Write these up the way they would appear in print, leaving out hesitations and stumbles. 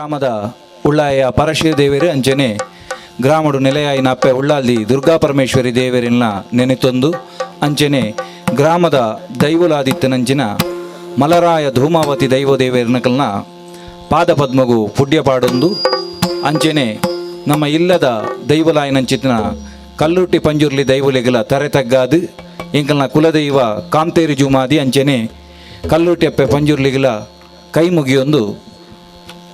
ಗ್ರಾಮದ ಉಳ್ಳಾಯ ಪರಶಿವ ದೇವೇರು ಅಂಚನೆ ಗ್ರಾಮಡು ನೆಲೆಯಾಯಿನ ಅಪ್ಪೆ ಉಳ್ಳಾಲ್ದಿ ದುರ್ಗಾ ಪರಮೇಶ್ವರಿ ದೇವೇರಿನ ನೆನೆತೊಂದು ಅಂಚನೆ ಗ್ರಾಮದ ದೈವಲಾದಿತ್ತನಂಚಿನ ಮಲರಾಯ ಧೂಮಾವತಿ ದೈವ ದೇವೇರಿನಕಲ್ನ ಪಾದಪದ್ಮಗು ಪುಡ್ಯಪಾಡೊಂದು ಅಂಚನೆ ನಮ್ಮ ಇಲ್ಲದ ದೈವಲಾಯನಂಚಿನ ಕಲ್ಲುಟ್ಟಿ ಪಂಜುರ್ಲಿ ದೈವಲಿಗಲ ತರೆತಗ್ಗಾದು ಇಂಕಲ್ನ ಕುಲದೈವ ಕಾಂತೇರಿ ಜುಮಾದಿ ಅಂಚನೆ ಕಲ್ಲುಟ್ಟಿ ಅಪ್ಪೆ ಪಂಜುರ್ಲಿಗಲ ಕೈ ಮುಗಿಯೊಂದು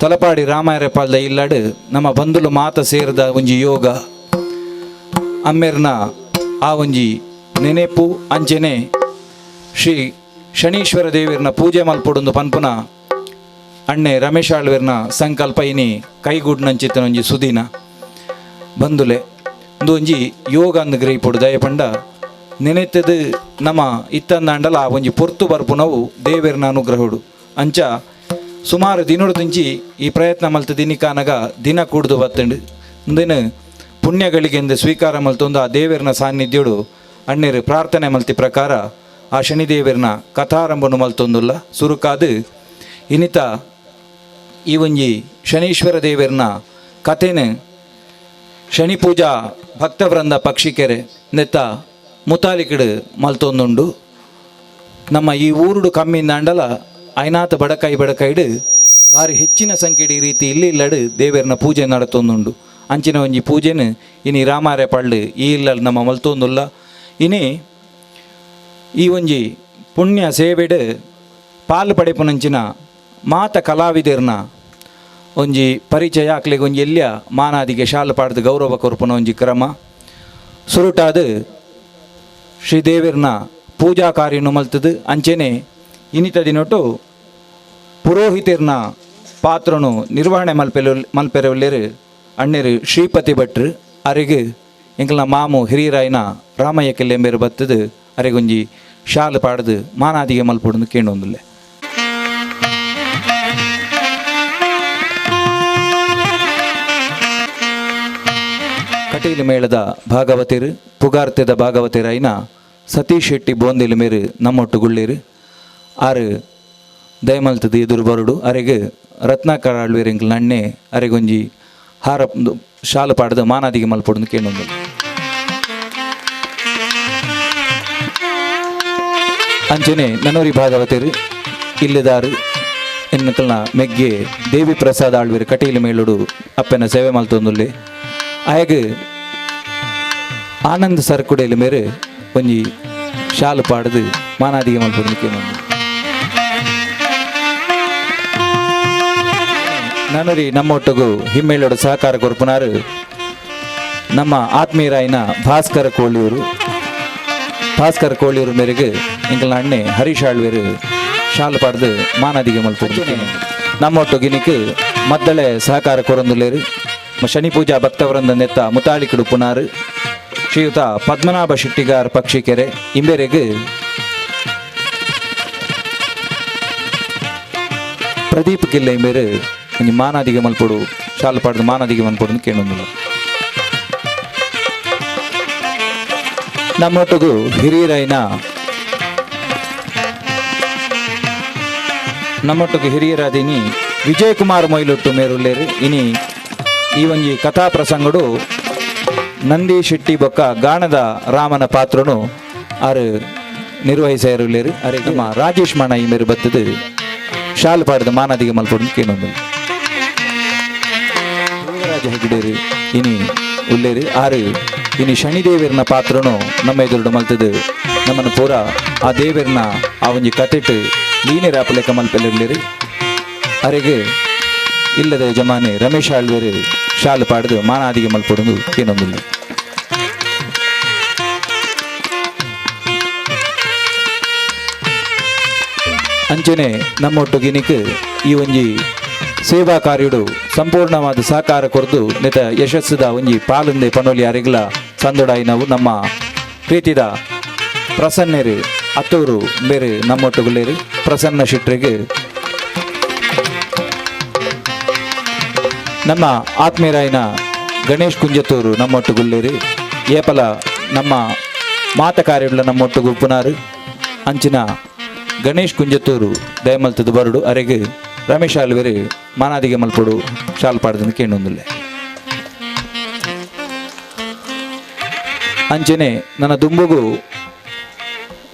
ತಲಪಾಡಿ ರಾಮಾಯರಪಾಲ್ದ ಇಲ್ಲಾಡು ನಮ್ಮ ಬಂಧುಲು ಮಾತ ಸೇರಿದ ಒಂಜಿ ಯೋಗ ಅಮ್ಮೆರ್ನ ಆ ಒಂಜಿ ನೆನೆಪು ಅಂಚನೆ ಶ್ರೀ ಶನೀಶ್ವರ ದೇವಿರ್ನ ಪೂಜೆ ಮಲ್ಪೊಡೊಂದು ಪನ್ಪುನ ಅಣ್ಣೆ ರಮೇಶ್ ಆಳ್ವೇರ್ನ ಸಂಕಲ್ಪ ಇನಿ ಕೈಗೂಡ್ನಂಚಿತ್ತಿನ ಒಂಜಿ ಸುದಿನ ಬಂದುಲೆ ಒಂದು ಒಂಜಿ ಯೋಗ ಅಂದು ಗ್ರಹಿಪೊಡು ದಯಪಂಡ ನೆನೆತದು ನಮ್ಮ ಇತ್ತಂದಾಂಡಲ ಆ ಒಂಜಿ ಪೊರ್ತು ಬರ್ಪುನವು ದೇವೇರ್ನ ಅನುಗ್ರಹಡು ಅಂಚ ಸುಮಾರು ದಿನೋಡು ಈ ಪ್ರಯತ್ನ ಮಲ್ತು ದಿನಿಕಾನಗ ದಿನ ಕೂಡ್ದು ಬತ್ತಂಡು ಮುಂದೇನು ಪುಣ್ಯಗಳಿಗೆಂದು ಸ್ವೀಕಾರ ಮಲ್ತೊಂದು ಆ ದೇವೇರ್ನ ಸಾನ್ನಿಧ್ಯಡು ಅಣ್ಣೇರು ಪ್ರಾರ್ಥನೆ ಮಲ್ತಿ ಪ್ರಕಾರ ಆ ಶನಿದೇವೇರ್ನ ಕಥಾರಂಭನು ಮಲ್ತೊಂದುಲ್ಲ ಸುರುಕಾದು ಇನಿತ ಈ ಒಂಜಿ ಶನೀಶ್ವರ ದೇವೇರ್ನ ಕಥೆನ ಶನಿ ಪೂಜಾ ಭಕ್ತವೃಂದ ಪಕ್ಷಿಕೆರೆ ನೆತ್ತ ಮುತಾಲಿಕಡು ಮಲ್ತೊಂದುಂಡು ನಮ್ಮ ಈ ಊರುಡು ಕಮ್ಮಿಂದಾಂಡಲ ಐನಾಥ ಬಡಕೈಡು ಭಾರಿ ಹೆಚ್ಚಿನ ಸಂಖ್ಯೆಡು ಈ ರೀತಿ ಇಲ್ಲಡು ದೇವೇರ್ನ ಪೂಜೆ ನಡತೊಂದುಂಡು ಅಂಚಿನ ಒಂಜಿ ಪೂಜೆನ ಇನಿ ರಾಮಾರೆ ಪಳ್ಳು ಈ ಇಲ್ಲ ನಮ್ಮ ಮಲ್ತೊಂದುಲ್ಲ ಇನಿ ಈ ಒಂಜಿ ಪುಣ್ಯ ಸೇವೆಡು ಪಾಲು ಪಡೆಪುನಂಚಿನ ಮಾತ ಕಲಾವಿದರ್ನ ಒಂಜಿ ಪರಿಚಯ ಆಕ್ಲಿಗೆ ಒಂಜಿ ಎಲ್ಯ ಮಾನಾದಿಗೆ ಶಾಲು ಪಾಡ್ದು ಗೌರವ ಕೊರ್ಪುನ ಒಂಜಿ ಕ್ರಮ ಸುರುಟಾದು ಶ್ರೀದೇವಿರ್ನ ಪೂಜಾ ಕಾರ್ಯನು ಮಲ್ತದು ಅಂಚೆನೆ ಇನಿತ ದಿನೊಟ್ಟು ಪುರೋಹಿತರ್ನ ಪಾತ್ರನು ನಿರ್ವಹಣೆ ಮಲ್ಪೆರವಲ್ಲೇರು ಅಣ್ಣೇರು ಶ್ರೀಪತಿ ಭಟ್ರು ಅರೆಗೆ ಎಂಕಲ್ನ ಮಾಮು ಹಿರಿಯರಾಯಿನ ರಾಮಯ್ಯ ಕೆಲ್ಲೆಂಬೇರು ಬತ್ತದು ಅರೆಗೊಂಜಿ ಶಾಲು ಪಾಡ್ದು ಮಾನಾದಿಗೆ ಮಲ್ಪೊಡೊಂದು ಕೇಳೊಂದುಲ್ಲೆ ಕಟೀಲು ಮೇಳದ ಭಾಗವತರು ಪುಗಾರ್ತೆದ ಭಾಗವತರಾಯಿನ ಸತೀಶ್ ಶೆಟ್ಟಿ ಬೋಂದಿಲು ಮೇರು ನಮ್ಮೊಟ್ಟು ಗುಳ್ಳೇರು ಆರು ದಯಮಲ್ತದ ಎದುರು ಬರುಡು ಅರೆಗೆ ರತ್ನಾಕರ ಆಳ್ವೇರಿಂಗ್ಲ ನಣ್ಣೆ ಅರೆಗೊಂಜಿ ಹಾರ ಶಾಲು ಪಾಡ್ದು ಮಾನಾದಿಗೆ ಮಲ್ಪೊಡೊಂದು ಕೇಳೊಂದು ಅಂಚನೆ ನನ್ನೂರಿ ಭಾಗವತರು ಇಲ್ಲದಾರು ಎನ್ನಕಲ್ನ ಮೆಗ್ಗೆ ದೇವಿ ಪ್ರಸಾದ್ ಆಳ್ವೇರು ಕಟೀಲು ಮೇಳುಡು ಅಪ್ಪನ ಸೇವೆ ಮಲ್ತೊಂದುಲ್ಲೆ ಆಯಗ್ ಆನಂದ್ ಸರ್ಕುಡೆಲು ಮೇರೆ ಒಂಜಿ ಶಾಲು ಪಾಡ್ದು ಮಾನಾದಿಗೆ ಮಲ್ಪೊಡೊಂದು ನನ್ನೂರಿ ನಮ್ಮೊಟ್ಟಿಗೂ ಹಿಮ್ಮೇಳೋಡು ಸಹಕಾರ ಕೊರ್ಪುನಾರು ನಮ್ಮ ಆತ್ಮೀಯರಾಯಿನ ಭಾಸ್ಕರ ಕೋಳಿಯೂರು ಮೇರೆಗೆ ಎಂಕಲ್ನ ಅಣ್ಣೆ ಹರೀಶ್ ಆಳ್ವೇರು ಶಾಲು ಪಾಡ್ದು ಮಾನಾದಿಗೆ ಮಲ್ಪೊಡೊಂದು ನಮ್ಮೊಟ್ಟುಗಿನಿಕ್ ಮದ್ದಳೆ ಸಹಕಾರ ಕೊರೊಂದುಲ್ಲೇರು ಶನಿ ಪೂಜಾ ಭಕ್ತವೃಂದ ನೆತ್ತ ಮುತಾಳಿಕಡು ಪುನಾರು ಶ್ರೀಯುತ ಪದ್ಮನಾಭ ಶೆಟ್ಟಿಗಾರ್ ಪಕ್ಷಿಕೆರೆ ಇಂಬೇರೆಗೆ ಪ್ರದೀಪ್ ಕಿಲ್ಲೆ ಇಂಬೇರು ಒಂಜಿ ಮಾನಾದಿಗೆ ಮಲ್ಪೊಡು ಶಾಲು ಪಾಡ್ದು ಮಾನಾದಿಗೆ ಮಲ್ಪೊಡು ಕೇಳೊಂದಿಲ್ಲ ನಮ್ಮೊಟ್ಟಿಗೂ ಹಿರಿಯರಾದಿನಿ ವಿಜಯ್ ಕುಮಾರ್ ಮೊಯ್ಲೊಟ್ಟು ಮೇರುಲ್ಲೇರು ಇನಿ ಈ ಒಂಜಿ ಕಥಾ ಪ್ರಸಂಗಡು ನಂದಿ ಶೆಟ್ಟಿ ಬೊಕ್ಕ ಗಾಣದ ರಾಮನ ಪಾತ್ರನು ಆರು ನಿರ್ವಹಿಸಿರುಲ್ಲೇರು ಅರೆ ನಮ್ಮ ರಾಜೇಶ್ ಮಣ ಈ ಮೇರು ಬತ್ತದು ಶಾಲು ಪಾಡ್ದು ಮಾನಾದಿಗೆ ಮಲ್ಪೊಡು ಕೇಳೊಂದು ದೇವರಾಜ ಹೆಗ್ಡೇರು ಇನಿ ಉಲ್ಲೇರು ಆರು ಇನಿ ಶನಿದೇವಿರ್ನ ಪಾತ್ರನು ನಮ್ಮ ಎದುರುಡು ಮಲ್ತದು ನಮ್ಮನ್ನು ಪೂರ ಆ ದೇವಿರ್ನ ಆ ಒಂಜಿ ಕತೆಟ್ ಲೀನೆ ರಾಪಲೆಕ್ಕ ಮಲ್ಪೆಲ್ಲಿರ್ಲೇರು ಅರೆಗೆ ಇಲ್ಲದ ಜಮಾನೆ ರಮೇಶ್ ಆಳ್ವೇರು ಶಾಲು ಪಾಡ್ದು ಮಾನಾದಿಗೆ ಮಲ್ಪೊಡೊಂದು ಕೇಳೊಂದಿಲ್ಲ ಅಂಚನೆ ನಮ್ಮೊಟ್ಟುಗಿನಿಕ್ ಈ ಒಂಜಿ ಸೇವಾ ಕಾರ್ಯಡು ಸಂಪೂರ್ಣವಾದ ಸಹಕಾರ ಕೊರ್ದು ನೆತ ಯಶಸ್ಸದ ಒಂಜಿ ಪಾಲುಂದೆ ಪನೋಲಿ ಅರೆಗ್ಲ ಸಂದೊಡಾಯಿ ನಾವು ನಮ್ಮ ಪ್ರೀತಿದ ಪ್ರಸನ್ನೆರು ಅತ್ತೂರು ಬೇರೆ ನಮ್ಮೊಟ್ಟುಗುಳ್ಳೇರು ಪ್ರಸನ್ನ ಶೆಟ್ರಿಗೆ ನಮ್ಮ ಆತ್ಮೀಯರಾಯಿನ ಗಣೇಶ್ ಕುಂಜತ್ತೂರು ನಮ್ಮೊಟ್ಟುಗುಳ್ಳೇರು ಏಪಲ ನಮ್ಮ ಮಾತ ಕಾರ್ಯಗಳ ನಮ್ಮೊಟ್ಟುಗು ಪುನಾರು ಅಂಚಿನ ಗಣೇಶ್ ಕುಂಜತ್ತೂರು ದಯಮಲ್ತದ ಬರಡು ಅರೆಗೆ ರಮೇಶ್ ಆಲ್ವೇರು ಮಾನಾದಿಗೆ ಮಲ್ಪಡು ಶಾಲ್ ಪಾಡ್ದಿಂದ ಕೇಳೊಂದಿಲ್ಲ. ಅಂಚನೆ ನನ್ನ ದುಂಬುಗು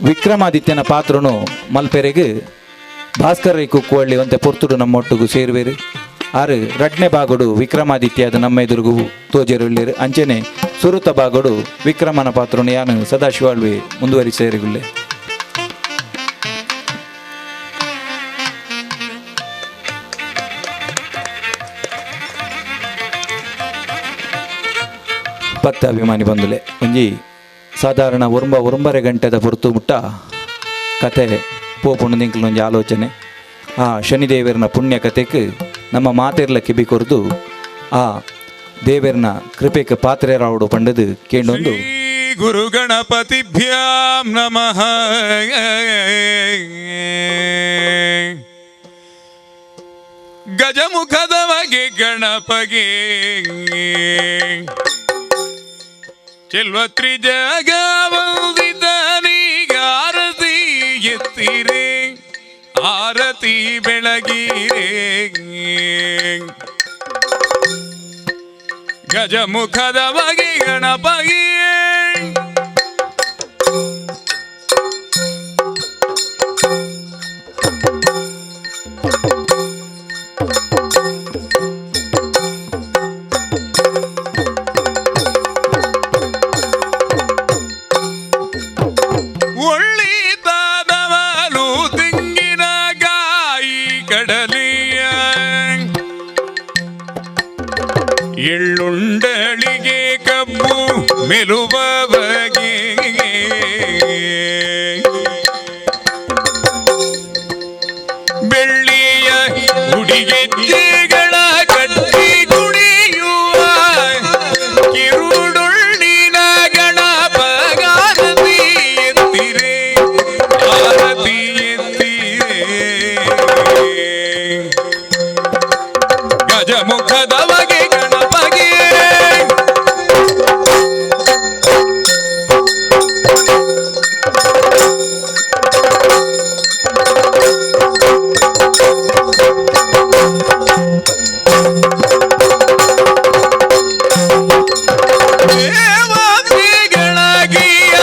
ವಿಕ್ರಮಾದಿತ್ಯನ ಪಾತ್ರನು ಮಲ್ಪೆರೆಗೆ ಭಾಸ್ಕರ್ ರೈ ಕುಕ್ಕುವಳ್ಳಿ ಒಂತೆ ಪೊರ್ತುಡು ನಮ್ಮೊಟ್ಟಿಗೂ ಸೇರುವೆರು. ಆರು ರಡ್ನೆ ಬಾಗಡು ವಿಕ್ರಮಾದಿತ್ಯ ಅದು ನಮ್ಮ ಎದುರುಗೂ ತೋಜೆರುಳ್ಳೇರು. ಅಂಚನೆ ಸುರುತ ಬಾಗಡು ವಿಕ್ರಮನ ಪಾತ್ರನು ಯಾನು ಸದಾಶಿವಾಳ್ವಿ ಮುಂದುವರಿಸೇರಿಗುಳ್ಳೆ. ಪತ್ತ ಅಭಿಮಾನಿ ಬಂದುಲೆ ಒಂಜಿ ಸಾಧಾರಣ ಒಂಬರೆ ಗಂಟೆದ ಪೊರ್ತು ಮುಟ್ಟ ಕತೆ ಪೋಪುಂಡು ನಿಂಕಲು ಒಂಜಿ ಆಲೋಚನೆ. ಆ ಶನಿದೇವರನ ಪುಣ್ಯ ಕತೆಗೆ ನಮ್ಮ ಮಾತೆರ್ಲ ಕಿಬಿ ಕೊರ್ದು ಆ ದೇವರನ ಕೃಪೆಗೆ ಪಾತ್ರೆ ರಾವುಡು ಪಂಡದು ಕೇಂಡೊಂದು ಗುರು ಗಣಪತಿಭ್ಯಾಂ ನಮಃ. ಗಜಮುಖದ ಮಗೆ ಗಣಪಗೆ ಚೆಲ್ವತ್ರಿ ಜಗವಂದಿತನಿಗೆ ಆರತಿ ಎತ್ತಿರೆ ಆರತಿ ಬೆಳಗಿರೆ. ಗಜಮುಖದ ಮಗೆ ಗಣಪಗೆ ಎಳ್ಳುಂಡಳಿಗೆ ಕಬ್ಬು ಮೆಲುಬಗೆ ಬೆಳ್ಳಿಯ ಹುಡಿಗೆಜ್ಜೆಗಳ ಕಟ್ಟಿ ಕುಣಿಯುವ ಕಿರುಡುಳ್ಳಿನ ಗಣಪಗಾರತಿ ಎತ್ತಿರೆ ಆರತಿ ಎತ್ತಿರೆ. ಗಜಮುಖದ ಮಗೆ ಗಣಪಗೆ ದೇವತೆಗಳಾಗಿಯ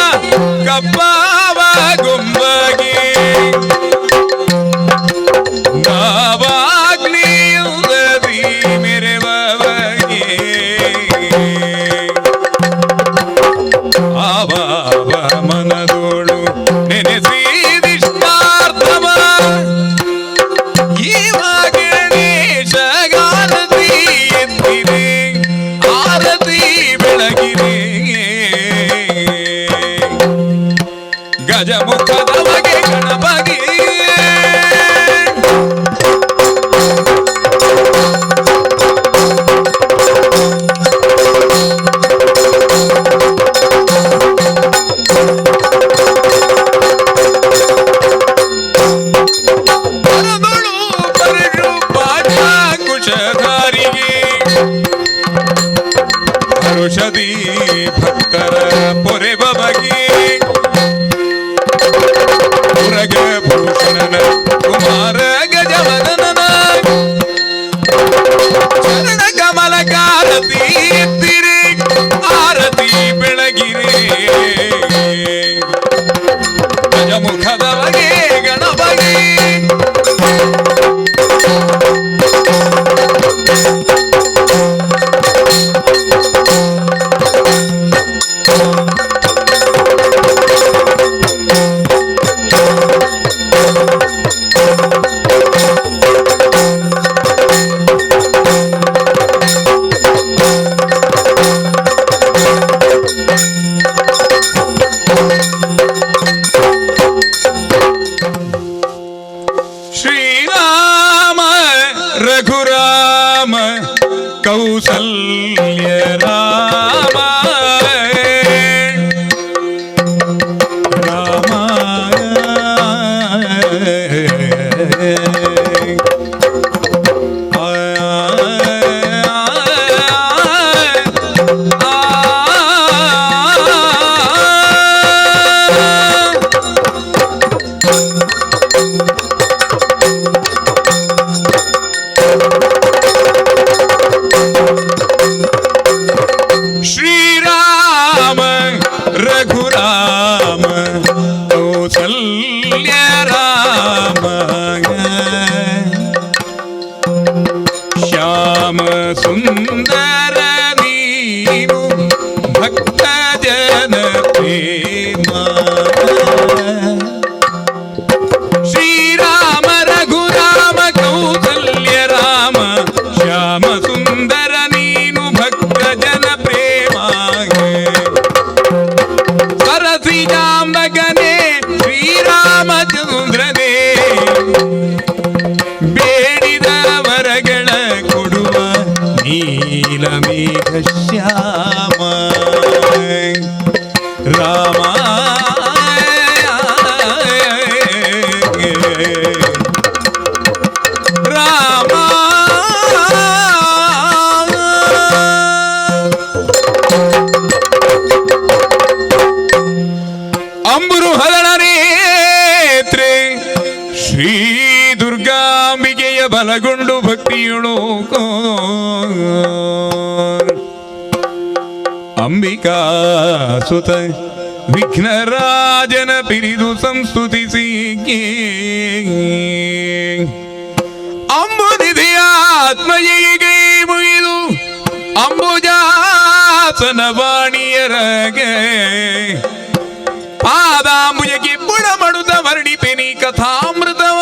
ಕಪ್ಪಾವ ಗುಂಬಗೆ ನಾವಾಗ್ನಿಯುದದಿ ಮೆರೆವಗೆ ಆವಾವ ಮನದೋಳು ನೆನೆಸಿ ವಿಷ್ಣಾರ್ಥವ ಇವಾಗ ಗಣೇಶ ಗಾರತಿ ಎತ್ತಿರೆ ಆರತಿ ಬೆಳಗಿರೆ. ಗಜಮುಖದ ಮಗೆ ಗಣಪಗೆ ಔಷಧಿ ಭಕ್ತರ ಪೊರೆವ ಬಗೆ ಪುರಗ ಭೂಷಣನ ಕುಮಾರ ಗಜವದನನ ಚರಣ ಕಮಲ ಕಾರತಿ ಎತ್ತಿರೆ ಆರತಿ ಬೆಳಗಿರೆ. ಗಜಮುಖದ ಬಗೆ ಗಣಪಗೆ ಪ್ರೇಮ ಶ್ರೀರಾಮ ರಘುರಾಮ ಕೌಸಲ್ಯ ರಾಮ ಶ್ಯಾಮ ಸುಂದರ ನೀನು ಭಕ್ತ ಜನ ಪ್ರೇಮ ಸರಸಿಜಾಂಬಗನೇ ಶ್ರೀರಾಮಚಂದ್ರನೇ ಬೇಡಿದ ವರಗಳ ಕೊಡುವ ನೀಲಮೇಘ ಶ್ಯಾಮ ರಾಮ ರಾಮ ಅಂಬುರು ಹರಳನೇತ್ರೆ ಶ್ರೀ ದುರ್ಗಾಂಬಿಕೆಯ ಬಲಗೊಂಡು ಭಕ್ತಿಯುಳು ಅಂಬಿಕಾ ಸುತ ವಿಘ್ನರಾಜನ ಪಿರಿದು ಸಂಸ್ತುತಿಸಿ ಅಂಬುನಿಧಿಯ ಆತ್ಮಯಿಗೆ ಮುಗಿದು ಅಂಬುಜಾಸನ ವಾಣಿಯರಗೆ ಪಾದಾಂಬುಜಕ್ಕೆ ಬುಡಮಡುತ್ತ ವರ್ಣಿಪೆನಿ ಕಥಾಮೃತವ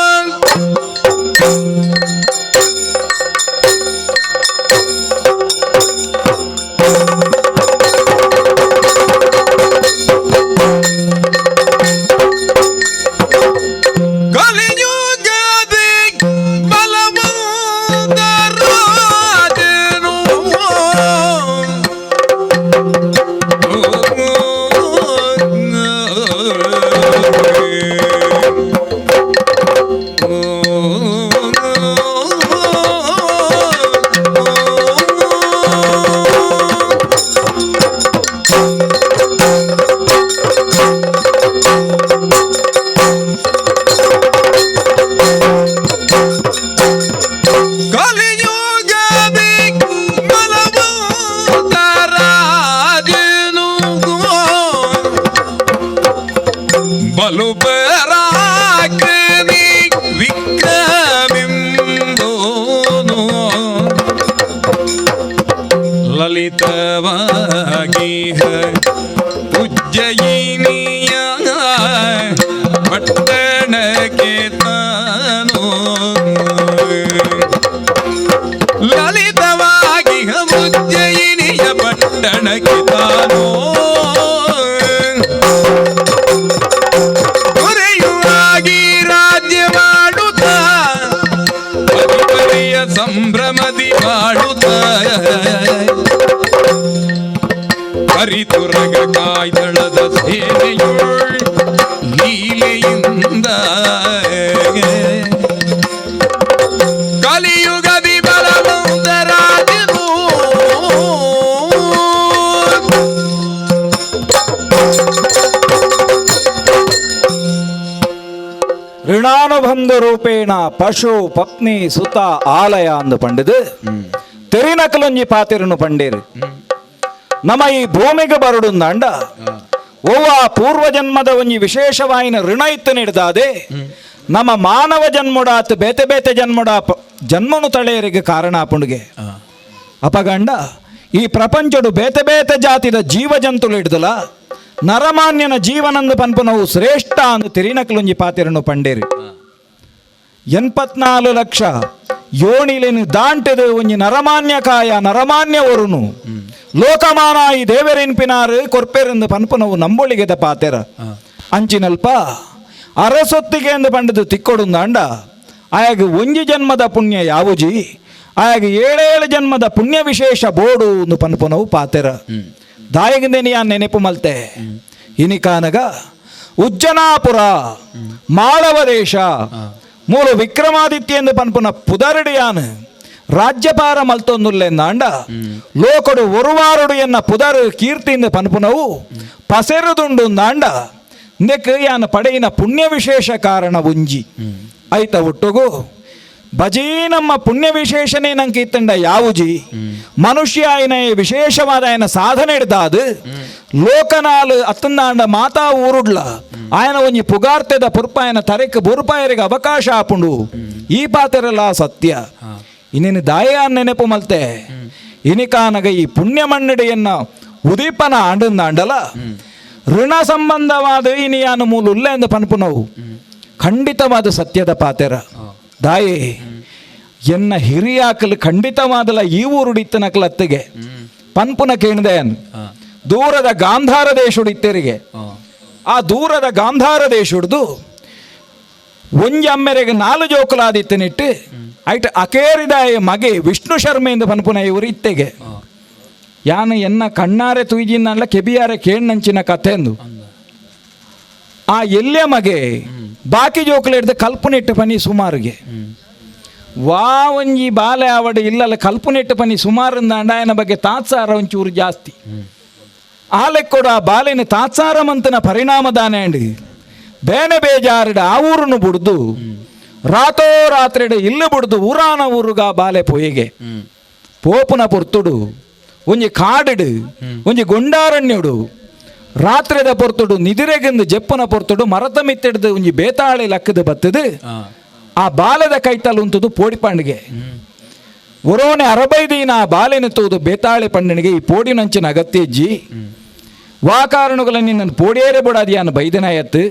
ಕಲಿಯುಗದಿ ಬಲವಂತ ರಾಜನು ಕಲಿಯುಗದಿ ಬಲವಂತ ರಾಜನು ಬಲು ಪರಾಕ್ರಮಿ ವಿಕ್ರಮಿಂದೋನು ಲಲಿತವಾಗಿ ಉಜ್ಜಯಿನಿಯ ಪಟ್ಟಣಕ್ಕೆ ತಾನು ಲಲಿತವಾಗಿ ಉಜ್ಜಯಿನಿಯ ಪಟ್ಟಣಕ್ಕೆ ತಾನು ದೊರೆಯುವಾಗಿ ರಾಜ್ಯ ಮಾಡುತ್ತ ಪರಿಪರಿಯ ಸಂಭ್ರಮದಿ ಮಾಡುತ್ತ ಹರಿತುರಗ ಕಾಯ್ದಳದ ಸೇನೆಯುಳ್ ಲೀಲೆಯಿಂದ ಕಲಿಯುಗದಿ ಬಲವಂತ ರಾಜನು ಋಣಾನುಬಂಧ ರೂಪೇಣ ಪಶು ಪತ್ನಿ ಸುತ ಆಲಯ ಅಂದು ಪಂಡಿದು ತೆರಿನಕಲೊಂಜಿ ಪಾತಿರನು ಪಂಡೇರು ನಮ್ಮ ಈ ಭೂಮಿಗೆ ಬರಡುಂದಾಂಡ ಓವ ಪೂರ್ವ ಜನ್ಮದ ಒಂಜಿ ವಿಶೇಷವಾಯಿನ ಋಣ ಇತ್ತು ನೀಡ್ದಾದೆ ನಮ್ಮ ಮಾನವ ಜನ್ಮುಡಾತ್ ಬೇತೆ ಬೇತೆ ಜನ್ಮನು ತಳೆಯರಿಗೆ ಕಾರಣ ಪುಂಡ್ಗೆ ಅಪಗಂಡ ಈ ಪ್ರಪಂಚಡು ಬೇತೆ ಬೇತೆ ಜಾತಿದ ಜೀವ ಜಂತುಲು ಹಿಡ್ದಲ ನರಮಾನ್ಯನ ಜೀವನಂದು ಪನ್ಪುನವು ಶ್ರೇಷ್ಠ ಅಂದು ತಿರಿನಕಲೊಂಜಿ ಪಾತಿರನು ಪಂಡೇರಿ 84 ಲಕ್ಷ ಯೋಣಿಲೆನು ದಾಂಟೆದು ಒಂಜಿ ನರಮಾನ್ಯಕಾಯ ನರಮಾನ್ಯ ಒರುನು ಲೋಕಮಾನ ಈ ದೇವರೆನ್ಪಿನಾರು ಕೊರ್ಪೆರೆಂದು ಪನ್ಪುನವು ನಂಬೊಳಿಗೆದ ಪಾತೆರ ಅಂಚಿನಲ್ಪ ಅರಸೊತ್ತಿಗೆ ಎಂದು ಪಂಡದು ತಿಕ್ಕೊಡುಂದಾಂಡ ಆಯಾಗ ಒಂಜಿ ಜನ್ಮದ ಪುಣ್ಯ ಯಾವುಜಿ ಆಯಾಗ 7 ಜನ್ಮದ ಪುಣ್ಯ ವಿಶೇಷ ಬೋಡು ಒಂದು ಪನ್ಪುನವು ಪಾತೆರ ದಾಯಗಂದೇನಿ ಆ ನೆನಪು ಮಲ್ತೆ ಇನಿಕಾನಗ ಉಜ್ಜನಾಪುರ ಮಾಳವ ದೇಶ ಮೂಲ ವಿಕ್ರಮಾದಿತ್ಯ ಎಂದು ಪನ್ಪುನ ಪುದರಡಿಯಾನ್ ರಾಜ್ಯಪಾರ ಮಲ್ತೊಂದುಲ್ಲೆಂದಾಂಡ ಲೋಕಡು ಒರುವಾರುಡು ಎನ್ನ ಪುದರ್ ಕೀರ್ತಿಯಿಂದ ಪನ್ಪುನವು ಪಸೆರುದುಂಡುಂದಾಂಡ ಇಂದಕ್ಕೆ ಯಾನ ಪಡೆಯಿನ ಪುಣ್ಯ ವಿಶೇಷ ಕಾರಣ ಉಂಜಿ ಐತ ಒಟ್ಟುಗು ಭಜಿ ನಮ್ಮ ಪುಣ್ಯ ವಿಶೇಷನೇ ನಂಗೆ ಇತ್ತಂಡ ಯಾವುಜಿ ಮನುಷ್ಯ ಆಯ್ನ ವಿಶೇಷವಾದ ಆಯ್ನ ಸಾಧನೆ ಹಿಡ್ದಾದು ಲೋಕನಾಲು ಅತ್ತಂದಾಂಡ ಮಾತಾ ಊರುಡ್ಲ ಆಯನ ಒಂಜಿ ಪುಗಾರ್ತೆದ ಪುರ್ಪಾಯನ ತರೆಕ್ ಬುರ್ಪಾಯರಿಗೆ ಅವಕಾಶ ಆಪುಂಡು ಈ ಪಾತೆರಲ್ಲ ಸತ್ಯ ಇನ್ನೇನು ದಾಯ ನೆನಪು ಮಲ್ತೆ ಇನಿಕಾನಗ ಈ ಪುಣ್ಯ ಮಣ್ಣಡೆಯನ್ನ ಉದೀಪನ ಆಂಡಂದಾಂಡಲ ಋಣ ಸಂಬಂಧವಾದ ಇನಿಯಾನು ಮೂಲ ಉಲ್ಲ ಎಂದು ಪನ್ಪುನವು ಖಂಡಿತವಾದ ಸತ್ಯದ ಪಾತೆರ ದಾಯೇ ಎನ್ನ ಹಿರಿಯಾಕಲು ಖಂಡಿತವಾದಲ್ಲ ಈ ಊರುಡಿತ್ತನಕಲತ್ತಿಗೆ ಪನ್ಪುನ ಕೇಳಿದೆಯನ್ ದೂರದ ಗಾಂಧಾರ ದೇಶುಡಿತ್ತರಿಗೆ ಆ ದೂರದ ಗಾಂಧಾರ ದೇಶುಡ್ದು ಒಂಜಿ ಅಮ್ಮೆರೆಗೆ 4 ಜೋಕುಲಾದಿತ್ತನಿಟ್ಟು ಐಟ್ ಅಕೇರಿದ ಮಗೆ ವಿಷ್ಣು ಶರ್ಮೆಯಿಂದ ಪನ್ಪುನ ಇವರು ಇತ್ತೆಗೆ ಯಾನು ಎನ್ನ ಕಣ್ಣಾರೆ ತುಯ್ಜಿನಲ್ಲ ಕೆಬಿಯಾರೆ ಕೇಣ್ಣಂಚಿನ ಕಥೆಂದು ಆ ಎಲ್ಲೆ ಮಗೆ ಬಾಕಿ ಜೋಕುಲು ಹಿಡ್ದು ಕಲ್ಪನೆಟ್ಟು ಪನಿ ಸುಮಾರಿಗೆ ವಾ ಒಂಜಿ ಬಾಲೆ ಆವಡ ಇಲ್ಲಲ್ಲ ಕಲ್ಪನೆಟ್ಟು ಪನಿ ಸುಮಾರಿಂದ ಅಂಡಾಯನ ಬಗ್ಗೆ ತಾತ್ಸಾರ ಒಂಚೂರು ಜಾಸ್ತಿ ಆಲೆಕ್ಕೊಡು ಆ ಬಾಲೆನ ತಾತ್ಸಾರ ಮಂತನ ಪರಿಣಾಮದಾನೆ ಅಂಡಿ ಬೇನೆ ಬೇಜಾರಿಡ ಆ ಊರನ್ನು ಬಿಡ್ದು ರಾತ್ರಿಡ ಇಲ್ಲು ಬಿಡ್ದು ಊರಾನ ಊರುಗ ಬಾಲೆ ಪೊಯ್ಗೆ ಪೋಪುನ ಪೊರ್ತುಡು ಒಂಜಿ ಕಾಡಿಡು ಒಂಜಿ ಗೊಂಡಾರಣ್ಯುಡು ರಾತ್ರಿದ ಪೊರ್ತುಡು ನಿದಿರೆಗಿಂದು ಜಪ್ಪನ ಪೊರ್ತುಡು ಮರತ ಮಿತ್ತಿಡ್ದು ಒಂಜಿ ಬೇತಾಳೆ ಲಕ್ಕದ ಬತ್ತದು ಆ ಬಾಲದ ಕೈತಲ್ ಉಂತದು ಪೋಡಿ ಪಂಡಿಗೆ ಒರೋನೆ 60 ದಿನ ಆ ಬಾಲೆನ ತೂದು ಬೇತಾಳೆ ಪಂಡನಿಗೆ ಈ ಪೋಡಿನಂಚಿನ ಅಗತ್ಯ ಇಜ್ಜಿ ವಾ ಕಾರಣಗಳ ನಿನ್ನ ಪೋಡಿಯೇರೆ ಬಿಡಾದಿ ಯಾನು ಬೈದನ ಎತ್ತು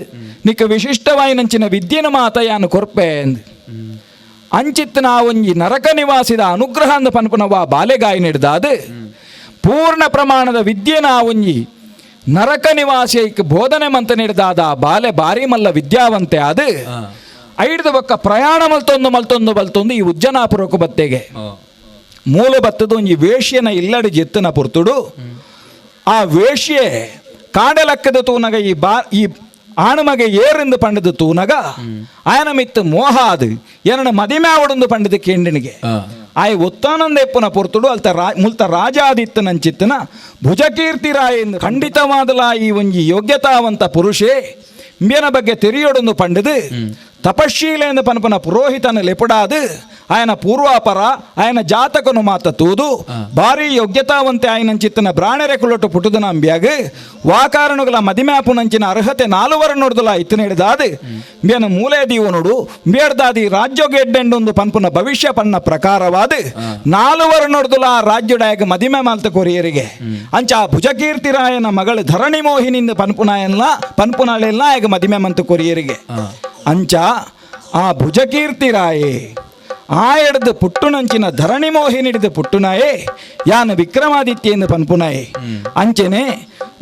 ನಿಕ್ಕ ವಿಶಿಷ್ಟವಾಯಿನಂಚಿನ ವಿದ್ಯೆನ ಮಾತ ಯಾನು ಕೊರ್ಪೆ ಎಂದು ಅಂಚಿತ್ತನ ಒಂಜಿ ನರಕ ನಿವಾಸಿದ ಅನುಗ್ರಹ ಅಂದ ಪನ್ಪುನವ ಬಾಲೆಗಾಯಿ ಹಿಡ್ದಾದು ಪೂರ್ಣ ಪ್ರಮಾಣದ ವಿದ್ಯೆನ ಒಂಜಿ ನರಕ ನಿವಾಸಿಯಕ್ಕೆ ಬೋಧನೆ ಮಂತ ಹಿಡ್ದಾದ ಆ ಬಾಲೆ ಬಾರಿ ಮಲ್ಲ ವಿದ್ಯಾವಂತೆ ಅದು ಐಡ್ದ ಬಕ್ಕ ಪ್ರಯಾಣ ಮಲ್ತೊಂದು ಈ ಉಜ್ಜನಾಪುರಕ್ಕೂ ಬತ್ತೆಗೆ ಮೂಲ ಬತ್ತದ ಒಂಜಿ ವೇಷ್ಯನ ಇಲ್ಲಡಿ ಜೆತ್ತನ ಪುರ್ತುಡು ಆ ವೇಷ್ಯೆ ಕಾಡಲಕ್ಕದ ತೂನಗ ಈ ಆಣಮಗೆ ಏರೆಂದು ಪಂಡದು ತೂನಗ ಆಯನ ಮಿತ್ತು ಮೋಹ ಅದು ಏನನ ಮದಿಮೆ ಅವಡೊಂದು ಪಂಡದ ಕೇಂಡಿನಿಗೆ ಆಯ ಒತ್ತಾನಂದ ಎಪ್ಪನ ಪೊರ್ತುಡು ಅಲ್ತ ಮುಲ್ತ ರಾಜಾದಿತ್ತನಂಚಿತ್ತನ ಭುಜಕೀರ್ತಿ ರಾಯ ಎಂದು ಖಂಡಿತವಾದಲ ಈ ಒಂಜಿ ಯೋಗ್ಯತಾವಂತ ಪುರುಷೇ ಇಂಬಿಯನ ಬಗ್ಗೆ ತೆರಿಯೋಡೊಂದು ಪಂಡದು ತಪಶೀಲೆಂದು ಪನ್ಪನ ಪುರೋಹಿತನ ಲೆಪಡಾದು ಆಯನ ಪೂರ್ವಾಪರ ಆಯನ ಜಾತಕನು ಮಾತ ತೂದು ಭಾರಿ ಯೋಗ್ಯತಾವಂತೆ ಆಯನಂಚಿತ್ತನ ಬ್ರಾಣೆರೆ ಕುಳ್ಳೊಟ್ಟು ಪುಟುದು ನಂಬ್ಯಾಗ ವಾಕಾರಣಗಳ ಮದಿಮ್ಯಾಪುನಂಚಿನ ಅರ್ಹತೆ 4 ವರ ನೋಡ್ದಲ್ಲ ಇತ್ತು ಹಿಡಿದಾದು ಬೇನ ಮೂಲೆ ದೀವನುಡು ಬೇಡ್ದಾದಿ ರಾಜ್ಯೋಗೆಡ್ಡೆಂಡೊಂದು ಪನ್ಪುನ ಭವಿಷ್ಯ ಪನ್ನ ಪ್ರಕಾರವಾದ 4 ವರ ನೋಡ್ದಲ್ಲ ಆ ರಾಜ್ಯಡಾಯಗ ಮದಿಮೆ ಮಾಲ್ತ ಕೊರಿಯರಿಗೆ ಅಂಚ ಆ ಭುಜಕೀರ್ತಿರಾಯನ ಮಗಳು ಧರಣಿ ಮೋಹಿನಿಂದ ಪನ್ಪುನಾಳೆಲ್ಲ ಆಗ ಮದಿಮೆ ಮಂತ ಕೊರಿಯರಿಗೆ ಅಂಚ ಆ ಭುಜಕೀರ್ತಿರಾಯೇ ಆ ಎಡ್ದು ಪುಟ್ಟುನಂಚಿನ ಧರಣಿ ಮೋಹಿನಿ ಹಿಡಿದು ಪುಟ್ಟುನಾಯೇ ಯಾನ ವಿಕ್ರಮಾದಿತ್ಯ ಎಂದು ಪನ್ಪುನಾಯೇ ಅಂಚೆನೆ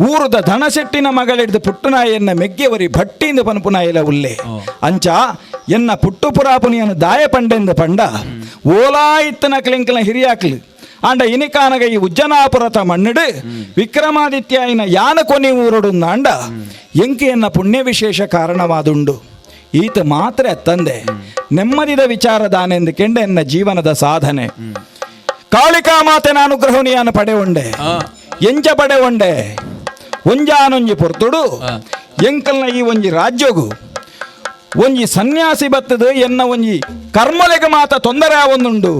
ಊರುದ ಧನಶೆಟ್ಟಿನ ಮಗಳಿಡ್ದು ಪುಟ್ಟುನಾಯನ್ನ ಮೆಗ್ಗೆವರಿ ಭಟ್ಟಿಯಿಂದ ಪನ್ಪುನಾಯಲ ಉಲ್ಲೆ ಅಂಚ ಎನ್ನ ಪುಟ್ಟು ಪುರಾಪುನಿಯನ್ನು ದಾಯ ಪಂಡೆಂದು ಪಂಡ ಓಲಾ ಇತ್ತನ ಕ್ಲಿಂಕಲ ಹಿರಿಯಾಕ್ಲು ಆಂಡ ಇನಿಕಾನಗ ಈ ಉಜ್ಜನಾಪುರತ ಮಣ್ಣಿಡು ವಿಕ್ರಮಾದಿತ್ಯ ಇನ ಯಾನ ಕೊನೆ ಊರೊಡು ಆಂಡ ಎಂಕೆಯನ್ನ ಪುಣ್ಯ ವಿಶೇಷ ಕಾರಣವಾದುಂಡು ಈತ ಮಾತ್ರ ತಂದೆ ನೆಮ್ಮದಿದ ವಿಚಾರದಾನೆಂದು ಕೆಂಡ ಎನ್ನ ಜೀವನದ ಸಾಧನೆ ಕಾಳಿಕಾ ಮಾತೆನ ಅನುಗ್ರಹನಿಯಾನು ಪಡೆವಂಡೆ ಎಂಜ ಪಡೆವಂಡೆ ಒಂಜಾನೊಂಜಿ ಪೊರ್ತುಡು ಎಂಕಲ್ನ ಈ ಒಂಜಿ ರಾಜ್ಯಗು ಒಂಜಿ ಸನ್ಯಾಸಿ ಬತ್ತದು ಎನ್ನ ಒಂಜಿ ಕರ್ಮಲೆಗೆ ಮಾತ ತೊಂದರೆ ಆವೊಂದುಂಡು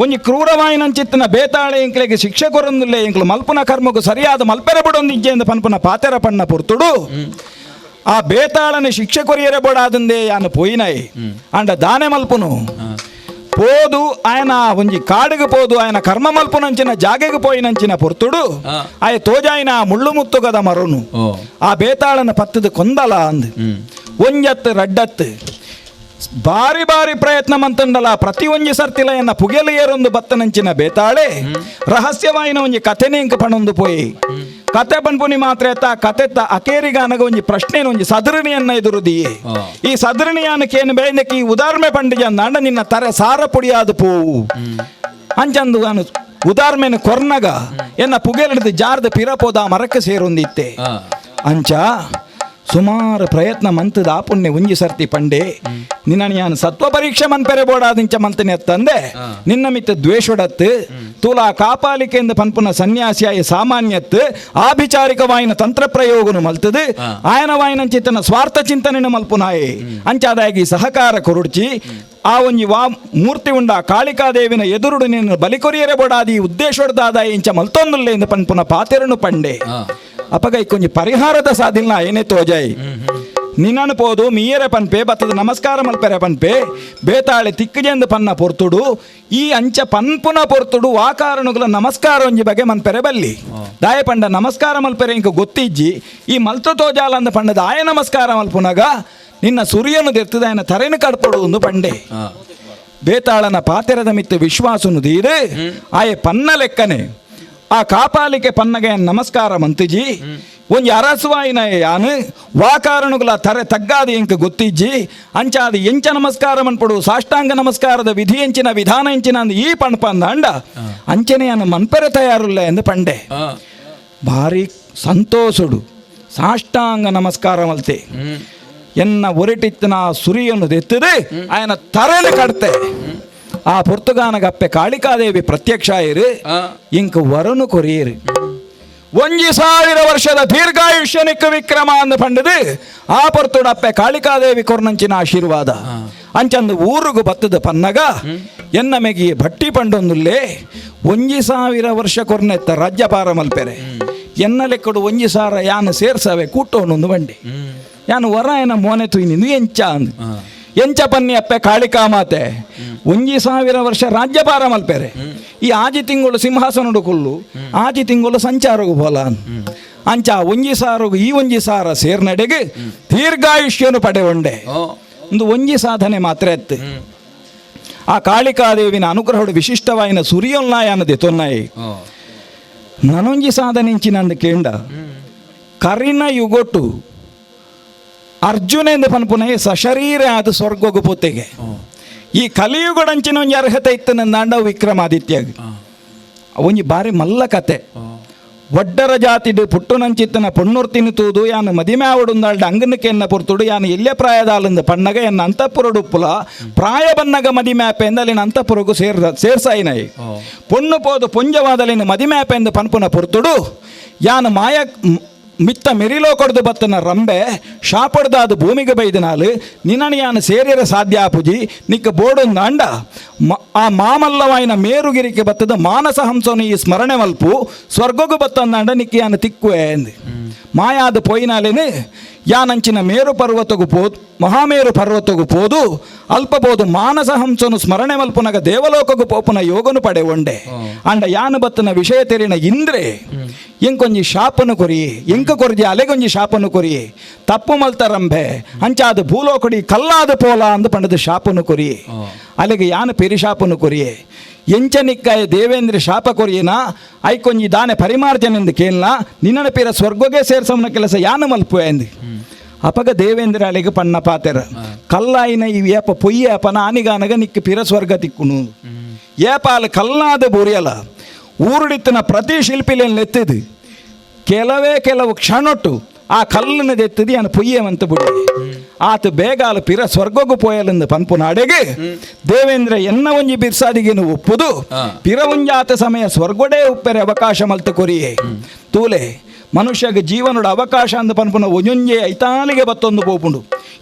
ಒಂಜಿ ಕ್ರೂರವಾಯಿನಂಚಿತ್ತನ ಬೇತಾಳೆ ಎಂಕ್ಲೆಗೆ ಶಿಕ್ಷೆ ಕೊರೊಂದಿಲ್ಲ ಎಂಕ್ಲು ಮಲ್ಪುನ ಕರ್ಮಗೂ ಸರಿಯಾದ ಮಲ್ಪೆರೆ ಬಿಡೊಂದಿಜ್ಜೆ ಎಂದು ಪನ್ಪುನ ಪಾತೆರ ಪಣ್ಣ ಪೊರ್ತುಡು ಆ ಬೇತಾಳನ ಶಿಕ್ಷೆ ಕೊರಿಯರೆ ಬೋಡಾದಂದೆ ಯಾನು ಪೋಯಿನಾಯಿ ಅಂಡ ದಾನೆ ಮಲ್ಪುನು ಪೋದು ಆಯನ ಒಂಜಿ ಕಾಡಿಗೆ ಪೋದು ಆಯನ ಕರ್ಮ ಮಲ್ಪುನಂಚಿನ ಜಾಗೆಗೆ ಪೋಯಿನಂಚಿನ ಪೊರ್ತುಡು ಆಯ ತೋಜಾಯಿನ ಮುಳ್ಳು ಮುತ್ತುಗದ ಮರುನು ಆ ಬೇತಾಳನ ಪತ್ತದ ಕೊಂದಲ ಅಂದ್ ಒಂಜತ್ತು ರಡ್ಡತ್ತು ಬಾರಿ ಬಾರಿ ಪ್ರಯತ್ನ ಮಂತಂಡಲ ಪ್ರತಿ ಒಂಜಿ ಸರ್ತಿಲ ಎನ್ನ ಪುಗೆಲು ಏರೊಂದು ಬತ್ತನಂಚಿನ ಬೇತಾಳೆ ರಹಸ್ಯವಾಯಿನ ಒಂಜಿ ಕಥೆನೆ ಇಂಕ ಪಣೊಂದು ಪೋಯಿ ಕತೆ ಪನ್ಪುನಿ ಮಾತ್ರ ಎತ್ತ ಕತೆತ್ತ ಅಕೇರಿಗಾನಗ ಒಂಜಿ ಪ್ರಶ್ನೆನ ಒಂಜಿ ಸದೃಣಿಯನ್ನ ಎದುರುದಿಯೇ ಈ ಸದೃಣಿಯಾನಕ್ಕೇನು ಬೇಂದಕ್ಕೆ ಈ ಉದಾರ್ಮೆ ಪಂಡಿಜ ಅಂದ ನಿನ್ನ ತರೆ ಸಾರ ಪುಡಿಯಾದ ಪೋವು ಅಂಚಂದು ನಾನು ಉದಾರ್ಮೆನ ಕೊರ್ನಗ ಎನ್ನ ಪುಗೆಲಿಡಿದು ಜಾರ್ದ ಪಿರಪೋದ ಮರಕ್ಕೆ ಸೇರೊಂದಿತ್ತೆ ಅಂಚ ಸುಮಾರು ಪ್ರಯತ್ನ ಮಂತದ ಆಪುಣ್ಯ ಒಂಜಿ ಸರ್ತಿ ಪಂಡೆ ನಿನ್ನ ನಾನು ಸತ್ವ ಪರೀಕ್ಷೆ ಮನ್ಪೆರೆ ಬೋಡಾದಿಂಚ ಮಂತನೆ ಎತ್ತಂದೆ ನಿನ್ನ ಮಿತ್ತ ದ್ವೇಷಡತ್ತು ತುಲಾ ಕಾಪಾಲಿಕೆಯಿಂದ ಪನ್ಪುನ ಸನ್ಯಾಸಿಯಾಯ ಸಾಮಾನ್ಯತ್ ಆಭಿಚಾರಿಕವಾಯಿನ ತಂತ್ರ ಪ್ರಯೋಗನು ಮಲ್ತದು ಆಯನವಾಯಿನಂಚಿತನ ಸ್ವಾರ್ಥ ಚಿಂತನೆನ ಮಲ್ಪುನಾಯೆ ಅಂಚಾದಾಗಿ ಸಹಕಾರ ಕೊರುಡ್ಚಿ ಆ ಒಂಜಿ ಮೂರ್ತಿ ಉಂಡ ಕಾಳಿಕಾದೇವಿನ ಎದುರುಡು ನಿನ್ನ ಬಲಿಕೊರಿಯರೆ ಬೋಡಾದಿ ಉದ್ದೇಶೊಡ್ದಾದ ಇಂಚ ಮಲ್ತೊಂದುಲ್ಲೆ ಎಂದು ಪನ್ಪುನ ಪಾತೆರನು ಪಂಡೆ ಅಪಗ ಕೊಂಚ ಪರಿಹಾರದ ಸಾಧಿಲ್ನ ಏನೇ ತೋಜಾಯಿ ನಿನ್ನನು ಪೋದು ಮೀಯರೆ ಪನ್ಪೆ ಬತ್ತದ ನಮಸ್ಕಾರ ಮಲ್ಪೆರೆ ಪನ್ಪೆ ಬೇತಾಳೆ ತಿಕ್ಕಜೆಂದು ಪನ್ನ ಪೊರ್ತುಡು ಈ ಅಂಚ ಪನ್ಪುನ ಪೊರ್ತುಡು ಆ ಕಾರಣಗಳ ನಮಸ್ಕಾರ ಒಂಜಿ ಬಗೆ ಮನ್ಪೆರೆ ಬಲ್ಲಿ ದಾಯ ಪಂಡ ನಮಸ್ಕಾರ ಮಲ್ಪೆರೆ ಇಂಕ ಗೊತ್ತಿಜ್ಜಿ ಈ ಮಲ್ತ ತೋಜಾಲ ಅಂದ ಪಂಡ ದಾಯ ನಮಸ್ಕಾರ ಮಲ್ಪುನಗ ನಿನ್ನ ಸುರಿಯನ್ನು ತೆರ್ತದ ఆయన ತರೆನು ಕಡ್ಪೊಡು ಒಂದು ಪಂಡೆ ಬೇತಾಳನ ಪಾತೆರದ ಮಿತ್ತ ವಿಶ್ವಾಸನು ದೀರೆ ಆಯೆ ಪನ್ನ ಲೆಕ್ಕನೆ ಆ ಕಾಪಾಲಿಕೆ ಪನ್ನಗೆ ನಮಸ್ಕಾರ ಮಂತಿಜಿ ಒಂಜಿ ಅರಸುವಾಯಿನ ಯಾನು ವಾ ಕಾರಣಗಳ ತರೆ ತಗ್ಗಾದ ಎಂಕ ಗೊತ್ತಿಜ್ಜಿ ಅಂಚಾದ ಎಂಚ ನಮಸ್ಕಾರ ಮನ್ಪಡು ಸಾಷ್ಟಾಂಗ ನಮಸ್ಕಾರದ ವಿಧಿ ಎಂಚಿನ ವಿಧಾನ ಎಂಚಿನ ಅಂದ ಈ ಪಂಡ ಅಂಡ ಅಂಚನೆಯನ್ನು ಮನ್ಪೆರೆ ತಯಾರುಲ್ಲ ಎಂದು ಪಂಡೆ ಭಾರಿ ಸಂತೋಷಡು ಸಾಷ್ಟಾಂಗ ನಮಸ್ಕಾರ ಮಲ್ತೆ ಎನ್ನ ಒರಟಿತ್ತಿನ ಸುರಿಯನ್ನು ತೆತ್ತದೆ ಆಯನ ತರೆಲು ಕಡ್ತೆ ಆ ಪುರ್ತುಗಾನಗಪ್ಪೆ ಕಾಳಿಕಾದೇವಿ ಪ್ರತ್ಯಕ್ಷ ಆಯಿರು ಇಂಕ ವರನು ಕೊರಿಯರು 1000 ವರ್ಷದ ದೀರ್ಘಾಯುಷ್ಯನಿಕ್ಕ ವಿಕ್ರಮ ಅಂದ ಪಂಡದು ಆ ಪೊರ್ತುಡಪ್ಪೆ ಕಾಳಿಕಾದೇವಿ ಕೊರ್ನಂಚಿನ ಆಶೀರ್ವಾದ ಅಂಚಂದು ಊರುಗು ಬತ್ತದ ಪನ್ನಗ ಎನ್ನ ಮೆಗಿ ಭಟ್ಟಿ ಪಂಡೊಂದುಲ್ಲೇ 1000 ವರ್ಷ ಕೊರ್ನೆತ್ತ ರಾಜ್ಯಪಾರ ಮಲ್ಪೆರೆ ಎನ್ನ ಲೆಕ್ಕಡು 1000 ಯಾನು ಸೇರ್ಸವೆ ಕೂಟೋನೊಂದು ಬಂಡಿ ಯಾನು ವರ ಏನ ಮೋನೆ ತುಯ್ನಿಂದು ಎಂಚ ಪನ್ನಿ ಅಪ್ಪೆ ಕಾಳಿಕಾ ಮಾತೆ 1000 ವರ್ಷ ರಾಜ್ಯಪಾರ ಮಲ್ಪೆರೆ ಈ ಆಜಿ ತಿಂಗಳು ಸಿಂಹಾಸನಡು ಕುಲ್ಲು ಆಜಿ ತಿಂಗಳು ಸಂಚಾರಗು ಬೋಲ ಅಂಚ 1000 ಈ 1000 ಸೇರ್ನಡೆಗೆ ದೀರ್ಘಾಯುಷ್ಯನು ಪಡೆ ಒಂಡೆ ಒಂದು 1000 ಸಾಧನೆ ಮಾತ್ರ ಎತ್ತು ಆ ಕಾಳಿಕಾದೇವಿನ ಅನುಗ್ರಹಡು ವಿಶಿಷ್ಟವಾಯಿನ ಸುರಿಯೊಲ್ನಾಯನದೆ ತೊನ್ನಾಯಿ ನನೊಂಜಿ ಸಾಧನೆ ಇಂಚಿನಂದು ಕೇಂಡ ಕರಿನ ಯುಗೊಟ್ಟು ಅರ್ಜುನ ಎಂದು ಪನ್ಪುನ ಸಶರೀರ ಅದು ಸ್ವರ್ಗಗು ಪೊತ್ತೆಗೆ ಈ ಕಲಿಯುಗಡಂಚಿನ ಒಂಜಿ ಅರ್ಹತೆ ಇತ್ತು ನಂದಾಂಡ ವಿಕ್ರಮಾದಿತ್ಯಗ ಒಂಜಿ ಬಾರಿ ಮಲ್ಲ ಕತೆ ಒಡ್ಡರ ಜಾತಿಡು ಪುಟ್ಟುನಂಚಿತ್ತನ ಪೊಣ್ಣುರ್ತಿನ ತೂದು ಯಾನು ಮದಿಮೆ ಆವಡುಂದಾಳ್ಡ ಅಂಗನಕ್ಕೆ ಎನ್ನ ಪೊರ್ತುಡು ಯಾನು ಎಲ್ಲೆ ಪ್ರಾಯದಾಲಂದು ಪಣ್ಣಗ ಎನ್ನ ಅಂತಃಪುರಡುಪ್ಪುಲ ಪ್ರಾಯ ಬನ್ನಗ ಮದಿಮೆ ಆಪೆ ಎಂದಲಿನ ಅಂತಃಪುರಗೂ ಸೇರ್ಸಾಯಿನೈ ಪೊಣ್ಣು ಪೋದು ಪುಂಜವಾದಲಿನ ಮದಿಮೆ ಆಪೆ ಎಂದು ಪನ್ಪುನ ಪೊರ್ತುಡು ಯಾನು ಮಾಯ ಮಿತ್ತ ಮೆರಿಲೋ ಕೊಡ್ದು ಬತ್ತನ ರಂಬೆ ಶಾಪಡ್ದಾದ ಭೂಮಿಗೆ ಬೈದನಾಲು ನಿನ್ನನು ಯಾನು ಸೇರಿರ ಸಾಧ್ಯ ಆಪುಜಿ ನಿಕ್ಕ ಬೋಡೊಂದು ಅಂಡ ಆ ಮಾಮಲ್ಲವಾಯಿನ ಮೇರುಗಿರಿಕೆ ಬತ್ತದ ಮಾನಸ ಹಂಸನು ಈ ಸ್ಮರಣೆ ಮಲ್ಪು ಸ್ವರ್ಗಗೂ ಬತ್ತಂದಾಂಡ ನಿಕ್ಕ ಯಾನು ತಿಕ್ಕುವೆ ಎಂದು ಮಾಯಾದ ಪೊಯ್ನಾಲೇನು ಯಾನಂಚಿನ ಮೇರು ಪರ್ವತಗೂ ಪೋದು ಮಹಾಮೇರು ಪರ್ವತಗೂ ಪೋದು ಅಲ್ಪಬೋದು ಮಾನಸ ಹಂಸನು ಸ್ಮರಣೆ ಮಲ್ಪುನಗ ದೇವಲೋಕಗೂ ಪೋಪುನ ಯೋಗನು ಪಡೆ ಒಂಡೆ ಅಂಡ ಯಾನು ಬತ್ತನ ವಿಷಯ ತೆರಿನ ಇಂದ್ರೆ ಎಂಕೊಂಜಿ ಶಾಪನು ಕೊರಿಯೆ ಎಂಕ ಕೊರಜಿ ಅಲೆಗೊಂಜಿ ಶಾಪನು ಕೊರಿಯೆ ತಪ್ಪು ಮಲ್ತರಂಬೆ ಅಂಚಾದ ಭೂಲೋಕಡಿ ಕಲ್ಲಾದ ಪೋಲ ಅಂದು ಪಂಡದ ಶಾಪನು ಕೊರಿಯೆ ಅಲೆಗೆ ಯಾನು ಪೆರಿ ಶಾಪನು ಕೊರಿಯೆ ಎಂಚನಿಕ್ಕಾಯ ದೇವೇಂದ್ರ ಶಾಪ ಕೊರಿಯೇನ ಐಕೊಂಜಿ ದಾನೆ ಪರಿಮಾರ್ಜನೆಂದು ಕೇಳ್ನ ನಿನ್ನ ಪೇರ ಸ್ವರ್ಗಗೆ ಸೇರ್ಸವನ ಕೆಲಸ ಯಾನು ಮಲ್ಪುವೆ ಎಂದು ಅಪಗ ದೇವೇಂದ್ರ ಅಲೆಗೆ ಪಣ್ಣ ಪಾತೆರ ಕಲ್ಲಾಯಿನ ಈ ಏಪ ಪೊಯ್ಯ ಅಪನ ಆನಿಗಾನಗ ನಿಕ್ಕ ಪಿರ ಸ್ವರ್ಗ ತಿಕ್ಕುನು ಏಪ ಅಲ್ಲಿ ಕಲ್ಲಾದ ಬುರಿಯಲ್ಲ ಊರುಡಿತ್ತನ ಪ್ರತಿ ಶಿಲ್ಪಿಲೆತ್ತಿದು ಕೆಲವು ಕ್ಷಣೊಟ್ಟು ಆ ಕಲ್ಲನ್ನು ಎತ್ತಿದು ಯಾನು ಪೊಯ್ಯವಂತ ಬಿಡಿ ಆತ ಬೇಗ ಅಲ್ಲಿ ಪಿರ ಸ್ವರ್ಗಗೂ ಪೋಯಲೆಂದು ಪನ್ಪು ನಾಡೆಗೆ ದೇವೇಂದ್ರ ಎನ್ನ ಒಂಜಿ ಬಿರ್ಸಾದಿಗೇನು ಒಪ್ಪುದು ಪಿರ ಒಂಜಾತ ಸಮಯ ಸ್ವರ್ಗಡೇ ಉಪ್ಪೆರೆ ಅವಕಾಶ ಮಲ್ತ ಕೊರಿಯೇ ತೂಲೆ ಮನುಷ್ಯಗೆ ಜೀವನದ ಅವಕಾಶ ಅಂದ ಪನ್ಪುನ ಒಂಜೊಂಜೆ ಐತಾಲಿಗೆ ಬತ್ತೊಂದು ಪೋಪುಂಡು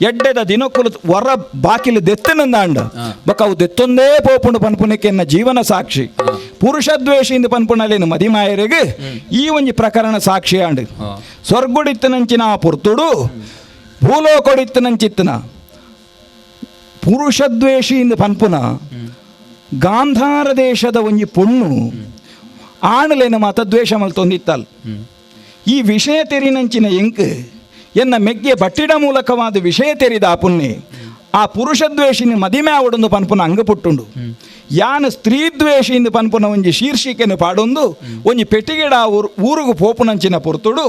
ಎಡ್ಡೆದ ದಿನಕ್ಕುಲು ಹೊರ ಬಾಕಿಲು ದೆತ್ತನಂದಾಂಡ ಬಕ ಅವು ದೆತ್ತೊಂದೇ ಪೋಪುಂಡು ಪನ್ಪುನಕ್ಕೆ ಎನ್ನ ಜೀವನ ಸಾಕ್ಷಿ ಪುರುಷದ್ವೇಷಿಯಿಂದ ಪನ್ಪುನಲ್ಲೇನು ಮದಿಮಾಯರಿಗೆ ಈ ಒಂಜಿ ಪ್ರಕರಣ ಸಾಕ್ಷಿ ಆಂಡು ಸ್ವರ್ಗುಡಿತ್ತನಂಚಿನ ಪುರ್ತುಡು ಭೂಲೋಕೊಡಿತ್ತನಂಚಿತ್ತನ ಪುರುಷದ್ವೇಷಿಯಿಂದ ಪನ್ಪುನ ಗಾಂಧಾರ ದೇಶದ ಒಂಜಿ ಪೊಣ್ಣು ಆಣಲೇನು ಮಾತ ದ್ವೇಷ ಮಲ್ತೊಂದಿತ್ತಲ್ ಈ ವಿಷಯ ತೆರಿನಂಚಿನ ಎಂಕ್ ಎನ್ನ ಮೆಗ್ಗೆ ಬಟ್ಟಿಡ ಮೂಲಕವಾದ ವಿಷಯ ತೆರಿದ ಆ ಪುಣ್ಯ ಆ ಪುರುಷದ್ವೇಷಿನ ಮದಿಮೆ ಆವಡೊಂದು ಪನ್ಪುನ ಅಂಗ ಪುಟ್ಟುಂಡು ಯಾನು ಸ್ತ್ರೀ ದ್ವೇಷಿಯಿಂದ ಪನ್ಪುನ ಒಂಜಿ ಶೀರ್ಷಿಕೆನು ಪಾಡೊಂದು ಒಂಜಿ ಪೆಟ್ಟಿಗೆಡ ಊರುಗು ಪೋಪುನಂಚಿನ ಪುರ್ತುಡು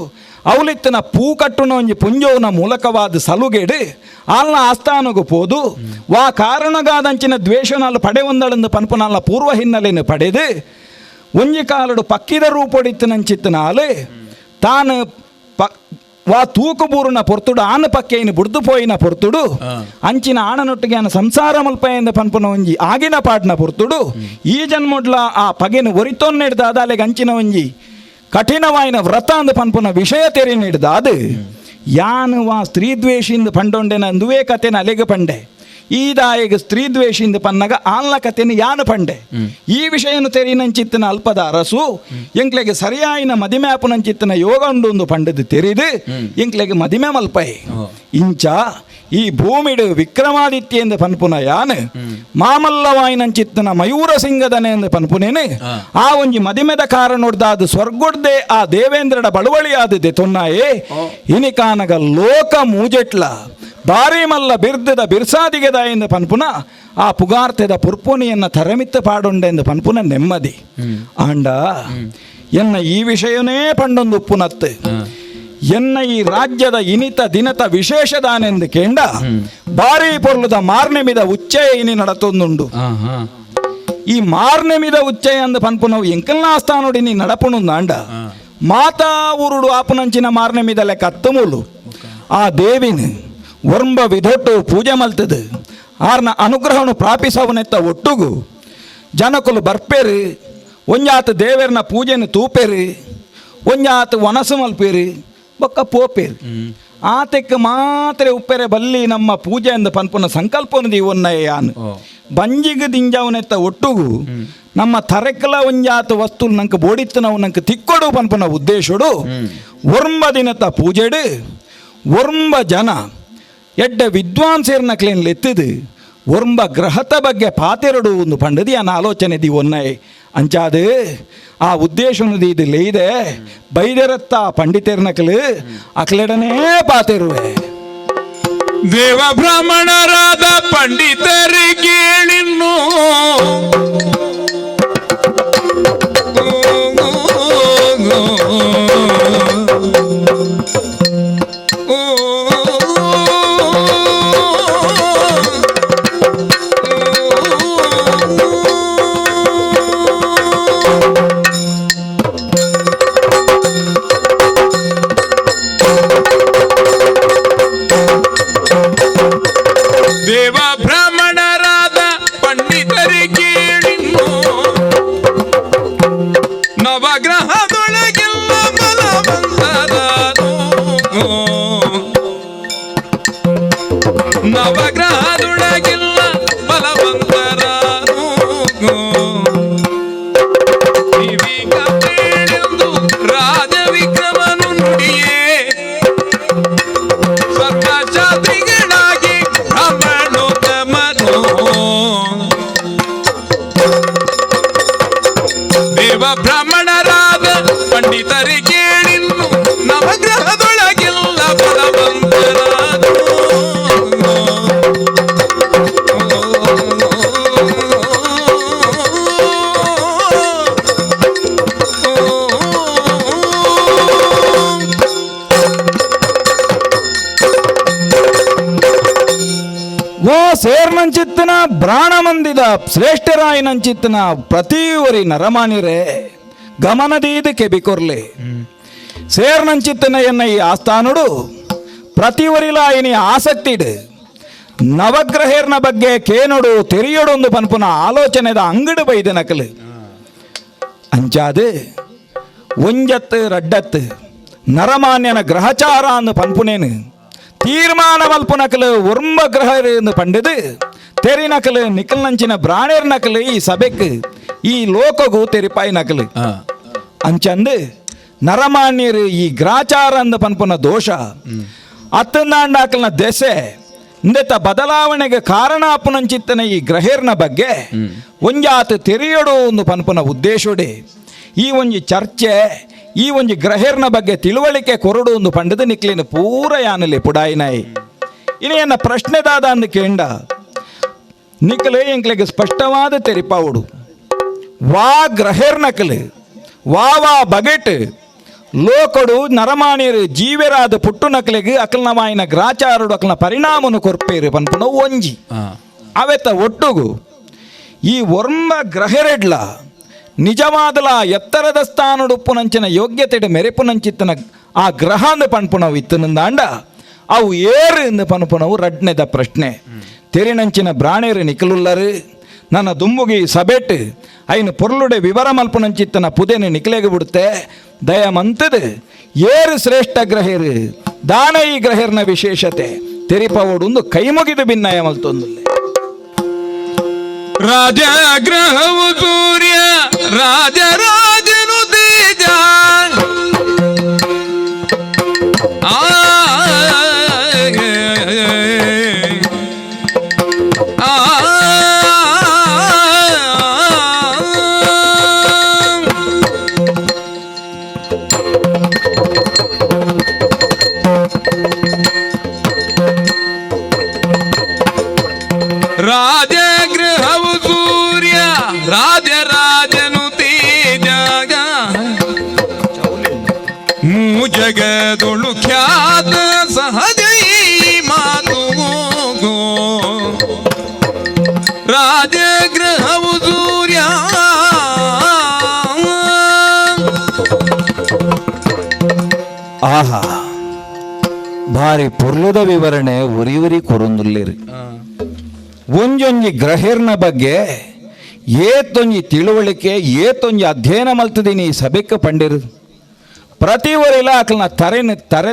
ಅವಲಿತ್ತನ ಪೂ ಕಟ್ಟುನ ಒಂಜಿ ಪುಂಜೋನ ಮೂಲಕವಾದ ಸಲುಗೆಡು ಆಲ್ನ ಆಸ್ಥಾನಗೂ ಪೋದು ವಾ ಕಾರಣಗಾದಂಚಿನ ದ್ವೇಷನಾಲು ಪಡೆ ಒಂದಳಂದು ಪನ್ಪುನಾಲ್ನ ಪೂರ್ವ ಹಿನ್ನೆಲೆಯನ್ನು ಪಡೆದು ಒಂಜಿ ಕಾಲಡು ಪಕ್ಕಿದ ರೂಪೊಡಿತ್ತನಂಚಿತ್ತನಾಲು ತಾನು ವಾ ತೂಕುಬೂರುನ ಪೊರ್ತುಡು ಆನ ಪಕ್ಕೆಯನ್ನು ಬುಡ್ದು ಪೋಯಿನ ಪೊರ್ತುಡು ಅಂಚಿನ ಆಣನೊಟ್ಟಿಗೆ ಆನ ಸಂಸಾರ ಮಲ್ಪೆಯಿಂದ ಪನ್ಪುನ ಒಂಜಿ ಆಗಿನ ಪಾಟ್ನ ಪೊರ್ತುಡು ಈ ಜನ್ಮೊಡ್ಲ ಆ ಪಗೆನು ಒರಿತೊನ್ನೆಡ್ದಾದ ಅಲೆಗೆ ಅಂಚಿನ ಒಂಜಿ ಕಠಿಣವಾಯಿನ ವ್ರತ ಅಂದ ಪನ್ಪುನ ವಿಷಯ ತೆರೆ ನೀಡ್ದಾದು ಯಾನು ವಾ ಸ್ತ್ರೀ ದ್ವೇಷಿಂದ ಪಂಡೊಂಡೆನ ದುವೇ ಕತೆನ ಅಲೆಗೆ ಪಂಡೆ ಈ ದಾಯಿಗೆ ಸ್ತ್ರೀ ದ್ವೇಷಿಂದ ಪನ್ನಗ ಆಲ್ನ ಕಥೆಯನ್ನು ಯಾನು ಪಂಡೆ ಈ ವಿಷಯನು ತೆರಿನಂಚಿತ್ತಿನ ಅಲ್ಪದ ಅರಸು ಎಂಕ್ಲೆಗೆ ಸರಿಯಾಯಿನ ಮದಿಮೆ ಆಪುನಂಚಿತ್ತಿನ ಯೋಗ ಉಂಡು ಪಂಡದು ತೆರಿದು ಎಂಕ್ಲೆಗೆ ಮದಿಮೆ ಮಲ್ಪೈ ಇಂಚ ಈ ಭೂಮಿಡು ವಿಕ್ರಮಾದಿತ್ಯ ಎಂದು ಪನ್ಪುನ ಯಾನ್ ಮಾಮಲ್ಲವಾಯಿನಂಚಿತ್ತನ ಮಯೂರ ಸಿಂಗದನೆ ಎಂದು ಪನ್ಪುನೇನು ಆ ಒಂಜಿ ಮದಿಮೆದ ಕಾರಣೊಡ್ದ ಅದು ಸ್ವರ್ಗೊಡ್ದೆ ಆ ದೇವೇಂದ್ರಡ ಬಳುವಳಿ ಆದದೆ ತೊನ್ನಾಯೇ ಇನಿಕಾನಗ ಲೋಕ ಮೂಜೆಟ್ಲ ಬಾರಿ ಮಲ್ಲ ಬಿರ್ದದ ಬಿರ್ಸಾದಿಗೆದ ಎಂದು ಪನ್ಪುನ ಆ ಪುಗಾರ್ತೆದ ಪುರ್ಪುನಿಯನ್ನ ತರಮಿತ್ತ ಪಾಡೊಂಡೆ ಎಂದು ಪನ್ಪುನ ನೆಮ್ಮದಿ ಆಂಡ ಎನ್ನ ಈ ವಿಷಯನೇ ಪಂಡೊಂದು ಉಪ್ಪುನತ್ತು ಎನ್ನ ಈ ರಾಜ್ಯದ ಇನಿತ ದಿನತ ವಿಶೇಷದಾನೆಂದು ಕೇಂಡ ಬಾರಿ ಪೊರ್ಲುದ ಮಾರ್ನೆ ಮಿದ ಉಚ್ಚಯ ಇನಿ ನಡತೊಂದುಂಡು ಈ ಮಾರ್ನೆ ಮಿದ ಉಚ್ಚಯ ಅಂದ ಪನ್ಪುನವು ಎಂಕಲ್ನ ಆಸ್ಥಾನೋಡಿ ನೀ ನಡಪುಣು ನಾಂಡ ಮಾತಾ ಉರುಡು ಆಪುನಂಚಿನ ಮಾರ್ನೆ ಮಿದ ಲೆಕ್ಕ ಅತ್ತಮೂಲು ಆ ದೇವಿನ ವರ್ಂಬ ವಿಧೊಟ್ಟು ಪೂಜೆ ಮಲ್ತದು ಆರ್ನ ಅನುಗ್ರಹವನ್ನು ಪ್ರಾಪಿಸವನೆತ್ತ ಒಟ್ಟುಗು ಜನಕುಲು ಬರ್ಪೇರು ಒಂಜಾತು ದೇವರನ ಪೂಜೆನ ತೂಪೇರು ಒಂಜಾತು ವನಸು ಮಲ್ಪೇರು ಬೊಕ್ಕ ಪೋಪೇರು ಆತೆಕ್ಕೆ ಮಾತ್ರ ಉಪ್ಪೆರೆ ಬಲ್ಲಿ ನಮ್ಮ ಪೂಜೆ ಎಂದು ಪನ್ಪುನ ಸಂಕಲ್ಪನದಿ ಒನ್ನಯ ಯಾನು ಬಂಜಿಗ ದಿಂಜವನೆತ್ತ ಒಟ್ಟುಗು ನಮ್ಮ ತರೆಕಲ ಒಂಜಾತು ವಸ್ತು ನಂಗೆ ಬೋಡಿತ್ತು ನಾವು ನಂಗೆ ತಿಕ್ಕೊಡು ಪನ್ಪುನ ಉದ್ದೇಶಡು ಒರ್ಂಬ ದಿನತ್ತ ಪೂಜೆಡು ಒರ್ಂಬ ಜನ ಎಡ್ಡ ವಿದ್ವಾಂಸರ್ನ ಕ್ಲೇನ್ ಲೆತ್ತದು ಒರ್ಂಬ ಗ್ರಹದ ಬಗ್ಗೆ ಪಾತೆರಡು ಒಂದು ಪಂಡದಿ ಅನ್ನ ಆಲೋಚನೆ ದಿ ಒನ್ನಯ್ ಅಂಚಾದು ಆ ಉದ್ದೇಶನದು ಇದು ಲೇದೆ ಬೈದರತ್ತ ಪಂಡಿತರ್ನಕಲು ಅಕ್ಲೆಡನೇ ಪಾತೆರುವೆ ದೇವ ಬ್ರಾಹ್ಮಣರಾದ ಪಂಡಿತರಿಗೆ ಕೇಳಿನ್ನು ದೇವ ಬ್ರಾಹ್ಮಣರಾದ ಪಂಡಿತರಿಗೆ ಕೇಳಿನ್ನು ನವಗ್ರಹದೊಳಗೆಲ್ಲ ಬಲವಂತರಾನು ನವಗ್ರಹದೊಳಗೆಲ್ಲ ಬಲವಂತರಾನು ದಿವಿಗ ಬೇಡೆಂದು ರಾಜ ವಿಕ್ರಮನು ನುಡಿಯೇ ಸರ್ವಶಾಸ್ತ್ರಿಗಳಾಗಿ ಬ್ರಾಹ್ಮಣೋತ್ತಮನು ದೇವ ಬ್ರಾಹ್ಮಣರಾದ ಪಂಡಿತರಿಗೆ ಕೇಳಿನ್ನು ನವಗ್ರಹದೊಳಗೆಲ್ಲ ಬಲವಂತರಾನು ಓ ಸೇರ್ನಂಚಿತ್ತಿನ ಬ್ರಾಣ ಮಂದಿದ ಶ್ರೇಷ್ಠರಾಯನಂಚಿತ್ತಿನ ಪ್ರತಿಯೊರಿ ನರಮಾನಿರೇ ಗಮನದೀದು ಕೆಬಿಕೊರ್ಲೆ ಸೇರ್ನಂಚಿತ್ತಿನ ಎನ್ನ ಈ ಆಸ್ಥಾನುಡು ಪ್ರತಿಯೊರಿಲಾಯಿನಿ ಆಸಕ್ತಿಡು ನವಗ್ರಹೇರ್ನ ಬಗ್ಗೆ ಕೇನೊಡು ತೆರಿಯೊಡೊಂದು ಪನ್ಪುನ ಆಲೋಚನೆದ ಅಂಗಡು ಬೈದ ನಕಲು ಅಂಚಾದು ಒಂಜತ್ತು ರಡ್ಡತ್ತು ನರಮಾನ್ಯನ ಗ್ರಹಚಾರ ಅಂದು ಪನ್ಪುನೇನು ತೀರ್ಮಾನ ಮಲ್ಪುನಕಲು ಒರ್ಂಬ ಗ್ರಹ ಎಂದು ಪಂಡಿದು ತೆರಿನಕಲು ನಿಕಲ್ನಂಚಿನ ಬ್ರಾಣೇರ್ ನಕಲು ಈ ಸಭೆಕ್ ಈ ಲೋಕಗೂ ತೆರಿಪಾಯಿ ನಕಲು ಅಂಚಂದು ನರಮಾನ್ಯರು ಈ ಗ್ರಾಚಾರ ಅಂದ ಪನ್ಪುನ ದೋಷ ಅತ್ತಂದಾಂಡಾಕಲ್ನ ದೆಸೆ ಇಂದೆತ್ತ ಬದಲಾವಣೆಗೆ ಕಾರಣ ಅಪ್ಪುನಂಚಿತ್ತನ ಈ ಗ್ರಹೇರ್ನ ಬಗ್ಗೆ ಒಂಜಾತು ತೆರೆಯಡು ಒಂದು ಪನ್ಪುನ ಉದ್ದೇಶೋಡೆ ಈ ಒಂಜಿ ಚರ್ಚೆ ಈ ಒಂಜಿ ಗ್ರಹೇರ್ನ ಬಗ್ಗೆ ತಿಳುವಳಿಕೆ ಕೊರಡು ಒಂದು ಪಂಡದ ನಿಕ್ಲಿನ ಪೂರ ಯಾನಲೆ ಪುಡಾಯಿನಾಯಿ ಇನ್ನು ಎನ್ನ ಪ್ರಶ್ನೆದಾದ ಅಂದು ಕೇಂಡ ನಿಕ್ಕಲೆ ಎಂಕ್ಲೆಗೆ ಸ್ಪಷ್ಟವಾದ ತೆರಿಪಾವುಡು ವಾ ಗ್ರಹೇರ್ನಕಲು ವಾ ಬಗೆಟ್ ಲೋಕಡು ನರಮಾಣಿಯರು ಜೀವೆರಾದ ಪುಟ್ಟು ನಕಲೆಗೆ ಅಕಲ್ನವಾಯಿನ ಗ್ರಾಚಾರುಡು ಅಕಲ್ನ ಪರಿಣಾಮನು ಕೊರ್ಪೇರು ಪನ್ಪುನ ಒಂಜಿ ಅವೆತ್ತ ಒಟ್ಟುಗು ಈ ಒರ್ಮ ಗ್ರಹರೆಡ್ಲ ನಿಜವಾದಲ ಎತ್ತರದ ಸ್ಥಾನಡುಪ್ಪುನಂಚಿನ ಯೋಗ್ಯತೆಡು ಮೆರೆಪುನಂಚಿತ್ತನ ಆ ಗ್ರಹಾಂದ ಪನ್ಪುನವು ಇತ್ತನಂದಾಂಡ ಅವು ಏರು ಎಂದು ಪನ್ಪುನವು ರಡ್ನೆದ ಪ್ರಶ್ನೆ ತೆರಿನಂಚಿನ ಬ್ರಾಣೇರು ನಿಕಲುಲ್ಲರು ನನ್ನ ದುಂಬುಗಿ ಸಬೆಟ್ ಐನು ಪೊರ್ಲುಡೆ ವಿವರ ಮಲ್ಪುನಂಚಿತ್ತನ ಪುದೆನೆ ನಿಕಲೆಗೆ ಬಿಡುತ್ತೆ ದಯಮಂತದು ಏರು ಶ್ರೇಷ್ಠ ಗ್ರಹೇರು ದಾನ ಈ ಗ್ರಹೇರ್ನ ವಿಶೇಷತೆ ತೆರಿಪವೊಡು ಕೈ ಮುಗಿದು ಭಿನ್ನಯ ಮಲ್ತೊಂದುಲ್ಲೆ ರಾಜಗ್ರಹವು ಸೂರ್ಯ ರಾಜರಾಜನು ತೇಜ ಆ ರಾಜಗೃಹವು ಸೂರ್ಯ ರಾಜರಾಜನು ತೇಜಗ ಜಗದೊಳು ಖ್ಯಾತ ಸಹಜ ಈ ಮಾತು ರಾಜಗೃಹವು ಸೂರ್ಯ ಆಹಾ ಭಾರಿ ಪುರ್ಲದ ವಿವರಣೆ ಉರಿ ಕೊರೊಂದುಲ್ಲೇರಿ ಒಂಜೊಂಜಿ ಗ್ರಹಿರ್ನ ಬಗ್ಗೆ ಏತೊಂಜಿ ತಿಳುವಳಿಕೆ ಏತೊಂಜಿ ಅಧ್ಯಯನ ಮಲ್ತದೀನಿ ಈ ಸಭೆಕ್ಕೆ ಪಂಡಿರು ಪ್ರತಿ ಒರಿಲ ಆಕಲ್ನ ತರೆ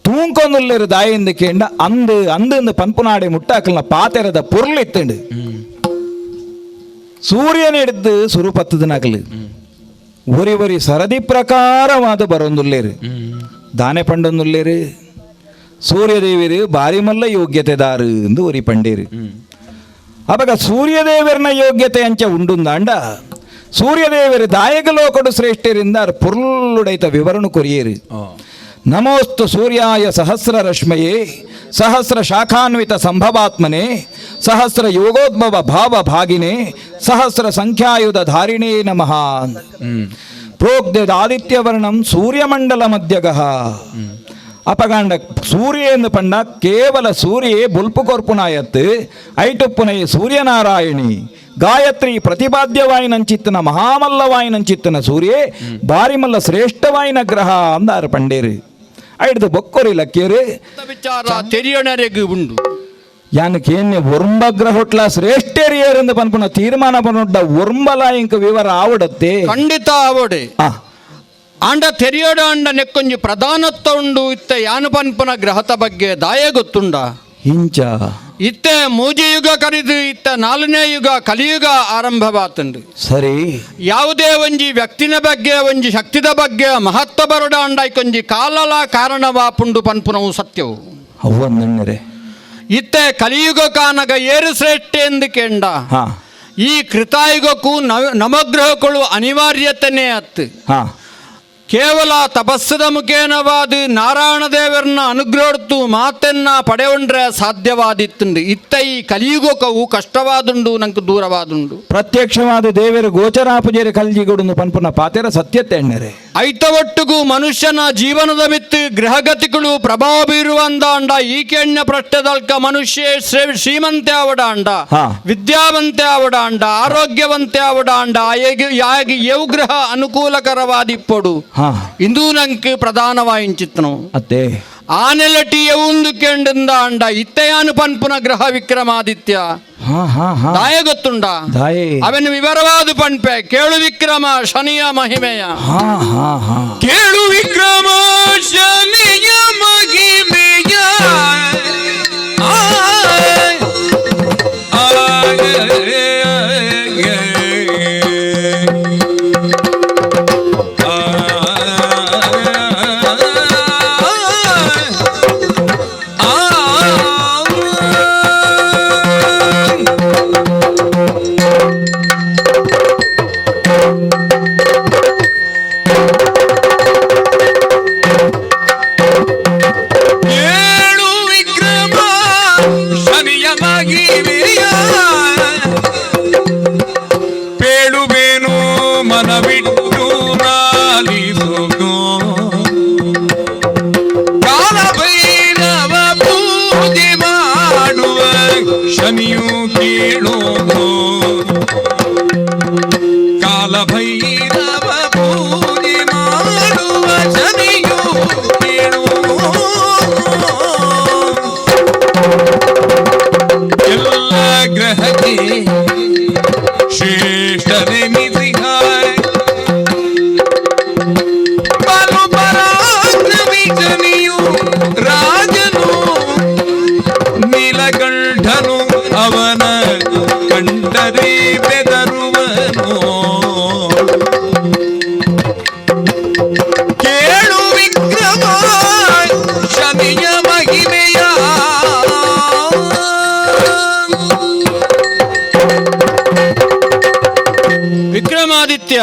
ತೂಂಕೊಂದುಲ್ಲೇರು ದಾಯಿಂದ ಕೇಂಡ ಅಂದು ಪನ್ಪುನಾಡೆ ಮುಟ್ಟ ಆಕಲ್ನ ಪಾತೆರದ ಪುರ್ಲಿತ್ತಂಡು ಸೂರ್ಯನಿಡ್ದು ಸುರುಪತ್ತದನಾಕಲು ಒರಿ ಸರದಿ ಪ್ರಕಾರವಾದ ಬರೊಂದುಲ್ಲೇರು ದಾನೆ ಪಂಡೊಂದುಲ್ಲೇರು ಸೂರ್ಯದೇವರು ಬಾರಿ ಮಲ್ಲ ಯೋಗ್ಯತೆದಾರು ಎಂದು ಒರಿ ಪಂಡೇರು ಅವಾಗ ಸೂರ್ಯದೇವರನ ಯೋಗ್ಯತೆ ಅಂಚ ಉಂಡುಂದಾಂಡ ಸೂರ್ಯದೇವರು ದಾಯಕಲೋಕಡು ಶ್ರೇಷ್ಠರಿಂದ ಪುರ್ಲುಡೈತ ವಿವರಣು ಕೊರಿಯೇರು ನಮೋಸ್ತು ಸೂರ್ಯಾಯ ಸಹಸ್ರ ರಶ್ಮಯೇ ಸಹಸ್ರ ಶಾಖಾನ್ವಿತ ಸಂಭವಾತ್ಮನೆ ಸಹಸ್ರ ಯೋಗೋದ್ಭವ ಭಾವ ಭಾಗಿನೇ ಸಹಸ್ರ ಸಂಖ್ಯಾಯುಧ ಧಾರಿಣೇ ನಮಃ ಪ್ರೋಕ್ತದಾದಿತ್ಯವರ್ಣಂ ಸೂರ್ಯಮಂಡಲ ಮಧ್ಯಗಃ ಅಪಗಾಂಡ ಸೂರ್ಯ ಎಂದು ಪಂಡ ಕೇವಲ ಸೂರ್ಯೇ ಬುಲ್ಪು ಕೊರ್ಪುನಾಯತ್ ಐಟುಪ್ಪುನೈ ಸೂರ್ಯನಾರಾಯಣಿ ಗಾಯತ್ರಿ ಪ್ರತಿಪಾದ್ಯವಾಯಿನಂಚಿತ್ತನ ಮಹಾಮಲ್ಲವಾಯಿನಂಚಿತ್ತನ ಸೂರ್ಯೇ ಬಾರಿಮಲ್ಲ ಶ್ರೇಷ್ಠವಾಯಿನ ಗ್ರಹ ಅಂದಾರು ಪಂಡೇರು ಐಡ್ದು ಬೊಕ್ಕೊರಿ ಲಕ್ಕಿಯರು ವಿಚಾರ ತೆರಿಯಣರೆಗೂ ಉಂಡು ಯಾನಕ್ಕೆ ಏನ್ಯ ಒರ್ಂಬಗ್ರ ಹೊಟ್ಲ ಶ್ರೇಷ್ಠರಿಯರೆಂದು ಪನ್ಪುನ ತೀರ್ಮಾನ ಪನ್ನೊಡ್ಡ ಒರ್ಂಬಲ ಇಂಕ ವಿವರ ಆವಡತ್ತೆ ಖಂಡಿತ ಆವಡೆ ಆಂಡ ತೆರಿಯೋಡ ಅಂಡ ನೆಕ್ಕೊಂಜಿ ಪ್ರಧಾನತ್ವ ಉಂಡು ಇತ್ತೆ ಯಾನು ಪನ್ಪುನ ಗ್ರಹದ ಬಗ್ಗೆ ದಾಯ ಗೊತ್ತುಂಡ ಹಿಂಚ ಇತ್ತೆ ಮೂಜಯುಗ ಕರಿದು ಇತ್ತ 4ನೇ ಯುಗ ಕಲಿಯುಗ ಆರಂಭವಾತುಂಡು ಸರಿ ಯಾವುದೇ ಒಂಜಿ ವ್ಯಕ್ತಿನ ಬಗ್ಗೆ ಒಂಜಿ ಶಕ್ತಿದ ಬಗ್ಗೆ ಮಹತ್ವ ಬರೋಡ ಅಂಡ ಇಕೊಂಜಿ ಕಾಲಲ ಕಾರಣವಾಪುಂಡು ಪನ್ಪುನವು ಸತ್ಯವು ಅವ್ವನ್ನೆರೆ ಇತ್ತೆ ಕಲಿಯುಗ ಕಾನಗ ಏರು ಶ್ರೇಷ್ಠ ಎಂದು ಕೇಂಡ ಹಾ ಈ ಕೃತಾಯುಗಕ್ಕೂ ನವಗ್ರಹಗಳು ಅನಿವಾರ್ಯತೆನೇ ಅತ್ತು ಹಾ ಕೇವಲ ತಪಸ್ಸದ ಮುಖೇನವಾದ ನಾರಾಯಣ ದೇವರನ್ನ ಅನುಗ್ರಹತ್ತು ಮಾತೆನ್ನ ಪಡೆಯೊಂಡ್ರೆ ಸಾಧ್ಯವಾದಿತ್ತುಂಡು ಇತ್ತ ಈ ಕಲಿಯುಗಕ್ಕವು ಕಷ್ಟವಾದುಂಡು ನಂಗೆ ದೂರವಾದುಂಡು ಪ್ರತ್ಯಕ್ಷವಾದ ದೇವರ ಗೋಚರಾಪುಜೇರಿ ಕಲ್ಜಿಗೊಡು ಪನ್ಪುನ ಪಾತೆರ ಸತ್ಯತೆ ಎಣ್ಣೆರೆ ಐತ ಒಟ್ಟಿಗೂ ಮನುಷ್ಯನ ಜೀವನದ ಮಿತ್ತು ಗ್ರಹಗತಿಗಳು ಪ್ರಭಾವ ಬೀರುವಂದ ಅಂಡ ಈಕೆಣ್ಣ ಪ್ರಶ್ನೆದಲ್ಕ ಮನುಷ್ಯ ಶ್ರೀಮಂತೆ ಅವಡ ಅಂಡ ವಿದ್ಯಾವಂತೆ ಅವಡ ಅಂಡ ಆರೋಗ್ಯವಂತೆ ಅವಡ ಅಂಡ ಯವು ಗ್ರಹ ಅನುಕೂಲಕರವಾದಿಪ್ಪಡು ಇಂದು ನಂಗೆ ಪ್ರಧಾನವಾಯಿಂಚಿತ್ನು ಅತ್ತೆ ಆನೆಲಟಿ ಒಂದು ಕೆಂಡಿಂದ ಅಂಡ ಇತ್ತೆಯಾನು ಪನ್ಪುನ ಗ್ರಹ ವಿಕ್ರಮಾದಿತ್ಯ ದಾಯ ಗೊತ್ತುಂಡ ಅವನು ವಿವರವಾದ ಪನ್ಪೆ ಕೇಳು ವಿಕ್ರಮ ಶನಿಯ ಮಹಿಮೆಯ ಕೇಳು ವಿಕ್ರಮ ಶನಿಯ ಮಹಿಮೆಯ ಹೆದರಿ ಬೆದರುವನು. ಕೇಳು ವಿಕ್ರಮ ಶನಿಯ ಮಹಿಮೆಯ. ವಿಕ್ರಮಾದಿತ್ಯ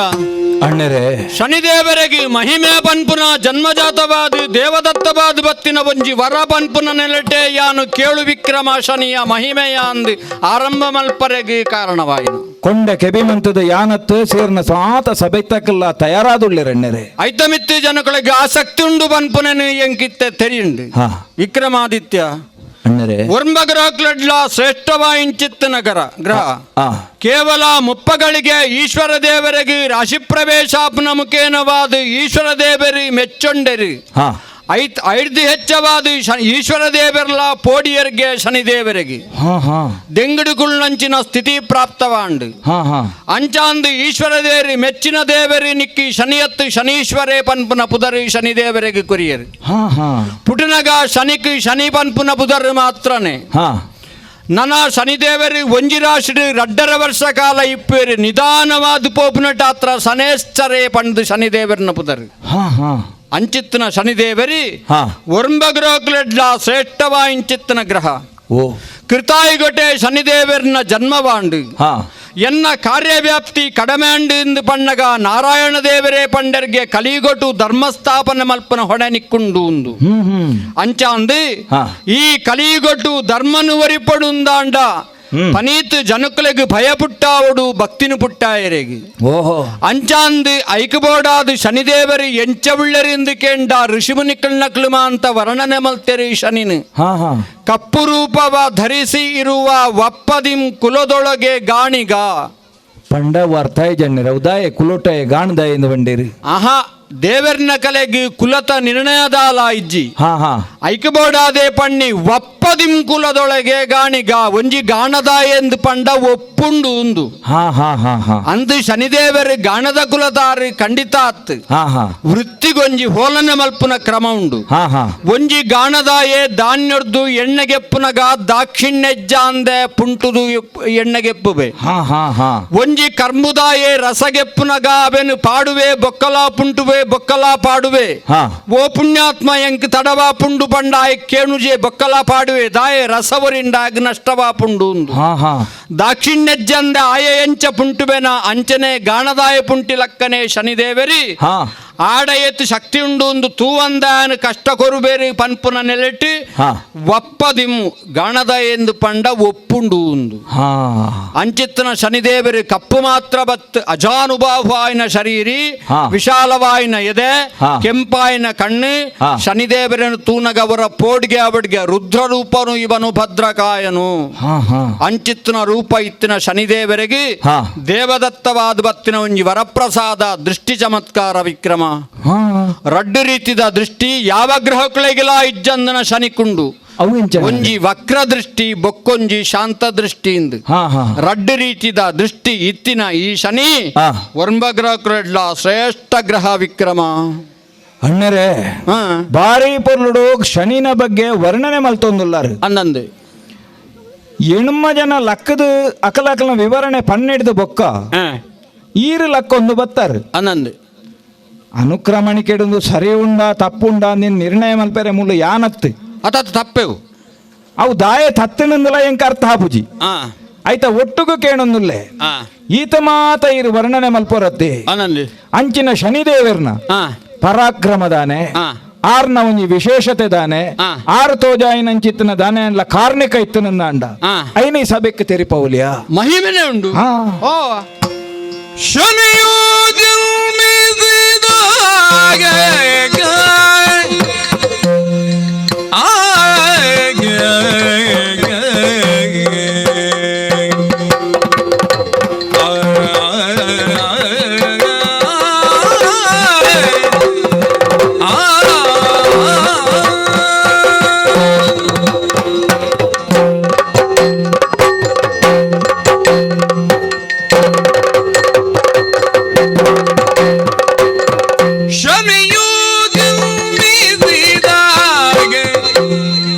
ಅಣ್ಣರೇ, ಶನಿದೇವರಿಗೆ ಮಹಿಮೆ ಪನ್ಪುನ ಜನ್ಮಜಾತವಾದ ದೇವದತ್ತವಾದ ಬತ್ತಿನ ಒಂಜಿ ವರ ಪನ್ಪುನ ನೆಲಟೆ ಯಾನು ಕೇಳು ವಿಕ್ರಮ ಶನಿಯ ಮಹಿಮೆಯ ಅಂದು ಆರಂಭ ಮಲ್ಪರೆಗೆ ಕಾರಣವಾಯಿನು. ಕೊಂಡ ಕೆಬಿಮಂತದ ಯಾನತ್ತು ಸೇರ್ನ ಸ್ವಾತ ಸಭೆತಕ್ಕಲ್ಲ ತಯಾರಾದುಳ್ಳಿರಣ್ಣರೇ. ಐತಮಿತ್ತು ಜನಗಳಿಗೆ ಆಸಕ್ತಿ ಉಂಡು ಪನ್ಪುನನು ಎಂಕಿತ್ತೆ ತೆರಿಯುಂಡು. ವಿಕ್ರಮಾದಿತ್ಯ ಅಣ್ಣರೇ, ವರ್ಮಗ್ರಹಕ್ಲಡ್ಲ ಶ್ರೇಷ್ಠವಾಯಿಂಚಿತ್ತು ನಗರ ಗ್ರಹ ಕೇವಲ ಮುಪ್ಪಗಳಿಗೆ ಈಶ್ವರ ದೇವರಿಗೆ ರಾಶಿ ಪ್ರವೇಶಾಪನ ಮುಖೇನವಾದ ಈಶ್ವರ ದೇವರಿ ಮೆಚ್ಚೊಂಡರಿ. ಐದು ಹೆಚ್ಚವಾದ ಈಶ್ವರ ದೇವರ್ಲ ಪೋಡಿಯರ್ಗೆ ಶನಿದೇವರಿಗೆ ದೆಂಗಡುಗುಳ್ಳಂಚಿನ ಸ್ಥಿತಿ ಪ್ರಾಪ್ತವಾಂಡು. ಅಂಚಾಂದು ಈಶ್ವರ ದೇವರಿ ಮೆಚ್ಚಿನ ದೇವರಿ ನಿಕ್ಕಿ ಶನಿಯತ್ತು ಶನೀಶ್ವರೇ ಪನ್ಪುನ ಪುದರಿ ಶನಿದೇವರಿಗೆ ಕುರಿಯರು. ಪುಟನಗ ಶನಿಕ್ ಶನಿ ಪನ್ಪುನ ಪುದರ್ ಮಾತ್ರನೇ ನನ್ನ ಶನಿದೇವರಿ ಒಂಜಿ ರಾಶಿ ರಡ್ಡರ ವರ್ಷ ಕಾಲ ಇಪ್ಪೇರಿ ನಿಧಾನವಾದ ಪೋಪುನಟ ಹತ್ರ ಶನೇಶ್ಚರೇ ಪಂಡು ಶನಿದೇವರನ ಪುದರ್ ಅಂಚಿತ್ತಿನ ಶನಿದೇವರಿ ವರ್ಮಗ್ರಹಕ್ಲೆಡ್ಲ ಶ್ರೇಷ್ಠವಾಯಿಂಚಿತ್ತಿನ ಗ್ರಹ. ಕೃತಾಯಿಗೊಟೆ ಶನಿದೇವರನ ಜನ್ಮವಾಂಡು ಎನ್ನ ಕಾರ್ಯವ್ಯಾಪ್ತಿ ಕಡಿಮೆ ಅಂಡು ಪಣ್ಣಗ ನಾರಾಯಣ ದೇವರೇ ಪಂಡರ್ಗೆ ಕಲಿಗೊಟ್ಟು ಧರ್ಮಸ್ಥಾಪನೆ ಮಲ್ಪನ ಹೊಣೆ ನಿಕ್ಕುಂಡು ಉಂದು. ಅಂಚಾಂದು ಈ ಕಲಿಗೊಟ್ಟು ಧರ್ಮನು ವರಿಪಡುಂದಾಂಡ ಪನೀತ್ ಜನಕ್ಕಲೆಗೆ ಭಯ ಪುಟ್ಟಾವಡು ಭಕ್ತಿನು ಪುಟ್ಟಾಯರೆಗೆ. ಅಂಚಾಂದು ಐಕಬೋಡಾದು ಶನಿದೇವರಿ ಎಂಚವುಳ್ಳರಿಂದ ಕೇಂಡ ಋಷಿಮುನಿಕಲ್ ನಕ್ಲುಮ ಅಂತ ವರ್ಣನೆ ಮಲ್ತೆರಿ ಶನಿನು ಕಪ್ಪು ರೂಪವ ಧರಿಸಿ ಇರುವ ವಪ್ಪದಿಂ ಕುಲದೊಳಗೆ ಗಾಣಿಗ ಪಂಡ ವಾರ್ತಾಯ ಜಣ್ಣರ ಉದಾಯ ಕುಲೋಟಾಯ ಗಾಣದಾಯ ಎಂದು ಬಂಡೇರಿ. ಆಹಾ ದೇವರ್ನ ಕಲೆಗೆ ಕುಲತ ನಿರ್ಣಯದಾಲ ಇಜ್ಜಿ ಐಕಬೋಡಾದೆ ಪಣ್ಣಿ ಒಪ್ಪದಿಂ ಕುಲದೊಳಗೆ ಗಾಣಿಗ ಒಂಜಿ ಗಾಣದ ಎಂದು ಪಂಡ ಒಪ್ಪುಂಡು ಉಂದು. ಅಂದು ಶನಿದೇವರು ಗಾಣದ ಕುಲದಾರಿ ಖಂಡಿತ ಅತ್ತು ವೃತ್ತಿಗೊಂಜಿ ಹೋಲನ ಮಲ್ಪುನ ಕ್ರಮ ಉಂಡು. ಒಂಜಿ ಗಾಣದಾಯೇ ಧಾನ್ಯರ್ದು ಎಣ್ಣೆಗೆಪ್ಪುನಗ ದಾಕ್ಷಿಣ್ಯಜ್ಜ ಅಂದೆ ಪುಂಟುದು ಎಣ್ಣೆಗೆಪ್ಪುವೆ. ಒಂಜಿ ಕರ್ಮುದಾಯೇ ರಸಗೆಪ್ಪುನಗ ಅವೆನು ಪಾಡುವೆ ಬೊಕ್ಕಲ ಪುಂಟುವೆ ಬೊಕ್ಕಲ ಪಾಡುವೆ. ಓ ಪುಣ್ಯಾತ್ಮ ಎಂಕ್ ತಡವಾ ಪುಂಡು ಪಂಡ ಕೇಣುಜೆ ಬೊಕ್ಕಲ ಪಾಡುವೆ ದಾಯೆ ರಸವರಿಂಡಾಗ ನಷ್ಟವಾ ಪುಂಡು. ದಾಕ್ಷಿಣ್ಯಜ್ಜಂದ ಆಯ ಎಂಚ ಪುಂಟುವೆನ ಅಂಚನೆ ಗಾಣದಾಯ ಪುಂಟಿ ಲಕ್ಕನೆ ಶನಿದೇವರಿ ಆಡ ಎತ್ತು ಶಕ್ತಿ ಉಂಡು ಒಂದು ತೂವಂದಾನ ಕಷ್ಟ ಕೊರುಬೇರಿ ಪನ್ಪುನ ನೆಲೆಟ್ಟು ಒಪ್ಪದಿಮ್ಮು ಗಾಣದ ಎಂದು ಪಂಡ ಒಪ್ಪುಂಡು ಉಂದು. ಅಂಚಿತ್ತನ ಶನಿದೇವರಿ ಕಪ್ಪು ಮಾತ್ರ ಬತ್ ಅಜಾನುಭಾವಾಯಿನ ಶರೀರಿ ವಿಶಾಲವಾಯಿನ ಎದೆ ಕೆಂಪಾಯಿನ ಕಣ್ಣು ಶನಿದೇವರನ್ನು ತೂನಗವರ ಪೋಡ್ಗೆ ಅವಡ್ಗೆ ರುದ್ರ ರೂಪನು ಇವನು ಭದ್ರಕಾಯನು. ಅಂಚಿತ್ತನ ರೂಪ ಇತ್ತಿನ ಶನಿದೇವರಿಗೆ ದೇವದತ್ತವಾದ ಬತ್ತಿನ ಒಂಜಿ ವರಪ್ರಸಾದ ದೃಷ್ಟಿ ಚಮತ್ಕಾರ ವಿಕ್ರಮ. ರಡ್ಡು ರೀತಿದ ದೃಷ್ಟಿ ಯಾವ ಗ್ರಹಗಳಿಗೆಲ್ಲ ಇಜ್ಜಂದನ ಶನಿಕುಂಡು. ಒಂಜಿ ವಕ್ರ ದೃಷ್ಟಿ ಬೊಕ್ಕೊಂಜಿ ಶಾಂತ ದೃಷ್ಟಿಯಿಂದ ರಡ್ಡು ರೀತಿದ ದೃಷ್ಟಿ ಇತ್ತಿನ ಈ ಶನಿ ವರ್ಮಗ್ರಹಕ್ರೆಡ್ಲ ಶ್ರೇಷ್ಠ ಗ್ರಹ ವಿಕ್ರಮ. ಅಣ್ಣರೇ ಬಾರಿ ಪೊರ್ಲುಡು ಶನಿನ ಬಗ್ಗೆ ವರ್ಣನೆ ಮಲ್ತೊಂದುಲ್ಲಾರು ಅನ್ನಂದು ಎಣ್ಮ ಜನ ಲಕ್ಕದ ಅಕಲಕಲ ವಿವರಣೆ ಪನ್ನೆಡ್ದು ಬೊಕ್ಕ ಈರು ಲಕ್ಕೊಂದು ಬತ್ತಾರು ಅನ್ನಂದು ಅನುಕ್ರಮಣಿಕೆಡು ಸರಿ ಉಂಡ ತಪ್ಪುಂಡ ನಿನ್ ನಿರ್ಣಯ ಮಲ್ಪೆರೆ ಮುಳ್ಳು ಯಾನತ್ತು ಅತ ತಪ್ಪೆವು ಅವು ದಾಯ ತತ್ತಿನಂದಲ ಎಂಕ ಅರ್ಥ ಹಾಪುಜಿ ಆಯ್ತಾ ಒಟ್ಟುಗೂ ಕೇಳೊಂದುಲ್ಲೆ ಈತ ಮಾತ ಇರು ವರ್ಣನೆ ಮಲ್ಪೊರತ್ತೆ ಅಂಚಿನ ಶನಿದೇವರ್ನ ಪರಾಕ್ರಮದಾನೆ ಆರ್ನ ಒಂಜಿ ವಿಶೇಷತೆ ದಾನೆ ಆರು ತೋಜಾಯಿನಂಚಿತ್ತಿನ ದಾನೆ ಅನ್ಲ ಕಾರ್ಣಿಕ ಇತ್ತನಂದ ಅಂಡ ಐನಿ ಸಭೆಕ್ಕೆ ತೆರಿಪೌಲಿಯ ಮಹಿಮೆನೆ ಉಂಡು. ಶನಿಯು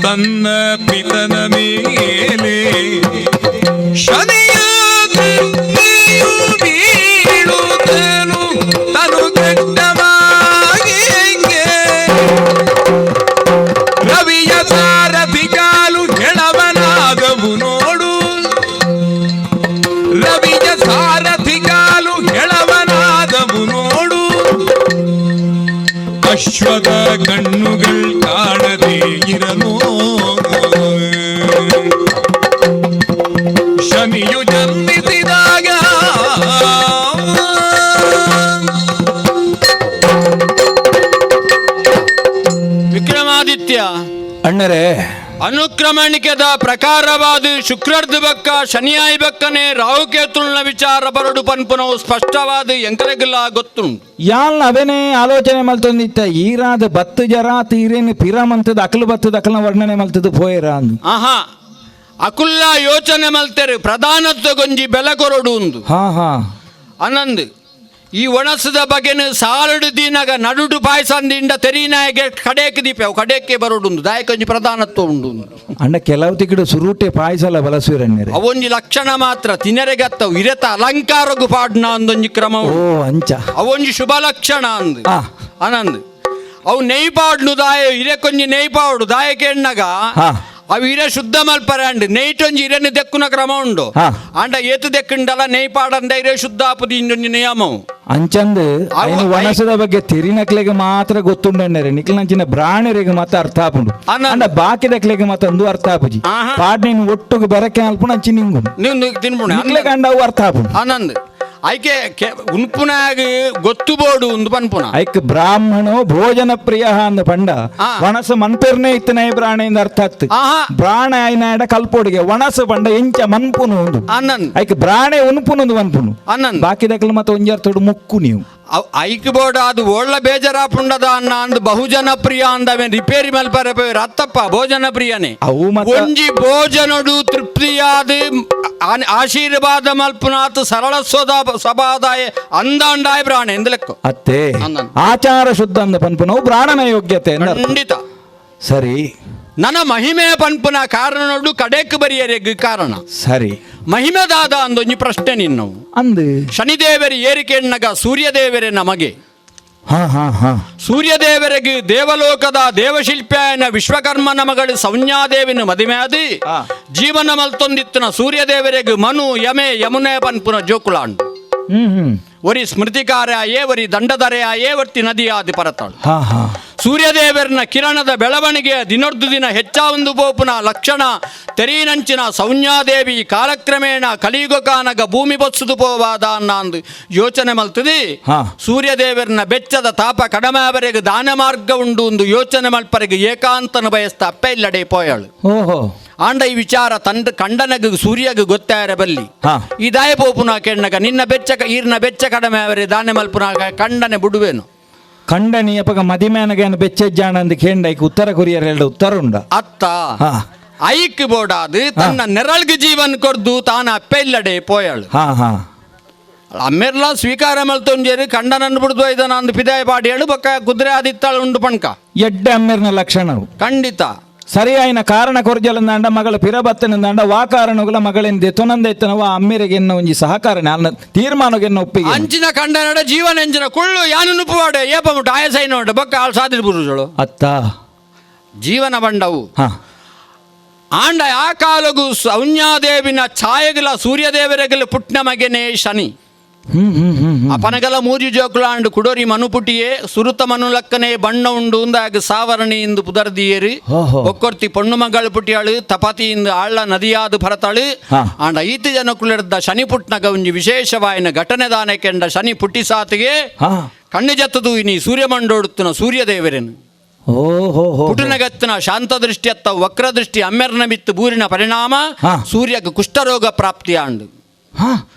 ತನ್ನ ಪಿತನ ಮೇಲೆ ಶನಿಯ ದೈತ್ಯ ಅಣ್ಣರೇ ಅನುಕ್ರಮಣಿಕೆದ ಪ್ರಕಾರವಾದ ಶುಕ್ರರ್ಧ ಬಕ್ಕ ಶನಿಯಾಯಿ ಬಕ್ಕನೆ ರಾಹುಕೇತುಲ್ನ ವಿಚಾರ ಬರಡು ಪನ್ಪುನವು ಸ್ಪಷ್ಟವಾದ ಎಂಕಲೆಗಿಲ್ಲ ಗೊತ್ತುಂಟು. ಯಾಲ್ ಅವೇನೇ ಆಲೋಚನೆ ಮಲ್ತೊಂದಿತ್ತ ಈರಾದ ಬತ್ತು ಜರ ತೀರೇನು ಪಿರಮಂತದ ಅಕಲು ಬತ್ತದ ಅಕಲ್ನ ವರ್ಣನೆ ಮಲ್ತದ ಪೋಯರ ಅಂದು ಆಹಾ ಅಕುಲ್ಲ ಯೋಚನೆ ಮಲ್ತೆರು ಪ್ರಧಾನತ್ವ ಗೊಂಜಿ ಬೆಲೆ ಕೊರಡು ಉಂದು ಹಾ ಹಾ ಅನಂದ್ ಈ ಒಣಸದ ಬಗೆನು ಸಾಲಡು ದಿನಗ ನಡುಡು ಪಾಯಸಂದಿಂದ ತೆರೀನಾಯಗೆ ಕಡೇಕ್ ದೀಪವು ಕಡೇಕ್ಕೆ ಬರೋಡುಂದು ದಾಯಕೊಂಜಿ ಪ್ರಧಾನತ್ವ ಉಂಡು. ಅಂಡ ಕೆಲವು ತಿಕ್ಕಡು ಸುರುಟೆ ಪಾಯಸಲ ಬಲಸುರಣ್ಣರೆ ಅವೊಂಜಿ ಲಕ್ಷಣ ಮಾತ್ರ ತಿನ್ನರೆಗತ್ತವು ಇರತ ಅಲಂಕಾರಗು ಪಾಡ್ನ ಅಂದೊಂಜಿ ಕ್ರಮ ಓ ಅಂಚ ಅವೊಂಜಿ ಶುಭ ಲಕ್ಷಣ ಅಂದು ಆ. ಅನಂದ್ ಅವು ನೆಯ್ಪಾಡ್ನು ದಾಯ ಇರೆಕೊಂಜಿ ನೆಯ್ಪಾಡು ದಾಯಕ್ಕೆ ಎಣ್ಣಗ ಹಾ ಅವು ಇರೆ ಶುದ್ಧ ಮಲ್ಪರೆ ಅಂಡು ನೆಯ್ಟೊಂಜಿ ಇರೆನು ದೆಕ್ಕುನ ಕ್ರಮ ಉಂಡು ಹಾ. ಅಂಡ ಏತು ದೆಕ್ಕುಂಡಲ ನೆಯ್ಪಾಡಂದ ಇರೆ ಶುದ್ಧ ಆಪುದಿ ಇಂದೊಂಜಿ ನಿಯಮವು ಅಂಚಂದ್ ಅವು ಐನು ಒಣಸದ ಬಗ್ಗೆ ತಿರಿನಕ್ಲೆಗೆ ಮಾತ್ರ ಗೊತ್ತುಂಡಣ್ಣರೆ ನಿಕ್ಲಂಚಿನ ಬ್ರಾಣರಿಗೆ ಮಾತ್ರ ಅರ್ಥ ಆಪುಂಡು ಅನಂದ್. ಅಂಡ ಬಾಕಿದಕ್ಲೆಗೆ ಮಾತ್ರ ಒಂದು ಅರ್ಥ ಆಪುಜಿ ಆಹಾ. ಪಾಡ್ನಿನ ಒಟ್ಟುಗೆ ಬೆರಕೆ ಅಲ್ಪುಣ ಅಂಚಿ ನಿಂಗು ನೀವು ತಿನ್ಪುಣ ನಿಕ್ಲೆ ಕಂಡ ಅವು ಅರ್ಥ ಆಪುಂಡು ಆನಂದ್ ಐಕೆ ಉನ್ಪುನಾಗ ಗೊತ್ತು ಬೋಡು ಒಂದು ಪನ್ಪುನ ಐಕ್ ಬ್ರಾಹ್ಮಣೋ ಭೋಜನ ಪ್ರಿಯ ಅಂದ ಪಂಡ ಆ. ವನಸ ಮನ್ಪೆರ್ನೆ ಇತ್ತನೇ ಬ್ರಾಣೆಯಿಂದ ಅರ್ಥ ಆತ್ ಆಹಾ ಬ್ರಾಣ ಐನಾಡ ಕಲ್ಪೋಡಿಗೆ ವನಸ ಪಂಡ ಎಂಚ ಮನ್ಪುನು ಒಂದು ಆನಂದ್ ಐಕ್ ಬ್ರಾಣೆ ಉನ್ಪುನೊಂದು ಮನ್ಪುನು ಆನಂದ್ ಬಾಕಿದಕ್ಲೆ ಮತ್ತೆ ಒಂಜಾರ್ತೋಡು ಮುಕ್ಕು ನೀವು ಐಕ್ ಬೋರ್ಡ್ ಅದು ಒಳ್ಳ ಬೇಜಾರ ಪುಂಡದ ಅನ್ನ ಅಂದ್ ಬಹುಜನ ಪ್ರಿಯ ಅಂದವೆ ರಿಪೇರಿ ಮಲ್ಪರೆ ರತ್ತಪ್ಪ ಭೋಜನ ಪ್ರಿಯನೇ ಅವು ಮತ್ತೆ ಒಂಜಿ ಭೋಜನಡು ತೃಪ್ತಿಯಾದ ಆಶೀರ್ವಾದ ಮಲ್ಪುನಾತ್ ಸರಳ ಸಭಾದಾಯ ಅಂದಾಂಡಾಯ ಪ್ರಾಣ ಎಂದು ಲೆಕ್ಕ ಅತ್ತೆ ಅಂದನ್. ಆಚಾರ ಶುದ್ಧ ಅಂದ ಪನ್ಪುನವು ಬ್ರಾಣನ ಯೋಗ್ಯತೆ ಎಂದ ಅರ್ಥ. ಖಂಡಿತ ಸರಿ ನನ್ನ ಮಹಿಮೆ ಪನ್ಪುನ ಕಾರಣನೊಡು ಕಡೆಕ್ ಬರಿಯರೆಗ್ ಕಾರಣ ಸರಿ ಮಹಿಮೆದಾದ ಅಂದೊಂಜಿ ಪ್ರಶ್ನೆ ನಿನ್ನವು ಅಂದ್ ಶನಿದೇವರಿ ಏರಿಕೆಣ್ಣಗ ಸೂರ್ಯದೇವರೇ ನಮಗೆ ಹಾ ಹಾ ಹಾ ಸೂರ್ಯದೇವರಿಗೆ ದೇವಲೋಕದ ದೇವಶಿಲ್ಪಿಯನ ವಿಶ್ವಕರ್ಮನ ಮಗಳು ಸೌನ್ಯಾದೇವಿನ ಮದುವೆಯಾದಿ ಆ. ಜೀವನ ಮಲ್ತೊಂದಿತ್ತಿನ ಸೂರ್ಯದೇವರಿಗೆ ಮನು ಯಮೆ ಯಮುನೆ ಪನ್ಪುನ ಜೋಕುಲಾಂಡು ಹ್ಮ್ ಒರಿ ಸ್ಮೃತಿಕಾರ್ಯಾಯೇ ಒರಿ ದಂಡಧರೆಯಾಯೇ ವರ್ತಿ ನದಿಯಾದಿ ಪರತಾಳು ಹಾ ಹಾ ಸೂರ್ಯದೇವರನ ಕಿರಣದ ಬೆಳವಣಿಗೆ ದಿನೊರ್ದು ದಿನ ಹೆಚ್ಚಾವೊಂದು ಬೋಪುನ ಲಕ್ಷಣ ತೆರೀನಂಚಿನ ಸೌನ್ಯಾದೇವಿ ಕಾಲಕ್ರಮೇಣ ಕಲಿಯುಗಕಾನಗ ಭೂಮಿ ಬೊತ್ಸುದು ಪೋವಾದ ಅನ್ನಂದು ಯೋಚನೆ ಮಲ್ತದಿ ಹಾ. ಸೂರ್ಯದೇವರನ ಬೆಚ್ಚದ ತಾಪ ಕಡಿಮೆ ಅವರೆಗೆ ದಾನ ಮಾರ್ಗ ಉಂಡು ಒಂದು ಯೋಚನೆ ಮಲ್ಪರೆಗೆ ಏಕಾಂತನ ಬಯಸ್ತ ಅಪ್ಪ ಇಲ್ಲಡೆ ಪೋಯಾಳು ಓಹೋ ಆಂಡ ಈ ವಿಚಾರ ತಂಡ ಕಂಡನಗ ಸೂರ್ಯಗ ಗೊತ್ತಾಯರ ಬಲ್ಲಿ ಹಾ. ಈ ದಾಯ ಪೋಪುನ ಕೆಣ್ಣಗ ನಿನ್ನ ಬೆಚ್ಚ ಈರ್ನ ಬೆಚ್ಚ ಕಡಿಮೆ ಅವರೇ ದಾನ ಮಲ್ಪುನ ಕಂಡನೆ ಬಿಡುವೇನು ಕಂಡನಿ ಅಪಗ ಮದಿಮೇನಗೇನು ಬೆಚ್ಚಜ್ಜಾಣ ಅಂದ ಕೇಂಡ ಐಕ್ ಉತ್ತರ ಕೊರಿಯರ್ ಎರಡು ಉತ್ತರ ಉಂಡ ಅತ್ತ ಹಾ ಐಕ್ ಬೋಡಾದು ತನ್ನ ನೆರಳ್ಗ ಜೀವನ್ ಕೊರ್ದು ತಾನ ಅಪ್ಪೆಲ್ಲಡೆ ಪೋಯಾಳು ಹಾ ಹಾ ಅಮ್ಮೆರ್ಲ ಸ್ವೀಕಾರ ಮಲ್ತೊಂಜೇರಿ ಕಂಡನನ್ನು ಬಿಡ್ದು ಇದನ್ನ ಅಂದು ಪಿದಾಯ ಪಾಡಿ ಹೇಳು ಬಕ್ಕ ಕುದುರೆ ಆದಿತ್ತಾಳು ಉಂಡು ಪಣ್ಕ ಎಡ್ಡೆ ಅಮ್ಮೆರ್ನ ಲಕ್ಷಣವು ಖಂಡಿತ ಸರಿಯಾಯಿನ ಕಾರಣ ಕೊರ್ಜಲಂದಾಂಡ ಮಗಳ ಪಿರಬತ್ತನಿಂದಾಂಡ ವಾ ಕಾರಣಗಳ ಮಗಳೆಂದೆ ತೊನಂದೆತ್ತನವ ಅಮ್ಮೆರೆಗೆ ಎನ್ನ ಒಂಜಿ ಸಹಕಾರನೆ ಅನ್ನ ತೀರ್ಮಾನಗೆನ್ನ ಒಪ್ಪಿಗೆ ಅಂಚಿನ ಕಂಡನಡ ಜೀವನ ಎಂಚಿನ ಕುಳ್ಳು ಯಾನು ನುಪ್ಪುವಾಡೆ ಏಪ ಮುಟ್ಟು ಆಯಸೈನ ಉಂಟು ಬಕ್ಕ ಆಳು ಸಾದಿರ್ ಬುರುಜಳು ಅತ್ತ ಜೀವನ ಬಂಡವು ಹಾ ಆಂಡ ಆ ಕಾಲಗು ಸೌನ್ಯಾದೇವಿನ ಛಾಯೆಗಳ ಸೂರ್ಯದೇವರೆಗಲು ಪುಟ್ನ ಮಗೆನೇ ಶನಿ ಅಪನಗಲ ಮೂಜಿ ಜೋಕುಲಾಂಡು ಕುಡೋರಿ ಮನುಪುಟಿಯೇ ಸುರುತ ಮನುಲಕ್ಕನೆ ಬಣ್ಣ ಉಂಡು ಅಂದಾಗ ಸಾವರಣಿ ಇಂದು ಪುದರ್ದಿಯೇರಿ ಓಹೋ. ಒಕ್ಕೊರ್ತಿ ಪೊಣ್ಣು ಮಗಳು ಪುಟಿಯಾಳು ತಪತಿಯಿಂದ ಆಳ್ಳ ನದಿಯಾದು ಭರತಾಳು ಹಾ. ಆಂಡ ಐತು ಜನ ಕುಳಿರ್ದ ಶನಿ ಪುಟ್ನಗ ಒಂಜಿ ವಿಶೇಷವಾಯಿನ ಘಟನೆ ದಾನೆ ಕೆಂಡ ಶನಿ ಪುಟ್ಟಿ ಸಾತಿಗೆ ಹಾ ಕಣ್ಣು ಜತ್ತದು ಇನಿ ಸೂರ್ಯಮಂಡೋಡುತ್ತನ ಸೂರ್ಯದೇವರೇನು ಓಹೋ ಪುಟನಗತ್ತಿನ ಶಾಂತ ದೃಷ್ಟಿಯತ್ತ ವಕ್ರ ದೃಷ್ಟಿ ಅಮ್ಮೆರ್ನ ಬಿತ್ತು ಬೂರಿನ ಪರಿಣಾಮ ಹಾ. ಸೂರ್ಯಗ ಕುಷ್ಠರೋಗ ಪ್ರಾಪ್ತಿಯಾಂಡು ಹಾ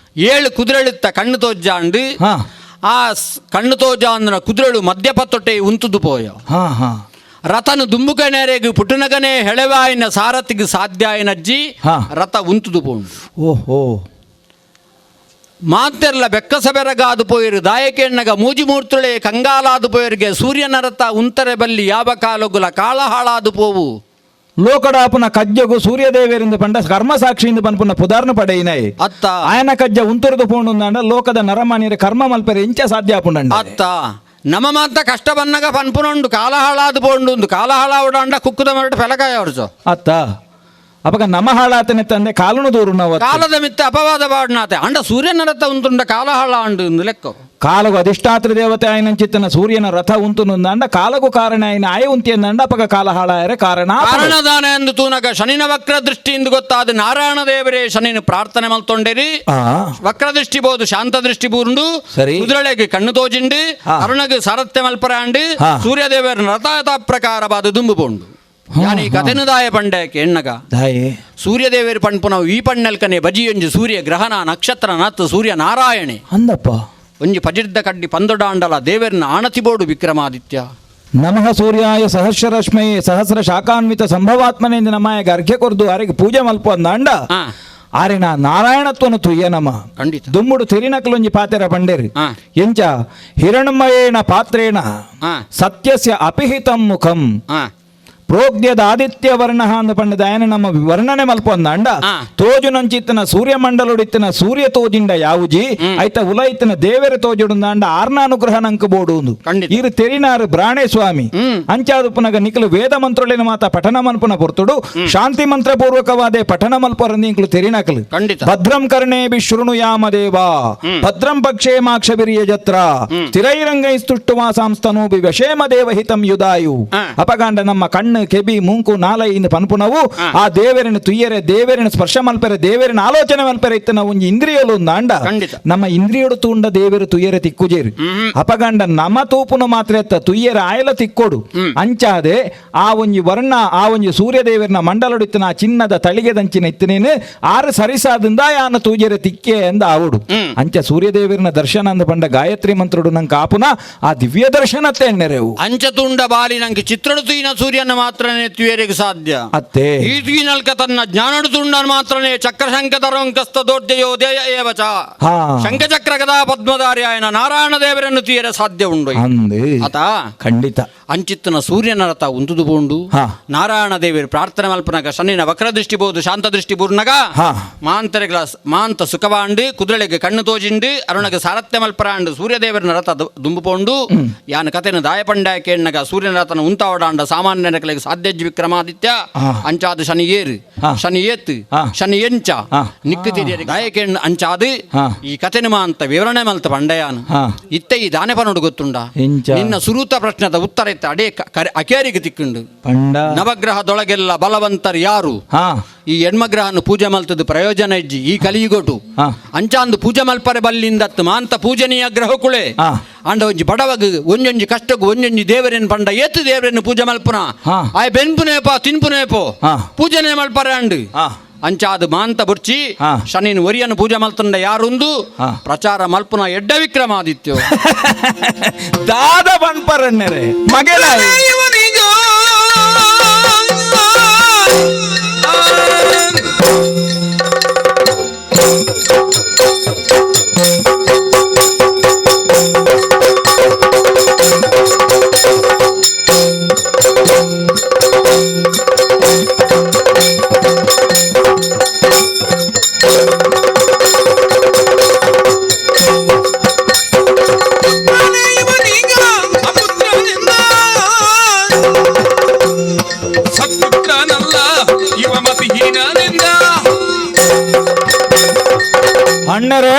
7 ಕುದುರೆಳಿತ್ತ ಕಣ್ಣು ತೋಜ್ಜಾಂಡು ಹಾ ಆ ಕಣ್ಣು ತೋಜಾಂದ್ರ ಕುದುರೆಳು ಮದ್ಯಪತ್ತೊಟ್ಟೆ ಉಂತುದು ಪೋಯ ಹಾ ಹಾ ರಥನು ದುಂಬುಕನೇರೆಗೆ ಪುಟನಗನೆ ಹೆಳೆವಾಯಿನ ಸಾರಥಿಗೆ ಸಾಧ್ಯ ಆಯ್ನಜ್ಜಿ ಹಾ. ರಥ ಉಂತುದು ಪೋಂಡು ಓಹೋ ಮಾತೆರ್ಲ ಬೆಕ್ಕಸ ಬೆರಗಾದು ಪೋಯಿರು ದಾಯಕೆಣ್ಣಗ ಮೂಜಿ ಮೂರ್ತುಳೆ ಕಂಗಾಲಾದು ಪೋಯರಿಗೆ ಸೂರ್ಯನ ರಥ ಉಂತರೆ ಬಲ್ಲಿ ಯಾವ ಕಾಲಗುಲ ಕಾಳ ಹಾಳಾದು ಪೋವು ಲೋಕಡಾಪುನ ಕಜ್ಜಗು ಸೂರ್ಯದೇವರಿಂದ ಪಂಡ ಕರ್ಮ ಸಾಕ್ಷಿಯಿಂದ ಪನ್ಪುನ ಪುದಾರ್ನ ಪಡೆಯಿನೈ ಅತ್ತ ಆಯನ ಕಜ್ಜ ಉಂತುರ್ದು ಪೋಂಡು ಲೋಕದ ನರಮಾನಿಯರ ಕರ್ಮ ಮಲ್ಪರೆ ಎಂಚ ಸಾಧ್ಯ ಆಪುಂಡ ಅತ್ತ ನಮ್ಮ ಮಾತ ಕಷ್ಟ ಬನ್ನಗ ಪನ್ಪುನೊಂಡು ಕಾಲ ಹಾಳಾದು ಪೋಂಡು ಕಾಲ ಹಾಳಾವಡಾಂಡ ಕುಕ್ಕುದ ಮರಟು ಫೆಲಕಾಯ ಅವರ್ಸು ಅತ್ತ ಅಪಗ ನಮ್ಮ ಹಾಳಾತನೆ ತಂದೆ ಕಾಲನು ದೂರು ನಾವು ಕಾಲದ ಮಿತ್ತ ಅಪವಾದ ಬಾಡ್ನಾತೆ ಅಂಡ ಸೂರ್ಯನ ರಥ ಉಂತುಂಡ ಕಾಲ ಹಾಳ ಅಂಡು ಲೆಕ್ಕ ಕಾಲಗು ಅಧಿಷ್ಠಾತ್ರ ದೇವತೆ ಆಯ್ನ ಚಿತ್ತನ ಸೂರ್ಯನ ರಥ ಉಂತು ಅಂಡ ಕಾಲಗು ಕಾರಣ ಆಯ್ನ ಆಯ ಉಂತಿ ಅಂದಂಡ ಅಪಗ ಕಾಲ ಹಾಳಾಯರೆ ಕಾರಣ ಕಾರಣದಾನ ಎಂದು ತೂನಗ ಶನಿನ ವಕ್ರ ದೃಷ್ಟಿಯಿಂದ ಗೊತ್ತಾದ ನಾರಾಯಣ ದೇವರೇ ಶನಿನ ಪ್ರಾರ್ಥನೆ ಮಲ್ತೊಂಡೇರಿ ಆ ವಕ್ರ ದೃಷ್ಟಿ ಬೋದು ಶಾಂತ ದೃಷ್ಟಿ ಬೂರುಂಡು ಸರಿ. ಕುದುರೆಗೆ ಕಣ್ಣು ತೋಜಿಂಡು ಹಾ. ಅರುಣಗೆ ಸಾರಥ್ಯ ಮಲ್ಪರಾಂಡು ಹಾ. ಸೂರ್ಯದೇವರ ರಥ ಪ್ರಕಾರವಾದ ದುಂಬು ಪೋಂಡು ಯಾನಿ ಕಥೆನು ದಾಯ ಪಂಡಯಕ್ಕೆ ಎಣ್ಣಗ ದಾಯೆ ಸೂರ್ಯದೇವರು ಪಂಪುನ ಈ ಪಣ್ಣಲ್ಕನೆ ಬಜಿಯೊಂಜಿ ಸೂರ್ಯ ಗ್ರಹಣ ನಕ್ಷತ್ರ ನತ್ ಸೂರ್ಯ ನಾರಾಯಣೆ ಅಂದಪ್ಪ ಒಂಜಿ ಪಜಿರ್ದ ಕಡ್ಡಿ ಪಂದೊಡಾಂಡಲ ದೇವರನ್ನ ಆಣತಿಬೋಡು ವಿಕ್ರಮಾದಿತ್ಯ ನಮಃ ಸೂರ್ಯಾಯ ಸಹಸ್ರರಶ್ಮಯೇ ಸಹಸ್ರ ಶಾಖಾನ್ವಿತ ಸಂಭವಾತ್ಮನೆಂದು ನಮ್ಮಯ ಅರ್ಘ್ಯ ಕೊರ್ದು ಆರಿಗೆ ಪೂಜೆ ಮಲ್ಪ ಅಂದ ಹಾ ಆರಿನ ನಾರಾಯಣತ್ವನು ತುಯ್ಯ ನಮ ಖಂಡಿತ ದುಮ್ಮುಡು ತಿರಿನಕಲೊಂಜಿ ಪಾತೆರ ಪಂಡೇರಿ ಹಾ ಎಂಚ ಹಿರಣ್ಮಯೇನ ಪಾತ್ರೇಣ ಹಾ ಸತ್ಯಸ್ಯ ಅಪಿಹಿತಂ ಮುಖಂ ಹಾ ಪ್ರೋಗ್ಯದ ಆದಿತ್ಯ ವರ್ಣ ಅಂದ ಪಂಡದ ಆಯನ ನಮ್ಮ ವರ್ಣನೆ ಮಲ್ಪೊಂದ ಅಂಡ ಹಾ. ತೋಜುನಂಚಿತ್ತಿನ ಸೂರ್ಯಮಂಡಲುಡಿತ್ತಿನ ಸೂರ್ಯ ತೋಜಿಂಡ ಯಾವುಜಿ ಐತ ಉಲೈತಿನ ದೇವರ ತೋಜುಡುಂದ ಅಂಡ ಆರ್ನಾನುಗ್ರಹ ನಂಕ ಬೋಡು ಖಂಡಿತ. ಇರು ತೆರಿನಾರು ಬ್ರಾಣೆ ಸ್ವಾಮಿ ಅಂಚಾದುಪುನಗ ನಿಖಲು ವೇದ ಮಂತ್ರೊಳಿನ ಮಾತ ಪಠನ ಮಲ್ಪನ ಪೊರ್ತುಡು ಶಾಂತಿ ಮಂತ್ರ ಪೂರ್ವಕವಾದೆ ಪಠನ ಮಲ್ಪರಂದಿ ಇಂಕ್ಲು ತೆರಿನಕಲು ಖಂಡಿತ. ಭದ್ರಂ ಕರ್ಣೇ ಬಿಶೃಣು ಯಾಮ ದೇವ ಭದ್ರಂ ಪಕ್ಷೇ ಮಾಕ್ಷಭಿರಿಯ ಜತ್ರ ಸ್ಥಿರೈರಂಗೈಸ್ತುಷ್ಟುವಾ ಸಾಂಸ್ತನೋ ವಿಷೇಮ ದೇವಹಿತಂ ಯುದಾಯು ಹಾ. ಅಪಗಾಂಡ ನಮ್ಮ ಕಣ್ಣು ಕೆಬಿ ಮುಂಕು ನಾಲ ಇಂದ ಪನ್ಪುನವು ಆ ದೇವರಿನ ತುಯ್ಯರೆ ದೇವರಿನ ಸ್ಪರ್ಶ ಮಲ್ಪೆರೆ ದೇವರಿನ ಆಲೋಚನೆ ಮಲ್ಪೆರೆ ಇತ್ತನ ಒಂಜಿ ಇಂದ್ರಿಯಲು ಒಂದು ಅಂಡ ಖಂಡಿತ. ನಮ್ಮ ಇಂದ್ರಿಯಡು ತೂಂಡ ದೇವರು ತುಯ್ಯರೆ ತಿಕ್ಕುಜೇರು ಅಪಗಂಡ ನಮ್ಮ ತೂಪುನ ಮಾತ್ರ ಎತ್ತ ತುಯ್ಯರೆ ಆಯಲ ತಿಕ್ಕೋಡು ಅಂಚಾದೆ ಆ ಒಂಜಿ ವರ್ಣ ಆ ಒಂಜಿ ಸೂರ್ಯ ದೇವರಿನ ಮಂಡಲಡಿತ್ತನ ಆ ಚಿನ್ನದ ತಳಿಗೆದಂಚಿನ ಇತ್ತನೇನು ಆರು ಸರಿಸಾದಿಂದ ಯಾನ ತೂಜೆರೆ ತಿಕ್ಕೆ ಎಂದ ಆವಡು ಅಂಚ ಸೂರ್ಯ ದೇವರಿನ ದರ್ಶನ ಅಂದ ಪಂಡ ಗಾಯತ್ರಿ ಮಂತ್ರಡು ನಂಗೆ ಕಾಪುನ ಆ ದಿವ್ಯ ದರ್ಶನತೆ ಎಣ್ಣೆರೆವು ಅಂಚತುಂಡ ಬಾಲಿ ನಂಗೆ ಚಿತ್ರಡು ತುಯಿನ ಸೂರ್ಯನ ಮಾತ್ರನೇ ತುಯರಿಗೆ ಸಾಧ್ಯ ಅತ್ತೆ ಈ ತುಯಿನಲ್ಕ ತನ್ನ ಜ್ಞಾನಡು ತುಂಡ ಮಾತ್ರನೇ ಚಕ್ರಶಂಕ ತರಂಕಸ್ತ ದೋಡ್ಯಯೋದಯ ಏವಚ ಹಾ ಶಂಖಚಕ್ರ ಗದಾ ಪದ್ಮಧಾರಿ ಆಯನ ನಾರಾಯಣ ದೇವರನ್ನು ತುಯರ ಸಾಧ್ಯ ಉಂಡು ಅಂದೆ ಆತ ಖಂಡಿತ ಅಂಚಿತ್ತನ ಸೂರ್ಯನ ರಥ ಉಂದುದು ಬೋಂಡು ಹಾ. ನಾರಾಯಣ ದೇವರು ಪ್ರಾರ್ಥನೆ ಮಲ್ಪನಗ ಶನಿನ ವಕ್ರದೃಷ್ಟಿ ಬೋದು ಶಾಂತ ದೃಷ್ಟಿ ಬೂರ್ನಗ ಹಾ. ಮಾಂತರೆಗಳ ಮಾಂತ ಸುಖವಾಂಡು ಕುದುರೆಗೆ ಕಣ್ಣು ತೋಜಿಂಡು ಅರುಣಗ ಸಾರಥ್ಯ ಮಲ್ಪರಾಂಡು ಸೂರ್ಯದೇವರನ ರಥ ದುಂಬುಪೋಂಡು ಯಾನ ಕಥೆನ ದಾಯಪಂಡ ಕೇಣ್ಣಗ ಸೂರ್ಯನ ರಥನ ಉಂತಾವಡಾಂಡ ಸಾಮಾನ್ಯನಗಳಿಗೆ ಸಾಧ್ಯ ವಿಕ್ರಮಾದಿತ್ಯ ಹಾ. ಅಂಚಾದ ಶನಿ ಏರು ಹಾ. ಶನಿ ಏತ್ ಹಾ. ಶನಿ ಎಂಚ ಹಾ. ನಿಕ್ಕು ತಿರಿಯರಿ ಗಾಯಕೇಣ್ಣ ಅಂಚಾದು ಹಾ. ಈ ಕಥೆನ ಮಾಂತ ವಿವರಣೆ ಮಲ್ತ ಪಂಡಯಾನು ಹಾ. ಇತ್ತೆ ಈ ದಾನೆಪನೋಡು ಗೊತ್ತುಂಡ ಎಂಚ ನಿನ್ನ ಸುರೂತ ಪ್ರಶ್ನದ ಉತ್ತರ ಇತ್ತ ಅಡೇ ಅಕೇರಿಗೆ ತಿಕ್ಕುಂಡು ಪಂಡ ನವಗ್ರಹದೊಳಗೆಲ್ಲ ಬಲವಂತರು ಯಾರು ಹಾ ಈ ಹೆಣ್ಮಗ್ರಹನ್ನು ಪೂಜೆ ಮಲ್ತದ್ದು ಪ್ರಯೋಜನ ಇಜ್ಜಿ ಈ ಕಲಿಯುಗೊಟು ಹಾ. ಅಂಚಾಂದು ಪೂಜೆ ಮಲ್ಪರೆ ಬಲ್ಲಿಂದತ್ತು ಮಾಂತ ಪೂಜನೀಯ ಗ್ರಹಕುಳೆ ಹಾ. ಅಂಡ ಒಂಜಿ ಬಡವಗ್ ಒಂಜೊಂಜಿ ಕಷ್ಟಗು ಒಂಜೊಂಜಿ ದೇವರನ್ನು ಪಂಡ ಎತ್ತು ದೇವರನ್ನು ಪೂಜೆ ಮಲ್ಪುನ ಹಾ. ಆಯ್ ಬೆನ್ಪುನೇಪ ತಿನ್ಪುನೇಪೋ ಹಾ. ಪೂಜನೆ ಮಲ್ಪರೆ ಅಂಡು ಹಾ ಅಂಚಾದು ಮಾಂತ ಬುರ್ಚಿ ಹಾ. ಶನಿನ ಒರಿಯನ್ನು ಪೂಜೆ ಮಲ್ತಂಡ ಯಾರುಂದು ಹಾ. ಪ್ರಚಾರ ಮಲ್ಪುನ ಎಡ್ಡ ವಿಕ್ರಮಾದಿತ್ಯೋ ದಾದ ಬಣ್ಪರನ್ನೆರೆ ಮಗೆಲಾಯಿ ಇವನಿಗ ಅಪುತ್ರನಿಂದ ಸತ್ಪುತ್ರನಲ್ಲ ಇವ ಮತಿಹೀನನಿಂದ ಅಣ್ಣರೇ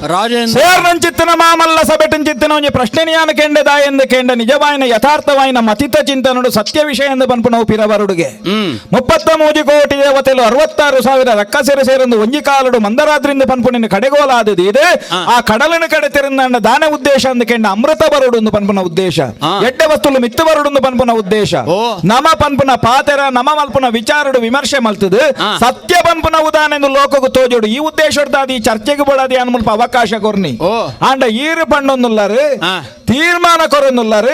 ರಾಜೇಂದ್ರ ಸೇರ್ನಂಚಿತ್ತಿನ ಮಾಮಲ್ಲ ಸಬೆಟಂಚಿತ್ತಿನ ಒಂಜಿ ಪ್ರಶ್ನೆನಿಯಾನ ಕೆಂಡೆ ದಾಯಂದ ಕೆಂಡ ನಿಜವಾಯಿನ ಯಥಾರ್ಥವಾಯಿನ ಮತಿತ ಚಿಂತನಡು ಸತ್ಯ ವಿಷಯ ಎಂದು ಪನ್ಪುನವು ಪಿರವರುಡುಗೆ 33 ಕೋಟಿ ದೇವತೆಲು 66,000 ರಕ್ಕಸೆರೆ ಸೇರೊಂದು ಒಂಜಿ ಕಾಲಡು ಮಂದರಾದ್ರಿಂದ ಪನ್ಪುನಿನ ಕಡೆಗೋಲಾದದು ಇದೆ ಆ ಕಡಲಿನ ಕಡೆ ತೆರಂದ ದಾನ ಉದ್ದೇಶ ಅಂದ ಕೆಂಡ ಅಮೃತ ಬರುಡು ಪನ್ಪುನ ಉದ್ದೇಶ ಎಡ್ಡ ವಸ್ತುಲು ಮಿತ್ತು ಬರುಡು ಪನ್ಪುನ ಉದ್ದೇಶ ನಮ ಪನ್ಪುನ ಪಾತೆರ ನಮ ಮಲ್ಪುನ ವಿಚಾರಡು ವಿಮರ್ಶೆ ಮಲ್ತದು ಸತ್ಯ ಪನ್ಪುನ ಉದಾಹರಣೆ ಲೋಕಗು ತೋಜೋಡು ಈ ಉದ್ದೇಶದಾದಿ ಚರ್ಚೆಗೆ ಬಡಾದಿ ಅನ್ಮಲ್ಪ ಅವಕಾಶ ಕೊರ್ನಿ ಆಂಡ ಈರು ಪಂಡೊಂದುಲ್ಲಾರು ತೀರ್ಮಾನ ಕೊರೊಂದುಲ್ಲಾರು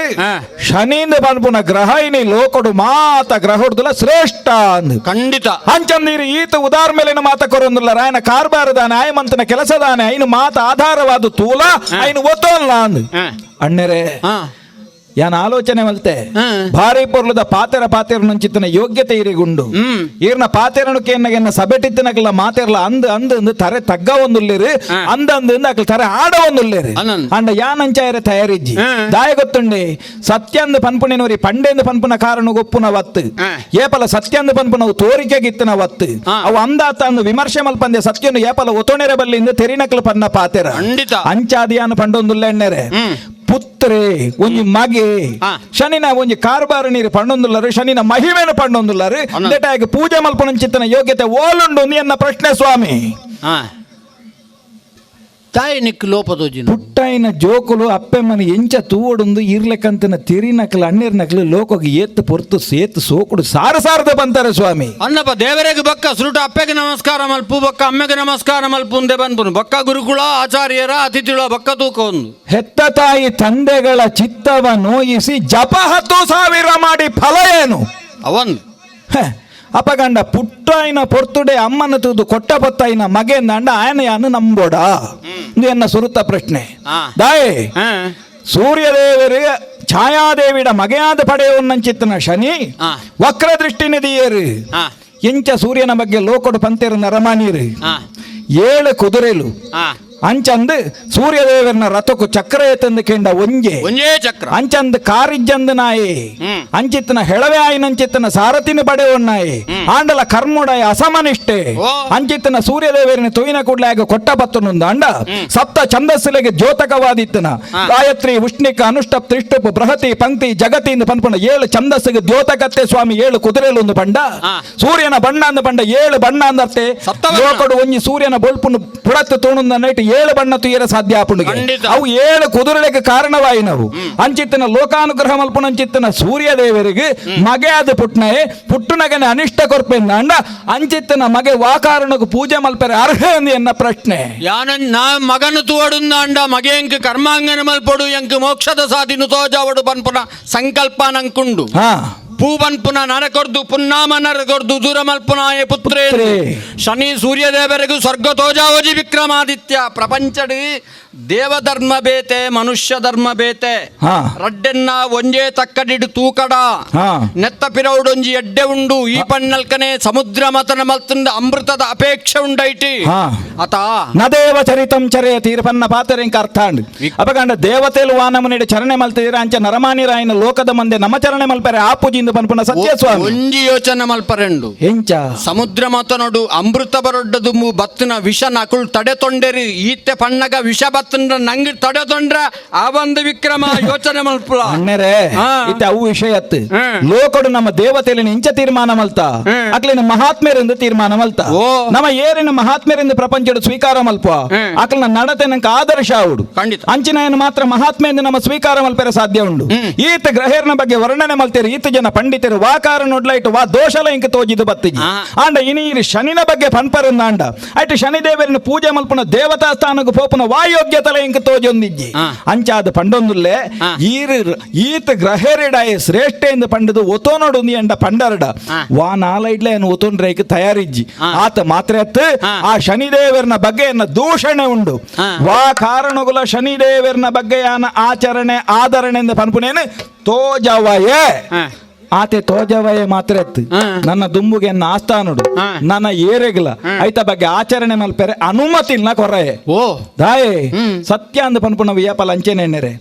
ಶನಿಂದ ಪನ್ಪುನ ಗ್ರಹ ಇನಿ ಲೋಕಡು ಮಾತ ಗ್ರಹಡ್ದುಲ ಶ್ರೇಷ್ಠ ಅಂದ್ ಖಂಡಿತ ಹಂಚಂದೀರಿ ಈತ ಉದಾರ ಮೇಲಿನ ಮಾತ ಕೊರೊಂದುಲ್ಲಾರ ఆయన ಕಾರ್ಬಾರದಾನೆ ಆಯಮಂತನ ಕೆಲಸದಾನೆ ಐನು ಮಾತ ಆಧಾರವಾದ ತೂಲ ಐನು ಒತ್ತೋಲ್ಲ ಅಂದ್ ಅಣ್ಣರೇ ಯಾನ ಆಲೋಚನೆ ಮಲ್ತೆ ಭಾರಿ ಪೊರ್ಲದ ಪಾತೆರ ನಂಚಿತ್ತನ ಯೋಗ್ಯತೆ ಇರಿಗುಂಡು ಈರ್ನ ಪಾತೆರನುಕೆನ್ನ ಸಬೆಟಿತ್ತಿನಕಲ್ಲ ಮಾತೆರ್ಲ ಅಂದ್ ತರೆ ತಗ್ಗ ಒಂದುಲ್ಲೇರು ಅಂದ್ ಅಕ್ಲ ತರೆ ಆಡ ಒಂದುಲ್ಲೇರು ಅಂಡ ಯಾನಂಚಾಯರೆ ತಯಾರಿಜ್ಜಿ ದಾಯ ಗೊತ್ತುಂಡೆ ಸತ್ಯಂದ ಪನ್ಪುಣಿನವರಿ ಪಂಡೆಂದು ಪನ್ಪುನ ಕಾರಣ ಗೊಪ್ಪುನ ವತ್ತು ಏಪಲ ಸತ್ಯಂದ ಪನ್ಪುನವು ತೋರಿಕೆಗಿತ್ತಿನ ವತ್ತು ಅವು ಅಂದಾತ ಅಂದು ವಿಮರ್ಶೆ ಮಲ್ಪಂದೆ ಸತ್ಯನು ಏಪಲ ಒತೊಣೆರೆ ಬಲ್ಲಿಂದ ತೆರಿನಕಲು ಪನ್ನ ಪಾತೆರ ಅಂಚಾದಿಯಾನ ಪಂಡೊಂದುಲ್ಲ ಎಣ್ಣೆರೆ ಪುತ್ರೆ ಒಂಜಿ ಮಗೆ ಶನಿನ ಒಂಜಿ ಕಾರ್ಬಾರ ನೀರು ಪಂಡೊಂದುಲ್ಲರು ಶನಿನ ಮಹಿಮೆನು ಪಂಡೊಂದುಲ್ಲರು ನೆಟಾಗಿ ಪೂಜೆ ಮಲ್ಪನ ಚಿತ್ತನ ಯೋಗ್ಯತೆ ಓಲುಂಡು ಎನ್ನ ಪ್ರಶ್ನೆ ಸ್ವಾಮಿ ತಾಯಿ ನಿಕ್ ಲೋಪದೋಜಿನ ಪುಟ್ಟೈನ ಜೋಕುಲು ಅಪ್ಪೆಮ್ಮನ ಎಂಚ ತೂವೊಡುಂದು ಇರ್ಲೆಕ್ಕಂತನ ತಿರಿನಕ್ಲು ಅಣ್ಣೀರ್ನಕ್ಲು ಲೋಕೋಗಿ ಏತ್ತು ಪೊರ್ತು ಸೇತು ಸೋಕುಡು ಸಾರಸಾರದ ಬಂತಾರೆ ಸ್ವಾಮಿ. ಅನ್ನಪ್ಪ ದೇವರಿಗೆ ಬಕ್ಕ ಸುರುಟ ಅಪ್ಪೆಗೆ ನಮಸ್ಕಾರ ಮಲ್ಪು ಬಕ್ಕ ಅಮ್ಮೆಗೆ ನಮಸ್ಕಾರ ಮಲ್ಪು ಮುಂದೆ ಬಂದ್ಪುನು ಬಕ್ಕ ಗುರುಕುಲ ಆಚಾರ್ಯರ ಅತಿಥಿಗಳ ಬಕ್ಕ ತೂಕ ಒಂದು ಹೆತ್ತ ತಾಯಿ ತಂದೆಗಳ ಚಿತ್ತವ ನೋಯಿಸಿ ಜಪ 10,000 ಮಾಡಿ ಫಲ ಏನು ಅವನ್ ಅಪಗಂಡ ಪುಟ್ಟಾಯಿನ ಪೊರ್ತುಡೆ ಅಮ್ಮನ ತೂದು ಕೊಟ್ಟ ಬತ್ತಾಯಿನ ಮಗೆಂದಂಡ ಆಯನ ನಂಬೋಡ ಇದು ಎನ್ನ ಸುರುತ ಪ್ರಶ್ನೆ. ದಾಯೆ ಸೂರ್ಯದೇವರಿಗೆ ಛಾಯಾದೇವಿಡ ಮಗೆಯಾದ ಪಡೆಯುವನ್ನಂಚಿತ್ತನ ಶನಿ ವಕ್ರ ದೃಷ್ಟಿನಿದೆಯೇರು ಎಂಚ ಸೂರ್ಯನ ಬಗ್ಗೆ ಲೋಕಡು ಪಂತೇರು ನರಮಾನೀರು 7 ಕುದುರೆಲು ಅಂಚಂದು ಸೂರ್ಯದೇವರನ ರಥಕ್ಕೂ ಚಕ್ರ ಎತ್ತಂದು ಕೆಂಡ ಒಂಜೆ ಚಕ್ರ ಅಂಚಂದು ಕಾರಿಜ್ಜಂದು ನಾಯಿ ಅಂಚಿತ್ತನ ಹೆಳವೆ ಆಯ್ನಂಚಿತ್ತನ ಸಾರಥಿನ ಬಡೆ ಒಣ್ಣಾಯಿ ಆಂಡಲ ಕರ್ಮುಡಾಯ ಅಸಮನಿಷ್ಠೆ ಅಂಚಿತ್ತನ ಸೂರ್ಯದೇವರಿನ ತೊಯ್ನ ಕೂಡ್ಲಾಗ ಕೊಟ್ಟ ಬತ್ತನೊಂದು ಅಂಡ ಸಪ್ತ ಛಂದಸ್ಸಿಲೆಗೆ ದ್ಯೋತಕವಾದಿತ್ತನ ಗಾಯತ್ರಿ ಉಷ್ಣಿಕ ಅನುಷ್ಟಪ್ ತ್ರಿಷ್ಟುಪ್ ಬೃಹತಿ ಪಂಕ್ತಿ ಜಗತಿಯಿಂದ ಪನ್ಪುಂಡ 7 ಛಂದಸ್ಸಿಗೆ ದ್ಯೋತಕತ್ತೆ ಸ್ವಾಮಿ 7 ಕುದುರೆಲೊಂದು ಪಂಡ ಸೂರ್ಯನ ಬಣ್ಣ ಅಂದ ಪಂಡ 7 ಬಣ್ಣ ಅಂದರ್ತೆ ಲೋಕಡು ಒಂಜಿ ಸೂರ್ಯನ ಬೊಲ್ಪುನು ಪುಡತ್ತು ತೋಣುಂದ ನೈಟ್ 7 ಬಣ್ಣ ತುಯ್ಯರ ಸಾಧ್ಯ ಆಪುಂಡಿಗೆ ಅವು 7 ಕುದುರೆಗೆ ಕಾರಣವಾಯಿ ನಾವು ಅಂಚಿತ್ತನ ಲೋಕಾನುಗ್ರಹ ಮಲ್ಪುನ ಅಂಚಿತ್ತನ ಸೂರ್ಯ ದೇವರಿಗೆ ಮಗೆ ಆದ ಪುಟ್ನೆ ಪುಟ್ಟುನಗನೆ ಅನಿಷ್ಟ ಕೊರ್ಪೆಂದ ಅಂಡ ಅಂಚಿತ್ತನ ಮಗೆ ವಾಕಾರಣకు ಪೂಜೆ ಮಲ್ಪರೆ ಅರ್ಹ ಎಂದು ಎನ್ನ ಪ್ರಶ್ನೆ. ನಾ ಮಗನು ತೋಡುಂದ ಅಂಡ ಮಗೆ ಎಂಕ್ ಕರ್ಮಾಂಗನ ಮಲ್ಪೊಡು ಎಂಕ್ ಮೋಕ್ಷದ ಸಾಧಿನು ತೋಜಾವಡು ಪನ್ಪುನ ಸಂಕಲ್ಪ ನಂಕುಂಡು ಪೂವನ್ಪುನ ನರಕೊರ್ದು ಪುನ್ನಾಮ ನರಕೊರ್ದು ದೂರ ಮಲ್ಪುನಾಯ ಪುತ್ರೇ ಶನಿ ಸೂರ್ಯದೇವರಿಗೂ ಸ್ವರ್ಗ ತೋಜಾವಜಿ ವಿಕ್ರಮಾದಿತ್ಯ ಪ್ರಪಂಚಡ್ ದೇವಧರ್ಮ ಬೇತೆ ಮನುಷ್ಯ ಧರ್ಮ ಬೇತೆ ರಡ್ಡೆನ್ನ ಒಂಜೇ ತಕ್ಕಡಿಡು ತೂಕಡ ನೆತ್ತ ಪಿರೌಡೊಂಜಿ ಎಡ್ಡೆ ಉಂಡು ಈ ಪಣ್ಣಲ್ಕನೆ ಸಮುದ್ರ ಮತನ ಮಲ್ತಂದ ಅಮೃತದ ಅಪೇಕ್ಷೆ ಉಂಡೈಟಿ ಅತ ನದೇವ ಚರಿತಂ ಚರೇ ತೀರ್ಪನ್ನ ಪಾತರೆಂಕ ಅರ್ಥಾಂಡ್ ಅಪಗಂಡ ದೇವತೆಲು ವಾನಮನೆಡೆ ಚರಣೆ ಮಲ್ತಿರ ಅಂಚ ನರಮಾನಿರಾಯನ ಲೋಕದ ಮಂದೆ ನಮ ಚರಣೆ ಮಲ್ಪರೆ ಆ ಪೂಜಿಂದ ಪನ್ಪುನ ಸತ್ಯ ಸ್ವಾಮಿ ಒಂಜಿ ಯೋಚನೆ ಮಲ್ಪರೆಂಡು ಎಂಚ ಸಮುದ್ರ ಮತನೊಡು ಅಮೃತ ಬರೊಡ್ಡದು ಬತ್ತಿನ ವಿಷ ನಕುಲ್ ತಡೆ ತೊಂಡೆರಿ ಈತೆ ಪಣ್ಣಗ ವಿಷ ಬತ್ತಂದ್ರ ನಂಗೆ ತಡೆ ತೊಂಡ್ರ ಆ ಒಂದು ವಿಕ್ರಮ ಯೋಚನೆ ಮಲ್ಪುಳ ಅಣ್ಣರೇ ಇತ್ತೆ ಅವು ವಿಷಯ ಅತ್ತು ಲೋಕಡು ನಮ್ಮ ದೇವತೆಲಿನ ಇಂಚ ತೀರ್ಮಾನ ಮಲ್ತ ಅಕ್ಲಿನ ಮಹಾತ್ಮೆರಿಂದ ತೀರ್ಮಾನ ಮಲ್ತ ನಮ್ಮ ಏರಿನ ಮಹಾತ್ಮೆರಿಂದ ಪ್ರಪಂಚದ ಸ್ವೀಕಾರ ಮಲ್ಪ ಅಕ್ಲಿನ ನಡತೆ ನಂಗೆ ಆದರ್ಶ ಆವುಡು ಅಂಚಿನ ಏನು ಮಾತ್ರ ಮಹಾತ್ಮೆಯಿಂದ ನಮ್ಮ ಸ್ವೀಕಾರ ಮಲ್ಪರೆ ಸಾಧ್ಯ ಉಂಡು ಈತ ಗ್ರಹೇರ್ನ ಬಗ್ಗೆ ವರ್ಣನೆ ಮಲ್ತೇರಿ ಈತ ಜನ ಪಂಡಿತರು ವಾಕಾರ ನೋಡ್ಲೈಟ್ ವಾ ದೋಷಲ ಇಂಕ ತೋಜಿದು ಬತ್ತಿಜಿ ಆಂಡ ಇನಿ ಶನಿನ ಬಗ್ಗೆ ಪನ್ಪರಿಂದ ಅಂಡ ಐಟ್ ಶನಿದೇವರಿನ ಪೂಜೆ ಮಲ್ಪುನ ದೇವತಾ ಸ್ಥಾನಕ್ಕೆ ಪೋಪುನ ವಾಯೋಗ್ಯತಲ ಇಂಕ ತೋಜೊಂದಿಜ್ಜಿ ಅಂಚಾದ ಪಂಡೊಂದುಲ್ಲೆ ಈತ ಗ್ರಹೇರಿಡಾಯ ಶ್ರೇಷ್ಠ ಎಂದು ಪಂಡದು ಒತೋನೋಡು ಎಂಡ ಪಂಡರಡ ವಾ ನಾಲೈಡ್ಲೆ ಒತೋನ್ರೈಕ್ ತಯಾರಿಜ್ಜಿ ಆತ ಮಾತ್ರ ಆ ಶನಿದೇವರನ ಬಗ್ಗೆ ದೂಷಣೆ ಉಂಡು ವಾ ಕಾರಣಗುಲ ಶನಿದೇವರನ ಬಗ್ಗೆ ಆಚರಣೆ ಆಧರಣೆ ಎಂದು ಪನ್ಪುನೇನು ತೋಜವಯೇ ಆತೆ ತೋಜವಯೇ ಮಾತ್ರ ಎತ್ತು ನನ್ನ ದುಂಬುಗೆ ಎನ್ನ ಆಸ್ಥಾನುಡು ನನ್ನ ಏರೆಗ್ಲ ಐತ ಬಗ್ಗೆ ಆಚರಣೆ ಮಲ್ಪೆರೆ ಅನುಮತಿ ಇಲ್ಲ ಕೊರಯೆ ದಾಯೆ ಸತ್ಯ ಅಂದ ಪನ್ಪುಣ ವಿಯಪಲ ಅಂಚೆನೆರೆ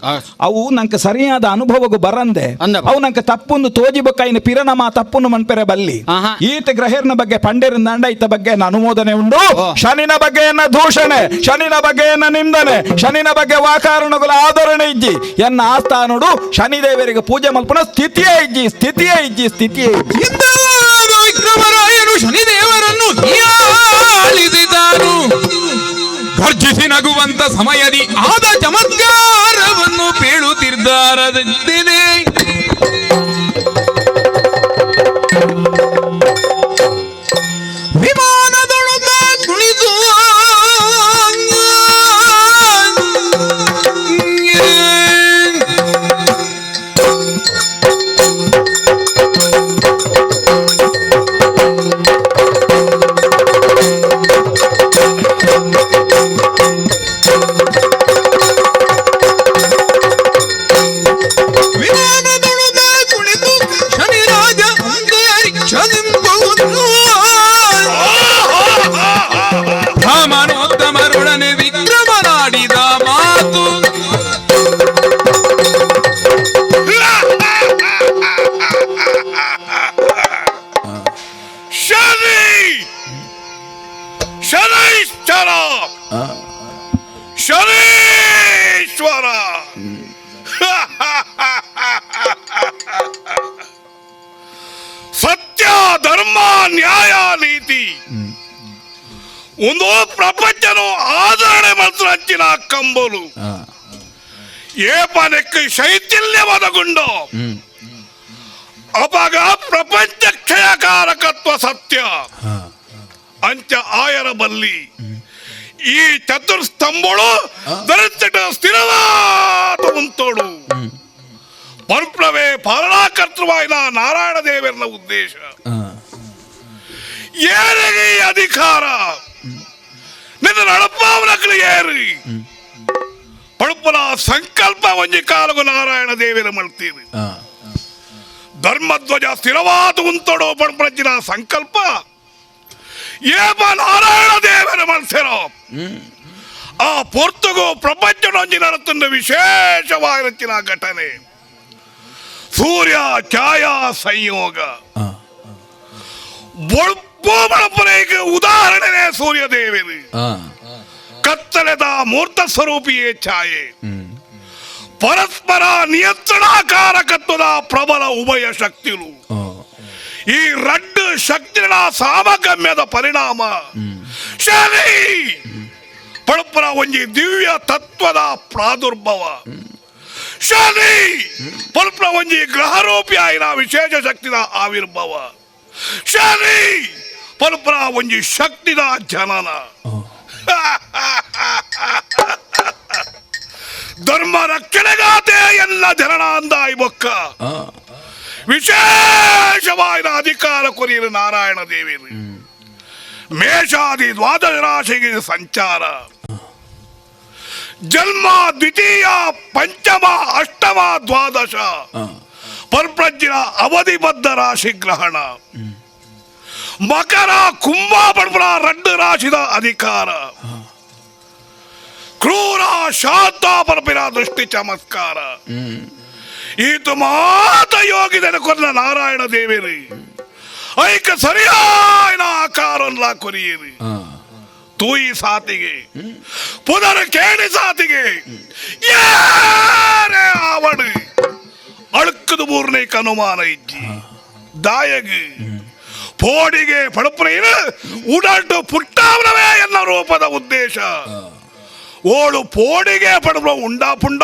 ಅವು ನಂಗೆ ಸರಿಯಾದ ಅನುಭವಗೂ ಬರಂದೆ ಅವು ನಂಗೆ ತಪ್ಪುಂದು ತೋಜಿಬಕ್ಕೈನ ಪಿರನಮ ತಪ್ಪುನು ಮನ್ಪೆರೆ ಬಲ್ಲಿ ಈತ ಗ್ರಹೇರ್ನ ಬಗ್ಗೆ ಪಂಡೇರಿಂದ ಅಂಡ ಈತ ಬಗ್ಗೆ ಅನುಮೋದನೆ ಉಂಡು ಶನಿನ ಬಗ್ಗೆ ಎನ್ನ ದೂಷಣೆ ಶನಿನ ಬಗ್ಗೆ ಎನ್ನ ನಿಂದನೆ ಶನಿನ ಬಗ್ಗೆ ವಾಕಾರಣಗಳ ಆಧರಣೆ ಇಜ್ಜಿ ಎನ್ನ ಆಸ್ಥಾನುಡು ಶನಿದೇವರಿಗೆ ಪೂಜೆ ಮಲ್ಪುನ ಸ್ಥಿತಿಯೇ ಇಜ್ಜಿ ಸ್ಥಿತಿಯೇ ವಿಕ್ರಮರಾಯನು ಶನಿದೇವರನ್ನು ಹೀಯಾಳಿಸಿದನು. ಗರ್ಜಿಸಿ ನಗುವಂತ ಸಮಯದಿ ಆದ ಚಮತ್ಕಾರವನ್ನು ಪೇಳುತ್ತಿದ್ದಾರದಿದ್ದೇನೆ. ವಿಮಾನದೊಳಗ ಕುಳಿತು ರಾಮನೋತ್ತಮರೊಡನೆ ವಿಕ್ರಮನಾಡಿದ ಮಾತು ಶನೈಶ್ವರ ಶನೈಶ್ವರ ಸತ್ಯ ಧರ್ಮ ನ್ಯಾಯ ನೀತಿ ಒಂದು ಪ್ರಪಂಚ ಪ್ರಪಂಚನು ಆದರಣೆ ಮಾತ್ರ ಹಂಚಿನ ಕಂಬಲು ಏಪನಕ್ಕೆ ಶೈಥಿಲ್ಯ ಒದಗುಂಡು ಅಪಾಗ ಪ್ರಪಂಚ ಕ್ಷಯಕಾರಕತ್ವ ಸತ್ಯ ಅಂಚ ಆಯರ ಬಲ್ಲಿ ಈ ಚತುರ್ಸ್ತಂಭಗಳು ದರಿದ್ರಟ ಸ್ಥಿರವಾದ ಉಂಟೋಡು ಪರ್ಪ್ರವೇ ಪಾಲನಾಕರ್ತೃವಾಯಿನ ನಾರಾಯಣ ದೇವರ ಉದ್ದೇಶ ಏರಿಗೆ ಈ ಅಧಿಕಾರ ನಿನ್ನ ನಡಪಾವನಕ್ಕಲು ಏರಿ ಪಡುಪನ ಸಂಕಲ್ಪ ಒಂಜಿ ಕಾಲಗು ನಾರಾಯಣ ದೇವರ ಮಳ್ತೀರಿ ಧರ್ಮಧ್ವಜ ಸ್ಥಿರವಾದ ಉಂಟೋಡು ಪಡುಪನ ಸಂಕಲ್ಪ ಏಪ ನಾರಾಯಣ ದೇವರ ಮಳ್ಸಿರೋ ಆ ಪೊರ್ತುಗು ಪ್ರಪಂಚನೊಂಜಿ ನಡತುಂಡ ವಿಶೇಷವಾಗಿನ ಘಟನೆ ಸೂರ್ಯ ಛಾಯಾ ಸಂಯೋಗ ಬಳಪುರೇಗೆ ಉದಾಹರಣೆ ಸೂರ್ಯ ದೇವರು ಕತ್ತಲೆದ ಮೂರ್ತ ಸ್ವರೂಪಿಯೇ ಛಾಯೆ ಪರಸ್ಪರ ನಿಯಂತ್ರಣಾಕಾರಕತ್ವದ ಪ್ರಬಲ ಉಭಯ ಶಕ್ತಿಗಳು ಈ ರಡ್ಡು ಶಕ್ತಿಗಳ ಸಾಮಗಮ್ಯದ ಪರಿಣಾಮ ಶನಿ ಪಳಪರ ಒಂಜಿ ದಿವ್ಯ ತತ್ವದ ಪ್ರಾದುರ್ಭವ ಶನಿ ಪಳಪರ ಒಂಜಿ ಗ್ರಹರೂಪಿ ಆಯ್ನ ವಿಶೇಷ ಶಕ್ತಿದ ಆವಿರ್ಭವ ಶನಿ ಪಳಪರ ಒಂಜಿ ಶಕ್ತಿದ ಜನನ ಧರ್ಮ ರಕ್ಷಣೆಗಾತೆ ಎಲ್ಲ ಜನನ ಅಂದಾಯಿ ಬೊಕ್ಕ ವಿಶೇಷವಾದ ಅಧಿಕಾರ ಕೊರಿಯರು ನಾರಾಯಣ ದೇವರು ಮೇಷಾದಿ ದ್ವಾದಶ ರಾಶಿಗೆ ಸಂಚಾರ ಜನ್ಮ ದ್ವಿತೀಯ ಪಂಚಮ ಅಷ್ಟಮ ದ್ವಾದಶ ಪರ್ಪ್ರಜ್ಞ ಅವಧಿಬದ್ಧ ರಾಶಿ ಗ್ರಹಣ ಮಕರ ಕುಂಭ ಪರ್ಪರ ರಡ್ಡು ರಾಶಿದ ಅಧಿಕಾರ ಕ್ರೂರ ಶಾಂತ ಪರಪಿನ ದೃಷ್ಟಿ ಚಮತ್ಕಾರ ಈತ ಮಾತ ಯೋಗಿದನ ಕೊಲ್ಲ ನಾರಾಯಣ ದೇವೇರಿ ಐಕ ಸರಿಯಾದ ಆಕಾರಲ್ಲ ಕೊರಿಯೇರಿ ತೂಯಿ ಸಾತಿಗೆ ಪುನರ ಕೇಳಿ ಸಾತಿಗೆ ಯಾರೇ ಆವಡು ಅಳುಕದು ಮೂರನೇ ಅನುಮಾನ ಇಜ್ಜಿ ದಾಯಗೆ ಪೋಡಿಗೆ ಪಡಪ್ರೇನು ಉಡಾಟು ಪುಟ್ಟಾವನವೇ ಎನ್ನ ರೂಪದ ಉದ್ದೇಶ ಓಳು ಪೋಡಿಗೆ ಪಡಬ ಉಂಡಾ ಪುಂಡ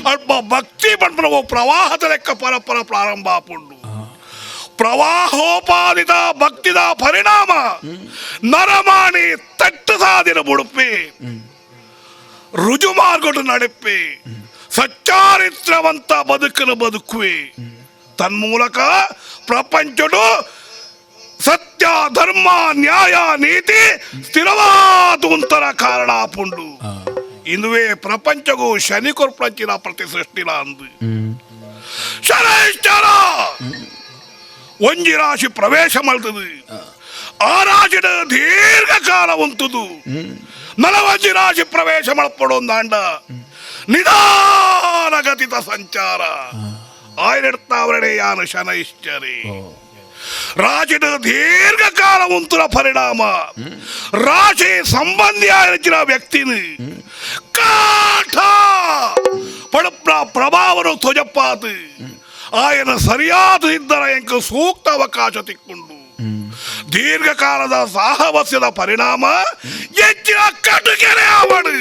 ಅಲ್ಪ ಭಕ್ತಿ ಪಡ್ಬ ಪ್ರವಾಹದ ಲೆಕ್ಕ ಪರಪರ ಪ್ರಾರಂಭ ಪುಂಡು ಪ್ರವಾಹೋಪಾದಿತ ಭಕ್ತಿದ ಪರಿಣಾಮ ನರಮಾಣಿ ತಟ್ಟು ಸಾದಿನ ಬುಡುಪಿ ರುಜು ಮಾರ್ಗಡು ನಡಿಪಿ ಸಚ್ಚಾರಿತ್ರವಂತ ಬದುಕನ್ನು ಬದುಕುವೆ ತನ್ಮೂಲಕ ಪ್ರಪಂಚಡು ಸತ್ಯ ಧರ್ಮ ನ್ಯಾಯ ನೀತಿ ಸ್ಥಿರವಾದ ಒಂಥರ ಕಾರಣ ಪುಂಡು ಇಂದುವೇ ಪ್ರಪಂಚಗೂ ಶನಿ ಕೊರ್ಪಂಚಿನ ಪ್ರತಿ ಸೃಷ್ಟಿಲ ಅಂದು ಶನೈಶ್ಚರ ಒಂಜಿ ರಾಶಿ ಪ್ರವೇಶ ಮಾಡ್ತದೆ ಆ ರಾಶಿದ ದೀರ್ಘಕಾಲ ಉಂಟುದು ನಲವಂಜಿ ರಾಶಿ ಪ್ರವೇಶ ಮಲ್ಪಡೊಂದಾಂಡ ನಿಧಾನಗತಿತ ಸಂಚಾರ ಆಯ್ನೆಡ್ತಾವರಣೆ ಯಾನು ಶನೈಶ್ಚರಿ ರಾಶಿದ ದೀರ್ಘಕಾಲ ಉಂಟುನ ಪರಿಣಾಮ ರಾಶಿ ಸಂಬಂಧಿಯಾಗಿನ ವ್ಯಕ್ತಿನಿ ಕಾಠ ಪಡಪ್ನ ಪ್ರಭಾವನು ತೊಜಪ್ಪಾತು ಆಯನ ಸರಿಯಾದ ಇದ್ದರ ಎಂಕ ಸೂಕ್ತ ಅವಕಾಶ ತಿಕ್ಕೊಂಡು ದೀರ್ಘಕಾಲದ ಸಾಹವಸ್ಯದ ಪರಿಣಾಮ ಹೆಚ್ಚಿನ ಕಟುಕೆರೆ ಆವಡು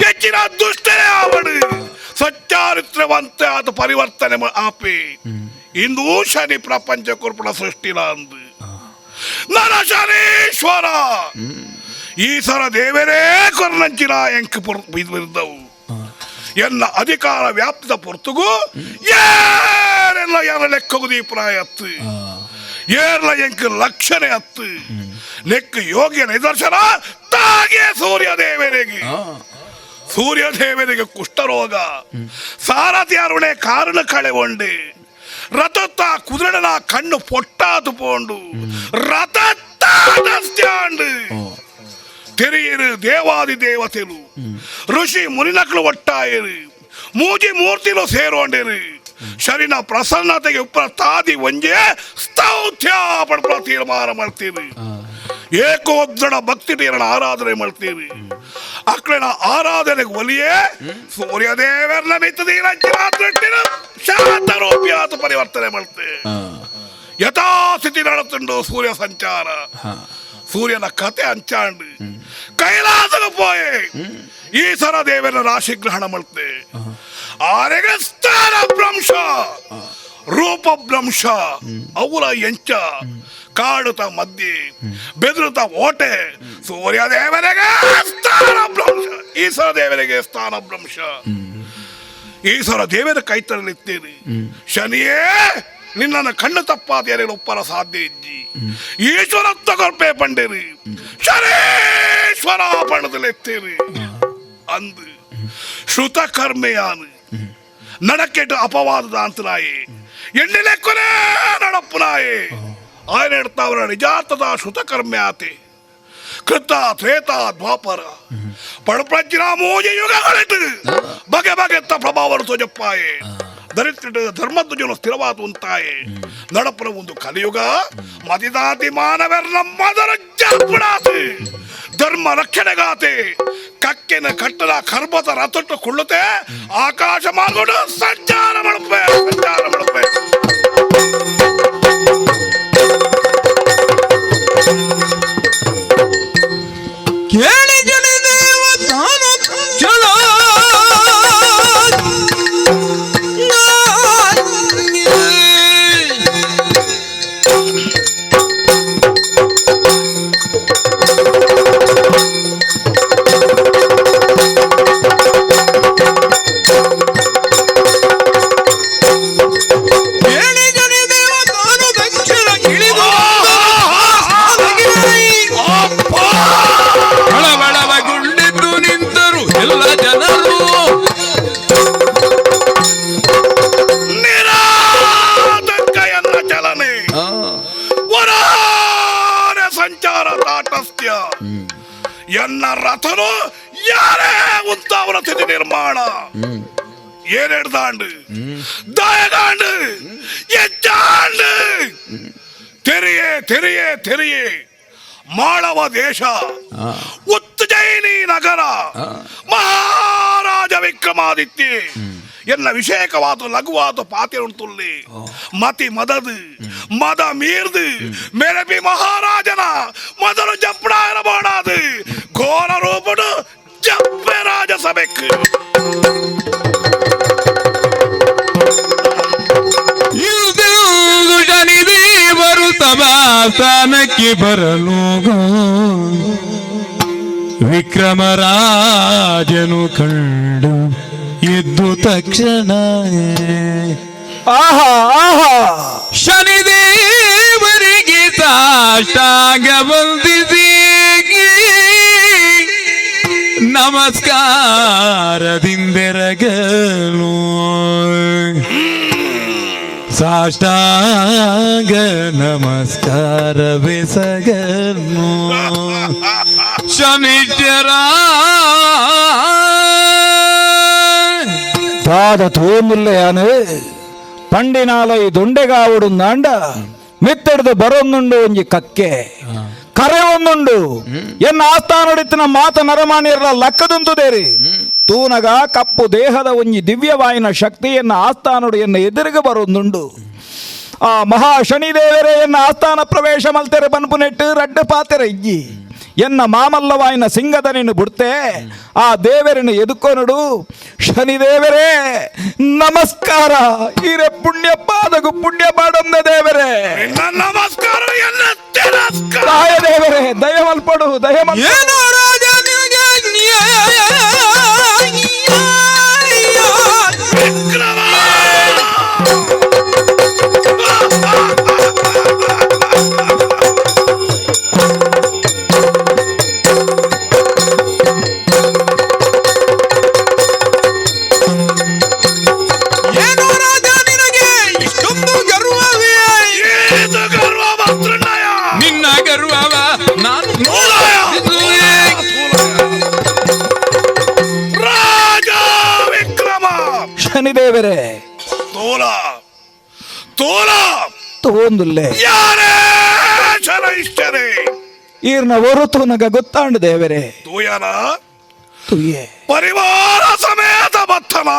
ಹೆಚ್ಚಿನ ದುಷ್ಟರೇ ಆವಡು ಸಚ್ಚಾರಿತ್ರವಂತೆ ಆತ ಪರಿವರ್ತನೆ ಆಪೆ ಇಂದು ಶನಿ ಪ್ರಪಂಚ ಕುರ್ಪಣ ಸೃಷ್ಟಿಲ ಅಂದು ನರ ಶನೀಶ್ವರ ಈ ಸರ ದೇವರೇ ಕೊರ್ನಂಚಿನ ಎಂಕ ಬಿದ್ದವು ಎಲ್ಲ ಅಧಿಕಾರ ವ್ಯಾಪ್ತಿದ ಪೊರ್ತುಗು ಏರೆಲ್ಲ ಯಾರ ಲೆಕ್ಕಗುದಿ ಪ್ರಾಯ ಅತ್ತು ಏರ್ಲ ಎಂಕ ಲಕ್ಷಣೆ ಅತ್ತು ಲೆಕ್ಕ ಯೋಗ್ಯ ನಿದರ್ಶನ ತಾಗೆ ಸೂರ್ಯ ದೇವರಿಗೆ ಕುಷ್ಠರೋಗ ಸಾರಥಿ ಅರುಣೆ ಕಾರಣ ಕಳೆಗೊಂಡೆ ರಥತ್ತ ಕುದುರೆನ ಕಣ್ಣು ಪೊಟ್ಟಾದು ಪೋಂಡು ರಥತ್ತಾಂಡು ತೆರೆಯರು ದೇವಾದಿ ದೇವತೆಲು ಋಷಿ ಮುನಿನಕ್ಲು ಒಟ್ಟಾಯರು ಮೂಜಿ ಮೂರ್ತಿಲು ಸೇರೋಂಡೇರು ಶರೀನ ಪ್ರಸನ್ನತೆಗೆ ಉಪ್ಪ ತಾದಿ ಒಂಜೆ ಸ್ತೌತ್ಯ ಪಡ್ಪ ತೀರ್ಮಾನ ಮಾಡ್ತೀರಿ ಏಕೋದ್ರಣ ಭಕ್ತಿ ತೀರಣ ಆರಾಧನೆ ಮಾಡ್ತೀರಿ ಅಕ್ಕಳ ಆರಾಧನೆಗೆ ಒಲಿಯೇ ಸೂರ್ಯ ದೇವರನ್ನ ಮಿತ್ತದೀನ ಶಾಂತರೂಪಿಯಾತ ಪರಿವರ್ತನೆ ಮಾಡ್ತೇ ಯಥಾಸ್ಥಿತಿ ನಡತುಂಡು ಸೂರ್ಯ ಸಂಚಾರ ಸೂರ್ಯನ ಕತೆ ಅಂಚಾಂಡು ಕೈಲಾಸಕ್ಕೆ ಪೋಯೆ ಈಶ್ವರ ದೇವರ ರಾಶಿ ಗ್ರಹಣ ಮಾಡ್ತೆ ಆರೆಗೆ ಸ್ಥಾನ ಭ್ರಂಶ ರೂಪ ಭ್ರಂಶ ಅವರ ಎಂಚ ಕಾಡುತ್ತ ಮಧ್ಯೆ ಬೆದರುತ್ತ ಓಟೆ ಸೂರ್ಯ ದೇವರಿಗೆ ಸ್ಥಾನ ಭ್ರಂಶ ಈಶ್ವರ ದೇವರಿಗೆ ಸ್ಥಾನ ಭ್ರಂಶ ಈಶ್ವರ ದೇವರ ಕೈತರಲಿದ್ದೀರಿ ಶನಿಯೇ ನಿನ್ನನ್ನು ಕಣ್ಣು ತಪ್ಪಾದ ಒಪ್ಪರ ಸಾಧ್ಯ ಇದ್ದಿ ಈಶ್ವರ ತಗೊಳ್ಪೆ ಪಂಡೇರಿ ಶನೇಶ್ವರ ಪಣದಲೆತ್ತೀರಿ ಅಂದು ಶ್ರುತ ಕರ್ಮೆಯಾನು ನಡಕೆಟ್ಟು ಅಪವಾದದ ಅಂತನಾಯೆ ಎಣ್ಣಿಲೆ ಕೊನೆ ನಡಪ್ಪನಾಯೆ ఆయన ఎడతావర నిజాతದ ಶ್ರುತಕರ್ಮೆ ಆತೆ ಕೃತ ತ್ರೇತ ದ್ವಾಪರ ಪಡಪ್ರಜ್ಞ ಮೋಜ ಯುಗಗಳಿಟ್ಟು ಬಗೆ ಬಗೆತ್ತ ಪ್ರಭಾವರು ತೋಜಪ್ಪಾಯೆ ದರಿದ್ರ ಧರ್ಮಧ್ವಜನು ಸ್ಥಿರವಾದ ಉಂತಾಯೆ ನಡಪನ ಒಂದು ಕಲಿಯುಗ ಮದಿದಾತಿ ಮಾನವರ ಮದರ ಜಾಪುಡಾತೆ ಧರ್ಮ ರಕ್ಷಣೆಗಾತೆ ಕಕ್ಕೆನ ಕಟ್ಟದ ಕರ್ಬತ ರತಟ್ಟು ಕೊಳ್ಳುತ್ತೆ ಆಕಾಶ ಮಾರ್ಗೋಡು ಸಂಚಾರ ಮಾಡುತ್ತೆ ಕೇಳಿ ಜನಿದೇವ ತಾನು ಚಳ ಎನ್ನ ರಥನು ಯಾರೇ ಉಂತಾವರ ತಿಥಿ ನಿರ್ಮಾಣ ಏನೆಡ್ದಾಂಡು ದಯಗಾಂಡು ಎಚ್ಚಾಂಡು ತೆರೆಯೇ ತೆರೆಯೇ ತೆರೆಯೇ ಮಾಳವ ದೇಶ ಉಜ್ಜಯಿನಿ ನಗರ ಮಹಾರಾಜ ವಿಕ್ರಮಾದಿತ್ಯ ಎನ್ನ ವಿಷೇಕವಾದ ಲಘುವಾದ ಪಾತೆ ಉಂಟುಲ್ಲಿ ಮತಿ ಮದದು ಮದ ಮೀರ್ದು ಮೆರಪಿ ಮಹಾರಾಜನ ಮೊದಲು ಜಪ್ಪಡ ಇರಬಾಡದು ಘೋರ ರೂಪಡು ಜಪ್ಪೆ ರಾಜ ಸಭೆಕ್ ಶನಿದೇವರು ಸಭಾಸ್ಥಾನಕ್ಕೆ ಬರಲು ವಿಕ್ರಮರಾಜನು ಕಂಡು ಎದ್ದು ತಕ್ಷಣ ಆಹಾ ಆಹಾ ಶನಿದೇವರಿಗೆ ಸಾಷ್ಟಾಂಗ ವಂದಿಸಿ ನಮಸ್ಕಾರದಿಂದೆರಗಲು ಸಾಷ್ಟಾಂಗ ನಮಸ್ಕಾರ ಬೆಸಗನು ಶನಿಶ್ಚರ ದಾದ ತೋಮುಲ್ಲೆಯಾನು ಪಂಡಿನಾಲೈ ದೊಂಡೆಗಾವುಡು ನಾಂಡ ಮಿತ್ತೆಡ್ದು ಬರೋಂದುಂಡು ಒಂಜಿ ಕಕ್ಕೆ ಕರೆ ಒಂದುಂಡು ಎನ್ನ ಆಸ್ಥಾನೊಡಿತ್ತಿನ ಮಾತ ನರಮಾಣಿಯರ ಲಕ್ಕದುಂತುದೇರಿ ತೂನಗ ಕಪ್ಪು ದೇಹದ ಒಂಜಿ ದಿವ್ಯವಾಯಿನ ಶಕ್ತಿಯನ್ನ ಆಸ್ಥಾನೊಡು ಎನ್ನ ಎದುರಿಗೆ ಬರೋಂದುಂಡು ಆ ಮಹಾ ಶನಿದೇವರೇ ಎನ್ನ ಆಸ್ಥಾನ ಪ್ರವೇಶ ಮಲ್ತೆರೆ ಬನ್ಪು ನೆಟ್ಟು ರಡ್ಡು ಪಾತೆರೆ ಇಜ್ಜಿ ಎನ್ನ ಮಾಮಲ್ಲವಾಯಿನ ಸಿಂಗದನಿನ ಬಿಡ್ತೆ ಆ ದೇವರನ್ನು ಎದುಕೊನಡು ಶನಿದೇವರೇ ನಮಸ್ಕಾರ ಇರೆ ಪುಣ್ಯ ಪಾದಗು ಪುಣ್ಯ ಮಾಡೊಂದ ದೇವರೇ ನಮಸ್ಕಾರ ದಯ ದೇವರೇ ದಯಮಲ್ಪಡು ಏನೋ ರಾಜ ನಿನಗೆ ಶನಿದೇವರೇ ತೋಲ ತೋಲ ತೋಂದುಲ್ಲೆ ಯಾರೇ ಶನೈಶ್ಚರೇ ಈರ್ನ ಹೊರತು ನಗ ಗೊತ್ತಾಂಡು ದೇವರೇ ತೂಯನ ತುಯ್ಯೆ ಪರಿವಾರ ಸಮೇತ ಬತ್ತನ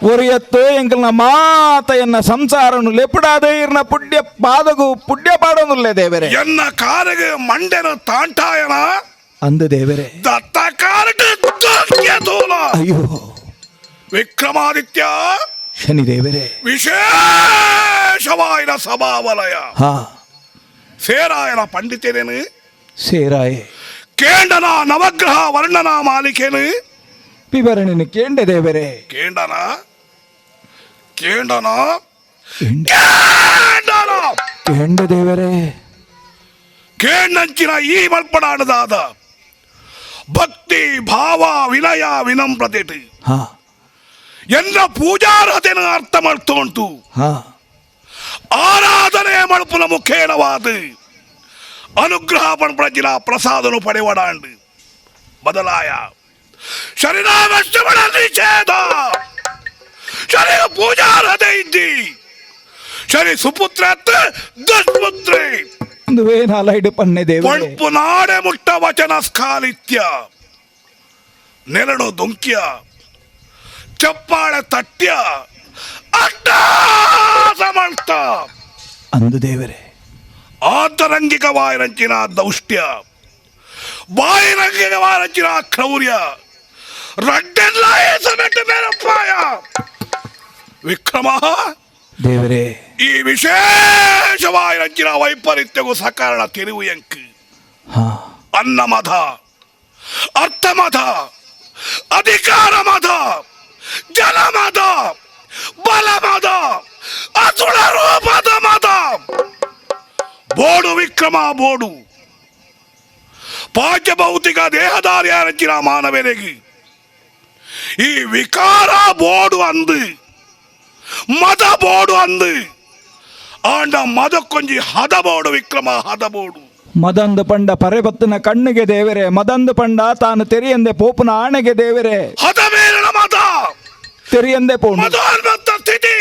ಒರಿಯತ್ತು ಎಂಕಲ್ನ ಮಾತ ಎನ್ನ ಸಂಸಾರನು ಲೆಪುಡಾದ ಈರ್ನ ಪುಣ್ಯ ಪಾದಗು ಪುಣ್ಯ ಪಾಡೋನುಲ್ಲೆ ದೇವರೇ ಎನ್ನ ಕಾರಿಗೆ ಮಂಡೆನ ತಾಂಟಾಯನ ಅಂದ ದೇವರೇ. ದತ್ತ ಕಾರಣ ತೋಲ ಅಯ್ಯೋ ವಿಕ್ರಮಾದಿತ್ಯ ಶನಿ ದೇವರೇ. ವಿಶೇಷವಾಯಿನ ಸಭಾವಲಯ ಹಾ ಸೇರಾಯನ ಪಂಡಿತೇನೇನು ಸೇರಾಯೆ ಕೇಂಡನ ನವಗ್ರಹ ವರ್ಣನ ಮಾಲಿಕೇನು ವಿವರಣೆನು ಕೇಂಡ ದೇವರೇ. ಕೇಂಡನ ಕೇಂಡನ ಕೇಂಡ ಕೇಂಡನ ಕೇಂಡ ದೇವರೇ. ಕೇಂಡಂಚಿನ ಈ ಮಲ್ಪಡಾಡದಾದ ಭಕ್ತಿ ಭಾವ ವಿನಯ ವಿನಮ್ರತೆ ಹಾ ಎನ್ನ ಪೂಜಾರ್ಹತೆಯನ್ನು ಅರ್ಥ ಮಾಡ್ತಾ ಉಂಟು. ಹಾ ಆರಾಧನೆ ಮಲ್ಪುನ ಮುಖೇನವಾದ ಅನುಗ್ರಹ ಪಣಪಡಜಿನ ಪ್ರಸಾದನು ಪಡೆವಡಾಂಡು ಬದಲಾಯ ಶರೀರಾವಶ್ಯಗಳ ನಿಷೇಧ ಶರೀರ ಪೂಜಾರ್ಹತೆ ಇದ್ದಿ ಶರೀ ಸುಪುತ್ರ ದುಷ್ಪುತ್ರೆ ವೇನಾಲೈಡು ಪನ್ನೆ ದೇವರೇ. ಪಂಪು ನಾಡೆ ಮುಟ್ಟ ವಚನ ಸ್ಖಾಲಿತ್ಯ ನೆರಳು ದೊಂಕ್ಯ ಚಪ್ಪಾಳೆ ತಟ್ಯ ಅಟ್ಟಾಸಮಳ್ತ ಅಂದು ದೇವರೇ. ಆಂತರಂಗಿಕವಾಯಿರಂಚಿನ ದೌಷ್ಟ್ಯ ಬಾಹಿರಂಗಿಕವಾಯಿರಂಚಿನ ಕ್ರೌರ್ಯ ರಡ್ಡೆಲ್ಲ ಏಸಮೆಟ್ಟು ಬೇರಪ್ಪಾಯ ವಿಕ್ರಮ ದೇವರೇ. ಈ ವಿಶೇಷವಾಯಿರಂಚಿನ ವೈಪರೀತ್ಯಗೂ ಸಕಾರಣ ತಿರುವು ಎಂಕು ಹಾ ಅನ್ನಮದ ಅರ್ಥಮದ ಅಧಿಕಾರ ಮದ ಜಲಮದ ಬಲಮದ ಅಸುಳ ರೂಪದ ಮದ ಬೋಡು ವಿಕ್ರಮ ಬೋಡು ಪಾಂಚಭೌತಿಕ ದೇಹದಾರಿಯಾರಂಚಿನ ಮಾನವನಿಗೆ ಈ ವಿಕಾರ ಬೋಡು ಅಂದು ಮದ ಬೋಡು ಅಂದು ಆಂಡ ಮದ ಕೊಂಜಿ ಹದ ಬೋಡು ವಿಕ್ರಮ ಹದ ಬೋಡು ಮದಂದು ಪಂಡ ಪರೆಬತ್ತನ ಕಣ್ಣಿಗೆ ದೇವರೇ. ಮದಂದು ಪಂಡ ತಾನು ತೆರಿಯಂದೆ ಪೋಪುನ ಆಣೆಗೆ ದೇವರೇ. ಹದ ಮೇಲಿನ ಮದ ತೆರಿಯಂದೆ ಪೋಣು ಮದೋನ್ಮತ್ತ ಸ್ಥಿತಿ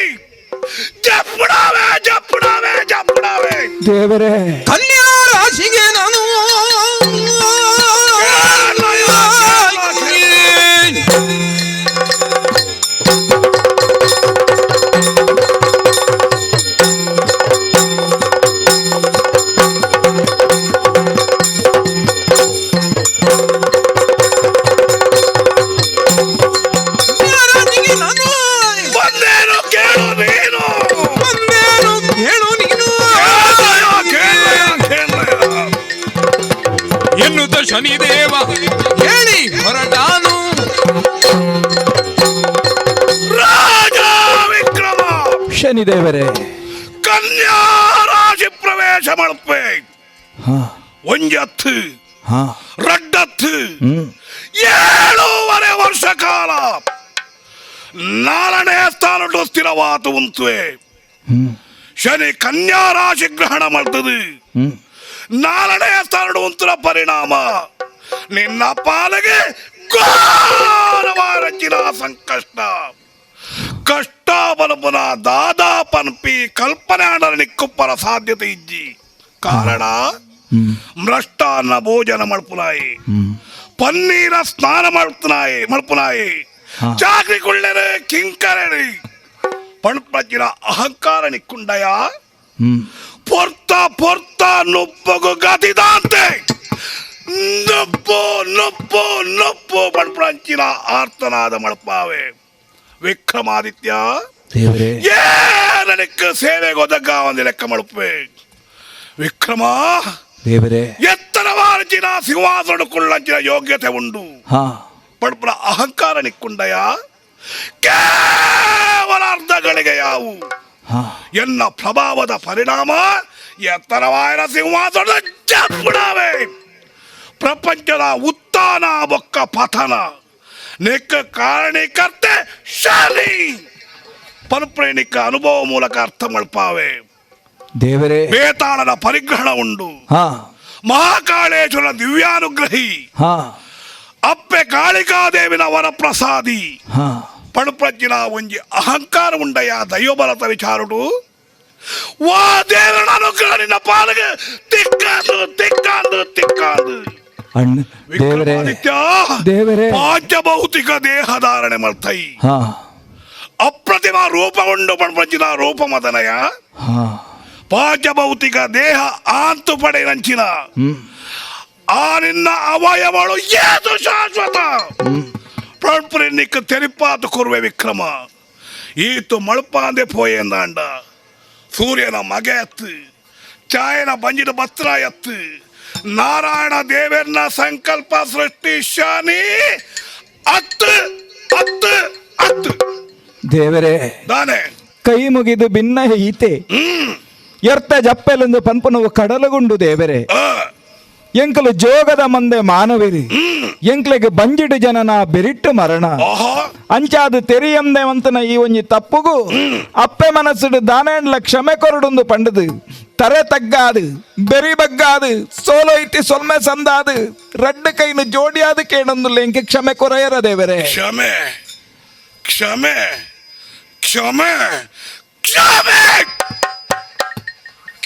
ಜಪ್ಪುಡಾವೆ ಜಪ್ಪುಡಾವೆ ಜಪ್ಪುಡಾವೆ ದೇವರೇ. ಕನ್ಯಾ ರಾಶಿಗೆ ನಾನು ಬಂದೇನು ಕೇಳು ನೀನು ಬಂದೇನು ಹೇಳು ನೀನು ಎನ್ನುತ್ತ ಶನಿದೇವ ಹೇಳಿ ಹೊರಟಾನು. ರಾಜ ವಿಕ್ರಮ ಶನಿ ದೇವರೇ. ಕನ್ಯಾ ರಾಶಿ ಪ್ರವೇಶ ಮಳಪೆ ಹಾ ಒಂಜತ್ತು ಹಾ ರಡ್ಡತ್ತು ಹ್ಮ್ 7.5 ವರ್ಷ ಕಾಲ 4ನೇ ಸ್ಥಾನಟ್ಟು ಸ್ಥಿರವಾತು ಉಂಟುವೆ ಹ್ಮ್ ಶನಿ ಕನ್ಯಾ ರಾಶಿ ಗ್ರಹಣ ಮಾಡ್ತದೆ. ಹ್ಮ್ 4ನೇ ಸ್ಥಾನಡು ಉಂಟರ ಪರಿಣಾಮ ನಿನ್ನ ಪಾಲಿಗೆ ಘೋರವಾರಚಿನ ಸಂಕಷ್ಟ ಕಷ್ಟ ಬಲಪುನ ದಾದಾ ಪನ್ಪಿ ಕಲ್ಪನೆ ಆಡರ ನಿಕ್ಕುಪ್ಪರ ಸಾಧ್ಯತೆ ಇಜ್ಜಿ ಕಾರಣ ಮೃಷ್ಟಾನ್ನ ಭೋಜನ ಮಳ್ಪುನಾಯಿ ಪನ್ನೀರ ಸ್ನಾನ ಮಳ್ಪುನಾಯಿ ಚಾಕ್ರಿ ಕೊಳ್ಳೆರೆ ಕಿಂಕರಣಿ ಪಣ್ಪಚ್ಚಿನ ಅಹಂಕಾರ ನಿಕ್ಕುಂಡಯ ಪೊರ್ತ ಪೊರ್ತ ನೊಪ್ಪಗು ಗತಿದಾಂತೆ ನೊಪ್ಪು ನೊಪ್ಪು ನೊಪ್ಪು ಪಣ್ಪಂಚಿನ ಆರ್ತನಾದ ಮಳಪಾವೆ ವಿಕ್ರಮಾದಿತ್ಯ ದೇವರೇ. ನನಕ್ಕೆ ಸೇವೆಗೆ ಒದಗ ಒಂದು ಲೆಕ್ಕ ಮಳುಪೆ ವಿಕ್ರಮ ದೇವರೇ. ಎತ್ತರವಾರ್ಜಿನ ಸಿಂಹಾಸನ ಕೊಳ್ಳಂಚಿನ ಯೋಗ್ಯತೆ ಉಂಡು ಹಾ ಪಡ್ಪುರ ಅಹಂಕಾರ ನಿಕ್ಕುಂಡಯ ಕೇವಲ ಅರ್ಧಗಳಿಗೆ ಯಾವು ಹಾ ಎನ್ನ ಪ್ರಭಾವದ ಪರಿಣಾಮ ಎತ್ತರವಾಯನ ಸಿಂಹಾಸನದ ಜಪ್ಪುಡಾವೆ ಪ್ರಪಂಚದ ಉತ್ಥಾನ ಬೊಕ್ಕ ಪತನ ನೆಕ್ಕ ಕಾರಣೀಕರ್ತೆ ಶಾಲಿ ಪನ್ಪ್ರೇಣಿಕ ಅನುಭವ ಮೂಲಕ ಅರ್ಥ ಮಳ್ಪಾವೆ ದೇವರೇ. ಬೇತಾಳನ ಪರಿಗ್ರಹಣ ಉಂಡು ಹಾ ಮಹಾಕಾಳೇಶ್ವರನ ದಿವ್ಯಾನುಗ್ರಹಿ ಹಾ ಅಪ್ಪೆ ಕಾಳಿಕಾದೇವಿನ ವರಪ್ರಸಾದಿ ಹಾ ಪಣಪ್ರಜ್ಜಿನ ಒಂಜಿ ಅಹಂಕಾರ ಉಂಡಯ ದೈವಬಲತ ವಿಚಾರುಡು ವಾ ದೇವರ ಅನುಗ್ರಹ ನಿನ್ನ ಪಾಲಿಗೆ ತಿಕ್ಕಾಂದು ತಿಕ್ಕಾಂದು ತಿಕ್ಕಾಂದು ಅಣ್ಣ ದೇವರೇ. ವಿಕ್ರಮಾದಿತ್ಯ ದೇವರೇ. ಪಾಂಚಭೌತಿಕ ದೇಹಧಾರಣೆ ಮಲ್ತೈ ಹಾ ಅಪ್ರತಿಮ ರೂಪ ಉಂಡು ಪಣಪ್ರಜ್ಜಿನ ರೂಪ ಮದನಯ ಹಾ ಪಾಂಚಭೌತಿಕ ದೇಹ ಆಂತು ಪಡೆ ನಂಚಿನ ಆ ನಿನ್ನ ಅವಯವಳು ಏದು ಶಾಶ್ವತ ಪ್ರಣಿಕ್ ತೆರಿಪಾತು ಕೊರುವೆ ವಿಕ್ರಮ ಈತು ಮಳುಪಾಂದೆ ಪೋಯೆಂದಾಂಡ ಸೂರ್ಯನ ಮಗೆ ಎತ್ತು ಚಾಯನ ಬಂಜಿದ ಬತ್ರ ಎತ್ತು ನಾರಾಯಣ ದೇವರನ ಸಂಕಲ್ಪ ಸೃಷ್ಟಿ ಶಾನಿ ಅತ್ತು ಅತ್ತು ಅತ್ತು ದೇವರೇ ದಾನೆ ಕೈ ಮುಗಿದು ಭಿನ್ನ ಈತೆ ಎರ್ತ ಜಪ್ಪೆಲೆಂದು ಪನ್ಪುನವು ಕಡಲಗುಂಡು ದೇವರೇ ಎಂಕಲು ಜೋಗದ ಮಂದೆ ಮಾನವಿರಿ ಎಂಕ್ಲೆಗೆ ಬಂಜಿಡು ಜನನ ಬೆರಿಟ್ಟು ಮರಣ ಆಹಾ ಅಂಚಾದು ತೆರಿಯಂದೇವಂತನ ಈ ಒಂಜಿ ತಪ್ಪುಗು ಅಪ್ಪೆ ಮನಸ್ಸುಡು ದಾನೇಂಡ್ಲ ಕ್ಷಮೆ ಕೊರಡುಂದು ಪಂಡದು ತರೆ ತಗ್ಗಾದು ಬೆರಿ ಬಗ್ಗಾದು ಸೋಲೋ ಇಟ್ಟಿ ಸೊಲ್ಮೆ ಸಂದಾದು ರಡ್ಡು ಕೈನು ಜೋಡಿಯಾದು ಕೇಳೊಂದು ಎಂಕೆ ಕ್ಷಮೆ ಕೊರೆಯರ ದೇವರೇ ಕ್ಷಮೆ ಕ್ಷಮೆ ಕ್ಷಮೆ ಕ್ಷಮೆ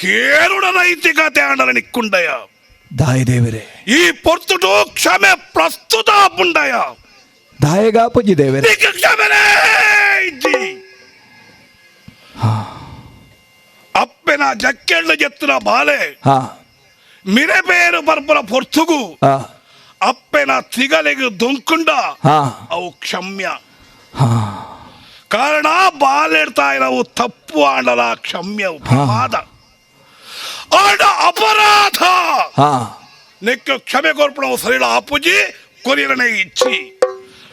ಕೇರುಡ ನೈತಿಕತೆ ಆಂಡರ ನಿಕ್ಕುಂಡಯ ದಾಯ ದೇವರೇ ಈ ಪೊರ್ತುಟು ಕ್ಷಮೆ ಪ್ರಸ್ತುತ ಪುಂಡಯ ದಾಯಗಾಪುಜಿ ದೇವರೇ ನಿಕ್ಕ ಕ್ಷಮೆನೇ ಇಜ್ಜಿ ಅಪ್ಪೆನ ಜಕ್ಕೆಳ್ಳ ಜತ್ತಿನ ಬಾಲೆ ಹಾ ಮಿರೆ ಬೇರು ಬರ್ಬರ ಪೊರ್ತುಗು ಹಾ ಅಪ್ಪೆನ ತಿಗಲೆಗೆ ದೊಂಕುಂಡ ಹಾ ಅವು ಕ್ಷಮ್ಯ ಹಾ ಕಾರಣ ಬಾಲೆಡ್ತಾ ಇರವು ತಪ್ಪು ಆಂಡಲ ಕ್ಷಮ್ಯ ಪ್ರಮಾದ ಆಂಡ ಅಪರಾಧ ಹಾ ನಿಕ್ಕ ಕ್ಷಮೆ ಕೊರ್ಪಣವು ಸರಿಳ ಅಪ್ಪುಜಿ ಕೊರಿಯರನೆ ಇಚ್ಛಿ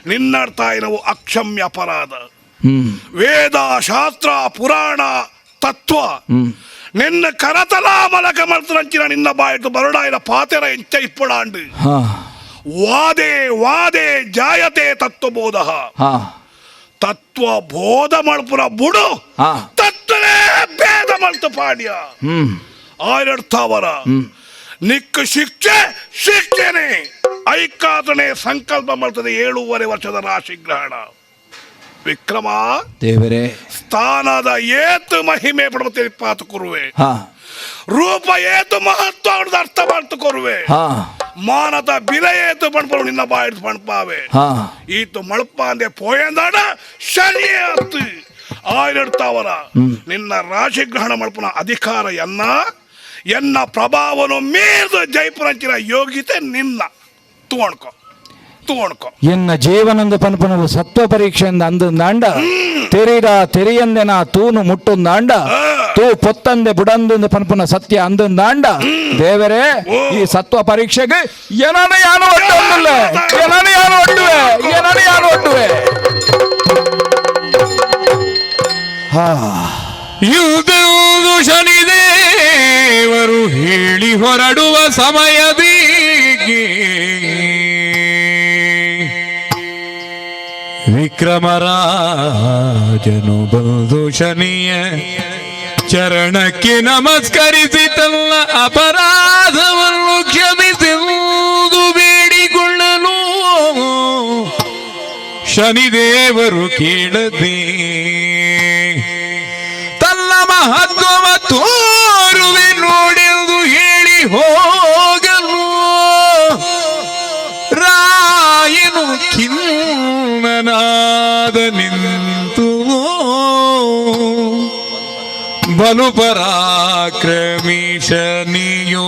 ನಿನ್ನಡ್ತಾ ಇರವು ಅಕ್ಷಮ್ಯ ಅಪರಾಧ ವೇದ ಶಾಸ್ತ್ರ ಪುರಾಣ ತತ್ವ ನಿನ್ನ ಕರತಲ ಮಲಕ ಮರ್ತರಂಚಿನ ನಿನ್ನ ಬಾಯಿಟ್ಟು ಬರಡಾಯಿನ ಪಾತೆರ ಎಂಚ ಇಪ್ಪಡಾಂಡು ಹಾ ವಾದೆ ವಾದೆ ಜಾಯತೆ ತತ್ವಬೋಧ ಹಾ ತತ್ವ ಬೋಧ ಮಲ್ಪುರ ಬುಡು ಹಾ ತತ್ವನೇ ಭೇದ ಮಲ್ತು ಪಾಡ್ಯ ಆಯ್ತಾವರ ನಿಕ್ಕ ಶಿಕ್ಷೆ ಶಿಕ್ಷೆನೆ ಐಕಾತನೆ ಸಂಕಲ್ಪ ಮಾಡ್ತದೆ 7.5 ವರ್ಷದ ರಾಶಿ ಗ್ರಹಣ ವಿಕ್ರಮ ದೇವರೇ ಸ್ಥಾನದ ಏತು ಮಹಿಮೆ ಪಡುತ್ತೆ ಪಾತು ಕೊರುವೆ ಹಾ ರೂಪ ಏತು ಮಹತ್ವ ಅವ್ರದ್ದು ಅರ್ಥ ಮಾಡ್ತು ಕೊರುವೆ ಹಾ ಮಾನದ ಬಿಲೆ ಏತು ಪಣ್ಪರು ನಿನ್ನ ಬಾಯಿಡ್ದು ಪಣ್ಪಾವೆ ಹಾ ಈತು ಮಳಪ ಅಂದೆ ಪೋಯಂದಾಡ ಶನಿಯೇ ಹತ್ತು ಆಯ್ತಾವರ ನಿನ್ನ ರಾಶಿ ಗ್ರಹಣ ಮಲ್ಪನ ಅಧಿಕಾರ ಎನ್ನ ಪ್ರಭಾವನು ಮೀರ್ದು ಜೈಪುರಂಚಿನ ಯೋಗ್ಯತೆ ನಿನ್ನ ತೋಣ್ಕೊ ಎನ್ನ ಜೀವನಂದು ಪನ್ಪನವು ಸತ್ವ ಪರೀಕ್ಷೆಯಿಂದ ಅಂದಂದಾಂಡ ತೆರಿಯಂದೆನ ತೂನು ಮುಟ್ಟುಂದಾಂಡ ತೂ ಪೊತ್ತಂದೆ ಬುಡಂದು ಪನ್ಪನ ಸತ್ಯ ಅಂದಂದಾಂಡ ದೇವರೇ ಈ ಸತ್ವ ಪರೀಕ್ಷೆಗೆ ಏನನೇ ಯಾನು ಒಟ್ಟುವೆ ಹಾ ಯುದ್ಧವು ಶನಿದೇವರು ಹೇಳಿ ಹೊರಡುವ ಸಮಯದಿ ವಿಕ್ರಮರಾಜನು ಬಂದು ಶನಿಯ ಚರಣಕ್ಕೆ ನಮಸ್ಕರಿಸಿ ತನ್ನ ಅಪರಾಧವನ್ನು ಕ್ಷಮಿಸುವುದು ಬೇಡಿಕೊಳ್ಳಲು ಶನಿದೇವರು ಕೇಳದೆ ತನ್ನ ಮಹತ್ವ ತೋರುವೆ ನೋಡೆಂದು ಹೇಳಿ ಹೋಗಲು ರಾಯನು ಖಿನ್ನನಾದ ನಿಂತು ಬಲು ಪರಾಕ್ರಮಿ ಶನಿಯೋ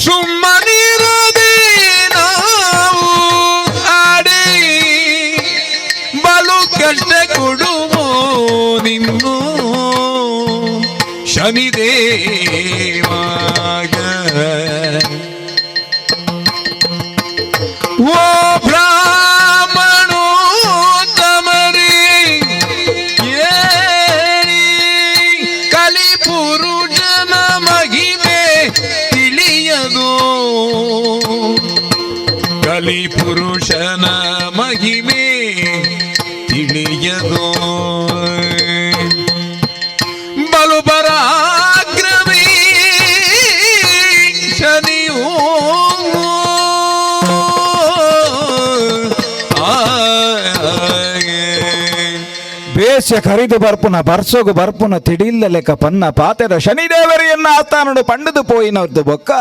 ಸುಮ್ಮನಿರದೆ ನಾವು ಆಡಿ ಬಲು ಕಷ್ಟ ಕೊಡುವೋ ನಿನ್ನು ಶನಿದೇವಾಗ ಓ ಬ್ರಾಹ್ಮಣೋ ತಮರಿ ಏರಿ ಕಲಿಪುರುಷನ ಮಹಿಮೆ ತಿಳಿಯದು ಕಲಿಪುರುಷನ ಮಹಿಮೆ ತಿಳಿಯದು ಬಲು ಪರಾಕ್ರಮಿ ಶನಿಯೋ ಬೇಸ್ಯ ಕರಿದು ಬರ್ಪುನ ಬರ್ಸೋಗು ಬರ್ಪುನ ತಿಡಿಲ್ಲ ಲೆಕ್ಕ ಪನ್ನ ಪಾತೆರ ಶನಿದೇವರಿಯನ್ನ ಆತಾನಡು ಪಂಡದು ಪೋಯಿನವ್ರದ್ದು ಬೊಕ್ಕ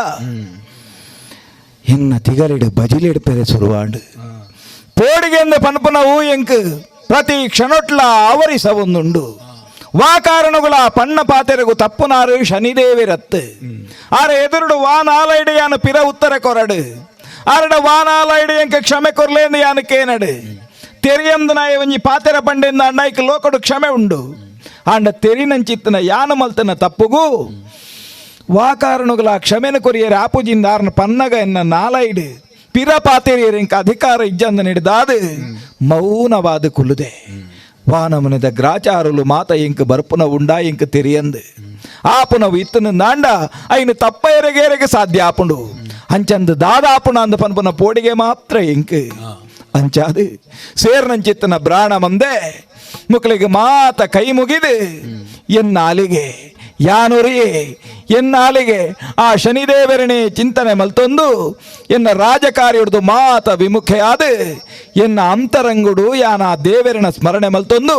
ಎನ್ನ ತಿಗಲಿಡು ಬಜಿಲಿಡ್ಪೆರೆ ಸುರುವಾಂಡು ಪೋಡಿಗೆಂದು ಪನ್ಪುನ ಎಂಕ್ ಪ್ರತಿ ಕ್ಷಣೊಟ್ಲ ಆವರಿಸ ಒಂದುಂಡು ವಾಕಾರಣಗಳ ಪಣ್ಣ ಪಾತೆರೆಗು ತಪ್ಪುನಾರು ಶನಿದೇವಿರತ್ತು ಆರ ಎದುರುಡು ವಾನಾಲೈಡ್ ಯಾನು ಪಿರ ಉತ್ತರ ಕೊರಡು ಆರಡ ವಾನಾಲೈಡ್ ಎಂಕ ಕ್ಷಮೆ ಕೊರ್ಲೇಂದು ಯಾನು ಕೇನಡು ತೆರಿಯಂದು ನಾಯ ಒಂಜಿ ಪಾತೆರ ಪಂಡೆಂದ ಅಣ್ಣಾಯ್ಕ ಲೋಕಡು ಕ್ಷಮೆ ಉಂಡು ಆಂಡ ತೆರಿನಂಚಿತ್ತನ ಯಾನು ಮಲ್ತನ ತಪ್ಪುಗೂ ವಾಕಾರಣಗಳ ಕ್ಷಮೆನ ಕೊರಿಯರೆ ಆಪುಜಿಂದ ಆರ್ನ ಪನ್ನಗ ಎನ್ನ ನಾಲೈಡ್ ಪಿರ ಪಾತೆರಿಯರ ಇಂಕ ಅಧಿಕಾರ ಇಜ್ಜಂದ ನಡೆದಾದು ಮೌನವಾದ ಕುಲ್ಲುದೆ ವಾನಮನದ ಗ್ರಾಚಾರುಲು ಮಾತ ಇಂಕ ಬರ್ಪುನ ಉಂಡ ಇಂಕ ತೆರಿಯಂದು ಆಪುನವು ಇತ್ತನ ನಾಂಡ ಐನು ತಪ್ಪ ಎರೆಗೇರೆಗೆ ಸಾಧ್ಯ ಆಪುಂಡು ಅಂಚಂದು ದಾದಾಪುಣ ಅಂದ ಪನ್ಪುನ ಪೋಡಿಗೆ ಮಾತ್ರ ಇಂಕ ಅಂಚಾದು ಸೇರ್ನಂಚಿತ್ತನ ಬ್ರಾಣ ಮಂದೆ ಮುಕ್ಳಿಗೆ ಮಾತ ಕೈ ಮುಗಿದು ಎನ್ನಾಲಿಗೆ ಯಾನುರಿಯೇ ಎನ್ನಾಲಿಗೆ ಆ ಶನಿದೇವರನೇ ಚಿಂತನೆ ಮಲ್ತೊಂದು ಎನ್ನ ರಾಜಕಾರಿ ಹಿಡಿದು ಮಾತ ವಿಮುಖೆಯಾದ ಎನ್ನ ಅಂತರಂಗುಡು ಯಾನ ದೇವರನ ಸ್ಮರಣೆ ಮಲ್ತೊಂದು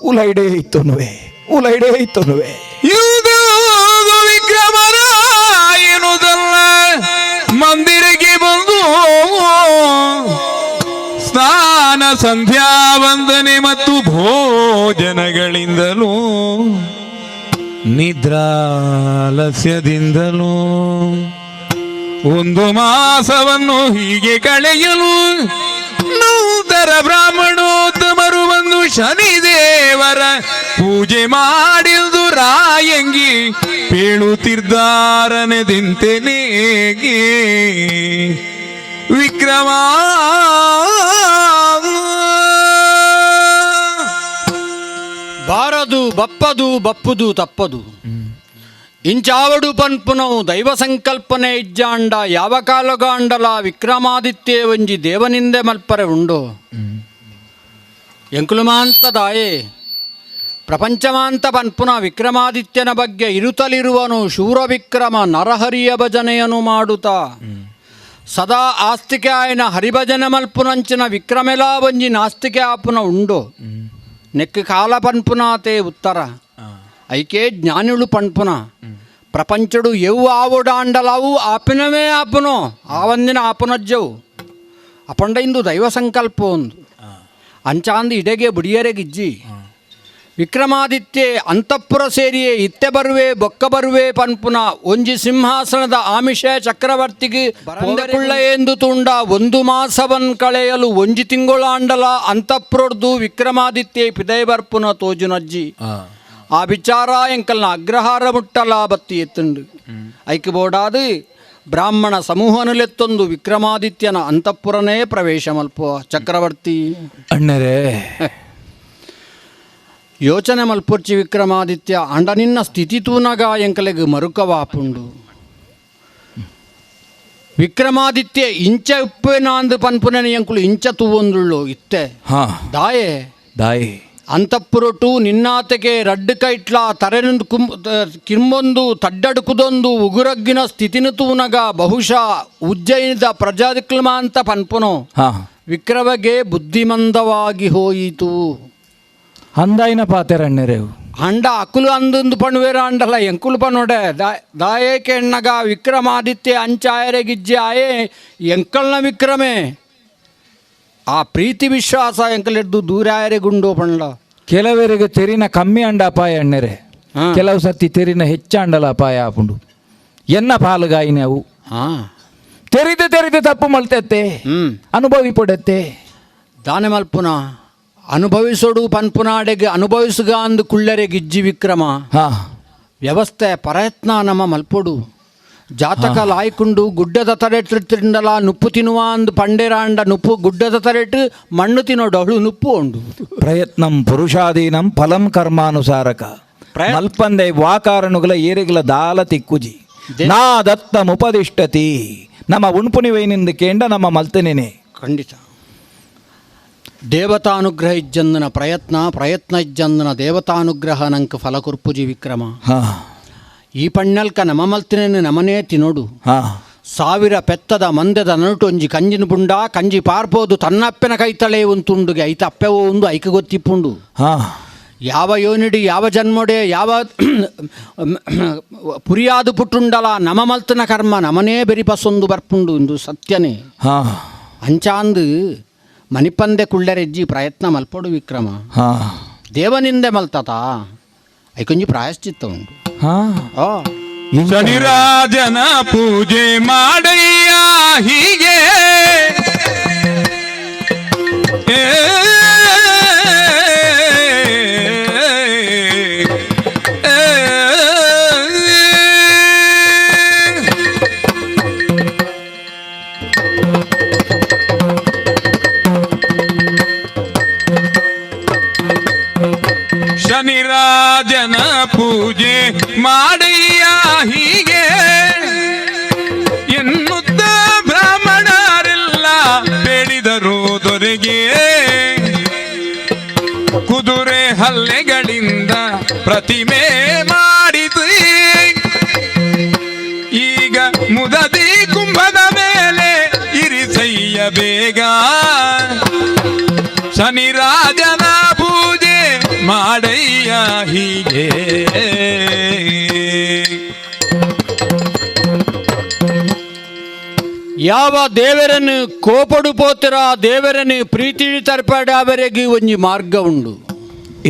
ಉಲೈಡೇ ಇತ್ತುನುವೆ ವಿಕ್ರಮರಾಯನುದಲ್ಲ ಮಂದಿರಕ್ಕೆ ಬಂದು ಸ್ನಾನ ಸಂಧ್ಯಾ ವಂದನೆ ಮತ್ತು ಭೋಜನಗಳಿಂದಲೂ ನಿದ್ರಾಲಸ್ಯದಿಂದಲೂ ಒಂದು ಮಾಸವನ್ನು ಹೀಗೆ ಕಳೆಯಲು ನೂತರ ಬ್ರಾಹ್ಮಣೋತ್ತಮರು ಬಂದು ಶನಿದೇವರ ಪೂಜೆ ಮಾಡಿದ್ದು ರಾಯಂಗಿ ಪೇಳುತ್ತಿದ್ದಾರನೆದಿಂತೆನೇಗೆ ವಿಕ್ರಮ ಬಾರದು ಬಪ್ಪದು ಬಪ್ಪುದು ತಪ್ಪದು ಇಂಚಾವಡು ಪನ್ಪುನವು ದೈವ ಸಂಕಲ್ಪನೆ ಇಜ್ಜಾಂಡ ಯಾವ ಕಾಲಗಾಂಡಲ ವಿಕ್ರಮಾದಿತ್ಯ ಒಂಜಿ ದೇವನಿಂದೆ ಮಲ್ಪರೆ ಉಂಡು ಎಂಕುಲುಮಾಂತ ದಾಯೆ ಪ್ರಪಂಚಮಾಂತ ಪನ್ಪುನ ವಿಕ್ರಮಾದಿತ್ಯನ ಬಗ್ಗೆ ಇರುತ್ತಲಿರುವನು ಶೂರ ವಿಕ್ರಮ ನರಹರಿಯ ಭಜನೆಯನ್ನು ಮಾಡುತ್ತಾ ಸದಾ ಆಸ್ತಿಕೆ ಆಯ್ನ ಹರಿಭಜನೆ ಮಲ್ಪುನಂಚಿನ ವಿಕ್ರಮೆಲಾ ಒಂಜಿ ನಾಸ್ತಿಕೆ ಆಪುನ ಉಂಡು ನೆಕ್ ಕಾಲ ಪನ್ಪುನಾತೆ ಉತ್ತರ ಐಕೆ ಜ್ಞಾನಿಳು ಪನ್ಪುನ ಪ್ರಪಂಚಡು ಎವು ಆವುಡಾಂಡಲವು ಆಪಿನವೇ ಆಪುನೋ ಆವಂದಿನ ಆಪುನಜ್ಜವು ಅಪಂಡ ಇಂದು ದೈವ ಸಂಕಲ್ಪ ಒಂದು ಅಂಚಾಂದು ಇಡೆಗೆ ಬುಡಿಯರೆಗಿಜ್ಜಿ ವಿಕ್ರಮಾದಿತ್ಯೆ ಅಂತಃಪುರ ಸೇರಿಯೇ ಇತ್ತೆ ಬರುವೆ ಬೊಕ್ಕ ಬರುವೆ ಪನ್ಪುನ ಒಂಜಿ ಸಿಂಹಾಸನದ ಆಮಿಷ ಚಕ್ರವರ್ತಿಗೆ ಕುಳ್ಳ ಎಂದು ತುಂಡ ಒಂದು ಮಾಸವನ್ ಕಳೆಯಲು ಒಂಜಿ ತಿಂಗಳಾಂಡಲ ಅಂತಃಪುರದ್ದು ವಿಕ್ರಮಾದಿತ್ಯೆ ಪಿದೈ ಬರ್ಪುನ ತೋಜುನಜ್ಜಿ ಆ ವಿಚಾರ ಎಂಕಲ್ನ ಅಗ್ರಹಾರ ಮುಟ್ಟಲ ಬತ್ತಿ ಎತ್ತುಂಡು ಐಕೆ ಬೋಡಾದು ಬ್ರಾಹ್ಮಣ ಸಮೂಹನಲೆತ್ತೊಂದು ವಿಕ್ರಮಾದಿತ್ಯನ ಅಂತಃಪುರನೇ ಪ್ರವೇಶ ಮಲ್ಪುವ ಚಕ್ರವರ್ತಿ ಅಣ್ಣರೇ ಯೋಚನೆ ಮಲ್ಪುರ್ಚಿ ವಿಕ್ರಮಾದಿತ್ಯ ಅಂಡ ನಿನ್ನ ಸ್ಥಿತಿ ತೂನಗ ಎಂಕಲೆಗೆ ಮರುಕವಾಪುಂಡು ವಿಕ್ರಮಾದಿತ್ಯ ಇಂಚ ಉಪ್ಪೇನಾಂದು ಪನ್ಪುನನೆ ಎಂಕುಲು ಇಂಚ ತೂವೊಂದುಳ್ಳು ಇತ್ತೆ ದಾಯೆ ಅಂತಃಪುರಟು ನಿನ್ನಾತೆಗೆ ರಡ್ಡು ಕೈಟ್ಲ ತರೆನೊಂದು ಕಿಂಬೊಂದು ತಡ್ಡಡುಕುದೊಂದು ಉಗುರಗ್ಗಿನ ಸ್ಥಿತಿನ ತೂನಗ ಬಹುಶಃ ಉಜ್ಜಯಿನಿದ ಪ್ರಜಾದಿಕ್ಲಮಾಂತ ಪನ್ಪುನೋ ವಿಕ್ರಮಗೆ ಬುದ್ಧಿಮಂದವಾಗಿ ಹೋಯಿತು ಅಂದಾಯಿನ ಪಾತೆರಣ್ಣರೇವು ಅಂಡ ಅಕುಲು ಅಂದೊಂದು ಪಣುವೇರ ಅಂಡಲ್ಲ ಎಂಕುಲು ಪಣೋಡೆ ದಾಯೇಕೆ ಎಣ್ಣಗ ವಿಕ್ರಮಾದಿತ್ಯ ಅಂಚಾಯರೆಗಿಜ್ಜೆ ಆಯೇ ಎಂಕಲ್ನ ವಿಕ್ರಮೆ ಆ ಪ್ರೀತಿ ವಿಶ್ವಾಸ ಎಂಕಲೆಡ್ದು ದೂರಾಯರೆಗುಂಡು ಪಂಡ ಕೆಲವರಿಗೆ ತೆರಿನ ಕಮ್ಮಿ ಅಂಡ ಅಪಾಯ ಅಣ್ಣರೆ ಕೆಲವು ಸರ್ತಿ ತೆರಿನ ಹೆಚ್ಚ ಅಂಡಲ ಅಪಾಯ ಆಪುಂಡು ಎನ್ನ ಪಾಲುಗಾಯಿನ ಅವು ತೆರಿದು ತಪ್ಪು ಮಲ್ತತ್ತೆ ಅನುಭವಿ ಪಡತ್ತೆ ದಾನೆ ಮಲ್ಪುನ ಅನುಭವಿಸೋಡು ಪನ್ಪುನಾಡೆಗೆ ಅನುಭವಿಸುಗ ಅಂದು ಕುಳ್ಳರೆ ಗಿಜ್ಜಿ ವಿಕ್ರಮ ವ್ಯವಸ್ಥೆ ಪ್ರಯತ್ನ ನಮ್ಮ ಮಲ್ಪೊಡು ಜಾತಕ ಲಾಯ್ಕೊಂಡು ಗುಡ್ಡದ ತರೆಟ್ಟಿಂಡಲ ನುಪ್ಪು ತಿನ್ನುವ ಅಂದು ಪಂಡೆರಾಂಡ ನುಪ್ಪು ಗುಡ್ಡದ ತರೆಟ್ಟು ಮಣ್ಣು ತಿನ್ನೋಡು ಅವಳು ನುಪ್ಪು ಉಂಡು ಪ್ರಯತ್ನಂ ಪುರುಷಾಧೀನಂ ಫಲಂ ಕರ್ಮಾನುಸಾರಕ ಮಲ್ಪಂದೆ ವಾಕಾರಣುಗಳ ಏರಿಗಳ ದಾಲ ತಿಕ್ಕುಜಿ ನಾ ದತ್ತ ಮುಪದಿಷ್ಟತಿ ನಮ್ಮ ಉಣ್ಪುನಿವೈನಿಂದ ಕೇಂಡ ನಮ್ಮ ಮಲ್ತನೇನೆ ಖಂಡಿತ ದೇವತಾನುಗ್ರಹ ಇಜ್ಜಂದನ ಪ್ರಯತ್ನ ಇಜ್ಜಂದನ ದೇವತಾನುಗ್ರಹ ನಂಕ ಫಲ ಕುರ್ಪುಜಿ ವಿಕ್ರಮ ಈ ಪಣ್ಣಲ್ಕ ನಮ ಮಲ್ತಿನೇನು ನಮನೇ ತಿನ್ನೋಡು ಸಾವಿರ ಪೆತ್ತದ ಮಂದದ ನರುಟೊಂಜಿ ಕಂಜಿನ ಪುಂಡ ಕಂಜಿ ಪಾರ್ಬೋದು ತನ್ನಪ್ಪನ ಕೈತಳೆ ಒಂದು ತುಂಡುಗೆ ಐತ ಅಪ್ಪೆವೋ ಒಂದು ಐಕ ಗೊತ್ತಿಪ್ಪುಂಡು ಯಾವ ಯೋನಿಡಿ ಯಾವ ಜನ್ಮೊಡೆ ಯಾವ ಪುರಿಯಾದು ಪುಟ್ಟುಂಡಲ ನಮ ಮಲ್ತನ ಕರ್ಮ ನಮನೇ ಬೆರಿಪಸೊಂದು ಬರ್ಪುಂಡು ಇಂದು ಸತ್ಯನೇ ಅಂಚಾಂದು ಮಣಿಪಂದೆ ಕುಳ್ಳರೆಜ್ಜಿ ಪ್ರಯತ್ನ ಮಲ್ಪಡು ವಿಕ್ರಮ ದೇವನಿಂದೆ ಮಲ್ತತ ಐಕೊಂಜಿ ಪ್ರಾಯಶ್ಚಿತ್ತ ಉಂಟು. ಹಾ ಆ ಶನಿರಾಜನ ಪೂಜೆ ಮಾಡಯ್ಯ ಹೀಗೆ ಏ, ಏ, ಶನಿರಾಜನ ಪೂಜೆ ಮಾಡಯ್ಯ ಹೀಗೆ ಎನ್ನುತ್ತ ಬ್ರಾಹ್ಮಣರೆಲ್ಲ ಬೇಡಿದರು ದೊರೆಗೆ ಕುದುರೆ ಹಲ್ಲೆಗಳಿಂದ ಪ್ರತಿಮೆ ಮಾಡಿತು ಈಗ ಮುದದಿ ಕುಂಭದ ಮೇಲೆ ಇರಿಸಯ್ಯ ಬೇಗ ಶನಿರಾಜನ ಪೂಜೆ ಮಾಡಯ್ಯ ಹೀಗೆ ಯಾವ ದೇವರನ್ನು ಕೋಪಡು ಪೋತಿರ ದೇವರನ್ನು ಪ್ರೀತಿ ತರ್ಪಡವರೆಗೂ ಒಂಜಿ ಮಾರ್ಗ ಉಂಡು.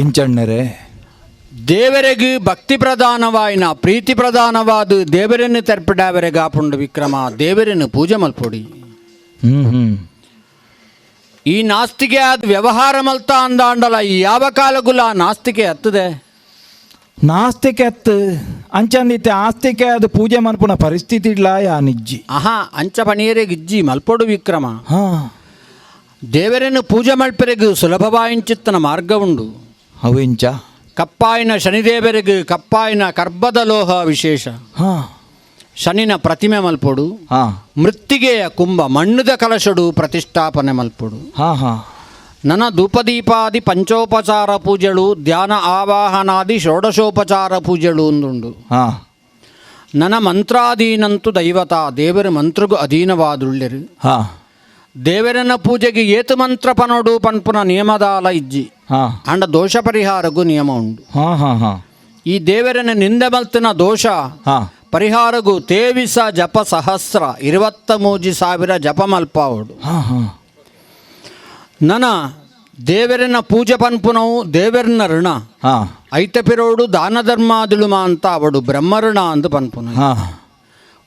ಇಂಚಣ್ಣರೇ, ದೇವರೆಗೂ ಭಕ್ತಿ ಪ್ರಧಾನವಾಯಿನ ಪ್ರೀತಿ ಪ್ರಧಾನವಾದ ದೇವರನ್ನು ತರ್ಪಡವರೆಗೆ ಆಪುಂಡು ವಿಕ್ರಮ. ದೇವರನ್ನು ಪೂಜೆ ಮಲ್ಪೊಡಿ. ಈ ನಾಸ್ತಿಗೆ ಆದ ವ್ಯವಹಾರ ಮಲ್ತಾ ಅಂದಾಂಡಲ ಯಾವ ಕಾಲಗುಲ ನಾಸ್ತಿಕೆ ಹತ್ತದೆ. ನಾಸ್ತಿಕೆ ಅತ್ತು ಅಂಚಂದಿತ್ತೆ ಆಸ್ತಿಕೆ ಅದು ಪೂಜೆ ಮಲ್ಪುನ ಪರಿಸ್ಥಿತಿ ಇಲ್ಲ ಯಾ ನಿಜ್ಜಿ. ಆಹಾ ಅಂಚ ಪಣಿಯರೆ ಗಿಜ್ಜಿ ಮಲ್ಪೊಡು ವಿಕ್ರಮ. ಹಾ ದೇವರನ್ನು ಪೂಜೆ ಮಲ್ಪರೆಗೂ ಸುಲಭವಾಯಿಂಚಿತ್ತನ ಮಾರ್ಗ ಉಂಡು. ಅವು ಇಂಚ ಕಪ್ಪಾಯಿನ ಶನಿದೇವರೆಗೂ ಕಪ್ಪಾಯಿನ ಕರ್ಬದ ಲೋಹ ವಿಶೇಷ. ಹಾ ಶನಿನ ಪ್ರತಿಮೆ ಮಲ್ಪೊಡು. ಹಾ ಮೃತ್ತಿಗೆಯ ಕುಂಭ ಮಣ್ಣದ ಕಲಶಡು ಪ್ರತಿಷ್ಠಾಪನೆ ಮಲ್ಪೊಡು. ಹಾ ಹಾ ನನ್ನ ಧೂಪದೀಪಾದಿ ಪಂಚೋಪಚಾರ ಪೂಜೆಗಳು ಧ್ಯಾನ ಆವಾಹನಾದಿ ಷೋಡಶೋಪಚಾರ ಪೂಜೆಗಳು ಒಂದುಂಡು. ಹಾ ನನ್ನ ಮಂತ್ರಾಧೀನಂತು ದೈವತ ದೇವರ ಮಂತ್ರಗೂ ಅಧೀನವಾದುಳ್ಳೆರು. ಹಾ ದೇವರನ ಪೂಜೆಗೆ ಏತು ಮಂತ್ರ ಪನೋಡು ಪನ್ಪುನ ನಿಯಮದಾಲ ಇಜ್ಜಿ. ಹಾ ಅಂಡ ದೋಷ ಪರಿಹಾರಗೂ ನಿಯಮ ಉಂಡು. ಹಾ ಹಾ ಹಾ ಈ ದೇವರನ ನಿಂದೆ ಮಲ್ತಿನ ದೋಷ ಹಾ ಪರಿಹಾರಗೂ ತೇವಿಸ ಜಪ ಸಹಸ್ರ 23,000 ಜಪ ಮಲ್ಪಾವಡು. ಹಾ ಹಾ ನನ್ನ ದೇವರನ ಪೂಜೆ ಪನ್ಪುನವು ದೇವರನ ಋಣ ಹಾ ಐತಪಿರೋಡು ದಾನ ಧರ್ಮಾದಿಳುಮ ಅಂತ ಅವಡು ಬ್ರಹ್ಮಋಣ ಅಂದು ಪನ್ಪುನ. ಹಾ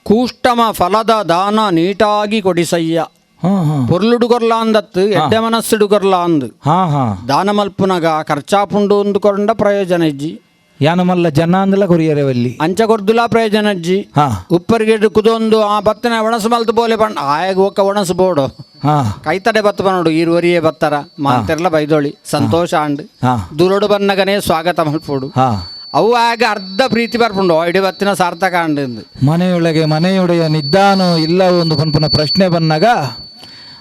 ಕೂಷ್ಟಮ ಫಲದ ದಾನ ನೀಟಾಗಿ ಕೊಡಿಸಯ್ಯ ಹಾ ಹಾ ಪೊರ್ಲುಡು ಕೊರ್ಲ ಅಂದತ್ತು ಎಡ್ಡೆ ಮನಸ್ಸುಡು ಕೊರ್ಲ ಅಂದು ಹಾ ಹಾ ದಾನ ಮಲ್ಪುನಗ ಖರ್ಚಾಪುಂಡು ಅಂದುಕೊಂಡ ಪ್ರಯೋಜನ ಇಜ್ಜಿ. ಯಾನಮಲ್ಲ ಜನ ಅಂದಲ ಕೊರಿಯರವಲ್ಲಿ ಅಂಚ ಕೊರ್ದುಲ ಪ್ರಯೋಜನ ಅಜ್ಜಿ. ಹಾ ಉಪ್ಪರಿಗೆ ಕುದೊಂದು ಆ ಬತ್ತನ ಒಣಸು ಮಲ್ತು ಬೋಲೆ ಪಂಡ ಆಯಗ ಒಕ್ಕ ಒಣಸು ಬೋಡು ಹಾ ಕೈತಡೆ ಬತ್ತು ಪನೋಡು ಈರುವರಿಯೇ ಬತ್ತರ ಮಾತೆರ್ಲ ಬೈದೋಳಿ ಸಂತೋಷ ಅಂಡು ಹಾ ದೂರೋಡು ಬನ್ನಗನೇ ಸ್ವಾಗತ ಮಲ್ಪೋಡು. ಹಾ ಅವು ಆಗ ಅರ್ಧ ಪ್ರೀತಿ ಬರ್ಪುಂಡು ಐಡಿ ಬತ್ತಿನ ಸಾರ್ಥಕ ಅಂಡು. ಮನೆಯೊಳಗೆ ಮನೆಯೊಡೆಯ ನಿದ್ದಾನೋ ಇಲ್ಲ ಒಂದು ಪನ್ಪುನ ಪ್ರಶ್ನೆ ಬಂದಾಗ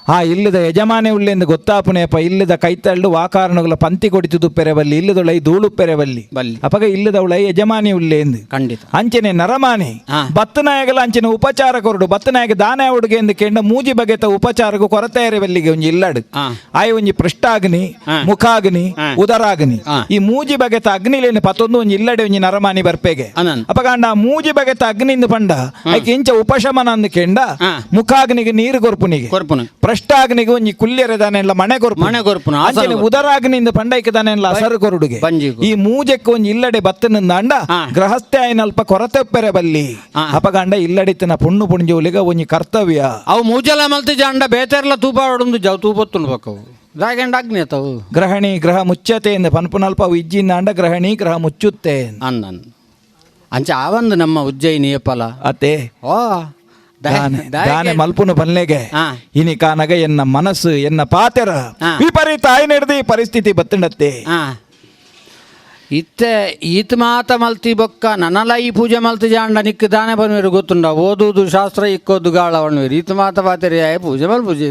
ಆ ಇಲ್ಲದ ಯಜಮಾನೆ ಉಳ್ಳೆಂದು ಗೊತ್ತಾಪುನೇಪ ಇಲ್ಲದ ಕೈತಳ್ಳು ವಾಕಾರಣಗಳ ಪಂತಿ ಕೊಡಿತು ಪೆರೆವಲ್ಲಿ ಇಲ್ಲದೊಳೈ ಧೂಳು ಪೆರೆವಲ್ಲಿ ಬಲ್ಲಿ ಅಪಗ ಇಲ್ಲದವಳೈ ಯಜಮಾನಿ ಉಳ್ಳೆಂದು ಖಂಡಿತ ಅಂಚನೆ ನರಮಾನೆ ಹಾ. ಬತ್ತನಾಯಗಲ ಅಂಚನೆ ಉಪಚಾರ ಕೊರಡು ಬತ್ತನಾಯಗ ದಾನ ಉಡುಗೆ ಎಂದು ಕೆಂಡ ಮೂಜಿ ಬಗೆತ ಉಪಚಾರಗೂ ಕೊರತೆ ಇರವಲ್ಲಿಗೆ ಒಂಜಿ ಇಲ್ಲಡು ಹಾ. ಆಯ್ ಒಂಜಿ ಪೃಷ್ಠಾಗ್ನಿ ಹಾ. ಮುಖಾಗ್ನಿ ಹಾ. ಉದರಾಗ್ನಿ ಹಾ. ಈ ಮೂಜಿ ಬಗೆತ ಅಗ್ನಿಲೇನು ಪತ್ತೊಂದು ಒಂಜಿ ಇಲ್ಲಡೆ ಒಂಜಿ ನರಮಾನಿ ಬರ್ಪೆಗೆ ಅನನ್ ಅಪಗಾಂಡ ಮೂಜಿ ಬಗೆತ ಅಗ್ನಿಂದ ಪಂಡ ಆಯ್ಕೆ ಇಂಚ ಉಪಶಮನ ಅಂದು ಕೆಂಡ ಹಾ. ಮುಖಾಗ್ನಿಗೆ ನೀರು ಕೊರ್ಪುನಿಗೆ ಕೊರ್ಪುನ ಪೃಷ್ಠಾಗ್ನಿಗೆ ಒಂಜಿ ಕುಲ್ಯರದಾನೆಲ್ಲ ಮನೆ ಕೊರ್ಪು ಮನೆ ಕೊರ್ಪುನ ಆಸನ ಅಂಚನೆ ಕೊರ್ಪುನ. ಉದರಾಗ್ನಿಂದ ಪಂಡೈಕದಾನೆಲ್ಲ ಅಸರು ಕೊರುಡುಗೆ ಬಂಜಿಗು. ಈ ಮೂಜಕ್ಕೆ ಒಂಜಿ ಇಲ್ಲಡೆ ಬತ್ತನಿಂದ ಅಂಡ ಹಾ. ಗೃಹಸ್ಥೆ ಆಯ್ನಲ್ಪ ಕೊರತೆ ಪೆರೆ ಬಲ್ಲಿ ಹಾ. ಅಪಗಂಡ ಇಲ್ಲಡಿತನ ಪುಣ್ಣು ಪುಣ್ಜೋಲಿಗ ಒಂಜಿ ಕರ್ತವ್ಯ ಅವು ಮೂಜಲ ಮಲ್ತಿ ಜಾಂಡ ಬೇತೆರ್ಲ ತೂಪ ಹೊಡೊಂದು ಜಾವ್ ತೂಪತ್ತುಂಡು ಬಕ್ಕವು ದಾಗೆಂಡ ಅಗ್ನಿ ಅತ್ತವು ಗ್ರಹಣಿ ಗ್ರಹ ಮುಚ್ಚತೆ ಎಂದು ಪನ್ಪುನಲ್ಪ ಅವು ಇಜ್ಜಿಂದ ಅಂಡ ಗ್ರಹಣಿ ಗ್ರಹ ಮುಚ್ಚುತ್ತೆ ಅನ್ನನ್ ಅಂಚ ಆವಂದು ನಮ್ಮ ಉಜ್ಜಯಿನಿಯ ಫಲ ಅತ್ತೆ ಓ ದಾನೆ ಮಲ್ಪುನು ಬಲ್ಲೆಗೆ ಹಾ. ಇನಿ ಕಾನಗ ಎನ್ನ ಮನಸ್ಸು ಎನ್ನ ಪಾತೆರ ಹಾ. ವಿಪರೀತ ಆಯ್ ನಡೆದು ಈ ಪರಿಸ್ಥಿತಿ ಬತ್ತಂಡತ್ತೆ ಹಾ ಇತ್ತೆ ಈತ ಮಾತ ಮಲ್ತಿ ಬೊಕ್ಕ ನನಲ ಈ ಪೂಜೆ ಮಲ್ತಿ ಜಾಂಡ ನಿಕ್ ದಾನೆ ಬನ್ವೇರು ಗೊತ್ತುಂಡ ಓದುದು ಶಾಸ್ತ್ರ ಇಕ್ಕೋದು ಗಾಳ ಬಣ್ವೇರು ಈತ ಮಾತ ಪಾತೆರಿ ಆಯ ಪೂಜೆ ಮಲ್ ಪೂಜೆ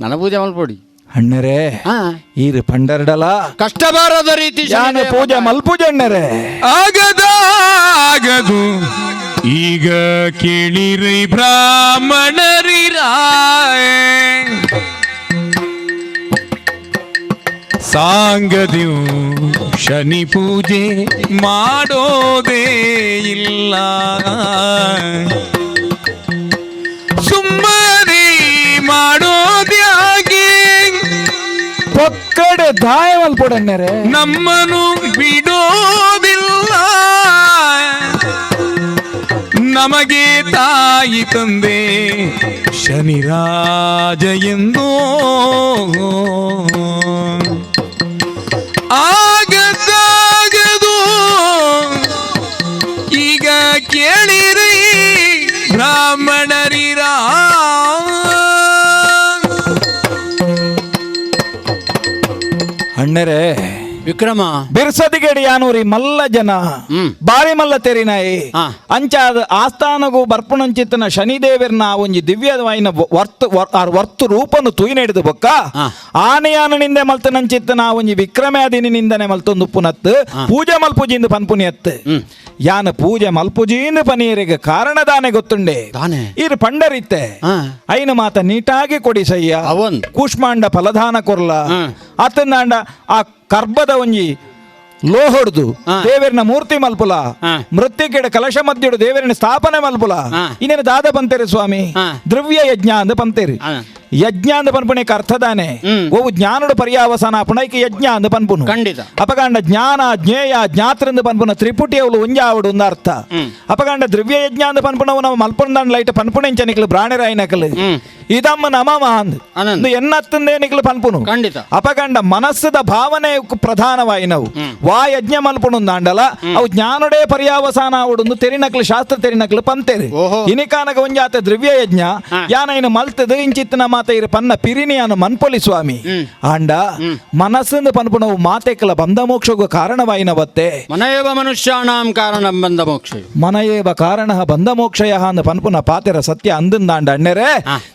ನನ್ನ ಪೂಜೆ ಮಲ್ಪೊಡಿ ಅಣ್ಣರೇ ಹಾ ಈರು ಪಂಡರ್ಡಲ ಕಷ್ಟ ಬಾರದ ರೀತಿ ಯಾನ ಪೂಜೆ ಮಲ್ಪೂಜೆ ಅಣ್ಣರೇ ಆಗದಾಗದು ಈಗ ಕೇಳಿರೈ ಬ್ರಾಹ್ಮಣರಿರಾಯ ಸಾಂಗದಿವು ಶನಿ ಪೂಜೆ ಮಾಡೋದೇ ಇಲ್ಲ ಸುಮ್ಮನೆ ಮಾಡೋದ್ಯಾಗೆ ಪಕ್ಕಡೆ ದಾಯ ಮಲ್ಪೋಡ ಅಣ್ಣರೇ ನಮ್ಮನು ಬಿಡೋದಿಲ್ಲ ನಮಗೆ ತಾಯಿ ತಂದೆ ಶನಿರಾಜ ಎಂದೋ ಆಗದಾಗದು ಈಗ ಕೇಳಿರಿ ಬ್ರಾಹ್ಮಣರಿರ ಅಣ್ಣರೇ ವಿಕ್ರಮ ಬಿರ್ಸದಿಗೆಡಿ ಯಾನೂರಿ ಮಲ್ಲ ಜನ ಬಾರಿ ಮಲ್ಲ ತೆರಿನಾಯಿ ಹಾ. ಅಂಚಾದ ಆಸ್ಥಾನಗೂ ಬರ್ಪುಣಂಚಿತ್ತನ ಶನಿದೇವರ್ನ ಒಂಜಿ ದಿವ್ಯವಾಯಿನ ವರ್ತು ರೂಪನು ತುಯಿನೆಡಿದು ಬೊಕ್ಕ ಹಾ. ಆನೆಯಾನನಿಂದ ಮಲ್ತನಂಚಿತ್ತನ ಒಂಜಿ ವಿಕ್ರಮಾದಿನಿಂದನೆ ಮಲ್ತೊಂದು ಪುನತ್ ಪೂಜೆ ಮಲ್ಪುಜಿಂದು ಪನ್ಪುನಿಯತ್ ಯಾನ ಪೂಜೆ ಮಲ್ಪುಜಿಂದು ಪನೀರಿಗೆ ಕಾರಣದಾನೆ ಗೊತ್ತುಂಡೆ ದಾನೆ ಇರು ಪಂಡರಿತ್ತೆ ಹಾ. ಐನ ಮಾತ ನೀಟಾಗಿ ಕೊಡಿಸಯ್ಯ ಅವೊಂದು. ಕೂಷ್ಮಾಂಡ ಫಲದಾನ ಕೊರ್ಲ ಹ್ಮ್. ಅತ್ತಂದಾಂಡ ಆ ಕರ್ಬದ ಒಂಜಿ ಲೋಹೊಡ್ದು ಹಾ. ದೇವರಿನ ಮೂರ್ತಿ ಮಲ್ಪುಲ ಹಾ. ಮೃತ್ತಿಕೆಡ ಕಲಶ ಮಧ್ಯಡು ದೇವರಿನ ಸ್ಥಾಪನೆ ಮಲ್ಪುಲ ಹಾ. ಇನ್ನೇನು ದಾದ ಪಂತೇರಿ ಸ್ವಾಮಿ ಹಾ. ದ್ರವ್ಯ ಯಜ್ಞ ಅಂದ ಪಂತೇರಿ ಹಾ. ಯಜ್ಞ ಅಂದ ಪನ್ಪುಣಿಕ ಅರ್ಥದಾನೆ ಹ್ಮ್. ಓವು ಜ್ಞಾನಡು ಪರ್ಯಾವಸಾನ ಪುಣೈಕ ಯಜ್ಞ ಅಂದ ಪನ್ಪುನು ಖಂಡಿತ. ಅಪಗಾಂಡ ಜ್ಞಾನ ಜ್ಞೇಯ ಜ್ಞಾತ್ರಂದ ಪನ್ಪುನ ತ್ರಿಪುಟಿ ಅವಳು ಒಂಜಾವಡು ಒಂದು ಅರ್ಥ ಅಪಗಾಂಡ ದ್ರವ್ಯ ಯಜ್ಞ ಅಂದ ಪನ್ಪುನವು ನಾವು ಮಲ್ಪುಂದಾಂಡ್ ಲೈಟ್ ಪನ್ಪುಣೆಂಚನಿಕ್ಲು ಬ್ರಾಣಿರಾಯಿನಕಲು ಇದಮ್ಮ ನಮಮ ಅಂದ್ ಆನಂದ್. ಎನ್ನತ್ತಂದೇ ನಿಕ್ಲು ಪನ್ಪುನು ಖಂಡಿತ. ಅಪಗಂಡ ಮನಸ್ಸದ ಭಾವನೆ ಪ್ರಧಾನವಾಯಿನವು ವಾ ಯಜ್ಞ ಮಲ್ಪುಣು ದಾಂಡಲ ಅವು ಜ್ಞಾನೊಡೆ ಪರ್ಯಾವಸಾನ ಅವಡೊಂದು ತೆರಿನಕ್ಲು ಶಾಸ್ತ್ರ ತೆರಿನಕ್ಲು ಪಂತೇರಿ ಓಹೋ. ಇನಿಕಾನಗ ಒಂಜಾತ ದ್ರವ್ಯ ಯಜ್ಞ ಯಾನ ಇನ್ನು ಮಲ್ತದ ಇಂಚಿತ್ತನ ಮಾತ ಇರು ಪನ್ನ ಪಿರಿನಿಯಾನು ಮನ್ಪೊಲಿ ಸ್ವಾಮಿ ಆಂಡ ಮನಸ್ಸಂದು ಪನ್ಪುಣವು ಮಾತೆಕ್ಲ ಬಂಧ ಮೋಕ್ಷಗೂ ಕಾರಣವಾಯಿನವತ್ತೆ ಮನಯೇವ ಮನುಷ್ಯಾಣಾಂ ಕಾರಣಂ ಬಂಧ ಮೋಕ್ಷ ಮನಯೇವ ಕಾರಣ ಬಂಧ ಮೋಕ್ಷಯ ಅಂದ ಪನ್ಪುನ ಪಾತೆರ ಸತ್ಯ ಅಂದಂದಾಂಡ ಅಣ್ಣರೇ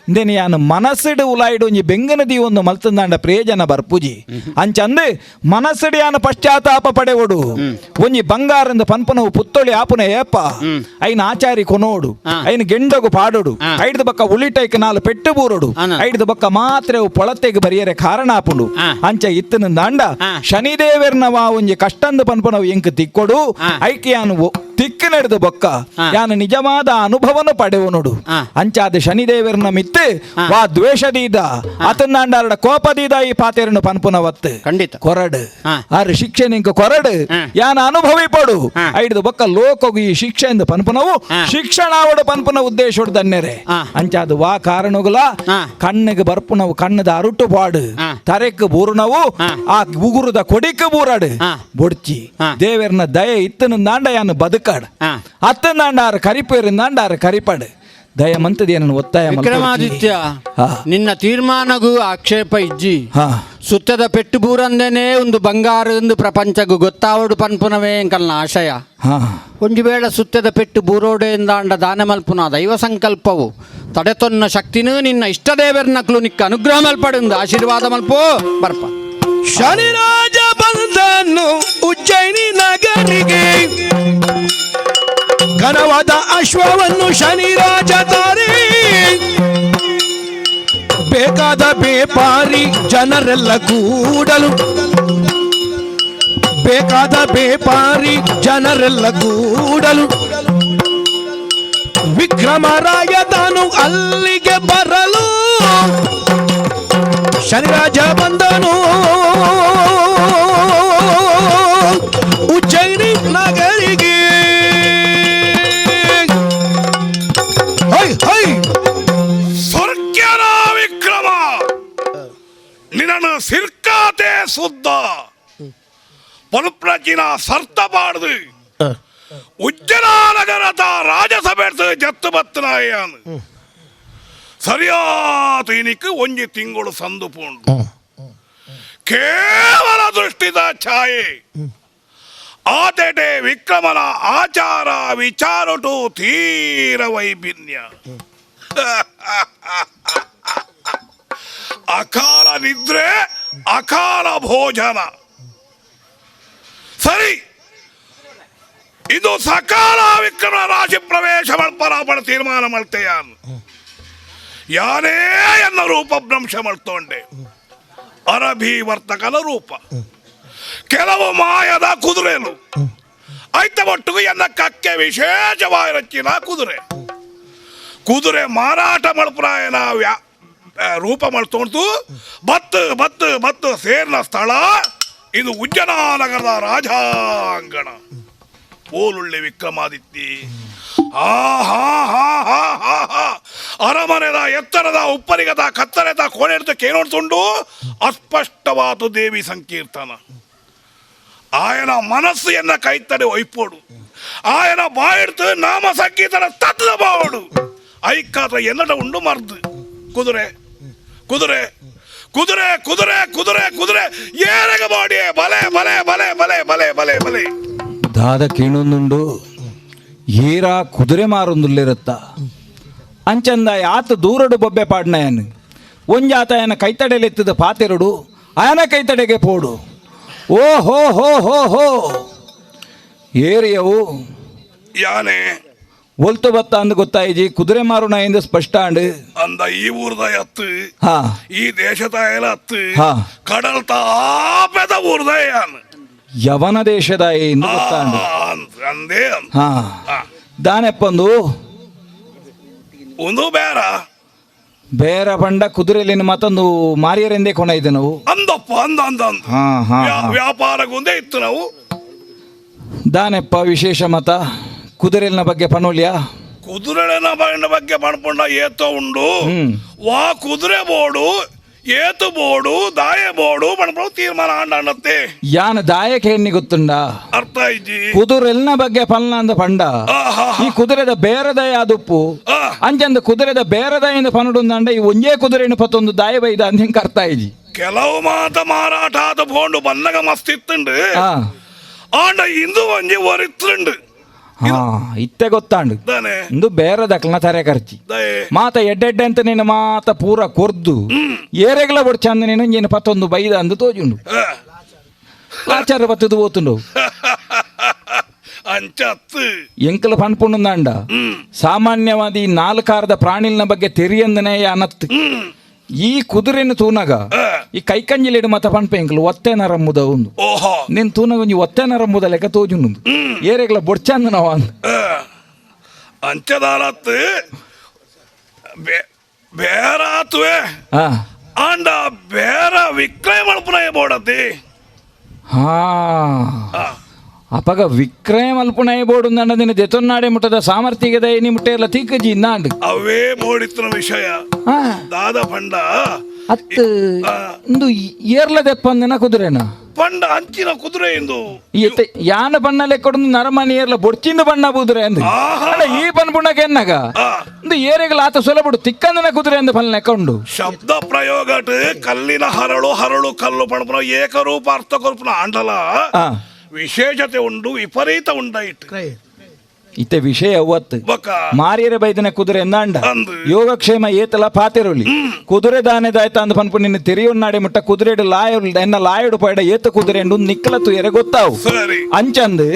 ಇಂದೇನು ಯಾನು ಮನಸ್ಸಿಡು ಉಲಾಯಿಡು ಒಂಜಿ ಬೆಂಗನದಿ ಒಂದು ಮಲ್ತಂದಾಂಡ ಪ್ರಯೋಜನ ಬರ್ಪುಜಿ ಅಂಚಂದು ಮನಸ್ಸಿಡು ಯಾನು ಪಶ್ಚಾತ್ತಾಪ ಪಡೆವಡು ಒಂಜಿ ಬಂಗಾರಂದ ಪನ್ಪುನವು ಪುತ್ತೊಳಿ ಆಪುನ ಏಪ ಐನ ಆಚಾರಿ ಕೊನೋಡು ಐನ ಗೆಂಡಗು ಪಾಡೋಡು ಐಡ್ದ ಬಕ್ಕ ಉಳಿಟೈಕ್ ನಾಲು ಪೆಟ್ಟು ಬೂರೋಡು ಐಡ್ದ ಬಕ್ಕ ಮಾತ್ರ ಪೊಳತೆಗೆ ಬರಿಯರೆ ಕಾರಣ ಆಪುಂಡು ಅಂಚ ಇತ್ತನಂದಾಂಡ ಶನಿದೇವರ್ನವ ಒಂಜಿ ಕಷ್ಟಂದ ಪನ್ಪುನವು ಎಂಕ್ ತಿಕ್ಕೊಡು ಐಕೆ ಯಾನು ತಿಕ್ಕು ನಡೆದು ಬೊಕ್ಕ ಯಾನು ನಿಜವಾದ ಅನುಭವನು ಪಡೆವನುಡು ಅಂಚಾದ ಶನಿದೇವರನ್ನ ಮಿತ್ತು ವಾ ದ್ವೇಷದೀದ ಅತಂದಾಂಡಾರಡ ಕೋಪದೀದ ಈ ಪಾತೆರನ್ನು ಪನ್ಪುನವತ್ತು ಖಂಡಿತ. ಕೊರಡು ಆರು ಶಿಕ್ಷೆ ನಿಂಕ ಕೊರಡು ಯಾನ ಅನುಭವಿ ಪಡು ಐದು ಬೊಕ್ಕ ಲೋಕಗು ಈ ಶಿಕ್ಷೆ ಎಂದು ಪನ್ಪುನವು ಶಿಕ್ಷಣ ಅವಡು ಪನ್ಪುನ ಉದ್ದೇಶ ದನ್ನೆರೆ ಅಂಚಾದ ವಾ ಕಾರಣಗುಲ ಕಣ್ಣಿಗೆ ಬರ್ಪುನವು ಕಣ್ಣದ ಅರುಟು ಪಾಡು ತರೆಕ್ ಬೂರುನವು ಆ ಉಗುರುದ ಕೊಡಿಕ ಬೂರಾಡು ಬೊಡ್ಚಿ ದೇವರನ ದಯ ಇತ್ತನಂದಾಂಡ ಯಾನು ಬದುಕಾಡು ಅತ್ತಂದಾಂಡಾರು ಕರಿಪೇರಿಂದಾಂಡಾರು ಕರಿಪಾಡು ದಯ ಮಂತದ ಏನನ್ನು ಒತ್ತಾಯ ವಿಕ್ರಮಾದಿತ್ಯ ನಿನ್ನ ತೀರ್ಮಾನಗೂ ಆಕ್ಷೇಪ ಇಜ್ಜಿ ಸುತ್ತದ ಪೆಟ್ಟು ಬೂರಂದೇನೆ ಒಂದು ಬಂಗಾರ ಒಂದು ಪ್ರಪಂಚಗೂ ಗೊತ್ತಾವಡು ಪನ್ಪುನವೇ ಎಂಕಲ್ನ ಆಶಯ ಒಂದು ವೇಳೆ ಸುತ್ತದ ಪೆಟ್ಟು ಬೂರೋಡೆ ಎಂದಾಂಡ ದಾನ ಮಲ್ಪುನ ದೈವ ಸಂಕಲ್ಪವು ತಡೆತೊನ್ನ ಶಕ್ತಿನೂ ನಿನ್ನ ಇಷ್ಟ ದೇವರ್ನಕ್ಲು ನಿಕ್ಕ ಅನುಗ್ರಹ ಮಲ್ಪಡು ಆಶೀರ್ವಾದ ಮಲ್ಪೋ ಬರ್ಪ ಶನಿರಾಜ ಬಂದನು ಉಜ್ಜಯಿನಿ ನಗರಿಗೆ ಘನವಾದ ಅಶ್ವವನ್ನು ಶನಿರಾಜ ತಾರೆ ಬೇಕಾದ ಬೇಪಾರಿ ಜನರೆಲ್ಲ ಕೂಡಲು ಬೇಕಾದ ಬೇಪಾರಿ ಜನರೆಲ್ಲ ಕೂಡಲು ವಿಕ್ರಮರಾಯ ತಾನು ಅಲ್ಲಿಗೆ ಬರಲು ಶನಿರಾಜ ಬಂದನು ಉಜ್ಜಯಿನಿ ನಗರಿಗೆ ಸ್ವರ್ಗ್ಯನ ವಿಕ್ರಮ ನಿನ್ನನ್ನು ಸಿರ್ಕಾತೆ ಸುದ್ದ ಪಲ್ಪ್ರಚಿನ ಸರ್ತಪಾಡ್ದು ಉಜ್ಜನ ನಗರದ ರಾಜಸಭೆ ಜತ್ತು ಬತ್ತನಾಯನು ಸರಿಯಾತು ಇನಿಕ್ ಒಂಜಿ ತಿಂಗಳು ಸಂದು ಪೂಂಡು ಕೇವಲ ದೃಷ್ಟಿದ ಛಾಯೆ ಆತೆಟೆ ವಿಕ್ರಮನ ಆಚಾರ ವಿಚಾರಟು ತೀರ ವೈಭಿನ್ಯ ಅಕಾಲ ನಿದ್ರೆ ಅಕಾಲ ಭೋಜನ ಸರಿ ಇದು ಸಕಾಲ ವಿಕ್ರಮ ರಾಶಿ ಪ್ರವೇಶ ಮಲ್ಪರಾಪಣ ತೀರ್ಮಾನ ಮಲ್ತೆಯಾನ್ ಯಾನೇ ಎನ್ನ ರೂಪ ಭ್ರಂಶ ಮಲ್ತೊಂಡೆ ಅರಭಿ ವರ್ತಕನ ರೂಪ ಕೆಲವು ಮಾಯದ ಕುದುರೆನು ಐತ ಒಟ್ಟಿಗೆ ಎನ್ನ ಕಕ್ಕೆ ವಿಶೇಷವಾಗಿ ರಚ್ಚಿನ ಕುದುರೆ ಮಾರಾಟ ಮಲ್ಪರಾಯನ ರೂಪ ಮಲ್ತೊಂಡು ಬತ್ತು ಸೇರಿನ ಸ್ಥಳ ಇದು ಉಜ್ಜನನಗರದ ರಾಜಾಂಗಣ ಓಲುಳ್ಳೆ ವಿಕ್ರಮಾದಿತ್ಯ ಅರಮನೆದ ಎತ್ತರದ ಉಪ್ಪರಿಗದ ಕತ್ತರದ ಕೋಣೆಡ್ತ ಕೇಳೋಡ್ತುಂಡು ಅಸ್ಪಷ್ಟವಾದ ದೇವಿ ಸಂಕೀರ್ತನ ಆಯನ ಮನಸ್ಸು ಎನ್ನ ಕೈತಡೆ ಒಯ್ಪೋಡು ಆಯನ ಬಾಯಿಡ್ತು ನಾಮ ಸಂಕೀರ್ತನ ತತ್ವ ಬಾವಡು ಐಕಾತ ಎನ್ನಡ ಉಂಡು ಮರ್ದು ಕುದುರೆ ಕುದುರೆ ಕುದುರೆ ಕುದುರೆ ಕುದುರೆ ಕುದುರೆ ಏರಗ ಬಾಡಿ ಬಲೆ ಬಲೆ ಬಲೆ ಬಲೆ ಬಲೆ ಬಲೆ ಬಲೆ ದಾದ ಕೇಳೊಂದುಂಡು ಏರ ಕುದುರೆ ಮಾರೊಂದುಲ್ಲಿರುತ್ತ ಅಂಚಂದ ಆತ ದೂರಡು ಬೊಬ್ಬೆ ಪಾಡ್ನಯನ್ ಒಂಜಾತ ಆಯನ ಕೈತಡೆಲೆತ್ತದ ಪಾತೆರಡು ಆಯನ ಕೈತಡೆಗೆ ಪೋಡು ಓ ಹೋ ಹೋ ಹೋ ಹೋ ಏರಿಯವು ಯಾನೆ ಒಲ್ತು ಬತ್ತ ಅಂದ್ ಗೊತ್ತಾಯಿಜಿ ಕುದುರೆ ಮಾರುಣ ಎಂದು ಸ್ಪಷ್ಟ ಅಂಡ್ ಅಂದ ಈ ಊರ್ದ ಎತ್ತು ಹಾ ಈ ದೇಶದ ಎಲ್ಲ ಹತ್ತು ಹಾ. ಕಡಲ್ ತಾಪೆದ ಊರ್ದ ಯಾನ್ ಯವನ ದೇಶದ ಎಂದು ಗೊತ್ತಾಂಡು ಅಂದೇ ಹಾ ದಾನೆಪ್ಪಂದು ಒಂದು ಬೇರ ಬೇರೆ ಬಂಡ ಕುದುರೆಲಿನ ಮತ್ತೊಂದು ಮಾರಿಯರೆಂದೇ ಕೊನೆಯಿದೆ ನಾವು ಅಂದಪ್ಪ ಅಂದ ಅಂದ ಅಂದ ಹಾ ಹಾ ವ್ಯಾಪಾರಗೊಂದೇ ಇತ್ತು ನಾವು ದಾನೆಪ್ಪ ವಿಶೇಷ ಮತ ಕುದುರೆಲಿನ ಬಗ್ಗೆ ಪನೋಲ್ಯ ಕುದುರೆನ ಬಗ್ಗೆ ಪಣ್ಪೊಂಡ ಏತೋ ಉಂಡು ವಾ ಕುದುರೆ ಬೋಡು ಏತು ಬೋಡು ದಾಯ ಬೋಡು ಪಣ್ಪೊಂಡು ತೀರ್ಮಾನ ಆಂಡತ್ತೆ ಯಾನ ದಾಯಕ ಹೆಣ್ಣಿ ಗೊತ್ತುಂಡ ಅರ್ಥ ಇಜ್ಜಿ ಕುದುರೆಲ್ನ ಬಗ್ಗೆ ಪಲ್ನ ಅಂದ ಪಂಡ ಈ ಕುದುರೆದ ಬೇರೆದಯ ಅದುಪ್ಪು ಅಂಚಂದ ಕುದುರೆದ ಬೇರೆದಯಿಂದ ಪನಡುಂದಂಡ ಈ ಒಂಜೇ ಕುದುರೆನ ಪತ್ತೊಂದು ದಾಯ ಬೈದ ಅಂತ ಹೆಂಗೆ ಅರ್ಥ ಇಜಿ ಕೆಲವು ಮಾತ ಮಾರಾಟ ಆದ ಬೋಂಡು ಬನ್ನಗ ಮಸ್ತ್ ಇತ್ತುಂಡು ಹಾ ಆಂಡ ಇಂದು ಒಂಜಿ ಒರಿತ್ತುಂಡು ಹಾ ಇತ್ತೆ ಗೊತ್ತಾಂಡು ತಾನೆ ಇಂದು ಬೇರೆದಕ್ಲನ ತರೆ ಖರ್ಚಿ ದಯೆ ಮಾತ ಎಡ್ಡೆಡ್ಡೆ ಅಂತ ನೀನು ಮಾತ ಪೂರ ಕೊರ್ದು ಏರೆಗ್ಲ ಬಡ್ ಚಂದ ನೀನು ನೀನು ಪತ್ತೊಂದು ಬೈದ ಅಂದು ತೋಜುಂಡು ಆಚಾರ ಬತ್ತದು ಓತುಂಡು ಅಂಚತ್ತು ಎಂಕಲ ಪನ್ಪುಂಡು ಸಾಮಾನ್ಯವಾದ ಈ ನಾಲ್ಕಾರದ ಪ್ರಾಣಿಲ್ನ ಬಗ್ಗೆ ತೆರಿಯಂದನೇ ಅನತ್ತು ಈ ಕುದುರೆನ ತೂನಗ ಈ ಕೈಕಂಜಿಲಿಡು ಮತ ಪನ್ಪೆ ಎಂಕಲು ಒತ್ತೆ ನರಂಬುದ ಒಂದು ಓಹೋ ನೀನ್ ತೂನಗ ಒಂಜಿ ಒತ್ತೆ ನರಂಬುದ ಲೆಕ್ಕ ತೋಜುಂಡು ಏರೆಗ್ಲ ಬೊಡ್ಚಂದ ನಾವ ಅಂಚದಾಲತ್ತು ಬೇರಾತುವೆ ಹಾ ಆಂಡ ಬೇರ ವಿಕ್ರಯ ಮಲ್ಪುನ ಬೋಡತಿ ಹಾ ಅಪಗ ವಿಕ್ರಯ ಮಲ್ಪುನೈ ಬೋಡು ನನ್ನದಿನ ದೆತೊನ್ನಾಡೆ ಮುಟ್ಟದ ಸಾಮರ್ಥ್ಯದ ಏನಿ ಮುಟ್ಟೆ ಎಲ್ಲ ತೀಕಜಿ ಇನ್ನಾಂಡು ಅವೇ ಬೋಡಿತ್ತಿನ ವಿಷಯ ಹಾ ದಾದ ಪಂಡ ಅತ್ತು ಇಂದು ಏರ್ಲ ದೆಪ್ಪಂದನ ಕುದುರೆನ ಪಂಡ ಅಂಚಿನ ಕುದುರೆ ಎಂದು ಯಾನ ಬಣ್ಣ ಲೆಕ್ಕೊಡು ನರಮನಿ ಏರ್ಲ ಬೊಡ್ಚಿಂದ ಬಣ್ಣ ಬೂದ್ರೆ ಅಂದು ಈ ಪನ್ಪುಣಕ್ಕೆ ಎನ್ನಗ ಇಂದು ಏರೆಗಳ ಆತ ಸೊಲಬುಡು ತಿಕ್ಕಂದನ ಕುದುರೆ ಎಂದು ಪಲ್ ಲೆಕ್ಕೊಂಡು ಶಬ್ದ ಪ್ರಯೋಗಟ್ ಕಲ್ಲಿನ ಹರಳು ಹರಳು ಕಲ್ಲು ಪಣಪುನ ಏಕರೂಪ ಅರ್ಥ ಕೊಲ್ಪನ ಆಂಡಲ ವಿಶೇಷತೆ ಉಂಡು ವಿಪರೀತ ಉಂಡಾಯಿತು ಇತ್ತೆ ವಿಷಯ ಅವತ್ತು ಬಕ ಮಾರಿಯರ ಬೈದನ ಕುದುರೆ ಎಂದಾಂಡ ಅಂದು. ಯೋಗಕ್ಷೇಮ ಏತಲ ಪಾತೆರೊಲಿ ಕುದುರೆ ದಾನೆದಾಯ್ತ ಅಂದ ಪನ್ಪು ನಿನ್ನ ತೆರಿಯೊನ್ನಾಡಿ ಮುಟ್ಟ ಕುದುರೆಡು ಲಾಯರು ಎನ್ನ ಲಾಯಡು ಪೈಡ ಏತ ಕುದುರೆ ಎಂಡು ನಿಕ್ಕಲತ್ತು ಎರೆ ಗೊತ್ತಾವು ಸರಿ ಅಂಚಂದು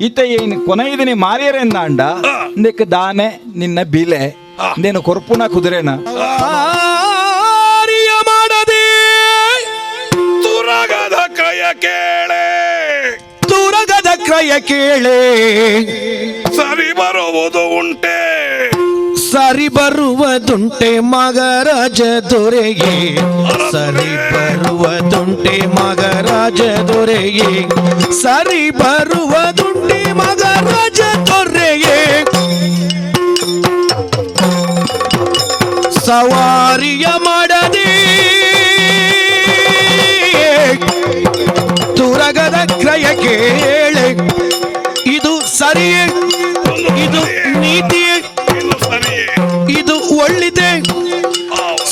ಇತ್ತ ಏನು ಕೊನೆಯದಿನಿ ಮಾರಿಯರ ಎಂದಾಂಡ ನಿಕ್ಕ ದಾನೆ ನಿನ್ನ ಬಿಲೆ ನೀನು ಕೊರ್ಪುನ ಕುದುರೆನ ಮಾಡದೆ ತುರಗದ ಕಯ ಕೇಳೆ ತುರಗದ ಕ್ರಯ ಕೇಳೆ ಸರಿ ಬರುವುದು ಉಂಟೆ ಸರಿ ಬರುವುದುಂಟೆ ಮಗರಾಜ ದೊರೆಗೆ ಸರಿ ಬರುವುದುಂಟೆ ಮಗರಾಜ ದೊರೆಗೆ ಸರಿ ಬರುವುದುಂಟೆ ಮಗರಾಜ ದೊರೆಗೆ ಸವಾರಿಯ ಮಾಡದೆ ತುರಗದ ಕ್ರಯ ಕೇಳೆ ಇದು ಸರಿಯೇ ಇದು ನೀತಿಯೇ ಇನ್ನು ಸರಿಯೇ ಇದು ಒಳ್ಳಿದೆ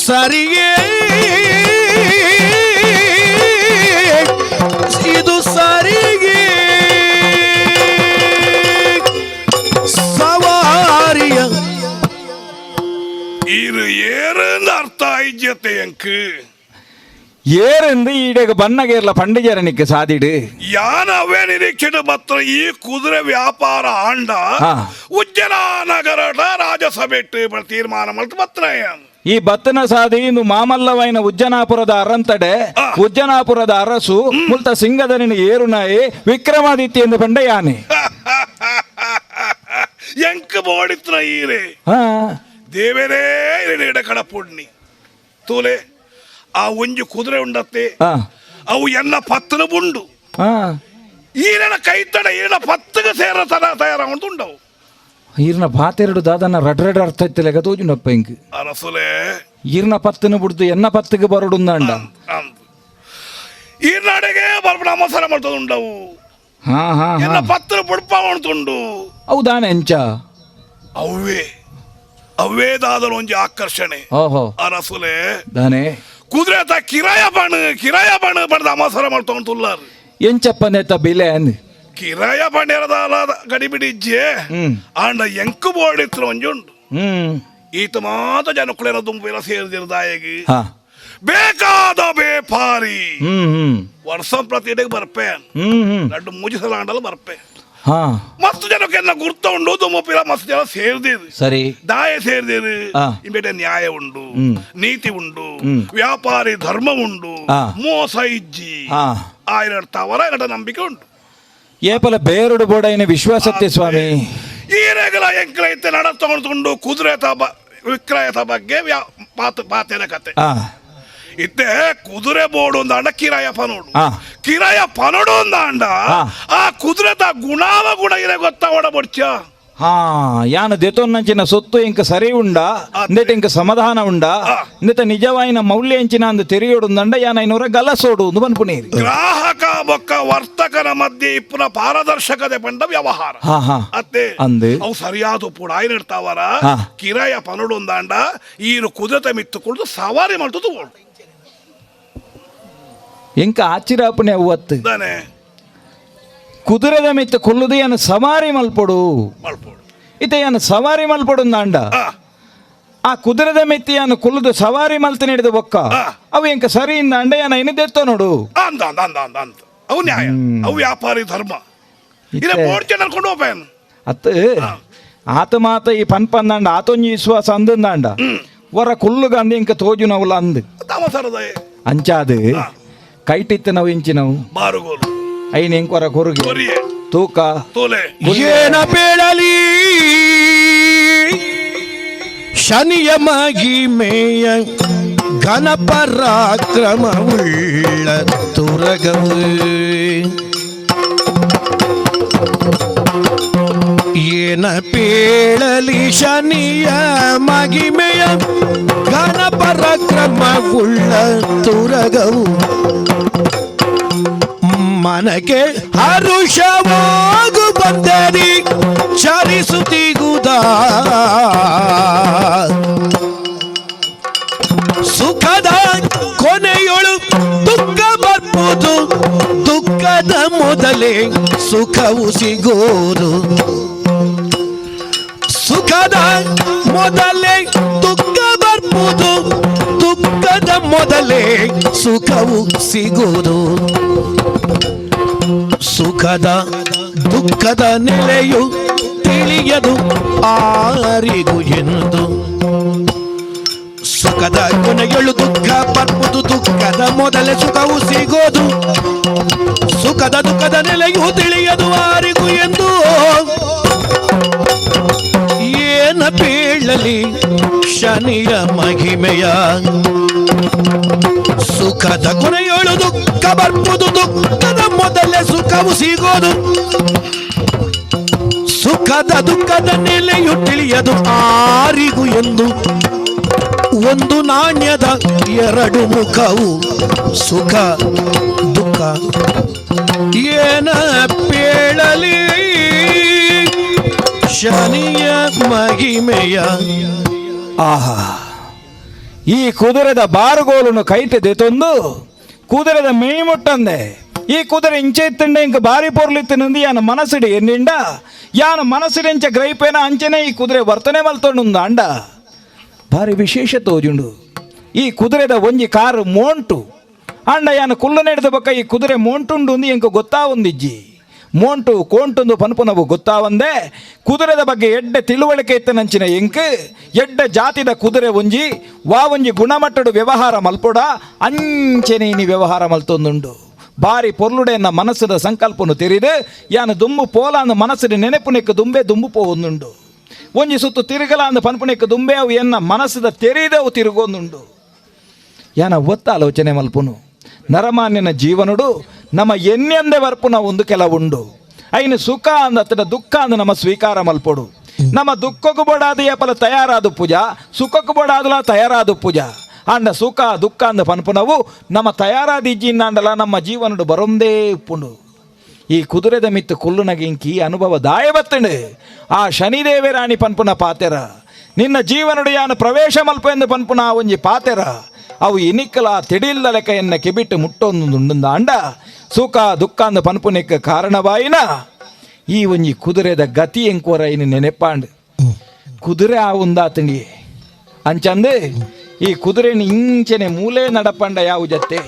ಸರಿಯೇ ಇದು ಸರಿಗೆ ಸವಾರಿಯ ಇದು ಏರೆಂದು ಅರ್ಥ ಐಜ್ಯತೆ ಎಂಕು ಏರೆಂದು ಈಡೆಗ ಬಣ್ಣಗೇರ್ಲ ಪಂಡಿಜರನಿಕ್ಕೆ ಸಾದಿಡು ಯಾನ ಅವೇ ನಿರೀಕ್ಷಿತ ಮಾತ್ರ ಈ ಕುದುರೆ ವ್ಯಾಪಾರ ಆಂಡ ಉಜ್ಜನ ನಗರದ ರಾಜಸಭೆಟ್ಟು ತೀರ್ಮಾನ ಮಾಡ್ತು ಮಾತ್ರ ಈ ಬತ್ತನ ಸಾದಿ ಇಂದು ಮಾಮಲ್ಲವೈನ ಉಜ್ಜನಾಪುರದ ಅರಂತಡೆ ಉಜ್ಜನಾಪುರದ ಅರಸು ಮುಲ್ತ ಸಿಂಗದನಿನ ಏರುನಾಯಿ ವಿಕ್ರಮಾದಿತ್ಯ ಎಂದು ಪಂಡ ಯಾನೆ ಎಂಕ್ ಬೋಡಿತ್ರ ಈರೆ ಹಾ ದೇವರೇ ಇಡ ಕಡಪುಣ್ಣಿ ತೂಲೆ ಆ ಒಂಜು ಕುದುರೆ ಉಂಡತ್ತೆ ಹಾ ಅವು ಎಲ್ಲ ಪತ್ತನ ಬುಂಡು ಹಾ ಈರನ ಕೈತಡ ಈರನ ಪತ್ತಗೆ ಸೇರ ತಯಾರಾಗುಂಟುಂಡವು ಈರ್ನ ಪಾತೆರಡು ದಾದನ ರಡ್ ಅರ್ಥ ಇತ್ತಲೆಗ ತೋಜುಂಡಪ್ಪ ಇಂಕ್ ಅರಸುಲೆ ಈರ್ನ ಪತ್ತನ ಬಿಡ್ದು ಎನ್ನ ಪತ್ತಿಗೆ ಬರಡುಂದಂಡ ಈರ್ನಾಡೆಗೆ ಬರ್ಬಿಡ ಅವಸರ ಮಾಡ್ತದುಂಡವು ಹಾ ಹಾ ಎಲ್ಲ ಪತ್ರ ಬುಡ್ಪ ಮಾಡ್ತುಂಡು ಹೌದಾನೆ ಎಂಚ ಅವೇ ದಾದಲು ಒಂಜಿ ಆಕರ್ಷಣೆ ಓಹೋ ಅರಸುಲೆ ದಾನೆ ಕುದುರೆ ತ ಕಿರಾಯ ಬಣ ಬಡ್ದ ಅವಸರ ಮಾಡ್ತೊಂಡು ತುಲ್ಲಾರು ಎಂಚಪ್ಪ ನೇತ ಬಿಲೆ ಅಂದ್ ಕಿರಾಯ ಬಣ್ಣ ಗಡಿಬಿಡಿ ಇಜ್ಜೆ ಆಂಡ ಎಂಕು ಬೋರ್ಡಿತ್ರ ಒಂಜುಂಡು ಈತ ಮಾತ ಜನಕ್ಕಳೇನ ದುಂಬಿಲ ಸೇರಿದಿರ್ದಾಯಗಿ ಹಾ ಬೇಕಾದ ಬೇಪಾರಿ ವರ್ಷ ಪ್ರತಿಡೆಗೆ ಬರ್ಪೆ ಎರಡು ಮುಜಿಸಲಾಂಡಲು ಬರ್ಪೆ ಹಾ ಮಸ್ತ್ ಜನಕ್ಕೆಲ್ಲ ಗುರ್ತ ಉಂಡು ದುಮ್ಮಪಿಲ ಮಸ್ತ್ ಜನ ಸೇರ್ದಿರು ಸರಿ ದಾಯ ಸೇರ್ದಿರು ಆ. ಇಂಬೇಟೆ ನ್ಯಾಯ ಉಂಡು ನೀತಿ ಉಂಡು ವ್ಯಾಪಾರಿ ಧರ್ಮ ಉಂಡು ಆ. ಮೋಸ ಇಜ್ಜಿ ಹಾ ಆಯ್ರಡ್ತಾವರ ಎರಡ ನಂಬಿಕೆ ಉಂಟು ಏಪಲ ಬೇರುಡು ಬೋಡೈನ ವಿಶ್ವಾಸತ್ತೆ ಸ್ವಾಮಿ ಈ ರೇಗಲ ಎಂಕ್ಲೈತೆ ನಡ ತಗೊಂಡು ಕುದುರೆ ವಿಕ್ರಯದ ಬಗ್ಗೆ ಪಾತೆನ ಕತೆ ಆ ಇತ್ತೆ ಕುದುರೆ ಬೋರ್ಡ್ ಒಂದಾಂಡ ಕಿರಾಯ ಪನೋಡು ಆ. ಕಿರಾಯ ಪನೋಡು ಒಂದಾಂಡ ಆ. ಆ ಕುದುರೆದ ಗುಣಾವ ಗುಣ ಇರ ಗೊತ್ತಾ ಒಡಬೊಡ್ಚ ಹಾ ಯಾನ ದೆತೊನ್ನಂಚಿನ ಸೊತ್ತು ಇಂಕ ಸರಿ ಉಂಡ ಇಂದೆಟ್ ಇಂಕ ಸಮಾಧಾನ ಉಂಡ ಇಂದೆತ ನಿಜವಾಯಿನ ಮೌಲ್ಯ ಎಂಚಿನ ಅಂದು ತೆರಿಯೋಡುಂದಂಡ ಯಾನ ಐನೂರ ಗಲಸೋಡು ಒಂದು ಬನ್ಪುನೀರಿ ಗ್ರಾಹಕ ಬೊಕ್ಕ ವರ್ತಕನ ಮಧ್ಯೆ ಇಪ್ಪುನ ಪಾರದರ್ಶಕತೆ ಪಂಡ ವ್ಯವಹಾರ ಹಾ ಹಾ ಅತ್ತೆ ಅಂದು ಅವು ಸರಿಯಾದ ಪೂಡ ಆಯ್ನಿಡ್ತಾವರ ಹಾ. ಕಿರಾಯ ಪನೋಡು ಒಂದಾಂಡ ಈರು ಕುದುರೆ ಮಿತ್ತುಕೊಂಡು ಸವಾರಿ ಮಾಡ್ತದು ಓಡು ಇಂಕ ಆಚಿರಾಪಣೆ ಅವತ್ತು ತಾನೆ ಕುದುರೆದ ಮಿತ್ತ ಕೊಲ್ಲುದು ಯಾನ ಸವಾರಿ ಮಲ್ಪೊಡು ಮಾಡ್ಬೋದು ಇತ ಯಾನ ಸವಾರಿ ಮಲ್ಪೊಡು ಅಂಡ ಆ. ಆ ಕುದುರೆದ ಮೆತ್ತಿ ಯಾನು ಕೊಲ್ಲುದು ಸವಾರಿ ಮಲ್ತ ನೀಡಿದ ಬೊಕ್ಕ ಆ. ಅವು ಇಂಕ ಸರಿ ಇಂದ ಅಂಡ ಯಾನ ಇನ್ನು ದೆತ್ತೋ ನೋಡು ಅಂದ ಅವು ನ್ಯಾಯ ಅವು ವ್ಯಾಪಾರಿ ಧರ್ಮ ಇಲ್ಲ ಇತ್ತೆ. ಬೋರ್ಡ್ ನಡ್ಕೊಂಡು ಹೋಗ್ಬೇನು ಅತ್ತ ಆತ ಮಾತ ಈ ಪನ್ಪಂದಾಂಡ ಆತೊಂಜಿ ವಿಶ್ವಾಸ ಅಂದಂದಾಂಡ ವರ ಕುಲ್ಲುಗ ಅಂದ ಇಂಕ ತೋಜು ನವುಲ ಅಂದ್ ತಮಸರದ ಅಂಚಾದು ಕೈಟಿತ್ತು ನಾವು ಇಂಚಿ ನಾವು ಬಾರುಗೋಲು ಐನ್ ಇಂಕ ವರ ಕೊರುಗೆ ಕೊರಿಯೆ ತೂಕ ತೋಲೆ ಏನ ಬೇಡಲಿ ಶನಿಯ ಮಗಿಮೆಯ ಘನಪರಾಕ್ರಮವುಳ್ಳ ತುರಗವು ಏನ ಪೇಳಲಿ ಶನಿಯ ಮಗಿಮೆಯ ಘನಪರಾಕ್ರಮವುಳ್ಳ ತುರಗವು ಮನಕ್ಕೆ ಹರುಷವಾಗು ಬಂದರಿ ಚರಿಸುತ್ತಿಗುದ ಸುಖದ ಕೊನೆಯೊಳು ದುಃಖ ಬರ್ಬೋದು ದುಃಖದ ಮೊದಲೇ ಸುಖವು ಸಿಗೋದು ಸುಖದ ಮೊದಲೇ ದುಃಖ ಬರ್ಬೋದು ದುಃಖದ ಮೊದಲೇ ಸುಖವು ಸಿಗೋದು ಸುಖದ ದುಃಖದ ನೆಲೆಯು ತಿಳಿಯದು ಆರಿಗೂ ಎಂದು ಸುಖದ ಕೊನೆಯಳು ದುಃಖ ಬರ್ಬೋದು ದುಃಖದ ಮೊದಲೇ ಸುಖವು ಸಿಗೋದು ಸುಖದ ದುಃಖದ ನೆಲೆಯು ತಿಳಿಯದು ಆರಿಗೂ ಎಂದು ಏನ ಬೀಳಲಿ ಶನಿಯ ಮಹಿಮೆಯ ಸುಖದ ಕೊನೆಯೊಳು ದುಃಖ ಬರ್ಬೋದು ದುಃಖದ ಮೊದಲೇ ಸುಖವು ಸಿಗೋದು ಸುಖದ ದುಃಖದ ನೆಲೆಯು ತಿಳಿಯದು ಆರಿಗೂ ಎಂದು ಒಂದು ನಾಣ್ಯದ ಎರಡು ಮುಖವು ಸುಖ ದುಃಖ ಏನ ಪೇಳಲಿ ಶನಿಯ ಮಹಿಮೆಯ ಆಹಾ ಈ ಕುದುರೆದ ಬಾರುಗೋಲನ್ನು ಕೈಟದೆ ತಂದು ಕುದುರೆದ ಮೈ ಮುಟ್ಟಂದೆ ಈ ಕುದುರೆ ಇಂಚೆ ಇತ್ತಂಡೆ ಇಂಕ ಬಾರಿ ಪೊರ್ಲಿತ್ತು ನಂದು ಯಾನ ಮನಸ್ಸಿಡಿ ಎನ್ನಿಂಡ ಯಾನ ಮನಸ್ಸಿಡೆಂಚ ಗ್ರೈಪೇನ ಅಂಚನೆ ಈ ಕುದುರೆ ವರ್ತನೆ ಮಲ್ತೊಂಡು ಅಂಡ ಭಾರಿ ವಿಶೇಷ ತೋಜುಂಡು ಈ ಕುದುರೆದ ಒಂಜಿ ಕಾರು ಮೋಂಟು ಅಂಡ ಯಾನ ಕುಲ್ಲು ನೆಡೆದ ಬಕ್ಕ ಈ ಕುದುರೆ ಮೋಂಟುಂಡು ಒಂದು ಇಂಕ ಗೊತ್ತಾವೊಂದಿಜ್ಜಿ ಮೋಂಟು ಕೋಂಟೊಂದು ಪನ್ಪುನವು ಗೊತ್ತಾವಂದೆ ಕುದುರೆದ ಬಗ್ಗೆ ಎಡ್ಡೆ ತಿಳುವಳಿಕೆ ಇತ್ತನಂಚಿನ ಎಂಕ್ ಎಡ್ಡ ಜಾತಿದ ಕುದುರೆ ಒಂಜಿ ಒಂಜಿ ಗುಣಮಟ್ಟಡು ವ್ಯವಹಾರ ಮಲ್ಪೊಡ ಅಂಚೆನೆ ನೀ ವ್ಯವಹಾರ ಮಲ್ತೊಂದುಂಡು ಬಾರಿ ಪೊರ್ಲುಡೆಯನ್ನ ಮನಸ್ಸಿನ ಸಂಕಲ್ಪನು ತೆರಿದು ಯಾನು ದುಂಬು ಪೋಲ ಅಂದ ಮನಸ್ಸಿನ ನೆನಪುನೆಕ್ಕೆ ದುಂಬು ಪೋವೊಂದುಂಡು ಒಂಜಿ ಸುತ್ತು ತಿರುಗಲ ಅಂದ ಪನ್ಪುನೆಕ್ಕೆ ದುಂಬೆ ಅವು ಎನ್ನ ಮನಸ್ಸಿದ ತೆರಿದವು ತಿರುಗೊಂದುಂಡು ಯಾನ ಒತ್ತ ಆಲೋಚನೆ ಮಲ್ಪುನು ನರಮಾನ್ಯನ ಜೀವನುಡು ನಮ್ಮ ಎನ್ನೆಂದೆ ವರ್ಪುನ ಒಂದು ಕೆಲವುಂಡು ಐನು ಸುಖ ಅಂದ ದುಃಖ ಅಂದ ನಮ್ಮ ಸ್ವೀಕಾರ ಮಲ್ಪೊಡು ನಮ್ಮ ದುಃಖಕ್ಕೂ ಬೋಡಾದ ಏಪಲ ತಯಾರಾದ ಪೂಜಾ ಸುಖಕ್ಕೂ ಬೋಡಾದಲ ತಯಾರಾದ ಪೂಜಾ ಅಂಡ ಸುಖ ದುಃಖ ಅಂದ ಪನ್ಪುನವು ನಮ್ಮ ತಯಾರಾದ ಇಜ್ಜಿಂದಾಂಡಲ ನಮ್ಮ ಜೀವನಡು ಬರೊಂದೇ ಉಪ್ಪುಂಡು. ಈ ಕುದುರೆದ ಮಿತ್ತು ಕುಲ್ಲುನಗಿಂಕಿ ಅನುಭವ ದಾಯವತ್ತಂಡು ಆ ಶನಿದೇವೆ ರಾಣಿ ಪನ್ಪುನ ಪಾತೆರ ನಿನ್ನ ಜೀವನಡು ಯಾನು ಪ್ರವೇಶ ಮಲ್ಪ ಎಂದು ಪನ್ಪುನ ಒಂಜಿ ಪಾತೆರ ಅವು ಇನಿಕ್ಕಲ ತಿಡಿಲ್ಲ ಲೆಕ್ಕ ಎನ್ನ ಕೆಬಿಟ್ಟು ಮುಟ್ಟೊಂದು ಅಂಡ ಸುಖ ದುಃಖ ಅಂದ ಪನ್ಪುನಿಕ್ಕ ಕಾರಣವಾಯಿನ ಈ ಒಂಜಿ ಕುದುರೆದ ಗತಿ ಎಂಕೋರ ಇನ್ನು ನೆನೆಪಾಂಡು ಕುದುರೆ ಆ ಉಂದಾತಂಡಿ ಅಂಚಂದು ಈ ಕುದುರೆನ ಇಂಚನೆ ಮೂಲೆ ನಡಪಂಡ ಯಾವ ಜತ್ತೆ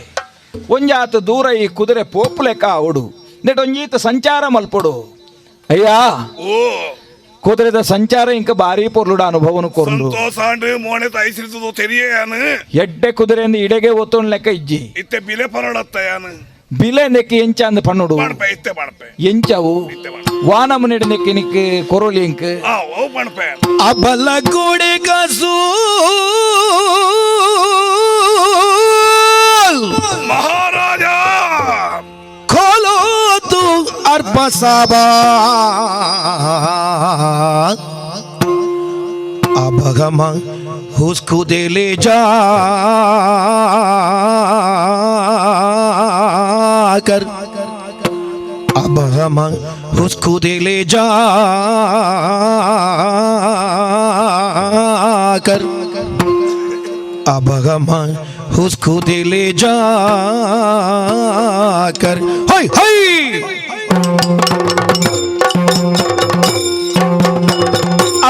ಒಂಜಾತ ದೂರ ಈ ಕುದುರೆ ಪೋಪು ಲೆಕ್ಕ ಅವಡು ನೆಟೊಂಜೀತ ಸಂಚಾರ ಮಲ್ಪೊಡು ಅಯ್ಯ ಓ ಕುದುರೆದ ಸಂಚಾರ ಇಂಕ ಬಾರಿ ಪೊರ್ಲುಡ ಅನುಭವನು ಕೊರ್ಲು ಸಂತೋಷ ಮೋಣೆ ತೈಸಿರ್ತದೋ ತೆರಿಯಾನು ಎಡ್ಡೆ ಕುದುರೆಯಿಂದ ಇಡೆಗೆ ಒತ್ತೊಂಡ್ ಲೆಕ್ಕ ಇಜ್ಜಿ ಇತ್ತೆ ಬಿಲೆ ಪರಡತ್ತಯಾನು ಬಿಲೆ ನೆಕ್ಕಿ ಎಂಚ ಅಂದ ಪಣ್ಣುಡು ಪಣಪೆ ಇತ್ತೆ ಪಣಪೆ ಎಂಚವು ವಾನಮ ನೆಡ ನೆಕ್ಕಿ ನಿಕ್ ಕೊರೋಲಿ ಇಂಕ್ ಆ ಓ ಪಣಪೆ ಅಬಲ ಗೋಡೆ ಕಸು ಮಹಾರಾಜ खोलो तू अर्प साबा अभगम उसको दे ले जा कर अभगम उसको दे ले जा कर अभगम उसको दे ले जा कर हाय हाय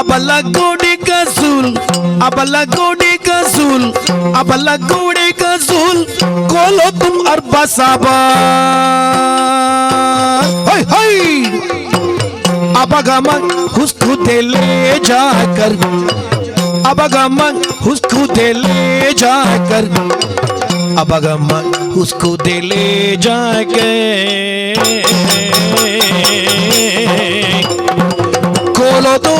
अबला गोडी कसूल अबला गोडी कसूल अबला गोडी कसूल कोलो तुम अरबा साबा हाय हाय अबगम उसको दे ले जा कर अबगमन उसको दे ले जाकर अबगमन उसको दे ले जाके खोलो तो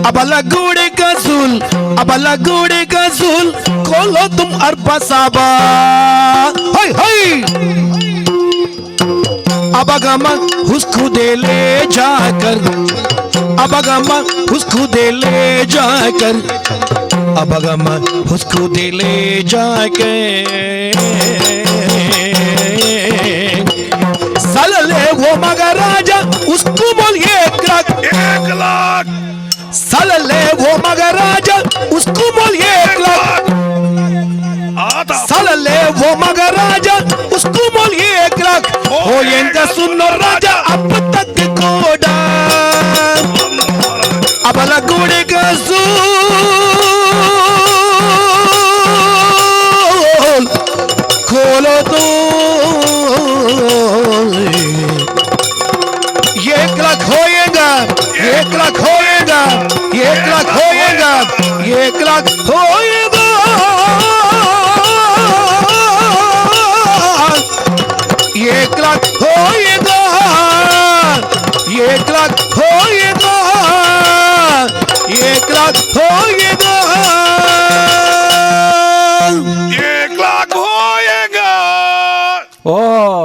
अबला गोड़े कसूल अबला गोड़े कसूल खोलो तुम अरबा साबा हाय हाय अबगम उसको दे ले जाकर अबगम उसको दे ले जाकर अबगम उसको दे ले जाके सलले वो मगराजा उसको बोल 1 लाख सलले वो मगराजा उसको बोल 1 लाख आता सलले वो मगराजा उसको बोल 1 लाख होएगा सुनो राजा अब तक कोडा अबला गोड़े का सूल खोलो तो 1 लाख होएगा 1 लाख होएगा 1 लाख होएगा 1 लाख होएगा 1 लाख होएगा 1 लाख होएगा 1 लाख होएगा 1 लाख होएगा ಓ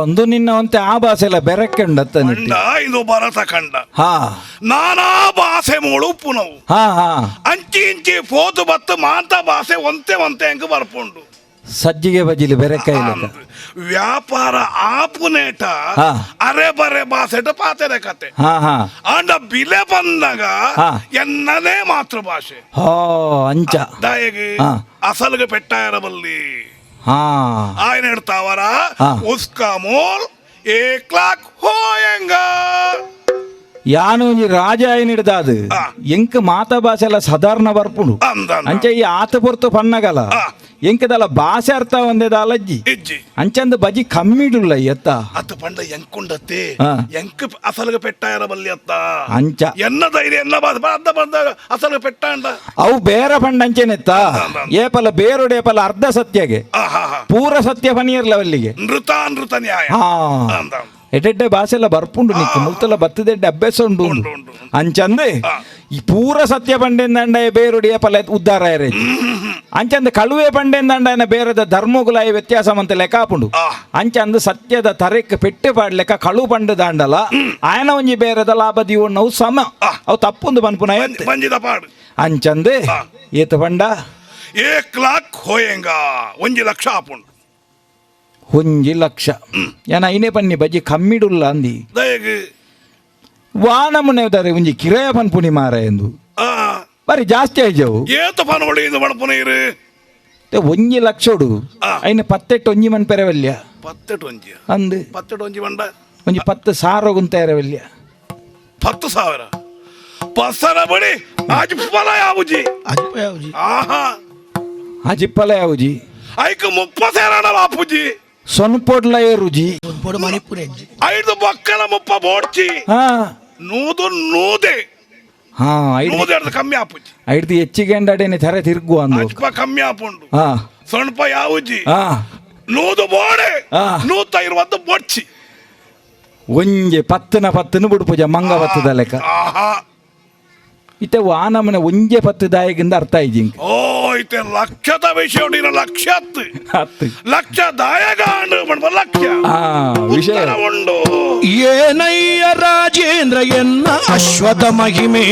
ಒಂದು ನಿನ್ನ ಒಂತೆ ಆ ಭಾಷೆಲ್ಲ ಬೆರಕೆಂಡತ್ತ ಕಂಡ ಇದು ಭರತ ಕಂಡ ಹಾ ನಾನಾ ಭಾಷೆ ಮೂಳು ಪುನವು ಹಾ ಹಾ ಅಂಚಿ ಇಂಚಿ ಪೋತು ಬತ್ತು ಮಾಂತ ಭಾಷೆ ಒಂತೆ ಒಂತೆ ಅಂಕ ಬರ್ಪುಂಡು ಸಜ್ಜಿಗೆ ಬಜಿಲಿ ಬೆರಕೈಲ ವ್ಯಾಪಾರ ಆಪುನೇಟ ಹಾ. ಅರೆ ಬರೆ ಭಾಷೆಟ ಪಾತೆರೆ ಕತೆ ಹಾ ಹಾ ಅಂಡ ಬಿಲೆ ಬಂದಾಗ ಹಾ. ಎನ್ನದೇ ಮಾತೃಭಾಷೆ ಹೋ ಅಂಚ ದಯಗೆ ಹಾ. ಅಸಲ್ಗೆ ಪೆಟ್ಟ ಇರಬಲ್ಲಿ ಹಾ ఆయన ఎడతావరా ఆ. ఉస్కా మోల్ 1 लाख ಹೋಯಂಗ ಯಾನು ಒಂಜಿ ರಾಜ ಏನಿಡ್ದಾದು ಆ. ಎಂಕ್ ಮಾತ ಭಾಷೆ ಎಲ್ಲ ಸಾಧಾರಣ ಬರ್ಪುಡು ಅಂದ ಅಂಚೆ ಈ ಆತ ಪೊರ್ತು ಪನ್ನಗಲ ಆ. ಎಂಕದಲ್ಲ ಭಾಷೆ ಅರ್ಥ ಒಂದೇದ ಅಲಜ್ಜಿ ಇಜ್ಜಿ ಅಂಚಂದ ಬಜಿ ಕಮ್ಮಿಡುಲ್ಲ ಎತ್ತ ಅತ್ತ ಪಂಡ ಎಂಕುಂಡತ್ತೆ ಹಾ. ಎಂಕ್ ಅಸಲ್ಗ ಪೆಟ್ಟಾಯರ ಬಲ್ಲಿ ಅತ್ತ ಅಂಚ ಎನ್ನ ಧೈರ್ಯ ಎನ್ನ ಅದ್ದ ಬಂದ ಅಸಲ್ಗ ಪೆಟ್ಟಾಂಡ ಅವು ಬೇರೆ ಪಂಡ ಅಂಚೆನೆತ್ತ ಏಪಲ ಬೇರೋಡು ಏಪಲ ಅರ್ಧ ಸತ್ಯಗೆ ಪೂರ ಸತ್ಯ ಪನಿಯರ್ಲವಲ್ಲಿಗೆ ನೃತ ನ್ಯಾಯ ಹಾ ಅಂದ. ಎಡೆಡ್ಡೆ ಭಾಷೆ ಎಲ್ಲ ಬರ್ಪುಂಡು ನಿಕ್ಕು ಮುಲ್ತಲ ಬತ್ತದೆಡ್ಡೆ ಅಭ್ಯಾಸ ಉಂಡು ಉಂಡು. ಅಂಚಂದೆ ಈ ಪೂರ ಸತ್ಯ ಪಂಡೆಂದಂಡ ಬೇರುಡಿ ಏಪಲ ಉದ್ಧಾರ ಇರೇ ಅಂಚಂದ ಕಳುವೆ ಪಂಡೆಂದಂಡ ಬೇರೆದ ಧರ್ಮಗುಲಾಯ ವ್ಯತ್ಯಾಸ ಅಂತ ಲೆಕ್ಕಾಪುಂಡು ಅಂಚಂದ ಸತ್ಯದ ತರೆಕ್ ಪೆಟ್ಟೆ ಪಾಡ್ಲೆಕ್ಕ ಕಳು ಪಂಡು ದಾಂಡಲ ಆಯನ ಒಂಜಿ ಬೇರೆದ ಲಾಭ ದಿವಣ್ಣವು ಸಮ ಅವು ತಪ್ಪುಂದು ಪನ್ಪುನ ಬಂಜಿದ ಪಾಡು ಅಂಚಂದೆ ಏತ ಪಂಡ 1 लाख ಹೋಯಂಗ 1 ಲಕ್ಷ ಆಪುಂಡು 1 ಲಕ್ಷ ಏನ ಐನೇ ಪನ್ನಿ ಬಜ್ಜಿ ಕಮ್ಮಿಡುಲ್ಲ ಅಂದಿ ದಯಗೆ ವಾನಮುನೆ ದಾರೆ ಒಂಜಿ ಕಿರಯ ಪನ್ಪುನಿ ಮಾರ ಎಂದು ಬರೀ ಜಾಸ್ತಿ ಆಯ್ಜವು ಏತ ಪನವಳಿ ಇದು ಮಣಪುನ ಇರು 1 ಲಕ್ಷೋಡು ಐನ 18 ಒಂಜಿ ಮನ್ ಪೆರವಲ್ಯ 18 ಒಂಜಿ ಅಂದ್ 18 ಒಂಜಿ ಬಂಡ ಒಂಜಿ 10,000 ಗುಂತ ಎರವಲ್ಯ 10,000 ಪಸರ ಬಡಿ ಆಜ್ ಫಲ ಯಾವುಜಿ ಆಹಾ ಅಜಿಪ್ಪಲ ಯಾವುಜಿ ಐಕ 30,000 ಬಾಪುಜಿ ಸೊನ್ಪೊಡ್ಲ ಏರುಜಿ ಐದು ಬಕ್ಕಲ ಮುಪ್ಪ ಬೋಡ್ಚಿ ಹಾ ನೂದೆ ಹಾ ನೂದೆ ಕಮ್ಮಿ ಆಪುಜಿ ಐಡ್ದು ಹೆಚ್ಚಿಗೆ ಅಂಡಾಡೇನೆ ತರ ತಿರುಗು ಅಂದು ಅಜ್ಪ ಕಮ್ಮಿ ಆಪುಂಡು ಹಾ ಸೊಣಪ ಯಾವುಜಿ ಹಾ ನೂದು ಬೋಡೆ ಆ. 150 ಬೋಡ್ಚಿ ಒಂಜೆ 10 ಬಿಡ್ಪುಜ ಮಂಗ ಬತ್ತದ ಲೆಕ್ಕ ಆಹಾ ಇತ್ತೆ ವಾನಮನೆ ಒಂಜೆ 10 ದಾಯಗಿಂದ ಅರ್ಥ ಆಯ್ಜಿ ಓ ಇತ್ತೆ ಲಕ್ಷದ ವಿಷಯ ಉಂಡಿನ ಲಕ್ಷ ಹತ್ತು ಲಕ್ಷ ದಾಯಗ ಲಕ್ಷ ಆ ವಿಷಯ ಉತ್ತರ ಉಂಡು ಏನಯ್ಯ ರಾಜೇಂದ್ರ ಎನ್ನ ಅಶ್ವಥ ಮಹಿಮೆ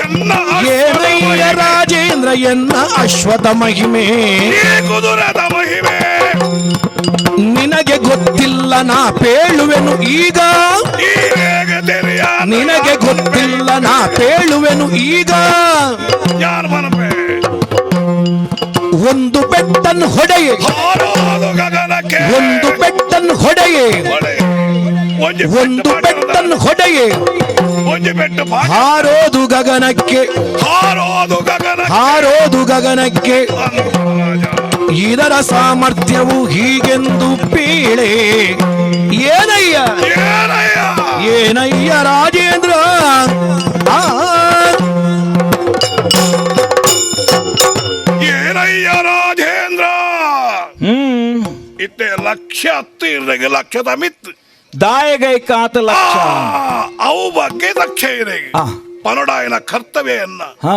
ಎನ್ನ ಏನಯ್ಯ ರಾಜೇಂದ್ರ ಎನ್ನ ಅಶ್ವಥ ಮಹಿಮೆ ಈ ಕುದುರೆದ ಮಹಿಮೆ ನಿನಗೆ ಗೊತ್ತಿಲ್ಲ ನಾ ಪೇಳುವೆನು ಈಗ ಈ ಹೇಗೆ ತೆರೆಯ ನಿನಗೆ ಗೊತ್ತಿಲ್ಲ ನಾ ಪೇಳುವೆನು ಈಗ ಯಾರು ಮನಪೆ ಒಂದು ಬೆಟ್ಟನ್ನು ಹೊಡೆಯೆ ಹಾರೋದು ಗಗನಕ್ಕೆ ಒಂದು ಬೆಟ್ಟನ್ನು ಹೊಡೆಯೆ ಹೊಡೆ. ಒಂಜಿ ಒಂದು ಬೆಟ್ಟನ್ನು ಹೊಡೆಯೆ ಒಂಜಿ ಬೆಟ್ಟು ಪಾಡಿ ಹಾರೋದು ಗಗನಕ್ಕೆ ಹಾರೋದು ಗಗನ ಹಾರೋದು ಗಗನಕ್ಕೆ ಇದರ ಸಾಮರ್ಥ್ಯವು ಹೀಗೆಂದು ಪೀಳೆ ಏನಯ್ಯ ಏನಯ್ಯ ಏನಯ್ಯ ರಾಜೇಂದ್ರ ಆ ಏನಯ್ಯ ರಾಜೇಂದ್ರ ಇತ್ತೆ ಲಕ್ಷ 10 ಇರ್ದಾಗ ಲಕ್ಷದ ಮಿತ್ ದಾಯಗೈಕ ಆತ ಲಕ್ಷ ಅವು ಬಗ್ಗೆ ಲಕ್ಷ ಇರೆಗೆ ಆ. ಪನೊಡಾಯನ ಕರ್ತವ್ಯನ್ನ ಹಾ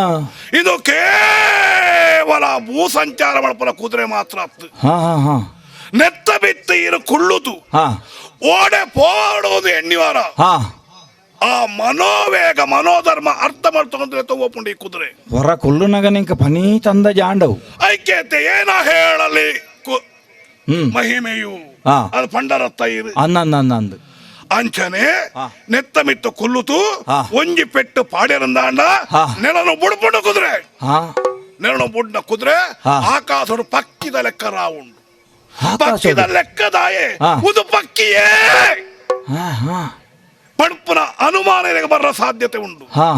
ಇದು ಕೇವಲ ಭೂ ಸಂಚಾರ ಮಲ್ಪನ ಕುದುರೆ ಮಾತ್ರ ಅತ್ತು ಹಾ ಹಾ ಹಾ ನೆತ್ತ ಬಿತ್ತು ಇರು ಕುಳ್ಳುದು ಹಾ ಓಡೆ ಪೋಡೋದು ಎಣ್ಣಿವಾರ ಹಾ ಆ ಮನೋವೇಗ ಮನೋಧರ್ಮ ಅರ್ಥ ಮಾಡ್ತಕೊಂಡ್ರೆ ತಗೋಪುಂಡು ಈ ಕುದುರೆ ಹೊರ ಕೊಲ್ಲುನಗ ನಿಂಕ ಪನೀ ತಂದ ಜಾಂಡವು ಐಕ್ಯತೆ ಏನ ಹೇಳಲಿ ಹ್ಮ್ ಮಹಿಮೆಯು ಆ. ಅದು ಪಂಡರತ್ತ ಇರು ಅನ್ನಂದು ಅಂಚನೆ ಆ. ನೆತ್ತ ಮಿತ್ತು ಕುಲ್ಲುತು ಆ. ಒಂಜಿ ಪೆಟ್ಟು ಪಾಡ್ಯರಂದಾಂಡ ಆ. ನೆಲನು ಬುಡ್ಪುಂಡು ಕುದುರೆ ಹಾ ನೆಲನು ಬುಡ್ನ ಕುದುರೆ ಆ. ಆಕಾಶಡು ಪಕ್ಕಿದ ಲೆಕ್ಕ ರಾವುಂಡು ಆಕಾಶ ಪಕ್ಕಿದ ಲೆಕ್ಕದಾಯೆ ಆ. ಉದು ಪಕ್ಕಿಯೇ ಹಾ ಹಾ ಪಡ್ಪುನ ಅನುಮಾನ ಬರೋ ಸಾಧ್ಯತೆ ಉಂಟು ಹಾ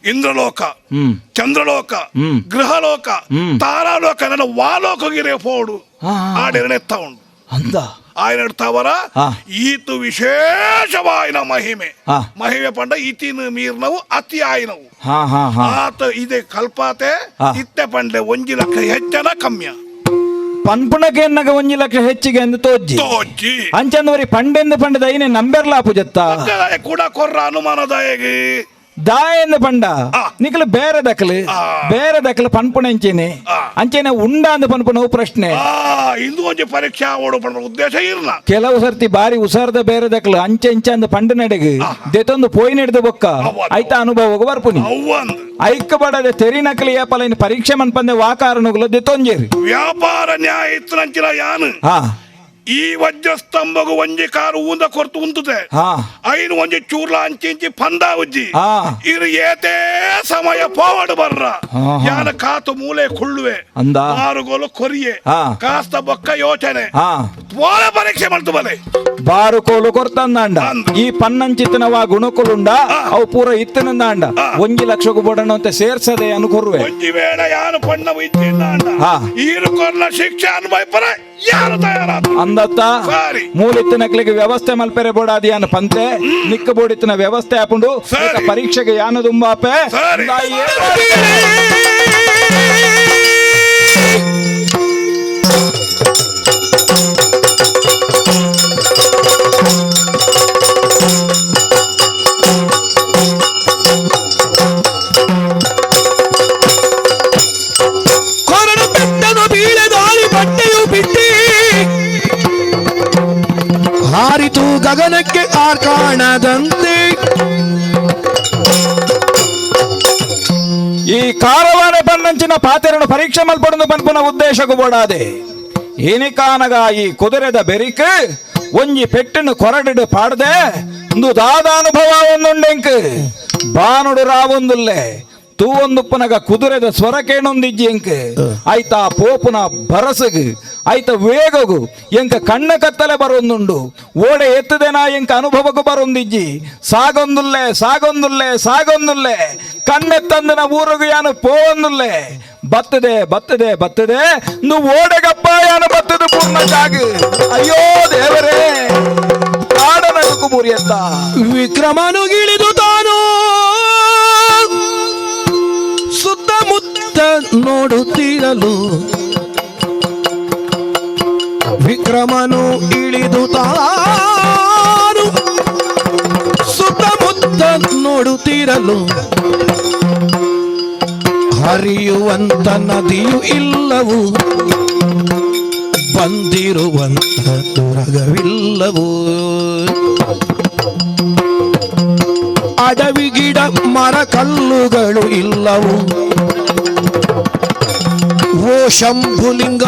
ಇಂದ್ರಲೋಕ ಹ್ಮ್ ಚಂದ್ರಲೋಕ ಹ್ಮ್. ಗೃಹಲೋಕ ಹ್ಮ್. ತಾರಾಲೋಕ ನನ್ನ ವಾಲೋಕಗಿರೆ ಪೋಡು ಹಾ, ಹಾ. ಆಡಿರನೆತ್ತ ಉಂಡು ಅಂದ ఆయన ఎడతావర ఆ. ఈతు విశేషమైన మహిమే ఆ. మహిమే పండ ఇతిను మీరినవు అతి ఆయనవు ಹಾ ಹಾ ಹಾ ಆತ ಇದೆ ಕಲ್ಪಾತೆ ಆ. ಇತ್ತೆ ಪಂಡ್ಲೆ 1 ಲಕ್ಷ ಹೆಚ್ಚನ ಕಮ್ಯ ಪನ್ಪುಣಕ್ಕೆ ಎನ್ನಗ 1 ಲಕ್ಷ ಹೆಚ್ಚಿಗೆ ಎಂದು ತೋಜ್ಜಿ ತೋಜಿ ಅಂಚಂದವರಿ ಪಂಡೆಂದು ಪಂಡದ ಐನೆ ನಂಬೆರ್ಲಾಪು ಜತ್ತ ಕೂಡ ಕೊರ್ರ ಅನುಮಾನದಾಯಗೆ ದಾಯಂದು ಪಂಡ ಆ. ನಿಕಲು ಬೇರೆ ದಕ್ಕಲು ಪನ್ಪುಣ ಅಂಚೇನೆ ಆ. ಅಂಚೇನೆ ಉಂಡ ಅಂದು ಪನ್ಪುಣವು ಪ್ರಶ್ನೆ ಇಂದು ಒಂಜಿ ಪರೀಕ್ಷಾ ಓಡು ಪಂಡ ಉದ್ದೇಶ ಇರ್ನ ಕೆಲವು ಸರ್ತಿ ಬಾರಿ ಉಸಾರದ ಬೇರೆ ದಕ್ಕಲು ಅಂಚೆ ಅಂದ ಪಂಡ ನಡೆಗೆ ದೆತೊಂದು ಪೋಯಿ ನಡೆದು ಬೊಕ್ಕ ಹೌದು. ಐತ ಅನುಭವ ಬರ್ಪುನಿ ಅವ್ವಂದು ಐಕ್ಕ ಬಡದೆ ತೆರಿ ನಕಲಿ ಏಪಲ ಪರೀಕ್ಷೆ ಮನ್ಪಂದೆ ವಾಕಾರಣಗಳು ದೆತೊಂಜೇರಿ ವ್ಯಾಪಾರ ನ್ಯಾಯ ಇತ್ತು ನಂಚಿನ ಯಾನು ಹಾ ಈ ವಜ್ರ ಸ್ತಂಭಗು ಒಂಜಿ ಕಾರು ಊಂದ ಕೊರ್ತು ಉಂತುದೆ ಹಾ ಐನು ಒಂಜಿ ಚೂರ್ಲ ಅಂಚಿ ಪಂದ ಉಜ್ಜಿ ಹಾ ಇರು ಏತೇ ಸಮಯ ಪೋವಡು ಬರ್ರ ಹಾ, ಹಾ. ಯಾನ ಕಾತು ಮೂಲೆ ಕುಳ್ಳುವೆ ಅಂದ ಆರುಗೋಲು ಕೊರಿಯೆ ಹಾ. ಕಾಸ್ತ ಬೊಕ್ಕ ಯೋಚನೆ ಹಾ ಪೋಲ ಪರೀಕ್ಷೆ ಮಾಡ್ತು ಬಲೆ ಬಾರು ಕೋಲು ಕೊರ್ತಂದಾಂಡ ಅಂದು. ಈ ಪನ್ನಂಚಿತ್ತನವ ಗುಣಕುಲುಂಡ ಅವು ಪೂರ ಇತ್ತನಂದಾಂಡ 1 ಲಕ್ಷಕ್ಕೂ ಬಡಣ ಅಂತ ಸೇರ್ಸದೆ ಅನ್ಕೊರ್ವೆ ಒಂಜಿ ವೇಳೆ ಯಾನು ಪಣ್ಣವು ಇತ್ತಿಂದ ಹಾ. ಈರು ಕೊರ್ಲ ಶಿಕ್ಷೆ ಅನುಭವಿಪರ ಯಾರು ತಯಾರಾದ ಅಂದತ್ತ ಸರಿ. ಮೂಲಿತ್ತಿನಕ್ಲಿಗೆ ವ್ಯವಸ್ಥೆ ಮಲ್ಪೆರೆ ಬೋಡಾದಿ ಯಾನ ಪಂತೆ ನಿಕ್ಕ ಬೋಡಿತ್ತಿನ ವ್ಯವಸ್ಥೆ ಹಾಕೊಂಡು ಸರಿ. ಈಗ ಪರೀಕ್ಷೆಗೆ ಯಾನ ದುಂಬಾಪೆ ಸರಿ. ನಾ ಏನ್ ಕೊರಡು ಬೆಟ್ಟನು ಬೀಳೆದಾಳಿ ಬಟ್ಟೆಯು ಬಿಟ್ಟಿ ಹಾರಿತು ಗಗನಕ್ಕೆ ಕಾಣದಂತೆ. ಈ ಕಾರವಾರ ಪನ್ನಂಚಿನ ಪಾತೆರನು ಪರೀಕ್ಷೆ ಮಲ್ಪಡದು ಪನ್ಪುನ ಉದ್ದೇಶಕ್ಕೂ ಬೋಡಾದೆ ಏನಿಕಾನಗ ಈ ಕುದುರೆದ ಬೆರಿಕ್ ಒಂಜಿ ಪೆಟ್ಟನ್ನು ಕೊರಡಿಡು ಪಾಡದೆ ಒಂದು ದಾದ ಅನುಭವ ಒಂದುಂಡೆಂಕ್ ಬಾನುಡು ರಾವೊಂದುಲ್ಲೆ ತೂವೊಂದುಪ್ಪನಗ ಕುದುರೆದ ಸ್ವರ ಕೇಣೊಂದಿಜ್ಜಿ ಎಂಕ್ ಆಯ್ತಾ ಪೋಪುನ ಬರಸಗು ಆಯ್ತ ವೇಗಗು ಎಂಕ ಕಣ್ಣ ಕತ್ತಲೆ ಬರೊಂದುಂಡು ಓಡೆ ಎತ್ತದೇನಾ ಎಂಕ ಅನುಭವಕ್ಕೂ ಬರೊಂದಿಜ್ಜಿ ಸಾಗೊಂದುಲ್ಲೆ ಸಾಗೊಂದುಲ್ಲೆ ಸಾಗೊಂದುಲ್ಲೆ ಕಣ್ಣೆತ್ತಂದನ ಊರುಗು ಯಾನು ಪೋವೊಂದುಲ್ಲೆ ಬತ್ತದೆ ಬತ್ತದೆ ಬತ್ತದೆ ಓಡೆಗಪ್ಪ ಯಾನು ಬತ್ತದು ಪೂರ್ಣ ಜಾಗ ಅಯ್ಯೋ ದೇವರೇ ಕಾಡನಗು ಮುರಿಯತ್ತ ವಿಕ್ರಮನು ಇಳಿದು ತಾನು ಸುತ್ತಮುತ್ತ ನೋಡುತ್ತಿರಲು ವಿಕ್ರಮನು ಇಳಿದು ತಾನು ಸುತ್ತಮುತ್ತ ನೋಡುತ್ತಿರಲು ಹರಿಯುವಂತ ನದಿಯು ಇಲ್ಲವು ಬಂದಿರುವಂತ ದುರಗವಿಲ್ಲವು ಅಡವಿ ಗಿಡ ಮರ ಕಲ್ಲುಗಳು ಇಲ್ಲವು ಓ ಶಂಭುಲಿಂಗ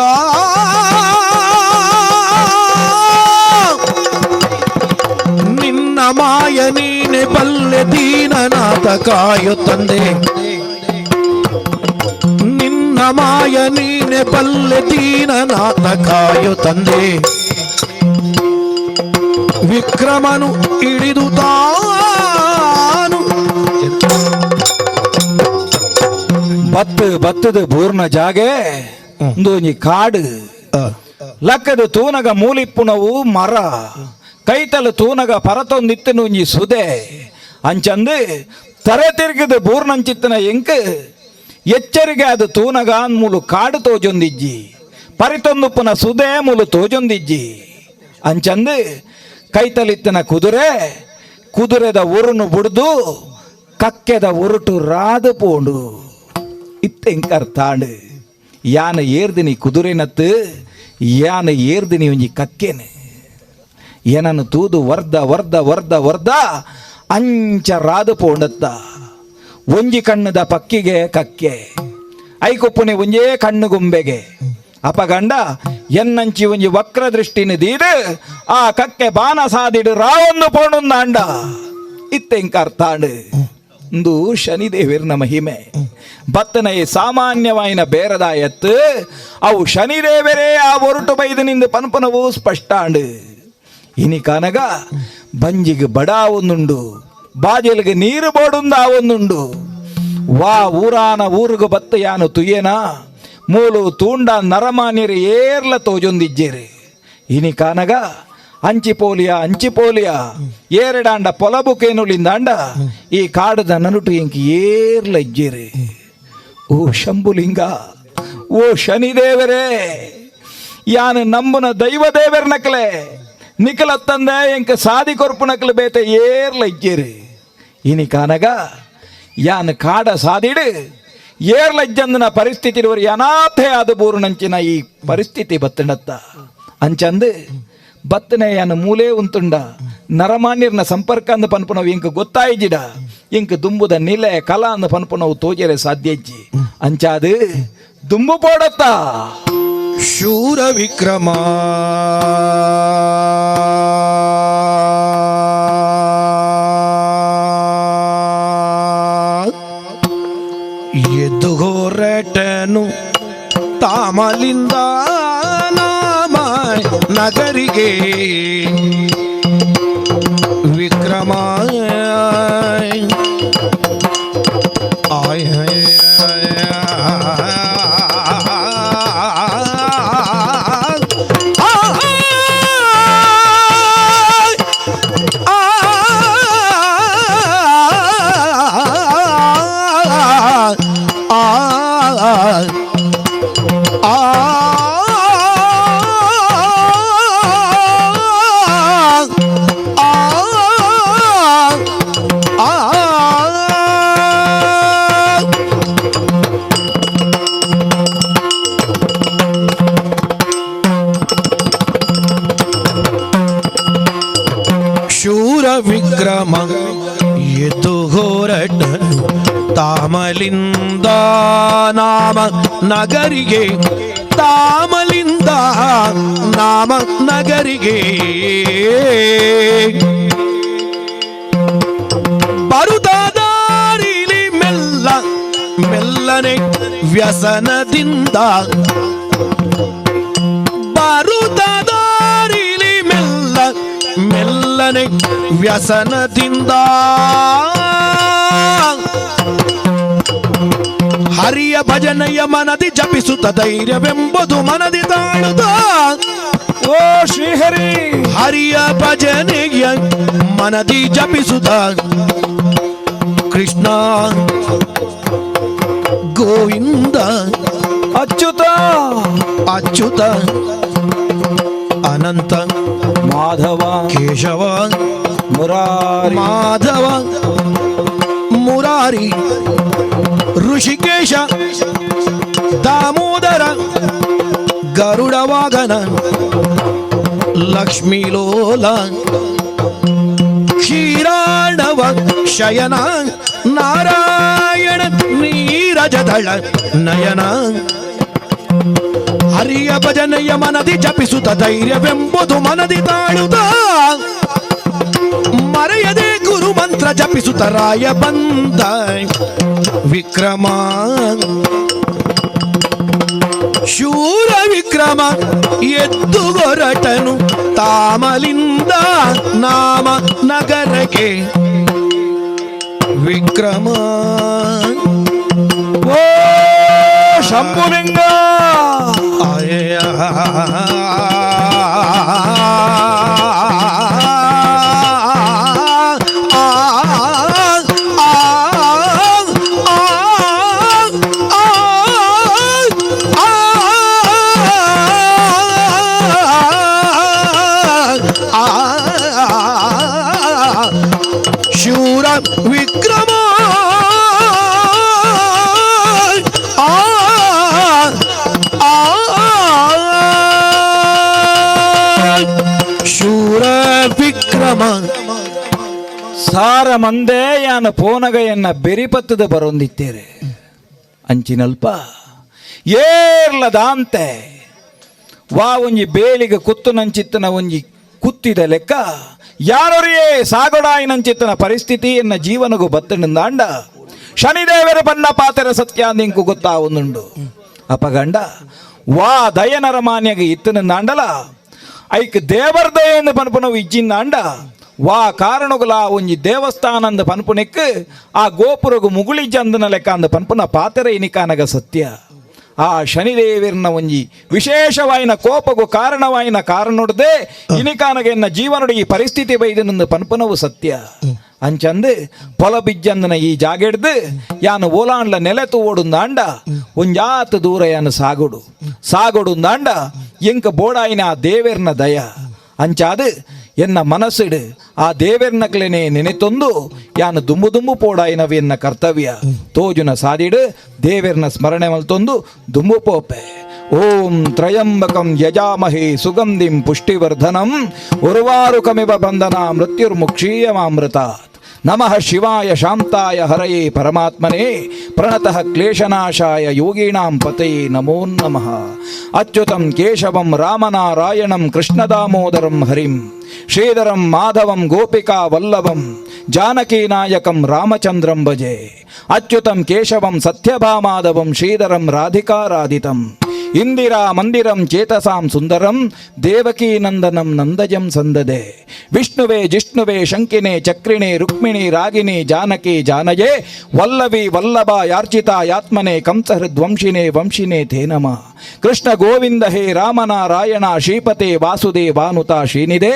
ನಿನ್ನ ಮಾಯ ನೀನೆ ಬಲ್ಲೆ ದೀನನಾಥ ಕಾಯುತ್ತಂದೆ ನಿನ್ನ ಮಾಯ ನೀನೆ ಬಲ್ಲೆ ದೀನನಾಥ ಕಾಯುತ್ತಂದೆ ವಿಕ್ರಮನು ಇಳಿದು ತಾನು ಬತ್ತದ ಪೂರ್ಣ ಜಾಗೆ ಒಂದೊಂಜಿ ಕಾಡು ಲಕ್ಕದ ತೂನಗ ಮೂಲಿಪ್ಪುನವು ಮರ ಕೈತಲು ತೂನಗ ಪರತೊಂದಿತ್ತನು ಒಂಜಿ ಸುದೆ ಅಂಚಂದು ತರೆ ತಿರುಗಿದ ಬೂರ್ನಂಚಿತ್ತನ ಎಂಕ್ ಎಚ್ಚರಿಗೆ ಅದು ತೂನಗ ಮೂಲು ಕಾಡು ತೋಜೊಂದಿಜ್ಜಿ ಪರಿತೊಂದುಪ್ಪನ ಸುದೆ ಮೂಲು ತೋಜೊಂದಿಜ್ಜಿ ಅಂಚಂದು ಕೈತಲಿತ್ತನ ಕುದುರೆದ ಉರುನು ಬುಡ್ದು ಕಕ್ಕೆದ ಉರುಟು ರಾದು ಪೋಂಡು ಇತ್ತೆಂಕರ್ತಾಂಡು ಯಾನ ಏರ್ದಿನಿ ಕುದುರೆನತ್ತು ಯಾನ ಏರ್ದಿನಿ ಒಂಜಿ ಕಕ್ಕೆನೆ ಏನನ್ನು ತೂದು ವರ್ದ ವರ್ದ ವರ್ದ ವರ್ದ ಅಂಚ ರಾದು ಪೋಂಡತ್ತ ಒಂಜಿ ಕಣ್ಣದ ಪಕ್ಕಿಗೆ ಕಕ್ಕೆ ಐಕೊಪ್ಪುನಿ ಒಂಜೇ ಕಣ್ಣು ಗೊಂಬೆಗೆ ಅಪಗಂಡ ಎನ್ನಂಚಿ ಒಂಜಿ ವಕ್ರ ದೃಷ್ಟಿನ ದೀದು ಆ ಕಕ್ಕೆ ಬಾನ ಸಾದಿಡು ರಾವೊಂದು ಪೋಣುಂದಾಂಡ ಇತ್ತೆಂಕರ್ತಾಂಡು ಇಂದು ಶನಿದೇವಿರ್ನ ಮಹಿಮೆ ಬತ್ತನ ಈ ಸಾಮಾನ್ಯವಾಯಿನ ಬೇರದ ಎತ್ತು ಅವು ಶನಿದೇವರೇ ಆ ಒರುಟು ಬೈದನಿಂದ ಪನ್ಪನವು ಸ್ಪಷ್ಟಾಂಡು ಇನಿ ಕಾನಗ ಬಂಜಿಗೆ ಬಡಾ ಒಂದುಂಡು ಬಾಜೆಲ್ಗೆ ನೀರು ಬೋಡುಂದ ಒಂದುಂಡು ವಾ ಊರಾನ ಊರುಗ ಬತ್ತ ಯಾನು ತುಯ್ಯನ ಮೂಲು ತೂಂಡ ನರಮಾನ್ಯರು ಏರ್ಲ ತೋಜೊಂದಿಜ್ಜೇರಿ ಇನಿ ಕಾನಗ ಅಂಚಿಪೋಲಿಯ ಏರಡಾಂಡ ಪೊಲಬುಕೇನುಲಿಂದಾಂಡ ಈ ಕಾಡದ ನನುಟು ಎಂಕಿ ಏರ್ಲ ಇಜ್ಜೇರಿ ಓ ಶಂಭುಲಿಂಗ ಓ ಶನಿದೇವರೇ ಯಾನು ನಂಬುನ ದೈವ ದೇವರ ನಕಲೆ ನಿಖಲತ್ತಂದೆ ಎಂಕ ಸಾದಿ ಕೊರ್ಪು ನಕಲು ಬೇತೆ ಏರ್ಲ ಇಜ್ಜೇರಿ ಇನಿ ಕಾನಗ ಯಾನು ಕಾಡ ಸಾದಿಡು ಏರ್ಲಜ್ಜಂದನ ಪರಿಸ್ಥಿತಿ ಇರುವರು ಅನಾಥೆ ಆದ ಬೂರುನಂಚಿನ ಈ ಪರಿಸ್ಥಿತಿ ಬತ್ತಣತ್ತ ಅಂಚಂದು ಬತ್ತನೆ ಯಾನು ಮೂಲೆ ಉಂತುಂಡ ನರಮಾನ್ಯರ್ನ ಸಂಪರ್ಕ ಅಂದ ಪನ್ಪುನವು ಇಂಕ ಗೊತ್ತಾಯಿಜಿಡ ಇಂಕ ದುಂಬುದ ನಿಲೆ ಕಲಾ ಅಂದ ಪನ್ಪುನವು ತೋಜರೆ ಸಾಧ್ಯ ಇಜ್ಜಿ ಅಂಚಾದು ದುಂಬು ಪೋಡತ್ತ ಶೂರ ವಿಕ್ರಮ ಎದ್ದು ಹೊರಟನು ತಾಮಲಿಂದ ನಾಮ ನಗರಿಗೆ ವಿಕ್ರಮ ಆಯ ಶೂರ ವಿಕ್ರಮ ಎದ್ದು ಹೊರಟನು ತಾಮಲಿಂದ ನಾಮ ನಗರಿಗೆ ತಾಮಲಿಂದ ನಾಮ ನಗರಿಗೆ ಬರುದಾದಾರಿಲಿ ಮೆಲ್ಲ ಮೆಲ್ಲನೆ ವ್ಯಸನದಿಂದ ಬರುದಾದಾರಿಲಿ ಮೆಲ್ಲ ಮೆಲ್ಲನೆ ವ್ಯಸನದಿಂದ ಹರಿಯ ಭಜನೆಯ ಮನದಿ ಜಪಿಸುತ್ತ ಧೈರ್ಯವೆಂಬುದು ಮನದಿ ತಾಳುತ್ತ ಓ ಶ್ರೀಹರಿ ಹರಿಯ ಭಜನೆಯ ಮನದಿ ಜಪಿಸುತ್ತ ಕೃಷ್ಣ ಗೋವಿಂದ ಅಚ್ಯುತ ಅಚ್ಯುತ ಅನಂತ ಮಾಧವ ಕೇಶವ ಮುರಾರಿ ಮಾಧವ ಮುರಾರಿ ಋಷಿಕೇಶ ದಾಮೋದರ ಗರುಡ ವಾಹನ ಲಕ್ಷ್ಮೀಲೋಲ ಕ್ಷೀರಾಣವ ಶಯನ ನಾರಾಯಣ ನೀರಜದಳ ನಯನ ಹರಿಯ ಭಜನೆಯ ಮನದಿ ಜಪಿಸುತ್ತ ಧೈರ್ಯವೆಂಬುದು ಮನದಿ ತಾಳುತ್ತ ಮರೆಯದೆ ಗುರು ಮಂತ್ರ ಜಪಿಸುತ್ತ ರಾಯ ಬಂದ ವಿಕ್ರಮ ಶೂರ ವಿಕ್ರಮ ಎದ್ದು ಹೊರಟನು ತಾಮಲಿಂದ ನಾಮ ನಗರಕ್ಕೆ ವಿಕ್ರಮ ಓ ಶಂಭುಲಿಂಗ ಶೂರ ವಿಕ್ರಮ ಶೂರ ವಿಕ್ರಮ ಸಾರ ಮಂದೆ ಯಾನ ಪೋನಗಯನ್ನ ಬೆರಿಪತ್ತದ ಬರೊಂದಿತ್ತೇರೆ ಅಂಚಿನಲ್ಪ ಏರ್ಲದಾಂತೆ ವಾ ಒಂಜಿ ಬೇಲಿಗೆ ಕುತ್ತು ನಂಚಿತ್ತನ ಒಂಜಿ ಕುತ್ತಿದ ಲೆಕ್ಕ ಯಾರೊರಿಯೇ ಸಾಗೊಡಾಯಿನಂಚಿತ್ತನ ಪರಿಸ್ಥಿತಿ ಎನ್ನ ಜೀವನಗೂ ಬತ್ತನಿಂದಾಂಡ ಶನಿದೇವರ ಬಣ್ಣ ಪಾತೆರ ಸತ್ಯಾಂದಿಂಕು ಗೊತ್ತಾ ಒಂದುಂಡು ಅಪಗಂಡ ವಾ ದಯನರ ಮಾನ್ಯಗೆ ಇತ್ತನಿಂದಾಂಡಲ ಐಕ್ ದೇವರ ದಯೆಂದು ಪನ್ಪುನವು ಇಜ್ಜಿಂದಾಂಡ ವಾ ಕಾರಣಗುಲ ಒಂಜಿ ದೇವಸ್ಥಾನಂದ ಪನ್ಪುನೆಕ್ ಆ ಗೋಪುರಗು ಮುಗುಳಿಜ್ಜಂದನ ಲೆಕ್ಕ ಅಂದ ಪನ್ಪುನ ಪಾತೆರ ಇನಿಕಾನಗ ಸತ್ಯ ಆ ಶನಿದೇವರನ ಒಂಜಿ ವಿಶೇಷವಾಯಿನ ಕೋಪಗೂ ಕಾರಣವಾಯಿನ ಕಾರಣೊಡದೆ ಇನಿಕಾನಗ ಎನ್ನ ಜೀವನದ ಈ ಪರಿಸ್ಥಿತಿ ಬೈದನಂದು ಪನ್ಪುನವು ಸತ್ಯ ಅಂಚಂದು ಪೊಲ ಬಿಜ್ಜಂದನ ಈ ಜಾಗೆಡ್ದು ಯಾನು ಓಲಾಂಡ್ಲ ನೆಲೆತು ಓಡುಂದಾಂಡ ಒಂಜಾತ ದೂರ ಯಾನು ಸಾಗೊಡುಂದಾಂಡ ಎಂಕ ಬೋಡಾಯಿನ ಆ ದೇವೇರ್ನ ದಯ ಅಂಚಾದು ಎನ್ನ ಮನಸ್ಸಿಡು ಆ ದೇವೇರ್ನಕ್ಲೆನೆ ನೆನೆತೊಂದು ಯಾನು ದುಂಬು ದುಂಬು ಪೋಡಾಯಿನವು ಎನ್ನ ಕರ್ತವ್ಯ ತೋಜುನ ಸಾದಿಡು ದೇವೇರ್ನ ಸ್ಮರಣೆ ಮಲ್ತೊಂದು ದುಂಬು ಪೋಪೆ ಓಂ ತ್ರಯಂಬಕಂ ಯಜಾಮಹೇ ಸುಗಂಧಿಂ ಪುಷ್ಟಿವರ್ಧನಂ ಉರ್ವಾರುಕಮಿವ ಬಂಧನ ಮೃತ್ಯುರ್ಮುಕ್ಷೀಯಮಾಮೃತಾತ್ ನಮಃ ಶಿವಾಯ ಶಾಂತಾಯ ಹರಯೇ ಪರಮಾತ್ಮನೇ ಪ್ರಣತಃ ಕ್ಲೇಶನಾಶಾಯ ಯೋಗೀಣಾಂ ಪತಯೇ ನಮೋ ನಮಃ. ಅಚ್ಯುತಂ ಕೇಶವಂ ರಾಮನಾರಾಯಣಂ ಕೃಷ್ಣದಾಮೋದರಂ ಹರಿಂ ಶ್ರೀಧರಂ ಮಾಧವಂ ಗೋಪಿಕಾ ವಲ್ಲಭಂ ಜಾನಕೀನಾಯಕಂ ರಾಮಚಂದ್ರಂ ಭಜೆ. ಅಚ್ಯುತಂ ಕೇಶವಂ ಸತ್ಯಭಾಮಾಧವಂ ಶ್ರೀಧರಂ ರಾಧಿಕಾರಾಧಿತಂ ಇಂದಿರಾ ಮಂದಿರಂ ಚೇತಸಾಂ ಸುಂದರಂ ದೇವಕೀ ನಂದನಂ ನಂದಜಂ ಸಂದದೆ. ವಿಷ್ಣುವೇ ಜಿಷ್ಣುವೇ ಶಂಕಿನೇ ಚಕ್ರಿಣೇ ರುಕ್ಮಿಣಿ ರಾಗಿಣಿ ಜಾನಕಿ ಜಾನಯೇ ವಲ್ಲವಿ ವಲ್ಲಭ ಯಾರ್ಚಿತಾ ಯಾತ್ಮನೆ ಕಂಸಹೃದ್ವಂಶಿನೇ ವಂಶಿನೇ ತೇ ನಮಃ. ಕೃಷ್ಣ ಗೋವಿಂದ ಹೇ ರಾಮನಾರಾಯಣ ಶ್ರೀಪತೆ ವಾಸುದೇವಾನುತ ಶ್ರೀನಿಧೆ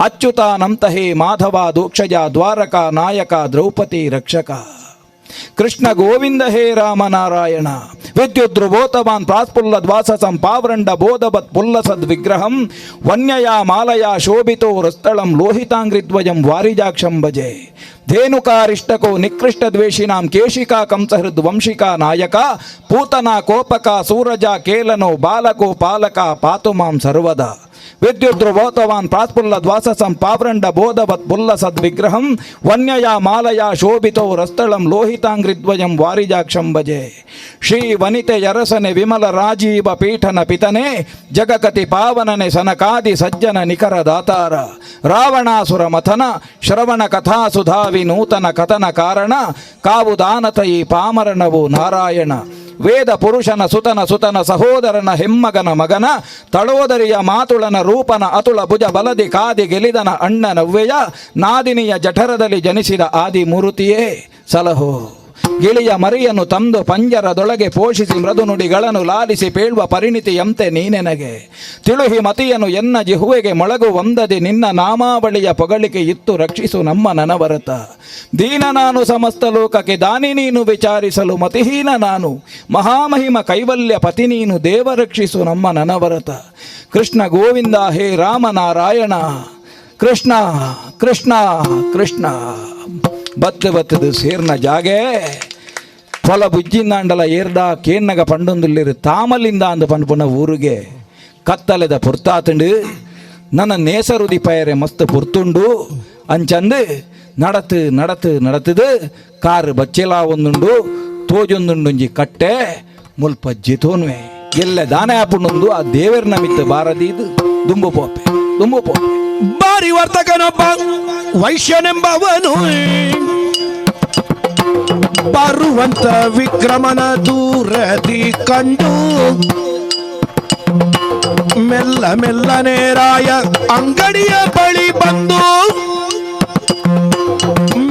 ಅಚ್ಯುತಾನಂತ ಹೇ ಮಾಧವ ದೋಕ್ಷಜ ದ್ವಾರಕ ನಾಯಕ ದ್ರೌಪದಿ ರಕ್ಷಕ. ಕೃಷ್ಣ ಗೋವಿಂದ ಹೇ ರಾಮನಾರಾಯಣ ವಿದ್ಯುದ್ರುವೋತವಾನ್ ಪ್ರಾಸ್ಫುಲ್ಲದ್ವಾಸಸಂ ಪಾವರಂಡ ಬೋಧವತ್ ಪುಲ್ಲಸದ್ ವಿಗ್ರಹಂ ವನ್ಯಯಾ ಮಾಲಯಾ ಶೋಭಿತೋ ರಸ್ತಳಂ ಲೋಹಿತಾಂಗ್ರಿದ್ವಯಂ ವಾರಿಜಾಕ್ಷಂ ಭಜೆ. ಧೇನುಕಾರಿಷ್ಟಕೋ ನಿಕೃಷ್ಟ ದ್ವೇಷಿನಾಂ ಕೇಶಿಕಾ ಕಂಸಹೃದ್ ವಂಶಿಕಾ ನಾಯಕ ಪೂತನ ಕೋಪಕ ಸೂರಜ ಕೇಲನೋ ಬಾಲಕೋ ಪಾಲಕ ಪಾತು ಮಾಂ ಸರ್ವದಾ. ವಿದ್ಯುದ್ರುವೋತವಾನ್ ಪ್ರಾಸ್ಫುಲ್ಲದ್ವಾಸಸಂ ಪಾವರಂಡ ಬೋಧವತ್ ಪುಲ್ಲಸದ್ ವಿಗ್ರಹಂ ವನ್ಯಯಾ ಮಾಲಯಾ ಶೋಭಿತೋ ರಸ್ತಳಂ ಲೋಹಿತಾಂಗ್ರಿದ್ವಯಂ ವಾರಿಜಾಕ್ಷಂ ಭಜೆ. ಶ್ರೀ ವನಿತೆ ಯರಸನೆ ವಿಮಲ ರಾಜೀವ ಪೀಠನ ಪಿತನೆ ಜಗಕತಿ ಪಾವನನೆ ಸನಕಾದಿ ಸಜ್ಜನ ನಿಖರ ದಾತಾರ. ರಾವಣಾಸುರ ಮಥನ ಶ್ರವಣ ಕಥಾ ಸುಧಾವಿ ನೂತನ ಕಥನ ಕಾರಣ ಕಾವುದಾನತಯಿ ಪಾಮರನವು ನಾರಾಯಣ. ವೇದ ಪುರುಷನ ಸುತನ ಸಹೋದರನ ಹೆಮ್ಮಗನ ಮಗನ ತಳೋದರಿಯ ಮಾತುಳನ ರೂಪನ ಅತುಳ ಭುಜ ಬಲದಿ ಕಾದಿ ಗೆಲಿದನ ಅಣ್ಣನವ್ವೆಯ ನಾದಿನಿಯ ಜಠರದಲ್ಲಿ ಜನಿಸಿದ ಆದಿ ಮೂರುತಿಯೇ ಸಲಹೋ. ಗಿಳಿಯ ಮರಿಯನ್ನು ತಂದು ಪಂಜರದೊಳಗೆ ಪೋಷಿಸಿ ಮೃದು ನುಡಿಗಳನ್ನು ಲಾಲಿಸಿ ಪೇಳುವ ಪರಿಣಿತಿಯಂತೆ ನೀನೆನಗೆ ತಿಳುಹಿ ಮತಿಯನು ಎನ್ನ ಜಿಹುವೆಗೆ ಮೊಳಗು ಒಂದದೆ ನಿನ್ನ ನಾಮಾವಳಿಯ ಪೊಗಳಿಕೆ ಇತ್ತು ರಕ್ಷಿಸು ನಮ್ಮ ನನವರತ. ದೀನ ನಾನು ಸಮಸ್ತ ಲೋಕಕ್ಕೆ ದಾನಿ ನೀನು ವಿಚಾರಿಸಲು ಮತಿಹೀನ ನಾನು ಮಹಾಮಹಿಮ ಕೈವಲ್ಯ ಪತಿ ನೀನು ದೇವ ರಕ್ಷಿಸು ನಮ್ಮ ನನವರತ. ಕೃಷ್ಣ ಗೋವಿಂದ ಹೇ ರಾಮನಾರಾಯಣ ಕೃಷ್ಣ ಕೃಷ್ಣ ಕೃಷ್ಣ. ಬತ್ತದು ಸೇರ್ನ ಜಾಗೆ ಹೊಲ ಬುಜ್ಜಿಂದಾಂಡಲ ಏರ್ಡ ಕೇನ್ನಗ ಪಂಡೊಂದುಲ್ಲಿರು ತಾಮಲಿಂದ ಅಂದು ಪಂಡ್ಪುನ ಊರಿಗೆ ಕತ್ತಲೆದ ಪುರ್ತಾತುಂಡು ನನ್ನ ನೇಸರುದಿ ಪಯರೆ ಮಸ್ತ್ ಪುರ್ತುಂಡು ಅಂಚಂದು ನಡತದು ಕಾರು ಬಚ್ಚೆಲ ಒಂದುಂಡು ತೋಜೊಂದುಂಡುಂಜಿ ಕಟ್ಟೆ ಮುಲ್ಪ ಜಿತೋನ್ವೆ ಎಲ್ಲ ದಾನೆ ಹಾಪುಂಡು ಆ ದೇವರ ಮಿತ್ತ ಬಾರದಿದು ದುಂಬು ಪೋಪೆ ಬಾರಿ ವರ್ತಕನೊಬ್ಬ ವೈಶ್ಯನೆಂಬವನು ಬರುವಂತ ವಿಕ್ರಮನ ದೂರದಿ ಕಂಡು ಮೆಲ್ಲನೆ ರಾಯ ಅಂಗಡಿಯ ಬಳಿ ಬಂದು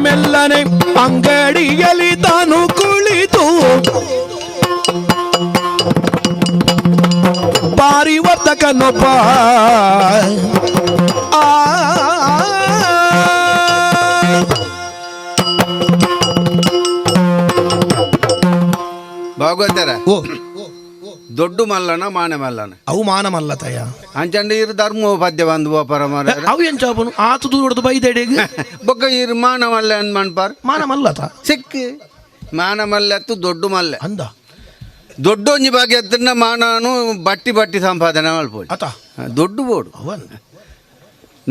ಮೆಲ್ಲನೆ ಅಂಗಡಿಯಲ್ಲಿ ತಾನು ಕುಳಿತು ಬಾರಿ ವರ್ತಕನೊಬ್ಬ ಭಾಗವತರ ದೊಡ್ಡ ಮಲ್ಲನ ಮಾನೆ ಮಲ್ಲನ ಅವು ಮಾನ ಮಲ್ಲತಯ್ಯ ಅಂಚಂಡ ಇರು ಧರ್ಮೋಪಾಧ್ಯ ಬಂದು ಪರಮಾರ ಅವು ಎಂಚಾಪನು ಆತು ದೂರದು ಬೈದೆಡೆಗೆ ಬೊಕ್ಕ ಇರು ಮಾನ ಮಲ್ಲ ಅಂದ್ ಮನ್ಪಾರ್ ಮಾನ ಮಲ್ಲತ ಸಿಕ್ಕಿ ಮಾನ ಮಲ್ಲ ಎತ್ತು ದೊಡ್ಡ ಮಲ್ಲೆ ಅಂದ ದೊಡ್ಡ ಒಂಜಿ ಬಾಗಿ ಎತ್ತನ ಮಾನನು ಬಟ್ಟಿ ಸಂಪಾದನೆ ಮಲ್ಪೋಡು ಅತ ದೊಡ್ಡ ಬೋಡು ಅವನ್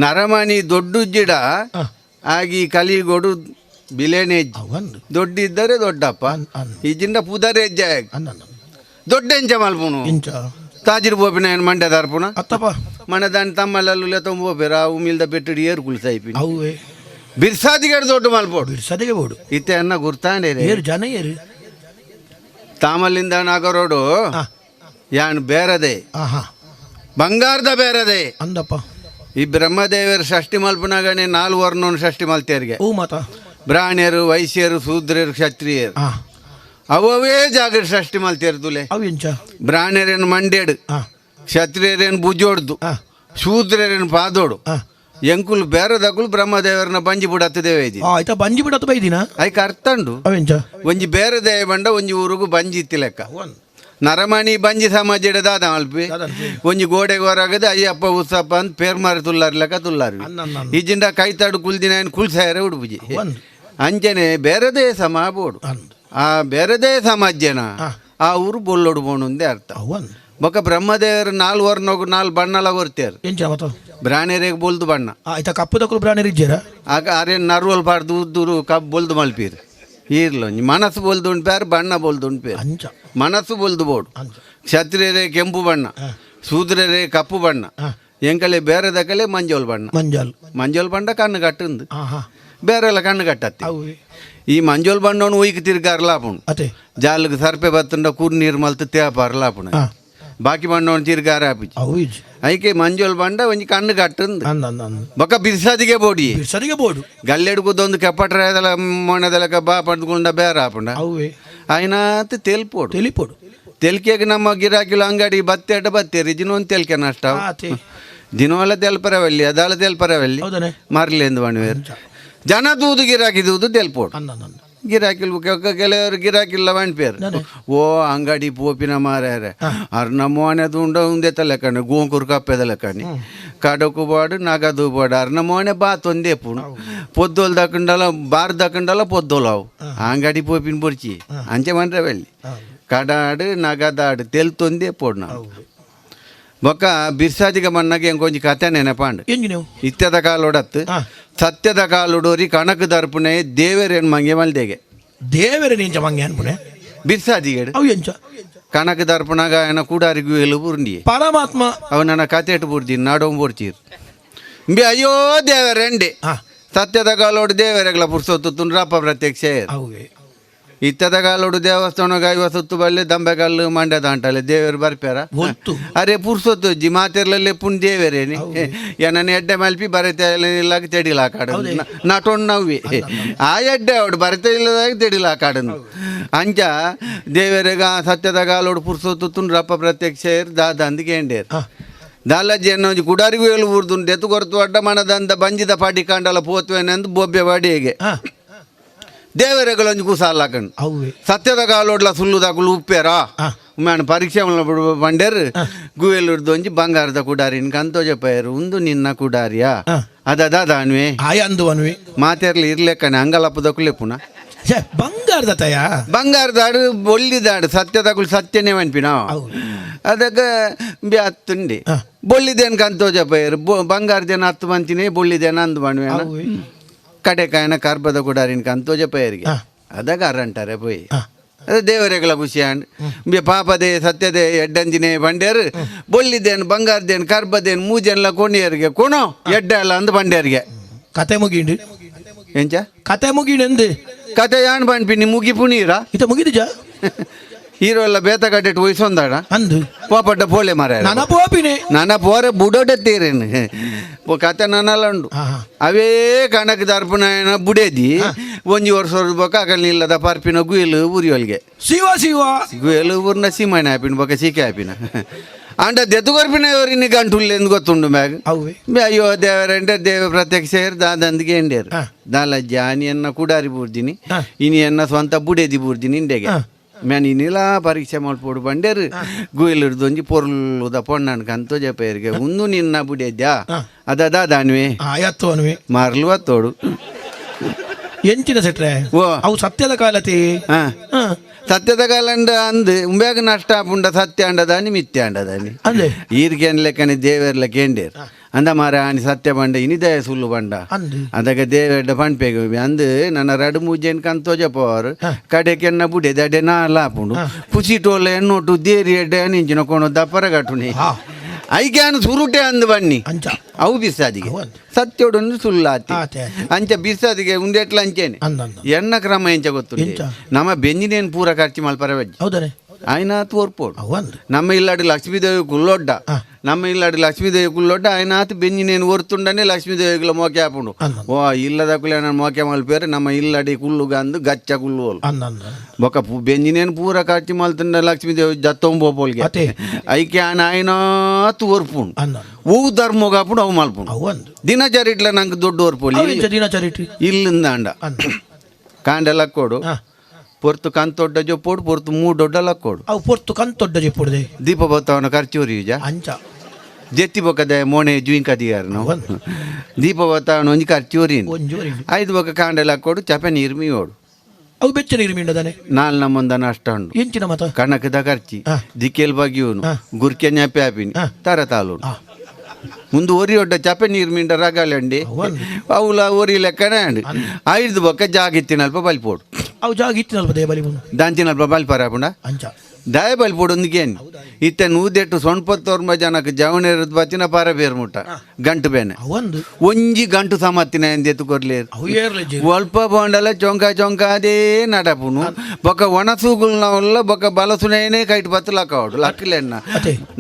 ನರಮಣಿ ದೊಡ್ಡ ಜಿಡ ಆಗಿ ಕಲಿಗೋಡು ಬಿಲೇನೇಜ್ ಅವನ್ ದೊಡ್ಡ ಇದ್ದರೆ ದೊಡ್ಡಪ್ಪ ಈಜಿಂದ ಪುದರೆ ಹೆಜ್ಜೆ ದೊಡ್ಡ ಎಂಚ ಮಲ್ಪುನು ಇಂಚ ತಾಜಿರ್ ಬೋಪಿನ ಏನು ಮಂಡ್ಯದ ಅರ್ಪುನ ಅತ್ತಪ್ಪ ಮನದಾನ್ ತಮ್ಮಲ್ಲೂ ತೊಂಬೋಪೆ ರಾವು ಮಿಲ್ದ ಬೆಟ್ಟಡಿ ಏರು ಕುಳಿಸಾಯ್ಪಿ ಅವೇ ಬಿರ್ಸಾದಿಗಡೆ ದೊಡ್ಡ ಮಲ್ಪೋಡು ಬಿಡ್ಸದೆಗೆ ಬೋಡು ಇತ್ತೆ ಅನ್ನ ಗುರ್ತಾಂಡೇ ಏರು ಜನ ಏರು ತಾಮಲ್ಲಿಂದ ನಾಗರೋಡು ಯಾನ್ ಬೇರದೆ ಆಹಾ ಬಂಗಾರದ ಬೇರದೆ ಅಂದಪ್ಪ ಈ ಬ್ರಹ್ಮದೇವರ ಷಷ್ಠಿ ಮಲ್ಪನಾಗಣೆ 4 ವರ್ಣನ ಷಷ್ಠಿ ಮಲ್ತಿಯರಿಗೆ ಓ ಮಾತ ಬ್ರಾಹ್ಮಣರು ವೈಶ್ಯರು ಶೂದ್ರರು ಕ್ಷತ್ರಿಯರು ಅವೇ ಜಾಗ ಷಷ್ಠಿ ಮಲ್ತಿಯರು ತುಲೆ ಅವು ಎಂಚ ಬ್ರಾಹ್ಮಣರೇನು ಮಂಡ್ಯಡು ಕ್ಷತ್ರಿಯರೇನು ಭುಜೋಡ್ದು ಶೂದ್ರರೇನು ಪಾದೋಡು ಎಂಕುಲು ಬೇರದಕುಲು ಬ್ರಹ್ಮದೇವರನ್ನ ಬಂಜಿ ಬಿಡತ್ತದೇವೆ ಆಯ್ತಾ ಬಂಜಿ ಬಿಡತ್ತು ಬೈದಿನ ಐಕ ಅರ್ಥ ಉಂಡು ಅವೆಂಚ ಒಂಜಿ ಬೇರೆ ದೇವ ಬಂಡ ಒಂಜಿ ಊರುಗು ಬಂಜಿ ಇತ್ತಿ ಲೆಕ್ಕ ನರಮಣಿ ಬಂಜಿ ಸಮಾಜ ದಾದ ಮಲ್ಪಿ ಒಂಜಿ ಗೋಡೆಗೆ ಹೊರಗದೆ ಅಯ್ಯಪ್ಪ ಉತ್ಸಪ್ಪ ಅಂತ ಪೇರ್ ಮಾರಿ ತುಲ್ಲಾರ ಲೆಕ್ಕ ತುಲ್ಲಾರ ಈಜಿಂದ ಕೈತಾಡು ಕುಲ್ದಿನ ಕುಲ್ಸಾಯರೆ ಉಡುಪುಜಿ ಅಂಚನೆ ಬೇರೆದೇ ಸಮ ಬೋಡು ಆ ಬೇರೆದೇ ಸಮಾಜನ ಆ ಊರು ಬೊಲ್ಲೊಡು ಬೋಣು ಅಂದೇ ಅರ್ಥ ಬೊಕ್ಕ ಬ್ರಹ್ಮದೇವರು 4 ವರ್ಣಗು 4 ಬಣ್ಣಲ ಕೊರ್ತಿಯಾರು ಬ್ರಾಣೆರೆಗೆ ಬೊಲ್ದು ಬಣ್ಣ ಆಯ್ತಾ ಕಪ್ಪು ತಕ್ಕಲು ಪ್ರಾಣಿ ಇಜ್ಜಾರ ಆಗ ಅರೆ ನರ್ವಲ್ ಪಾಡ್ದು ಉದ್ದೂರು ಕಬ್ಬು ಬೊಲ್ದು ಮಲ್ಪೀರು ಈರ್ಲು ಮನಸ್ಸು ಬೊಲ್ದು ಉಂಟ್ಪೇರು ಬಣ್ಣ ಬೊಲ್ದು ಉಂಟ್ಪೇರು ಅಂಚ ಮನಸ್ಸು ಬೊಲ್ದು ಬೋಡು ಕ್ಷತ್ರಿಯರೇ ಕೆಂಪು ಬಣ್ಣ ಶೂದ್ರರೇ ಕಪ್ಪು ಬಣ್ಣ ಎಂಕಲೆ ಬೇರೆ ದಕ್ಕಲೆ ಮಂಜೋಲ್ ಬಣ್ಣ ಮಂಜೋಲ್ ಬಣ್ಣ ಕಣ್ಣು ಕಟ್ಟುಂದು ಬೇರೆಲ್ಲ ಕಣ್ಣು ಕಟ್ಟತ್ತೆ ಈ ಮಂಜೋಲ್ ಬಣ್ಣವನ್ನು ಒಯ್ಕೆ ತಿರ್ಗಾರ್ಲಾಪುಣು ಅದೇ ಜಾಲಿಗೆ ಸರ್ಪೆ ಬತ್ತಂಡ ಕೂರ್ ನೀರು ಮಲ್ತು ತೇಪಾರ್ಲಾಪುಣ ಬಾಕಿ ಬಣ್ಣವನ್ನು ತಿರ್ಗಾರ ಹಾಪಿಚ್ಚಿ ಐಕೆ ಮಂಜೋಲ್ ಬಂಡ ಒಂಜಿ ಕಣ್ಣು ಕಟ್ಟುಂದು ಬೊಕ್ಕ ಬಿರ್ಸದಿಗೆ ಬೋಡಿ ಸರಿಗೆ ಬೋಡು ಗಲ್ಲೆಡ್ಗುದೊಂದು ಕೆಪ್ಪಟ್ರದಲ ಮೊಣದಲಕ ಬಾ ಪಡ್ಕೊಂಡ ಬೇರೆ ಹಾಪುಂಡ ಆಯ್ನಾತ್ ತೆಲ್ಪೋಡು ತಿಳಿಪೋಡು ತೆಲ್ಕೆಗೆ ನಮ್ಮ ಗಿರಾಕಿಲು ಅಂಗಡಿ ಬತ್ತೆಟ ಬತ್ತೇರಿ ದಿನೊಂದು ತೆಲ್ಕೆ ನಷ್ಟ ದಿನವಲ್ಲ ತೆಲ್ಪರವಲ್ಲಿ ಅದಾಳ ತೆಲ್ಪರವಲ್ಲಿ ಮರ್ಲಿ ಎಂದು ಬಣ್ವೇರು ಜನ ದೂದು ಗಿರಾಕಿ ದೂದು ತೆಲ್ಪೋಡು ಗಿರಾಕಿಲ್ ಕೆಲವರು ಗಿರಾಕಿಲ್ಲ ಬಣ್ಪೇರು ಓ ಅಂಗಡಿ ಪೋಪಿನ ಮಾರ್ಯಾರೆ ಅರ್ನ ಮೋನೆ ದುಂಡ ಉಂದೆ ತಲೆಕಣ್ಣು ಗೋಂಕೂರು ಕಪ್ಪೆದಲ್ಲ ಕಣ್ಣಿ ಕಡಕು ಬಾಡು ನಗದು ಬಾಡು ಅರ್ನ ಮೋನೆ ಬಾತ್ ಒಂದೇ ಪುಣು పొద్దోలు దక్కుండాల బార్ దక్కుండాల పొద్దోలావు అంగడి పోపిన పొడిచి అంచెమంటే వెళ్ళి కడాడు నగదాడు తెలుతుంది పొడిన ఒక బిర్సాదిగా మన్నాకి ఇంకొంచెం కథ నెనపాండు ಇತ್ಯದ ಕಾಲೋಡತ್ತು ಸತ್ಯದ ಕಾಲುಡೋರಿ ಕಣಕ್ ದರ್ಪಣೆ ದೇವರೇನು ಮಂಗೆ ಮಲ್ದೆಗೆ ದೇವರೇ ನಿಂಚ ಮಂಗೆ ಅನ್ಪುಣೆ ಬಿರ್ಸಾದಿಗೇಡು ಅವು ಎಂಚ ಕಣಕ್ ದರ್ಪಣಗ ఆయన ಕೂಡಾರಿಗೂ ಎಲು ಬುರ್ಂಡಿ ಪರಮಾತ್ಮ ಅವ ನನ್ನ ಕತೆಟ್ ಬುರ್ದಿ ನಾಡೋಂ ಬೋರ್ಚೀರ್ ಬಿ ಅಯ್ಯೋ ದೇವರಂಡೆ ಸತ್ಯದ ಕಾಲೋಡು ದೇವರೆಗಳ ಪುರ್ಸೊತ್ತು ರಪ್ಪ ಪ್ರತ್ಯಕ್ಷ ಇತ್ತದ ಕಾಲೋಡು ದೇವಸ್ಥಾನಗ ಐವ ಸುತ್ತು ಬಲ್ಲೆ ದಂಬೆಗಲ್ಲು ಮಂಡ್ಯ ದಾಂಟಲೆ ದೇವರು ಬರ್ಪ್ಯಾರ ಅರೆ ಪುರ್ಸೊತ್ತು ಜಿ ಮಾತೆರ್ಲಲ್ಲೇ ಪುಣ್ ದೇವರೇನಿ ನನ್ನ ಎಡ್ಡೆ ಮಲ್ಪಿ ಬರತೆಲ್ಲ ತೆಡಿಲ ಕಾಡ ನಟೊಂಡು ನವ್ವಿ ಆ ಎಡ್ಡೆ ಅವಡು ಬರತೆ ಇಲ್ಲದಾಗ ತೆಡಿಲ ಕಾಡನು ಅಂಚ ದೇವರೆಗ ಸತ್ಯದ ಕಾಲೋಡು ಪುರ್ಸೊತ್ತು ರಪ್ಪ ಪ್ರತ್ಯಕ್ಷ ದಾದಂದಿಗೆ ಎಂಡೇರು ದಾಲಜ್ಜಿ ಅನ್ನೋ ಕುಡಾರಿಗೂ ಎಲ್ಲಿ ಊರ್ದು ಎತ್ತು ಕೊರತು ಅಡ್ಡ ಮನದಂದ ಬಂಜಿದ ಪಾಟಿ ಕಾಂಡಲ ಪೋತ್ವೇನೆಂದು ಬೊಬ್ಬೆ ಬಾಡಿಗೆ ದೇವರೆಗಳೊಂದು ಕೂಸಾಲ ಹಾಕೊಂಡು ಸತ್ಯದ ಕಾಲೋಡ್ಲ ಸುಲ್ಲುದಾಕಲು ಉಪ್ಪೇರಾ ಮ್ಯಾನ್ ಪರೀಕ್ಷೆ ಬಂಡೇರು ಗುವೆಲ್ಲುಡ್ದು ಒಂಜಿ ಬಂಗಾರದ ಕುಡಾರಿ ಕಂತೋ ಜಪ್ಪಾಯರು ಒಂದು ನಿನ್ನ ಕುಡಾರಿಯಾ ಅದಾನ್ವೆ ಆಯಂದುವನ್ವಿ ಮಾತೇರ್ಲಿ ಇರ್ಲೆಕ್ಕನೆ ಅಂಗಲಪ್ಪದಕ್ಕೂ ಪುನಃ ಬಂಗಾರದ ತಯ ಬಂಗಾರದಾಡು ಬೊಳ್ಳಿದಾಡು ಸತ್ಯದಕ್ಕೂ ಸತ್ಯನೇ ಅನ್ಪಿ ನಾವು ಅದಕ್ಕೆ ಹತ್ತುಂಡಿ ಬೊಳ್ಳಿದೇನು ಕಂತೋ ಜಪ್ಪಾಯರು ಬಂಗಾರದೇನು ಹತ್ತು ಬಂತಿನಿ ಬೊಳ್ಳಿದೇನು ಅಂದು ಬಣ್ವೆ ಕಡೆಕಾಯನ ಕಾರ್ಬದ ಕುಡಾರಿನ ಕಂತೋ ಜಪ್ಪಾಯರಿಗೆ ಅದಾಗ ಅರಂಟಾರೆ ಪೋಯಿ ಅದೇ ದೇವರೆಗಳ ಖುಷಿ ಅಂಡ್ ಪಾಪದೇ ಸತ್ಯದೇ ಎಡ್ಡಂಜಿನೇ ಬಂಡೇರು ಬೊಳ್ಳಿದೇನು ಬಂಗಾರದೇನು ಕಾರ್ಬದೇನು ಮೂಜೆಲ್ಲ ಕೋಣಿಯರಿಗೆ ಕೋಣೋ ಎಡ್ಡೆ ಅಲ್ಲ ಅಂದು ಬಂಡೇರಿಗೆ ಕತೆ ಮುಗಿಂಡು ಎಂಚ ಕತೆ ಮುಗಿಂಡು ಕತೆ ಯಾನ್ ಬಣ್ಪಿನಿ ಮುಗಿ ಪುನೀರ ಇತ ಮುಗಿದಿಜ ಹೀರೋ ಎಲ್ಲ ಬೇತ ಕಟ್ಟೆಟ್ ವಯಸ್ಸೊಂದಾಡ ಅಂದು ಪೋಪಡ್ಡ ಪೋಲೆ ಮರ ನನ್ನ ಪೋಪಿನೇ ನನ್ನ ಪೋರೆ ಬುಡೋಡತ್ತೀರೇನು ಕತೆ ನನ್ನಲ್ಲ ಉಂಡು ಅವೇ ಕಣಕ್ ದರ್ಪಣ ಬುಡೇದಿ ಒಂಜಿ ವರ್ಷ ಬೊಕ್ಕ ಅಕಲ್ ನಿಲ್ಲದ ಪರ್ಪಿನ ಗುಯಲು ಉರಿಯೊಲ್ಗೆ ಶಿವ ಗುಯಲು ಊರ್ನ ಸೀಮನೆ ಹಾಪಿನ ಬೊಕ್ಕ ಸೀಕೆ ಹಾಪಿನ ಅಂಡ ದೆತ್ತುಗೊರ್ಪಿನ ಇವರಿನ ಗಂಟುಲ್ಲೆ ಎಂದು ಗೊತ್ತುಂಡು ಮ್ಯಾಗ ಅಯ್ಯೋ ದೇವರಂಡೆ ದೇವ ಪ್ರತ್ಯಕ್ಷ ದಾದಂದಿಗೆ ಎಂಡೇರು ದಾಲಜ್ಜಿ ಆನಿಯನ್ನ ಕುಡಾರಿ ಬೂರ್ದಿನಿ ಇನಿಯನ್ನ ಸ್ವಂತ ಬುಡೇದಿ ಬೂರ್ದಿನಿ ಇಂಡೆಗೆ ಮ್ಯಾನ್ ಇನ್ನಿಲ್ಲ ಪರೀಕ್ಷೆ ಮಾಡ್ಪೋಡು ಬಂಡೇರು ಗುಯಲಿಡ್ದು ಒಂಜಿ ಪೊರ್ಲುದ ಪೊಣ್ಣನ್ ಕಂತೋ ಜಪೇರಿಗೆ ಒಂದು ನಿನ್ನ ಬುಡೇದ್ಯಾ ಅದಾನ್ವೆ ಆಯತ್ತು ಅನ್ವಿ ಮಾರ್ಲು ಅತ್ತೋಡು ಎಂಚಿನ ಸೆಟ್ರೆ ಓ ಅವು ಸತ್ಯದ ಕಾಲತಿ ಸತ್ಯದ ಕಾಲಂಡ ಅಂದು ಉಂಬ್ಯಾಗ ನಷ್ಟ ಪುಂಡ ಸತ್ಯ ಅಂಡದಾನಿ ಮಿಥ್ಯ ಅಂಡದಾನಿ ಅಂದೆ ಈರ್ಗೇನ್ ಲೆಕ್ಕನೆ ದೇವರ್ಲ ಕೇಂಡೇರ್ ಅಂದ ಮಾರ ಆನಿ ಸತ್ಯ ಬಂಡ ಇನಿದಯ ಸುಳ್ಳು ಬಂಡ ಅದಕ್ಕೆ ದೇವೆಡ್ಡ ಪಣ್ಪೇಗ ಅಂದು ನನ್ನ ರಡು ಮೂಜೆನ್ ಕಂತೋಜ ಪೋರು ಕಡೆಕೆನ್ನ ಬುಡೆ ದಡೆ ನಾಲಾಪುಂಡು ಖುಷಿ ಟೋಲ ಎನ್ನೋಟು ದೇರಿ ಎಡ್ಡೆ ಅನಿಂಚಿನ ಕೋಣ ದಪ್ಪರ ಕಟ್ಟುನಿ ಐಕ್ಯಾನು ಸುರುಟೆ ಅಂದು ಬನ್ನಿ ಅವು ಬಿಸಾದಿಗೆ ಸತ್ಯೋಡೊಂದು ಸುಳ್ಳಾತಿ ಅಂಚ ಬಿಸಾದಿಗೆ ಉಂಡೆಟ್ಲ ಅಂಚೇನೆ ಎನ್ನ ಕ್ರಮ ಎಂಚ ಗೊತ್ತು ನಮ್ಮ ಬೆಂಜಿನೇನು ಪೂರ ಖರ್ಚು ಮಲ್ಪರವಜ್ಜಿ ఆయన తోర్పోడు ನಮ್ಮ ಇಲ್ಲಾಡಿ ಲಕ್ಷ್ಮೀದೇವಿ ಕುಲ್ಲೊಡ್ಡ ನಮ್ಮ ಇಲ್ಲಾಡಿ ಲಕ್ಷ್ಮೀದೇವಿ ಕುಲ್ಲೊಡ್ಡ ఆయన ಬೆಂಜಿ నేను ಒರ್ತುಂಡನೆ ಲಕ್ಷ್ಮೀದೇವಿಗಳ ಮೋಕೆ ಹಾಪುಂಡು ಓ ಇಲ್ಲದ ಕುಲೆ ನಾನು ಮೋಕೆ ಮಲ್ಪೇರೆ ನಮ್ಮ ಇಲ್ಲಾಡಿ ಕುಲ್ಲುಗ ಅಂದು ಗಚ್ಚ ಕುಲ್ಲು ಬೊಕ್ಕ ಬೆಂಜಿ నేను ಪೂರ ಖರ್ಚು ಮಲ್ತುಂಡ ಲಕ್ಷ್ಮೀದೇವಿ ಜತ್ತೊಂಬೋಪೋಲ್ಗೆ ಐಕೆ ఆయన ತೋರ್ಪುಂಡು ಹೂ ಧರ್ಮೋಗ ಹಾಪುಂಡು ಅವು ಮಲ್ಪುಂಡು ದಿನಚರಿ ಇಟ್ಲ ನಂಗೆ ದೊಡ್ಡ ಓರ್ಪೋಲಿ ಇಲ್ಲಿಂದ ಅಂಡ ಕಾಂಡೆಲ್ಲ ಕೊಡು ಪೊರ್ತು ಕಂತೊಡ್ಡ ಜೊಪ್ಪೋಡು ಪೊರ್ತು ಮೂಡೊಡ್ಡ ಲಕ್ಕೋಡು ಅವು ಪೊರ್ತು ಕಂತೊಡ್ಡ ಜೊಪ್ಪುಡೆ ದೀಪ ಬತ್ತವನ ಖರ್ಚೂರಿ ಅಂಚ ಜೆತ್ತಿ ಬೊಕ್ಕದ ಮೋಣೆ ಜುಯಿಂಕ ದಿಯಾರನು ದೀಪ ಬತ್ತವನ ಒಂಜಿ ಖರ್ಚೂರಿ ಐದು ಬೊಕ್ಕ ಕಾಂಡೆಲ್ಲ ಹಾಕೋಡು ಚಪೆ ನೀರು ಮೀಯೋಡು ಅವು ಬೆಚ್ಚ ನೀರು ಮೀಂಡದಾನೆ ನಾಲ್ ನಮ್ಮೊಂದನ ಅಷ್ಟ ಉಂಡು ಎಂಚಿನ ಮತ ಕಣಕದ ಖರ್ಚಿ ದಿಕ್ಕೆಲ್ ಬಗ್ಗಿಯವನು ಗುರ್ಕೆ ನ್ಯಾಪೆ ಹಾಪಿನಿ ತರ ತಾಲೂನು ముందు ఒరి ఒడ్డ చప్ప నీరు మిండ రగాలండి అవుల ఒరి లెక్కనే అండి 5 బొక్క జాగిత్తి నలప బలిపోడు అవు జాగిత్తి నలపదే బలి ದಾಂಚಿ ನಲ್ಪ ಬಲ್ಪರಾಪುಂಡ ಅಂಚ ದಾಯ ಬಲ್ಪೋಡು ಒಂದಿಗೇನು ಇತ್ತೆ ನೂದೆಟ್ಟು ಸೊಣ್ಪತ್ತೋರ್ಮ ಜನಕ್ಕೆ ಜವನೇರದ್ ಬತ್ತಿನ ಪಾರ ಬೇರ್ ಮುಟ್ಟ ಗಂಟು ಬೇನೆ ಅವಂದು ಒಂಜಿ ಗಂಟು ಸಮತ್ತಿನ ಎಂದೆತ್ತು ಕೊರ್ಲೇರು ಅವು ಏರ್ಲೆ ಒಲ್ಪ ಬಾಂಡಲ ಚೊಂಕ ಅದೇ ನಡಪುನು ಬೊಕ್ಕ ಒಣಸೂಗುಲ್ನ ಒಲ್ಲ ಬೊಕ್ಕ ಬಲಸುನೇನೆ ಕೈಟ್ ಬತ್ತು ಲಕ್ಕವಾಡು ಲಕ್ಕಿಲೆನ್ನ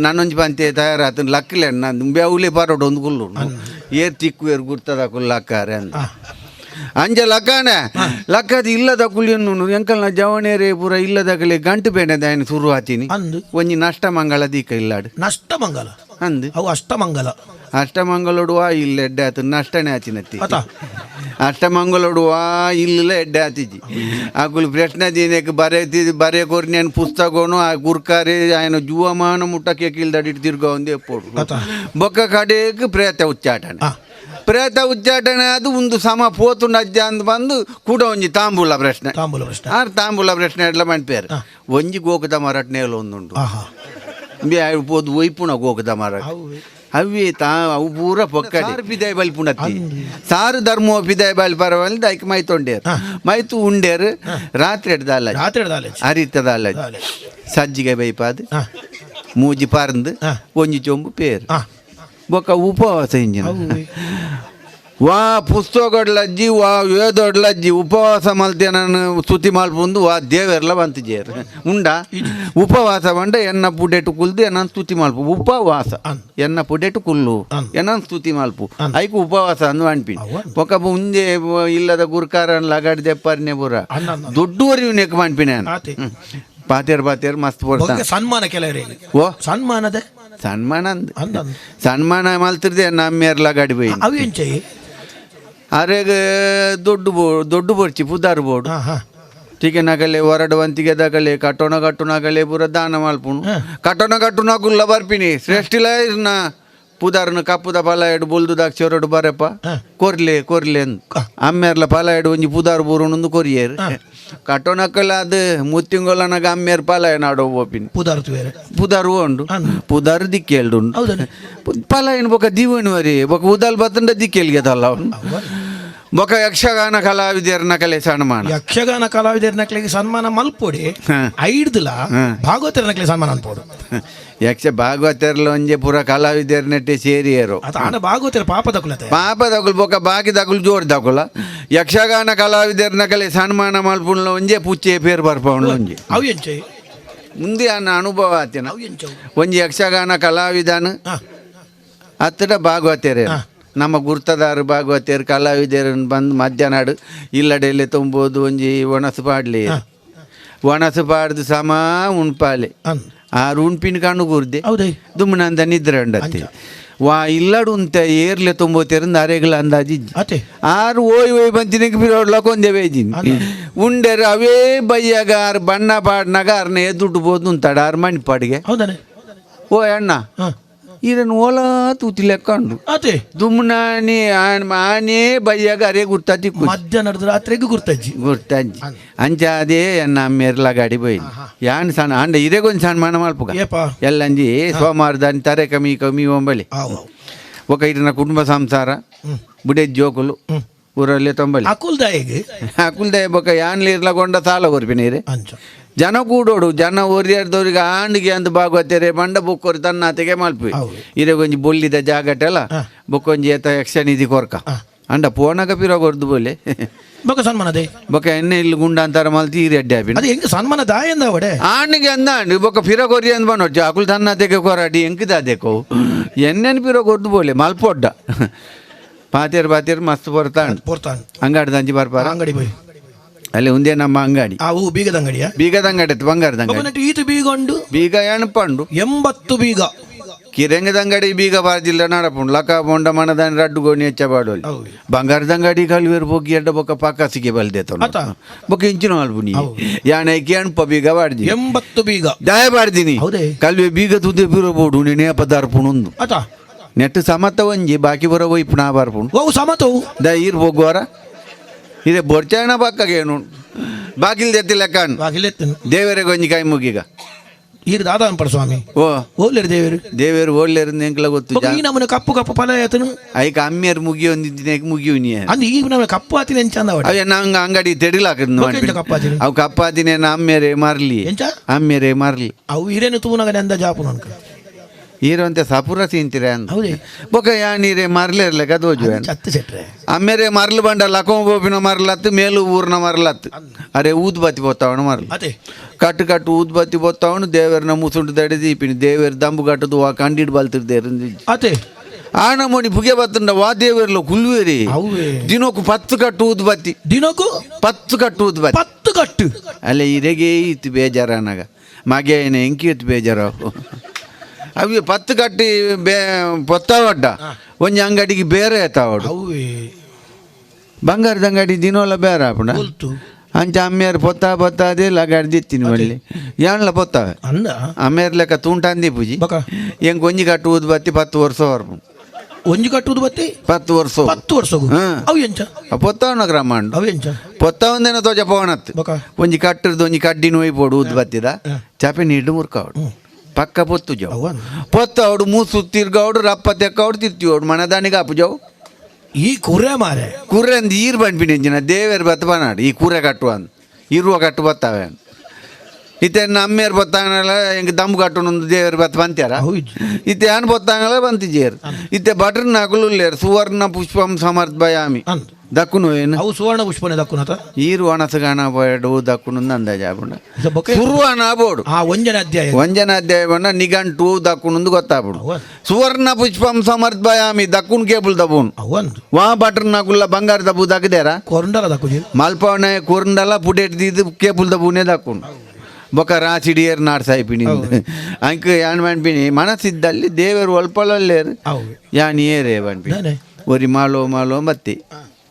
ನನ್ನೊಂಜಿ ಪಂತೆ ತಯಾರಾತು ಲಕ್ಕಿಲೆನ್ನ ಬೇವುಲೆ ಪಾರೋಡು ಒಂದು ಕುಲ್ಲು ಏರ್ ತಿಕ್ಕು ಏರ್ ಗುರ್ತದ ಕುಲ್ಲಕ್ಕಾರೆ ಅಂತ ಅಂಜ ಲಕ್ಕನೆ ಲಕ್ಕದ ಇಲ್ಲದ ಕುಳಿಯನ್ನು ಎಂಕಲ್ನ ಜವನೇರೆ ಪೂರ ಇಲ್ಲದ ಕಲೆ ಗಂಟು ಬೇಣದ ఆయన ಶುರು ಆತೀನಿ ಒಂಜಿ ನಷ್ಟಮಂಗಲ ದೀಕ ಇಲ್ಲಾಡು ನಷ್ಟಮಂಗಲ ಅಂದು ಅವು ಅಷ್ಟಮಂಗಲ ಅಷ್ಟಮಂಗಲೋಡುವ ಇಲ್ಲ ಎಡ್ಡೆ ಆತು ನಷ್ಟನೇ ಆಚಿನತ್ತಿ ಅಷ್ಟಮಂಗಲೋಡುವ ಇಲ್ಲ ಎಡ್ಡೆ ಆತಿಜಿ ಆಕುಲು ಪ್ರಶ್ನೆ ದಿನಕ್ಕೆ ಬರೆ ಕೊರ್ನಿ ಪುಸ್ತಕನು ಆ ಗುರ್ಕಾರೆ ఆయన ಜುವಮಾನ ಮುಟ್ಟಕ್ಕೆ ಕಿಲ್ದಾಡಿ ತಿರ್ಗೋ ಒಂದೇ ಪೋಡು ಬೊಕ್ಕ ಕಡೆಗೆ ಪ್ರೇತ ಉಚ್ಚಾಟನೆ ಪ್ರೇತ ಉಚ್ಚಾಟನೆ ಅದು ಒಂದು ಸಮ ಪೋತುಂಡ ಅಜ್ಜ ಅಂತ ಬಂದು ಕೂಡ ಒಂಜಿ ತಾಂಬೂಲ ಪ್ರಶ್ನೆ ತಾಂಬೂಲ ಪ್ರಶ್ನೆ ಎಡ್ಲ ಮನ್ಪೇರು ಒಂಜಿ ಗೋಕದ ಮರಟ್ನೇಲು ಒಂದುಂಟು ಪೋದು ಒಯ್ಪುಣ ಗೋಕದ ಮರ ಅವಿ ಅವು ಪೂರ ಪೊಕ್ಕಡೆ ಪಿದಾಯ ಬಲ್ಪುಣತ್ತಿ ಸಾರು ಧರ್ಮ ಪಿದಾಯ ಬಲ್ ಪರವಲ್ ದೈಕ್ ಮೈತೊಂಡೇರು ಮೈತು ಉಂಡೇರು ರಾತ್ರಿ ಎಡ್ದಾಲ ಅರಿತದಾಲ ಸಜ್ಜಿಗೆ ಬೈಪಾದು ಮೂಜಿ ಪರಂದು ಒಂಜಿ ಚೊಂಬು ಪೇರು ಬೊಕ್ಕ ಉಪವಾಸ ಇಂಜಿನ ವಾ ಪುಸ್ತಕಡ್ಲಜ್ಜಿ ವಾ ವೇದೊಡ್ಲಜ್ಜಿ ಉಪವಾಸ ಮಲ್ತೆ ನಾನು ಸ್ತುತಿ ಮಲ್ಪುಂದು ವಾ ದೇವೆರ್ಲ ಬಂತಿಜೇರು ಉಂಡ ಉಪವಾಸ ಬಂಡ ಎನ್ನ ಪುಡೆಟು ಕುಲ್ದು ಎನ್ನ ಸ್ತುತಿ ಮಲ್ಪು ಉಪವಾಸ ಎನ್ನ ಪುಡೆಟು ಕುಲ್ಲು ಎನ್ನ ಸ್ತುತಿ ಮಲ್ಪು ಐಕು ಉಪವಾಸ ಅಂದು ಅನ್ಪಿ ಬೊಕ್ಕ ಮುಂದೆ ಇಲ್ಲದ ಗುರ್ಕಾರ ಲಗಾಡಿ ದೆಪ್ಪರ್ನೆ ಪೂರ ದೊಡ್ಡವರಿವು ನೆಕ್ ಮನ್ಪಿನ ಪಾತೇರ್ ಮಸ್ತ್ ಪಡ್ತಾನೆ ಸನ್ಮಾನ ಕೆಲವರಿಗೆ ಓ ಸನ್ಮಾನದ ಸನ್ಮಾನ ಮಲ್ತಿರ್ದೆ ನಮ್ಮೇರ್ಲ ಗಾಡಿ ಬೈ ಅವೇನ್ ಚೆಯ್ಯಿ ಅರೆಗೆ ದೊಡ್ಡ ಬೋರ್ಚಿ ಪುದಾರ್ ಬೋರ್ಡ್ ಟಿಕೆನಕಲೆ ಹೊರಡುವಂತಿಗೆ ದಕಲೆ ಕಟ್ಟೋಣಗಲೆ ಪೂರ ದಾನ ಮಲ್ಪುಣು ಕಟ್ಟೋಣ ಗುಲ್ಲ ಬರ್ಪಿನಿ ಶ್ರೇಷ್ಠಿಲ ನಾ ಪುದಾರ್ನ ಕಪ್ಪುದ ಫಲ ಎಡು ಬುಲ್ದು ದಾಕ್ಷರಡು ಬರಪ್ಪ ಕೊರ್ಲೆ ಅಂದು ಅಮ್ಮೇರ್ಲ ಫಲ ಎಡು ಒಂಜಿ ಪುದಾರ್ ಬೂರುಣೊಂದು ಕೊರಿಯೇರು ಕಟ್ಟೋಣಕ್ಕಲ್ಲ ಅದು ಮುತ್ತಿಂಗೊಲ್ಲನಾಗ ಅಮ್ಮೇರ್ ಫಲ ನಾಡೋ ಓಪಿನಿ ಪುದಾರ್ ಉಂಡು ಪುದಾರ್ ದಿಕ್ಕೇಳ್ಡು ಫಲ ಏನು ಬೊಕ್ಕ ದಿವಣಿವರಿ ಬೊಕ್ಕ ಉದಾಲ್ ಬತ್ತಂಡ ದಿಕ್ಕೇಲ್ಗೆದಲ್ಲ ಅವನು ಬೊಕ್ಕ ಯಕ್ಷಗಾನ ಕಲಾವಿದರ್ನ ಕಲೆ ಸನ್ಮಾನ ಯಕ್ಷಗಾನ ಕಲಾವಿದರ್ನಕ್ಲೆಗೆ ಸನ್ಮಾನ ಮಲ್ಪೊಡಿ ಐಡ್ದಿಲ್ಲ ಭಾಗವತರ್ನಕ್ಲೆ ಸನ್ಮಾನ ಅನ್ಪೋಡು ಯಕ್ಷ ಭಾಗವತರ್ಲ ಒಂಜೆ ಪೂರ ಕಲಾವಿದರ್ನಟ್ಟೆ ಸೇರಿಯರು ಭಾಗವತರ ಪಾಪದಗುಲ್ ಬೊಕ್ಕ ಬಾಕಿದಗುಲ್ ಜೋರ್ ದಗುಲ ಯಕ್ಷಗಾನ ಕಲಾವಿದರ್ನ ಕಲೆ ಸನ್ಮಾನ ಮಲ್ಪುಣ್ಲ ಒಂಜೆ ಪುಚ್ಚೆ ಪೇರು ಬರ್ಪವಣ್ಣ ಒಂಜಿ ಅವು ಎಂಚೆ ಮುಂದೆ ಅನ್ನ ಅನುಭವ ಆತೇನ ಒಂಜಿ ಯಕ್ಷಗಾನ ಕಲಾವಿದನು ಹತ್ತಿರ ಭಾಗವತರೇ ನಮ್ಮ ಗುರ್ತದಾರು ಭಾಗವತರು ಕಲಾವಿದರು ಬಂದು ಮಧ್ಯಾಹ್ನ ಇಲ್ಲಡೆಲ್ಲ ತುಂಬೋದು ಒಂಜಿ ಒಣಸು ಪಾಡ್ಲಿ ಒಣಸು ಪಾಡ್ದು ಸಮ ಉಣ್ಪಾಲೆ ಆರು ಉಣ್ಪಿನ ಕಣ್ಣು ಕೂರ್ದೆ ದುಮ್ಮನಂದ ನಿದ್ರೆ ಉಂಡತ್ತೆ ವಾ ಇಲ್ಲಡು ಉಂತ ಏರ್ಲೆ ತುಂಬೋತಿರಂದು ಅರೆಗಳ ಅಂದಾಜಿ ಆರು ಓಯ್ ಬಂತಿನಕ್ಕೆ ಬಿರೋಡ್ಲಕ್ಕ ಒಂದೇ ಬೇಜಿನಿ ಉಂಡೆರು ಅವೇ ಬಯ್ಯಾಗ ಆರು ಬಣ್ಣ ಪಾಡ್ನಾಗ ಆರ್ನ ದುಡ್ಡು ಬೋದು ಉಂತಾಡ ಆರು ಮಣಿ ಪಾಡಿಗೆ ಓ ಅಣ್ಣ ಈರನ್ನು ಓಲ ತೂತಿ ಲೆಕ್ಕೊಂಡು ದುಮ್ನಾನಿ ಆನೆ ಬಯ್ಯಾಗ ಅರೆ ಗುರ್ತಾತಿ ಮಧ್ಯಾಹ್ನದ ರಾತ್ರಿಗೆ ಗುರ್ತಜ್ಜಿ ಅಂಚ ಅದೇ ಎನ್ನ ಅಮ್ಮೇರ್ಲ ಗಾಡಿ ಬೈ ಯಾನ್ ಸಣ್ಣ ಅಂಡ ಇರೆಗೊಂದು ಸನ್ಮಾನ ಮಲ್ಪುಗ ಎಲ್ಲಂಜಿ ಸೋಮವಾರದಾನಿ ತರೆ ಕಮ್ಮಿ ಒಂಬಳಿ ఒక ఇటు కుటుంబ సంసార బుడే జోకులు ఊరల్లే తొంబలి ಅಕುಲ್ದಾಯ ಬೊಕ್ಕ ಯಾನ್ ಲೀರ್ಲ ಕೊಂಡ ಸಾಲ ಕೊರ್ಪಿನೀರೆ ಜನ ಕೂಡೋಡು ಜನ ಒರಿಯಾರ್ದವ್ರಿಗೆ ಆಂಡಿಗೆ ಅಂತ ಭಾಗವತರೆ ಬಂಡ ಬುಕ್ಕೋರು ತನ್ನ ತೆಗೆ ಮಲ್ಪಿ ಇರೆ ಕೊಂಚ ಬೊಲ್ಲಿದ ಜಾಗಟ್ಟೆಲ್ಲ ಬೊಕ್ಕೊಂಜಿ ಏತ ಯಕ್ಷನಿಧಿ ಕೊರ್ಕ ಅಂಡ ಪೋನಗ ಪಿರ ಕೊರ್ದು ಬೋಲೆ ಬೊಕ್ಕ ಸನ್ಮಾನದೆ ಬೊಕ್ಕ ಎಣ್ಣೆ ಇಲ್ಲಿ ಗುಂಡ ಅಂತಾರ ಮಲ್ತಿ ಈ ರೆಡ್ಡಿ ಆಪಿ ಸನ್ಮಾನ ದಾಯಂದ ಅವಡೆ ಆಂಡಿಗೆ ಅಂದ ಬೊಕ್ಕ ಪಿರ ಕೊರಿ ಅಂದ್ ಬಂದು ಅಕುಲ್ ತನ್ನ ತೆಗೆ ಕೊರಾಡಿ ಎಂಕಿದ ದೇಕೋ ಎಣ್ಣೆನ್ ಪಿರ ಕೊರ್ದು ಬೋಲೆ ಮಲ್ಪೊಡ್ಡ ಪಾತೇರ್ ಮಸ್ತ್ ಬರ್ತಾಂಡ್ ಅಂಗಡಿ ದಂಜಿ ಬರ್ಪಾರ ಅಂಗಡಿ ಬೈ ಅಲ್ಲಿ ಒಂದೇ ನಮ್ಮ ಅಂಗಡಿ ಬೀಗದ ಅಂಗಡಿಯ ಬಂಗಾರದ ಅಂಗಡಿ ಈತ ಬೀಗೊಂಡು ಬೀಗ ಎಣಪಂಡು 80 ಬೀಗ ಕಿರಂಗದ ಅಂಗಡಿ ಬೀಗ ಬಾರ್ದಿಲ್ಲ ನಡಪುಂಡು ಲಕ ಬೊಂಡ ಮನದಾನಿ ರಡ್ಡು ಗೋಣಿ ಹೆಚ್ಚಬಾಡೋಲಿ ಬಂಗಾರದ ಅಂಗಡಿ ಕಲ್ವೇರು ಹೋಗಿ ಎಡ್ಡ ಬೊಕ್ಕ ಪಕ್ಕಸಿಗೆ ಬಲ್ದೇತ ಬೊಕ್ಕ ಇಂಚಿನ ಅಲ್ಬುನಿ ಯಾನೈಕಿ ಅಣ್ಪ ಬೀಗ ಬಾಡ್ದಿ 80 ಬೀಗ ದಯ ಬಾಡ್ದಿನಿ ಕಲ್ವೆ ಬೀಗ ತುದೆ ಬಿರಬಹುದು ನೆನೆಯ ಪದಾರ್ಪುಣೊಂದು ನೆಟ್ ಸಮತ ಒಂಜಿ ಬಾಕಿ ಬರೋ ವೈಪುಣ ಬಾರ್ಪುಣು ಸಮತವು ದ ಈರ್ ಹೋಗುವಾರ ಇದೇ ಬೊರ್ಚಾಯಣ ಪಕ್ಕಗೇನು ಬಾಗಿಲ್ ಎತ್ತಿ ಲೆಕ್ಕ ದೇವರಿಗೆ ಒಂಜಿ ಕೈ ಮುಗಿಗ ಈರು ದಾದಾನ್ ಸ್ವಾಮಿ ಓ ಓಲ್ಲೇರು ದೇವರು ದೇವೇರು ಓಡ್ಲೇರಿಂದ ಎಂಕ್ಲ ಗೊತ್ತು ಈ ನಮ್ಮನೆ ಕಪ್ಪು ಕಪ್ಪು ಫಲ ಆತನು ಐಕ ಅಮ್ಮಿಯರ್ ಮುಗಿ ಒಂದಿದ್ದಿನ ಮುಗಿಯು ನೀ ಅಂದ್ ಈಗ ನಮ್ಮ ಕಪ್ಪು ಆತಿನ ಎಂಚ ಅಂದ ಅವ ನಂಗೆ ಅಂಗಡಿ ತೆಡಿಲಾಕದ್ ಎಂಚ ಕಪ್ಪಾತಿನಿ ಅವು ಕಪ್ಪಾದಿನ ಅಮ್ಮೇರೆ ಮಾರ್ಲಿ ಎಂಚ ಅಮ್ಮೇರೆ ಮಾರ್ಲಿ ಅವು ಹಿರೇನು ತೂನಗನೆ ಅಂದ ಜಾಪು ನನ್ಕ ಈರಂತೆ ಸಪುರ ತಿಂತೀರ ಅಂತ ಹೌದೇ ಬೊಕ ಯಾ ನೀರೇ ಮಾರ್ಲೇರ್ಲೆ ಕದೋಜು ಚತ್ತು ಸೆಟ್ರೆ ಅಮ್ಮೇರೆ ಮರ್ಲು ಬಂಡ ಲಕೋಬೋಪಿನ ಮರ್ಲತ್ತು ಮೇಲು ಊರ್ನ ಮರ್ಲತ್ತು ಅರೆ ಊದ್ಬತ್ತಿ ಬೊತ್ತವನು ಮರ್ಲು ಅದೇ ಕಟ್ಟು ಕಟ್ಟು ಊದ್ಬತ್ತಿ ಬೊತ್ತವನು ದೇವರನ್ನ ಮುಸುಂಟು ತಡೆದು ಇಪ್ಪಿನಿ ದೇವರ ದಂಬು ಕಟ್ಟದು ಆ ಕಂಡಿಡ್ ಬಲ್ತಿರ್ದೇರು ಅದೇ ಆನಮೋನಿ ಬುಗೆ ಬತ್ತಂಡ ವಾ ದೇವರ್ಲ ಕುಲ್ವೇರಿ ಅವೇ ದಿನಕ್ಕೂ 10 ಕಟ್ಟು ಊದ್ಬತ್ತಿ ದಿನಕ್ಕೂ 10 ಕಟ್ಟು ಊದ್ಬತ್ತಿ 10 ಕಟ್ಟು ಅಲ್ಲ ಇರೆಗೆ ಇತ್ತು ಬೇಜಾರ ನನಗ ಮಗೆ ಎಂಕಿ ಇತ್ತು ಬೇಜಾರ ಅవి 10 ಕಟ್ಟಿ ಪೊತ್ತಾವಡ್ಡ ಒಂಜಿ ಅಂಗಡಿಗೆ ಬೇರೆ ಎತ್ತಾವಡು ಅವೇ ಬಂಗಾರದ ಅಂಗಡಿ ದಿನೋಲ ಬೇರೆ ಆಪುಂಡ ಗೊತ್ತು ಅಂಚ ಅಮ್ಮೇರು ಪೊತ್ತ ಅದೇ ಲಗಾಡಿ ದಿತ್ತಿನಿ ಒಳ್ಳೆ ಯಾನ್ಲ ಪೊತ್ತಾವೆ ಅಂದ ಅಮ್ಮೇರ್ ಲೆಕ್ಕ ತುಂಟಂದಿ ಪೂಜಿ ಬಕ ಹೆಂಗ್ ಒಂಜಿ ಕಟ್ಟು ಊದ್ ಬತ್ತಿ 10 ವರ್ಷ ಹೊರಪು ಒಂಜಿ ಕಟ್ಟುವುದು ಬತ್ತಿ 10 ವರ್ಷ 10 ವರ್ಷಗೂ ಅವು ಎಂಚ ಪೊತ್ತವನ ಗ್ರಾಮಾಂಡು ಅವು ಎಂಚ ಪೊತ್ತವಂದೇನ ತೋಜ ಪವನತ್ತು ಬಕ ಒಂಜಿ ಕಟ್ಟರ್ದು ಒಂಜಿ ಕಡ್ಡಿ ನೋಯ್ ಪೋಡು ಊದ್ ಬತ್ತಿದ ಚಾಪೆ ನೀಡು ಮುರ್ಕಾವಡು ಪಕ್ಕ ಪೊತ್ತು ಜಾವು ಅವನ್ ಪೊತ್ತವಡು ಮೂಸು ತಿರ್ಗವಡು ರಪ್ಪ ತೆಕ್ಕವಡು ತಿರ್ತಿವಡು ಮನದಾನಿಗೆ ಅಪ್ಪು ಜಾವು ಈ ಕುರೆ ಮಾರೆ ಕುರ್ರೆ ಅಂದ್ ಈರ್ ಬಂದ್ಬಿಡಿ ಇಂಜಿನ ದೇವೇರ್ ಬತ್ತ ಬನಾಡು ಈ ಕುರೆ ಕಟ್ಟುವ ಅಂದ್ ಇರುವ ಕಟ್ಟು ಬತ್ತಾವೆ ಇತ್ತೆ ನಮ್ಮೇರ್ ಬತ್ತಾಂಗಲ್ಲ ಹೆಂಗೆ ದಮ್ ಕಟ್ಟುನೊಂದು ದೇವೇರ್ ಬತ್ತ ಬಂತ್ಯಾರ ಇತ್ತೆ ಏನ್ ಬತ್ತಾಂಗಲ್ಲ ಬಂತಿಜೇರ್ ಇತ್ತೆ ಬಟ್ರ್ ನಕಲು ಲೇರ್ ಸುವರ್ಣ ಪುಷ್ಪಂ ಸಮರ್ಪಯಾಮಿ ಅಂದ್ ದಕ್ಕುನು ಏನು ಅವು ಸುವರ್ಣ ಪುಷ್ಪನೆ ದಕ್ಕುನತ ಈರು ಒಣಸಗಾಣ ಬೋಡು ದಕ್ಕುನು ಅಂದಾಜ ಆಪುಂಡ ಬೊಕೆ ಸುರುವನ ಬೋಡು ಆ ಒಂಜನ ಅಧ್ಯಾಯ ವಂಜನ ಅಧ್ಯಾಯ ಬಣ್ಣ ನಿಘಂಟು ದಕ್ಕುನು ಗೊತ್ತಾಗ್ಬಿಡು ಅವನ್ ಸುವರ್ಣ ಪುಷ್ಪಂ ಸಮರ್ಪಯಾಮಿ ದಕ್ಕುನ್ ಕೇಬಲ್ ದಬ್ಬುನ್ ಅವನ್ ವಾ ಬಟ್ರ್ ನಕುಲ್ಲ ಬಂಗಾರ ದಬ್ಬು ದಕ್ಕದೇರ ಕೊರಂಡಲ ದಕ್ಕುಜಿ ಮಲ್ಪವನೆ ಕೂರ್ಂಡಲ್ಲ ಪುಟೇಟ್ ದಿದ್ದು ಕೇಬಲ್ ದಬ್ಬುನೇ ದಕ್ಕುನ್ ಬೊಕ ರಾಚಿಡಿಯರ್ ನಾಡ್ಸಾಯ್ಪಿನಿ ಅಂಕ ಯಾನ್ ಮಾಡ್ಪಿನಿ ಮನಸ್ಸಿದ್ದಲ್ಲಿ ದೇವರು ಒಲ್ಪಳಲ್ಲೇರು ಅವು ಯಾನ್ ಏರೇ ಬನ್ಪಿನಿ ನಾನೇ ಒರಿ ಮಾಲೋ ಬತ್ತಿ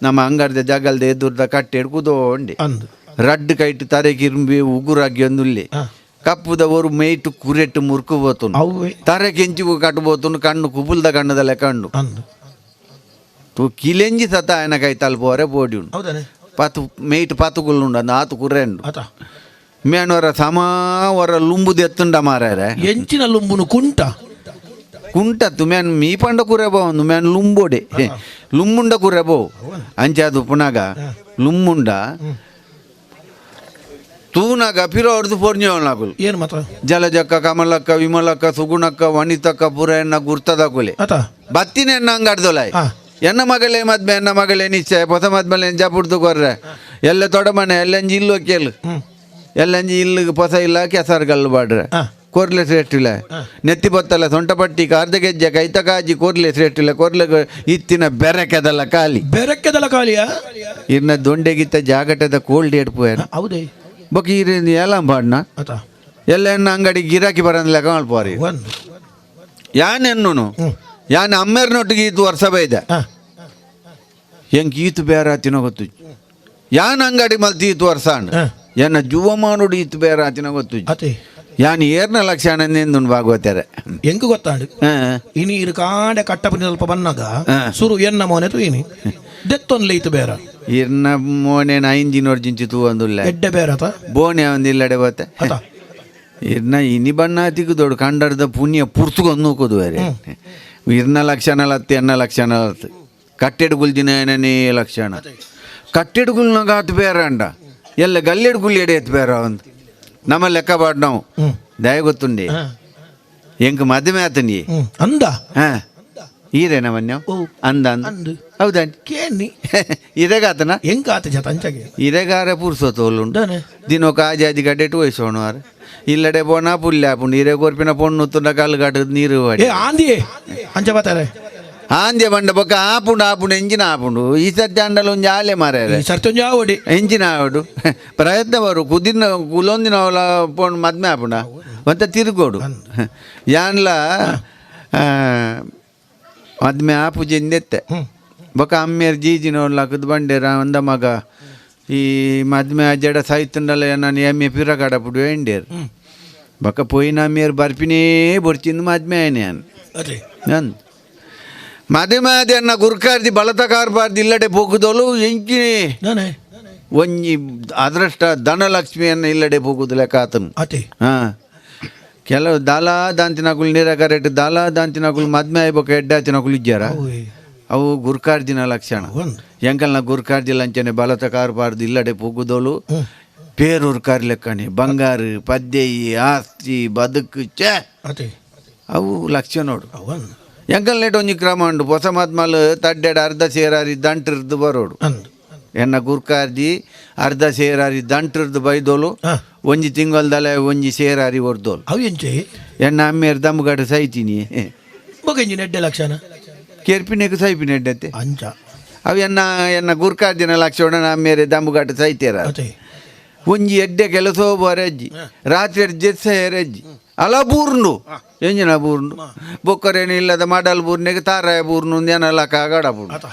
ನಮ್ಮ ಅಂಗಡ್ದ ಜಗಲ್ದ ಎದುರ್ದ ಕಟ್ಟೆಡ್ ಕುದೋಂಡಿ ಅಂದ್ ರಡ್ಡು ಕೈಟ್ ತರೆ ಕಿರುಂಬಿ ಉಗುರಾಗಿ ಒಂದುಲ್ಲಿ ಕಪ್ಪುದ ಒರು ಮೇಯ್ಟು ಕುರೆಟ್ಟು ಮುರ್ಕು ಬೋತುನು ಅವೇ ತರೆ ಕೆಂಚಿಗೂ ಕಟ್ಟಬೋತುನು ಕಣ್ಣು ಕುಪುಲ್ದ ಕಣ್ಣದಲ್ಲ ಕಣ್ಣು ಅಂದ್ ತು ಕಿಲೆಂಜಿ ಸತ ఆయన ಕೈ ತಲ್ಪೋರೆ ಬೋಡಿ ಉಂಡು ಹೌದಾನೆ ಪತ್ತು ಮೇಯ್ಟ್ ಪತ್ತುಗುಳ್ಳುಂಡು ಅಂದ ಆತು ಕುರ್ರೆಂಡು ಆತ ಮೇನವರ ಸಮಾವರ ಲುಂಬುದು ಎತ್ತುಂಡ ಮಾರಾರೆ ಎಂಚಿನ ಲುಂಬುನು ಕುಂಟ ಕುಂಟತ್ತು ಮೇನ್ ಮೀ ಪಂಡ ಕುರೆಬೋ ಒಂದು ಮೇನ್ ಲುಂಬೋಡೆ ಲುಂಬುಂಡ ಕುರೆಬೋ ಅಂಚಾದು ಪುನಗ ಲುಂಬುಂಡ ತೂನಾಗ ಪಿರೋ ಹೊಡೆದು ಪೊರ್ഞ്ഞೋಳಾಗುಲು ಏನು ಮಾತ್ರ ಜಲಜಕ್ಕ ಕಮಲಕ್ಕ ವಿಮಲಕ್ಕ ಸುಗುಣಕ್ಕ ವನಿತಕ್ಕ ಪುರ ಎನ್ನ ಗುರ್ತದ ಕುಲೆ ಆತ ಬತ್ತಿನ ಎನ್ನ ಅಂಗಡ್ದೊಲಾಯ್ ಹಾ ಎನ್ನ ಮಗಳೇ ಮದ್ಮೆ ಎನ್ನ ಮಗಳೇ ನಿಶ್ಚಯ ಹೊಸ ಮದ್ಮೇಲೆ ಎಂಜ ಪುಡ್ದು ಕೊರ್ರೆ ಎಲ್ಲ ತೊಡಮನೆ ಎಲ್ಲಂಜಿ ಇಲ್ಲು ಕೇಳು ಎಲ್ಲಂಜಿ ಇಲ್ಲಿಗೆ ಹೊಸ ಇಲ್ಲ ಕೆಸರ್ಗಲ್ಲು ಬಾಡ್ರೆ ಕೊರ್ಲೆ ಶ್ರೇಷ್ಠಿಲ್ಲ ನೆತ್ತಿ ಬತ್ತಲ್ಲ ಸೊಂಟಪಟ್ಟಿ ಕಾರ್ದ ಗೆಜ್ಜೆ ಕೈತ ಕಾಜಿ ಕೊರ್ಲೆ ಶ್ರೇಷ್ಠಿಲ್ಲ ಕೊರ್ಲೆ ಇತ್ತಿನ ಬೆರಕೆದಲ್ಲ ಖಾಲಿ ಬೆರಕ್ಕೆದಲ್ಲ ಕಾಲಿಯಾ ಇನ್ನ ದೊಂಡೆಗಿತ್ತ ಜಾಗಟದ ಕೋಲ್ಡ್ ಎಡ್ಪುವೇನು ಹೌದೇ ಬೊಕ ಈರೇನು ಎಲ್ಲ ಬಾಡ್ನ ಆತ ಎಲ್ಲ ಎನ್ನ ಅಂಗಡಿ ಗಿರಾಕಿ ಬರಂದಿಲ್ಲ ಕಾಣ್ಪಾರಿ ಒಂದು ಯಾನ್ ಎನ್ನು ಯಾನ್ ಅಮ್ಮೇರ್ನೊಟ್ಟಿಗೆ ಈತು ವರ್ಷ ಬೈದ ಹೆಂಗ್ ಈತು ಬೇರೆ ಆತಿನ ಗೊತ್ತು ಯಾನ್ ಅಂಗಡಿ ಮಲ್ತಿ ಈತು ವರ್ಷ ಎನ್ನ ಜುವಮಾನುಡು ಈತು ಬೇರೆ ಆತಿನ ಗೊತ್ತು ಅತೆ ಯಾನ್ ಏರ್ನ ಲಕ್ಷಣ ನಿಂದು ಭಾಗವತಾರೆ ಎಂಕು ಗೊತ್ತಾಂಡು ಇನಿ ಇರು ಕಾಂಡೆ ಕಟ್ಟಪನಿ ಸ್ವಲ್ಪ ಬನ್ನಾಗ ಸುರು ಎನ್ನ ಮೋನೆ ತುಯಿನಿ ದೆತ್ತೊಂದ್ಲೆ ಇತ್ತು ಬೇರ ಇರ್ನ ಮೋನೇನ ಐಂಜಿನೋರ್ ಜಿಂಚಿತು ಒಂದುಲ್ಲ ಎಡ್ಡೆ ಬೇರ ಆತ ಬೋನೆ ಒಂದಿಲ್ಲಡೆ ಬತ್ತೆ ಆತ ಇರ್ನ ಇನಿ ಬಣ್ಣ ತಿಗುದೋಡು ಕಂಡರ್ದ ಪುಣ್ಯ ಪುರ್ಸುಗೊಂದು ನೂಕೋದು ಬೇರೆ ಇರ್ನ ಲಕ್ಷಣ ಲತ್ತು ಎನ್ನ ಲಕ್ಷಣ ಲತ್ತು ಕಟ್ಟೆಡ್ಗುಲ್ ದಿನ ಏನೇ ಲಕ್ಷಣ ಕಟ್ಟೆಡ್ಗುಲ್ನಾಗ ಆತು ಬೇರೆ ಅಂಡ ಎಲ್ಲ ಗಲ್ಲೆಡ್ಗುಲ್ ಎಡೆ ಎತ್ತು ಬೇರೆ ಒಂದು ನಮ್ಮ ಲೆಕ್ಕ ಬಾಡ್ ನಾವು ದಯ ಗೊತ್ತುಂಡಿ ಎಂಕ್ ಮದುವೆ ಆತನಿ ಅಂದ ಹಾ ಈರೇನ ಮನ್ಯ ಅಂದ ಅಂದ ಹೌದಾ ಕೇಳಿ ಇರೆಗಾತನ ಎಂಕ ಆತ ಜತ ಅಂಚಗೆ ಇರೆಗಾರ ಪುರ್ಸೋತೋಲುಂಟು ದಿನೋ ಕಾಜಾದಿ ಗಡ್ಡೆಟು ವಯಸ್ಸೋಣವಾರ ಇಲ್ಲಡೆ ಪೋನ ಪುಲ್ಯ ಪುಂಡು ಇರೆ ಕೊರ್ಪಿನ ಪೊಣ್ಣು ತುಂಡ ಕಾಲು ಕಾಟದ ನೀರು ಏ ಆಂದಿಯೇ ಅಂಚ ಬತ್ತಾರೆ ಆಂದ್ಯ ಬಂಡ ಬೊಕ್ಕ ಆಪುಂಡು ಎಂಜಿನ ಆಪುಂಡು ಈ ಸತ್ಯ ಅಂಡಲ ಒಂಜಿ ಆಲೆ ಮಾರ್ಯಾರೆ ಸರ್ತೊಂಜ ಓಡಿ ಎಂಜಿನ ಆವಡು ಪ್ರಯತ್ನ ಬರು ಕುದಿನ ಕುಲೊಂದಿನ ಅವಳ ಪೋಣ್ ಮದ್ಮೆ ಆಪುಂಡ ಮತ್ತೆ ತಿರುಗೋಡು ಯಾನ್ಲ ಮದ್ಮೆ ಆಪು ಜೆಂದೆತ್ತೆ ಬೊಕ್ಕ ಅಮ್ಮೇರ್ ಜೀಜಿನವಲ್ಲ ಕುದ್ ಬಂಡೇರ ಒಂದ ಮಗ ಈ ಮದ್ಮೆ ಜಡ ಸಾಯ್ತುಂಡಲ್ಲ ನಾನು ಎಮ್ಮೆ ಪಿರಗಾಡ ಪುಡು ಎಂಡೇರು ಬೊಕ್ಕ ಪೋಯಿನ ಅಮ್ಮೇರ್ ಬರ್ಪಿನೇ ಬೊರ್ಚಿಂದು ಮದ್ಮೆ ಆಯ್ನೆ ನಾನು ಮದುವೆ ಆದ ಅನ್ನ ಗುರ್ಕಾರ್ದಿ ಬಳತ ಕಾರ್ಬಾರ್ದು ಇಲ್ಲಡೆ ಹೋಗುದಲು ಎಂಕಿ ಒಂಜಿ ಅದೃಷ್ಟ ಧನಲಕ್ಷ್ಮಿಯನ್ನು ಇಲ್ಲಡೆ ಹೋಗುದು ಲೆಕ್ಕ ಆತನು ಅತಿ ಹಾ ಕೆಲವು ದಾಲಾ ದಾಂತಿನಕುಲು ನೀರಾಕರೆಟ್ ದಾಲಾ ದಾಂತಿನಕುಲು ಮದ್ಮೆ ಆಯ್ಬೇಕು ಎಡ್ಡಾತಿನಕುಲು ಇಜ್ಜಾರ ಅವು ಗುರ್ಕಾರ್ಜಿನ ಲಕ್ಷಣ ಎಂಕಲ್ನ ಗುರ್ಕಾರ್ಜಿ ಲಂಚನೆ ಬಲತ ಕಾರ್ಬಾರ್ದು ಇಲ್ಲಡೆ ಪುಗುದೋಲು ಪೇರೂರ್ಕಾರ್ ಲೆಕ್ಕನೆ ಬಂಗಾರ ಪದ್ಯಯಿ ಆಸ್ತಿ ಬದುಕು ಚೇ ಅವು ಲಕ್ಷ ನೋಡು ಎಂಕಲ್ ನೆಟ್ ಒಂಜಿ ಕ್ರಮ ಉಂಡು ಹೊಸ ಮದ್ಮಲ್ ತಡ್ಡೆಡ್ ಅರ್ಧ ಸೇರಾರಿ ದಂಟಿರ್ದು ಬರೋಡು ಎನ್ನ ಗುರ್ಕಾರ್ಜಿ ಅರ್ಧ ಸೇರಾರಿ ದಂಟಿರ್ದು ಬೈದೋಲು ಒಂಜಿ ತಿಂಗಳದಲ್ಲ ಒಂಜಿ ಸೇರಾರಿ ಹೊರ್ದೋಲು ಅವು ಎಂಚೆ ಎನ್ನ ಅಮ್ಮೇರ್ ದಮ್ಮಗಾಡು ಸೈತೀನಿ ಬೊಗೆಂಜಿ ನೆಡ್ಡೆ ಲಕ್ಷಣ ಕೆರ್ಪಿನೆಗ್ ಸೈಪಿನೆಡ್ಡತ್ತೆ ಅಂಚ ಅವು ಎನ್ನ ಗುರ್ಕಾರ್ಜಿನ ಲಕ್ಷಣ ಅಮ್ಮೇರೆ ದಮ್ಮಗಾಡು ಸೈತೇರ ಅದೇ ಒಂಜಿ ಎಡ್ಡೆ ಕೆಲಸ ಬರಜ್ಜಿ ರಾತ್ರಿ ಜೆತ್ಸ ಎರಜ್ಜಿ ಅಲ ಬೂರ್ನು ಎಂಜಿನ ಬೂರ್ನು ಬೊಕ್ಕರೇನು ಇಲ್ಲದ ಮಾಡಲ್ ಬೂರ್ನೆಗೆ ತಾರಾಯ ಬೂರ್ನು ಏನಲ್ಲ ಕಾಗಡ ಬೂರ್ನು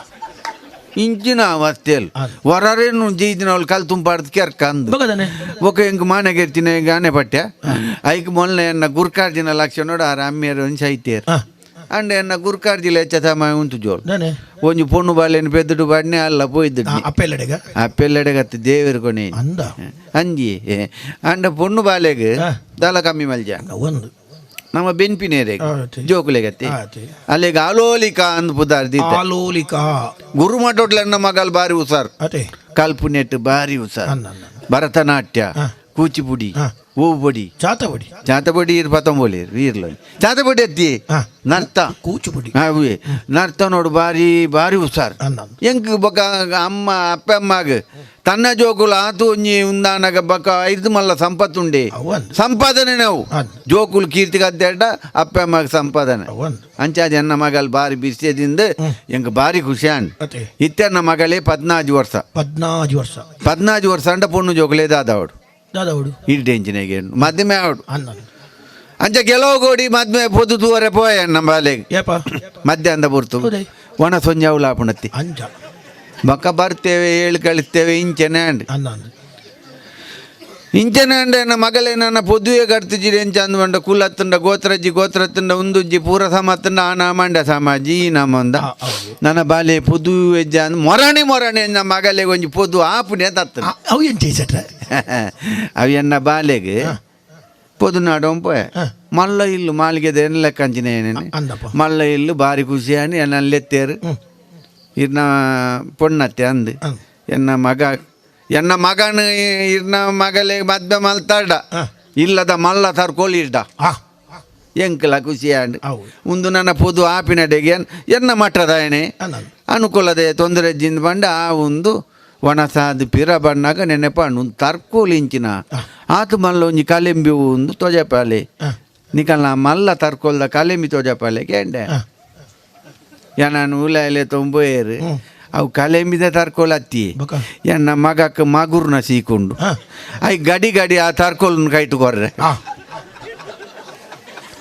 ಇಂಚಿನ ಅವಸ್ಥೆಯಲ್ಲಿ ಹೊರೇನು ಜೈದಿನ ಅವ್ಳು ಕಲ್ ತುಂಬಾಡ್ದು ಕೆರ್ಕಂದು ಬಗದನೆ ಒಕ್ಕ ಹೆಂಗೆ ಮಾನೆಗೆರ್ತಿನ ಗಾನೆ ಪಟ್ಯ ಐಕ್ ಮೊನ್ನೆ ಎನ್ನ ಗುರ್ಕಾರ್ಜಿನ ಲಕ್ಷ ನೋಡು ಆರ ಅಮ್ಮಿಯರು ಒಂದು ಸೈತೇರು ಅಂಡ್ ಎನ್ನ ಗುರ್ಕಾರ್ಜಿಲ ಹೆಚ್ಚ ಸಮಯ ಉಂಟು ಜೋಳು ನಾನೇ ಒಂಜಿ ಪೊಣ್ಣು ಬಾಳೆನು ಪೆದ್ದುಡು ಬಾಡ್ನೆ ಅಲ್ಲ ಪೋಯ್ದು ಅಪ್ಪೆಲ್ಲಡೆಗ ಅಪ್ಪೆಲ್ಲಡೆಗತ್ತ ದೇವರು ಕೊನೆ ಅಂದ ಅಂಜಿ ಅಂಡ ಪೊಣ್ಣು ಬಾಲೆಗೆ ದಲ ಕಮ್ಮಿ ಮಲ್ಜ ಒಂದು ನಮ್ಮ ಬೆನ್ಪಿನೇರೆಗೆ ಆಯ್ತು. ಜೋಕುಲೆಗತ್ತೆ ಆಯ್ತು. ಅಲ್ಲಿಗೆ ಆಲೋಲಿಕ ಅಂದ್ ಪುದಾರ್ದಿತ್ತ ಆಲೋಲಿಕ ಗುರುಮಠೋಟ್ಲನ್ನ ಮಗಲ್ ಬಾರಿ ಉಸಾರ್ ಅದೇ ಕಲ್ಪುನೆಟ್ ಬಾರಿ ಉಸಾರ್ ಭರತನಾಟ್ಯ ಕೂಚಿಪುಡಿ ಓಬಡಿ ಚಾತಬಡಿ ಚಾತಬಡಿ ಇರ್ ಪತಂಬೋಲಿ ಇರ್ಲ ಚಾತಬಡಿ ಎತ್ತಿ ನರ್ತ ಕೂಚುಬುಡಿ ಅವೇ ನರ್ತ ನೋಡು ಬಾರಿ ಬಾರಿ ಉಸಾರ್ ಎಂಕ್ ಬೊಕ ಅಮ್ಮ ಅಪ್ಪ ಅಮ್ಮಗ ತನ್ನ ಜೋಕುಲು ಆತು ಒಂಜಿ ಉಂದಾನಗ ಬಕ ಐದು ಮಲ್ಲ ಸಂಪತ್ತುಂಡೆ ಸಂಪಾದನೆ ನಾವು ಜೋಕುಲು ಕೀರ್ತಿ ಗದ್ದೆಡ್ಡ ಅಪ್ಪ ಅಮ್ಮಗ ಸಂಪಾದನೆ ಅಂಚಾದ ಎನ್ನ ಮಗಲ್ ಬಾರಿ ಬಿರ್ಸದಿಂದ ಎಂಕ್ ಬಾರಿ ಖುಷಿ ಅನ್ ಇತ್ತೆನ್ನ ಮಗಳೇ 14 ವರ್ಷ 14 ವರ್ಷ ಅಂಡ ಪೊಣ್ಣು ಜೋಕುಲೇ ದಾದವಡು ದಾದವಡು ಇಡ್ಡೆಂಚಿನಾಗೆ ಮದ್ಮೆ ಆವಡು ಅಂಚ ಕೆಲವು ಗೋಡಿ ಮದ್ಮೆ ಪೊದ್ದು ತೂವರೆ ಪೋಯ ನಮ್ಮ ಬಾಲೆಗೆ ಏಪ ಮಧ್ಯಾಹ್ನ ಬರ್ತು ಒಣ ಸೊಂಜೆ ಅವಲಾಪಣತ್ತಿ ಅಂಚ ಬಕ್ಕ ಬರ್ತೇವೆ ಹೇಳಿ ಕಳಿಸ್ತೇವೆ ಇಂಚೆನೆ ಅಂಡ್ ಇಂಚೆನೆ ಅಂಡ ನನ್ನ ಮಗಳೇ ನನ್ನ ಪೊದುವೆ ಕಟ್ತಿಜಿಡಿ ಎಂಚ ಅಂದ್ಕೊಂಡ ಕುಲತ್ತಂಡ ಗೋತ್ರತ್ತಂಡ ಉಂದುಜ್ಜಿ ಪೂರ ಸಮತ್ತಂಡ ಆನ ಮಂಡ ಸಮಾಜಿ ಈ ನಮ್ಮಂದ ನನ್ನ ಬಾಲೆ ಪೊದುವೆ ಅಂದ್ ಮೊರಣಿ ನಮ್ಮ ಮಗಲೆ ಒಂಜಿ ಪೊದು ಆಪುನೆ ತತ್ತ ಅವು ಎಂಚೆ ಸಟ್ರ ಅವು ಎನ್ನ ಬಾಲೆಗೆ ಪೊದು ನಾಡೋನ್ ಪೋಯ ಮಲ್ಲ ಇಲ್ಲು ಮಾಲಿಗೆದ ಲೆಕ್ಕ ಅಂಚಿನ ಏನೇನೆ ಮಲ್ಲ ಇಲ್ಲು ಬಾರಿ ಖುಷಿ అని ಎನ್ನಲ್ಲೆತ್ತೇರು ಇರ್ನ ಪೊಣ್ಣತ್ತೆ ಅಂದು ಎನ್ನ ಮಗನ ಇರ್ನ ಮಗಲೆ ಮದ್ವೆ ಮಲ್ತಾಡ ಇಲ್ಲದ ಮಲ್ಲ ತರ್ಕೊಳ್ಳಿ ಇಡ್ಡ ಎಂಕಲ ಖುಷಿ ಅಂಡ್ ಒಂದು ನನ್ನ ಪೊದು ಆಪಿನಡೆಗೆ ಎನ್ನ ಮಟ್ಟದ ಏನೆ ಅನುಕೂಲದೆ ತೊಂದರೆ ಜಿಂದ ಬಂಡ ಆ ಒಂದು ಒಣಸಾದ ಪಿರ ಬಣ್ಣಾಗ ನೆನೆಪಣ್ಣು ತರ್ಕೋಲಿಂಚಿನ ಆತು ಮಲ್ಲ ಒಂಜಿ ಕಲೆಂಬಿ ಒಂದು ತೊಜಪಾಲೆ ನಿಕಲ್ನ ಮಲ್ಲ ತರ್ಕೊಲ್ದ ಕಲೆಂಬಿ ತೊಜಪಾಲೆ ಕೇಂಡೆ ನಾನು ಉಲಾಯಲೆ ತೊಂಬೋಯರು ಅವು ಕಲೆಂಬಿದ ತರ್ಕೊಲತ್ತಿ ಎನ್ನ ಮಗಕ್ಕೆ ಮಗುರ್ನ ಸೀಕೊಂಡು ಐ ಗಡಿ ಆ ತರ್ಕೊಲ್ನ ಕೈಟುಕೊರ್ರೆ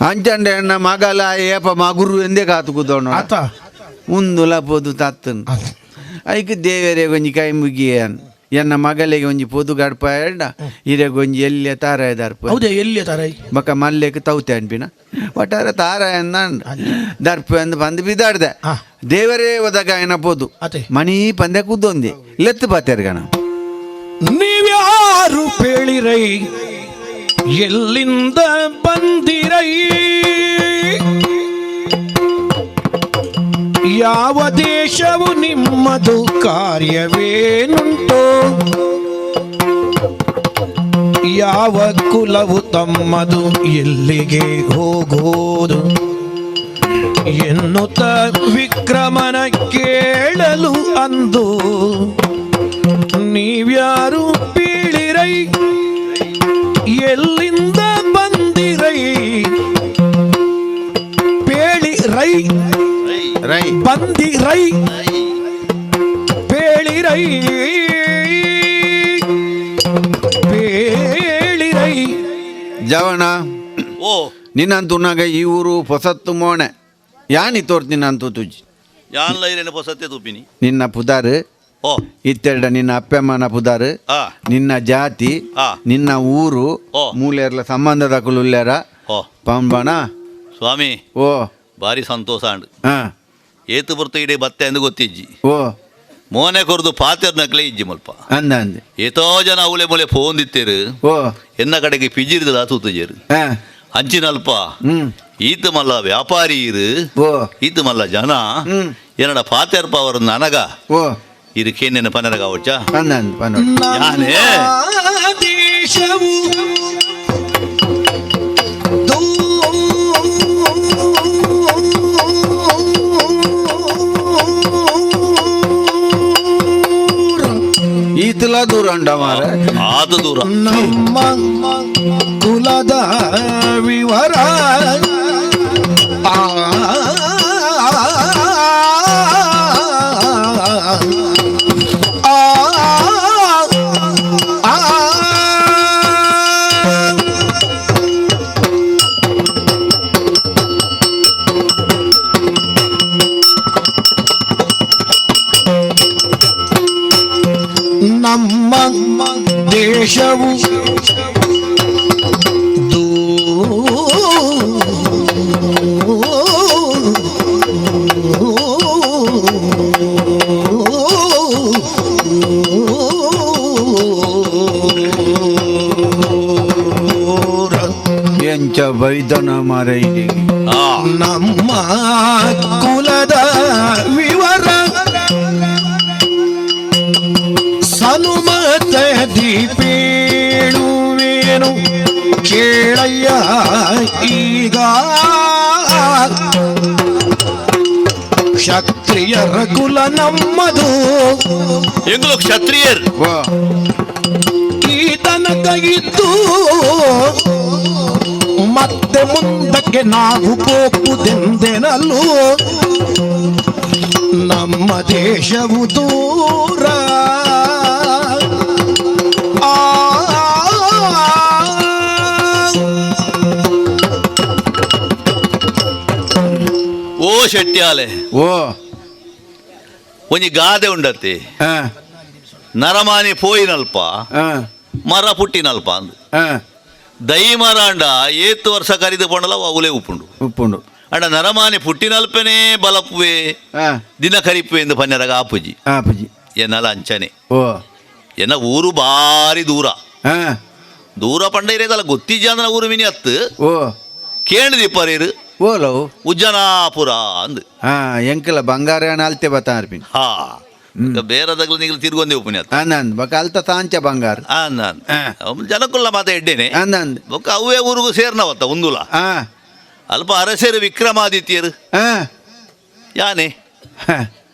ಅಂಚಂಡೆ ಎನ್ನ ಮಗಲ ಏಪ ಮಗುರು ಎಂದೇ ಕಾತು ಕೂದೋಣ ಮುಂದುಲ ಪೋದು ತತ್ತನ್ ಐಕ್ ದೇವರೇ ಒಂಜಿ ಕೈ ಮುಗಿಯನ್ ಎನ್ನ ಮಗಲಿಗೆ ಒಂಜಿ ಪೊದು ಗಡ್ಪ ಎಡ್ಡ ಇರೆಗ್ ಒಂಜಿ ಎಲ್ಲಿಯ ತಾರಾಯ ದರ್ಪ ಎಲ್ಲಿಯ ತಾರಾಯಿ ಬಕ ಮಲ್ಲೆಕ್ ತೌತೆ ಅನ್ಪಿನ ಒಟ್ಟಾರೆ ತಾರಾಯ ದರ್ಪ ಅಂದ್ ಬಂದು ಬಿದ್ದಾಡ್ದೆ ದೇವರೇ ಒದಗ ಏನ ಪೋದು ಮಣಿ ಪಂದೆ ಕುದ್ದೊಂದಿ ಲೆತ್ತು ಪಾತೆರ್ಗಣ ನೀವ್ಯಾರು ಪೇಳಿರೈ ಎಲ್ಲಿಂದ ಬಂದಿರೈ ಯಾವ ದೇಶವು ನಿಮ್ಮದು ಕಾರ್ಯವೇನುಂಟೋ ಯಾವ ಕುಲವು ತಮ್ಮದು ಎಲ್ಲಿಗೆ ಹೋಗೋದು ಎನ್ನುತ್ತ ವಿಕ್ರಮನ ಕೇಳಲು ಅಂದು ನೀವ್ಯಾರು ಪೀಳಿರೈ ಎಲ್ಲಿಂದ ಬಂದಿರೈ ಪೇಳಿರೈ ಬಂದಿರೈ ಪೇಳಿರೈ ಪೇಳಿರೈ ಜವಣ ಓ ನಿನ್ನಂತೂ ನಾಗ ಈ ಊರು ಹೊಸತ್ತು ಮೋಣೆ ಯಾನಿ ತೋರ್ತಿನಂತೂ ತುಜಿ ಯಾನ್ ಲೈರೇನೆ ಹೊಸತ್ತೆ ತೂಪಿನಿ ನಿನ್ನ ಪುದಾರು ಓ ಇತ್ತೆರಡ ನಿನ್ನ ಅಪ್ಪಮ್ಮನ ಪುದಾರು ನಿನ್ನ ಜಾತಿ ನಿನ್ನ ಊರು ಮೂಲೆರ್ಲ ಸಂಬಂಧದ ಕುಲುಲ್ಲೇರ ಓ ಪಂಬಣ ಸ್ವಾಮಿ ಓ ಬಾರಿ ಸಂತೋಷ ಅಂಡ್ ಹಾ ಏತು ಬರ್ತ ಇಡೀ ಬತ್ತೆ ಎಂದು ಗೊತ್ತಿಜ್ಜಿ ಓ ಮೋನೆ ಕೊರ್ದು ಪಾತೆರ್ ನಕ್ಲೆ ಇಜ್ಜಿ ಮಲ್ಪ ಅಂದೆ ಏತೋ ಜನ ಅವಳೆ ಮೊಲೆ ಫೋನ್ ದಿತ್ತೇರು ಓ ಎನ್ನ ಕಡೆಗೆ ಪಿಜಿರಿದ ತೂತುಜೇರು ಅಂಚಿನಲ್ಪ ಹ್ಮ್ ಈತ ಮಲ್ಲ ವ್ಯಾಪಾರಿ ಇರು ಓ ಈತ ಮಲ್ಲ ಜನ ಹ್ಮ್ ಏನಡ ಪಾತೆರ್ಪ ಅವರ ನನಗ ಓ ಇದಕ್ಕೇನೇನು ಪನರಗ ಅವಚ್ಚ ಪನ್ನನ್ ಪನ್ನನ್ ಯಾನೇ ದೇಶವು ಈತಲ ದೂರ ಅಂಡ ಮಾರ ಆದ ದೂರ ನಮ್ಮ ಕುಲದ ವಿವರ ಆ ನಮ್ಮ ದೇಶವು ಎಂಚ ಬೈದನ ಮಾರ ಇಲ್ಲಿ ಆ ನಮ್ಮ ಕುಲದ ವಿವರ ಸನುಮತ ದೀಪೇಳುವೇನು ಕೇಳಯ್ಯ ಈಗ ಕ್ಷತ್ರಿಯರ ಕುಲ ನಮ್ಮದು ಎಂಗ್ಳು ಕ್ಷತ್ರಿಯರ್ ಓ ಈ ತನಕ ಇದ್ದು ಮತ್ತೆ ಮುಂದಕ್ಕೆ ನಾವು ಹೋಗುವುದೆಂದೆನಲು ನಮ್ಮ ದೇಶವು ದೂರ ಆ ಓ ಶೆಟ್ಯಾಲೆ ಓ ಒಂಜಿ ಗಾದೆ ಉಂಡತಿ ಆ ನರಮಾನಿ ಪೋಯಿನಲ್ಪ ಆ ಮರ ಪುಟ್ಟಿನಲ್ಪ ಅಂದ್ ಆ ದೈ ಮರ ಅಂಡ ಏತ್ತು ವರ್ಷ ಕರಿದು ಪೊಂಡಲ ಅವುಲೇ ಉಪ್ಪುಂಡು ಉಪ್ಪುಂಡು ಅಂಡ ನರಮಾನಿ ಪುಟ್ಟಿನಲ್ಪನೇ ಬಲಪುವೆ ಆ ದಿನ ಕರಿಪುವೆ ಎಂದು ಪನ್ನೆರಗ ಆಪುಜಿ ಆ ಪುಜಿ ಎನ್ನಲ ಅಂಚನೆ ಓ ಎನ್ನ ಊರು ಬಾರಿ ದೂರ ಆ ದೂರ ಪಂಡ ಇರೇದಲ್ಲ ಗೊತ್ತಿಜ್ಜ ಅಂದ್ರ ಊರು ಮಿನಿ ಹತ್ತು ಓ ಕೇಳಿದಿ ಪರೀರು ಓಲವು ಉಜ್ಜನಾಪುರ ಅಂದ್ ಆ ಎಂಕಲ ಬಂಗಾರ ಅಲ್ತೆ ಬತ್ತಾರ್ಪಿ ಹಾ ಬೇರೆದಾಗ್ಲು ನೀವು ತಿರ್ಗೊಂದೆ ಉಪನ್ಯ ಆನಂದ್ ಬಕ ಅಲ್ತ ತಾಂಚ ಬಂಗಾರ ಜನಕ್ಕುಲ್ಲ ಮಾತ ಎಡ್ಡೇನೆ ಆನಂದ್ ಬೊಕ್ಕ ಅವೇ ಊರಿಗೂ ಸೇರ್ನವತ್ತ ಒಂದುಲ ಆ ಅಲ್ಪ ಅರಸೇರು ವಿಕ್ರಮಾದಿತ್ಯರು ಆ ಯಾನೆ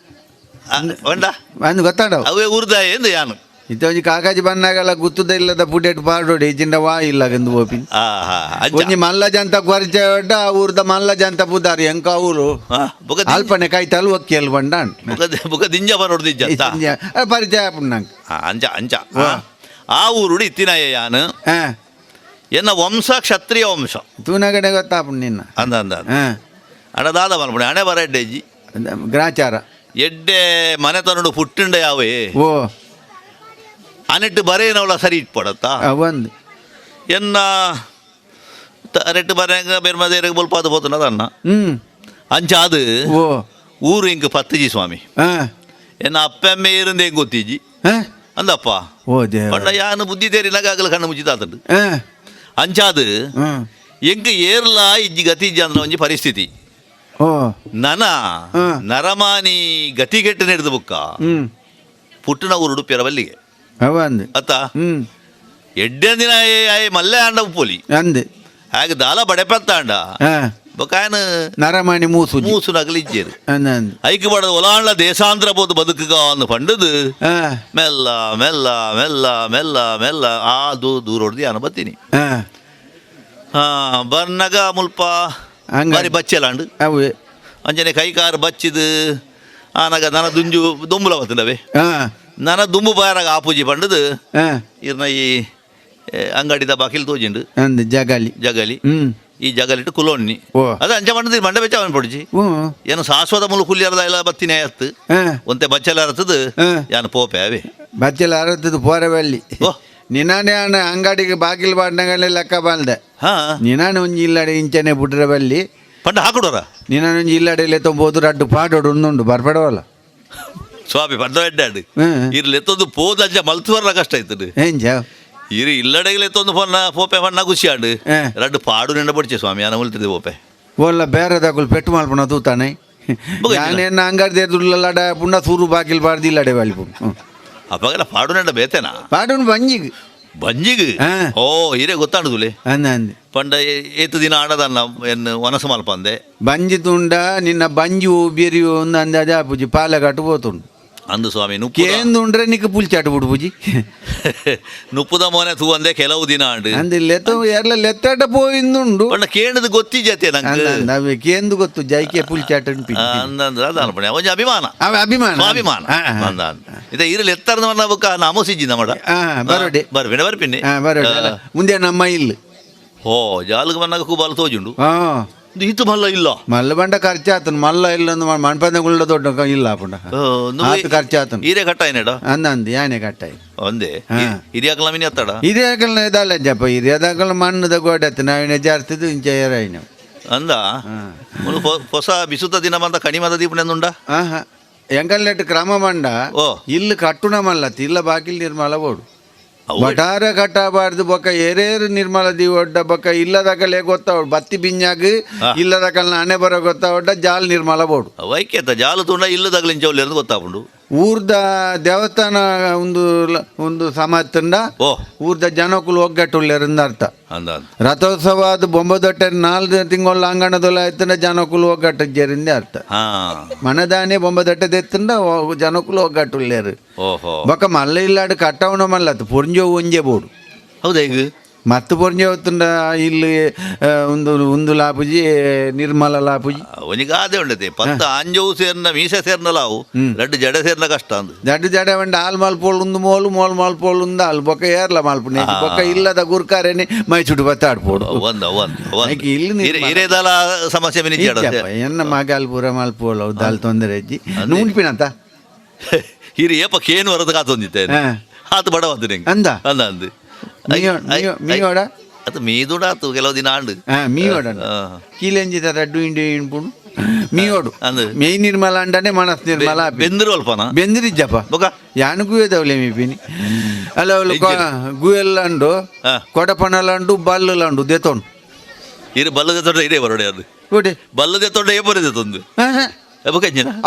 ಬಂಡ ಒಂದು ಗೊತ್ತಾಡವು ಅವೇ ಊರ್ದ ಎಂದು ಯಾನು ಇತ್ತೊಂಜಿ ಕಾಕಾಜಿ ಬನ್ನಾಗಲ್ಲ ಗುತ್ತುದ ಇಲ್ಲದ ಪುಟೆಟ್ ಪಾಡೋಡಿ ಇಜಿಂದ ವಾ ಇಲ್ಲ ಗಂದು ಓಪಿ ಆ ಹಾ ಒಂಜಿ ಮಲ್ಲ ಜಂತ ಪರಿಚಯ ಒಡ್ಡ ಆ ಊರ್ದ ಮಲ್ಲ ಜಂತ ಬುದಾರಿ ಎಂಕ ಊರು ಅಲ್ಪನೆ ಕೈತಲ್ ಒಕ್ಕಿಯಲ್ ಬಂಡ ಬುಕ ದಿಂಜ ಬರೋಡ್ದಿಜ್ಜ ಪರಿಚಯ ಆಪುಂಡು ನಂಗೆ ಅಂಚ ಅಂಚ ಆ ಊರುಡು ಇತ್ತಿನಾಯ ಯಾನು ಹಾ ಎನ್ನ ವಂಶ ಕ್ಷತ್ರಿಯ ವಂಶ ತೂನಗಡೆ ಗೊತ್ತಾಪುಂಡು ನಿನ್ನ ಅಂದ ಅಂದ ಹಾ ಅಣದಾದ ಮಲ್ಪುಣೆ ಹಣೆ ಬರ ಎಡ್ಡೆಜ್ಜಿ ಗ್ರಾಚಾರ ಎಡ್ಡೆ ಮನೆತನಡು ಪುಟ್ಟುಂಡ ಯಾವೇ ಓ ಅನೆಟ್ಟು ಬರೇನವಳ ಸರಿ ಇಟ್ಪಡತ್ತ ಒಂದು ಎನ್ನ ರೆಟ್ಟು ಬರೆಂಗ ಬೆರ್ಮದೇರಿಗೆ ಬಲ್ಪಾದ ಹೋತನದ ಅನ್ನ ಅಂಚ ಅದು ಓ ಊರು ಇಂಕ ಪತ್ತಜಿ ಸ್ವಾಮಿ ಹಾ ಎನ್ನ ಅಪ್ಪೆಮ್ಮೆ ಇರಂದೆ ಹೆಂಗ್ ಗೊತ್ತಿಜ್ಜಿ ಹಾ ಅಂದಪ್ಪ ಓ ದೇವ ಪಂಡ ಯಾನು ಬುದ್ಧಿ ತೇರಿನಾಗ ಆಗಲ ಕಣ್ಣು ಮುಚ್ಚಿದಾತಂಡು ಹಾ ಅಂಚಾದು ಹ್ಮ್ ಎಂಕ ಏರ್ಲ ಇಜ್ಜಿ ಗತಿಜ್ಜ ಅಂದ್ರ ಒಂಜಿ ಪರಿಸ್ಥಿತಿ ಓ ನನ ನರಮಾನಿ ಗತಿಗೆಟ್ಟು ನಡೆದ ಬುಕ್ಕ ಪುಟ್ಟನ ಊರುಡು ಪೆರವಲ್ಲಿಗೆ ಅವಂದು ಅತ್ತ ಹ್ಮ್ ಎಡ್ಡೆ ದಿನ ಮಲ್ಲೆ ಆಂಡ ಉಪ್ಪೋಲಿ ಅಂದು ಹಾಗೆ ದಾಲ ಬಡೆಪತ್ತ ಆಂಡ ಹಾ ಬೊಕಾಯನ ನರಮಣಿ ಮೂಸು ಮೂಸು ನಗಲಿಜ್ಜೇರು ಅಂದು ಐಕ್ಯ ಬಡದ ಒಲಾಂಡ್ಲ ದೇಶಾಂತರ ಬೋದು ಬದುಕುಗ ಅನ್ನು ಪಂಡದು ಹಾ ಮೆಲ್ಲ ಮೆಲ್ಲ ಮೆಲ್ಲ ಮೆಲ್ಲ ಮೆಲ್ಲ ಆ ದೂರ ಹೊಡ್ದು ನಾನು ಬರ್ತೀನಿ ಹಾ ಹಾ ಬರ್ನಗ ಮುಲ್ಪ ಹಂಗ ಬಾರಿ ಬಚ್ಚೆಲಾಂಡು ಅವೇ ಅಂಜನೆ ಕೈಕಾರು ಬಚ್ಚಿದು ಆನಾಗ ನನ್ನ ದುಂಜು ದುಂಬುಲ ಬತ್ತನವೆ ಹಾ ನನ್ನ ದುಂಬು ಬಾರಾಗ ಆಪೂಜಿ ಪಂಡದು ಹಾ ಇರ್ನ ಈ ಅಂಗಡಿದ ಬಾಕಿಲ್ ತೋಜಿಂಡು ಅಂದು ಜಗಾಲಿ ಜಗಲಿ ಹ್ಮ್ ಈ ಜಗಲಿಟ್ಟು ಕುಲೋಣ್ಣಿ ಓ ಅದು ಅಂಚ ಪಂಡದು ಮಂಡ ಬೆಚ್ಚ ಅವನ್ ಪೊಡಿಜಿ ಹ್ಞೂ ಏನು ಶಾಶ್ವತ ಮುಲು ಕುಲ್ಲಿಯರದ ಎಲ್ಲ ಬತ್ತಿನೇ ಅತ್ತು ಹಾ ಒಂತೆ ಬಚ್ಚೆಲ್ಲ ಅರ್ತದು ಹಾ ಯಾನು ಪೋಪೆ ಅವೇ ಬಚ್ಚಲ ಅರತ್ತದು ಪೋರವಲ್ಲಿ ಓ ನಿನಾನೆ ಅಣ್ಣ ಅಂಗಡಿಗೆ ಬಾಗಿಲು ಬಾಡ್ನಗಳೆ ಲೆಕ್ಕ ಬಾಲ್ದೆ ಹಾ ನಿನಾನೆ ಒಂಜಿ ಇಲ್ಲಡೆ ಇಂಚನೆ ಬುಟ್ರೆ ಬಲ್ಲಿ ಪಂಡ ಹಾಕೊಡೋರ ನಿನಾನೆ ಒಂಜಿ ಇಲ್ಲಡೆ ತೊಂಬೋದು ರಡ್ಡು ಪಾಡೋಡು ಒಂದುಂಡು ಬರ್ಪಡವಲ್ಲ ಸ್ವಾಮಿ ಪಂಡ ಎಡ್ಡಾಡು ಹ್ಮ್ ಇರ್ಲಿ ಎತ್ತೊಂದು ಪೋದಂಜ ಮಲ್ತುವರ್ಲ ಕಷ್ಟ ಆಯ್ತದೆ ಏಂಜ ಇರು ಇಲ್ಲಡೆಗಲೆ ತೊಂದು ಪೊನ್ನ ಪೋಪೆ ಪಣ್ಣ ಖುಷಿಯಾಡು ಏ. ರಡ್ಡು ಪಾಡು ನೆಂಡ ಪಡಿಚೆ ಸ್ವಾಮಿ ಅನ ಉಲ್ತಿದೆ ಪೋಪೆ ಒಲ್ಲ ಬೇರೆ ತಗೊಳ್ ಪೆಟ್ಟು ಮಾಡ್ಪಣ ತೂತಾನೆ ಯಾನೇನು ಅಂಗಡಿ ದುಡ್ಲಡ ಪುಣ್ಣ ಸೂರು ಬಾಕಿಲ್ ಬಾರ್ದು ಇಲ್ಲಡೆ ಬಾಳಿಪು ಅಪ್ಪಗೆಲ್ಲ ಪಾಡು ನೆಂಡ ಬೇತೆನಾ ಪಾಡುನು ಬಂಜಿಗೆ ಬಂಜಿಗ್ ಹಾ. ಓ ಹಿರೇ ಗೊತ್ತಾಡುದುಲೆ ಅಂದ ಅಂದೆ ಪಂಡ ಏತು ದಿನ ಆಡದನ್ನ ಎನ್ನು ವನಸ ಮಲ್ಪ ಅಂದೆ ಬಂಜಿ ತುಂಡ ನಿನ್ನ ಬಂಜು ಬೇರಿಯು ಒಂದು ಅಂದಾಜ ಪೂಜಿ ಪಾಲಗಾಟು పోతుండు ಅಂದು ಸ್ವಾಮಿ ಕೇಂದುಂಡ್ರೆ ನಿಕ್ಕ ಪುಲ್ಚಾಟ ಬಿಡು ಪೂಜಿ ನುಪ್ಪುದ ಮೋನೆ ತೂ ಅಂದೆ ಕೆಲವು ದಿನ ಆಂಡು ಅಂದ ಲೆತ್ತ ಎಲ್ಲ ಲೆತ್ತಾಟ పోయింದುಂಡು ಪಂಡ ಕೇಂದ್ರದ ಗೊತ್ತಿ ಜತೆ ನಂಗೆ ಅವೆ ಕೇಂದು ಗೊತ್ತು ಜೈಕೆ ಪುಲ್ಚಾಟ ಅಂದಂದ್ರೆ ಅದ ಅನ್ಪಣೆ ಒಂಜಿ ಅಭಿಮಾನ ಅವ ಅಭಿಮಾನ ಸ್ವಾಭಿಮಾನ ಅಂದ ಇದ ಇರಲಿ ಎತ್ತರದ ಮನ್ನ ಬುಕ್ಕ ನಾಮೋಸಿಜ್ಜಿ ನಮ್ಮಡ ಬರೋಡೆ ಬರ್ಪಿನೆ ಬರ್ಪಿನಿ ಬರೋಡೆ ಮುಂದೆ ನಮ್ಮ ಇಲ್ಲ ಓ ಜಾಲಗ ಮನ್ನಾಗ ಕೂಬಾಲು ತೋಜುಂಡು ಹಾ ಈತು ಮಲ್ಲ ಇಲ್ಲ ಮಲ್ಲ ಬಂಡ ಖರ್ಚಾತನ್ ಮಲ್ಲ ಇಲ್ಲೊಂದು ಮಣ್ಪಂದಗುಳ್ಳ ದೊಡ್ಡ ಇಲ್ಲ ಪುಂಡ ಖರ್ಚಾತನ್ ಹೀರೆ ಕಟ್ಟ ಏನೇಡ ಅಂದಂದು ಯಾನೆ ಕಟ್ಟಾಯಿ ಒಂದೇ ಹಿರಿಯಾಕಲ ಮಿನಿ ಅತ್ತಡ ಹಿರಿಯಾಕಲ್ನ ಇದಲ್ಲ ಜಪ್ಪ ಹಿರಿಯದಾಕಲ್ ಮಣ್ಣದ ಗೋಡತ್ತು ನಾವಿನ ಜಾರ್ತಿದ್ದು ಇಂಚ ಏರಾಯಿನ ಅಂದ ಹೊಸ ಬಿಸುತ್ತ ದಿನ ಬಂದ ಕಣಿಮದ ದೀಪನೆಂದುಂಡ ಆಹಾ ಎಂಕಲ್ನೆಟ್ಟು ಕ್ರಮ ಮಂಡ ಓ. ಇಲ್ಲು ಕಟ್ಟುಣ ಮಲ್ಲತ್ ಇಲ್ಲ ಬಾಕಿಲ್ ನಿರ್ಮಲ ಬೋಡು ಬಟಾರ ಕಟ್ಟಬಾರ್ದು ಬೊಕ್ಕ ಏರೇರು ನಿರ್ಮಲ ದಿ ಒಡ್ಡ ಬೊಕ್ಕ ಇಲ್ಲದಕಲೇ ಗೊತ್ತಾವಡು ಬತ್ತಿ ಬಿಂಜಾಗ ಇಲ್ಲದಕಲ್ನ ಹಣೆ ಬರೋ ಗೊತ್ತಾವಡ್ಡ ಜಾಲ್ ನಿರ್ಮಲ ಬೋಡು ವೈಕ್ಯತ ಜಾಲು ತುಂಡ ಇಲ್ಲದಾಗಲಿನ ಚೌಲಿ ಅಂತ ಗೊತ್ತಾಪುಂಡು ಊರ್ದ ದೇವಸ್ಥಾನ ಒಂದು ಸಮಾಜದಿಂದ ಓ ಊರ್ದ ಜನಕ್ಕೂ ಒಗ್ಗಟ್ಟುಳ್ಳರಿಂದ ಅರ್ಥ ಅಂದ ರಥೋತ್ಸವದ ಬೊಂಬದೊಟ್ಟೆ 4 ತಿಂಗಳ ಅಂಗಣದೊಲ ಆಯ್ತಂಡ ಜನಕ್ಕೂ ಒಗ್ಗಟ್ಟಿಂದ ಅರ್ಥ ಹಾ ಮನದಾನೆ ಬೊಂಬದೊಟ್ಟೆ ತೆತ್ತಂಡ ಜನಕ್ಕೂ ಒಗ್ಗಟ್ಟುಳ್ಳೇರು ಓಹೋ ಬೊಕ್ಕ ಮಲ್ಲ ಇಲ್ಲಾಡು ಕಟ್ಟವಣ ಮಲ್ಲತ್ತು ಪೊರ್ಂಜೋ ಒಂಜೆ ಬೋಡು ಹೌದಾ ಈಗ ಮತ್ತು ಪೊರ್ಂಜೆ ಹೊತ್ತುಂಡ ಇಲ್ಲಿ ಒಂದು ಲಾಪುಜಿ ನಿರ್ಮಲ ಲಾಪುಜಿ ಅವನಿಗಾದೆ ಉಂಡತೆ ಪತ್ತ ಅಂಜವು ಸೇರ್ನ ಮೀಸೆ ಸೇರ್ನಲಾವು ರಡ್ಡು ಜಡೆ ಸೇರ್ನ ಕಷ್ಟ ಅಂದು ಜಡ ಬಂಡ ಹಾಲು ಮಾಲ್ಪೋಳು ಒಂದು ಮೋಲು ಮಾಲ್ಪೋಳು ಒಂದು ಹಾಲು ಬೊಕ್ಕ ಏರ್ಲ ಮಾಲ್ಪುಣೆ ಬೊಕ್ಕ ಇಲ್ಲದ ಗುರ್ಕಾರೇನೆ ಮೈ ಚುಟ್ಟು ಬತ್ತಾಡ್ಪೋಡು ಹಿರೇದಲ ಸಮಸ್ಯೆ ಮಿನಿ ಎನ್ನ ಮಗಾಲ್ ಪೂರ ಮಾಲ್ಪೋಳು ದಾಲ್ ತೊಂದರೆ ಅಜ್ಜಿ ನೂಂಪಿನಂತ ಹಿರಿ ಏಪ ಕೇನು ವರದ ಕಾತೊಂದಿತ್ತೇನೆ ಆತು ಬಡ ಬಂದು ನಿಂಗೆ ಅಂದ ಅಂದ ಅಂದು ಮೀಯೋಡ ಅದು ಮೀದುಡಾತು ಕೆಲವು ದಿನ ಆಂಡು ಮೀಯೋಡ ಕೀಲೆಂಜಿದ ರಡ್ಡು ಇಂಡಿ ಇಣ್ಪುಣು ಮೀಯೋಡು ಅಂದು ಮೇಯ್ ನಿರ್ಮಲ ಅಂಡನೆ ಮನಸ್ ನಿರ್ಮಲ ಬೆಂದರು ಅಲ್ಪನ ಬೆಂದಿರಿಜ್ಜಪ್ಪ ಬೊಕ ಯಾನು ಗುಯದವಲೆ ಮೀಪಿನಿ ಅಲ್ಲ ಅವಳು ಗುಯಲ್ಲಂಡು ಕೊಡಪಣಲಂಡು ಬಲ್ಲಂಡು ದೆತೋನು ಇರು ಬಲ್ಲದ ತೊಂಡ ಇರೇ ಬರೋಡೆ ಅದು ಕೊಡೆ ಬಲ್ಲದೆ ತೊಂಡ ಏ ಬರೋದೆ ತೊಂದು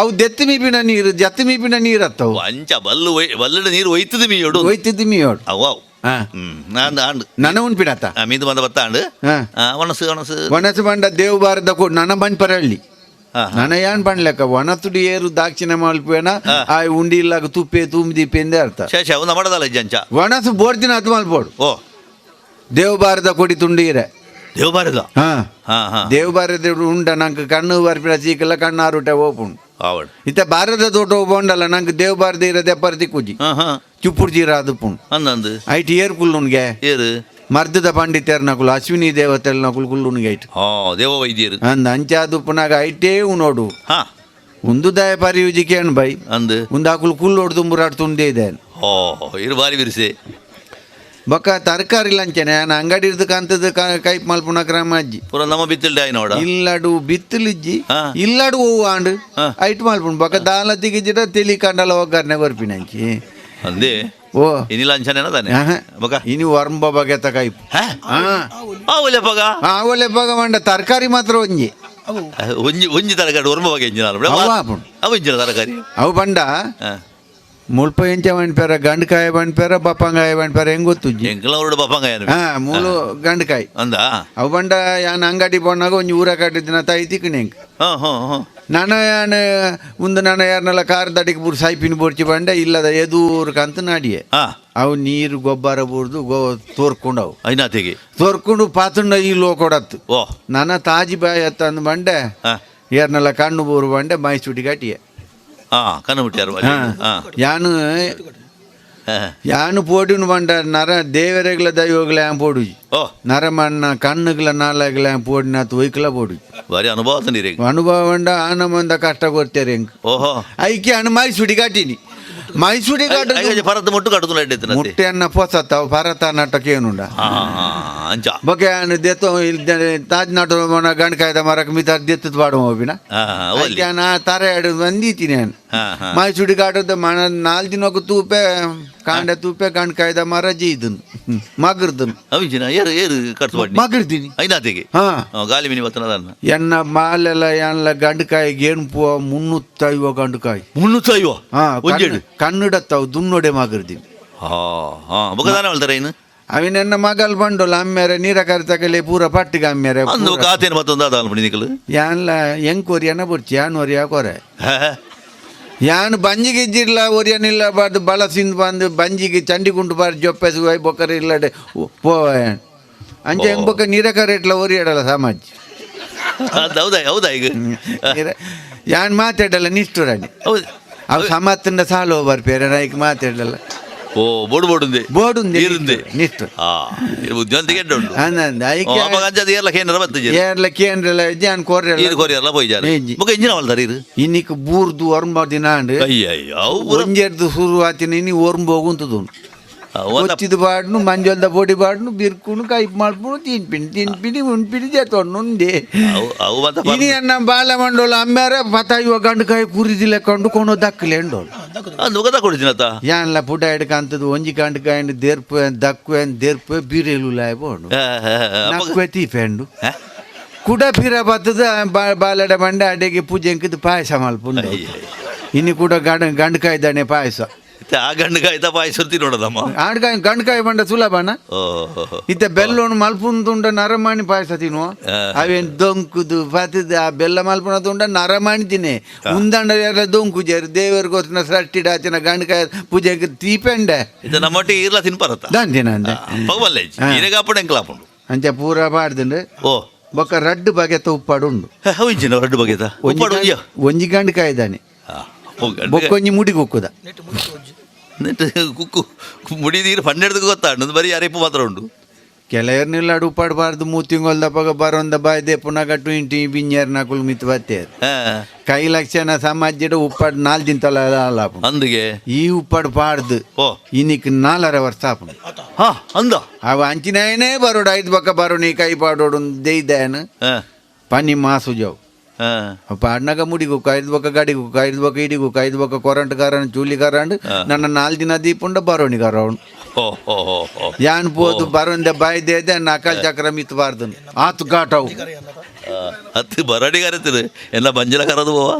ಅವು ದೆತ್ತು ಮೀಪಿನ ನೀರು ಜತ್ತು ಮೀಪಿನ ನೀರು ಹತ್ತವು ಅಂಚ ಬಲ್ಲಡ ನೀರು ಒಯ್ತದ ಮೀಯೋಡು ಒಯ್ತಿದ್ದು ಮೀಯೋಡು ಅವು ನಾನು ಆಂಡು ನನ್ನ ಉಣ್ಪಿನತ್ತ ಮೀದು ಬಂದ ಬತ್ತ ಆಂಡು ಒಣಸು ಒಣಸು ಬಂಡ ದೇವ್ ಬಾರದ ನನ್ನ ಬಂಡ್ ಪರಳ್ಳಿ ನನ್ನ ಯಾನ್ ಬಂಡ್ಲೆಕ್ಕ ಒಣತುಡಿ ಏರು ದಾಕ್ಷಿಣ ಮಲ್ಪೇನ ಆ ಉಂಡಿ ಇಲ್ಲಾಗ ತುಪ್ಪೆ ತುಂಬಿದೀಪೆಂದೇ ಅರ್ಥ ಶೇಷ ಅವು ನಮ್ಮಡದಲ್ಲ ಜಂಚ ಒಣಸು ಬೋರ್ದಿನ ಅದು ಮಲ್ಪೋಡು ಓ ದೇವ್ ಬಾರದ ಕೊಡಿ ತುಂಡೀರೆ ದೇವಬಾರದ ದೇವ್ ಬಾರದ ಉಂಡ ನಂಗೆ ಕಣ್ಣು ಬರ್ಪಿನ ಚೀಕಲ್ಲ ಕಣ್ಣು ಆರುಟೆ ಓಪುಂಡು ಆವಡ್ ಇತ್ತ ಭಾರತ ತೋಟ ಹೋಗ್ಬಂಡಲ್ಲ ನಂಗೆ ದೇವ್ ಬಾರದ ಇರದೆ ಪರ್ತಿ ಕುಜಿ ಚುಪ್ಪುಡು ಜೀರ ಅದು ಪುಣ್ ಅಂದಂದು ಐಟ್ ಏರ್ ಕುಲ್ಲುನ್ಗೆ ಏರು ಮರ್ದದ ಪಂಡಿತರ್ ನಕುಲು ಅಶ್ವಿನಿ ದೇವತೆಲ್ ನಕುಲು ಕುಲ್ಲುನ್ಗೆ ಐಟ್ ದೇವ ವೈದ್ಯರು ಅಂದ ಅಂಚಾದು ಪುನಾಗ ಐಟೇ ಉನೋಡು ಹಾ ಒಂದು ದಯ ಪರಿಯುಜಿಕೆ ಅನ್ ಬೈ ಅಂದು ಒಂದು ಆಕುಲು ಕುಲ್ಲೋಡು ತುಂಬುರಾಡು ತುಂಡೇ ಇದೆ ಓ ಇರು ಬಾರಿ ಬಿರಿಸಿ ಬೊಕ್ಕ ತರಕಾರಿ ಲಂಚನೆ ನಾನು ಅಂಗಡಿ ಇರ್ದು ಕಾಂತದ ಕೈಪ್ ಮಲ್ಪುನ ಕ್ರಮ ಅಜ್ಜಿ ಪೂರ ನಮ್ಮ ಬಿತ್ತಲ್ಡೆ ಆಯ್ನೋಡ ಇಲ್ಲಡು ಬಿತ್ತಲಿಜ್ಜಿ ಇಲ್ಲಡು ಹೂವು ಆಂಡು ಐಟ್ ಮಲ್ಪುಣ್ ಬೊಕ್ಕ ದಾಲ ತಿಗಿಜಿಡ ತೆಲಿ ಕಂಡಲ ಹೋಗಾರ್ನೆ ಬರ್ಪಿನಂಚಿ ಅಂದೆ ಓ ಇನಿಲ್ಲ ಅಂಚನೇನ ತಾನೆ ಬೊಕ ಇನಿ ವರ್ಂಬ ಬಗೆತ ಕೈಪ್ ಒಲೆ ಪಗ ಒಳ್ಳೆ ಬಗ ಮಂಡ ತರಕಾರಿ ಮಾತ್ರ ಒಂಜಿ ಒಂಜಿ ತರಕಾರಿ ಒರ್ಮ ಬಗೆ ಅವು ಇಂಜಿನ ತರಕಾರಿ ಅವು ಬಂಡ ಮುಲ್ಪ ಎಂಚ ಬಣ್ಪೇರ ಗಂಡಕಾಯ ಬಣ್ಪೇರ ಬಪ್ಪಂಗಾಯ ಬಣ್ಪೇರ ಹೆಂಗ್ ಗೊತ್ತು ಎಂಕಲವರುಡು ಬಪ್ಪಂಗಾಯ ಮೂಲು ಗಂಡಕಾಯಿ ಅಂದ ಅವು ಬಂಡ ಯಾನ್ ಅಂಗಡಿ ಬಣ್ಣಾಗ ಒಂಜಿ ಊರ ಕಟ್ಟಿದಿನ ತಾಯಿ ತಿಕ್ಕಣಿ ಹೆಂಗ್ ನನ್ನ ಯಾನ್ ಮುಂದೆ ನನ್ನ ಯಾರನ್ನೆಲ್ಲ ಕಾರ್ ದಡಿಗೆ ಬುರ್ ಸಾಯ್ಪಿನ ಬೋರ್ಚಿ ಬಂಡೆ ಇಲ್ಲದ ಎದೂರ್ ಕಂತ ನಾಡಿಯೆ ಅವು ನೀರು ಗೊಬ್ಬರ ಬುರ್ದು ತೋರ್ಕೊಂಡು ಅವು ಐನಾತಿಗೆ ತೋರ್ಕೊಂಡು ಪಾತುಂಡ ಈ ಲೋ ಕೊಡತ್ತು ಓ ನನ್ನ ತಾಜಿ ಬಾಯಿ ಅತ್ತ ಅಂದ್ ಬಂಡೆ ಯಾರನ್ನೆಲ್ಲ ಕಣ್ಣು ಬೋರು ಬಂಡೆ ಮೈಸೂಟಿ ಕಟ್ಟಿಯೆ ಕಣ್ಣು ಬಿಟ್ಟಾರು ಯಾನು ಪೋಡಿನು ಬಂಡ ನರ ದೇವರೆಗ್ಲ ದೈವಗ್ಲ ಪೋಡು ನರಮಣ್ಣ ಕಣ್ಣುಗ್ಲ ನಾಲಗ್ಲ ಪೋಡಿನ ಒಯ್ಕಲ ಪೋಡು ಬಾರಿ ಅನುಭವ ಬಂಡ ಆನ ಮಂದ ಕಷ್ಟ ಕೊಡ್ತಾರೆ ಹೆಂಗ್ ಓಹೋ ಐಕೆ ಅಣ್ಣ ಮೈಸೂಡಿ ಕಟ್ಟಿನಿ ಮೈಸೂಡಿ ಪರತ ಮುಟ್ಟು ಕಟ್ಟುದು ಮುಟ್ಟೆ ಅನ್ನ ಪೋಸತ್ತ ಭರತ ನಾಟಕ ಏನುಂಡ ಬೊಕೆ ದೆತ್ತು ತಾಜ್ ನಾಟಕ ಗಂಡಕಾಯ್ದ ಮರಕ್ ಮಿತಾರ್ ದೆತ್ತದ ಬಾಡು ಹೋಗಿನ ನಾ ತಾರೆ ಬಂದೀತೀನಿ ನಾನು ಮೈಸೂಡಿ ಕಾಟದ ಮನ 4 ದಿನಕ್ಕೆ ತೂಪೆ ಕಾಂಡೆ ತೂಪೆ ಗಂಡಕಾಯ್ದ ಮರ ಜೀದನು ಮಗರ್ದನು ಅವಿಂಚಿನ ಏರು ಏರು ಖರ್ಚು ಮಾಡಿ ಮಗರ್ದಿನಿ ಐನಾತಿಗೆ ಹಾ ಗಾಲಿ ಮಿನಿ ಬತ್ತನದನ್ನ ಎನ್ನ ಮಾಲೆಲ್ಲ ಎನ್ನ ಗಂಡಕಾಯಿ ಗೇಣುಪು 350 ಗಂಡಕಾಯಿ 350 ಹಾ ಒಂಜೆಡು ಕನ್ನಡತ್ತಾವು ದುನ್ನೊಡೆ ಮಗರ್ದಿನಿ ಹಾ ಹಾ ಬೊಕದಾನ ಹೇಳ್ತಾರೆ ಇನ್ನು ಅವಿನೆನ್ನ ಮಗಲ್ ಬಂಡೋಲ್ಲ ಅಮ್ಮೇರೆ ನೀರ ಕರಿತಕಲೆ ಪೂರ ಪಟ್ಟಿಗೆ ಅಮ್ಮೇರೆ ಅಂದು ಕಾತೇನು ಮತ್ತೊಂದು ಅದಾಲ ಬಿಡಿ ನಿಕಲು ಯಾನ್ಲ ಹೆಂಗ್ ಕೊರಿಯನ ಬರ್ಚಿ ಯಾನ್ ಒರಿಯ ಕೊರೆ ಯಾನ್ ಬಂಜಿಗೆ ಇದ್ದಿರ್ಲ ಒರಿಯನಿಲ್ಲ ಬಾರ್ದು ಬಳಸಿಂದ ಬಂದು ಬಂಜಿಗೆ ಚಂಡಿಗುಂಡು ಬಾರ್ ಜೊಪ್ಪೆಸು ಹೋಯ್ ಬೊಕ್ಕರ ಇಲ್ಲಡೆ ಪೋಯನ್ ಅಂಚೆ ಹೆಂಗ್ ಬೊಕ್ಕ ನೀರಕರ ಇಟ್ಲ ಒರಿಯಾಡಲ್ಲ ಸಮಾಜ ಹೌದಾ ಹೌದಾ ಈಗ ಯಾನ್ ಮಾತಾಡಲ್ಲ ನಿಷ್ಠುರಾಣಿ ಹೌದು ಅವು ಸಮತ್ತಿಂದ ಸಾಲು ಬರ್ಪೇರೆ ನಾಯ್ಕ ಮಾತಾಡಲ್ಲ ಓ ಬೋಡು ಬೋಡುಂದೆ ಬೋಡುಂದೆ ಇರುಂದೆ ನಿಷ್ಠು ಆ ಬುದ್ಧಿವಂತಿಗೆ ಉಂಟು ಅಂದಂದ ಐಕೆ ಅಪಗಂಜದ ಏರ್ಲ ಕೇಂದ್ರ ಬತ್ತು ಏರ್ಲ ಕೇಂದ್ರಲ್ಲ ಜಾನ್ ಕೊರ್ರಲ್ಲ ನೀರು ಕೊರಿಯಲ್ಲ പോയി ಜಾರ ಬೊಕ ಇಂಜಿನ ಅವಲ್ದಾರ ಇರು ಇನ್ನಿಕ್ ಬೂರ್ದು ಒರ್ಂಬ ದಿನಾಂಡು ಅಯ್ಯಯ್ಯೋ ಒಂಜೆರ್ದು ಶುರು ಆತಿನ ಇನಿ ಒರ್ಂಬ ಹೋಗುಂತದು ಒಚ್ಚಿದ ಬಾಡ್ನು ಮಂಜೊಲ್ದ ಬೊಡಿ ಬಾಡ್ನು ಬಿರ್ಕುನು ಕೈಪ್ ಮಾಡ್ಬಿಡು ತಿನ್ಪಿನಿ ಉಣ್ಪಿನಿ ಜೊಂಡೆ ಅವು ಮತ್ತೆ ಇನಿ ಅನ್ನ ಬಾಲ ಮಂಡೋಲ ಅಮ್ಮ್ಯಾರ ಪತಾಯುವ ಗಂಡು ಕಾಯಿ ಕುರಿದಿಲ್ಲ ಕೊಂಡು ಕೊನೋ ದಕ್ಕಲೆ ಎಂಡೋಳು ನುಗದ ಕೊಡಿಸಿನತ್ತ ಯಾನ್ಲ ಪುಟ ಹಿಡ್ಕಂತದ್ದು ಒಂಜಿ ಗಂಡು ಕಾಯಿ ದೇರ್ಪು ದಕ್ಕು ದೇರ್ಪು ಬೀರೇಲು ಲಾಯ್ ಬೋಡು ನಕ್ವೆ ತೀಪೆಂಡು ಕುಡ ಫಿರ ಬತ್ತದ ಬಾಲಡ ಬಂಡ ಅಡೆಗೆ ಪೂಜೆ ಎಂಕಿದ್ದು ಪಾಯಸ ಮಲ್ಪುಂಡು ಇನ್ನು ಕೂಡ ಗಂಡು ಕಾಯಿ ದಣೆ ಪಾಯಸ ಆ ಗಂಡು ಕಾಯ್ತಾ ಪಾಯಿಸುತ್ತಿ ನೋಡದಮ್ಮ ಆಡ್ಕಾಯಿ ಗಂಡ್ಕಾಯಿ ಬಂಡ ಸುಲಭನ ಇತ್ತ ಬೆಲ್ಲೋನು ಮಲ್ಪುಂದುಂಡ ನರಮಾಣಿ ಪಾಯಸ ತಿನ್ನುವ ಅವೇನು ದೊಂಕುದು ಪತದ ಆ ಬೆಲ್ಲ ಮಲ್ಪುನ ತುಂಡ ನರಮಾಣಿ ತಿನ್ನೆ ಉಂದಂಡ ಎಲ್ಲ ದೊಂಕು ಜೇರು ದೇವರಿಗೋಸ್ಕರ ಸಟ್ಟಿಡ ಆಚಿನ ಗಂಡ್ಕಾಯಿ ಪೂಜೆಗೆ ತೀಪೆಂಡೆ ಇದು ನಮ್ಮೊಟ್ಟಿಗೆ ಇರ್ಲ ತಿನ್ಪರತ್ತ ದಾಂತಿನ ಅಂದೆ ಪಗವಲ್ಲೇಜ್ ಇರಗಾಪಡ ಎಂಕ್ಲಾಪುಂಡು ಅಂಚೆ ಪೂರ ಪಾಡ್ದುಂಡು ಓ ಬೊಕ್ಕ ರಡ್ಡು ಬಗೆತ ಉಪ್ಪಾಡು ಉಂಡು ಹೌಜಿನ ರಡ್ಡು ಬಗೆತ ಒಂಜಿ ಗಂಡ್ಕಾಯಿ ಇದ್ದಾನೆ ಬೊಕ್ಕೊಂಜಿ ಮುಡಿಗೆ ಉಕ್ಕುದ ಕುಕ್ಕು ಮುಡಿ ನೀರು 12 ಗೊತ್ತಾಂಡು ಬರೀ ಅರೆಪ್ಪು ಮಾತ್ರ ಉಂಡು ಕೆಲವರು ನಿಲ್ಲಾಡು ಉಪ್ಪಾಡಬಾರ್ದು 3 ತಿಂಗಳದ ಪಗ ಬರೋಂದ ಬಾಯ್ದೆ ಪುನಃ ಗಟ್ಟು ಇಂಟಿ ಬಿಂಜರ್ ನಕುಲು ಮಿತ್ ಬತ್ತೆ ಕೈ ಲಕ್ಷಣ ಸಮಾಜ ಉಪ್ಪಾಡು 4 ದಿನ ತಲ ಅಂದಿಗೆ ಈ ಉಪ್ಪಾಡು ಪಾಡ್ದು ಓ ಇನ್ನಿಕ್ 4 ವರ್ಷ ಆಪು ಹಾ ಅಂದ ಅವ ಅಂಚಿನೇನೆ ಬರೋಡು 5 ಬಕ್ಕ ಬರೋಣಿ ಕೈ ಪಾಡೋಡು ದೇಯ್ದಾಯನ ಪನಿ ಮಾಸು ಜಾವು ಪಾಡ್ನಾಗ ಮುಡಿಗೂ 5 ಬಕ್ಕ ಗಾಡಿಗೂ 5 ಬಕ್ಕ ಇಡಿಗೂ 5 ಬಕ್ಕ ಕೊರಂಟ್ ಕಾರಣ ಚೂಲಿ ಕಾರಂಡ್ ನನ್ನ 4 ದಿನ ದೀಪುಂಡ ಬರೋಣಿ ಕಾರವನು ಯಾನ್ ಪೋದು ಬರೋಂದೆ ಬಾಯ್ದೆ ನಕಲ್ ಚಕ್ರ ಮಿತ್ಬಾರ್ದು ಆತು ಘಾಟವು ಹತ್ತು ಬರಡಿ ಕರೆತಿರು ಎಲ್ಲ ಬಂಜಲ ಕರದು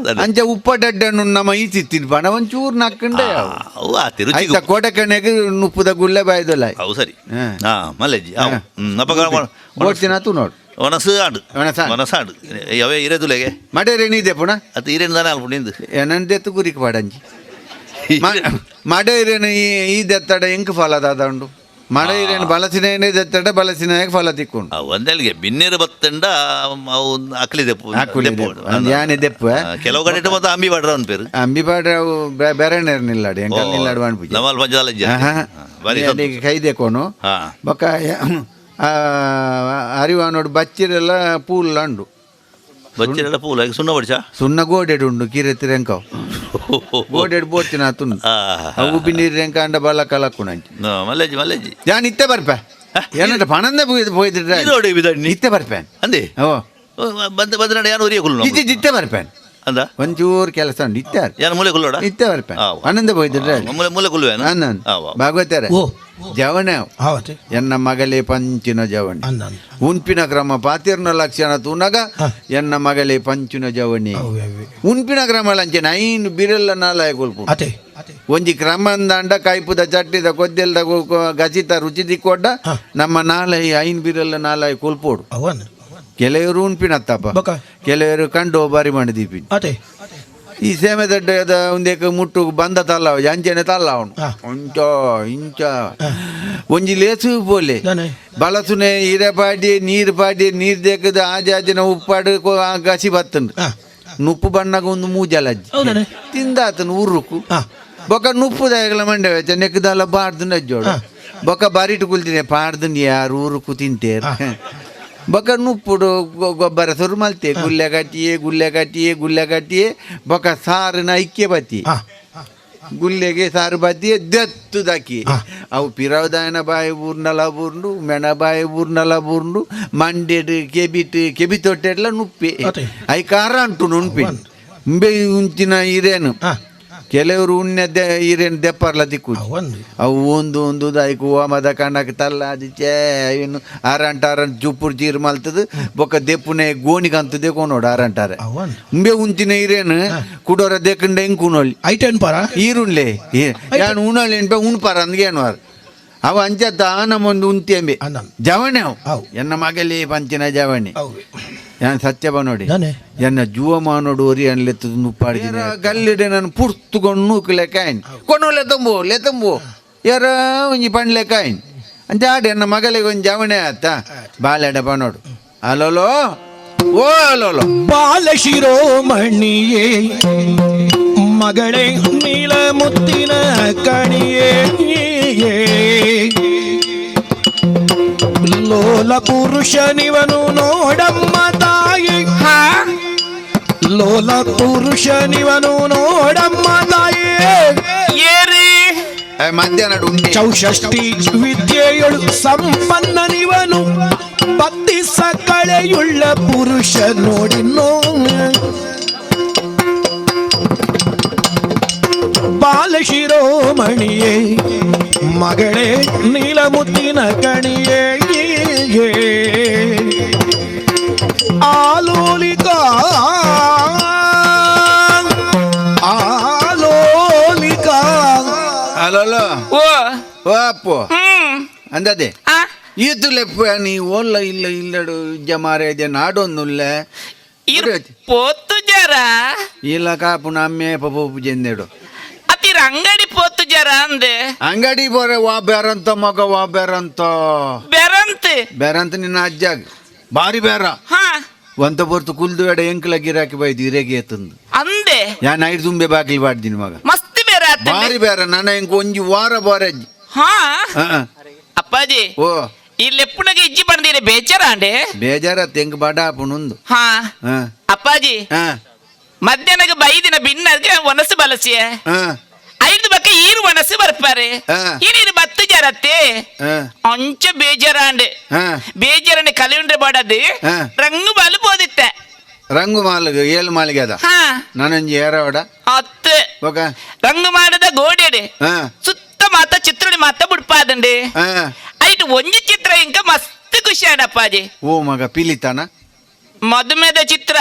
ಅಂಚೆ ಉಪ್ಪಡ್ಡನ್ನು ನಮ್ಮ ಈ ತಿತ್ತಿನ ಬಣ ಒಂಚೂರು ನಕ್ಕಂಡೆ ಆಯ್ತಾ ಕೋಟೆಕಣ್ಣೆಗೆ ನುಪ್ಪುದ ಗುಳ್ಳೆ ಬಾಯ್ದಲ್ಲ ಅವು ಸರಿ ಹಾ ಮಲ್ಲೆಜ್ಜಿ ಓಡ್ತೀನಾತು ನೋಡು ಒಣಸಾಡು ಒಣಸಾಡು ಯಾವೇ ಇರೇದುಲೆಗೆ ಮಡೇರೇನಿದೆ ಪುಣ ಅದು ಇರೇನು ಅಲ್ಪ ನಿಂದು ಏನಂದೆತ್ತು ಗುರಿಕ್ ಬಾಡಂಜಿ ಮಡೇರೇನು ಈ ದೆತ್ತಡ ಎಂಕ್ ಫಲದಾದ ಉಂಡು ಮಡೇರೇನು ಬಲಸಿನೇನೆ ದೆತ್ತಡ ಬಲಸಿನಾಗ ಫಲ ತಿಕ್ಕೊಂಡು ಒಂದೆಲ್ಗೆ ಬಿನ್ನೇರು ಬತ್ತಂಡ ಅವು ಅಕ್ಲಿ ದೆಪ್ಪು ಯಾನೆ ದೆಪ್ಪು ಕೆಲವು ಕಡೆ ಮತ್ತೆ ಅಂಬಿ ಬಾಡ್ರ ಅವನ ಪೇರು ಅಂಬಿ ಬಾಡ್ರ ಬೇರೆ ನೇರು ನಿಲ್ಲಾಡಿ ಎಂಕಲ್ ನಿಲ್ಲಾಡು ಮಾಡ್ಬಿಟ್ಟು ನಮ್ಮಲ್ಲಿ ಪಂಚಾಲ ಕೈ ದೇಕೋನು ಬೊಕ್ಕ ಅರಿವಾನೋಡು ಬಚ್ಚಿರೆಲ್ಲ ಪೂಲ್ ಅಂಡು ಬಚ್ಚಿರೆಲ್ಲ ಪೂಲ್ ಸುಣ್ಣ ಬಡ್ಸ ಸುಣ್ಣ ಗೋಡೆಡು ಉಂಡು ಕಿರೆತ್ತಿ ರೆಂಕವ್ ಗೋಡೆಡು ಬೋಡ್ತಿನ ತುನ್ ಅವು ಬಿನ್ನೀರು ರೆಂಕ ಅಂಡ ಬಲ ಕಲಕ್ಕುಣಂಚಿ ಮಲ್ಲೆಜ್ಜಿ ಮಲ್ಲೆಜ್ಜಿ ಯಾನ್ ಇತ್ತೆ ಬರ್ಪೆ ಏನಂತ ಪಣಂದ ಹೋಯ್ತಿದ್ರೆ ಇತ್ತೆ ಬರ್ಪೆ ಅಂದೆ ಓ ಬಂದ ಯಾರು ಉರಿಯಕುಲ್ಲ ಇತ್ತೆ ಬರ್ಪೇನ್ ಅಂದ ಒಂಚೂರು ಕೆಲಸ ಉಂಡು ಇತ್ತೆ ಯಾರು ಮೂಲೆ ಕುಲ್ಲೋಡ ಇತ್ತೆ ಬರ್ಪೆ ಆನಂದ ಹೋಯ್ತಿದ್ರೆ ಮೂಲೆ ಕುಲ್ವೇನ ಭಾಗವತಾರ ಜವಣೆ ಎನ್ನ ಮಗಲೇ ಪಂಚಿನ ಜವಣಿ ಉನ್ಪಿನ ಕ್ರಮ ಪಾತಿರ್ನ ಲಕ್ಷಣ ತೂನಗ ಎನ್ನ ಮಗಲೇ ಪಂಚಿನ ಜವಣಿ ಉನ್ಪಿನ ಕ್ರಮ ಲಂಚನ ಐನು ಬಿರಲ್ಲ ನಾಲಾಯ ಕೊಲ್ಪು ಒಂಜಿ ಕ್ರಮಂದಾಂಡ ಕೈಪುದ ಚಟ್ಟಿದ ಕೊದ್ದೆಲ್ದ ಗಚಿತ ರುಚಿ ದಿಕ್ಕೊಡ್ಡ ನಮ್ಮ ನಾಲಾಯಿ ಐನ್ ಬಿರಲ್ಲ ನಾಲಾಯ ಕೊಲ್ಪೋಡು ಕೆಲವರು ಉನ್ಪಿನತ್ತಪ್ಪ ಕೆಲವರು ಕಂಡು ಬಾರಿ ಮಾಡಿದೀಪಿ ಈ ಸೇಮೆ ದಡ್ಡ ಒಂದೇಕ ಮುಟ್ಟು ಬಂದ ತಲ್ಲ ಅಂಚನೆ ತಲ್ಲ ಅವನು ಇಂಚ ಒಂಜಿ ಲೇಸು ಬೋಲೆ ಬಲಸುನೆ ಹಿರಪಾಡಿ ನೀರು ದೇಕದ ಆಜಾಜಿನ ಉಪ್ಪಾಡು ಗಸಿ ಬತ್ತಂಡು ನುಪ್ಪು ಬಣ್ಣಗ ಒಂದು ಮೂಜಲಜ್ಜಿ ತಿಂದಾತನು ಉರುಕು ಬೊಕ್ಕ ನುಪ್ಪು ದಾಯಗಳ ಮಂಡೆ ವೆಚ್ಚ ನೆಕ್ಕದಲ್ಲ ಬಾರ್ದು ನಜ್ಜೋಡು ಬೊಕ್ಕ ಬಾರಿಟ್ಟು ಕುಲ್ತೀನಿ ಪಾಡ್ದು ಯಾರು ಉರುಕು ತಿಂತೇರು ಬೊಕ್ಕ ನುಪ್ಪುಡು ಗೊಬ್ಬರ ಸುರು ಮಲ್ತೆ ಗುಲ್ಲೆ ಕಟ್ಟಿಯೇ ಬೊಕ್ಕ ಸಾರಿನ ಐಕ್ಯ ಬತ್ತಿ ಗುಲ್ಲೆಗೆ ಸಾರು ಬತ್ತಿ ದತ್ತು ದಕ್ಕಿ ಅವು ಪಿರವದಾಯನ ಬಾಯಿ ಬೂರ್ನಲ ಬೂರ್ಂಡು ಮೆಣ ಬಾಯಿ ಬೂರ್ನಲ ಬೂರ್ಂಡು ಮಂಡೆಡು ಕೆಬಿ ತೊಟ್ಟೆಡ್ಲ ನುಪ್ಪೆ ಐ ಕಾರ ಅಂಟು ನುಣ್ಪಿ ಇಂಬೆ ಉಂಚಿನ ಹಿರೇನು ಕೆಲವರು ಉಣ್ಣೆ ಈರೇನು ದೆಪ್ಪರ್ಲ ದಿಕ್ಕು ಅವು ಒಂದು ಐಕು ಮದ ಕಣ್ಣಕ್ಕೆ ತಲ್ಲ ಅದಿಚ್ಚೆ ಇನ್ನು ಆರಂಟ ಜುಪ್ಪುರ್ ಚೀರು ಮಲ್ತದ ಬೊಕ್ಕ ದೆಪ್ಪುನೆ ಗೋಣಿಗಂತದೆ ಕೊನೋಡು ಆರಂಟಾರೆ ಮುಂಬೆ ಉಂತಿನ ಈರೇನು ಕುಡೋರ ದೆಕ್ಕಂಡೆ ಹೆಂಗ್ ಕುನೋಳಿ ಐಟನ್ ಪರ ಈರುಳ್ಳಿ ಯಾನು ಉಣಲಿ ಎನ್ಪ ಉಣ್ಪಾರ ಅಂದ್ಗೇನು ಅವ ಅಂಚತ್ತ ನಮ್ಮೊಂದು ಉಂತಿಯಂಬೆ ಜವಣೆ ಅವು ಎನ್ನ ಮಗಲಿ ಪಂಚಿನ ಜವಣಿ ಯಾನ್ ಸತ್ಯ ನೋಡಿ ಎನ್ನ ಜುವ ಮಾನೋಡು ಒರಿ ಅನ್ಲೆತ್ತದ ನುಪ್ಪಾಡಿದ್ದೀನಿ ಗಲ್ಲಿಡೆ ನಾನು ಪುರ್ತುಕೊಂಡು ನೂಕಲೆ ಕಾಯಿನ್ ಕೊನೋಲೆ ತಂಬು ಯಾರ ಒಂಜಿ ಪಂಡ್ಲೆ ಕಾಯಿನ್ ಅಂತ ಆಡಿ ಎನ್ನ ಮಗಲಿಗೆ ಒಂದು ಜವಣೆ ಆತ ಬಾಲೆಡ ಪನೋಡು ಅಲೋಲೋ ಓ ಅಲೋಲೋ ಬಾಲಶಿರೋಮಣಿಯೇ ಮಗಳೇ ನೀಲ ಮುತ್ತಿನ ಕಣಿಯೇ ಲೋಲ ಪುರುಷನಿವನು ನೋಡಮ್ಮ ತಾಯಿ ಲೋಲ ಪುರುಷನಿವನು ನೋಡಮ್ಮ ತಾಯಿ ಮಧ್ಯಾಹ್ನ ಚೌಷಷ್ಠಿ ವಿದ್ಯೆಯಳು ಸಂಪನ್ನನಿವನು ಭಕ್ತಿ ಸಕಳೆಯುಳ್ಳ ಪುರುಷ ನೋಡಿನೋ ಬಾಲಶಿರೋಮಣಿಯೇ ಮಗಳೇ ನೀಲಮುತ್ತಿನ ಕಣಿಯೇ ಆಲೋಲಿಕ ಅಲೋಲೋ ಓ ಅಪ್ಪು ಅಂದದೆ ಈತು ಲೆಪ್ಪ ನೀ ಓಲ್ಲ ಇಲ್ಲಡು ಜಮಾರೆ ನಾಡೊಂದುಲ್ಲ పోతు జరా ಇಲ್ಲ ಕಾಪು ನಮ್ಮೆ ಪಪ್ಪು ಜೆಂದೆಡು ಅತಿ ಅಂಗಡಿ పోతు జరా ಅಂದೆ ಅಂಗಡಿ ಬೋರೆ ವಾ ಬೇರಂತ ಮಗ ವಾ ಬೇರಂತ ಬೇರಂತ ನಿನ್ನ ಅಜ್ಜಾಗ ಬಾರಿ ಬೇರ ಹಾ ಒಂತ ಬರ್ತು ಕುಲ್ದು ಎಡ ಎಂಕ್ಲ ಗಿರಾಕಿ ಬೈದು ಇರೆಗೆ ಎತ್ತಂದು ಅಂದೆ ಯಾ ನೈಟ್ ತುಂಬೆ ಬಾಗಿಲು ಬಾಡ್ದಿನಿ ಮಗ ಮಸ್ತ್ ಬೇರೆ ಬಾರಿ ಬೇರ ನನ್ನ ಹೆಂಗ್ ಒಂಜಿ ವಾರ ಬಾರೆ ಹಾ ಅಪ್ಪಾಜಿ ಓ ಇಲ್ಲೆಪ್ಪುನಗೆ ಇಜ್ಜಿ ಬಂದಿರಿ ಬೇಚಾರ ಅಂಡೆ ಬೇಜಾರ ತೆಂಗ್ ಬಡ ಅಪ್ಪನೊಂದು ಹಾ ಅಪ್ಪಾಜಿ ಮಧ್ಯಾಹ್ನಗೆ ಬೈದಿನ ಭಿನ್ನಗೆ ಒನಸು ಬಲಸಿಯ 5 ಬಕ್ಕ ಈರು ಒನಸು ಬರ್ಪಾರೆ ಈರು ಬತ್ತು ಜರತ್ತೆ ಅಂಚ ಬೇಜಾರ ಅಂಡೆ ಬೇಜಾರನೆ ಕಲಿಯುಂಡ್ರೆ ಬಾಡದು ರಂಗು ಬಾಲು ಬೋದಿತ್ತೆ ರಂಗು ಮಾಲಿಗೆ 7 ಮಾಲಿಗೆ ಅದ ನಾನೊಂಜಿ ಏರವಾಡ 10 ರಂಗು ಮಾಡದ ಗೋಡೆಡೆ ಸುತ್ತ ಮಾತ ಚಿತ್ರಡಿ ಮಾತ ಬುಡ್ಪಾದಂಡೆ ಐಟ್ ಒಂಜಿ ಚಿತ್ರ ಇಂಕ ಮಸ್ತ್ ಖುಷಿ ಆಡಪ್ಪಾಜಿ ಓ ಮಗ ಪಿಲಿತಾನ ಮದುಮೆದ ಚಿತ್ರ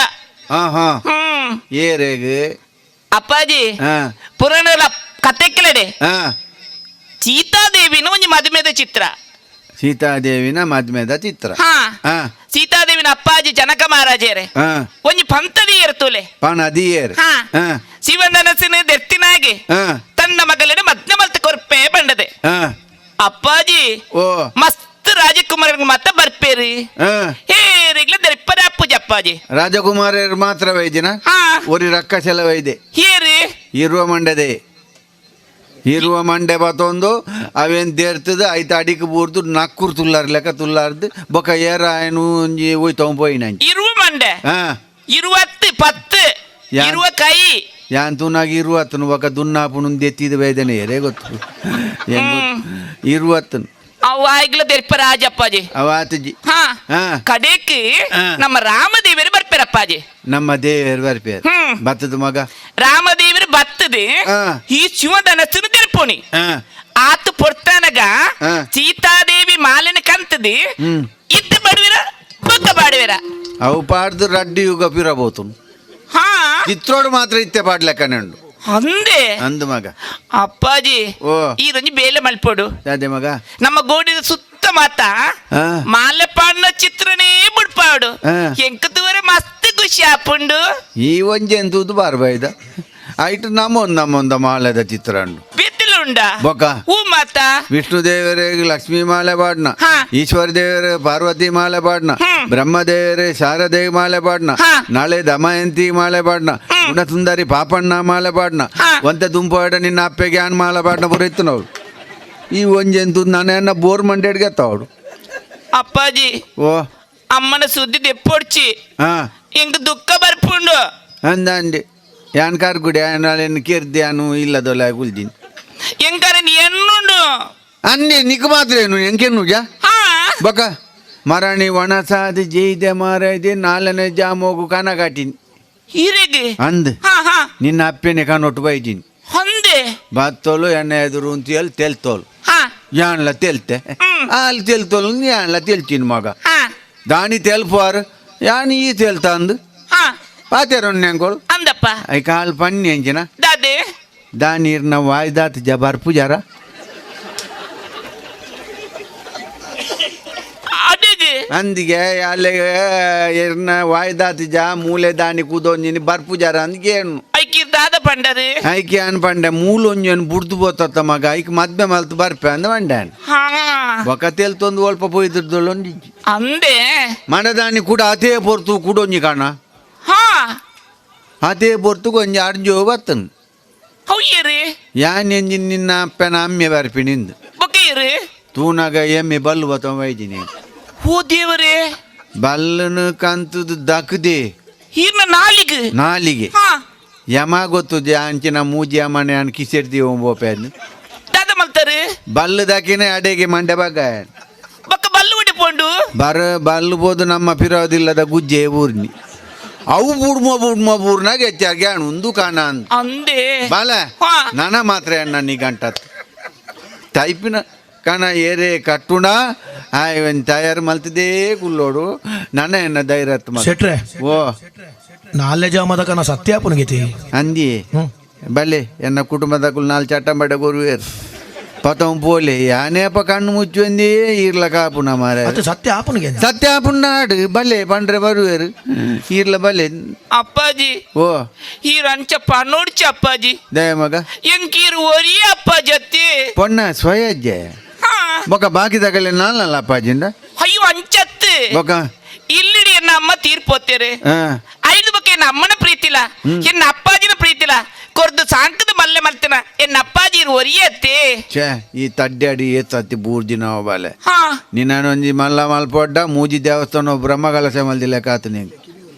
ಏರೇಗೆ ಅಪ್ಪಾಜಿ ಪುರಾಣ ಕತೆ ಕೇಳಡೆ ಸೀತಾದೇವಿನ ಒಂಜಿ ಮದುಮೆದ ಚಿತ್ರ ಸೀತಾದೇವಿನ ಮದುಮೆದ ಚಿತ್ರ ಸೀತಾದೇವಿನ ಅಪ್ಪಾಜಿ ಜನಕ ಮಹಾರಾಜರೇ ಒಂಜಿ ಪಂತದಿ ಇರ್ತುಲೆ ಪಣದಿಯೇರ್ ಶಿವನನಸಿನ ದೆತ್ತಿನಾಗೆ ತನ್ನ ಮಗಲಿನ ಮದ್ನ ಮಲ್ತ ಕೊರ್ಪೆ ಬಂಡದೆ ಅಪ್ಪಾಜಿ ಮಸ್ತ್ ರಾಜಕುಮಾರ ಮತ್ತ ಬರ್ಪೇರಿ ಹೇರಿಗ್ಲ ದೆಪ್ಪದ ಅಪ್ಪುಜಿ ಅಪ್ಪಾಜಿ ರಾಜಕುಮಾರರು ಮಾತ್ರ ವೈದ್ಯನ ಒರಿ ರಕ್ಕಸೆಲ್ಲ ವೈದ್ಯ ಹೇರಿ ಇರುವ ಮಂಡೆ ಬತ್ತೊಂದು ಅವೇನು ದೇರ್ತದ ಐತ ಅಡಿಕೆ ಬೂರ್ದು ನಕ್ಕೂರು ತುಲ್ಲಾರ ಲೆಕ್ಕ ತುಲ್ಲಾರ್ದು ಬೊಕ್ಕ ಏರ ಏನು ಒಂಜಿ ಹೋಯ್ ತಗೊಂಬೋಯ್ ನಂಜಿ ಇರುವ ಮಂಡೆ 20 ಇರುವ ಕೈ ಯಾನ್ ತುನಾಗ 20 ಬೊಕ್ಕ ದುನ್ನಾಪುನು ಎತ್ತಿದ ವೇದನೆ ಏರೇ ಗೊತ್ತು ಏನು 20 ಅವ ಆಗ್ಲ ದೆರ್ಪ ರಾಜಪ್ಪಾಜಿ ಅವಾತಜಿ ಕಡೆಕ್ ನಮ್ಮ ರಾಮದೇವರು ಬರ್ಪೇರಪ್ಪಾಜಿ ನಮ್ಮ ದೇವರು ಬರ್ಪೇರ ಬತ್ತದ ಮಗ ರಾಮದೇವರು ಬತ್ತದ ಈ ಶಿವಧನಸ್ಸನ್ನು ತೆರ್ಪೋಣಿ ಆತು ಪೊರ್ತಾನಗ ಸೀತಾದೇವಿ ಮಾಲಿನ ಕಂತದಿ ಇತ್ತ ಬಡವಿರ ಬೊಕ್ಕ ಬಾಡುವಿರ ಅವು ಪಾಡ್ದು ರಡ್ಡಿ ಯುಗ ಪಿರಬಹುದು ಚಿತ್ರೋಡು ಮಾತ್ರ ಇತ್ತೆ ಪಾಡ್ಲೆಕ್ಕ ನಂಡು ಅಂದೆ ಅಂದು ಮಗ ಅಪ್ಪಾಜಿ ಈ ರಂಜಿ ಬೇಲೆ ಮಲ್ಪೋಡು ಅದೇ ಮಗ ನಮ್ಮ ಗೋಡಿದ ಸುತ್ತ ಮಾತ ಮಾಲೆ ಪಾಡ್ನ ಚಿತ್ರನೇ ಬಿಡ್ಪಾಡು ಎಂಕ ತೂರೆ ಮಸ್ತ್ ಖುಷಿ ಆಪುಂಡು ಈ ಒಂಜಿ ಎಂತುದು ಬಾರ್ಬೈದ ಐಟು ನಮ್ಮೊಂದ ಮಾಲೆದ ಚಿತ್ರ ಅಂಡು ಬೆತ್ತಲುಂಡ ಬೊಕ್ಕ ಹೂ ಮಾತ ವಿಷ್ಣು ದೇವರಿಗೆ ಲಕ್ಷ್ಮೀ ಮಾಲೆ ಪಾಡ್ನ ಈಶ್ವರ ದೇವರೇ ಪಾರ್ವತಿ ಮಾಲೆ ಪಾಡ್ನ ಬ್ರಹ್ಮದೇವರೇ ಶಾರದೇವಿ ಮಾಲೆ ಪಾಡ್ನ ನಾಳೆ ದಮಯಂತಿ ಮಾಲೆ ಪಾಡ್ನ ಗುಣಸುಂದರಿ ಪಾಪಣ್ಣ ಮಾಲೆ ಪಾಡ್ನ ಒಂತ ದುಂಪಾಡ ನಿನ್ನ ಅಪ್ಪೆಗೆ ಆನ್ ಮಾಲೆ ಪಾಡ್ನ ಬರೀತು ನಾವು ಈ ಒಂಜೆಂತು ನನ್ನ ಬೋರ್ ಮಂಡ್ಯಡ್ಗೆ ತಾವಡು ಅಪ್ಪಾಜಿ ಅಮ್ಮನ ಸುದ್ದಿ ದೆಪ್ಪೊಡ್ಚಿ ಎಂಗ್ ದುಃಖ ಬರ್ಪುಂಡು ಅಂದಂಡಿ ಯಾನ್ ಕಾರ್ಗುಡಿ ಏನು ಕೇರ್ದೆ ಅನು ಇಲ್ಲದೊಲ್ಲ ಕುಲ್ದಿನಿ ಎಂಗಾರೆ ಎನ್ನುಂಡು ಅನ್ನೆ ನಿಕ್ ಮಾತ್ರ ಏನು ಎಂಕೆನ್ನುಜ ಬಕ ಮರಣಿ ಒಣಸಾದ ಜೈದೆ ಮಾರೈದೆ 4ನೇ ಜಾಮೋಗು ಕನಗಾಟಿನಿ ಹೀರೆಗೆ ಅಂದ್ ನಿನ್ನ ಅಪ್ಪೆನೆ ಕನೊಟ್ಟು ಬೈತೀನಿ ಬತ್ತೋಲು ಎಣ್ಣೆ ಎದುರು ಅಂತ ತೆಲ್ತೋಲು ಹಾ ಯಾನ್ಲ ತೆಲ್ತೆ ಅಲ್ಲಿ ತೆಲ್ತೋಲು ಯಾನ್ಲ ತೆಲ್ಚಿನ ಮಗ ಹಾ దాని తెలుపువారు యాని ఈ తెలుతాందు ಹಾ పాతేరు నెంకోಳು ಅಂದಪ್ಪ అవి కాలు పని ఎంచిన ದಾದೆ దాని ఇర్న వాయిదాత జబర్పు జర ಅಡಿಗೆ అందుకే అల్లె ఇర్న వాయిదాత జా మూలే దాని కుదొంజిని బర్పు జర అందుకే ಐಕಿ ದಾದ ಪಂಡದು ఐకి అని పండే మూలు ఒంజని బుడుతుపోత మగ ఐకి మధ్య మలతు బర్పే అందు వండాను ಹಾ ఒక తెలుతోంది ఒల్ప పోయిద్దులో ಅಂದೆ మన దాన్ని కూడా అతే పొరుతు కూడొంజి కాణ ಹಾ అతే పొరుతు కొంచెం అర్జో బత్తను ಹೌಯ್ಯರಿ ಯಾನ್ ಎಂಜಿನ್ ನಿನ್ನ ಅಪ್ಪನ ಅಮ್ಮೆ ಬರ್ಪಿನಿಂದು ಬೊಕ್ಕಯ್ಯರಿ ತೂನಾಗ ಎಮ್ಮೆ ಬಲ್ಲು ಬತ್ತ ವೈಜಿನಿ ಓ ದೇವರೇ ಬಲ್ಲನು ಕಂತದು ದಕ್ದೆ ಹೀರ್ನ ನಾಲಿಗೆ ನಾಲಿಗೆ ಹಾ ಯಮ ಗೊತ್ತು ಅಂಚಿನ ಮೂಜಿ ಅಮ್ಮನೆ ಅನ್ ಕಿಸೆಡ್ದಿ ಓಪೆನ್ ದಾದ ಮಲ್ತಾರೆ ಬಲ್ಲು ದಕ್ಕಿನೇ ಅಡೆಗೆ ಮಂಡೆ ಬಗ್ಗ ಬೊಕ್ಕ ಬಲ್ಲು ಹೊಡಿಪೊಂಡು ಬಲ್ಲು ಬೋದು ನಮ್ಮ ಪಿರೋದಿಲ್ಲದ ಗುಜ್ಜೆ ಊರ್ನಿ ಅವು ಬೂರ್ನಾಗ ಹೆಚ್ಚಾಗಿ ಉಂದು ಕಾಣ ಅಂತ ಅಂದೆ ಬಾಲ ಹಾ ನನ ಮಾತ್ರ ಅಣ್ಣ ನೀ ಗಂಟತ್ ಟೈಪಿನ ಕಣ ಏರೆ ಕಟ್ಟುಣ ಇವನ್ ತಯಾರು ಮಲ್ತಿದೇ ಕುಲ್ಲೋಡು ನನ್ನ ಎನ್ನ ಧೈರ್ಯತ್ ಶೆಟ್ರೆ ಓ ನಾಳೆ ಜಾಮದ ಕನ ಸತ್ಯಾಪನಗೈತಿ ಅಂದಿ ಬಲ್ಲೆ ಎನ್ನ ಕುಟುಂಬದ ಕುಲ್ ನಾಲ್ ಚಟ್ಟ ಬಡ ಗುರುವೇರು ಪತಂ ಪೋಲೆ ಯಾನೇಪ ಕಣ್ಣು ಮುಚ್ಚುಂದಿ ಇರ್ಲ ಕಾಪುನ ಮಾರ ಅದು ಸತ್ಯ ಆಪನಿಗೆ ಸತ್ಯ ಪುಣ್ಣಾಡು ಬಲ್ಲೆ ಪಂಡ್ರೆ ಬರುವೇರು ಇರ್ಲ ಬಲ್ಲೆ ಅಪ್ಪಾಜಿ ಓ ಹೀರ್ ಅಂಚ ಪನ್ನೋಡ್ಚ ಅಪ್ಪಾಜಿ ದಯ ಮಗ ಎಂಕೀರ್ ಒರಿಯ ಅಪ್ಪಾಜಿ ಅತ್ತಿ ಪೊನ್ನ ಸ್ವಯಜ್ಜೆ ಹಾ ಬೊಕ ಬಾಕಿ ತಗಲೆ ನಾನಲ್ಲ ಅಪ್ಪಾಜಿಂದ ಅಯ್ಯೋ ಅಂಚತ್ತು ಬೊಕ ಇಲ್ಲಿಡಿ ಎನ್ನ ಅಮ್ಮ ತೀರ್ಪೋತ್ತೇರೆ ಹಾ ಐದು ಬಗ್ಗೆ ಎನ್ನ ಅಮ್ಮನ ಪ್ರೀತಿಲ ಎನ್ನ ಅಪ್ಪಾಜಿನ ಪ್ರೀತಿಲ ಕೊರ್ದು ಸಾಂಕದ ಮಲ್ಲೆ ಮಲ್ತಿನ ಎನ್ನ ಅಪ್ಪಾಜಿ ಒರಿಯತ್ತೆ ಛೇ ಈ ತಡ್ಡಾಡಿ ಏತತ್ತಿ ಬೂರ್ಜಿ ನಾವು ಬಾಲೆ ಹಾ ನಿನ್ನೊಂಜಿ ಮಲ್ಲ ಮಲ್ಪೊಡ್ಡ ಮೂಜಿ ದೇವಸ್ಥಾನ ಬ್ರಹ್ಮಕಲಶ ಮಲ್ದಿಲ್ಲ ಕಾತು ನೀನು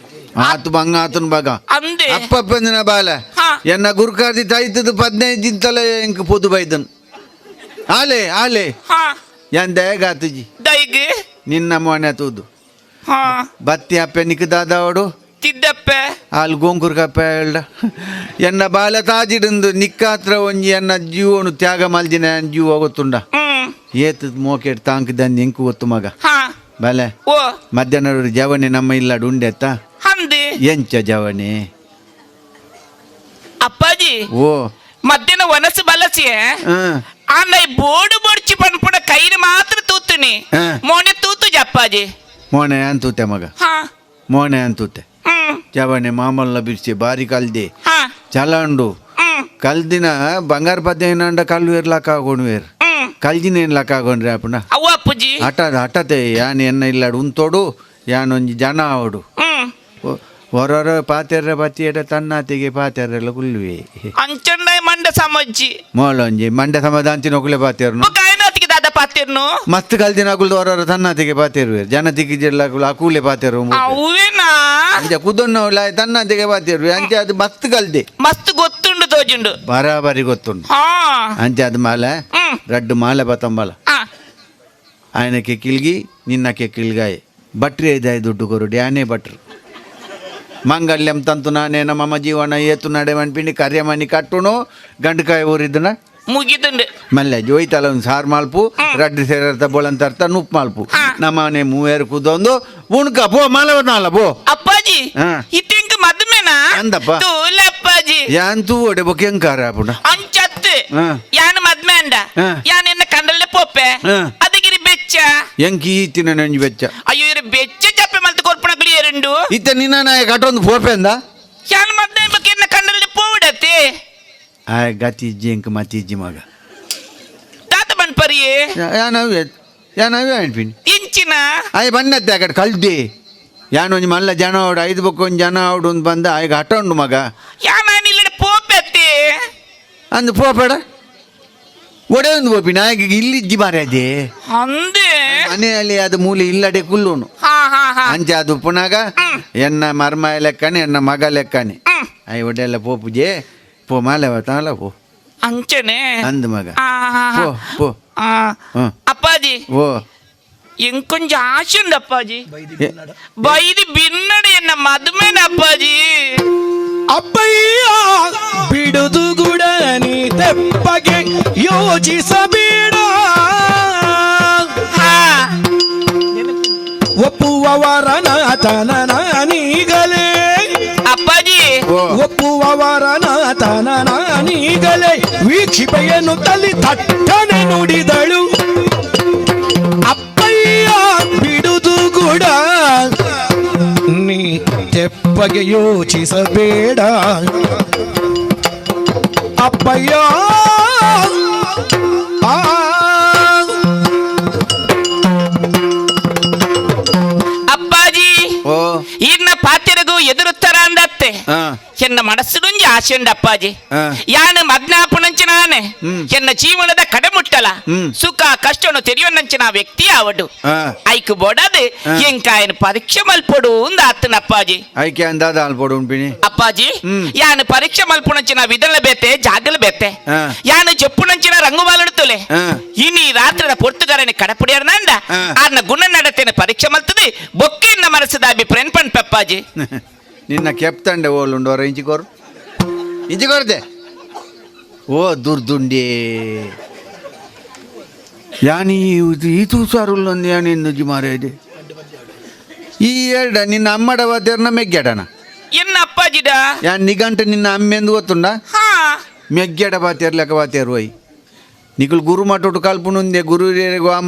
ಆತು ಬಂಗ ಆತನ ಬಗ ಅಂದೆ ಅಪ್ಪಪ್ಪಂದಿನ ಬಾಲೆ ಹಾ ಎನ್ನ ಗುರುಕಾರ್ದಿ ತೈತದ 15 ದಿಂತಲೆ ಇಂಕ ಪೊದು ಬೈದನ್ ಆಲೆ ಆಲೆ ಹಾ ಯಾನ್ ದಯಗಾತುಜಿ ದೈಗೆ ನಿನ್ನ ಮೊನೆ ತೂದು ಹಾ ಬತ್ತಿ ಅಪ್ಪೆ ನಿಕ್ಕದಾದವಡು ತಿದ್ದಪ್ಪೆ ಅಲ್ಲಿ ಗೋಂಕುರ್ ಕಪ್ಪ ಹೇಳ್ದ ಎನ್ನ ಬಾಲ ತಾಜಿಡಂದು ನಿಕ್ಕಾತ್ರ ಒಂಜಿ ಎನ್ನ ಜೀವನು ತ್ಯಾಗ ಮಲ್ಜಿನ ಜೀವ ಹೋಗುತ್ತುಂಡ ಏತದ ಮೋಕೆಟ್ ತಾಂಕಿದಂದು ಎಂಕು ಗೊತ್ತು ಮಗ ಹಾ ಬಲೆ ಓ ಮಧ್ಯಾಹ್ನ ಜವನೆ ನಮ್ಮ ಇಲ್ಲಾಡು ಉಂಡೆತ್ತ ಹಂದಿ ಎಂಚ ಜವನೆ ಅಪ್ಪಾಜಿ ಓ ಮಧ್ಯಾಹ್ನ ವನಸು ಬಲಸಿಯೇ ಆನ ಬೋಡು ಬೊಡ್ಚಿ ಪನ್ಪುಡ ಕೈನ ಮಾತ್ರ ತೂತುನಿ ಮೋನೆ ತೂತು ಜಪ್ಪಾಜಿ ಮೋನೆ ಅಂತೂತೆ ಮಗ ಹಾ ಮೋನೆ ಅಂತೂತೆ ಜವನೆ ಮಾಮಲ್ಲ ಬಿಡಿಸಿ ಬಾರಿ ಕಲ್ದೆ ಹಾ ಚಲಂಡು ಕಲ್ದಿನ ಬಂಗಾರ ಪದ್ಯ ಕಲ್ಲು ಇರ್ಲಾಕಾಗೋಣ್ವೇರ್ ಕಲ್ಜಿನ ಏನ್ಲಾಕಾಗೋಣ್ರಿ ಅಪ್ಪನ ಅವ್ವ ಅಪ್ಪುಜಿ ಹಠತೆ ಯಾನ್ ಎನ್ನ ಇಲ್ಲಾಡು ಉಂತೋಡು ಯಾನೊಂಜಿ ಜನ ಆವಡು ಹೊರರ ಪಾತೆರ್ರೆ ಬತ್ತಿಯಡ ತನ್ನಾತಿಗೆ ಪಾತೆರ್ರೆಲ್ಲ ಕುಲ್ವಿ ಅಂಚಂಡ ಮಂಡ ಸಮಜ್ಜಿ ಮೋಲೊಂಜಿ ಮಂಡ್ಯ ಸಮಾಧಾಂಚಿನ ಒಕ್ಲೆ ಪಾತೆರ್ನು ಕಾಯನಾತಿಗೆ ದಾದ ಪಾತಿರ್ನು ಮಸ್ತ್ ಕಲ್ದಿನ ಅಕುಲ್ದು ಹೊರರ ತನ್ನಾತಿಗೆ ಪಾತೆರ್ವೆ ಜನ ತಿಕ್ಕಿಜೆಲ್ಲ ಅಕೂಲೆ ಪಾತೆರು ಅವೇನಾ ಅಂಚ ಕುದೊನ್ನವಲ್ಲ ತನ್ನಾತಿಗೆ ಪಾತೆರ್ವೆ ಅಂಚೆ ಅದು ಮಸ್ತ್ ಕಲ್ದೆ ಮಸ್ತ್ ಗೊತ್ತುಂಡು ತೋಜುಂಡು ಬರಾಬರಿ ಗೊತ್ತುಂಡು ಹಾ ಅಂಚೆ ಅದು ಮಾಲೆ ರಡ್ಡು ಮಾಲೆ ಬತ್ತಂಬಲ ఆయనకి కిల్గి నిన్నకి కిల్గాయ బట్రి ఐదాయి దుడ్డు కొరుడు యానే బట్రు మంగళ్యం తంతున నేను మమ జీవన ఏతున్నాడేమని పిండి కర్యమని కట్టును గంటకాయ ఊరిద్దున ಮುಗಿದುಂಡು ಮಲ್ಲೆ ಜೋಯ್ತಲ ಒಂದು ಸಾರು ಮಾಲ್ಪು ರಡ್ಡು ಸೇರರ್ತ ಬೋಳಂತರ್ತ ನುಪ್ಪು ಮಾಲ್ಪು ನಮ್ಮನೆ ಮೂವೇರು ಕೂದೊಂದು ಉಣ್ಕ ಪೋ ಮಾಲವನಾಲ ಪೋ ಅಪ್ಪಾಜಿ ಇತ್ತಿಂಕ ಮದ್ಮೇನಾ ಅಂದಪ್ಪ ತೂಲ ಅಪ್ಪಾಜಿ ಯಾಂತೂ ಒಡೆ ಬೊಕ್ಕೆಂಕಾರ ಪುಣ ಅಂಚತ್ತು ಯಾನ ಮದ್ಮೆ ಅಂಡ ಯಾನ ಎನ್ನ ಕಂಡಲ್ಲೆ ಪೊಪ್ಪೆ ಅದಗಿರಿ ಬೆಚ್ಚ ಎಂಕಿ ಈತಿನ ನಂಜಿ ಬೆಚ್ಚ ಅಯ್ಯೋ ಇರ ಬೆಚ್ಚ ಚಪ್ಪೆ ಮಲ್ತು ಕೊರ್ಪಣಗಳು ಎರಡು ಇತ್ತ ನಿನ್ನ ನಾಯ ಕಟ್ಟೊಂದು ಫೋರ್ಪೆಂದ ಯಾನ ಮದ್ಮೆ ಬಗ್ಗೆ ಎನ್ನ ಕಂಡಲ್ಲೆ ಪೋವಿಡತ್ತೆ ಆ ಗತಿಜ್ಜಿ ಎಂಕ ಮತ್ತಿಜ್ಜಿ ಮಗ ತಾತ ಬನ್ಪರಿಯೇ ಯಾನವೇ ಅನ್ಪಿನಿ ಇಂಚಿನ ಆಯ್ ಬನ್ನತ್ತೆ ಆ ಕಡೆ ಕಲ್ದಿ ಯಾನೊಂದು ಮಲ್ಲ ಜನ ಅವಡು 5 ಬಕ್ಕೊಂದು ಜನ ಅವಡು ಒಂದು ಬಂದ ಆಯ್ಗ ಹಠ ಉಂಡು ಮಗ ಯಾನ ಇಲ್ಲಡೆ ಪೋಪೆತ್ತೆ ಅಂದು ಪೋಪೇಡ ಒಡೆ ಒಂದು ಪೋಪಿನ ಆಯ್ಗ ಇಲ್ಲಿಜ್ಜಿ ಮಾರದೆ ಅಂದೆ ಮನೆಯಲ್ಲಿ ಅದು ಮೂಲೆ ಇಲ್ಲಡೆ ಕುಲ್ಲುನು ಅಂಚೆ ಅದು ಪುನಗ ಎನ್ನ ಮರ್ಮ ಲೆಕ್ಕನೆ ಎನ್ನ ಮಗ ಲೆಕ್ಕನೆ ಆಯ್ ಒಡೆಲ್ಲ ಪೋಪುಜೆ ಪೋ ಮಾಲೆ ಬತ್ತಾಲ ಪೋ ಅಂಚನೆ ಅಂದು ಮಗ ಪೋ ಪೋ ಅಪ್ಪಾಜಿ ಓ ఇంకొంచెం ఆశ ఉంది అప్పాజీ బైది బిన్నడు ఎన్న మధుమేన అప్పాజీ అబ్బయ్యా బిడుదు గుడని తెప్ప ಬಗ್ಗೆ ಯೋಚಿಸಬೇಡ. ಹಾ ಒಪ್ಪುವವರ ನಾತನ ನಾನೀಗಲೇ, ಅಪ್ಪಾಜಿ ಒಪ್ಪುವವರ ನಾತನ ನಾನೀಗಲೇ ವೀಕ್ಷಿಪೆಯನ್ನು ತಲ್ಲಿ ತಟ್ಟನೆ ನುಡಿದಳು. ಅಪ್ಪಯ್ಯ ಬಿಡುದು ಕೂಡ ನೀ ತೆಪ್ಪಗೆ ಯೋಚಿಸಬೇಡ. ಅಪ್ಪಯ್ಯ ಅಪ್ಪಾಜಿ ಓ ಇನ್ನ ಪಾತ್ರೆಗೂ ಎದುರುತ್ತರ ಅಂದತ್ತೆ ಎನ್ನ ಮನಸ್ಸುಡುಂಜಿ ಆಸೆ ಉಂಡು ಅಪ್ಪಾಜಿ. ಯಾನು ಮಗ್ನಾಪುಣಂಚಿನಾನೆ ಎನ್ನ ಜೀವನದ ಕಡೆಮುಟ್ಟಲ ಸುಖ ಕಷ್ಟವನ್ನು ತೆರೆಯೋನಂಚಿನ ವ್ಯಕ್ತಿ ಆವಡು ಐಕು ಬೋಡದು ಎಂಕಾಯನ ಪರೀಕ್ಷೆ ಮಲ್ಪೊಡು ಅಂದಾತನ ಅಪ್ಪಾಜಿ. ಐಕೆ ಅಂದಾದ ಅಲ್ಪೊಡು ಉಂಪಿನಿ ಅಪ್ಪಾಜಿ ಯಾನು ಪರೀಕ್ಷೆ ಮಲ್ಪುಣಂಚಿನ ವಿದಲ ಬೇತೆ ಜಾಗಲು ಬೇತೆ ಯಾನು ಜಪ್ಪುಣಂಚಿನ ರಂಗು ಬಾಲುಡುತ್ತಲೆ ಇನಿ ರಾತ್ರಿದ ಪೊರ್ತುಗಾರನೆ ಕಡಪುಡಿಯರ್ನಂಡ ಆರ್ನ ಗುಣ ನಡತೆನ ಪರೀಕ್ಷೆ ಮಲ್ತದೆ ಬೊಕ್ಕಿನ ಮನಸ್ಸದ ಅಭಿಪ್ರಾಯ ಪಂಪಪ್ಪಾಜಿ. ನಿನ್ನ ಕೆಪ್ತಂಡೆ ಓಲುಂಡೋರ ಇಂಚಿಕೊರ್ದೆ ಓ ದುರ್ದುಂಡಿ ಯಾನಿ ಈ ತೂಸಾರುಲ್ಲೊಂದು ಯಾನಿ ನುಜ್ಜಿ ಮಾರೇದೆ ಈ ಎರಡ ನಿನ್ನ ಅಮ್ಮಡ ವಾದ್ಯರ್ನ ಮೆಗ್ಗೆಡನ ಎನ್ನ ಅಪ್ಪಾಜಿಡ ಯಾನ್ ನಿಗಂಟ ನಿನ್ನ ಅಮ್ಮೆಂದು ಗೊತ್ತುಂಡ ಮೆಗ್ಗೆಡ ಬಾತ್ಯರ್ ಲೆಕ್ಕ ಬಾತ್ಯರ್ ಹೋಯ್ ನಿಕಲ್ ಗುರು ಮಟ್ಟೋಟು ಕಲ್ಪುನುಂದೆ ಗುರು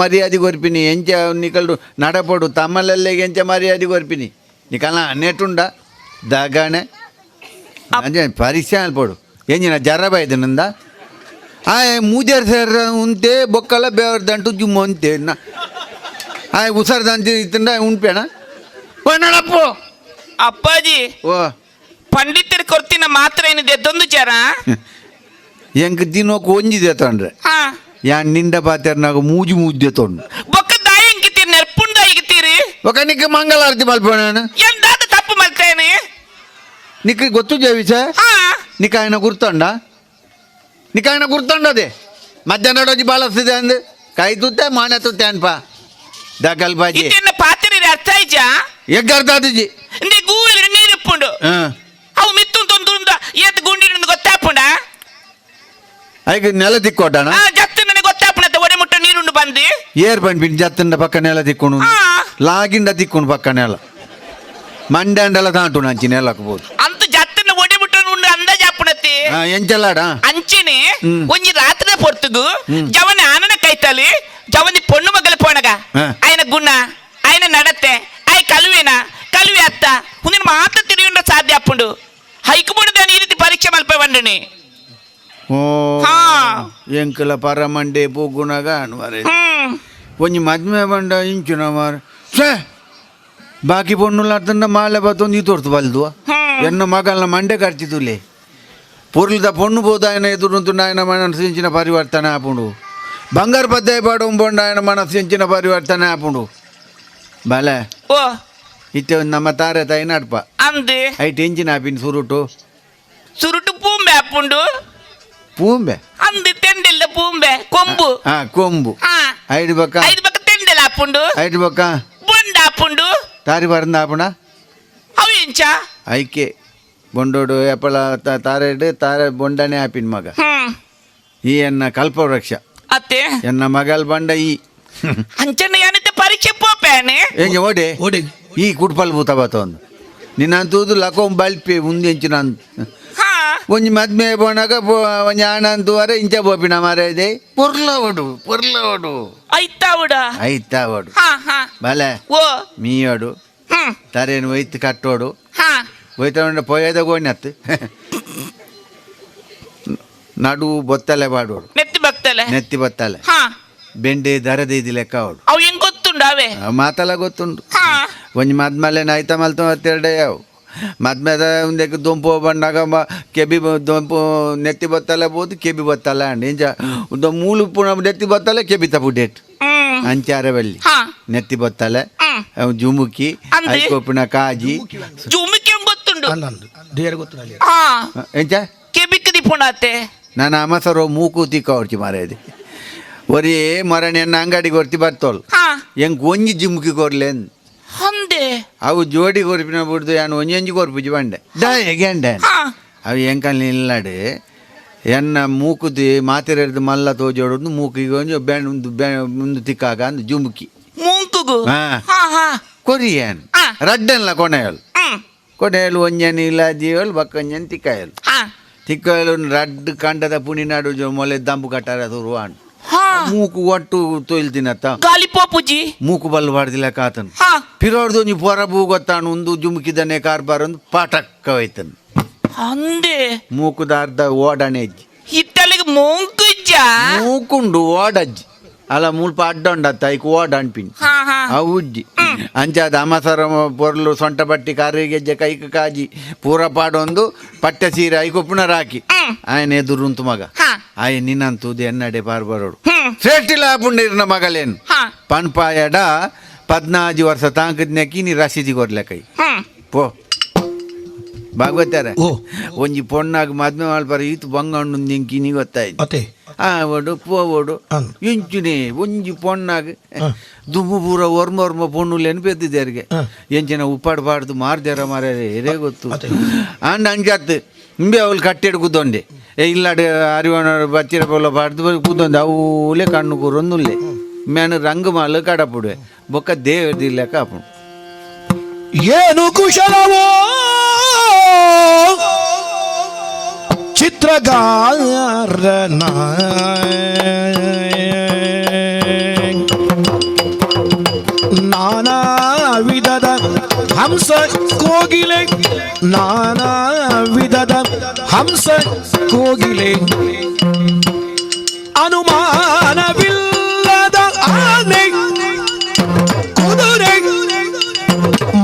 ಮರ್ಯಾದೆ ಕೊರ್ಪಿನಿ ಎಂಚ ನಿಕಲ್ಡು ನಡಪಡು ತಮ್ಮಲೆಲ್ಲೆಗೆ ಎಂಚ ಮರ್ಯಾದೆ ಕೊರ್ಪಿನಿ ನಿಕಲ್ನ ನೆಟ್ಟುಂಡ ದಗಾಣೆ ಅಂಜೆ ಪರೀಕ್ಷೆ ಅಲ್ಪಡು ಎಂಜಿನ ಜರಬ ಇದೆ ನಂದ ಮೂದೇರ್ ಸೇರ ಉಂತೆ ಬೊಕ್ಕಲ ಬೇವರ್ ದಂಟು ಜುಮ್ಮು ಅಂತೆ ಉಸರ್ ದಂತ ಇತ್ತಂಡ ಉಂಪೇಣ ಓ ನಡಪ್ಪು ಅಪ್ಪಾಜಿ ಓ ಪಂಡಿತರು ಕೊರ್ತಿನ ಮಾತ್ರ ಏನಿದೆ ದೊಂದು ಚಾರ ಎಂಕ್ ದಿನೋಕ್ ಒಂಜಿದೆ ತೊಂಡ್ರೆ ಯಾನ್ ನಿಂಡ ಪಾತ್ಯಾರ್ನಾಗ ಮೂಜಿ ಮೂಜ್ದೆ ತೊಂಡು ಬೊಕ್ಕ ದಾಯಿ ಹಿಂಗಿತ್ತೀರಿ ನೆರ್ಪುಂಡ ಹಿಗಿತ್ತೀರಿ ఒక నీకు మంగళారతి మలిపోయాను ಎಂದಾದ ತಪ್ಪು ಮಲ್ತೇನೆ నీకు ಗೊತ್ತು ಜವಿಸ నీకు ఆయన గుర్తుండా నీకు ఆయన గుర్తుండదే మధ్యాహ్నం రోజు బాలొస్తుంది అంది కాయ తుత్తే మానే తుత్తే అనిపా దగ్గర బాజీ ಇದನ್ನ ಪಾತ್ರೆ ಅರ್ಥ ಆಯ್ತಾ ఎగ్గర్దాది నీ ಗೂವಿಲಿ ನೀರು ಇಪ್ಪುಂಡು ಅವು ಮಿತ್ತು ತೊಂದು ಏತ್ ಗುಂಡಿ ಗೊತ್ತಾಪುಂಡ అయితే నెల దిక్కోటానా ಜತ್ತು ನನಗೆ ಗೊತ್ತಾಪುಣತ್ತೆ ಒಡೆ ಮುಟ್ಟ ನೀರುಂಡು ಬಂದು ఏర్ పంపించి జత్తుండ పక్క నెల దిక్కును లాగిండ దిక్కును పక్క నెల మండెండల దాంటు నంచి నెలకు పోదు ಅಂತ ಜತ್ತನ್ನ ಒಡೆ ಮುಟ್ಟ ಉಂಡು ಅಂದಾಜ ಅಪ್ಪಣತ್ತೆ ఎంచెల్లాడా ಅಂಚಿನಿ ಒಂಜಿ ರಾತ್ರಿ ಪೊರ್ತುಗು ಜವನಿ ಆನನ ಕೈತಲಿ ಜವನಿ ಪೊಣ್ಣು ಮಗಲ ಪೋಣಗ ఆయన ಗುಣ ఆయన ನಡತೆ ಆಯ್ ಕಲುವಿನ ಕಲುವಿ ಅತ್ತ ಹುಂದಿನ ಮಾತ್ರ ತಿರುಗಿಂಡ ಸಾಧ್ಯ ಅಪ್ಪುಂಡು ಹೈಕು ಬುಡದ ಈ ರೀತಿ ಪರೀಕ್ಷೆ ಮಲ್ಪೆ ಬಂಡನಿ ఓ ఎంకుల పరమండే పోగునగా మరి కొంచెం మధ్య బండ ఇంచున మరి ಬಾಕಿ ಪೊಣ್ಣುಲ್ಲ ಅರ್ಥಂಡ ಮಾಲೆ ಬತ್ತೊಂದು ಈ ತೋರ್ತು ಬಲ್ದು ಎನ್ನ ಮಗಲ್ನ ಮಂಡೆ ಕರ್ತಿದ್ದುಲೆ ಪೊರ್ಲದ ಪೊಣ್ಣು ಬೋದು ఆయన ఎదురుంటున్న ఆయన మనసించిన పరివర్తన ఆపుడు బంగారు పద్దాయి పాడం బొండ ఆయన మనసించిన పరివర్తన ఆపుడు బాలే ಓ ಇತ್ತೆ ನಮ್ಮ ತಾರೆ ತಾಯಿ ನಡ್ಪ ಅಂದೆ ಐಟ್ ಎಂಚಿನ ಆಪಿನ ಸುರುಟು ಸುರುಟು ಪೂಂಬೆ ಅಪ್ಪುಂಡು ಪೂಂಬೆ ಅಂದು ತೆಂಡೆಲ್ಲ ಪೂಂಬೆ ಕೊಂಬು ಕೊಂಬು ಐದು ಬಕ್ಕ ತೆಂಡೆಲ್ಲ ಅಪ್ಪುಂಡು ಐದು ಬಕ್ಕ ಬೊಂಡ ಅಪ್ಪುಂಡು ತಾರಿ ಬರಂದ ಆಪಣ ಅವು ಇಂಚ ಐಕೆ ಬೊಂಡೋಡು ಎಪ್ಪಳ ತಾರೆಡು ತಾರೆ ಬೊಂಡನೆ ಆಪಿನ ಮಗ ಈ ಎನ್ನ ಕಲ್ಪವೃಕ್ಷ ಅತ್ತೆ ಎನ್ನ ಮಗಲ್ ಬಂಡ ಈ ಅಂಚನ ಏನತ್ತೆ ಪರೀಕ್ಷೆ ಪೋಪೇನೆ ಏಂಜ ಓಡೆ ಓಡೆ ಈ ಕುಡ್ಪಲ್ ಭೂತ ಬತ್ತೊಂದು ನಿನ್ನಂತೂದು ಲಕೋಂ ಬಲ್ಪೆ ಮುಂದೆಂಚಿನ ಒಂಜಿ ಮದ್ಮೆ ಬೋನಾಗ ಒಂಜಿ ಆನಂತುವರೆ ಇಂಚ ಬೋಪಿನ ಮಾರೇದೆ ಪುರ್ಲವಡು ಐತಾವಡು ಬಲೆ ಮೀಯೋಡು ತರೇನು ಒಯ್ತು ಕಟ್ಟೋಡು ಒಯ್ತ ಪೊಯ್ಯದ ಗೋಣತ್ತು ನಡು ಬೊತ್ತಲೆ ಬಾಡೋಡು ನೆತ್ತಿ ಬತ್ತಲೆ ಬೆಂಡೆ ದರದೆ ಇದು ಲೆಕ್ಕ ಅವಡು ಅವು ಹೆಂಗ್ ಗೊತ್ತುಂಡು ಅವೇ ಮಾತಲ್ಲ ಗೊತ್ತುಂಡು ಒಂಜಿ ಮದ್ಮಲೆ ನೈತ ಮಲ್ತು ಮತ್ತೆರಡೆ ಅವು ಮದ್ಮೆದ ಒಂದಕ್ಕೆ ದೊಂಪು ಬಂದಾಗ ಕೆಬಿ ದೊಂಪು ನೆತ್ತಿ ಬತ್ತಲೆ ಬೋದು ಕೆಬಿ ಬತ್ತಲ್ಲ ಅಂಡ್ ಇಂಚ ಮೂಲು ಪುಣ ನೆತ್ತಿ ಬತ್ತಲೆ ಕೆಬಿ ತಪ್ಪು ಡೇಟ್ ಅಂಚಾರೆ ಬಲ್ಲಿ ನೆತ್ತಿ ಬತ್ತಲೆ ಜುಮುಕಿ ಐಕೋಪಿನ ಕಾಜಿ ಜುಮುಕಿ ಗೊತ್ತುಂಡು ಎಂಚ ಕೆಬಿಕ್ ದಿಪುಣಾತೆ ನಾನು ಅಮಸರೋ ಮೂಕು ತಿಕ್ಕ ಹೊಡ್ಚಿ ಮಾರೇది ಒರೇ ಮರಣಿ ಎನ್ನ ಅಂಗಡಿಗೆ ಹೊರ್ತಿ ಬರ್ತೋಲ್ ಹೆಂಗ್ ಒಂಜಿ ಜಿಮ್ಕಿ ಕೊರ್ಲೇನ್ ಹಂದೆ ಅವು ಜೋಡಿ ಕೊರ್ಪಿನ ಬಿಡ್ದು ಯಾನು ಒಂಜಿ ಕೊರ್ಪುಜಿ ಬಂಡೆ ಡಾಯ್ ಗಂಡೆ ಅವು ಹೆಂಕಲ್ ನಿಲ್ಲಾಡು ಎನ್ನ ಮೂಕುದಿ ಮಾತಿರೆದು ಮಲ್ಲ ತೋಜೋಡು ಮೂಕಿಗೆ ಒಂದು ತಿಕ್ಕಾಗ ಅಂದು ಜುಮುಕಿ ಮೂಂಕುಗು ಹಾ. ಹಾ ಹಾ ಕೊರಿಯನ್ ಆ. ರಡ್ಡನ್ಲ ಕೊನೆಯಲು ಹ್ಮ್ ಕೊನೆಯಲು ಒಂಜನಿ ಇಲ್ಲ ಜೀವಲ್ ಬಕ್ಕಂಜನ್ ತಿಕ್ಕಾಯಲು ಹಾ ತಿಕ್ಕಾಯಲು ರಡ್ಡು ಕಂಡದ ಪುಣಿನಾಡು ಮೊಲೆ ದಂಬು ಕಟ್ಟಾರ ತುರುವಾಣ್ ಹಾ ಮೂಕು ಒಟ್ಟು ತೊಯ್ಲ್ತಿನತ್ತ ಗಾಲಿ ಪೋಪುಜಿ ಮೂಕು ಬಲ್ಲು ಬಾಡ್ದಿಲ್ಲ ಕಾತನು ಹಾ ಪಿರೋಡ್ದು ಒಂಜಿ ಪೊರಬು ಗೊತ್ತಾನು ಒಂದು ಜುಮುಕಿದನೆ ಕಾರ್ಬಾರ್ ಒಂದು ಪಾಟಕ್ಕ ಹೋಯ್ತನು ಅಂದೆ ಮೂಕುದ ಅರ್ಧ ಓಡಣೆ ಅಜ್ಜಿ ಇತ್ತಲಿಗೆ ಮೂಂಕುಜ್ಜ ಮೂಕುಂಡು ಓಡಜ್ಜಿ ಅಲ್ಲ ಮುಲ್ಪ ಅಡ್ಡೊಂಡತ್ತ ಐಕ್ ಓಡ ಅನ್ಪಿನಿ ಹಾ ಹಾ ಅವು ಉಜ್ಜಿ ಅಂಚಾದ ಅಮಸರ ಪೊರ್ಲು ಸೊಂಟ ಬಟ್ಟಿ ಕಾರಿಗೆಜ್ಜೆ ಕೈಕ ಕಾಜಿ ಪೂರ ಪಾಡೊಂದು ಪಟ್ಟೆ ಸೀರೆ ಐಕು ಪುನರಾಕಿ ಆಯನ ಎದುರು ಉಂಟು ಮಗ ಹಾ ಆಯ ನಿನ್ನಂತೂದು ಎನ್ನಡೆ ಪಾರ್ಬರೋಡು ಹ್ಮ್ ಶ್ರೇಷ್ಠಿಲ ಪುಂಡಿರ್ನ ಮಗಳೇನು ಹಾ ಪನ್ಪಾಯಡ 14 ವರ್ಷ ತಾಂಕದ್ನ್ಯಾಕಿ ನೀ ರಸೀದಿ ಕೊಡ್ಲೆಕೈ ಹ್ಮ್ ಪೋ ಭಾಗವತಾರ ಓ. ಒಂಜಿ ಪೊಣ್ಣಾಗ ಮದ್ಮೆ ಮಾಡ್ಬಾರ ಈತು ಬಂಗಣ್ಣು ನಿಂಕಿನಿ ಗೊತ್ತಾಯ್ತು ಅತ್ತೆ ಓಡು ಪೋವೋಡು ಅನ್. ಇಂಚುನೆ ಒಂಜಿ ಪೊಣ್ಣಾಗ ದುಮ್ಮು ಪೂರ ಒರ್ಮ ಪೊಣ್ಣುಲೇನು ಬೆದ್ದಿದ್ದಾರಿಗೆ ಎಂಚಿನ ಉಪ್ಪಾಡು ಪಾಡ್ದು ಮಾರ್ದಾರ ಮಾರ್ಯಾರೆ ಎದೇ ಗೊತ್ತು ಅಂಡ್ ಅಂಜಾತ್ ಇಂಬೆ ಅವಳು ಕಟ್ಟೆಡು ಕೂದೊಂಡೆ ಇಲ್ಲಾಡೆ ಅರಿವಣ ಬಚ್ಚಿರ ಪೊಲ ಪಾಡ್ದು ಕೂದೊಂದು ಅವಲೇ ಕಣ್ಣು ಕೂರೊಂದುಲ್ಲೆ ಮೇನು ರಂಗಮಾಲು ಕಡಪುಡುವೆ ಬೊಕ್ಕ ದೇವದಿಲ್ಲ ಕಾಪು ಏನು ಕುಶಲವೋ ಚಿತ್ರಗಾರನ ನಾನಾ ವಿಧದ ಹಂಸ ಕೋಗಿಲೆ ನಾನಾ ವಿಧದ ಹಂಸ ಕೋಗಿಲೆ ಅನುಮಾನವಿಲ್ಲದ ಆನೆ ಕುದುರೆ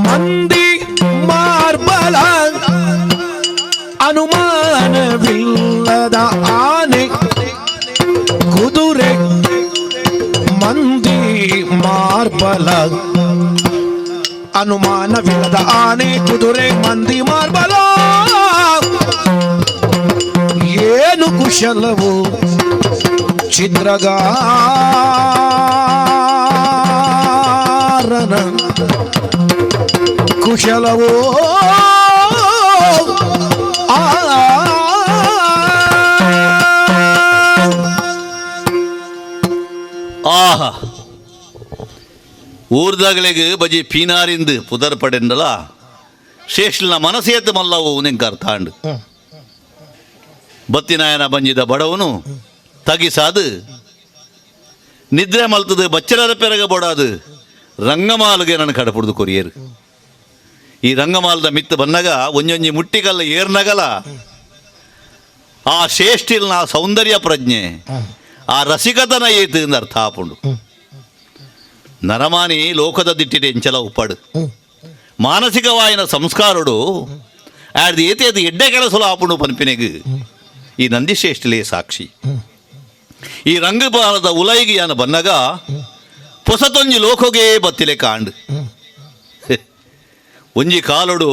ಮಂದಿ ಮಾರ್ಬಲ ಅನುಮಾನವಿಲ್ಲದ ಆನೆ ಕುದುರೆ ಮಂದಿ ಮಾರ್ಬಲ ಅನುಮಾನವಿಲ್ಲದ ಆನೆ ಕುದುರೆ ಮಂದಿ ಮಾರ್ಬಲ ಏನು ಕುಶಲವು ಚಿತ್ರಗಾರನ ಕುಶಲವೋ ಆಹಾ ಊರ್ದಾಗಳಿಗೆ ಬಜಿ ಪೀನಾರಿಂದು ಪುದರ್ ಪಡೆಂಡಲ ಶೇಷ್ಲನ ಮನಸೇತ ಮಲ್ಲವು ನೆಂಕರ್ ತಾಂಡು ಬತ್ತಿನಾಯನ ಬಂಜಿದ ಬಡವನು ತಗಿಸಾದು ನಿದ್ರೆ ಮಲ್ತದು ಬಚ್ಚಲರ ಪೆರಗ ಬೊಡಾದು ರಂಗಮಾಲ್ಗೆ ನನ್ನ ಕಡಪುಡ್ದು ಕೊರಿಯರು ಈ ರಂಗಮಾಲದ ಮಿತ್ತು ಬನ್ನಗ ಒಂಜೊಂಜಿ ಮುಟ್ಟಿಗಲ್ಲ ಏರ್ನಗಲ ಆ ಶ್ರೇಷ್ಠಿಲ್ನ ಸೌಂದರ್ಯ ಪ್ರಜ್ಞೆ ಆ ರಸಿಕತನ ಏತು ಎಂದು ಅರ್ಥ ಆಪುಂಡು ನರಮಾನಿ ಲೋಕದ ದಿಟ್ಟಿದೆ ಎಂಚಲ ಉಪ್ಪಾಡು ಮಾನಸಿಕವಾಯಿನ ಸಂಸ್ಕಾರಡು ಆಡ್ದು ಏತೇದು ಎಡ್ಡೆ ಕೆಲಸಲು ಆಪುಂಡು ಪನ್ಪಿನೆಗು ಈ ನಂದಿಶ್ರೇಷ್ಠಿಲೇ ಸಾಕ್ಷಿ ಈ ರಂಗಪಾಲದ ಉಲೈಗಿ ಯಾನ ಬನ್ನಗ ಪೊಸತೊಂಜಿ ಲೋಕೋಗೆ ಬತ್ತಿಲೆ ಕಾಂಡು ಒಂಜಿ ಕಾಲೊಡು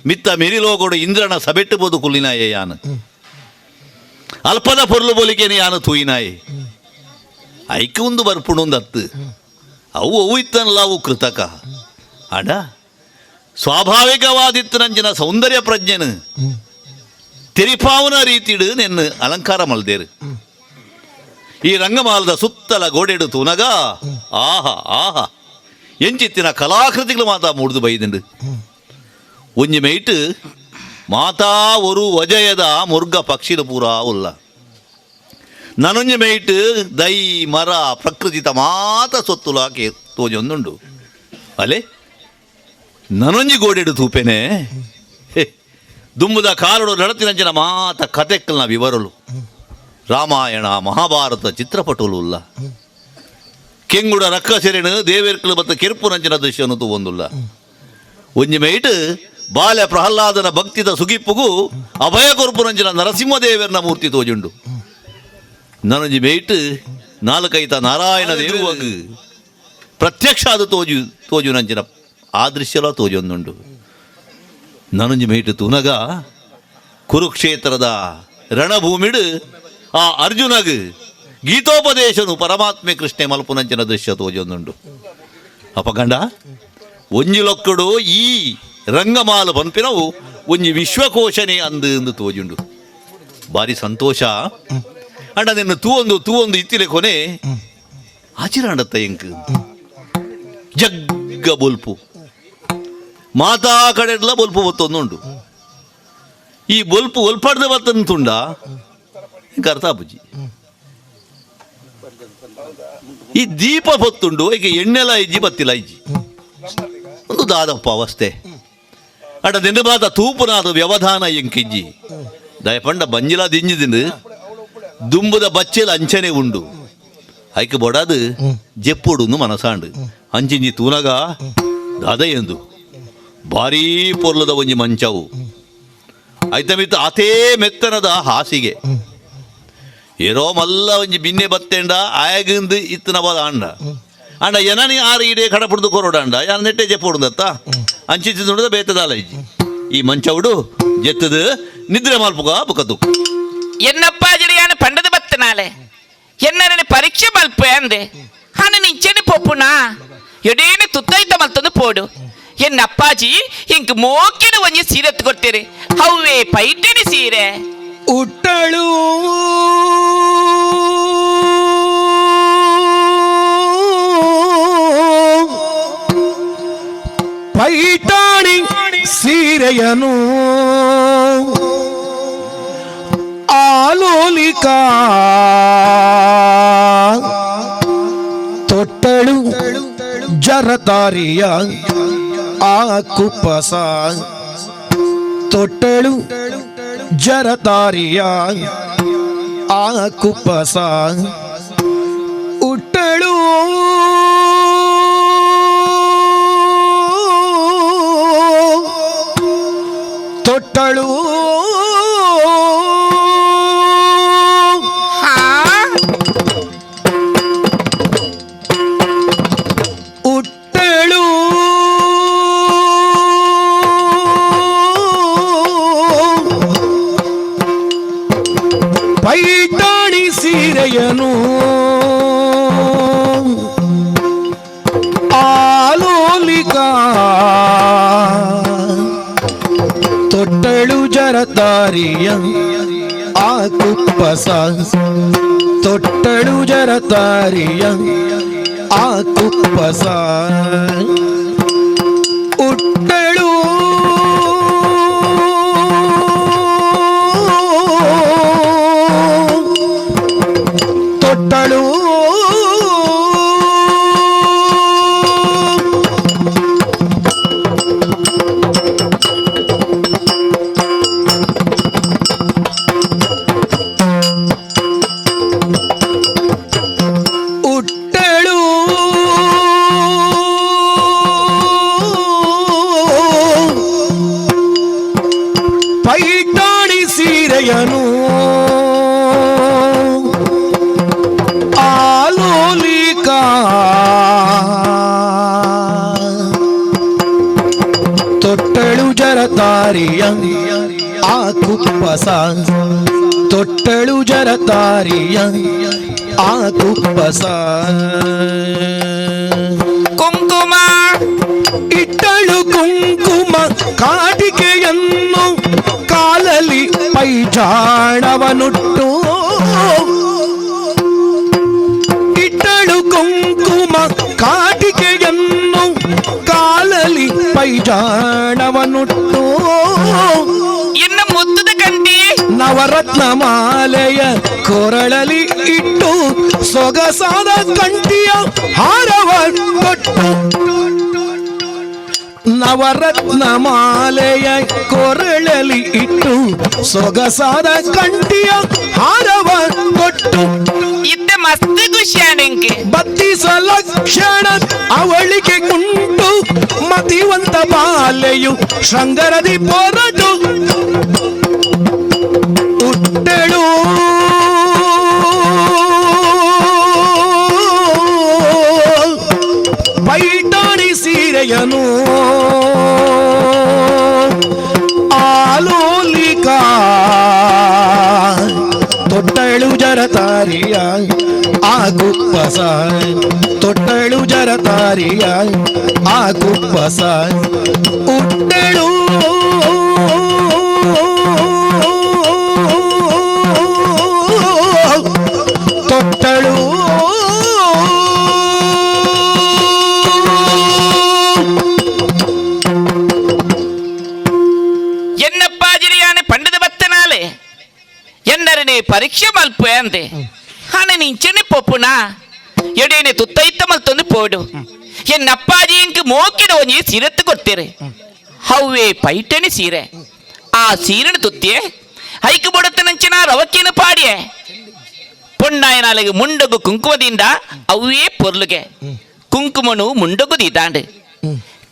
ಮಿತ್ತ ಮೆರಿಲೋಗೊಡು ಇಂದ್ರನ ಸಬೆಟ್ಟು ಬೋದು ಕುಲ್ಲಿನಾಯೆ ಯಾನು ಅಲ್ಪದ ಪೊರ್ಲು ಬೋಲಿಕೆನೆ ಯಾನು ತೂಯಿನಾಯೆ ಐಕೆ ಒಂದು ಬರ್ಪುಣೊಂದತ್ತು ಅವು ಇತ್ತನಲ್ಲ ಅವು ಕೃತಕ ಅಡ ಸ್ವಾಭಾವಿಕವಾದಿತ್ತನಂಚಿನ ಸೌಂದರ್ಯ ಪ್ರಜ್ಞೆನು ತೆರಿಪಾವನ ರೀತಿಡು ನೆನ್ನು ಅಲಂಕಾರ ಮಲ್ದೇರು ಈ ರಂಗಮಾಲದ ಸುತ್ತಲ ಗೋಡೆಡು ತೂನಗ ಆಹಾ ಆಹಾ ಎಂಚಿತ್ತಿನ ಕಲಾಕೃತಿಗಳು ಮಾತಾ ಮೂಡ್ದು ಬೈದಿಂಡು ಒಂಜಿ ಮೈಟ್ ಮಾತಾ ಒರು ವಜಯದ ಮುರ್ಗ ಪಕ್ಷಿಲು ಪೂರಾ ಉಲ್ಲ ನನೊಂಜಿ ಮೈಟ್ ದೈ ಮರ ಪ್ರಕೃತಿತ ಮಾತ ಸೊತ್ತುಲಾಕೆ ತೋಜೊಂದುಂಡು ಅಲೆ ನನೊಂಜಿ ಗೋಡೆಡು ತೂಪೆನೆ ದುಂಬುದ ಕಾಲಡು ನಡತಿನಂಚಿನ ಮಾತ ಕಥೆಕ್ಕಲ್ನ ವಿವರಲು ರಾಮಾಯಣ ಮಹಾಭಾರತ ಚಿತ್ರಪಟುಲು ಉಲ್ಲ ಕೆಂಗುಡ ರಕ್ಕಸೆರೆನು ದೇವೇರ್ಕಲು ಮತ್ತು ಕೆರ್ಪು ನಂಚಿನ ದೃಶ್ಯನು ತೂವೊಂದುಲ್ಲ ಒಂಜಿ ಮೈಟ್ ಬಾಲ್ಯ ಪ್ರಹ್ಲಾದನ ಭಕ್ತಿದ ಸುಗಿಪ್ಪುಗೂ ಅಭಯ ಕೊರ್ಪು ನಂಚಿನ ನರಸಿಂಹದೇವರನ ಮೂರ್ತಿ ತೋಜುಂಡು ನನೊಂಜಿ ಮೈಟ್ ನಾಲ್ಕೈತ ನಾರಾಯಣ ದೇವುವಾಗ ಪ್ರತ್ಯಕ್ಷ ಅದು ತೋಜು ನಂಚಿನ ಆ ದೃಶ್ಯಲ ತೋಜೊಂದುಂಡು ನನೊಂಜಿ ಮೈಟ್ ತೂನಗ ಕುರುಕ್ಷೇತ್ರದ ರಣಭೂಮಿಡು ಆ ಅರ್ಜುನಗ್ ಗೀತೋಪದೇಶನು ಪರಮಾತ್ಮೆ ಕೃಷ್ಣೆ ಮಲ್ಪುನಂಚಿನ ದೃಶ್ಯ ತೋಜೊಂದುಂಡು ಅಪಗಂಡ ಒಂಜಿ ಲೊಕ್ಕಡು ಈ ರಂಗಮಾಲ ಪನ್ಪಿನವು ಒಂಜಿ ವಿಶ್ವಕೋಶನೆ ಅಂದು ತೋಜುಂಡು ಭಾರಿ ಸಂತೋಷ ಅಂಡ ನಿನ್ನ ತೂವೊಂದು ಇತ್ತಿಲೆ ಕೊನೆ ಆಚಿರಾಂಡತ್ತ ಎಂಕ್ ಜಗ್ಗ ಬೊಲ್ಪು ಮಾತಾ ಕಡೆಡ್ಲ ಬೊಲ್ಪು ಬತ್ತೊಂದುಂಡು ಈ ಬೊಲ್ಪು ಒಲ್ಪಾಡ್ದೆ ಬತ್ತಂತುಂಡ ಅರ್ಥ ಬುಜ್ಜಿ ಈ ದೀಪ ಹೊತ್ತುಂಡು ಈಗ ಎಣ್ಣೆಲ ಇಜ್ಜಿ ಬತ್ತಿಲ್ಲ ಇಜ್ಜಿ ಒಂದು ದಾದಪ್ಪ ಅವಸ್ಥೆ ಅಡ ನಿನ್ನ ತೂಪುನಾದ ವ್ಯವಧಾನ ಎಂಕಿಜ್ಜಿ ದಯಪಂಡ ಬಂಜಿಲ ದಿಂಜಿದಿಂದ ದುಂಬುದ ಬಚ್ಚೆಲ ಅಂಚನೆ ಉಂಡು ಐಕೆ ಬೊಡಾದು ಜೆಪ್ಪೊಡು ಮನಸಾಂಡು ಅಂಚಿಂಜಿ ತೂನಗ ದಾದ ಎಂದು ಭಾರೀ ಪೊರ್ಲದ ಒಂಜಿ ಮಂಚವು ಐತ ಮಿತ್ತ ಅತೇ ಮೆತ್ತನದ ಹಾಸಿಗೆ ಏರೋ ಮಲ್ಲ ಒಂಜಿ ಬಿನ್ನೆ ಬತ್ತೆಂಡ ಆಯಗಿಂದು ಇತ್ತನ ಬದ ಅಂಡ ಎನನಿ ಆರು ಇಡೇ ಕಡಪುಡ್ದು ಕೊರೋಡಂಡ ಯಾರು ನೆಟ್ಟೆ ಜೆಪ್ಪೊಡುದತ್ತ ಅಂಚಿಂಚಿ ನೋಡಿದ ಬೇತದಾಲ ಇಜ್ಜಿ ಈ ಮಂಚವುಡು ಜೆತ್ತದು ನಿದ್ರೆ ಮಾಲ್ಪುಗ ಬುಕದ್ದು എന്നപ്പ ജിടിയാണ് പണ്ടത് പത്തനാലെ എന്നരനെ പരീക്ഷ മൽപ്പ ಅಂದೆ ಹಣ ನಿಂಚೆನೆ ಪೊಪ್ಪುನ ಎಡೇನೆ ತುತ್ತೈತ ಮಲ್ತಂದು ಪೋಡು ಎನ್ನಪ್ಪಾಜಿ ಇಂಕ್ ಮೋಕಿನ ಒಂಜಿ ಸೀರೆ ಎತ್ಕೊಡ್ತೀರಿ ಹವ್ವೇ ಪೈಟೆನಿ ಸೀರೆ ಉಟ್ಟಳು ಪೈಟಾಣಿ ಸೀರೆಯನು ಆಲೋಲಿಕ ತೊಟ್ಟಳು ಜರತಾರಿಯ ಆ ಕುಪ್ಪಸ ತೊಟ್ಟಳು ಜರತಾರಿಯ ಆ ಕುಪ್ಪಸ ಉಟ್ಟಳು ತೊಟ್ಟಳು ಉಟ್ಟಳು ಪೈಟಾಣಿ ಸೀರೆಯನು ಆಲೋಲಿಕ ತೊಟ್ಟಳು ಜರತಾರಿಯ ಆ ಕುಪ್ಪಸ ತೊಟ್ಟಳು ಜರತಾರಿಯ ಆ ಕುಪ್ಪಸ ಉಟ್ಟಳು ತೊಟ್ಟಳು ಉಟ್ಟಳು ಪೈಟಾಣಿ ಸೀರೆಯನು ಆಲೋಲಿಕ ತೊಟ್ಟಳು ಜರತಾರಿಯ ಆ ಕುಪ್ಪಸ ತೊಟ್ಟಳು ಜರತಾರಿಯ ಆ ಕುಪ್ಪಸ ಕುಂಕುಮ ಇಟ್ಟಳು ಕುಂಕುಮ ಕಾಟಿಕೆಯನ್ನು ಕಾಲಲ್ಲಿ ಪೈಜಾಣವನುಟ್ಟು ಇಟ್ಟಳು ಕುಂಕುಮ ಕಾಟಿಕೆಯನ್ನು ಕಾಲಲ್ಲಿ ಪೈಜಾಣವನುಟ್ಟು ಇನ್ನು ಮುತ್ತದ ಕಂಟಿ ನವರತ್ನ ಮಾಲೆಯ ಕೊರಳಲಿ ಇಟ್ಟು ಸೊಗಸಾದ ಕಂಠಿಯ ಹಾರವ ಕೊಟ್ಟು ನವರತ್ನ ಮಾಲೆಯ ಕೊರಳಲಿ ಇಟ್ಟು ಸೊಗಸಾದ ಕಂಠಿಯ ಹಾರವ ಕೊಟ್ಟು ಇದ್ದ ಮಸ್ತ್ ಖುಷಿಯಾണ് എനിക്ക് ಬತ್ತಿಸ ಲಕ್ಷಣ ಅವಳಿಗೆ ಉಂಟು ಮತಿವಂತ ಬಾಲೆಯು ಶೃಂಗರದಿ ಪೊರಟು ಉಟ್ಟಳು ಪೈಟಾಣಿ ಸೀರೆಯನು ಆಲೋಲಿಕ ತೊಟ್ಟಳು ಜರತಾರಿಯ ಆ ಕುಪ್ಪಸ ತೊಟ್ಟಳು ಜರತಾರಿಯ ಆ ಕುಪ್ಪಸ ಉಟ್ಟಳು పరీక్ష మల్పే అంతే అని నించని పొప్పునా ఎడేనే తుత్తైత మల్తొంది పోడు ఎన్నప్పాజీ ఇంక మోకిడ ಒಂಜಿ ಸೀರೆತ್ತು ಕೊಡ್ತೀರಿ ಹವ್ವೇ ಪೈಟಣಿ ಸೀರೆ ಆ ಸೀರೆನು ತುತ್ತಿಯೇ ಐಕು ಬುಡತನಂಚಿನ ರವಕ್ಕಿನ ಪಾಡಿಯೇ ಪೊಣ್ಣಾಯನಾಲಿಗೆ ಮುಂಡಗು ಕುಂಕುಮದಿಂದ ಅವೇ ಪೊರ್ಲುಗೆ ಕುಂಕುಮನು ಮುಂಡಗು ದೀತಾಂಡು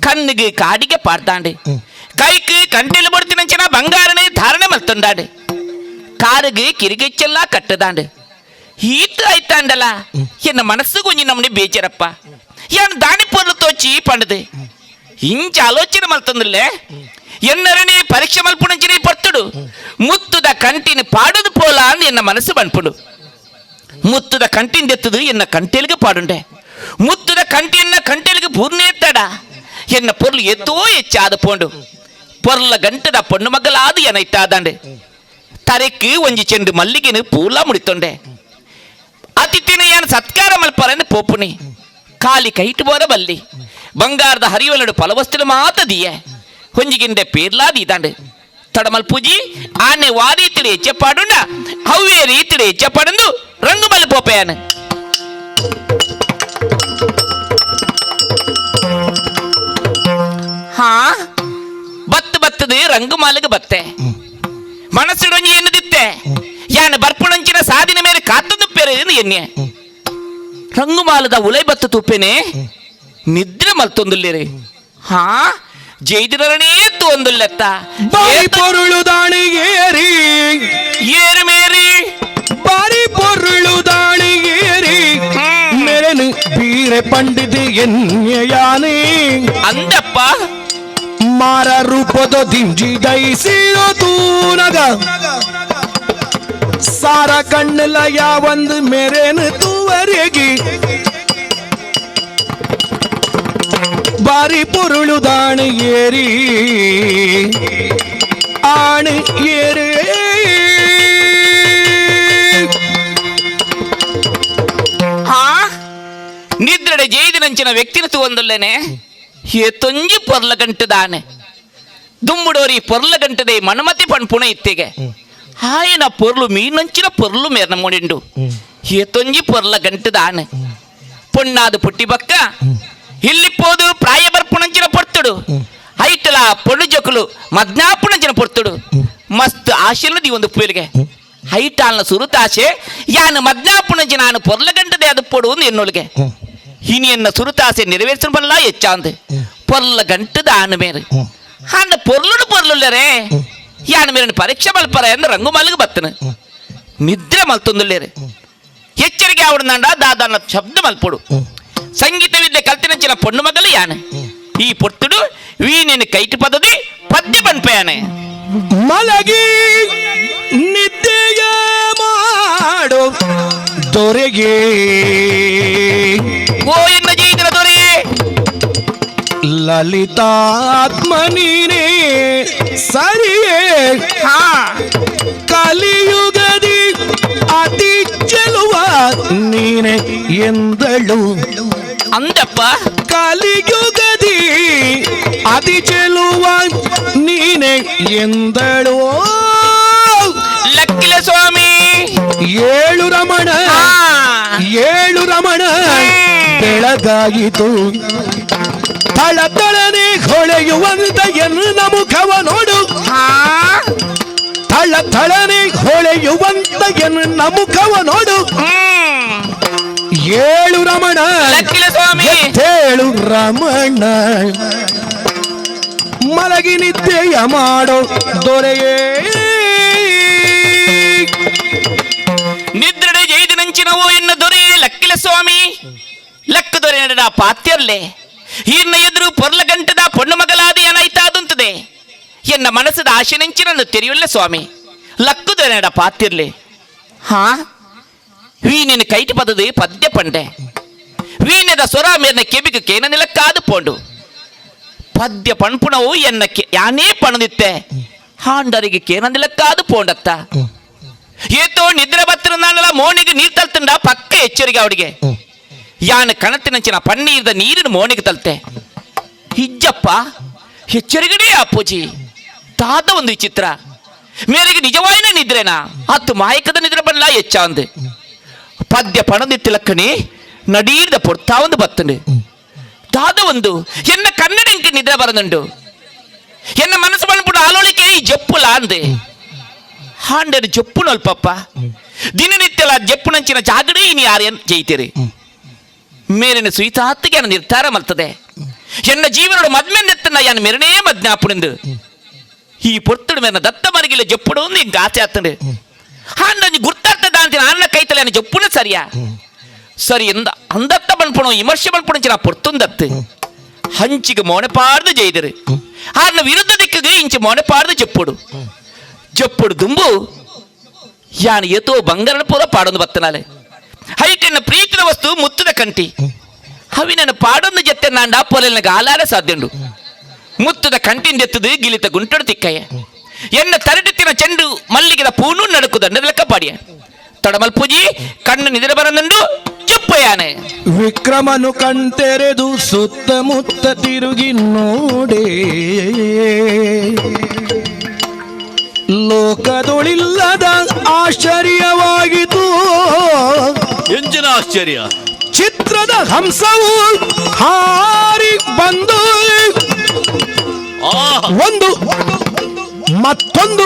ಕಣ್ಣಿಗೆ ಕಾಡಿಗೆ ಪಾಡ್ತಾಂಡು ಕೈക്ക് ಕಂಟಿಲು ಬುಡತನಂಚಿನ ಬಂಗಾರನೆ ಧಾರಣೆ ಮಲ್ತೊಂದಾಡು ಕಾರಿಗೆ ಕಿರಿಗೆಚ್ಚೆಲ್ಲ ಕಟ್ಟದಾಂಡು ಈತ ಆಯ್ತಾಂಡಲ್ಲ ಎನ್ನ ಮನಸ್ಸು ಕೊಂಚ ನಮ್ಮನೆ ಬೇಜಾರಪ್ಪ ಯಾನು ದಾನಿ ಪೊರ್ಲು ತೋಚಿ ಪಂಡದು ಇಂಚ ಆಲೋಚನೆ ಮಲ್ತೊಂದಿಲ್ಲೇ ಎನ್ನರನೇ ಪರೀಕ್ಷೆ ಮಲ್ಪುಣಂಚಿನ ಪರ್ತುಡು ಮುತ್ತುದ ಕಂಟಿನ ಪಾಡುದು ಪೋಲ ಅಂದ್ ಎನ್ನ ಮನಸ್ಸು ಬನ್ಪುಡು ಮುತ್ತುದ ಕಂಟಿನ ಎತ್ತದು ಎನ್ನ ಕಂಟೆಲಿಗೆ ಪಾಡುಂಡೆ ಮುತ್ತುದ ಕಂಟಿಯನ್ನ ಕಂಟೆಲಿಗೆ ಪೂರ್ಣೇತ್ತಡ ಎನ್ನ ಪೊರ್ಲು ಎತ್ತೋ ಹೆಚ್ಚಾದ ಪೋಂಡು ಪೊರ್ಲ ಗಂಟದ ಪೊಣ್ಣು ಮಗಲಾದು ಏನೈತಾದಂಡೆ ತರೆக்கு ಒಂಜಿ ಚೆಂಡು ಮಲ್ಲಿಗೆನು ಪೂಲ ಮುಡಿತೊಂಡೆ ಅತಿಥಿನ ಏನು ಸತ್ಕಾರ ಮಲ್ಪರನ್ನು ಪೋಪುನಿ ಕಾಲಿ ಕೈಟ್ ಬೋರ ಬಲ್ಲಿ ಬಂಗಾರದ ಹರಿವಲಡು ಫಲವಸ್ತುಲು ಮಾತ ದಿಯೆ ಹೊಂಜಿಗಿಂಡೆ ಪೇರ್ಲಾ ದೀದಾಂಡು ತಡಮಲ್ ಪೂಜಿ ಆನೆ ವಾರೀತಿಡೆ ಹೆಚ್ಚಪಾಡುಂಡ ಹವ್ವೇ ರೀತಿಡೆ ಹೆಚ್ಚಪಾಡಂದು ರಂಗು ಮಲ್ ಪೋಪೆಯಾನು ಹಾ ಬತ್ತದು ರಂಗು ಮಾಲಿಗೆ ಬತ್ತೆ ಮನಸ್ಸಿಡೊಂಜಿ ಎನ್ನದಿತ್ತೆ ಯಾನು ಬರ್ಪುಣಂಚಿನ ಸಾಧಿನ ಮೇಲೆ ಕಾತದ್ದು ಪೇರೆ ಎನ್ನೆ ರಂಗುಮಾಲದ ಉಲೈ ಬತ್ತು ತುಪ್ಪೇನೆ ನಿದ್ರೆ ಮಲ್ತೊಂದುಲ್ಲೇರಿ ಹಾ ಜೈದಿರನೇ ತೋಂದುಲ್ಲೆತ್ತ ಬಾರಿ ಪೊರುಳು ದಾಣಿಗೇರಿ ಏರು ಮೇರಿ ಬಾರಿ ಪೊರುಳು ದಾಣಿಗೇರಿ ಮೇರೆನು ಬೀರೆ ಪಂಡಿತಿ ಎನ್ನೆಯಾನೆ ಅಂದಪ್ಪ ಮಾರ ರೂಪದ ದಿಂಜಿ ದೈಸಿರೋ ತೂನಗ ಸಾರ ಕಣ್ಣಲ ಯಾವಂದು ಮೇರೇನು ತೂವರೆಗಿ ಬಾರಿ ಪೊರುಳು ದಾಣ ಏರಿ ಆಣ ಏರಿ ಹಾ ನಿದ್ರಡೆ ಜೈದಿನಂಚಿನ ವ್ಯಕ್ತಿನ ತೂವೊಂದುಲ್ಲೇನೆ ತೊಂಜಿ ಪೊರ್ಲ ಗಂಟದಾನೆ ದುಮ್ಮುಡೋರಿ ಪೊರ್ಲ ಗಂಟದೆ ಮನಮತಿ ಪಣ್ಪುಣ ಇತ್ತಿಗೆ ಹಾಯನ ಪೊರ್ಲು ಮೀನಂಚಿನ ಪೊರ್ಲು ಮೇರ್ನ ಮುಡಿಂಡು ತೊಂಜಿ ಪೊರ್ಲ ಗಂಟದಾನೆ ಪೊಣ್ಣಾದು ಪುಟ್ಟಿ ಬಕ್ಕ ಇಲ್ಲಿಪ್ಪೋದು ಪ್ರಾಯ ಬರ್ಪುಣಂಚಿನ ಪೊರ್ತುಡು ಐಟಲ ಪೊಣ್ಣು ಜೊಕಲು ಮದ್ನಾಪುಣಂಚಿನ ಪೊರ್ತುಡು ಮಸ್ತ್ ಆಶೆಲದಿ ಒಂದು ಪೂಲಿಗೆ ಹೈಟಾಲ್ನ ಸುರುತಾಶೆ ಯಾನು ಮದ್ನಾಪುಣಂಚಿನ ನಾನು ಪೊರ್ಲ ಗಂಟದೆ ಅದು ಪೊಡು ಎನ್ನೊಳಗೆ ಹಿನಿಯನ್ನ ಸುರುತಾಸೆ ನೆರವೇರಿಸಬಲ್ಲ ಹೆಚ್ಚಾಂದು ಪೊರ್ಲ ಗಂಟದ ಆನ ಮೇರೆ ಹಾಂಡ ಪೊರ್ಲುಡು ಪೊರ್ಲುಲ್ಲರೇ ಯಾನ ಮೇರೆ ಪರೀಕ್ಷೆ ಮಲ್ಪರ ಎಂದು ರಂಗು ಮಲ್ಗೆ ಬತ್ತನು ನಿದ್ರೆ ಮಲ್ತೊಂದುಲ್ಲೇರೆ ಎಚ್ಚರಿಕೆ ಆವಡನಾಂಡ ದಾದಾನ ಶಬ್ದ ಮಲ್ಪೊಡು ಸಂಗೀತ ವಿದ್ಯೆ ಕಲ್ತಿನಂಚಿನ ಪೊಣ್ಣು ಮಗಲು ಯಾನೆ ಈ ಪೊಟ್ಟುಡು ವೀನಿನ ಕೈಟು ಪದದಿ ಪದ್ಯ ಬನ್ಪಯಾನೆ ಮಲಗಿ ನಿದ್ದೆಯ ಮಾಡೋ ದೊರೆಗೆ ಓ ಎನ್ನ ಜೈದಿನ ದೊರೆ ಲಲಿತಾತ್ಮ ನೀನೇ ಸರಿಯೇ ಹಾ ಕಲಿಯುಗದಿ ಅತಿ ಚೆಲುವ ನೀನೆ ಎಂದಳು ಅಂದಪ್ಪ ಕಲಿಯುಗದಿ ಅತಿ ಚೆಲುವ ನೀನೆ ಎಂದಳು ಲಕ್ಕಿಲ ಸ್ವಾಮಿ ಏಳು ರಮಣ ಏಳು ರಮಣ ಬೆಳಗಾಯಿತು ತಳತಳನೆ ಹೊಳೆಯುವಂತ ಎನ್ನ ಮುಖವ ನೋಡು ತಳತಳನೆ ಹೊಳೆಯುವಂತ ಎನ್ನ ಮುಖವ ನೋಡು ಏಳು ರಮಣ ಲಕ್ಕಿಲ ಸ್ವಾಮಿ ಏಳು ರಮಣ ಮಲಗಿ ನಿದ್ದೆಯ ಮಾಡೋ ದೊರೆಯೇ ನಿದ್ರಡೆ ಜೈದಿನಂಚಿನವೋ ಎನ್ನ ದೊರೆ ಲಕ್ಕಿಲ ಸ್ವಾಮಿ ಲಕ್ಕ ದೊರೆ ನಡ ಪಾತ್ಯರ್ಲೆ ಇನ್ನ ಎದುರು ಪೊರ್ಲ ಗಂಟದ ಪೊಣ್ಣು ಮಗಲಾದ ಏನಾಯ್ತಾದಂತದೆ ಎನ್ನ ಮನಸ್ಸದ ಆಶೆನಂಚಿನನ್ನು ತೆರೆಯುಲ್ಲ ಸ್ವಾಮಿ ಲಕ್ಕು ದೊರೆ ನಡ ಪಾತ್ಯರ್ಲೆ ಹಾ ವೀನಿನ ಕೈಟಿ ಪದದು ಪದ್ಯ ಪಂಡೆ ವೀನದ ಸ್ವರ ಮೇರ್ನ ಕೆಬಿಗೆ ಕೇನ ನಿಲಕ್ಕಾದು ಪೋಂಡು ಪದ್ಯ ಪಣ್ಪುಣವು ಎನ್ನ ಯಾನೇ ಪಣದಿತ್ತೆ ಹಾಂಡರಿಗೆ ಕೇನ ನಿಲಕ್ಕಾದು ಪೋಂಡತ್ತ ಏತೋ ನಿದ್ರೆ ಬತ್ತಿರಲ್ಲ ಮೋಣಿಗೆ ನೀರು ತಲ್ತಂಡ ಪಕ್ಕ ಎಚ್ಚರಿಕೆ ಅವಡಿಗೆ ಯಾನ ಕಣತಿನಂಚಿನ ಪನ್ನೀರ್ದ ನೀರಿನ ಮೋಣಿಗೆ ತಲ್ತೆ ಹಿಜ್ಜಪ್ಪ ಎಚ್ಚರಿಗಡೆ ಅಪ್ಪುಜಿ ತಾದ ಒಂದು ವಿಚಿತ್ರ ಮೇರೆಗೆ ನಿಜವಾಯಿನ ನಿದ್ರೆನಾ ಹತ್ತು ಮಾಯಕದ ನಿದ್ರೆ ಬಲ್ಲ ಹೆಚ್ಚ ಅಂದೆ ಪದ್ಯ ಪಣದಿತ್ತು ಲಕ್ಕಣಿ ನಡೀರ್ದ ಪೊಡ್ತಾ ಒಂದು ಬತ್ತಂಡು ದಾದ ಒಂದು ಎನ್ನ ಕನ್ನಡ ಇಂಕ ನಿದ್ರೆ ಬರದುಂಡು ಎನ್ನ ಮನಸ್ಸು ಬಂದ್ಬಿಟ್ಟು ಆಲೋಳಿಕೆ ಈ ಜಪ್ಪುಲ ಅಂದೆ ಹಾಂಡರು ಜಪ್ಪು ನಲ್ಪಪ್ಪ ದಿನನಿತ್ಯಲ ಜಪ್ಪು ನಂಚಿನ ಜಾಗಡಿ ಇನಿ ಯಾರೇನು ಜೈತೀರಿ ಮೇಲಿನ ಸುಯಿತ ಹತ್ತಿಗೆ ನನ್ನ ನಿರ್ಧಾರ ಮಲ್ತದೆ ಎನ್ನ ಜೀವನೋಡು ಮದ್ಮೆಂದೆತ್ತನ್ನ ಯಾನು ಮೆರನೇ ಮದ್ನಾಪುಣಿಂದು ಈ ಪೊರ್ತುಡು ಮೇನ ದತ್ತ ಮರಿಗಿಲ್ಲ ಜಪ್ಪುಡು ಒಂದು ಹಿಂಗೆ ಆಸೆ ಆಗ್ತಂಡು ಹಾಂಡಂಜು ಗುರ್ತಾಗ್ತದ ಅಂತೀನಿ ಅನ್ನ ಕೈತಲೆ ನನ್ನ ಜಪ್ಪುನ ಸರಿಯಾ ಸರಿ ಎಂದ ಅಂದತ್ತ ಬಣ್ಪುಣ ವಿಮರ್ಶೆ ಬಣ್ಪುಣಿಂಚಿನ ಪೊರ್ತುಂದತ್ತು ಹಂಚಿಗೆ ಮೋನೆಪಾರ್ದು ಜೈದರು ಆರ್ನ ವಿರುದ್ಧ ದಿಕ್ಕಿಗೆ ಇಂಚು ಮೋನೆಪಾರ್ದು ಜಪ್ಪುಡು ಜಪ್ಪುಡು ದುಂಬು ಯಾನು ಏತೋ ಬಂಗಾರ ಪೂರ ಪಾಡೊಂದು ಬತ್ತನಾಲೆ ಹೈಕನ್ನ ಪ್ರೀತಿನ ವಸ್ತು ಮುತ್ತದ ಕಂಟಿ ಅವಿನ ಪಾಡೊಂದು ಜತ್ತೆ ನಾಂಡ ಪೊಲೆನಗ ಆಲಾರ ಸಾಧ್ಯಂಡು ಮುತ್ತದ ಕಂಟಿಂದೆತ್ತದು ಗಿಲಿತ ಗುಂಟಡು ತಿಕ್ಕಯ್ಯ ಎನ್ನ ತರಟಿತ್ತಿನ ಚೆಂಡು ಮಲ್ಲಿಗೆದ ಪೂನು ನಡುಕು ದಂಡದ ಲೆಕ್ಕ ಪಾಡಿಯ ತಡಮಲ್ಪೂಜಿ ಕಣ್ಣು ನಿದ್ರೆ ಬರನಂಡು ಚುಪ್ಪಯಾನೆ ವಿಕ್ರಮನು ಕಣ್ತೆರೆದು ಸುತ್ತಮುತ್ತ ತಿರುಗಿ ನೋಡೆ ಲೋಕದೊಳಿಲ್ಲದ ಆಶ್ಚರ್ಯವಾಗಿತು ಎಂಚಿನ ಆಶ್ಚರ್ಯ ಚಿತ್ರದ ಹಂಸವು ಹಾರಿ ಬಂದು ಒಂದು ಮತ್ತೊಂದು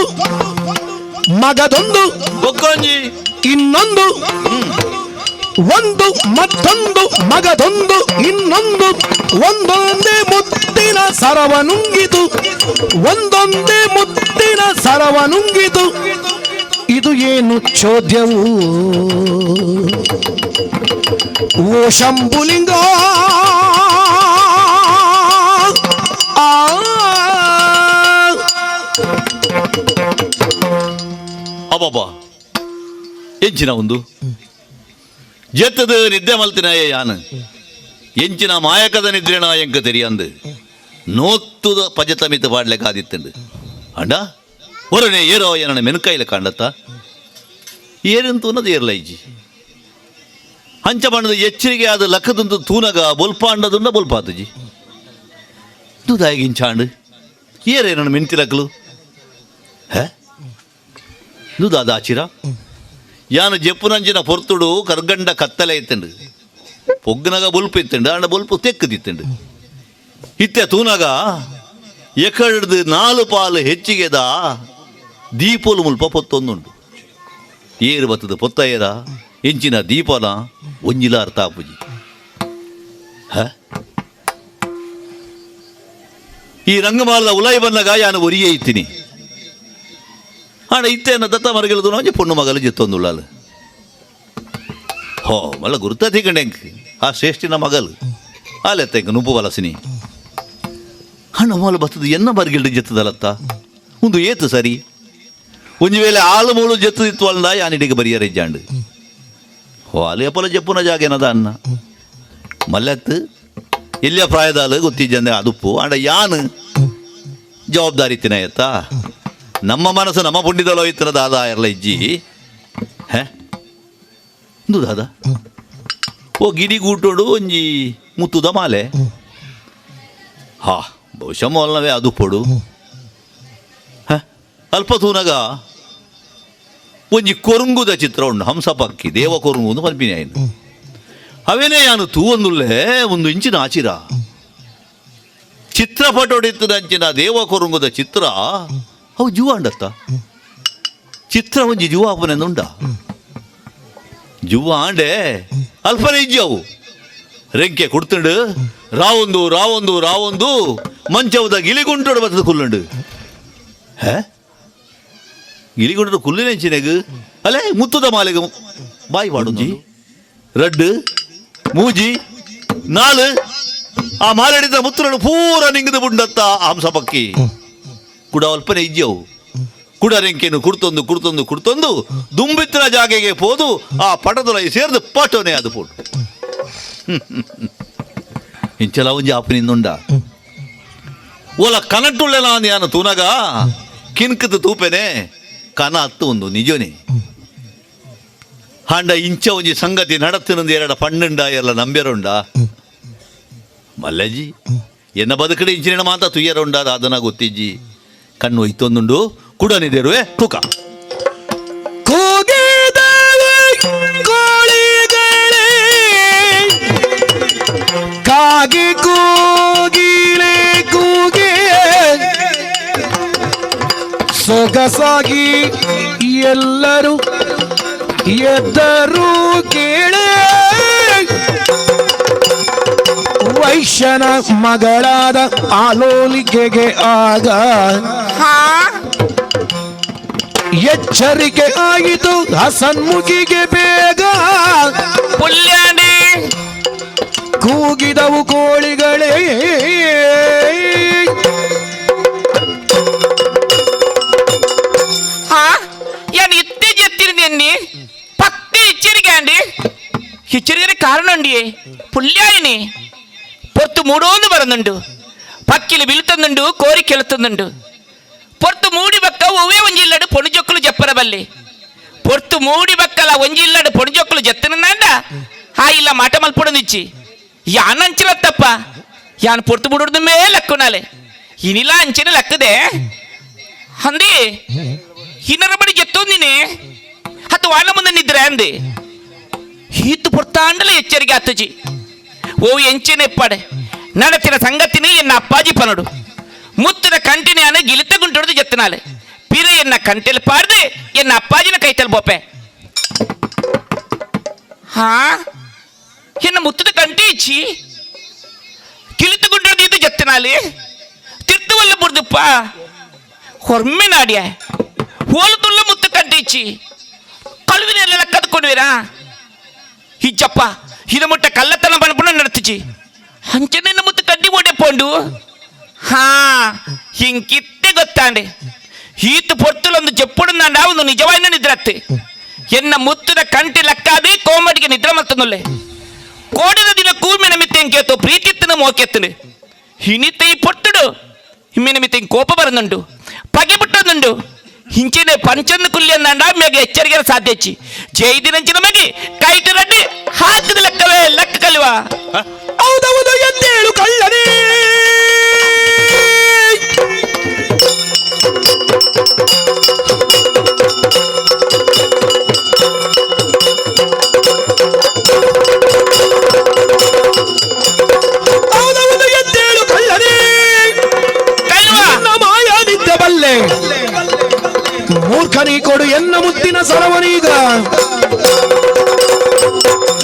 ಮಗದೊಂದು ಬೊಕ್ಕೊಂಜಿ ಇನ್ನೊಂದು ಒಂದು ಮತ್ತೊಂದು ಮಗದೊಂದು ಇನ್ನೊಂದು ಒಂದೊಂದೇ ಮುತ್ತಿನ ಸರವನುಂಗಿತು ಒಂದೊಂದೇ ಮುತ್ತಿನ ಸರವನುಂಗಿತು ಇದು ಏನು ಚೋದ್ಯವು ಓ ಶಂಭುಲಿಂಗ ಅಬ್ಬಬ್ಬಾ ಎಂಚಿನ ಒಂದು ಜೆತ್ತದು ನಿದ್ದೆ ಮಲ್ತಿನಾಯ ಯಾನು ಎಂಚಿನ ಮಾಯಕದ ನಿದ್ರೆನ ಎಂಕ ತೆರಿಯಂದು ನೋತ್ತುದ ಪಜತಮಿತ ಪಾಡ್ಲೆಕ್ಕ ಆದಿತ್ತಂಡು ಅಂಡ ಒರನೆ ಏರೋ ಏನನ ಮೆನ್ಕೈಲ ಕಾಂಡತ್ತ ಏರಂತೂ ಅನ್ನೋದು ಏರ್ಲ ಇಜ್ಜಿ ಹಂಚ ಬಣ್ಣದ ಎಚ್ಚರಿಕೆ ಆದ ಲಕ್ಕದಂತು ತೂನಗ ಬೊಲ್ಪ ಅಂಡದುಂಡ ಬೊಲ್ಪಾತುಜಿ ದುದಾಗಿಂಚಾಂಡು ಏರೇನ ಮೆನ್ತಿರಕ್ಲು ಹೇ ದುದಾದ ಆಚಿರ ಯಾನು ಜಪ್ಪುನಂಚಿನ ಪೊರ್ತುಡು ಕರ್ಗಂಡ ಕತ್ತಲೆ ಇತ್ತಂಡು ಪೊಗ್ಗನಗ ಬೊಲ್ಪು ಇತ್ತಂಡು ಅಂಡ ಬೊಲ್ಪು ತೆಕ್ಕದಿತ್ತಂಡು ಇತ್ತೆ ತೂನಗ ಎಕಡ್ದು 4 ಪಾಲು ಹೆಚ್ಚಿಗೆದ ದೀಪೋಲು ಮುಲ್ಪ ಪೊತ್ತೊಂದುಂಡು ಏರು ಬತ್ತದ ಪೊತ್ತಯ್ಯದ ಎಂಚಿನ ದೀಪನ ಒಂಜಿಲ ಅರ್ಥ ಆಪುಜಿ ಈ ರಂಗಮಾಲದ ಉಲಾಯಿ ಬಂದಾಗ ಯಾನು ಒರಿಯೇ ಇತ್ತೀನಿ ಆಡ ಇತ್ತೇನ ದತ್ತ ಮರಗಿಲದು ನಾವು ಪೊಣ್ಣು ಮಗಲು ಜೆತ್ತೊಂದುಳ್ಳಾಲು ಹೋ ಮಲ್ಲ ಗುರುತ ತಿಗಂಡೆಂಕ್ ಆ ಶ್ರೇಷ್ಠಿನ ಮಗಲು ಆಲೆತ್ತ ಇಂಕ ನುಪ್ಪು ಬಲಸಿನಿ ಹಣ್ಣು ಮೊಲ ಬತ್ತದು ಎನ್ನ ಬರ್ಗಿಲ್ಡು ಜೆತ್ತದಲತ್ತ ಒಂದು ಏತು ಸರಿ ಒಂಜಿ ವೇಳೆ ಆಳು ಮೂಳು ಜೆತ್ತದಿತ್ತು ಅಲ್ಲ ಯಾನಿಡಿಗೆ ಬರಿಯರೆ ಜಾಂಡು ಹೋ ಅಲ್ಲಿ ಅಪ್ಪಲ ಜಪ್ಪುನ ಜಾಗ ಏನದ ಅನ್ನ ಮಲ್ಲೆತ್ತು ಇಲ್ಲಿಯ ಪ್ರಾಯದಾಲು ಗೊತ್ತಿದ್ದಂದೆ ಅದುಪ್ಪು ಆಡ ಯಾನು ಜವಾಬ್ದಾರಿ ತಿನ ಎತ್ತ ನಮ್ಮ ಮನಸ್ಸು ನಮ್ಮ ಪುಂಡಿದಲೋ ಇತ್ತನದ ಆದಾಯ ಎಲ್ಲ ಇಜ್ಜಿ ಹೇ ದಾದ ಓ ಗಿಡಿ ಗೂಟೋಡು ಒಂಜಿ ಮುತ್ತುದ ಮಾಲೆ ಹಾ ಬಹುಶಃ ಮೊಲ್ನವೇ ಅದು ಪೊಡು ಅಲ್ಪ ತೂನಗ ಒಂಜಿ ಕೊರುಂಗುದ ಚಿತ್ರ ಉಂಡು ಹಂಸ ಪಕ್ಕಿ ದೇವ ಕೊರುಂಗು ಒಂದು ಪನ್ಪಿನಿ ಆಯ್ನು ಅವೇನೇ ಯಾನು ತೂ ಒಂದುಲ್ಲೇ ಒಂದು ಇಂಚಿನ ಆಚಿರ ಚಿತ್ರಪಟ ಹೊಡಿತದ ಅಂಚಿನ ದೇವ ಕೊರುಂಗುದ ಚಿತ್ರ ಅವು ಜೀವ ಅಂಡತ್ತ ಚಿತ್ರ ಒಂಜಿ ಜೀವ ಆಪನೆಂದುಂಡ ಜುವ್ವ ಆಂಡೆ ಅಲ್ಪನೆ ಇಜ್ಜಿ ಅವು ರೆಂಕೆ ಕುಡ್ತಂಡು ರಾವೊಂದು ರಾವೊಂದು ರಾವೊಂದು ಮಂಚವದ ಗಿಲಿಗುಂಟೋಡು ಬರ್ತದ ಕುಲ್ಲುಂಡು ಹೇ ಗಿಲಿಗುಂಟು ಕುಲ್ಲಿನೆಂಚಿನೆಗು ಅಲ್ಲೇ ಮುತ್ತದ ಮಾಲೆಗೆ ಬಾಯಿ ಮಾಡುಂಜಿ ರಡ್ಡು ಮೂಜಿ ನಾಳು ಆ ಮಾಲೆಡಿದ ಮುತ್ತುರನ್ನು ಪೂರ ನಿಂಗದು ಬುಂಡತ್ತ ಹಂಸ ಪಕ್ಕಿ ಕೂಡ ಅಲ್ಪನೆ ಇಜ್ಜವು ಕುಡ ರೆಂಕೆನು ಕುಡ್ತೊಂದು ಕುಡ್ತೊಂದು ಕುಡ್ತೊಂದು ದುಂಬಿತ್ತಿನ ಜಾಗೆಗೆ ಪೋದು ಆ ಪಟದೊಳಗೆ ಸೇರ್ದು ಪಟೋನೆ ಅದು ಪೋಡು ಇಂಚಲ ಒಂಜಿ ಆಪನಿಂದುಂಡ ಓಲ ಕನಟ್ಟುಳ್ಳೆನ ಯಾನು ತೂನಗ ಕಿನ್ಕದ ತೂಪೆನೆ ಕನ ಹತ್ತು ಒಂದು ನಿಜೋನೆ ಹಾಂಡ ಇಂಚ ಒಂಜಿ ಸಂಗತಿ ನಡತ್ತಿನೊಂದು ಎರಡ ಪಣ್ಣುಂಡ ಎಲ್ಲ ನಂಬ್ಯರುಂಡ ಮಲ್ಲಜ್ಜಿ ಎನ್ನ ಬದುಕಡೆ ಇಂಚಿನ ಮಾತ ತುಯ್ಯರುಂಡ ಅದನ್ನ ಗೊತ್ತಿಜ್ಜಿ ಕಣ್ಣು ಒಯ್ತೊಂದುಂಡು ಕುಡನಿದೇರುವೆ ತೂಕ ಕೂಗಿದ ಕೋಳಿಗಳೇ ಕಾಗಿ ಕೂಗಿಲೆ ಕೂಗಿ ಸೊಗಸಾಗಿ ಎಲ್ಲರೂ ಎದ್ದರು ಕೇಳೆ ವೈಶ್ಯನ ಮಗಳಾದ ಆಲೋಲಿಕೆಗೆ ಆಗ ಎಚ್ಚರಿಕೆ ಆಯಿತು ಹಸನ್ಮುಖಿಗೆ ಬೇಗ ಪುಲ್ಯಾಣಿ ಕೂಗಿದವು ಕೋಳಿಗಳೇ ഞാൻ ഇത്തേ ചെത്തിരുന്നു എന്നെ പത്ത് ഹെച്ചരിക്കാണ്ട് ഹെച്ചരിക്കാൻ കാരണം ഉണ്ട് പുല്യായിനി പുറത്ത് മൂടോന്ന് പറയുന്നുണ്ട് പക്കില് വീഴ്ത്തുന്നുണ്ട് കോരിക്കെളുത്തുന്നുണ്ട് പുറത്ത് മൂടി വെക്ക ഒവേ ഒഞ്ചില്ലാട് പൊണിജൊಕ್ಕಲು చెప్పరబల్లి పొర్తు మూడి బక్కల ఒంజిల్లాడు పొడిజొక్కలు చెత్తనండ ఆ ఇలా మాట మల్పొడనిచ్చి యాన్ అంచెల తప్ప యాన్ పొర్తు ముడుమే లక్కునాలే ఇనిలా అంచెన లక్కదే అంది ಹಿನ್ನರಬಡಿ ಎತ್ತೊಂದಿನಿ ಹತ್ತು ವಾಳ ಮುಂದೆ ನಿದ್ರೆ ಅಂದೆ ಹೀತು ಪೊರ್ತಾಂಡಲ ಎಚ್ಚರಿಕೆ ಆತುಜಿ ಓ ಎಂಚಿನ ಎಪ್ಪಡೆ ನಡತಿನ ಸಂಗತಿನಿ ಎನ್ನ ಅಪ್ಪಾಜಿ ಪನಡು ಮುತ್ತದ ಕಂಟಿನಿ ಅನ ಗಿಲಿತ ಗುಂಟೊಡ್ದು ಜತ್ತನಾಲೆ ಪಿರ ಎನ್ನ ಕಂಟೆಲ್ ಪಾರ್ದೆ ಎನ್ನ ಅಪ್ಪಾಜಿನ ಕೈತಲ್ ಬೋಪೆ ಹಾ ಎನ್ನ ಮುತ್ತದ ಕಂಟಿ ಇಚ್ಚಿ ಗಿಲಿತ ಗುಂಟೊಡ್ದು ಇದು ಜತ್ತನಾಲೆ ತಿರ್ತುವಲ್ಲ ಬುರ್ದುಪ್ಪ ಹೊರ್ಮೆ ನಾಡಿಯ ಹೋಲುದುಲ್ಲ ಮುತ್ತು ಕಂಟಿಚ್ಚಿ ಕಳುವಿನೆಲ್ಲ ಕದ್ಕೊಂಡ್ವೀರಾ ಹಿಜ್ಜಪ್ಪ ಹಿದ ಮುಟ್ಟ ಕಳ್ಳತನ ಪನ್ಪುಣ ನಡ್ತಿಚ್ಚಿ ಹಂಚನೆನ್ನ ಮುತ್ತು ಕಡ್ಡಿ ಓಡೆ ಪೋಂಡು ಹಾ ಹಿಂಕಿತ್ತೆ ಗೊತ್ತಾಂಡೆ ಈತು ಪೊರ್ತುಲೊಂದು ಚೆಪ್ಪುಡುಂದಾಂಡ ಒಂದು ನಿಜವಾಯಿನ ನಿದ್ರತ್ತೆ ಎನ್ನ ಮುತ್ತದ ಕಂಟಿ ಲಕ್ಕಾದೆ ಕೋಮಡಿಗೆ ನಿದ್ರ ಮತ್ತೊಂದುಲ್ಲೆ ಕೋಡಿನ ದಿನ ಕೂರ್ಮಿನ ಮಿತ್ತೆ ಕೇತು ಪ್ರೀತಿತ್ತನ ಮೋಕೆತ್ತನೆ ಹಿನಿತೆ ಈ ಪೊಟ್ಟುಡು ಹಿಮ್ಮಿನ ಮಿತ್ತೆ ಕೋಪ ಬರನುಂಡು ಪಗೆ ಬಿಟ್ಟೊಂದುಂಡು ಹಿಂಚಿನ ಪಂಚೊಂದು ಕುಲ್ಲಿ ಅಂದಾಂಡ ಮೇಗೆ ಎಚ್ಚರಿಕೆ ಸಾಧ್ಯಚ್ಚಿ ಜೈದಿನಂಚಿನ ಮಗೆ ಕೈಟು ರಡ್ಡಿ ಹಾಕಿದ ಲೆಕ್ಕವೇ ಲೆಕ್ಕ ಕಲ್ವಾ ಹೌದೌದು ಎಂದೇಳು ಕಳ್ಳನೇ ಹೌದೌದು ಎಂದೇಳು ಕಳ್ಳನೇ ಮಾಯಾದಿದ್ದ ಬಲ್ಲೆ ಮೂರ್ಖನಿ ಕೊಡು ಎನ್ನ ಮುತ್ತಿನ ಸರವನೀಗ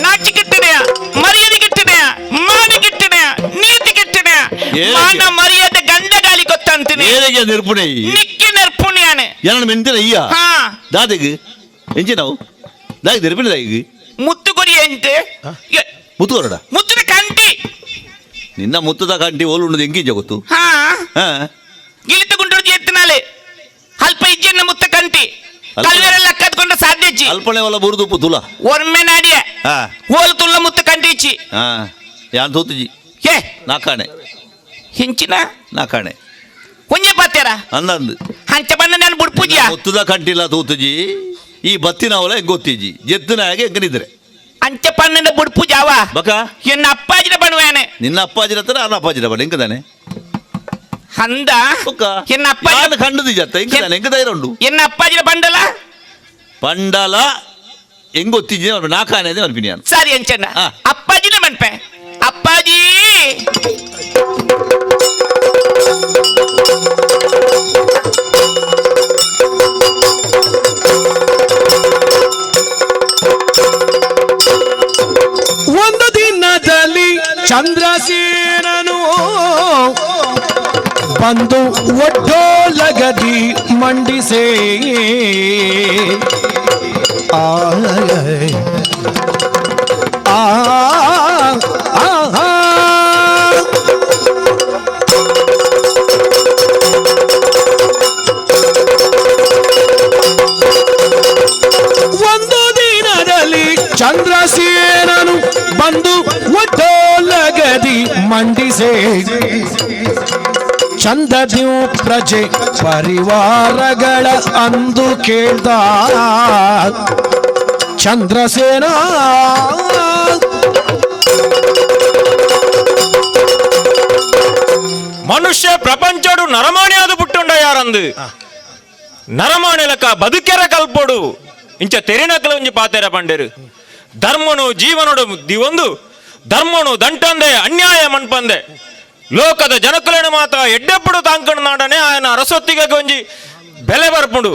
ನಾಚಿ ಕೆಟ್ಟನೆಯ ಮರ್ಯಾದೆ ಕೆಟ್ಟನೆಯ ಮಾಡಿ ಕೆಟ್ಟನೆಯ ನೀತಿ ಕೆಟ್ಟನೆಯ ಮಾನ ಮರ್ಯಾದೆ ಗಂಡಗಾಲಿ ಗೊತ್ತಂತೀನಿ ಏನಿಗೆ ನಿರ್ಪುಣೆ ನಿಕ್ಕಿ ನಿರ್ಪುಣ್ಯಾನೆ ಯಾನ ಮೆಂತಿನ ಅಯ್ಯ ಹಾ ದಾದೆಗ್ ಎಂಚಿ ನಾವು ದಾಗಿ ನಿರ್ಪಿನ ದಾಗಿ ಮುತ್ತು ಕೊರಿ ಎಂತೆ ಮುತ್ತು ಹೊರಡ ಮುತ್ತದ ಕಂಟಿ ನಿನ್ನ ಮುತ್ತದ ಕಂಟಿ ಓಲುಣ್ಣದು ಎಂಗಿಂಜ ಗೊತ್ತು ಹಾ ಹಾ ಗಿಲಿತ ಗುಂಡೊಡ್ದು ಎತ್ತಿನಾಲೆ ಅಲ್ಪ ಇಜ್ಜನ್ನ ಮುತ್ತ ಕಂಟಿ ಕಲ್ವೆರೆಲ್ಲ ಕದ್ಕೊಂಡ ಸಾಧ್ಯಚ್ಚಿ ಅಲ್ಪನೆ ಒಲ ಬುರುದುಪ್ಪು ತುಲ ಒರ್ಮೆ ನಾಡಿಯ ಹಾ ಓಲು ತುಲ್ಲ ಮುತ್ತ ಕಂಟಿ ಇಚ್ಚಿ ಹಾ ಯಾನ್ ತೂತುಜಿ ಏ ನಾಕಾಣೆ ಹೆಂಚಿನ ನಾಕಾಣೆ ಒಂಜೆ ಪಾತ್ಯಾರ ಅಂದಂದು ಹಂಚ ಬಣ್ಣ ನಾನು ಬುಡ್ಪೂಜ್ಯ ಮುತ್ತದ ಕಂಟಿಲ್ಲ ತೂತುಜಿ ಈ ಬತ್ತಿನ ಅವಲ ಹೆಂಗ್ ಗೊತ್ತಿಜಿ ಎತ್ತಿನ ಹಾಗೆ ಹೆಂಗನಿದ್ರೆ ಅಂಚ ಪನ್ನದ ಬುಡ್ಪೂಜಾವ ಬಕ ಎನ್ನ ಅಪ್ಪಾಜಿನ ಬಣವೇನೆ ನಿನ್ನ ಅಪ್ಪಾಜಿನ ಹತ್ರ ನನ್ನ ಅಪ್ಪಾಜಿನ ಬಣ್ಣ ಹೆಂಗದಾನೆ ಅಂದ ಬೊಕ್ಕ ಎನ್ನ ಅಪ್ಪಾಜಿ ನಾನು ಕಂಡುದಿ ಜತ್ತ ಹೆಂಗದಾನೆ ಹೆಂಗದ ಉಂಡು ಎನ್ನ ಅಪ್ಪಾಜಿನ ಬಂಡಲ ಪಂಡಲ ಹೆಂಗ್ ಗೊತ್ತಿಜಿ ನಾಕಾನೆ ಅನ್ಪಿನಿ ನಾನು ಸರಿ ಅಂಚಣ್ಣ ಹಾ. ಅಪ್ಪಾಜಿನ ಮನ್ಪೆ ಅಪ್ಪಾಜಿ ಒಂದು ದಿನದಲ್ಲಿ ಚಂದ್ರಸೇನನು ಬಂದು ಒಡ್ಡೋಲಗದಿ ಮಂಡಿಸೇ ಆ ಆ ಆ ಒಂದು ದಿನದಲ್ಲಿ ಚಂದ್ರಸೇನನು ಬಂದು ಒಡ್ಡೋಲಗದಿ ಮಂಡಿಸೆ ಚಂದದ್ಯು ಪ್ರಜೆ ಪರಿವಾರಗಳ ಅಂದು ಕೇಳ್ದ ಚಂದ್ರಸೇನ ಮನುಷ್ಯ ಪ್ರಪಂಚಡು ನರಮಾಣಿಯಾದ ಪುಟ್ಟುಂಡ ಯಾರಂದು ನರಮಾಣೆಲಕ ಬದುಕೆರ ಕಲ್ಪೊಡು ಇಂಚ ತೆರಿನಕಲ ಒಂಜಿ ಪಾತೆರ ಪಂಡೆರು ಧರ್ಮನು ಜೀವನೋಡು ದಿವೊಂದು ಧರ್ಮನು ದಂಟಂದೆ ಅನ್ಯಾಯ ಮನ್ಪಂದೆ ಲೋಕದ ಜನಕುಲೆನ ಮಾತ ಎಡ್ಡೆಪ್ಪಡು ತಾಂಕಣ ನಾಡನೆ ಆಯನ ಅರಸೊತ್ತಿಗೆ ಒಂಜಿ ಬೆಲೆ ಬರ್ಪುಡು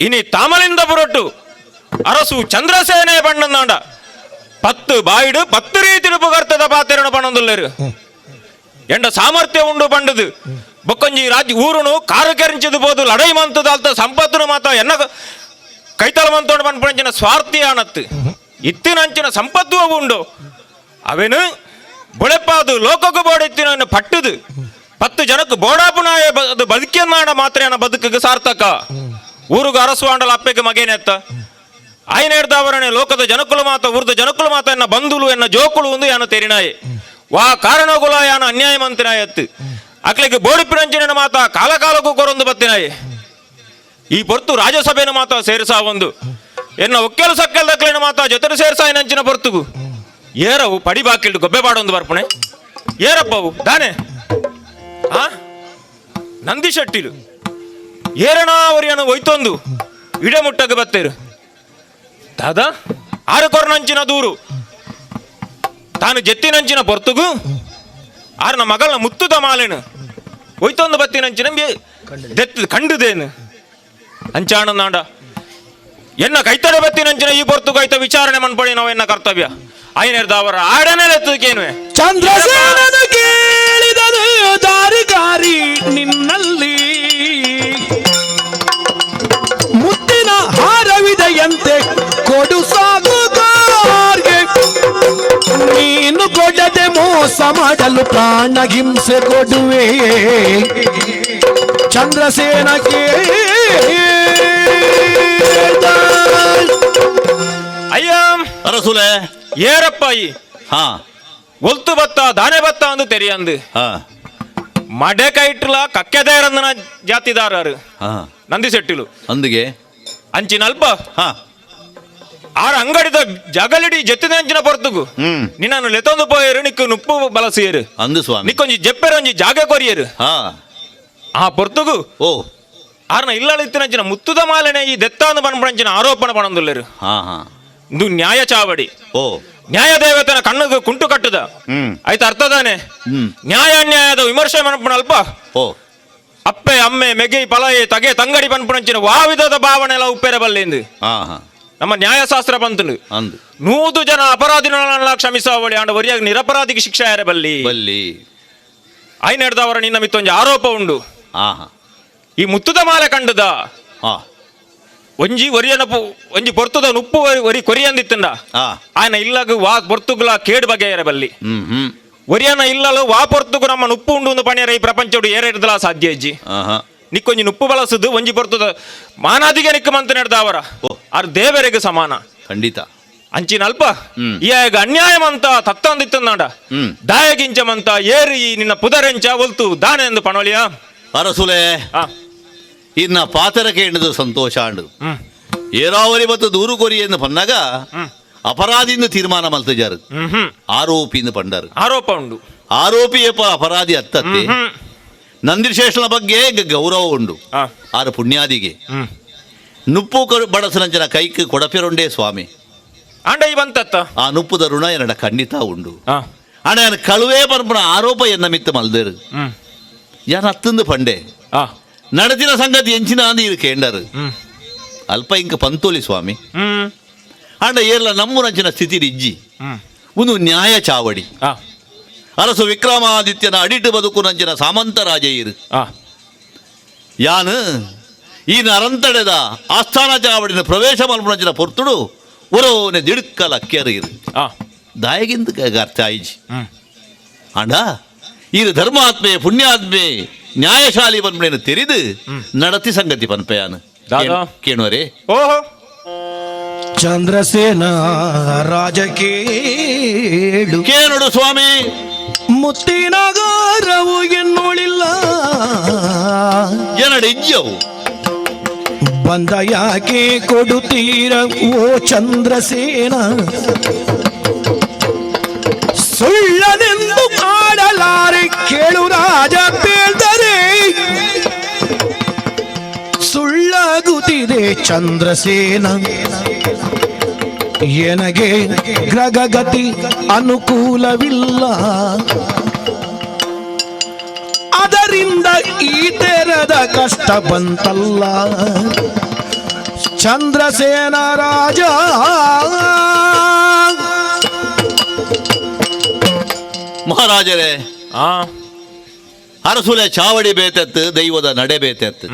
ಇನಿ ತಾಮಲಿಂದ ಬುರೊಟ್ಟು ಅರಸು ಚಂದ್ರಸೇನೆ ಪಂಡನಾಂಡ 10 ಬಾಯಿಡು 10 ರೀತಿಡು ಪುಗರ್ತದ ಪಾತೆರಣ ಪಣಂದುಲ್ಲೆರು ಎಂಡ ಸಾಮರ್ಥ್ಯ ಉಂಡು ಪಂಡದು ಬೊಕ್ಕೊಂಜಿ ರಾಜ್ಯ ಊರುನು ಕಾರು ಕೆರಿಂಚದು ಬೋದು ಲಡೈ ಮಂತದ ಅಲ್ತ ಸಂಪತ್ತುನು ಮಾತ ಎನ್ನ ಕೈತಲ ಮಂತೋಡು ಪನ್ಪಂಚಿನ ಸ್ವಾರ್ಥಿ ಆನತ್ತು ಇತ್ತಿನಂಚಿನ ಸಂಪತ್ತು ಅವು ಉಂಡು ಅವೇನು ಬೊಳೆಪಾದು ಲೋಕಕ್ಕೆ ಬೋಡೆತ್ತಿನ ಪಟ್ಟದು 10 ಜನಕ್ಕೆ ಬೋಡಾಪುನಾಯ ಅದು ಬದುಕಿಯನ್ನಾಡ ಮಾತ್ರ ಬದುಕಿಗೆ ಸಾರ್ಥಕ ಊರುಗ ಅರಸುವಾಂಡಲ ಅಪ್ಪೆಗೆ ಮಗೇನೆತ್ತ ಆಯ್ನ ಹಿಡ್ದವರನೆ ಲೋಕದ ಜನಕುಲು ಮಾತ ಊರ್ದ ಜನಕುಲು ಮಾತ ಎನ್ನ ಬಂಧುಲು ಎನ್ನ ಜೋಕುಲು ಒಂದು ಯಾನ ತೆರಿನಾಯೆ ವಾ ಕಾರಣಗುಲ ಯಾನ ಅನ್ಯಾಯ ಮಂತಿನಾಯತ್ತು ಅಕ್ಲಿಗೆ ಬೋಡಿಪಿರಂಜನ ಮಾತ ಕಾಲಕಾಲಕ್ಕೂ ಕೊರೊಂದು ಬತ್ತಿನಾಯೆ ಈ ಪೊರ್ತು ರಾಜ್ಯಸಭೆನ ಮಾತ ಸೇರಿಸಾ ಒಂದು ಎನ್ನ ಒಕ್ಕೆಲು ಸಕ್ಕೆಲ್ದಕ್ಲೇನ ಮಾತ ಜೊತೆ ಸೇರ್ಸಾ ನಂಚಿನ ಪೊರ್ತುಗು ಏರವು ಪಡಿ ಬಾಕಿಲ್ಡು ಗೊಬ್ಬೆ ಬಾಡೊಂದು ಬರ್ಪಣೆ ಏರಪ್ಪವು ದಾನೆ ಆ ನಂದಿ ಶೆಟ್ಟಿಲು ಏರಣಾವರಿಯನ್ನು ಒಯ್ತೊಂದು ಇಡೆ ಮುಟ್ಟಗೆ ಬತ್ತೇರು ದಾದ ಆರು ಕೊರನಂಚಿನ ದೂರು ತಾನು ಜೆತ್ತಿನಂಚಿನ ಪೊರ್ತುಗು ಆರನ ಮಗಳನ್ನ ಮುತ್ತುದ ಮಾಲೆನು ಒಯ್ತೊಂದು ಬತ್ತಿನಂಚಿನ ಕಂಡುದೇನು ಅಂಚಾಣ ನಾಡ ಎನ್ನ ಕೈತಡೆ ಬತ್ತಿನಂಚಿನ ಈ ಪೊರ್ತುಗು ಆಯ್ತ ವಿಚಾರಣೆ ಮನ್ಪಡಿ ನಾವು ಎನ್ನ ಕರ್ತವ್ಯ ಐನೇರ್ದ ಅವರ ಆಡನೆ ಎತ್ತುಕೇನುವೆ ಚಂದ್ರಸೇನನು ಕೇಳಿದನು ದಾರಿಗಾರಿ ನಿನ್ನಲ್ಲಿ ಮುತ್ತಿನ ಹಾರವಿದೆಯಂತೆ ಕೊಡು ಸಾಗುಗಾರ್ಗೆ ನೀನು ಕೊಡದೆ ಮೋಸ ಮಾಡಲು ಪ್ರಾಣ ಹಿಂಸೆ ಕೊಡುವೆ ಚಂದ್ರಸೇನ ಅಯ್ಯ ಅರಸುಲೆ ಏರಪ್ಪ ಈ ಹಾ ಒಲ್ತು ಬತ್ತ ದಾನೆ ಬತ್ತ ಅಂದು ತೆರಿಯಂದು ಹಾ ಮಡೆ ಕೈಟ್ಲ ಕಕ್ಕೆದೇರಂದನ ಜಾತಿದಾರರು ಹಾ ನಂದಿ ಸೆಟ್ಟಿಲು ಅಂದಿಗೆ ಅಂಚಿನಲ್ಪ ಹಾ ಆರ ಅಂಗಡಿದ ಜಗಲಿಡಿ ಜೆತ್ತಿದ ಅಂಚಿನ ಪೊರ್ತುಗು ನಿನ್ನನ್ನು ಲೆತೊಂದು ಪೋಯರು ನಿಕ್ಕು ನುಪ್ಪು ಬಲಸಿಯರು ಅಂದು ಸ್ವಾಮಿ ನಿಕ್ಕೊಂಜಿ ಜೆಪ್ಪೆರೊಂಜಿ ಜಾಗ ಕೊರಿಯರು ಹಾ ಆ ಪೊರ್ತುಗು ಓ ಆರ್ನ ಇಲ್ಲಳಿತ್ತಿನಂಚಿನ ಮುತ್ತುದ ಮಾಲೆನೆ ಈ ದೆತ್ತಾಂದು ಬಣ್ಪಣಂಚಿನ ಆರೋಪಣ ಪಣಂದುಲ್ಲೆರು ಹಾ ಹಾ ಇದು ನ್ಯಾಯ ಚಾವಡಿ ಓ ನ್ಯಾಯ ದೇವತನ ಕಣ್ಣು ಕುಂಟು ಕಟ್ಟುದ ಆಯ್ತು ಅರ್ಥದಾನೆ ನ್ಯಾಯ ಅನ್ಯಾಯದ ವಿಮರ್ಶೆ ಮನ್ಪಣ ಅಲ್ಪ ಓ ಅಪ್ಪೆ ಅಮ್ಮೆ ಮೆಗೆ ಪಲಯೆ ತಗೆ ತಂಗಡಿ ಪನ್ಪಣಂಚಿನ ವಾವಿಧದ ಭಾವನೆ ಎಲ್ಲ ಉಪ್ಪೆರ ಬಲ್ಲೆಂದು ಹಾ ಹಾ ನಮ್ಮ ನ್ಯಾಯಶಾಸ್ತ್ರ ಬಂತು ಅಂದು 100 ಜನ ಅಪರಾಧಿಗಳನ್ನೆಲ್ಲ ಕ್ಷಮಿಸಾವಳಿ ಆಂಡ ಒರಿಯಾಗಿ ನಿರಪರಾಧಿಗೆ ಶಿಕ್ಷೆ ಯಾರೇ ಬಲ್ಲಿ ಬಲ್ಲಿ ಐನೆಡ್ದವರ ನಿನ್ನ ಮಿತ್ತೊಂಜಿ ಆರೋಪ ಉಂಡು ಹಾ ಹಾ ಈ ಮುತ್ತುದ ಮಾಲೆ ಕಂಡುದ ಹಾ ಒಂಜಿ ಒರಿಯನ ಒಂಜಿ ಪೊರ್ತುದ ನುಪ್ಪು ಒರಿ ಕೊರಿಯಂದಿತ್ತಂಡ ಹಾ ಆಯ್ನ ಇಲ್ಲಗ ವಾ ಪೊರ್ತುಗುಲ ಕೇಡು ಬಗೆಯರ ಬಲ್ಲಿ ಹ್ಮ್ ಒರಿಯನ ಇಲ್ಲಲು ವಾ ಪೊರ್ತುಗು ನಮ್ಮ ನುಪ್ಪು ಉಂಡು ಒಂದು ಪಣಿಯರ ಈ ಪ್ರಪಂಚಡು ಏರಿಡ್ದಲ ಸಾಧ್ಯ ಅಜ್ಜಿ ಆಹಾ ನಿಕ್ಕೊಂಜಿ ನುಪ್ಪು ಬಳಸುದು ಒಂಜಿ ಪೊರ್ತುದ ಮಾನಾದಿಗೆ ನಿಕ್ಕ ಮಂತ ನಡೆದವರ ಆರ್ ದೇವರಿಗೆ ಸಮಾನ ಖಂಡಿತ ಅಂಚಿನಲ್ಪ ಈಗ ಅನ್ಯಾಯಮಂತ ತತ್ತಂದಿತ್ತಂದಾಂಡ ದಾಯಗಿಂಚಮಂತ ಏರಿ ನಿನ್ನ ಪುದರೆಂಚ ಒಲ್ತು ದಾನೆ ಎಂದು ಪಣವಳಿಯ ಅರಸುಲೆ ಇನ್ನ ಪಾತರಕ್ಕೆ ಎಣ್ಣದು ಸಂತೋಷ ಅಂಡು ಏರಾವರಿ ಮತ್ತು ದೂರು ಕೊರಿ ಎಂದು ಪನ್ನಾಗ ಅಪರಾಧಿಯಿಂದ ತೀರ್ಮಾನ ಮಲ್ತಜಾರು ಆರೋಪಿಯಿಂದ ಪಂಡರು ಆರೋಪ ಉಂಡು ಆರೋಪಿಯಪ್ಪ ಅಪರಾಧಿ ಹತ್ತತ್ತೆ ನಂದಿಶೇಷನ ಬಗ್ಗೆ ಗೌರವ ಉಂಡು ಆರು ಪುಣ್ಯಾದಿಗೆ ನುಪ್ಪು ಬಡಸನಂಜನ ಕೈಕ್ ಕೊಡಪೆರೊಂಡೇ ಸ್ವಾಮಿ ಆಂಡ ಈ ಬಂತತ್ತ ಆ ನುಪ್ಪುದ ಋಣ ಎನ್ನಡ ಖಂಡಿತ ಉಂಡು ಆಂಡ ನಾನು ಕಳುವೆ ಪರ್ಪಣ ಆರೋಪ ಎನ್ನ ಮಿತ್ತ ಮಲ್ದೇರು ಯಾನ ಹತ್ತಂದು ಪಂಡೆ ನಡೆದಿನ ಸಂಗತಿ ಎಂಚಿನ ಅಂದು ಇದು ಕೇಂಡರು ಅಲ್ಪ ಇಂಕ ಪಂತೋಲಿ ಸ್ವಾಮಿ ಆಂಡ ಏರ್ಲ ನಮ್ಮುನಂಚಿನ ಸ್ಥಿತಿ ಇಜ್ಜಿ ಒಂದು ನ್ಯಾಯ ಚಾವಡಿ ಅರಸು ವಿಕ್ರಮಾದಿತ್ಯನ ಅಡಿಟ್ಟು ಬದುಕು ನಂಚಿನ ಸಾಮಂತ ರಾಜಯ್ಯರು ಯಾನು ಈ ನರಂತಡೆದ ಆಸ್ಥಾನ ಚಾವಡಿನ ಪ್ರವೇಶ ಮಲ್ಪನಂಚಿನ ಪೊರ್ತುಡು ಒರೋನೆ ದಿಡುಕ್ಕಲ ಅಕ್ಕೆರು ಇರು ದಾಯಗಿಂದ ಅರ್ಥ ಆಯ್ಜಿ ಆಂಡ ಇದು ಧರ್ಮಾತ್ಮೆ ಪುಣ್ಯಾತ್ಮೆ ನ್ಯಾಯಶಾಲಿ ಪನ್ಪೆಯನ್ನು ತೆರೆದು ನಡತಿ ಸಂಗತಿ ಪನ್ಪೆಯಾನು ಕೇಳುವರೆ ಓಹೋ ಚಂದ್ರಸೇನ ರಾಜಕೇಳು ಕೇಳುಡು ಸ್ವಾಮಿ ಮುತ್ತಿನಗಾರವು ಎನ್ನುಳಿಲ್ಲ ಜನಡಿಜ್ಜವು ಬಂದ ಯಾಕೆ ಕೊಡುತ್ತೀರ ಓ ಚಂದ್ರಸೇನ ಸುಳ್ಳನೆಂದು ಆಡಲಾರೆ ಕೇಳು ರಾಜ ಬೇಳ್ದರೆ ಸಾಗುತ್ತಿದೆ ಚಂದ್ರಸೇನ. ಎನಗೆ ಗ್ರಹಗತಿ ಅನುಕೂಲವಿಲ್ಲ, ಅದರಿಂದ ಈ ತೆರದ ಕಷ್ಟ ಬಂತಲ್ಲ. ಚಂದ್ರಸೇನ ರಾಜ ಮಹಾರಾಜರೇ, ಆ ಅರಸುಲೆ ಚಾವಡಿ ಬೇತೆತ್ತು, ದೈವದ ನಡೆ ಬೇತೆತ್ತು.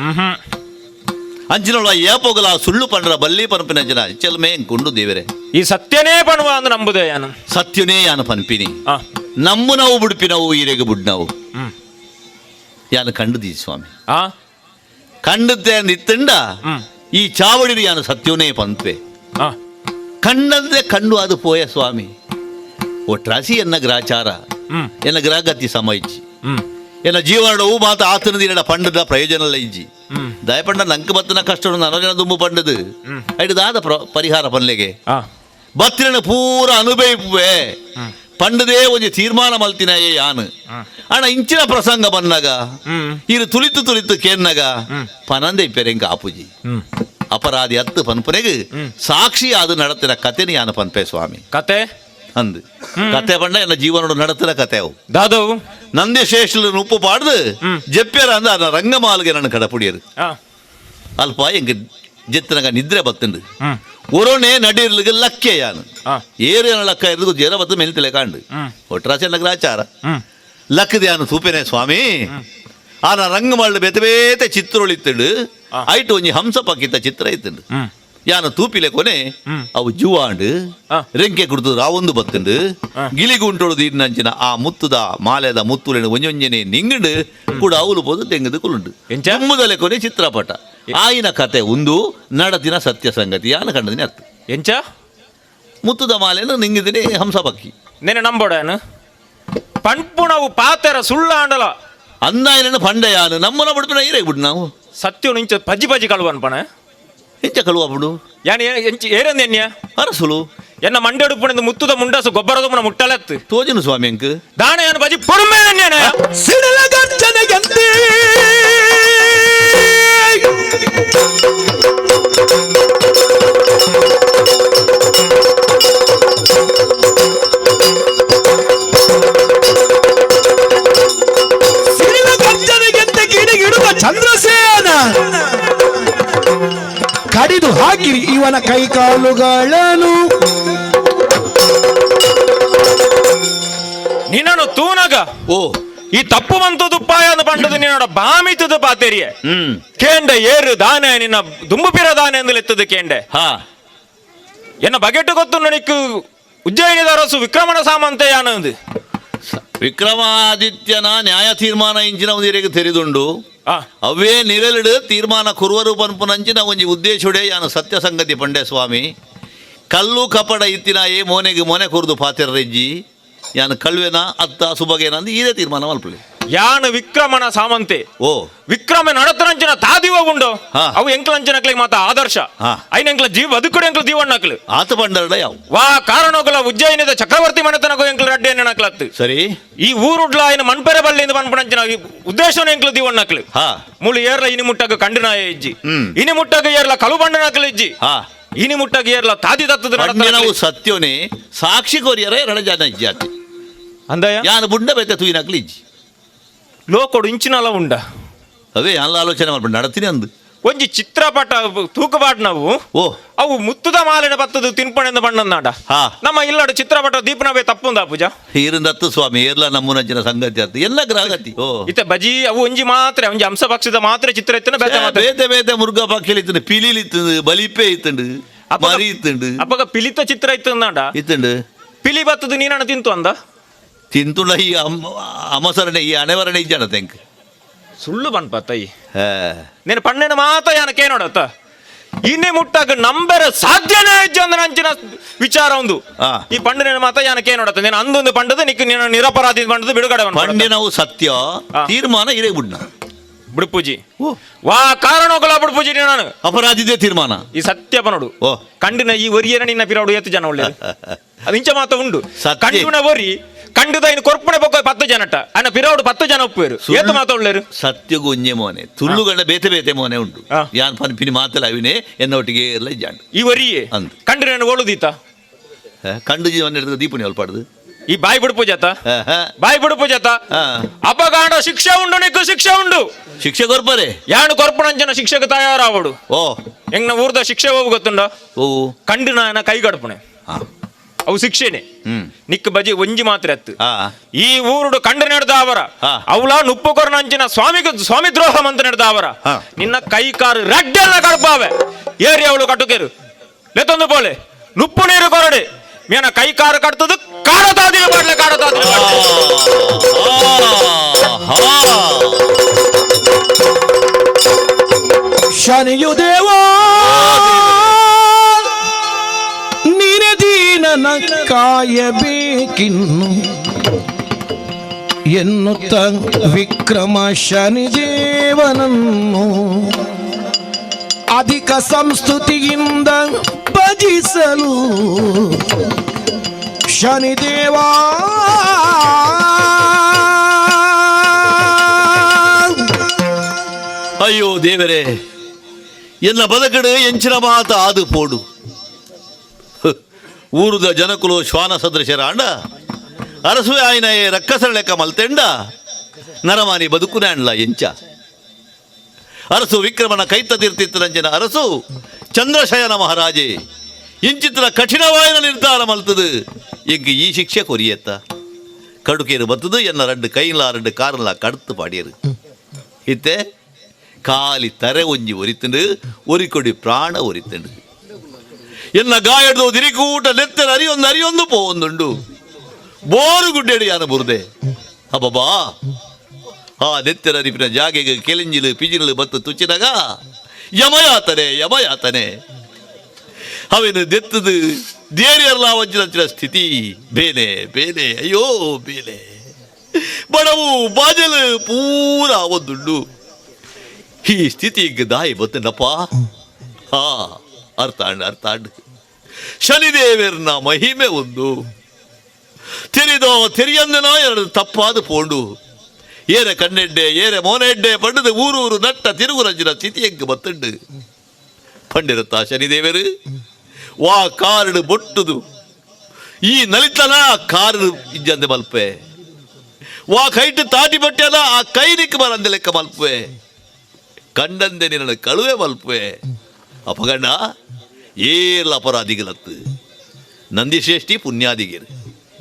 ಅಂಚಿನೊಳ ಏಪೋಗಲ ಸುಳ್ಳು ಪಂಡ್ರ ಬಲ್ಲಿ ಪಂಪಿನ ಜನ ಚೆಲ್ಮೆ ಕುಂಡು ದೇವರೇ. ಈ ಸತ್ಯನೇ ಪಣುವ ಅಂದ್ ನಂಬುದೇ ಯಾನು ಸತ್ಯನೇ ಯಾನು ಪನ್ಪಿನಿ. ಆ ನಮ್ಮು ನಾವು ಬುಡ್ಪಿನವು ಈರೆಗೆ ಬುಡ್ನವು ಯಾನು ಕಂಡುದಿ ಸ್ವಾಮಿ. ಆ ಕಂಡದ್ದೆ ಅಂದಿತ್ತಂಡ ಈ ಚಾವಡಿ ಯಾನು ಸತ್ಯವನೇ ಪಂಪೆ. ಆ ಕಂಡಂದ್ರೆ ಕಂಡು ಅದು ಪೋಯ ಸ್ವಾಮಿ. ಒಟ್ರಾಸಿ ಎನ್ನ ಗ್ರಾಚಾರ ಎನ್ನ ಗ್ರಹಗತಿ ಸಮಯಿಚ್ಚಿ ಎನ್ನ ಜೀವನವು ಮಾತ ಆತನದಿನ ಪಂಡದ ಪ್ರಯೋಜನ ಇಜ್ಜಿ ದಯಪಂಡ ನಂಗೆ ಬತ್ತನ ಕಷ್ಟ ನನಜನ ದುಂಬು ಪಂಡದು ಐದಾದ ಪರಿಹಾರ ಪನ್ಲೆಗೆ ಬತ್ತಿನ ಪೂರ ಅನುಭವಿಪುವೆ ಪಂಡದೇ ಒಂದು ತೀರ್ಮಾನ ಮಲ್ತಿನಾಯೇ ಯಾನು ಅಣ್ಣ ಇಂಚಿನ ಪ್ರಸಂಗ ಬನ್ನಾಗ ಇದು ತುಳಿತು ತುಳಿತು ಕೇನ್ನಗ ಪನಂದೆ ಪೆರೆಂಗ ಆಪುಜಿ ಅಪರಾಧಿ ಹತ್ತು ಪನ್ಪನೆಗೆ ಸಾಕ್ಷಿ ಅದು ನಡತಿನ ಕತೆನಿ ಯಾನು ಪನ್ಪೆ ಸ್ವಾಮಿ. ಕತೆ ಅಂದು ಕತೆ ಬಂಡ ಎಲ್ಲ ಜೀವನ ನಡತಿನ ಕತೆ ಅವು ದಾದವು ನಂದೇ ಶೇಷಲು ಉಪ್ಪು ಪಾಡ್ದು ಜಪ್ಪ್ಯಾರ ಅಂದ ಅದ ರಂಗಮಾಲ್ಗೆ ನನ್ನ ಕಡಪುಡಿಯರು ಅಲ್ಪ ಎಂಗೆ ಜೆತ್ತನಗ ನಿದ್ರೆ ಬತ್ತಂಡು ಒರೋಣೆ ನಡಿರ್ಲಿಗೆ ಲಕ್ಕೆ ಯಾನು ಏರೇನ ಲಕ್ಕ ಇರೋದು ಜೇರ ಬತ್ತು ಮೆಲ್ತಿಲೆ ಕಾಂಡು ಒಟ್ರಾಚೆ ನಗರಾಚಾರ ಲಕ್ಕದ ಯಾನು ತೂಪೆನೆ ಸ್ವಾಮಿ. ಆನ ರಂಗಮಾಲ್ ಬೇತೆ ಬೇತೆ ಚಿತ್ರೊಳಿತ್ತಂಡು ಐಟು ಒಂಜಿ ಹಂಸ ಪಕ್ಕಿತ್ತ ಚಿತ್ರ ಇತ್ತಂಡು ಯಾನ ತೂಪಿಲೆ ಕೊನೆ ಅವು ಜುವಾಂಡು ರೆಂಕೆ ಕುಡ್ದು ರಾವೊಂದು ಬತ್ತಂಡು ಗಿಲಿಗುಂಟೊಳದು ಇನ್ನಂಚಿನ ಆ ಮುತ್ತುದ ಮಾಲೆದ ಮುತ್ತುಲೆನ ಒಂಜೊಂಜನೆ ನಿಂಗಂಡು ಕೂಡ ಅವಲು ಪೋದು ತೆಂಗದು ಕುಲುಂಡು ಜಮ್ಮುದಲೆ ಕೊನೆ ಚಿತ್ರಪಟ ಆಯಿನ ಕತೆ ಒಂದು ನಡತಿನ ಸತ್ಯ ಸಂಗತಿ ಯಾನ ಕಂಡದಿನ ಅರ್ಥ ಎಂಚ ಮುತ್ತುದ ಮಾಲೆನ ನಿಂಗಿದಿನಿ ಹಂಸ ಪಕ್ಕಿ ನೆನೆ ನಂಬೋಡನು ಪಂಪುಣವು ಪಾತೆರ ಸುಳ್ಳ ಆಂಡಲ ಅಂದಾಯನ ಪಂಡ ಯಾನು ನಮ್ಮನ ಬಿಡ್ಪಿನ ಈರೇ ಬಿಡು ನಾವು ಸತ್ಯವು ಇಂಚ ಪಜ್ಜಿ ಪಜ್ಜಿ ಕಳುವನ್ ಪಣ ಎಂಚ ಕಳುವ ಬಿಡು ಯಾನ್ ಎಂಚ ಏರಂದ ಎನ್ಯ ಅರಸುಲು ಎನ್ನ ಮಂಡೆಡುಪುಣದ ಮುತ್ತುದ ಮುಂಡಾಸು ಗೊಬ್ಬರದ ಮುನ ಮುಟ್ಟಲೆತ್ತು ತೋಜನು ಸ್ವಾಮಿ ಅಂಕ್ ದಾಣ ಯಾನು ಬಜಿ ಪೊರ್ಮೆ ಎನ್ಯನ ಸಿಡಿಲ ಗರ್ಜನೆಯಂತೆ ಸಿಡಿಲ ಗರ್ಜನೆಯಂತೆ ಗಿಡಿಗಿಡುವ ಚಂದ್ರಸೇನ ಕಡಿದು ಹಾಕಿರಿ ಇವನ ಕೈಕಾಲುಗಳನ್ನು. ನಿನ್ನನು ತೂನಗ ಓ ಈ ತಪ್ಪು ಬಂತದು ಪಾಯನ ಪಂಡದು ನಿನ್ನೋಡ ಬಾಮಿತದ ಪಾತೆರಿಯ ಕೇಂಡೆ ಏರು ದಾನೆ ನಿನ್ನ ದುಂಬುಪಿರ ದಾನೆ ಎಂದಲೆತ್ತದು ಕೇಂಡೆ ಹಾ ಎನ್ನ ಬಗೆಟ್ಟು ಗೊತ್ತು ನನಕ್ಕೆ ಉಜ್ಜಯಿನಿದ ಅರಸು ವಿಕ್ರಮಣ ಸಾಮಂತ ಯಾನಂದು ವಿಕ್ರಮಾದಿತ್ಯನ ನ್ಯಾಯ ತೀರ್ಮಾನ ಇಂಚಿನ ಒಂದಿರೆಗೆ ತೆರೆದುಂಡು ಅವೇ ನಿರಲಿಡು ತೀರ್ಮಾನ ಕುರುವರು ಪನ್ಪುನಂಚಿನ ಒಂಜಿ ಉದ್ದೇಶುಡೆ ಯಾನು ಸತ್ಯ ಸಂಗತಿ ಪಂಡೆ ಸ್ವಾಮಿ. ಕಲ್ಲು ಕಪಡ ಇತ್ತಿನ ಏ ಮೋನೆಗೆ ಮೊನೆ ಕುರ್ದು ಪಾತಿರ್ರೆಜ್ಜಿ ಯಾನು ಕಳ್ವೆನ ಅತ್ತ ಸುಬಗೇನ ಅಂದು ಇದೇ ತೀರ್ಮಾನ ಮಲ್ಪಲಿ ಯಾನು ವಿಕ್ರಮಣ ಸಾಮಂತೆ ಓ ವಿಕ್ರಮ ನಡತರಂಚಿನ ತಾದಿವಗುಂಡು ಅವು ಎಂಕ್ಲಂಚಿನಕ್ಲಿಗೆ ಮಾತ ಆದರ್ಶ ಐನೆಂಕ್ಲ ಜೀವ ಬದುಕುಡು ಎಂಕ್ಲ ಜೀವಣ್ಣಕ್ಲು ಆತ ಪಂಡರಡ ಯಾವ ವಾ ಕಾರಣೋಗಲ ಉಜ್ಜಯಿನಿದ ಚಕ್ರವರ್ತಿ ಮನೆತನಗೂ ಎಂಕ್ಲ ರಡ್ಡಿ ಎನ್ನಕ್ಲತ್ತು ಸರಿ ಈ ಊರುಡ್ಲ ఆయన ಮನ್ಪೆರೆ ಬಲ್ಲಿಂದ ಪನ್ಪುಣಂಚಿನ ಉದ್ದೇಶನ ಎಂಕ್ಲ ದೀವಣ್ಣಕ್ಲು ಮೂಳು ಏರ್ಲ ಇನಿ ಮುಟ್ಟಗ ಕಂಡಿನಾಯ ಇಜ್ಜಿ ಇನಿ ಮುಟ್ಟಗ ಏರ್ಲ ಕಲು ಬಂಡನಕ್ಲು ಇಜ್ಜಿ ಇನಿ ಮುಟ್ಟಗ ಏರ್ಲ ತಾದಿ ತತ್ತದ ನಾವು ಸತ್ಯೋನೆ ಸಾಕ್ಷಿ ಕೊರಿಯರ ಎರಡು ಜನ ಇಜ್ಜಾತಿ ಅಂದಯ ಯಾನು ಬುಂಡ ಬೇತೆ ತೂಯಿನಕ್ಲು ಇಜ್ಜಿ ಲೋಕೊಡು ಇಂಚಿನಲ್ಲ ಉಂಡ ಅವೇ ಎಲ್ಲ ಆಲೋಚನೆ ಮಾಡ್ಬಿಟ್ಟು ನಡತೀನಿ ಅಂದು ಒಂಜಿ ಚಿತ್ರಪಟ ತೂಕಪಾಟ್ ನಾವು ಓ ಅವು ಮುತ್ತುದ ಮಾಲಿನ ಬತ್ತದು ತಿನ್ಪಣೆಂದ ಬಣ್ಣನಾಡ ನಮ್ಮ ಇಲ್ಲಡ ಚಿತ್ರಪಟ ದೀಪನವೇ ತಪ್ಪುಂದ ಪೂಜಾ ಹೀರಿಂದತ್ತು ಸ್ವಾಮಿ ಏರ್ಲ ನಮ್ಮನಂಚಿನ ಸಂಗತಿ ಅತ್ತು ಎಲ್ಲ ಗ್ರಾಹಕತಿ ಓ ಇತ್ತೆ ಬಜಿ ಅವು ಒಂಜಿ ಮಾತ್ರ ಒಂಜಿ ಹಂಸ ಪಕ್ಷದ ಮಾತ್ರ ಚಿತ್ರ ಎತ್ತಿನ ಬೇತೆ ಬೇತೆ ಮುರುಘಾ ಪಕ್ಷಲಿ ಇತ್ತು ಪಿಲಿಲಿ ಇತ್ತು ಬಲಿಪೆ ಇತ್ತಂಡು ಮರಿ ಇತ್ತಂಡು ಅಪ್ಪಗ ಪಿಲಿತ ಚಿತ್ರ ಇತ್ತು ನಾಡ ಇತ್ತಂಡು ಪಿಲಿ ಬತ್ತದು ನೀನಣ್ಣ ತಿಂತು ಅಂದ ತಿಂತುಂಡ ಈ ಅಮಸರಣೆ ಈ ಅಣೆವರಣೆ ಇಜ್ಜನ ತೆಂಕ್ ಸುಳ್ಳು ಬನ್ಪತ್ತೈ ನೀನು ಪಣ್ಣೆನ ಮಾತ ಯಾನಕ್ಕೆ ನೋಡತ್ತ ಇನ್ನೇ ಮುಟ್ಟಾಗ ನಂಬರ ಸಾಧ್ಯನೇ ಇಜ್ಜಂದ್ರ ಅಂಚಿನ ವಿಚಾರ ಒಂದು ಈ ಪಂಡಿನ ಮಾತ ಯಾನಕ್ಕೆ ನೋಡತ್ತ ನೀನು ಅಂದೊಂದು ಪಂಡದ ನಿಕ್ ನೀನು ನಿರಪರಾಧಿ ಪಂಡದ ಬಿಡುಗಡೆ ಪಂಡಿನವು ಸತ್ಯ ತೀರ್ಮಾನ ಇರೇ ಬಿಡ್ನ ಬಿಡುಪೂಜಿ ವಾ ಕಾರಣೋಗಲ ಬಿಡುಪೂಜಿ ನಾನು ಅಪರಾಧಿದೇ ತೀರ್ಮಾನ ಈ ಸತ್ಯ ಪನೋಡು ಕಂಡಿನ ಈ ಒರಿಯರ ನಿನ್ನ ಪಿರಾಡು ಎತ್ತು ಜನ ಒಳ್ಳೆಯದು ಅದು ಇಂಚ ಮಾತ ಉಂಡು ಕಂಡಿನ ಒರಿ ಕಂಡುದ ಇನ್ನು ಕೊರ್ಪಣೆ ಪಕ್ಕ 10 ಜನಟ ಅನ್ನ ಪಿರೌಡು 10 ಜನ ಒಪ್ಪುವರು ಏತು ಮಾತಾಡ್ಲೇರು ಸತ್ಯಗೂ ಒಂಜೆ ಮೋನೆ ತುಳುಗಂಡ ಬೇತೆ ಬೇತೆ ಮೋನೆ ಉಂಟು ಆ. ಯಾನ್ ಪನ್ಪಿನಿ ಮಾತಲ್ಲ ಅವಿನೇ ಎನ್ನೊಟ್ಟಿಗೆ ಎಲ್ಲ ಜಾಂಡು ಈ ವರಿಯೇ ಅಂದ್. ಕಂಡು ನಾನು ಓಳುದೀತ ಕಂಡು ಜೀವನ ದೀಪನಿ ಹೊಲ್ಪಾಡ್ದು ಈ ಬಾಯಿ ಬಿಡುಪು ಜಾತ ಬಾಯಿ ಬಿಡುಪು ಜಾತ ಹಾ. ಅಪಗಾಂಡ ಶಿಕ್ಷೆ ಉಂಡು ನಿಕ್ಕು ಶಿಕ್ಷೆ ಉಂಡು ಶಿಕ್ಷೆ ಕೊರ್ಪರೆ ಯಾನು ಕೊರ್ಪಣಂಚನ ಶಿಕ್ಷೆಗೆ ತಯಾರಾವಡು ಓ ಹೆಂಗ್ ಊರ್ದ ಶಿಕ್ಷೆ ಹೋಗು ಗೊತ್ತುಂಡ ಓ ಕಂಡು ನಾಯನ ಕೈ ಗಡ್ಪಣೆ ಹಾ. ಅವು ಶಿಕ್ಷೆನೆ ಹ್ಮ್ ನಿಕ್ಕ ಬಜಿ ಒಂಜಿ ಮಾತ್ರ ಎತ್ತು ಹಾ. ಈ ಊರುಡು ಕಂಡು ನಡೆದ ಅವರ ಹಾ. ಅವಳ ನುಪ್ಪು ಕೊರನಂಚಿನ ಸ್ವಾಮಿ ದ್ರೋಹ ಅಂತ ನಡೆದ ಅವರ ಹಾ. ನಿನ್ನ ಕೈ ಕಾರು ರಡ್ಡೆಲ್ಲ ಕಡಪಾವೆ ಏರಿ ಅವಳು ಕಟ್ಟುಕೇರು ಲೆತ್ತೊಂದು ಪೋಲೆ ನುಪ್ಪು ನೀರು ಕೊರಡೆ ಮೇನ ಕೈ ಕಾರು ಕಟ್ತದು ಕಾಡತಾದಿನ ಮಾಡ್ಲೆ ಕಾಡತಾದಿನ ಶನಿಯು ದೇವ ನೀನೆ ದೀನನ ಕಾಯಬೇಕಿನ್ನು ಎನ್ನುತ್ತ ವಿಕ್ರಮ ಶನಿದೇವನನ್ನು ಅಧಿಕ ಸಂಸ್ತುತಿಯಿಂದ ಭಜಿಸಲು ಶನಿದೇವ ಅಯ್ಯೋ ದೇವರೇ ಎನ್ನ ಬದಕಡೆ ಎಂಚಿನ ಮಾತ ಆದು ಪೋಡು ಊರುದ ಜನಕುಲು ಶ್ವಾನ ಸದೃಶರ ಅಂಡ ಅರಸು ಆಯ್ನಯೇ ರಕ್ಕಸರ ಲೆಕ್ಕ ಮಲ್ತೆಂಡ ನರಮಾನಿ ಬದುಕುನೆ ಅಂಡ್ಲ ಎಂಚ ಅರಸು ವಿಕ್ರಮನ ಕೈತ ತೀರ್ತಿತ್ತಂಚಿನ ಅರಸು ಚಂದ್ರಶಯನ ಮಹಾರಾಜೆ ಇಂಚಿತ್ರ ಕಠಿಣವಾಯಿನ ನಿರ್ಧಾರ ಮಲ್ತದು ಎಂಕ ಈ ಶಿಕ್ಷೆ ಕೊರಿಯತ್ತ ಕಡುಕೇರು ಬತ್ತದು ಎನ್ನ 2 ಕೈಲ 2 ಕಾರಲ್ಲ ಕಡುತ್ತು ಪಾಡಿಯರು ಇತ್ತೆ ಕಾಲಿ ತರೆ ಒಂಜಿ ಒರಿತುಂಡು ಒರಿಕೊಡಿ ಪ್ರಾಣ ಒರಿತುಂಡು ಎನ್ನ ಗಾಯಡ್ದು ದಿರಿಕೂಟ ನೆತ್ತರ ಅರಿಯೊಂದು ಪೋವೊಂದುಂಡು ಬೋರು ಗುಡ್ಡೆಡು ಯಾನ ಬುರ್ದೆ ಅಬ್ಬಬಾ ಆ ನೆತ್ತರ ಅರಿಪಿನ ಜಾಗೆಗೆ ಕೆಲಿಂಜಿಲು ಪಿಜಿಲು ಬತ್ತು ತುಚ್ಚಿನಾಗ ಯಮಯಾತನೆ ಅವೇನು ದೆತ್ತದು ದೇರಿಯರ್ಲ ವಂಚಿನ ಸ್ಥಿತಿ ಬೇನೆ ಅಯ್ಯೋ ಬೇನೆ ಬಡವು ಬಾಜಲು ಪೂರ ಒಂದುಂಡು ಈ ಸ್ಥಿತಿಗೆ ದಾಯಿ ಬತ್ತನಪ್ಪ ಹಾ ಅರ್ಥಾಂಡ್ ಶನಿದೇವರನ ಮಹಿಮೆ ಒಂದು ತೆರಿಯಂದನ 2 ತಪ್ಪಾದ ಪೋಂಡು ಏರೆ ಕಣ್ಣೆಡ್ಡೆ ಏರೆ ಮೋನೆಡ್ಡೆ ಪಂಡದು ಊರೂರು ನಟ್ಟ ತಿರುಗುರಂಜಿನ ಸ್ಥಿತಿಯಂಗೆ ಬತ್ತಂಡು ಪಂಡಿರತ್ತ ಶನಿದೇವರು ವಾ ಕಾರಡು ಬೊಟ್ಟುದು ಈ ನಲಿತನ ಕಾರಡು ಇಜ್ಜಂದೆ ಮಲ್ಪೆ ವಾ ಕೈಟ್ ತಾಟಿ ಬಟ್ಟೆದ ಆ ಕೈನಿಕ್ ಬರಂದೆ ಲೆಕ್ಕ ಮಲ್ಪೆ ಕಂಡಂದೆ ನಿನ್ನ ಕಳುವೆ ಮಲ್ಪೆ ಅಪಗಂಡ ಏರ್ಲ ಅಪರಾಧಿಗಳತ್ತು ನಂದಿಶ್ರೇಷ್ಠಿ ಪುಣ್ಯಾದಿಗರು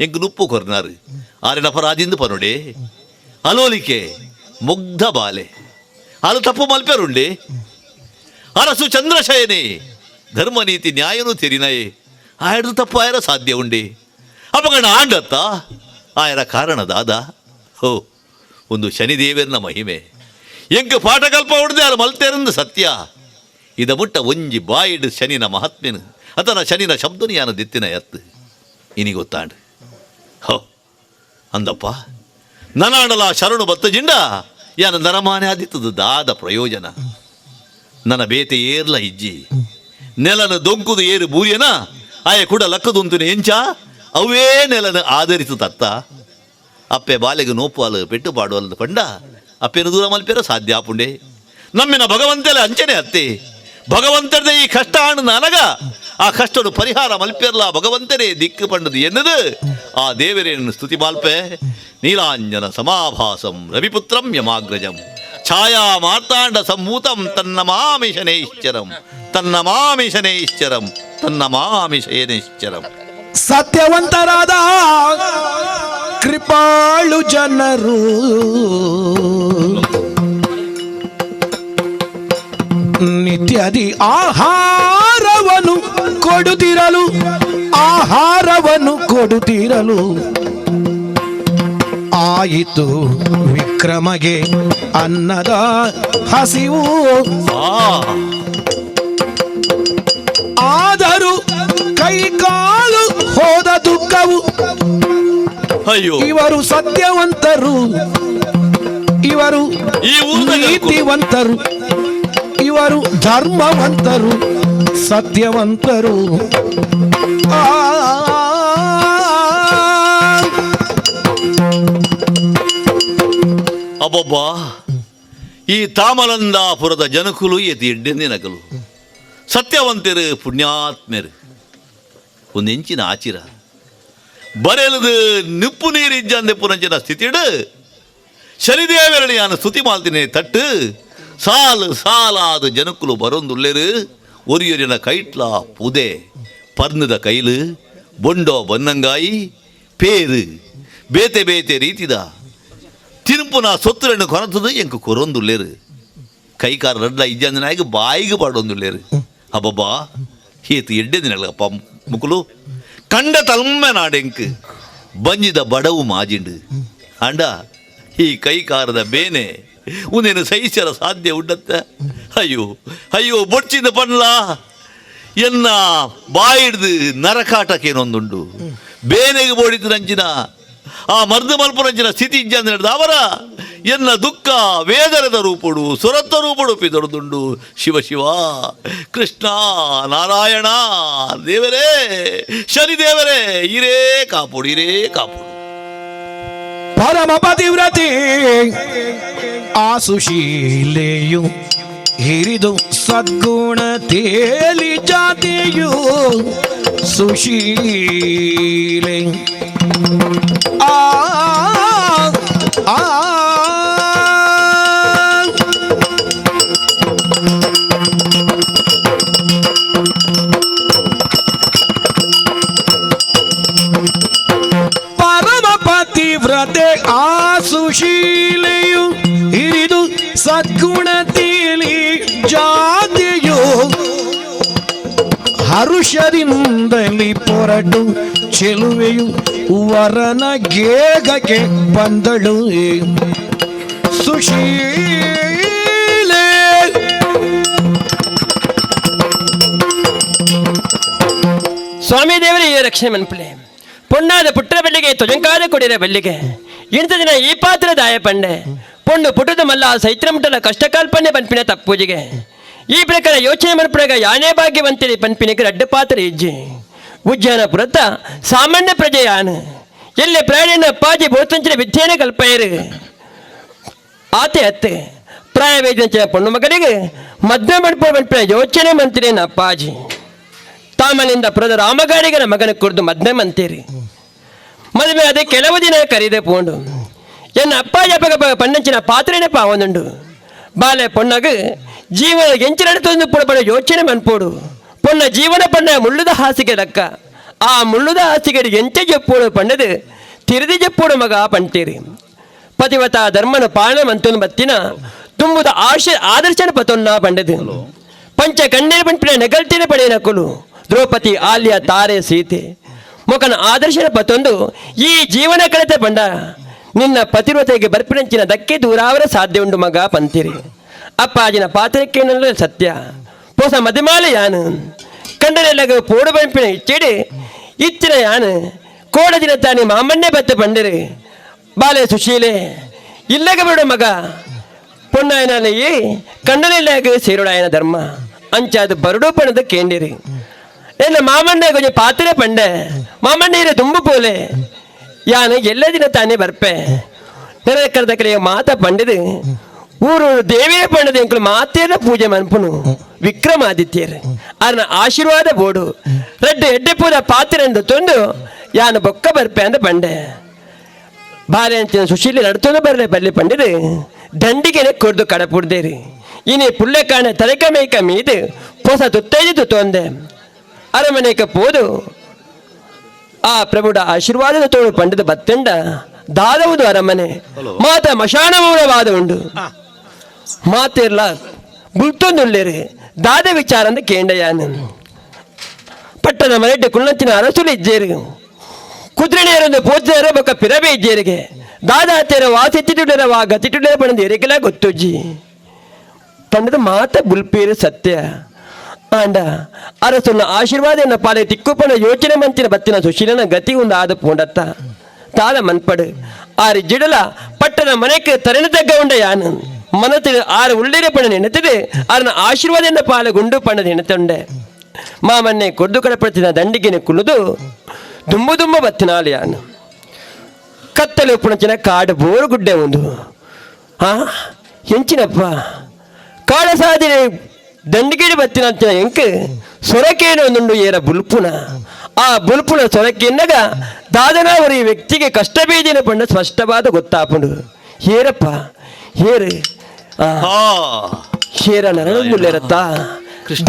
ಎಂಕ್ ನುಪ್ಪು ಕೊರ್ನಾರು ಆರಿನ ಅಪರಾಧಿಂದು ಪನೊಡೆ ಅಲೋಲಿಕೆ ಮುಗ್ಧ ಬಾಲೆ ಅಲು ತಪ್ಪು ಮಲ್ಪೆರುಂಡೆ ಅರಸು ಚಂದ್ರಶಯನೆ ಧರ್ಮ ನೀತಿ ನ್ಯಾಯನೂ ತೆರಿನಯೇ ಆಯಡ್ದು ತಪ್ಪು ಆಯರ ಸಾಧ್ಯ ಉಂಡೆ ಅಪಗಣ ಆಂಡತ್ತ ಆಯರ ಕಾರಣದಾದ ಹೋ ಒಂದು ಶನಿದೇವರನ ಮಹಿಮೆ ಎಂಕ ಪಾಠಕಲ್ಪ ಹೊಡೆದೆ ಆರು ಮಲ್ತೇರಂದು ಸತ್ಯ ಇದ ಮುಟ್ಟ ಒಂಜಿ ಬಾಯಿಡ್ ಶನಿನ ಮಹಾತ್ಮೆನು ಅತನ ಶನಿನ ಶಬ್ದನು ಯಾನ ದಿತ್ತಿನ ಎತ್ತು ಇನಿ ಗೊತ್ತಾಂಡು ಹೋ ಅಂದಪ್ಪ ನನಾಡಲ ಶರಣು ಬತ್ತಜಿಂಡ ಯಾನ ನರಮಾನೆ ಆದಿತ್ತದು ದಾದ ಪ್ರಯೋಜನ ನನ್ನ ಬೇತೆ ಏರ್ಲ ಇಜ್ಜಿ ನೆಲನ ದೊಂಕುದು ಏರು ಬೂರ್ಯನ ಆಯ ಕೂಡ ಲಕ್ಕದುಂತುನೆ ಎಂಚ ಅವೇ ನೆಲನ ಆಧರಿಸು ತತ್ತ ಅಪ್ಪೆ ಬಾಲೆಗೆ ನೋಪುವಾಲು ಪೆಟ್ಟು ಪಾಡುವಲ್ದು ಪಂಡ ಅಪ್ಪೆನ ದೂರ ಮಲ್ಪೇರ ಸಾಧ್ಯ ಆಪುಂಡೆ ನಮ್ಮಿನ ಭಗವಂತಲೆ ಅಂಚನೆ ಅತ್ತೆ ಭಗವಂತರದೇ ಈ ಕಷ್ಟ ಆಣು ನನಗ ಆ ಕಷ್ಟಡು ಪರಿಹಾರ ಮಲ್ಪೇರ್ಲ ಭಗವಂತನೇ ದಿಕ್ಕು ಪಂಡದು ಎನ್ನದು ಆ ದೇವರೇನು ಸ್ತುತಿ ಮಾಲ್ಪೆ ನೀಲಾಂಜನ ಸಮಾಭಾಸಂ ರವಿಪುತ್ರಂ ಯಮಾಗ್ರಜಂ ಛಾಯಾ ಮಾರ್ತಾಂಡ ಸಂಭೂತಂ ತನ್ನ ಮಾಮಿ ಶನೇಶ್ಚರಂ ಸತ್ಯವಂತರಾದ ಕೃಪಾಳು ಜನರು ನಿತ್ಯದಿ ಆಹಾರವನ್ನು ಕೊಡುತ್ತಿರಲು ಆಯಿತು ವಿಕ್ರಮಗೆ ಅನ್ನದ ಹಸಿವು ಆದರೂ ಕೈಕಾಲು ಹೋದ ದುಃಖವು ಅಯ್ಯೋ ಇವರು ಸತ್ಯವಂತರು ಇವರು ನೀತಿವಂತರು ಇವರು ಧರ್ಮವಂತರು ಸತ್ಯವಂತರು ಅಬ್ಬಬ್ಬಾ, ಈ ತಾಮಲಂದಾಪುರದ ಜನಕುಲು ಎತಿ ಎಡ್ಡೆಂದಿ ನಕಲು ಸತ್ಯವಂತರು ಪುಣ್ಯಾತ್ಮೆರು ಒಂದು ಎಂಚಿನ ಆಚಿರ ಬರೆಯಲದು ನಿಪ್ಪು ನೀರಿಜ್ಜಂದೆ ಪುನಂಚಿನ ಸ್ಥಿತಿಡು ಶನಿದೇವರಣಿಯಾನ ಸ್ತುತಿ ಮಾಲ್ತಿನೇ ತಟ್ಟು ಸಾಲು ಸಾಲಾದ ಜನಕುಲು ಬರೊಂದುಲ್ಲೆರು ಒರಿಯೊರಿನ ಕೈಟ್ಲ ಪುದೆ ಪರ್ನದ ಕೈಲು ಬೊಂಡೋ ಬನ್ನಂಗಾಯಿ ಪೇರು ಬೇತೆ ಬೇತೆ ರೀತಿದ ತಿರುಪುನ ಸೊತ್ತುರನ್ನು ಕೊನತದು ಎಂಕು ಕೊರೊಂದುಲ್ಲೆರು ಕೈಕಾರ ರಡ್ಲ ಇಜ್ಜಂದಿನಾಗ ಬಾಯಿಗೆ ಪಾಡೊಂದುಲ್ಲೆರು ಅಬ್ಬಬ್ಬಾ ಹೀತು ಎಡ್ಡೆ ದಿನಗಳಪ್ಪ ಮುಕುಲು ಕಂಡ ತಲ್ಮೆ ನಾಡೆಂಕು ಬಂಜಿದ ಬಡವು ಮಾಜಿಂಡು ಅಂಡ ಈ ಕೈಕಾರದ ಬೇನೆ ಉಂದೇನು ಸಹಿಸರ ಸಾಧ್ಯ ಉಂಡತ್ತ ಅಯ್ಯೋ ಅಯ್ಯೋ ಬೊಚ್ಚಿದ ಪನ್ಲ ಎನ್ನ ಬಾಯಿಡ್ದು ನರಕಾಟಕ್ಕೇನೊಂದುಂಡು ಬೇನೆಗೆ ಬೋಡಿತು ನಂಚಿನ ಆ ಮರ್ದ ಮಲ್ಪುರಂಚಿನ ಸ್ಥಿತಿ ಇಜ್ಜಂದ ಅವರ ಎನ್ನ ದುಃಖ ವೇದನದ ರೂಪುಡು ಸುರತ್ವ ರೂಪುಡು ಪಿದೊಡ್ದುಂಡು ಶಿವ ಶಿವ ಕೃಷ್ಣ ನಾರಾಯಣ ದೇವರೇ ಶನಿದೇವರೇ ಇರೇ ಕಾಪುಡು ಇರೇ ಕಾಪುಡು. ಪರಮ ಪತಿವ್ರತೆ ಆ ಸುಶೀಲೆಯು ಹಿರಿದು ಸದ್ಗುಣ ತೇಲಿ ಜಾತಿಯು ಸುಶೀಲೆ ಆ ಆ ಪರಮ ಪತಿವ್ರತೆ ಆ ಸುಶೀಲೆಯು ಹಿರಿದು ಸದ್ಗುಣ ತೇಲಿ ಜಾತಿಯು ಹರುಷದಿಂದಲಿ ಪೊರಟು ಚೆಲುವೆಯು ವರನ ಗೇಗಕ್ಕೆ ಬಂದಳು ಸುಶೀಲೆ. ಸ್ವಾಮಿ ದೇವರಿಗೆ ರಕ್ಷಣೆ ಮನ್ಪಲೆ ಪೊಣ್ಣಾದ ಪುಟ್ಟ ಬೆಳ್ಳಿಗೆ ತೊಜಂಕಾದ ಕೊಡಿರ ಬೆಳ್ಳಿಗೆ ಇಂಥ ದಿನ ಈ ಪಾತ್ರ ದಾಯ ಪಂಡೆ ಪೊಣ್ಣು ಪುಟದ ಮಲ್ಲ ಸೈತ್ರಮುಟ್ಟಲ ಕಷ್ಟ ಕಾಲ್ಪನೆ ಪನ್ಪಿನ ತಪ್ಪೂಜಿಗೆ ಈ ಪ್ರಕಾರ ಯೋಚನೆ ಮನ್ಪಡಾಗ ಯಾನೇ ಭಾಗ್ಯವಂತರಿ ಪನ್ಪಿನಿಗೆ ಅಡ್ಡ ಪಾತ್ರ ಇಜ್ಜಿ ಉಜ್ಜಾನ ಪುರತ ಸಾಮಾನ್ಯ ಪ್ರಜೆಯಾನು ಎಲ್ಲೇ ಪ್ರಾಣಿಯನ್ನ ಪಾಜಿ ಬಹುತಂಚಿನ ವಿದ್ಯೆನೇ ಕಲ್ಪಯರು ಆತೆ ಅತ್ತೆ ಪ್ರಾಯ ವೇದಂಚಿನ ಪೊಣ್ಣು ಮಗನಿಗೆ ಮದ್ಯ ಮಡ್ಪ ಮನ್ಪಿನ ಯೋಚನೆ ಮಂತ್ರಿ ಅಪ್ಪಾಜಿ ತಾಮನಿಂದ ಪುರದ ರಾಮಗಾಡಿಗನ ಮಗನ ಕುರಿದು ಮದ್ನೆ ಮಂತೀರಿ ಮದುವೆ ಅದೇ ಕೆಲವು ದಿನ ಕರೀದೆ ಪೋಂಡು ಎನ್ನ ಅಪ್ಪಾಜಿ ಅಪ್ಪಗ ಪಣ್ಣಂಚಿನ ಪಾತ್ರೆನೇ ಪಾವನುಂಡು ಬಾಲೆ ಪೊಣ್ಣಗ ಜೀವನ ಎಂಚಿನಡುತ್ತೊಂದು ಪುಡಬಡ ಯೋಚನೆ ಮನ್ಪೋಡು ಪೊಣ್ಣ ಜೀವನ ಪಣ್ಣ ಮುಳ್ಳುದ ಹಾಸಿಗೆ ಲಕ್ಕ ಆ ಮುಳ್ಳುದ ಹಾಸಿಗೆ ಎಂಚೆ ಜಪ್ಪೋಡು ಪಣ್ಣದು ತಿರುದಿ ಜಪ್ಪೋಡು ಮಗ ಪಂಟೀರಿ ಪತಿವತ ಧರ್ಮನ ಪಾಲನೆ ಮಂತನು ಬತ್ತಿನ ತುಂಬುದ ಆದರ್ಶನ ಪತೊನ್ನ ಪಂಡದು ಪಂಚ ಕಣ್ಣೀರು ಪಂಪಿನ ನೆಗಲ್ತಿನ ಪಡೆಯ ನಕುಲು ದ್ರೌಪದಿ ಆಲ್ಯ ತಾರೆ ಸೀತೆ ಮೊಕನ ಆದರ್ಶನ ಪತೊಂದು ಈ ಜೀವನ ಕಳೆತ ಪಂಡ ನಿನ್ನ ಪತಿವ್ರತೆಗೆ ಬರ್ಪಿನಂಚಿನ ದಕ್ಕೆ ದೂರಾವರ ಸಾಧ್ಯ ಉಂಡು ಮಗ ಪಂತಿರಿ ಅಪ್ಪಾಜಿನ ಪಾತ್ರಕ್ಕೆ ಸತ್ಯ ಪೋಸ ಮದಿಮಾಲೆ ಯಾನು ಕಂಡನೆಲ್ಲಗ ಪೋಡು ಬಂಪಿನ ಇಚ್ಚಿಡಿ ಇಚ್ಚಿನ ಯಾನು ಕೋಡ ದಿನ ತಾನಿ ಮಾಮಣ್ಣೆ ಬತ್ತೆ ಪಂಡಿರಿ ಬಾಲೆ ಸುಶೀಲೆ ಇಲ್ಲಗ ಬಿಡು ಮಗ ಪೊನ್ನಾಯನಲ್ಲಿ ಕಂಡನೆಲ್ಲಾಗ ಸೇರುಡಾಯನ ಧರ್ಮ ಅಂಚಾದು ಬರಡು ಪಣದ ಕೇಂಡಿರಿ ಎಲ್ಲ ಮಾಮಣ್ಣ ಕೊಂಚ ಪಾತ್ರೆ ಪಂಡೆ ಮಾಮಣ್ಣ ತುಂಬು ಪೋಲೆ ಯಾನು ಎಲ್ಲ ದಿನ ತಾನೇ ಬರ್ಪೆ ನೆರೆ ಕರೆದ ಕಡೆಯ ಮಾತ ಪಂಡಿದು ಊರು ದೇವಿಯ ಪಂಡದ ಎಂಕಲು ಮಾತೇನ ಪೂಜೆ ಮನ್ಪುನು ವಿಕ್ರಮಾದಿತ್ಯರು ಅದನ್ನ ಆಶೀರ್ವಾದ ಬೋಡು ರೆಡ್ಡು ಎಡ್ಡೆ ಪೂರ ಪಾತ್ರೆ ಎಂದು ತಂದು ಯಾನು ಬೊಕ್ಕ ಬರ್ಪೆ ಅಂದ ಪಂಡೆ ಬಾರೆ ಅಂಚಿನ ಸುಶೀಲಿ ನಡ್ತೊಂದು ಬರಲೆ ಬರಲಿ ಪಂಡಿದು ದಂಡಿಗೆನೆ ಕೊಡ್ದು ಕಡಪುಡ್ದೇರಿ ಇನಿ ಪುಳ್ಳೆ ಕಾಣೆ ತಲೆಕ ಮೇಯ್ಕ ಮೀದು ಹೊಸ ತುತ್ತೈದು ತೊಂದೆ ಅರಮನೆಗೆ ಪೋದು ಆ ಪ್ರಭುಡ ಆಶೀರ್ವಾದದ ತೋಳು ಪಂಡದ ಬತ್ತಂಡ ದಾದವುದು ಅರಮನೆ ಮಾತ ಮಶಾನಮೂಲವಾದ ಉಂಡು ಮಾತಿರ್ಲ ಬುಲ್ತೊಂದುಳ್ಳೇರಿ ದಾದ ವಿಚಾರ ಅಂದ ಕೇಂಡಯಾನ ಪಟ್ಟದ ಮನೆಡ್ಡೆ ಕುಳ್ಳಂಚಿನ ಅರಸುಲು ಇಜ್ಜೇರಿ ಕುದುರೆನೆಯರೊಂದು ಪೋತಿದಾರ ಬೊಕ್ಕ ಪಿರಬೆ ಇಜ್ಜೇರಿಗೆ ದಾದ ಹತ್ತಿರ ವಾಸಿಟ್ಟಿಡರ ಗತಿಟುಡರ ಪಣದ ಎರಿಕೆಲ್ಲ ಗೊತ್ತುಜ್ಜಿ ಪಂಡದ ಮಾತ ಬುಲ್ಪೇರು ಸತ್ಯ ಆಂಡ ಅರಸನ್ನ ಆಶೀರ್ವಾದ ಪಾಲೆ ತಿಕ್ಕುಪಣ ಯೋಚನೆ ಮಂತಿನ ಬತ್ತಿನ ಸುಶೀಲನ ಗತಿ ಒಂದು ಆದ ಪೋಂಡತ್ತ ತಾದ ಮನ್ಪಡು ಆರು ಜಿಡಲ ಪಟ್ಟದ ಮನೆಗೆ ತರಣ ತಗ್ಗ ಉಂಡ ಯಾನು ಮನತಿನ ಆರು ಉಳ್ಳಿರೆ ಪಣ ನೆನೆತಿದೆ ಆರನ ಆಶೀರ್ವಾದ ಪಾಲೆ ಗುಂಡು ಪಣದ ನೆನೆತುಂಡೆ ಮಾಮನ್ನೆ ಕೊಡ್ದು ಕಡಪಡ್ತಿನ ದಂಡಿಗೆನೆ ಕುಳಿದು ದುಂಬು ದುಂಬ ಬತ್ತಿನಾಲ ಯಾನು ಕತ್ತಲು ಪುಣಚಿನ ಕಾಡು ಬೋರು ಗುಡ್ಡೆ ಒಂದು ಹಾ ಎಂಚಿನಪ್ಪ ಕಾಳ ಸಾಧಿನ ದಂಡಿಗಿಡಿ ಬತ್ತಿನಂತ ಎಂಕ್ ಸೊರಕೇನು ಒಂದುಂಡು ಏರ ಬುಲ್ಪುನ ಆ ಬುಲ್ಪುನ ಸೊರಕೆನ್ನಗ ದಾದನಾವರಿ ವ್ಯಕ್ತಿಗೆ ಕಷ್ಟ ಬೀದಿನ ಪಂಡ ಸ್ಪಷ್ಟವಾದ ಗೊತ್ತಾಪುಂಡು ಏರಪ್ಪ ಏರು ಶೇರ ನರಳುರತ್ತ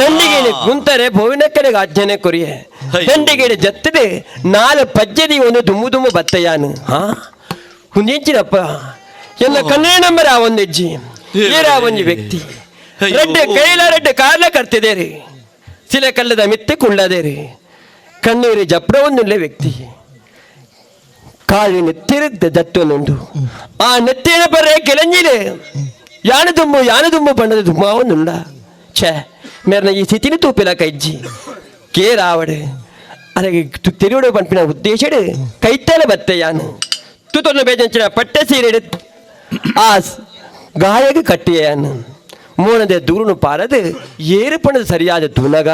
ದಂಡಿಗೇಡಿ ಕುಂತರೆ ಬೋವಿನಕ್ಕನೆಗೆ ಆಜ್ಞಾನೆ ಕೊರಿಯೆ ದಂಡಿಗೇಡಿ ಜತ್ತದೆ ನಾಲ್ ಪಜ್ಜದಿ ಒಂದು ದುಮ್ಮು ಬತ್ತಯ್ಯಾನು ಹಾ ಹುಂಜಿನಪ್ಪ ಎಲ್ಲ ಕನ್ನಡ ನಂಬರ್ ಆ ಒಂದು ಹೆಜ್ಜಿ ಏರ ಒಂದು ವ್ಯಕ್ತಿ ರೆಡ್ಡೆ ಕೈಲ ರೆಡ್ಡೆ ಕಾರ್ಲ ಕರ್ತಿದೆ ರೀ ಸಿಲೆ ಕಲ್ಲದ ಮಿತ್ತೆ ಕುಳ್ಳದೆ ರೀ ಕಣ್ಣೀರಿ ಜಪ್ರ ಒಂದುಳ್ಳೆ ವ್ಯಕ್ತಿ ಕಾಳಿ ನೆತ್ತಿರಿದ್ದ ದಟ್ಟೊಂದುಂಡು ಆ ನೆತ್ತಿನ ಬರ್ರೆ ಕೆಳಂಜಿಲೆ ಯಾನದುಮ್ಮು ಬಣ್ಣದ ದುಮ್ಮ ಒಂದುಂಡ ಛೇ ಮೇರ್ನ ಈ ಸ್ಥಿತಿನ ತೂಪಿಲ ಕೈಜ್ಜಿ ಕೇರಾವಡೆ ಅದಕ್ಕೆ ತೆರಿಯೋಡು ಪಂಪಿನ ಉದ್ದೇಶಡು ಕೈತಲೆ ಬತ್ತೆ ಯಾನು ತೂತೊಂದು ಬೇಜಂಚಿನ ಪಟ್ಟೆ ಸೀರೆ ಆ ಗಾಯಗೆ ಕಟ್ಟಿಯಾನು ಮೋನದ ದೂರನು ಪಾರದು ಏರು ಪಣದ ಸರಿಯಾದ ತುನಗ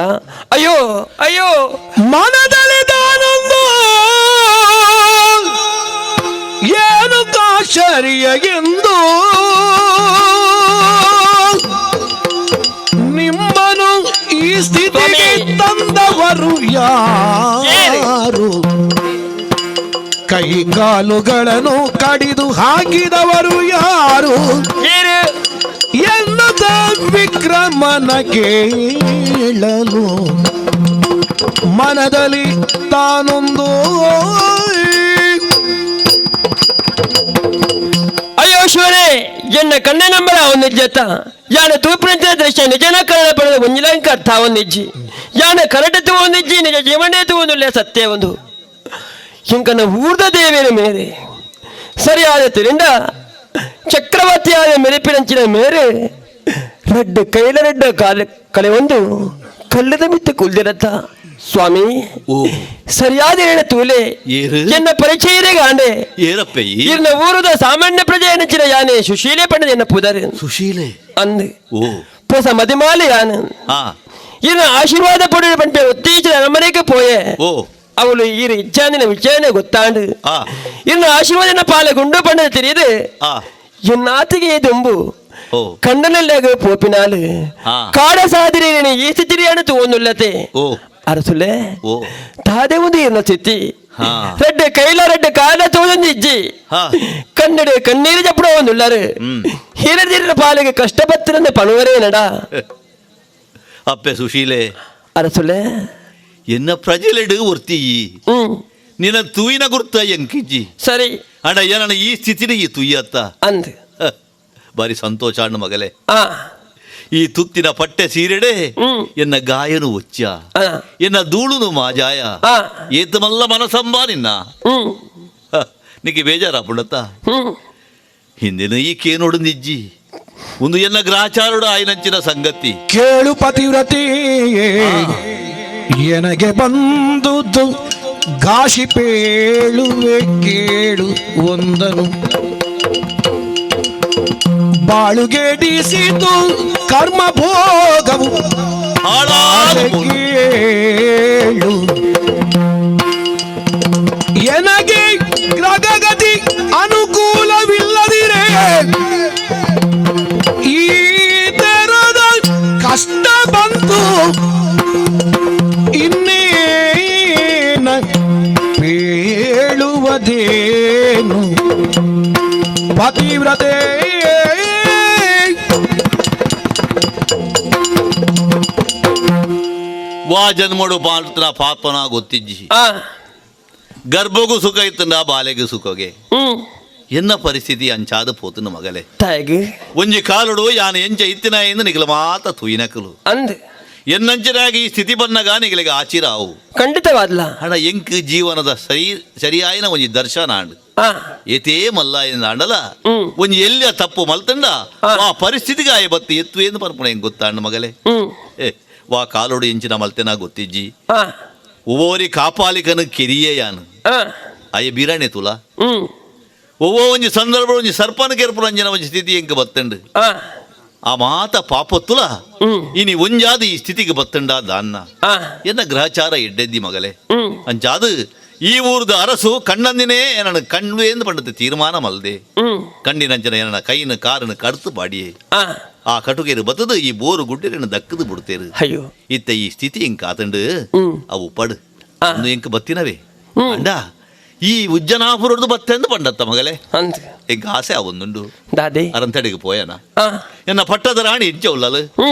ಅಯ್ಯೋ ಅಯ್ಯೋ ಮನದಲ್ಲಿ ದಾನೊಂದು ಏನು ಕಾಶರಿಯ ಎಂದು ನಿಮ್ಮನು ಈ ಸ್ಥಿತಿಗೆ ತಂದವರು ಯಾರು ಕೈ ಕಾಲುಗಳನ್ನು ಕಡಿದು ಹಾಕಿದವರು ಯಾರು ಎನ್ನುತ್ತ ವಿಕ್ರಮನ ಕೇಳಲು ಮನದಲ್ಲಿ ತಾನೊಂದು ಅಯ್ಯೋ ಶಿವರೇ ಎನ್ನ ಕಣ್ಣ ನಂಬರ ಒಂದು ಜತ ಯಾನ ತೂಪಿನ ದೃಶ್ಯ ನಿಜನ ಕನ್ನಡ ಪಡೆದ ಮುಂಜಿಲಂಕ ಅರ್ಥ ಒಂದಿಜ್ಜಿ ಯಾನ ಕರಟತ್ತು ಒಂದಿಜ್ಜಿ ನಿಜ ಜೀವನೇತು ಒಂದುಳ್ಳೆ ಸತ್ಯ ಒಂದು ಇಂಕನ ಊರ್ದ ದೇವಿಯ ಮೇಲೆ ಸರಿಯಾದ ತಿರಿಂದ ಚಕ್ರವರ್ತಿಯಾದ ಮೆರೆಪಿನಂಚಿನ ಮೇರೆ ರೆಡ್ಡ ಕೈಲ ರೆಡ್ಡ ಕಲೆ ಒಂದು ಕಲ್ಲದ ಮಿತ್ತ ಕುಲ್ದಿರತ್ತ ಸ್ವಾಮಿ ಸರಿಯಾದ ಹೇಳ ತೂಲೆ ಎನ್ನ ಪರಿಚಯ ಗಾಂಡೆ ಇನ್ನ ಊರದ ಸಾಮಾನ್ಯ ಪ್ರಜೆ ಎನ್ನಿನ ಯಾನೆ ಸುಶೀಲೆ ಪಂಡ ಎನ್ನ ಪುದರ್ ಸುಶೀಲೆ ಅಂದು ಹೊಸ ಮದಿಮಾಲೆ ಯಾನು ಇನ್ನ ಆಶೀರ್ವಾದ ಪಡೆದ ಪಂಪೆ ಉತ್ತೇಜನ ನಮ್ಮನೆಗೆ ಪೋಯೆ ಅವಳು ಈ ಇಚ್ಛಾಂದಿನ ವಿಚಾರಣೆ ಗೊತ್ತಾಂಡು ಇನ್ನು ಆಶೀರ್ವಾದನ ಪಾಲಗುಂಡು ಪಂಡ ತಿಳಿದು ಎನ್ನಾತಿಗೆ ದುಂಬು ಕಣ್ಣನಲ್ಲಾಗ ಪೋಪಿನಾಲು ಕಾಡ ಸಾದಿರಿ ಈ ಸ್ಥಿತಿರಿಯನ್ನು ತಗೊಂಡುಲ್ಲತೆ ಅರಸುಲೆ ತಾದೆ ಒಂದು ಇರ್ನ ಸ್ಥಿತಿ ರೆಡ್ಡ ಕೈಲ ರೆಡ್ಡ ಕಾಲ ತೋದೊಂದು ಇಜ್ಜಿ ಕನ್ನಡ ಕಣ್ಣೀರು ಜಪ್ಪಡ ಒಂದುಳ್ಳರು ಹಿರದಿರ ಪಾಲಿಗೆ ಕಷ್ಟಪತ್ತಿರಂದ ಪಣುವರೇ ನಡ ಅಪ್ಪೆ ಸುಶೀಲೆ ಅರಸುಲೆ ಎನ್ನ ಪ್ರಜೆಲೆಡು ಒರ್ತಿ ನಿನ್ನ ತೂಯಿನ ಗುರ್ತ ಎಂಕಿಜ್ಜಿ ಸರಿ ಅಣ್ಣ ಏನಣ್ಣ ಈ ಸ್ಥಿತಿನ ಈ ತುಯ್ಯತ್ತ ಅಂದ್ ಬಾರಿ ಸಂತೋಷ ಅಣ್ಣ ಮಗಲೇ ಈ ತುತ್ತಿನ ಪಟ್ಟೆ ಸೀರೆಡೆ ಎನ್ನ ಗಾಯನು ಒಚ್ಚ ಎನ್ನ ಧೂಳುನು ಮಾಜಾಯ ಏತಮಲ್ಲ ಮನಸಂಬ ನಿನ್ನ ನಿಗೆ ಬೇಜಾರ ಪುಣತ್ತ ಹಿಂದಿನ ಈ ಕೇನೋಡು ನಿಜ್ಜಿ ಒಂದು ಎನ್ನ ಗ್ರಾಚಾರುಡು ಆಯ್ನಂಚಿನ ಸಂಗತಿ ಕೇಳು ಪತಿವ್ರತಿ ಎನಗೆ ಬಂದುದು ಗಾಶಿ ಪೇಳುವೆ ಕೇಳು ಒಂದನು ಬಾಳುಗೆಡಿಸಿತು ಕರ್ಮ ಭೋಗವು ಕೇಳು ಎನಗೆ ಗ್ರಹಗತಿ ಅನುಕೂಲವಿಲ್ಲದಿರೇ ಈ ತೆರದ ಕಷ್ಟ ಬಂತು ಇನ್ನೇನ ಹೇಳುವುದೇನು ಪತಿವ್ರತೆ ವಾ ಜನ್ಮಡು ಪಾತ್ರ ಪಾಪನ ಗೊತ್ತಿಜ್ಜಿ ಗರ್ಭಗೂ ಸುಖ ಇತ್ತಂದ ಬಾಲೆಗೂ ಸುಖಗೆ ಎನ್ನ ಪರಿಸ್ಥಿತಿ ಅಂಚಾದ ಪೋತನ ಮಗಲೇ ಒಂಜಿ ಕಾಲುಡು ಯಾನ ಎಂಚ ಇತ್ತಿನ ಎಂದು ನಿಗಲ ಮಾತ ತುಯಿನಕಲು ಅಂದ್ ಎನ್ನಂಚನಾಗಿ ಈ ಸ್ಥಿತಿ ಬಂದಾಗ ನಿಗಲಿಗೆ ಆಚಿರಾವು ಖಂಡಿತವಾದ್ಲ ಹಣ ಎಂಕ್ ಜೀವನದ ಸರಿಯಾಯಿನ ಒಂಜಿ ದರ್ಶನ ಆಂಡು ಏತೇ ಮಲ್ಲ ಎಂದು ಆಂಡಲ ಒಂಜಿ ಎಲ್ಲಿಯ ತಪ್ಪು ಮಲ್ತಂಡ ಆ ಪರಿಸ್ಥಿತಿಗೆ ಆಯ ಬತ್ತು ಎತ್ತು ಎಂದು ಪರ್ಪಣ ಹೆಂಗ್ ಗೊತ್ತಾಂಡು ಮಗಲೇ ವಾ ಕಾಲೋಡು ಎಂಚಿನ ಮಲ್ತೆನ ಗೊತ್ತಿಜ್ಜಿ ಓರಿ ಕಾಪಾಲಿಕನ ಕೆರಿಯೇ ಯಾನು ಅಯ್ಯ ಬೀರಾಣೆ ತುಲ ಒವ್ವೋ ಒಂಜಿ ಸಂದರ್ಭ ಒಂಜಿ ಸರ್ಪನ ಕೆರ್ಪುರ ಅಂಜನ ಒಂಜಿ ಸ್ಥಿತಿ ಎಂಕ್ ಬತ್ತಂಡು ಆ ಮಾತ ಪಾಪತ್ತುಲ ಇನಿ ಒಂಜಾದ ಈ ಸ್ಥಿತಿಗೆ ಬತ್ತಂಡ ದಾನ್ನ ಎನ್ನ ಗ್ರಹಚಾರ ಎಡ್ಡೆದ್ದಿ ಮಗಲೇ ಅಂಚಾದು ಈ ಊರ್ದ ಅರಸು ಕಣ್ಣಂದಿನೇ ನನ್ನ ಕಣ್ವೇಂದು ಪಂಡದ ತೀರ್ಮಾನ ಮಲ್ದೆ ಕಣ್ಣಿನಂಚನ ನನ್ನ ಕೈನ ಕಾರನ ಕಡ್ತು ಬಾಡಿಯೇ ಆ ಕಟುಗೆರು ಬತ್ತದು ಈ ಬೋರು ಗುಡ್ಡೆರನ್ನು ದಕ್ಕದು ಬಿಡ್ತೇರು ಅಯ್ಯೋ ಇತ್ತ ಈ ಸ್ಥಿತಿ ಹಿಂಗ್ ಕಾತಂಡು ಅವು ಪಡು ಒಂದು ಎಂಕ್ ಬತ್ತಿನವೇ ಅಂಡ ಈ ಉಜ್ಜನಾಪುರದ್ದು ಬತ್ತೆಂದು ಪಂಡತ್ತ ಮಗಲೇ ಅಂತ ಎಂಕ್ ಆಸೆ ಅವೊಂದುಂಡು ದಾದೆ ಅರಂತಡಿಗೆ ಪೋಯನ ಎನ್ನ ಪಟ್ಟದ ರಾಣಿ ಇಂಚ ಉಲ್ಲಲು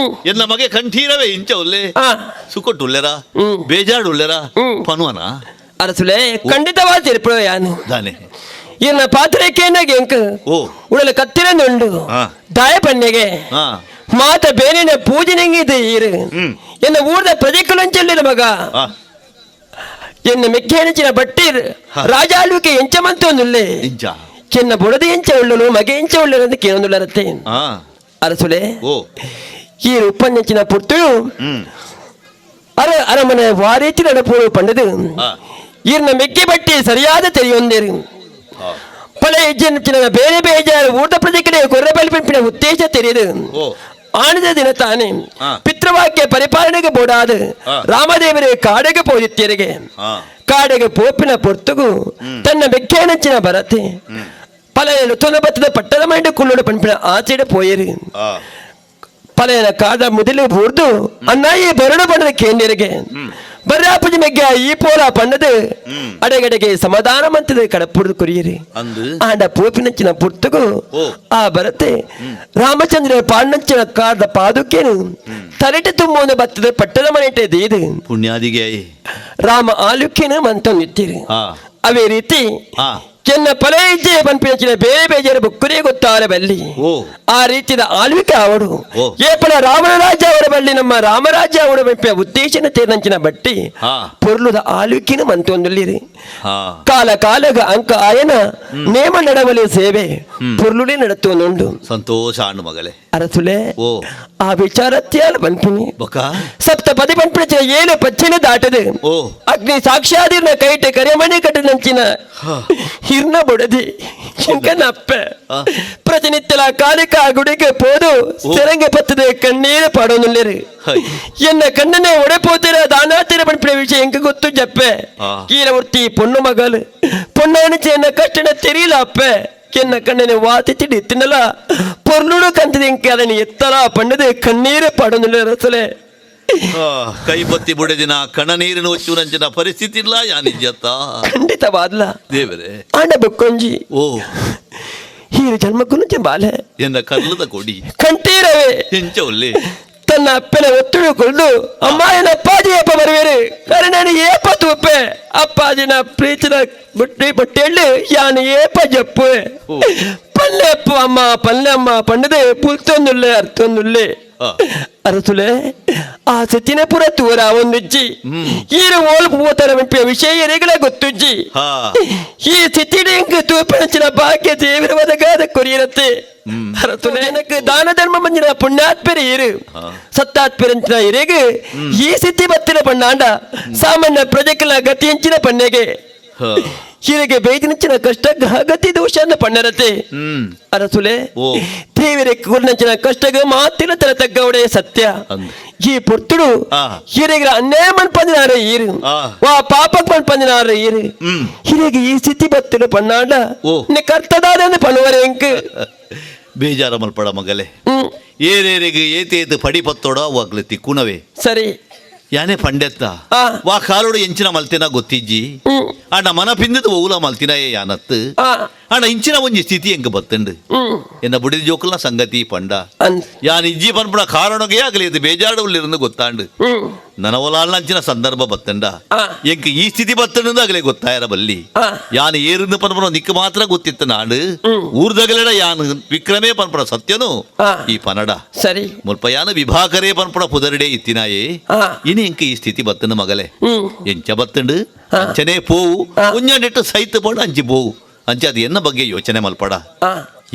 ಎನ್ನ ಮಗೆ ಕಂಠೀರವೇ ಇಂಚ ಉಲ್ಲೆ ಸುಕೊಟ್ಟುಲ್ಲೆರ ಬೇಜಾಡುಲ್ಲೆರ ಪನುವನ ಅರಸುಲೆ ಖಂಡಿತವಾಗಿ ತಿರುಪುಳ ಯಾನು ದಾನೆ ಇನ್ನ ಪಾತ್ರೆಕೇನಾಗಿ ಎಂಕ ಓ ಉಡಲ ಕತ್ತಿರಂದುಂಡು ದಾಯ ಪಣ್ಣೆಗೆ ಹಾ ಮಾತ ಬೇನಿನ ಪೂಜನೆಂಗಿದೆ ಈರು ಎನ್ನ ಊರ್ದ ಪ್ರಜೆಕುಲಂಚಲ್ಲಿರ ಮಗ ಎನ್ನ ಮೆಕ್ಕೇನಚಿನ ಬಟ್ಟೀರ್ ರಾಜಾಳ್ವಿಕೆ ಎಂಚಮಂತೊಂದುಲ್ಲೆ ಇಂಚ ಚೆನ್ನ ಬುಡದ ಎಂಚ ಉಳ್ಳಲು ಮಗೆ ಎಂಚ ಉಳ್ಳಲು ಅಂತ ಕೇಳೊಂದುಲ್ಲರತ್ತೆ ಅರಸುಲೆ ಈ ಉಪ್ಪಂಚಿನ ಪುರ್ತಳು ಅರಮನೆ ವಾರೀತಿ ನಡಪೋಳು ಪಂಡದು ಈರ್ನ ಮೆಕ್ಕೆ ಬಟ್ಟೆ ಸರಿಯಾದ ತೆರೆಯೊಂದೇರು ಪಲ ಹೆಜ್ಜೆನ ಬೇರೆ ಬೇಜಾರು ಊಟ ಪ್ರಜೆಗಳೇ ಕೊರ್ರೆ ಬಲಿಪಿನ ಉದ್ದೇಶ ತೆರೆಯದು ಆನದ ದಿನ ತಾನೆ ಪಿತೃವಾಕ್ಯ ಪರಿಪಾಲನೆಗೆ ಬೋಡಾದ ರಾಮದೇವರೇ ಕಾಡೆಗೆ ಪೋದಿತ್ಯರಿಗೆ ಕಾಡೆಗೆ ಪೋಪಿನ ಪೊರ್ತುಗು ತನ್ನ ಬೆಕ್ಕೇನಚ್ಚಿನ ಬರತೆ ಪಲೆಯನ್ನು ತೊಂದಬತ್ತದ ಪಟ್ಟದ ಮಂಡ ಕುಳ್ಳೋಡು ಪಂಪಿನ ಆಚೆಡೆ ಪೋಯರು ಪಲೆಯನ ಕಾದ ಮುದಲು ಬೂರ್ದು ಅನ್ನಾಯಿ ಬರಡು ಬಣ್ಣದ ಕೇಂದ್ರಿಗೆ ಬರ್ರಾಪುಜಿ ಮೆಗ್ಗ ಈ ಪೋಲ ಪಣ್ಣದು ಅಡೆಗಡೆಗೆ ಸಮಾಧಾನ ಮಂತದ ಕಡಪುಡ್ದು ಕುರಿಯರಿ ಆಂಡ ಪೋಪಿನಂಚಿನ ಪುರ್ತಗು ಆ ಬರತೆ ರಾಮಚಂದ್ರ ಪಾಂಡಂಚಿನ ಕಾದ ಪಾದುಕೇನು ತಲೆಟೆ ತುಂಬುವ ಬತ್ತದ ಪಟ್ಟದ ಮನೆಟೆ ದೇದು ಪುಣ್ಯಾದಿಗೆ ರಾಮ ಆಲುಕ್ಯನು ಮಂತೊಂದಿತ್ತೀರಿ ಅವೇ ರೀತಿ ಚೆನ್ನ ಪಲ ಹೆಜ್ಜೆ ಪಂಪಿನ ಬೇರೆ ಬೇಜಾರ ಬುಕ್ಕರೇ ಗೊತ್ತಾರೆ ಬಲ್ಲಿ ಆ ರೀತಿಯ ಆಳ್ವಿಕೆ ಅವಡು ಏಪಲ ರಾಮನ ರಾಜ್ಯ ಅವರ ಬಲ್ಲಿ ನಮ್ಮ ರಾಮರಾಜ್ಯ ಅವರ ಬೆಂಪಿನ ಉದ್ದೇಶನ ತೇದಂಚಿನ ಬಟ್ಟಿ ಪೊರ್ಲುದ ಆಳ್ವಿಕೆನು ಮಂತೊಂದಲ್ಲಿರಿ ಕಾಲ ಕಾಲಗ ಅಂಕ ಆಯನ ನೇಮ ನಡವಲಿ ಸೇವೆ ಪೊರ್ಲುಲೇ ನಡತ್ತುವುದುಂಡು ಸಂತೋಷ ಅಣ್ಣು ಮಗಲೇ ಅರಸುಲೆ ಆ ವಿಚಾರತ್ಯಾಲ ಪಂಪಿನಿ ಸಪ್ತ ಪದಿ ಪಂಪಿನ ಏನು ಪಚ್ಚನೆ ದಾಟದು ಅಗ್ನಿ ಸಾಕ್ಷಾದಿರ್ನ ಕೈಟೆ ಕರೆಮಣಿ ಕಟ್ಟಿನಂಚಿನ ಹಿರ್ನ ಬುಡದಿ ಶಿಂಕನಪ್ಪ ಪ್ರತಿನಿತ್ಯಲ ಕಾಲಿಕ ಗುಡಿಗೆ ಪೋದು ಸೆರಂಗೆ ಪತ್ತದ ಕಣ್ಣೀರು ಪಾಡೋನುಲ್ಲೇರು ಎನ್ನ ಕಣ್ಣನೆ ಒಡೆಪೋತಿರ ದಾನಾತಿರ ಪಂಪಿನ ವಿಷಯ ಎಂಕ ಗೊತ್ತು ಜಪ್ಪೆ ಕೀರವರ್ತಿ ಪೊಣ್ಣು ಮಗಲು ಪೊಣ್ಣಾಣಿಚೆ ಎನ್ನ ಕಷ್ಟನ ತೆರೀಲ ಅಪ್ಪೆ ಎನ್ನ ಕಣ್ಣನೆ ವಾತಿ ತಿಡಿ ತಿನ್ನಲ ಪೊರ್ಲುಡು ಕಂತದ ಎಂಕೆ ಅದನ್ನು ಎತ್ತಲ ಪಣ್ಣದೆ ಕಣ್ಣೀರು ಪಾಡೋನುಲ್ಲ ರಸಲೆ ಕೈ ಬತ್ತಿ ಬುಡದಿನ ಕಣ ನೀರಿನ ಒಚ್ಚುನಂಚಿನ ಪರಿಸ್ಥಿತಿ ಇಲ್ಲ ಯಾನಿಜ್ಜತ್ತ ಖಂಡಿತವಾದ್ಲ ದೇವರೇ ಆಂಡ ಬುಕ್ಕೊಂಜಿ ಹೀರು ಜನ್ಮಕ್ಕೂ ಬಾಲೆ ಎನ್ನ ಕಲ್ಲದ ಕೊಡಿ ಕಂಠೀರವೇ ಹೆಂಚ ಒಲ್ಲೆ ತನ್ನ ಅಪ್ಪನ ಒತ್ತುಡು ಕೊಂಡು ಅಮ್ಮ ಏನ ಅಪ್ಪಾಜಿ ಅಪ್ಪ ಬರುವೇರು ಕರ್ಣನ ಏಪ ತೂಪೆ ಅಪ್ಪಾಜಿನ ಪ್ರೀತಿನ ಬುಟ್ಟಿ ಬಟ್ಟೆಳ್ಳು ಯಾನು ಏಪ ಜಪ್ಪು ಪಲ್ಲೆ ಅಪ್ಪ ಅಮ್ಮ ಪಲ್ಲೆ ಅಮ್ಮ ಪಂಡದೆ ಪುಲ್ತೊಂದುಲ್ಲೆ ಅರ್ಥೊಂದುಲ್ಲೆ ಅರಸುಲೆ ಆ ಸಚಿನಪುರ ತೂರ ಒಂದುಜ್ಜಿ ಈರು ಓಲ್ ಪೂತರ ಮೆಂಪಿಯ ವಿಷಯ ಎರೆಗಳೇ ಗೊತ್ತುಜ್ಜಿ ಈ ಸ್ಥಿತಿಡಿಂಗ್ ತೂಪಿನ ಭಾಗ್ಯ ದೇವರವಾದ ಕೊರಿಯಿರತ್ತೆ ಅರಸುಲೆ ನನಗೆ ದಾನ ಧರ್ಮ ಮಂಜಿನ ಪುಣ್ಯಾತ್ಪೆರೆ ಇರು ಸತ್ತಾತ್ಪೆರಂಚಿನ ಇರೆಗೆ ಈ ಸ್ಥಿತಿ ಬತ್ತಿನ ಪಣ್ಣಾಂಡ ಸಾಮಾನ್ಯ ಪ್ರಜೆಗಳ ಗತಿ ಹೆಂಚಿನ ಪಣ್ಣೆಗೆ ಹೀಗೆ ಬೇದಿನಂಚಿನ ಕಷ್ಟ ಗ್ರಹಗತಿ ದೋಷ ಅನ್ನ ಪಣ್ಣರತೆ ಅರಸುಲೆ ದೇವರ ಕುರ್ನಂಚಿನ ಕಷ್ಟಗ ಮಾತಿನ ತರ ತಗ್ಗವಡೆ ಸತ್ಯ ಈ ಪುರ್ತುಡು ಹೀರೆಗ ಅನ್ಯಾಯ ಮಣ್ಪಂದಿನಾರ ಈರು ವಾ ಪಾಪಕ್ ಮಣ್ಪಂದಿನಾರ ಈರು ಹೀರೆಗೆ ಈ ಸ್ಥಿತಿ ಬತ್ತಿನ ಪಣ್ಣಾಂಡ ನಿ ಕರ್ತದಾದ ಪಣುವರೆ ಎಂಕ್ ಬೇಜಾರ ಮಲ್ಪಡ ಮಗಲೇ ಏರೇರಿಗೆ ಏತೇತು ಪಡಿ ಪತ್ತೋಡ ಅವಾಗ್ಲಿ ತಿಕ್ಕುನವೇ ಸರಿ ಯಾನೇ ಪಂಡೆತ್ತ ವಾ ಕಾಲೋಡು ಎಂಚಿನ ಮಲ್ತಿನ ಗೊತ್ತಿಜ್ಜಿ ಅಣ್ಣ ಮನ ಪಿಂದದ ಓಲ ಮಲ್ತಿನ ಯಾನತ್ತು ಅಣ್ಣ ಇಂಚಿನ ಒಂಜಿ ಸ್ಥಿತಿ ಎಂಕ ಬತ್ತಂಡು ಎನ್ನ ಬುಡಿದ ಜೋಕಲ್ನ ಸಂಗತಿ ಪಂಡ ಯಾನ್ ಇಜ್ಜಿ ಪನ್ಪುಣ ಕಾರಣಗೆ ಆಗಲಿ ಇದು ಬೇಜಾರು ಉಳ್ಳಿರಂದು ಗೊತ್ತಾಂಡು ನನ್ನ ಒಲಾಲ್ನಂಚಿನ ಸಂದರ್ಭ ಬತ್ತಂಡ ಎಂಕ ಈ ಸ್ಥಿತಿ ಬತ್ತಂಡು ಆಗಲೇ ಗೊತ್ತಾಯರ ಬಲ್ಲಿ ಯಾನ್ ಏರಿಂದ ಪನ್ಪುಣ ನಿಕ್ಕ ಮಾತ್ರ ಗೊತ್ತಿತ್ತ ನಾಡು ಊರ್ದಗಲೆಡ ಯಾನ್ ವಿಕ್ರಮೇ ಪನ್ಪುಣ ಸತ್ಯನು ಈ ಪನಡ ಸರಿ ಮುಲ್ಪ ಯಾನ ವಿಭಾಕರೇ ಪನ್ಪುಣ ಪುದರಿಡೆ ಇತ್ತಿನಾಯೇ ಇನಿ ಎಂಕ ಈ ಸ್ಥಿತಿ ಬತ್ತಂಡು ಮಗಲೇ ಎಂಚ ಬತ್ತಂಡು ಅಂಚನೆ ಪೋವು ಉಂಜಂಡಿಟ್ಟು ಸೈತ್ ಪಂಡು ಅಂಚಿ ಪೋವು ಅಂಚೆ ಅದು ಎನ್ನ ಬಗ್ಗೆ ಯೋಚನೆ ಮಲ್ಪಡ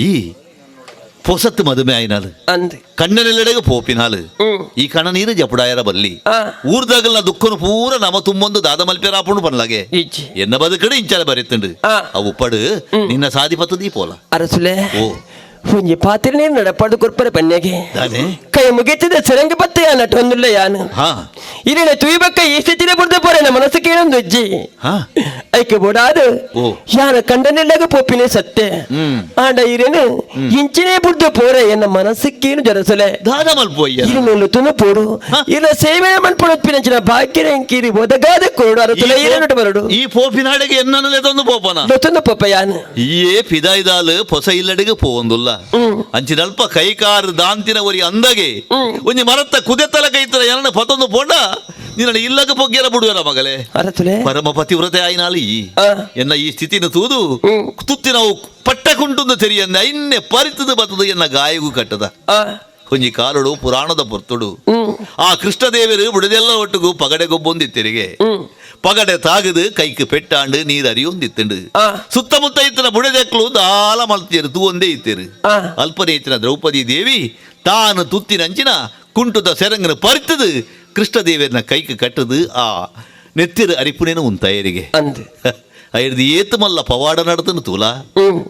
ಈ ಪೊಸತ್ತು ಮದುವೆ ಆಯ್ನಾಲು ಕಣ್ಣನೆಲ್ಲೆಡೆಗೆ ಪೋಪಿನಾಲು ಈ ಕಣ ನೀರು ಜಪುಡಾಯರ ಬಲ್ಲಿ ಊರ್ದಾಗಲ್ನ ದುಃಖನು ಪೂರ ನಮ ತುಂಬೊಂದು ದಾದ ಮಲ್ಪೆರಾಪುಂಡು ಪನ್ಲಾಗೆ ಎನ್ನ ಬದುಕಡೆ ಇಂಚಾಲ ಬರೆತ್ತುಂಡು ಅವು ಪಡು ನಿನ್ನ ಸಾಧಿಪತ್ತು ದೀಪೋಲ ಅರಸುಲೆ ಒಂಜಿ ಪಾತ್ರೆ ನೀರು ನಡಪಡು ಕೊರ್ಪರೆ ಪನ್ನೆಗೆ ಕೈ ಮುಗಿತಿದ ಸರಂಗ ಬತ್ತೆ ನಟೊಂದುಲ್ಲ ಯಾನು ಹಾ ಇರಿನ ತುಯಿಬಕ್ಕ ಈ ಸ್ಥಿತಿನ ಬುಡ್ದ ಪೋರೆ ನಮ್ಮ ಮನಸ್ಸು ಕೇಳೊಂದು ಅಜ್ಜಿ ಹಾ ಐಕೆ ಬೋಡಾದು ಓ. ಯಾನ ಕಂಡನಿಲ್ಲಾಗ ಪೋಪಿನೇ ಸತ್ಯ ಆಂಡ ಇರೇನು ಇಂಚಿನೇ ಬುಡ್ದ ಪೋರೆ ಎನ್ನ ಮನಸ್ಸಕ್ಕೇನು ಜರಸಲೆ ದಾದ ಮಲ್ಪೋಯ್ಯ ಇರಿನೊಂದು ತುನು ಪೋಡು ಇಲ್ಲ ಸೇವೆ ಮನ್ಪೊಳಪ್ಪಿನಂಚಿನ ಭಾಗ್ಯನ ಎಂಕೀರಿ ಒದಗಾದ ಕೊರಡು ಅರತುಲ ಏನ ಬರಡು ಈ ಪೋಪಿನಾಡೆಗೆ ಎನ್ನಲೆದೊಂದು ಪೋಪನ ಲೊತ್ತೊಂದು ಪೊಪ್ಪ ಯಾನು ಏ ಪಿದಾಯ್ದಾಲು ಪೊಸ ಇಲ್ಲಡೆಗೆ ಪೋವಂದುಲ್ಲ ಅಂಚಿನಲ್ಪ ಕೈಕಾರು ದಾಂತಿನ ಒರಿ ಅಂದಗೆ ಒಂಜಿ ಮರತ್ತ ಕುದೆತ್ತಲ ಕೈತರ ಎನ್ನ ಪತೊಂದು ಪೋಂಡ ನಿನ್ನ ಇಲ್ಲಗ ಪೊಗ್ಗೆರ ಬಿಡುವನ ಮಗಲೇ ಅರತುಲೆ ಪರಮ ಪತಿವ್ರತೆ ಆಯ್ನಾಲಿ ಎನ್ನ ಈ ಸ್ಥಿತಿನ ತೂದು ತುತ್ತಿ ನಾವು ಪಟ್ಟಕುಂಟುಂದು ತೆರಿಯಂದ ಇನ್ನೆ ಪರಿತದ ಬತ್ತದು ಎನ್ನ ಗಾಯಗೂ ಕಟ್ಟದ ಒಂಜಿ ಕಾಲುಡು ಪುರಾಣದ ಪೊರ್ತುಡು ಆ ಕೃಷ್ಣದೇವರು ಬುಡದೆಲ್ಲ ಒಟ್ಟಿಗೂ ಪಗಡೆ ಗೊಬ್ಬೊಂದಿತ್ತೆರಿಗೆ ಪಗಡೆ ತಾಗದು ಕೈക്ക് ಪೆಟ್ಟಾಂಡು ನೀರು ಅರಿಯೊಂದಿತ್ತಂಡು ಸುತ್ತಮುತ್ತ ಇತ್ತಿನ ಬುಡದೆಕ್ಲು ದಾಲ ಮಲ್ತಿಯರು ತೂವೊಂದೇ ಇತ್ತೇರು ಅಲ್ಪನೇ ಇತ್ತಿನ ದ್ರೌಪದಿ ದೇವಿ ತಾನು ತುತ್ತಿನಂಚಿನ ಕುಂಟುದ ಸೆರಂಗನ ಪರಿತದು ಕೃಷ್ಣದೇವರನ್ನ ಕೈക്ക് ಕಟ್ಟದು ಆ ನೆತ್ತಿರ ಅರಿಪುನೇನು ಉಂತಾಯರಿಗೆ ಐದು ಏತು ಮಲ್ಲ ಪವಾಡ ನಡತನು ತೂಲ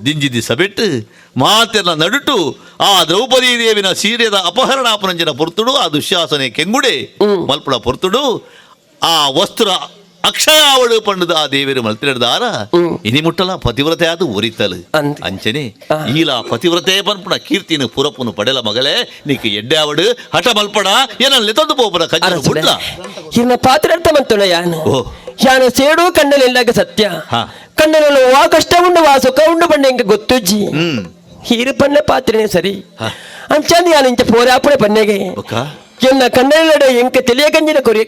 ದಿಂಜಿದಿ ಸಬೆಟ್ಟು ಮಾತೆಲ್ಲ ನಡುಟು ಆ ದ್ರೌಪದಿ ದೇವಿನ ಸೀರೆದ ಅಪಹರಣಾಪನಂಜನ ಪೊರ್ತುಡು ಆ ದುಶ್ಯಾಸನೆ ಕೆಂಗುಡೆ ಮಲ್ಪುಡ ಪೊರ್ತುಡು ಆ ವಸ್ತ್ರ ಅಕ್ಷಯ ಅವಳು ಪಂಡದ ಆ ದೇವಿರು ಮಲ್ತಿರದಾರ ಇನಿ ಮುಟ್ಟಲ ಪತಿವ್ರತೆ ಆದು ಉರಿತಲು ಅಂಚನೆ ಈಲ ಪತಿವ್ರತೆ ಪನ್ಪುಣ ಕೀರ್ತಿನ ಪುರಪುನು ಪಡೆಲ ಮಗಳೇ ನೀಕ್ ಎಡ್ಡೆ ಅವಡು ಹಠ ಮಲ್ಪಡ ಏನಲ್ಲಿ ತಂದು ಪೋಪನ ಕಜ್ಜನ ಮುಟ್ಲ ಇನ್ನ ಪಾತ್ರಾರ್ಥ ಮಂತುಳ ಯಾನು ಯಾನು ಸೇಡು ಕಣ್ಣಲಿಲ್ಲಾಗ ಸತ್ಯ ಕಣ್ಣನಲ್ಲಿ ವಾ ಕಷ್ಟ ಉಂಡು ವಾ ಸುಖ ಉಂಡು ಬಣ್ಣ ಇಂಕ ಗೊತ್ತುಜ್ಜಿ ಹೀರು ಪಣ್ಣ ಪಾತ್ರೆನೇ ಸರಿ ಅಂಚಂದು ಯಾನು ಇಂಚ ಪೋರಾಪುಳೆ ಪಣ್ಣೆಗೆ ಎನ್ನ ಕಣ್ಣಲ್ಲಡ ಎಂಕ ತಿಳಿಯ ಗಂಜಿನ ಕೊರಿಯ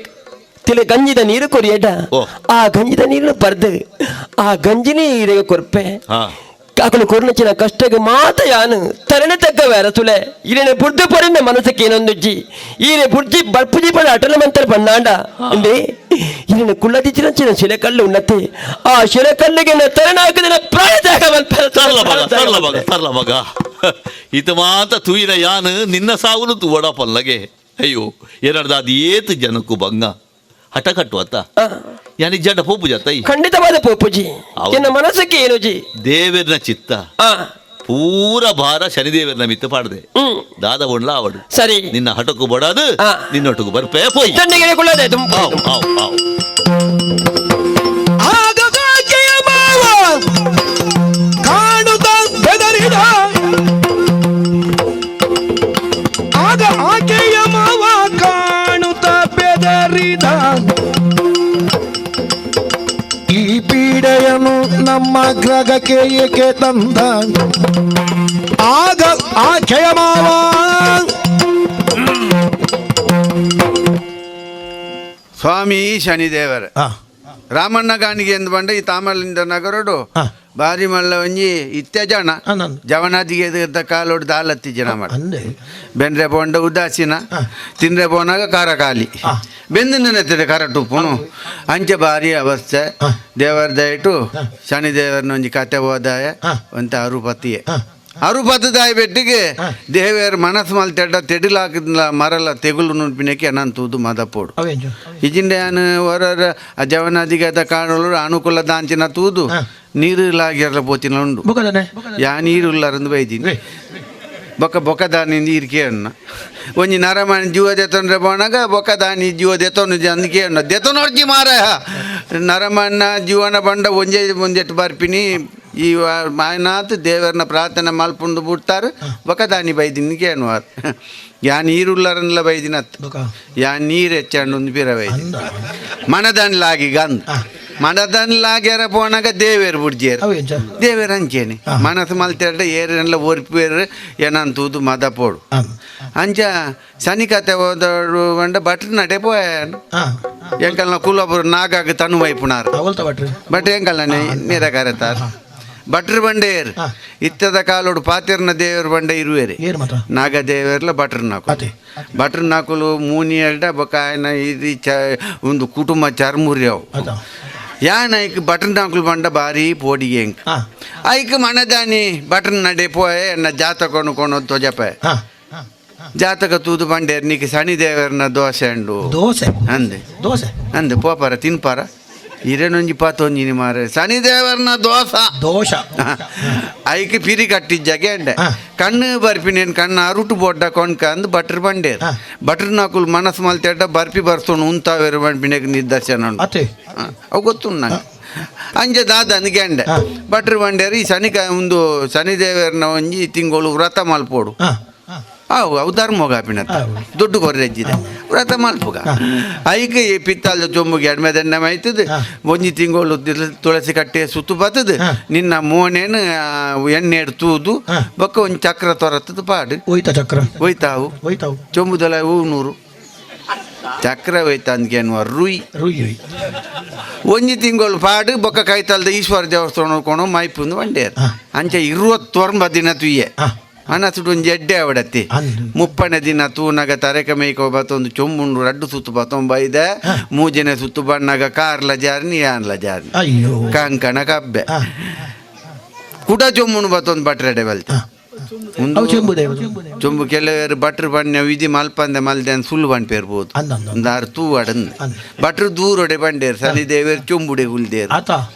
ತಿಳಿ ಗಂಜಿದ ನೀರು ಕೊರಿಯಡ ಆ ಗಂಜಿದ ನೀರು ಬರ್ದು ಆ ಗಂಜಿ ನೀರಿಗೆ ಕೊರ್ಪೆ ಕಾಕಲು ಕೊರ್ನಚಿನ ಕಷ್ಟಗೆ ಮಾತ ಯಾನು ತರಣೆ ತಕ್ಕವೆ ಅರಸುಲೆ ಇರೇನೆ ಬುಡ್ದು ಪೊರೆನ ಮನಸ್ಸಕ್ಕೆ ಏನೊಂದುಜ್ಜಿ ಈರೆ ಬುಡ್ಜಿ ಬಲ್ಪುಜಿ ಪಡ ಅಟಲ ಮಂತರ ಬಣ್ಣಾಂಡ ಅಂದೆ ಇರೇನೆ ಕುಳ್ಳದಿಚ್ಚಿನ ಶಿಲೆಕಲ್ಲು ಉನ್ನತಿ ಆ ಶಿಲೆಕಲ್ಲಿಗೆ ತರಣ ಹಾಕಿದ ಪ್ರಾಣ ತರ್ಲ ಮಗ ಇತ ಮಾತ ತೂಯಿನ ಯಾನು ನಿನ್ನ ಸಾವುನು ತೂವಡ ಪಲ್ಲಗೆ ಅಯ್ಯೋ ಏನರ್ದ ಅದು ಏತು ಜನಕ್ಕೂ ಭಂಗ ಹಠ ಕಟ್ಟುವತ್ತ ಯಾನಿ ಜಡ ಪೋಪು ಜತ್ತೈ ಖಂಡಿತವಾದ ಪೋಪುಜಿ ಎನ್ನ ಮನಸ್ಸಕ್ಕೆ ಏನು ಜಿ ದೇವರನ ಚಿತ್ತ ಪೂರ ಭಾರ ಶನಿದೇವರನ ಮಿತ್ತ ಪಾಡದೆ ದಾದ ಒಣ್ಲ ಅವಡು ಸರಿ ನಿನ್ನ ಹಠಕ್ಕೂ ಬಡಾದು ನಿನ್ನೊಟ್ಟಿಗೂ ಬರ್ಪೇ ಪೋಯ್ ಕಾಣುತ್ತ ಬೆದರಿದ ಆಗ ಆಕೆಯ ಮಾವ ಕಾಣುತ್ತ ಬೆದರಿದ ಈ ಪೀಡೆಯನ್ನು ನಮ್ಮ ಗ್ರಹಕ್ಕೆ ಏಕೆ ತಂದ ಆಗ ಆಕೆಯ ಮಾವ ಸ್ವಾಮಿ ಶನಿದೇವರ ರಾಮಣ್ಣ ಗಾಣಿಗೆ ಎಂದು ಬಂಡ ಈ ತಾಮಲಿಂದ ನಗರಡು ಬಾರಿ ಮಲ್ಲ ಒಂಜಿ ಇತ್ಯಜನ ಜವನಾದಿಗೆ ಎದ್ದ ಕಾಲೋಡು ದಾಲತ್ತಿ ಜನ ಮಾಡ ಬೆಂದ್ರೆ ಬೋಂಡ ಉದಾಸೀನ ತಿಂದ್ರೆ ಬೋನಾಗ ಖಾರ ಖಾಲಿ ಬೆಂದಿನ ನೆತ್ತದೆ ಕರೆಕ್ಟ್ ಉಪ್ಪುನು ಅಂಚೆ ಬಾರಿ ಅವಸ್ಥೆ ದೇವರ ದಯಟು ಶನಿದೇವರನ ಒಂಜಿ ಕತೆ ಹೋದಾಯ ಅಂತ ಅರುಪತಿಯೇ ಅರುಪತದಾಯ ಬೆಟ್ಟಿಗೆ ದೇವೇರ ಮನಸ್ಸು ಮಲ್ ತೆಡಿಲಾಕಿದ್ಲ ಮರಲ ತೆಗುಲು ನುಡ್ಪಿನಕ್ಕೆ ನಾನು ತೂದು ಮದಪೋಡು ಇಜಿಂಡೆ ನಾನು ಹೊರ ಜವನದಿಗೆ ಅದ ಕಾಣಲು ಅನುಕೂಲ ದಾಂಚಿನ ತೂದು ನೀರು ಲಾಗಿರಲ್ಲ ಪೋತಿನ ಉಂಡು ಯಾ ನೀರು ಇಲ್ಲಾರಂದು ಬೈತೀನಿ ಬೊಕ್ಕ ದಾನಿಂದ ಇರ್ಕೆ ಅನ್ನ ಒಂಜಿ ನರಮಣಿ ಜೀವ ದೆತ್ತೊಂಡ್ರೆ ಬೋನಾಗ ಬೊಕ್ಕ ದಾನಿ ಜೀವ ದೆತ್ತೊಂದು ಅಂದಕ್ಕೆ ಅನ್ನ ದೆತ್ತೊನೊಡ್ಜಿ ಮಾರಾಯ ನರಮಣ್ಣ ಜೀವನ ಬಂಡ ಒಂಜೆಟ್ಟು ಬರ್ಪಿನಿ ಈ ಮಾಯನಾಥ್ ದೇವರನ್ನ ಪ್ರಾರ್ಥನೆ ಮಲ್ಪುಂಡು ಬಿಡ್ತಾರೆ ಬೊಕ್ಕ ದಾನಿ ಬೈದಿನಿಗೆ ಅನ್ನುವಾರ ಯಾ ನೀರುಳ್ಳರನ್ನೆಲ್ಲ ಬೈದಿನತ್ ಯಾ ನೀರು ಹೆಚ್ಚಂಡು ಒಂದು ಬೀರ ಬೈದಿ ಮನದನ್ಲಾಗಿ ಗಂಧ ಮನದನ್ಲಾಗ್ಯಾರ ಪೋನಾಗ ದೇವೇರು ಬುಡ್ಜೇರು ದೇವೇರು ಅಂಚೇನೆ ಮನಸ್ಸು ಮಲ್ತೆರಡ ಏರೆಲ್ಲ ಒರ್ಪೇರು ಏನಂತೂದು ಮದ ಪೋಡು ಅಂಚ ಶನಿ ಕತೆ ಹೋದಳು ಬಂಡ ಭಟ್ರು ನಡೆ ಪೋಯಾನು ಎಂಕಲ್ನ ಕುಲೊಬ್ಬರು ನಾಗಾಗ ತನು ವೈಪುನಾರು ಬಟ್ ಎಂಕಲ್ನ ನೇರ ಕರೆತಾರ ಭಟ್ರು ಬಂಡೇರು ಇತ್ತದ ಕಾಲೋಡು ಪಾತಿರ್ನ ದೇವರ ಬಂಡ ಇರುವೇರಿ ನಾಗ ದೇವರ್ಲ ಭಟ್ರು ನಾಕು ಭಟ್ರು ನಾಕುಲು ಮೂನಿ ಎರಡ ಬೊಕ್ಕ ಆಯ್ನ ಇದು ಒಂದು ಕುಟುಂಬ ಚರ್ಮುರಿ ಅವು ಯಾನ ಐಕ್ ಭಟ್ರು ನಾಕುಲು ಬಂಡ ಬಾರಿ ಪೋಡಿಗೆ ಎಂಕ್ ಐಕ್ ಮನದಾನಿ ಭಟ್ರು ನಡೆ ಪೋಯೆ ಎನ್ನ ಜಾತಕ ಕೊಣೋದು ತೊಜಪ ಜಾತಕ ತೂದು ಬಂಡೇರು ನೀಕೆ ಶನಿ ದೇವರನ ದೋಸೆ ಅಂಡು ಅಂದೆ ಪೋಪಾರ ತಿನ್ಪಾರ ಇರೇನೊಂಜಿ ಪಾತೊಂಜಿನಿ ಮಾರೆ ಶನಿದೇವರನ ದೋಷ ಐಕೆ ಪಿರಿ ಕಟ್ಟಿಜ್ಜಾಗೆ ಅಂಡೆ ಕಣ್ಣು ಬರ್ಪಿನೇನು ಕಣ್ಣು ಅರುಟು ಬೊಡ್ಡ ಕೊಂಡ್ಕ ಅಂದು ಬಟ್ರ್ ಬಂಡೇರು ಬಟ್ರ್ ನಾಕುಲು ಮನಸ್ಸು ಮಲ್ತೆಡ್ಡ ಬರ್ಪಿ ಬರ್ಸೋಣ ಉಂತಾವೇರು ಬಂಡ್ಪಿನೇಗೆ ನಿದರ್ಶನ ಉಂಟು ಅವು ಗೊತ್ತುಂಡು ನಂಗೆ ಅಂಜೆ ದಾದ ಅಂದ್ಗೆಂಡೆ ಬಟ್ರ್ ಬಂಡೇರು ಈ ಒಂದು ಶನಿದೇವರನ ಒಂಜಿ ತಿಂಗಳು ವ್ರತ ಮಲ್ಪೋಡು ಅವು ಧರ್ಮೋಗಾಪಿನ ದುಡ್ಡು ಕೊರ್ರೆಜ್ಜಿದೆ ವ್ರತ ಮಲ್ಪುಗ ಐಕೆ ಈ ಪಿತ್ತಲ್ದ ಚೊಂಬುಗೆ ಎಡ್ಮೆದೆಣ್ಣೆ ಮೈತದು ಒಂಜಿ ತಿಂಗಳು ತುಳಸಿ ಕಟ್ಟೆ ಸುತ್ತು ಬತ್ತದು ನಿನ್ನ ಮೋನೇನು ಎಣ್ಣೆ ತೂದು ಬೊಕ್ಕ ಒಂದು ಚಕ್ರ ತೊರತ್ತದು ಪಾಡು ಒಯ್ತಾವು ಚೊಂಬುದಲ ಹೂನೂರು ಚಕ್ರ ಹೋಯ್ತ ಅಂದ್ಗೇನು ರುಯ್ ಒಂಜಿ ತಿಂಗಳು ಪಾಡು ಬೊಕ್ಕ ಕೈತಲ್ದ ಈಶ್ವರ ದೇವಸ್ಥಾನ ನೋಡ್ಕೊಂಡು ಮೈಪುಂದು ಬಂಡೇರು ಅಂಚೆ 29 ದಿನ ತುಯ್ಯೆ ಅನಸುಡು ಒಂದು ಎಡ್ಡೆ ಅವಡತ್ತಿ 30ನೇ ದಿನ ತೂನಾಗ ತರೆಕ ಮೇಯ್ಕೊ ಬತ್ತೊಂದು ಚೊಂಬುಂಡು ರಡ್ಡು ಸುತ್ತು ಬತ್ತೊಂಬೈದ ಮೂಜನೆ ಸುತ್ತು ಬಣ್ಣಾಗ ಕಾರ್ಲ ಜಾರ್ನಿ ಯಾನ್ಲ ಜಾರ್ನಿ ಕಂಕಣ ಕಬ್ಬೆ ಕುಡ ಚೊಂಬುಂಡು ಬತ್ತೊಂದು ಬಟ್ರೆಡೆ ಬಲ್ತೆ ಚೊಂಬು ಕೆಲವರು ಬಟ್ರು ಬಣ್ಣ ವಿಧಿ ಮಲ್ಪಂದೆ ಮಲ್ದೆ ಸುಳ್ಳು ಬಣ್ಪೇರ್ಬೋದು ಒಂದಾರು ತೂ ಅಡಂದು ಬಟ್ರು ದೂರೊಡೆ ಬಂಡೇರು ಸಲಿ ದೇವೇರು ಚೊಂಬುಡೆ ಹುಲ್ದೇರು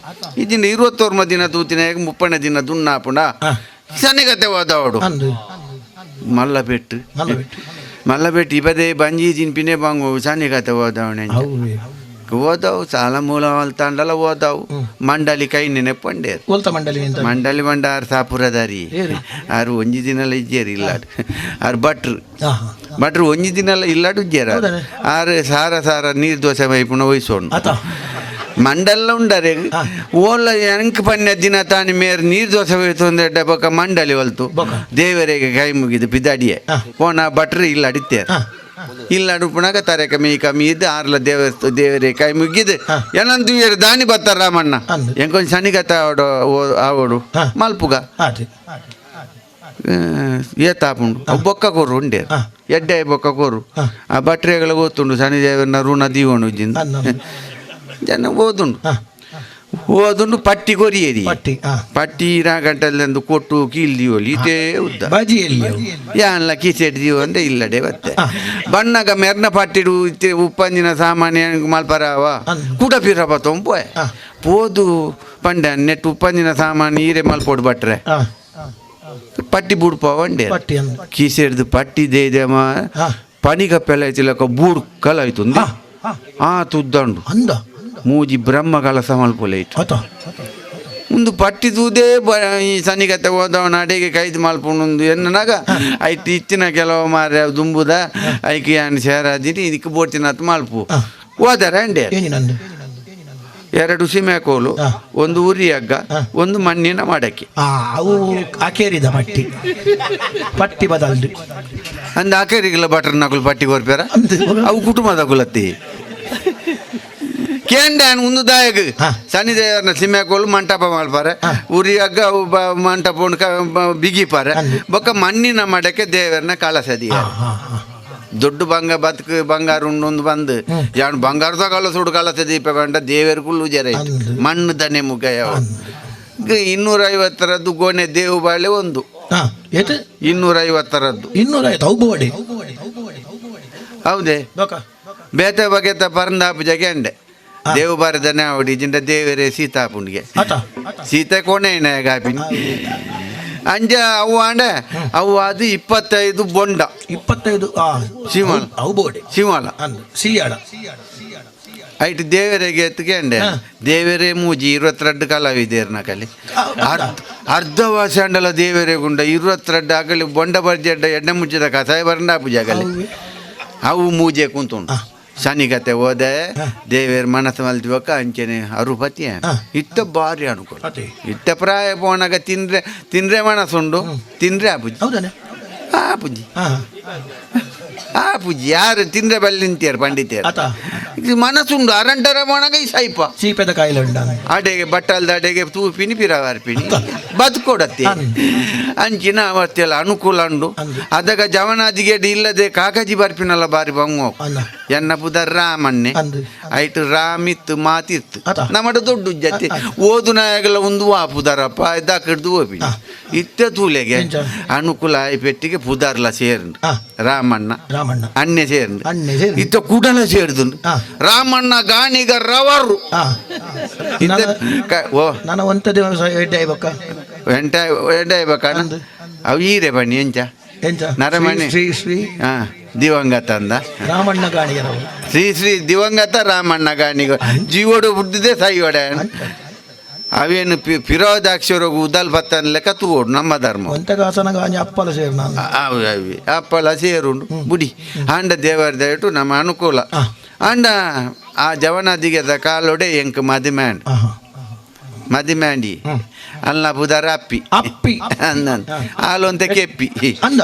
ಇದನ್ನ 29 ದಿನ ತೂತಿನ 30ನೇ ದಿನ ದುಣ್ಣಾಪುಂಡ ಸನಿಗತೆ ಹೋದವಡು ಮಲ್ಲಬೆಟ್ಟು ಇಪದೇ ಬಂಜಿ ಜಿನ್ಪಿನೇ ಬಂಗು ಸನಿಗತೆ ಹೋದವಣೆ ಓದವು ಸಾಲ ಮೂಲ ತಂಡಲ ಓದವು ಮಂಡಲಿ ಕೈ ನೆನಪಂಡೇರು ಮಂಡಲಿ ಮಂಡ ಆರು ಸಾಪುರದಾರಿ ಆರು ಒಂಜಿ ದಿನಲ್ಲ ಇಜ್ಜೇರು ಇಲ್ಲಾಡು ಆರು ಭಟ್ರು ಒಂಜಿ ದಿನಲ್ಲ ಇಲ್ಲಾಡು ಇಜ್ಜೇರ ಆರು ಸಾರ ನೀರು ದೋಸೆ ಮೈಪುಣ ವಹಿಸೋಣ ಮಂಡಲ್ಲ ಉಂಡರೆ ಓಲ ಎಂಕ್ ಪನ್ಯ ದಿನ ತಾನಿ ಮೇರ್ ನೀರು ದೋಸೆ ಹೋಯ್ತು ಅಂದ್ರೆ ಬೊಕ್ಕ ಮಂಡಲಿ ಹೊಲ್ತು ದೇವರಿಗೆ ಕೈ ಮುಗಿದು ಬಿದಾಡಿಯೇ ಪೋನ ಭಟ್ರು ಇಲ್ಲ ಅಡಿತೇರು ಇಲ್ಲ ಅಡುಪುಣಾಗ ತರೆಕ ಮೀ ಕಮ್ಮಿ ಇದ್ದು ಆರ್ಲ ದೇವರೇ ಕೈ ಮುಗಿದು ಏನಂದು ದಾನಿ ಬತ್ತಾರ ರಾಮಣ್ಣ ಎಂಕೊಂದು ಸನಿಗತ ಆವಡು ಮಲ್ಪುಗ ಏತಾಪುಂಡು ಬೊಕ್ಕ ಕೋರು ಉಂಡೆ ಎಡ್ಡೆ ಬೊಕ್ಕ ಕೋರು ಆ ಭಟ್ರೆಗಳ ಓದ್ತುಂಡು ಶನಿದೇವನ ಋಣ ದೀವಣು ಜನ ಓದುಂಡು ಪಟ್ಟಿ ಕೊರಿಯೇರಿ ಪಟ್ಟಿ ಗಂಟೆಲ್ಲಂದು ಕೊಟ್ಟು ಕೀಲ್ದಿವಲ್ಲಿ ಇದೇ ಉದ್ದ ಯಾನ್ಲ ಕಿಸೆಟ್ ದೀವ ಅಂದ್ರೆ ಇಲ್ಲಡೆ ಬತ್ತೆ ಬಣ್ಣಗ ಮೆರ್ನ ಪಟ್ಟಿಡು ಉಪ್ಪಂದಿನ ಸಾಮಾನ್ಯ ಮಲ್ಪರಾವ ಕುಡಪಿರ ಬತ್ತೊಂಪೋಯ್ ಪೋದು ಪಂಡ ನೆಟ್ಟು ಉಪ್ಪಂದಿನ ಸಾಮಾನು ಈರೆ ಮಲ್ಪೋಡು ಬಟ್ರೆ ಪಟ್ಟಿ ಬೂಡ್ಪ ಒಂಡೆ ಕಿಸೆಡ್ದು ಪಟ್ಟಿ ದೇದಮ ಪನಿಗ ಪೆಲಾಯ್ತಿಲಕ ಬೂಡ್ ಕಲಾಯ್ತು ತುದ್ದಂಡು ಮೂಜಿ ಬ್ರಹ್ಮ ಕಲಸ ಮಲ್ಪೊಲೆ ಇಟ್ಟು ಒಂದು ಪಟ್ಟಿ ತೂದೇ ಈ ಸನಿಗತೆ ಹೋದವನ ಅಡೆಗೆ ಕೈದು ಮಲ್ಪುಂಡು ಎನ್ನನಾಗ ಐತಿ ಇಚ್ಚಿನ ಕೆಲವು ಮಾರ ದುಂಬುದ ಐಕಿ ಅನ್ ಸೇರಾದಿನಿ ಇದಕ್ಕೆ ಬೋಡ್ತಿನತ್ ಮಲ್ಪು ಹೋದರೆ ಅಂಡೆ 2 ಸಿಮೆಕೋಲು ಒಂದು ಉರಿ ಹಗ್ಗ ಒಂದು ಮಣ್ಣಿನ ಮಡಕೆ ಅವು ಆಕೇರಿದ ಪಟ್ಟಿ ಬದಲ್ದು ಅಂದ ಆಕೇರಿಗೆಲ್ಲ ಬಟರ್ ನಕಲು ಪಟ್ಟಿ ಕೊರ್ಪೇರ ಅವು ಕುಟುಂಬದ ಕುಲತ್ತಿ ಕೇಂಡಾನ್ ಒಂದು ದಾಯಗ ಶನಿದೇವರನ ಸಿಮೆಕೋಲು ಮಂಟಪ ಮಲ್ಪಾರೆ ಉರಿ ಹಗ್ಗ ಅವು ಮಂಟಪ ಬಿಗಿಪಾರೆ ಬೊಕ್ಕ ಮಣ್ಣಿನ ಮಡಕೆ ದೇವರನ ಕಳಸದಿ ದೊಡ್ಡ ಬಂಗಾರ ಉಂಡು ಬಂದು ಯಾನು ಬಂಗಾರದ ಕಲಸುಡು ಕಲಸ ದೀಪ ಬಂಡ ದೇವರ ಕುಲ್ಲು ಜರ ಮಣ್ಣು ದನೆ ಮುಖ 250 ಗೋಣೆ ದೇವು ಬಾಳೆ ಒಂದು 250 ಹೌದೇ ಬೇತೆ ಬಗೆತ ಪರಂದಾಪು ಜಗೆಂಡೆ ದೇವು ಬಾರದನೆ ಅವಡಿ ಜಿಂಡ ದೇವರೇ ಸೀತಾಪುಂಡಿಗೆ ಸೀತೆ ಕೋಣೆ ಗಾಪಿನಿ ಅಂಜ ಅವು ಆಂಡ ಅವು ಅದು 25 ಬೊಂಡ 25 ಶಿವಾಲ ಐಟ್ ದೇವರಿಗೆ ಎತ್ಕೊಂಡೆ ದೇವರೇ ಮೂಜಿ 22 ಕಲಾವಿದೇರು ನಕಲಿ ಅರ್ಧ ವರ್ಷ ಅಂಡಲ ದೇವರೇ ಗುಂಡ 22 ಆಗಲಿ ಬೊಂಡ ಬರ್ಜಡ್ಡ ಎಣ್ಣೆ ಮುಚ್ಚಿದ ಕಸಾಯ ಬರಂಡ ಪೂಜಾಗಲಿ ಅವು ಮೂಜೆ ಕುಂತುಂಡು ಶನಿಗತೆ ಹೋದೆ ದೇವರ ಮನಸ್ಸು ಮಲ್ತಿವಕ್ಕ ಅಂಚೆನೆ ಅರುಪತಿ ಇತ್ತ ಬಾರಿ ಅನುಕೂಲ ಇತ್ತ ಪ್ರಾಯ ಪೋನಾಗ ತಿಂದ್ರೆ ಮನಸ್ಸುಂಡು ತಿಂದ್ರೆ ಆಪುಜಿ ಪೂಜಿ ಯಾರು ತಿಂದ್ರೆ ಬಲ್ಲಿ ನಿಂತಿಯಾರು ಪಂಡಿತಿಯರು ಮನಸ್ಸುಂಡು ಅರಂಟರ ಮೋಣಗ ಈ ಸೀಪದ ಕಾಯಿಲೆ ಅಡೆಗೆ ಬಟ್ಟಲ್ದ ಅಡೆಗೆ ತೂಪಿನಿ ಪಿರವಾರ್ಪಿನಿ ಬದುಕೊಡತ್ತೆ ಅಂಚಿನ ಅವತ್ತೆಲ್ಲ ಅನುಕೂಲ ಉಂಡು ಅದಾಗ ಜವನಾದಿಗೆ ಇಲ್ಲದೆ ಕಾಗಜಿ ಬರ್ಪಿನಲ್ಲ ಬಾರಿ ಬಂಗೋ ಎನ್ನ ಪುದರ್ ರಾಮಣ್ಣೆ ಐಟು ರಾಮಿತ್ತು ಮಾತಿತ್ತು ನಮ್ಮಡ ದೊಡ್ಡ ಜತೆ ಓದು ನಾಯಗಲ ಒಂದು ಪುದರಪ್ಪ ಇದಾಕಡ್ದು ಓಪಿ ಇತ್ತೆ ತೂಲೆಗೆ ಅನುಕೂಲ ಆಯ್ ಪೆಟ್ಟಿಗೆ ಪುದರ್ಲ ಸೇರ್ಂಡು ರಾಮಣ್ಣ ಅಣ್ಣೆ ಸೇರ್ಂಡು ಇತ್ತ ಕುಡಲ ಸೇರ್ದು ರಾಮಣ್ಣ ಗಾಣಿಗರವರು ಓ ನಾನು ಒಂತ ದಿವಸ ಎಡ್ಡೆ ಆಯ್ಬೇಕ ಎಂಟ ಆಗ್ಬೇಕಣ್ಣ ಅವು ಈರೆ ಬನ್ನಿ ಎಂಚ ಎಂತ ನರಮಣಿ ಶ್ರೀ ಶ್ರೀ ಹಾ ದಿವಂಗತ ಅಂದ ರಾಮಣ್ಣ ಗಾಣಿಗರವರು ಶ್ರೀ ಶ್ರೀ ದಿವಂಗತ ರಾಮಣ್ಣ ಗಾಣಿಗ ಜೀವೋಡು ಬುದ್ಧಿದೆ ಸಾಯಿವಡೆ ಅವೇನು ಫಿರೋದಾಕ್ಷರ ಉದಲ್ ಬತ್ತನ್ ಲೆಕ್ಕ ತೂಡು ನಮ್ಮ ಧರ್ಮ ಒಂತ ಕಾಸನ ಗಾಂಜಿ ಅಪ್ಪಲ ಸೇರು ನಾನು ಅವಿ ಅಪ್ಪಲ ಸೇರುಂಡು ಬುಡಿ ಆಂಡ ದೇವರ ದಯಟು ನಮ್ಮ ಅನುಕೂಲ ಆಂಡ ಆ ಜವನಾದಿಗೆದ ಕಾಲೊಡೆ ಎಂಕ್ ಮದಿಮ್ಯಾಂಡಿ ಅಲ್ಲ ಬುಧರ ಅಪ್ಪಿ ಅಪ್ಪಿ ಅಂದ ಹಾಲೊಂತ ಕೆಪ್ಪಿ ಅಂದ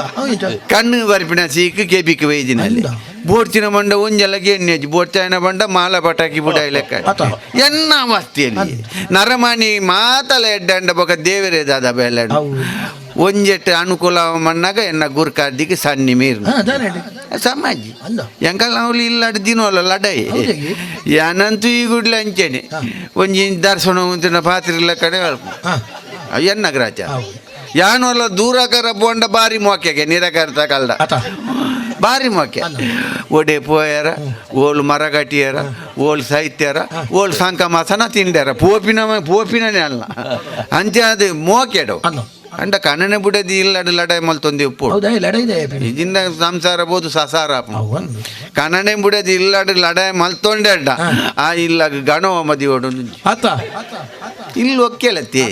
ಕಣ್ಣು ಬರ್ಪಿನ ಸೀಕು ಕೆಬಿಕ್ ವೈದಿನಲ್ಲಿ ಬೋಡ್ತಿನ ಬಂಡ ಒಂಜೆಲ್ಲ ಗೆಣ್ಣೆಜಿ ಬೋಡ್ತಾಯಿನ ಬಂಡ ಮಾಲ ಪಟಾಕಿ ಬುಡಾಯಿ ಲೆಕ್ಕ ಎನ್ನ ಮಸ್ತಿಯಲ್ಲಿ ನರಮಣಿ ಮಾತಲ ಎಡ್ಡಂಡ ಬೊಕ ದೇವರೇ ದಾದ ಬೆಲ್ಲ ಒಂಜೆಟ್ಟು ಅನುಕೂಲ ಮಣ್ಣಾಗ ಎನ್ನ ಗುರ್ಕಾರ್ದಿಗೆ ಸಣ್ಣಿ ಮೀರ್ ಸಮಾಜಿ ಎಂಕಲ್ ನಾವು ಇಲ್ಲಾಡ ದಿನವಲ್ಲ ಲಡೈ ಯಾನಂತೂ ಈ ಗುಡ್ಲ ಅಂಚೆನೆ ಒಂಜಿ ದರ್ಶನ ಉಂತಿನ ಪಾತ್ರಿಲ್ಲ ಕಡೆ ಎನ್ನ ಗ್ರಾಚ ಯಾನಲ್ಲ ದೂರಕರ ಬೋಂಡ ಬಾರಿ ಮೋಕೆಗೆ ನಿರಕರ್ತ ಕಲ್ದ ಬಾರಿ ಮೋಕೆ ಒಡೆ ಪೋಯರ ಓಲು ಮರಗಟ್ಟಿಯರ ಓಲು ಸಾಹಿತ್ಯರ ಓಲು ಸಂಕ ಮಾಸನ ತಿಂಡ್ಯಾರ ಪೋಪಿನೇ ಅಲ್ಲ ಅಂಚೆ ಅದು ಮೋಕೆಡು ಅಂಡ ಕಣ್ಣನೆ ಬುಡದಿ ಇಲ್ಲಡ ಲಡಾಯಿ ಮಲ್ತೊಂದಿ ಉಪ್ಪು ಇದಿಂದ ಸಂಸಾರ ಬೋದು ಸಸಾರ ಕಣ್ಣನೆ ಬುಡದಿ ಇಲ್ಲಡ ಲಡಾಯಿ ಮಲ್ತೊಂಡೆ ಅಡ್ಡ ಆ ಇಲ್ಲ ಗಣವ ಮದಿ ಓಡು ಇಲ್ಲಿ ಒಕ್ಕೆಲತ್ತಿ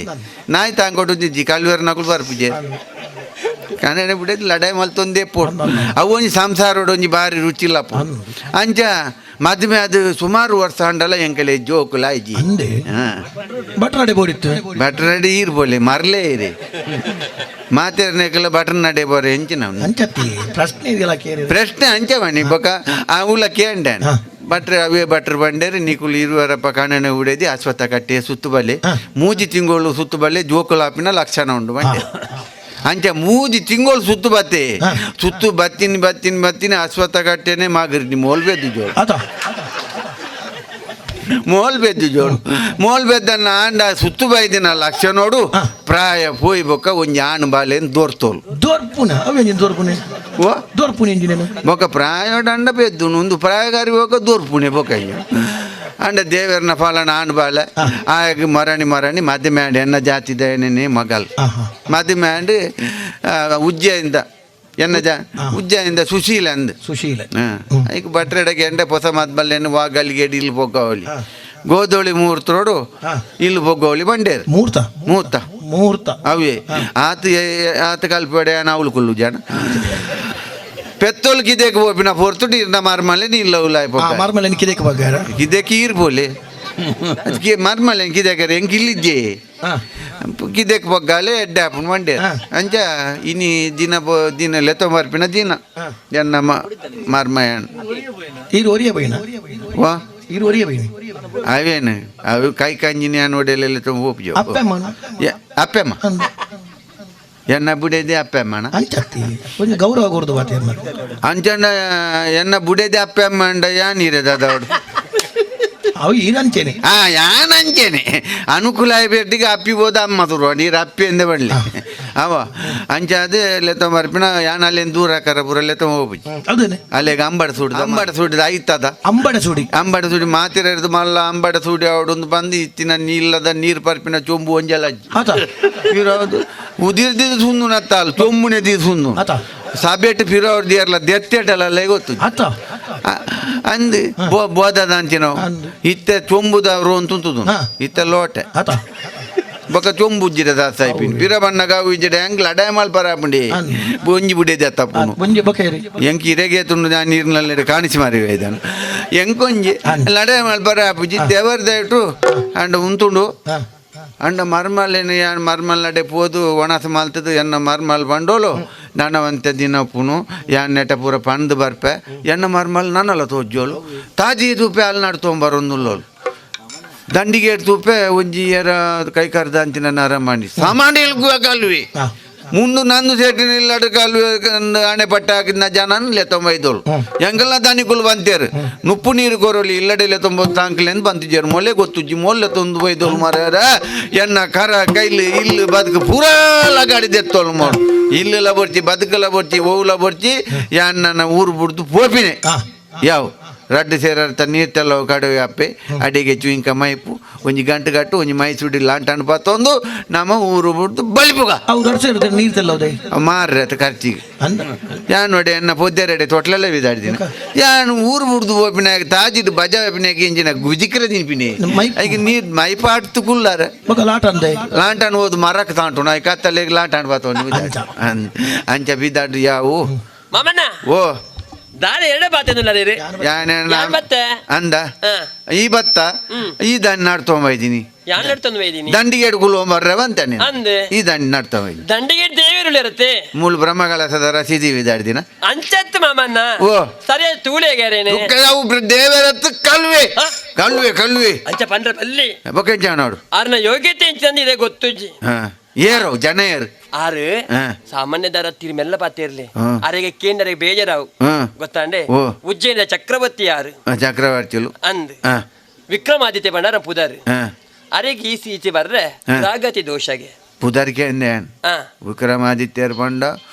ನಾಯಿ ತಾಂಕೊಟ್ಟಿದ್ದಿ ಕಲ್ವೇರ್ ನಕಲು ಬರ್ಪಿಜೆ ಕನ್ನಡ ಬಿಡೋದು ಲಡಾಯಿ ಮಲ್ತೊಂದೇ ಪೋಡ್ ಅವು ಒಂಜಿ ಸಂಸಾರ ಒಂಜಿ ಬಾರಿ ರುಚಿಲ್ಲಪ್ಪ ಅಂಚ ಮದುವೆ ಅದು ಸುಮಾರು ವರ್ಷ ಅಂಡಲ್ಲ ಎಂಕಲೆ ಜೋಕುಲ ಆಯ್ಜಿ ಬಟ್ರಾಡೆ ಬೋಡಿತ್ತು ಬಟ್ರಾಡೆ ಇರ್ಬೋಲೆ ಮರ್ಲೇ ಇರಿ ಮಾತೇರ್ನೆಕಲ್ಲ ಬಟರ್ ನಡೆ ಬೋರೆ ಹೆಂಚಿ ನಾವು ಪ್ರಶ್ನೆ ಅಂಚವಣಿ ಬೊಕ ಆ ಉಲ ಕೇಂಡೇನ್ ಬಟ್ರೆ ಅವೇ ಬಟ್ರ್ ಬಂಡೇರಿ ನಿಕುಲು ಇರುವರಪ್ಪ ಕಣ್ಣನೆ ಉಡೇದಿ ಅಶ್ವತ್ಥ ಕಟ್ಟೆ ಸುತ್ತುಬಲೆ ಮೂಜಿ ತಿಂಗಳು ಸುತ್ತುಬಲೆ ಜೋಕುಲಾಪಿನ ಲಕ್ಷಣ ಉಂಡು ಬಂಡೆ ಅಂಚ ಮೂಜಿ ತಿಂಗಳು ಸುತ್ತು ಬತ್ತೆ ಸುತ್ತು ಬತ್ತಿನ ಅಶ್ವತ್ಥ ಕಟ್ಟೆನೆ ಮಾಗರಿ ಮೋಲ್ ಬೆದ್ದು ಜೋಳು ಮೋಲ್ ಬೆದ್ದನ್ನ ಆಂಡ ಸುತ್ತು ಬೈದಿನ ಲಕ್ಷ ನೋಡು ಪ್ರಾಯ ಹೋಯ್ ಬೊಕ್ಕ ಒಂಜಿ ಆಣ್ ಬಾಲೆನ್ ದೋರ್ತೋಲು ಬೊಕ್ಕ ಪ್ರಾಯ ಅಂಡ ಬೆದ್ದು ಒಂದು ಪ್ರಾಯಗಾರಿ ಬೊಕ್ಕ ದೋರ್ಪುಣೆ ಬೊಕ್ಕ ಅಂಡ ದೇವರನ ಫಲನ ಆಣ್ ಬಾಲೆ ಆಗ ಮರಣಿ ಮದ್ದೆ ಮ್ಯಾಂಡ್ ಎನ್ನ ಜಾತಿದ ಏನೇನೆ ಮಗಲ್ ಮದ್ದೆ ಮ್ಯಾಂಡ್ ಉಜ್ಜೆಯಿಂದ ಎನ್ನ ಉಜ್ಜೆಯಿಂದ ಸುಶೀಲ ಈಗ ಬಟ್ರೆಡಗೆ ಎಂಡೆ ಹೊಸ ಮದ್ಬಲ್ಲೇನು ವಾಗಲಿಗೆ ಇಲ್ಲಿ ಬೊಗ್ಗವಲಿ ಗೋಧೋಳಿ ಮುಹೂರ್ತೋಡು ಇಲ್ಲಿ ಬೊಗ್ಗವಲಿ ಬಂಡೇರು ಮುಹೂರ್ತ ಅವೇ ಆತ ಕಲ್ಪಡೆ ನಾವು ಕುಲ್ಲು ಜನ ಪೆತ್ತೋಲ್ ಕಿದೇಕ್ ಬೋಪಿನ ಪೊರ್ತುಡು ಇರ್ನ ಮಾರ್ಮಲೆ ನೀಲ್ಲ ಉಲಾಯ್ ಮಾರ್ಮಲೆ ಕಿದೇಕ್ ಬಗ್ಗಾರ ಕಿದೇಕ್ ಇರ್ಬೋಲೆ ಮರ್ಮಲೆ ಕಿದೇಕರೆ ಹೆಂಗೆ ಇಲ್ಲಿದ್ದೆ ಕಿದೇಕ್ ಬಗ್ಗಾಲೆ ಎಡ್ಡೆ ಹಾಪನ್ ಮಂಡೆ ಅಂಚ ಇನಿ ದಿನ ಲೆತ್ತ ಮಾರ್ಪಿನ ದಿನ ಎನ್ನ ಮಾರ್ಮಯನ್ ವಾ ಅವೇನು ಅವು ಕೈ ಕಂಜಿನಿ ಅನ್ನೋಡೆಲ್ಲ ತುಂಬ ಹೋಗ್ಯೋ ಅಪ್ಪೆಮ್ಮ ಎನ್ನ ಬುಡೇದೆ ಅಪ್ಪೆಮ್ಮಣ ಗೌರವ ಕೊಡ್ದು ಅಂಚಂಡ ಎನ್ನ ಬುಡೇದೆ ಅಪ್ಪೆಮ್ಮ ಅಂಡ ಯಾನಿರೆ ದಾದವಡು ಅವು ಈರಂಚೇನೆ ಯಾನಂಚೇನೆ ಅನುಕೂಲ ಬೇಟಿಗೆ ಅಪ್ಪಿ ಬೋದ ಅಮ್ಮ ತುರುವ ನೀರು ಅಪ್ಪಿ ಎಂದೇ ಬಡ್ಲಿ ಅವ ಅಂಚ ಅದೇ ಲೆತ್ತ ಮರ್ಪಿನ ಯಾನ ಅಲ್ಲೇನು ದೂರ ಹಾಕಾರ ಪುರ ಲೆತ್ತ ಹೋಗ್ಬಿಟ್ಟು ಅಲ್ಲಿಗೆ ಅಂಬಡ ಸುಡಿದ ಆಯ್ತದ ಅಂಬಡ ಸುಡಿ ಮಾತಿರ ಹಿಡಿದು ಮಲ್ಲ ಅಂಬಡ ಸುಡಿ ಅವಡೊಂದು ಬಂದು ಇತ್ತಿನ ನೀಲ್ಲದ ನೀರು ಪರ್ಪಿನ ಚೊಂಬು ಒಂಜಲ ಇರೋದು ಉದಿರ್ದಿದ್ದು ಸುಂದು ನತ್ತಾಲ್ ಚೊಂಬುನೆ ದಿ ಸುಂದು ಸಬೇಟ್ ಫಿರೋರ್ ದಿಯರ್ಲ ದೆತ್ತೆಟಲ್ಲ ಗೊತ್ತು ಅಂದು ಬೋದದ ಅಂಚಿ ನಾವು ಇತ್ತೆ ಚೊಂಬುದ ರೋಂತುಂತುದು ಇತ್ತೆ ಲೋಟೆ ಬೊಕ ಚೊಂಬು ಉಜ್ಜಿರ ದಾಸಾಯ್ಪಿನ್ ಪಿರ ಬಣ್ಣಗ ಉಜ್ಜಿಡ ಹೆಂಗ್ ಲಡಾಯ ಮಾಲ್ ಪರಾಪುಂಡಿ ಬೊಂಜಿ ಬುಡೇದೆ ತಪ್ಪುನು ಎಂಕ್ ಇರೆಗೆ ತುಂಡು ನಾನು ನೀರಿನಲ್ಲಿ ಕಾಣಿಸಿ ಮಾರಿವೆ ಇದನ್ನು ಎಂಕೊಂಜಿ ಲಡಾಯ ಮಾಲ್ ಪರಾಪುಜಿ ದೇವರ ದಯಟು ಅಂಡ ಉಂತುಂಡು ಅಂಡ ಮರ್ಮಲ್ಲೇನು ಯಾನ್ ಮರ್ಮಲ್ ನಡೆ ಪೋದು ಒಣಸ ಮಲ್ತದು ಎನ್ನ ಮರ್ಮಲ್ ಬಂಡೋಲು ನನವಂತೆ ದಿನ ಪುನು ಯಾನ್ ನೆಟ ಪೂರ ಪಂದು ಬರ್ಪೆ ಎನ್ನ ಮರ್ಮಲ್ ನನ್ನಲ್ಲ ತೋಜ್ಜೋಲು ತಾಜಿ ತೂಪೆ ಅಲ್ಲಿ ನಡು ತೊಂಬರೊಂದುಲ್ಲೋಲು ದಂಡಿಗೆ ತೂಪೆ ಒಂಜಿ ಏರ ಕೈ ಕರ್ದ ಅಂಚಿನ ನರ ಮಾಡಿ ಸಾಮಾನ್ಯ ಕಲ್ವಿ ಮುಂದು ನಂದು ಸೇಟಿನಿಲ್ಲ ಕಲ್ವಿ ಹಣೆ ಪಟ್ಟ ಹಾಕಿದ ಜನ ಲೆತ್ತೊಂಬೈದೋಳು ಎಂಗೆಲ್ಲ ದಾನಿಕುಲು ಬಂತೇರು ನುಪ್ಪು ನೀರು ಕೊರಲಿ ಇಲ್ಲಡೆ ಲೆತ್ತೊಂಬತ್ತು ತಾಂಕ್ಲೆಂದು ಬಂತಿದ್ದೇರು ಮೊಲೆ ಗೊತ್ತುಜ್ಜಿ ಮೊಲ್ಲೆ ತೊಂದು ಬೈದೋಳು ಮಾರ್ಯಾರ ಎನ್ನ ಕರ ಕೈಲಿ ಇಲ್ಲಿ ಬದುಕು ಪೂರ ಗಾಡಿದೆತ್ತೋಳು ಮೋಳು ಇಲ್ಲೆಲ್ಲ ಬರ್ತಿ ಬದುಕೆಲ್ಲ ಬರ್ತಿ ಓವುಲ ಬರ್ತಿ ಯಾನ್ ನನ್ನ ಊರು ಬಿಡ್ತು ಪೋಪಿನೇ ಯಾವ ರಡ್ಡು ಸೇರರ್ತ ನೀರ್ತೆಲ್ಲ ಕಡುವೆ ಅಪ್ಪೆ ಅಡಿಗೆ ಚುಯಿಂಕ ಮೈಪು ಒಂಜಿ ಗಂಟು ಗಟ್ಟು ಒಂಜಿ ಮೈಸೂಡಿ ಲಾಂಟನ್ ಬತ್ತೊಂದು ನಮ್ಮ ಊರು ಬಿಡ್ದು ಬಲಿಪುಗ ನೀರ್ತಲ್ಲ ಮಾರ್ರೆ ಅತ್ತ ಖರ್ಚಿಗೆ ಯಾನ್ ನೋಡಿ ಎನ್ನ ಪೊದ್ದೆರೆಡೆ ತೊಟ್ಲೆಲ್ಲ ಬಿದ್ದಾಡ್ತೀನಿ ಯಾನ್ ಊರು ಬಿಡ್ದು ಓಪಿನಾಗ ತಾಜಿದ್ದು ಬಜಾ ಓಪಿನಾಗ ಇಂಜಿನ ಗುಜಿಕ್ರ ತಿನ್ಪಿನಿ ಈಗ ನೀರ್ ಮೈಪಾಡ್ತು ಕುಲ್ಲಾರ ಲಾಂಟನ್ ಹೋದ್ ಮರಕ್ ತಾಂಟು ನಾ ಕತ್ತಲ್ಲಿ ಲಾಂಟನ್ ಬತ್ತೊಂದು ಅಂಚ ಬಿದ್ದಾಡು ಯಾವು ಮಾಮಣ್ಣ ಓ ದಾರಿ ಎರಡೇ ಬಾತೇನಿಲ್ಲ ಅಂದ ಈ ಭತ್ತ ಈ ದಂಡಿ ನಡ್ತೊಂಬೈದೀನಿ ಯಾನ್ ನಡ್ತಂದು ಒಯ್ದೀನಿ ದಂಡಿಗೆ ಎಡ್ಗುಲು ಬರ್ರವ ಅಂತಾನೆ ಅಂದೆ ಈ ದಂಡಿ ನಡ್ತೊಂಬೈದಿ ದಂಡಿಗೆ ದೇವರುಳು ಇರುತ್ತೆ ಮೂಲ ಬ್ರಹ್ಮಗಳಸದ ರಸೀದಿ ವಿದಾಡ್ದಿನ ಅಂಚತ್ತು ಮಾಮಣ್ಣ ಓ ಸರಿಯಾಗಿ ತೂಳಿಯಾಗ್ಯಾರೇನೆ ದೇವರತ್ತು ಕಲ್ವೆ ಕಲ್ವೆ ಕಲ್ವೆ ಅಂಚ ಪಂಡ್ರ ಬಲ್ಲಿ ಬೊಕೆಂಚ ನೋಡು ಆರ್ನ ಯೋಗ್ಯತೆ ಇದೆ ಗೊತ್ತುಜ್ಜಿ ಏರು ಜನ ಏರು ಆರು ಸಾಮಾನ್ಯ ದರ ತಿರು ಮೆಲ್ಲ ಪಾತಿರ್ಲಿ ಆರೆಗೆ ಕೇಂದ್ರ ಬೇಜಾರಾವು ಗೊತ್ತಾಂಡೆ ಉಜ್ಜಯಿನ ಚಕ್ರವರ್ತಿ ಯಾರು ಚಕ್ರವರ್ತಿಲು ಅಂದ್ ವಿಕ್ರಮಾದಿತ್ಯ ಬಂಡಾರ ಪುದಾರ್ ಅರೆಗೆ ಈಚೆ ಬರ್ರೆ ರಾಗತಿ ದೋಷಗೆ ಪುದರ್ಕೆ ಅಂದೆ ವಿಕ್ರಮಾದಿತ್ಯರು ಪಂಡ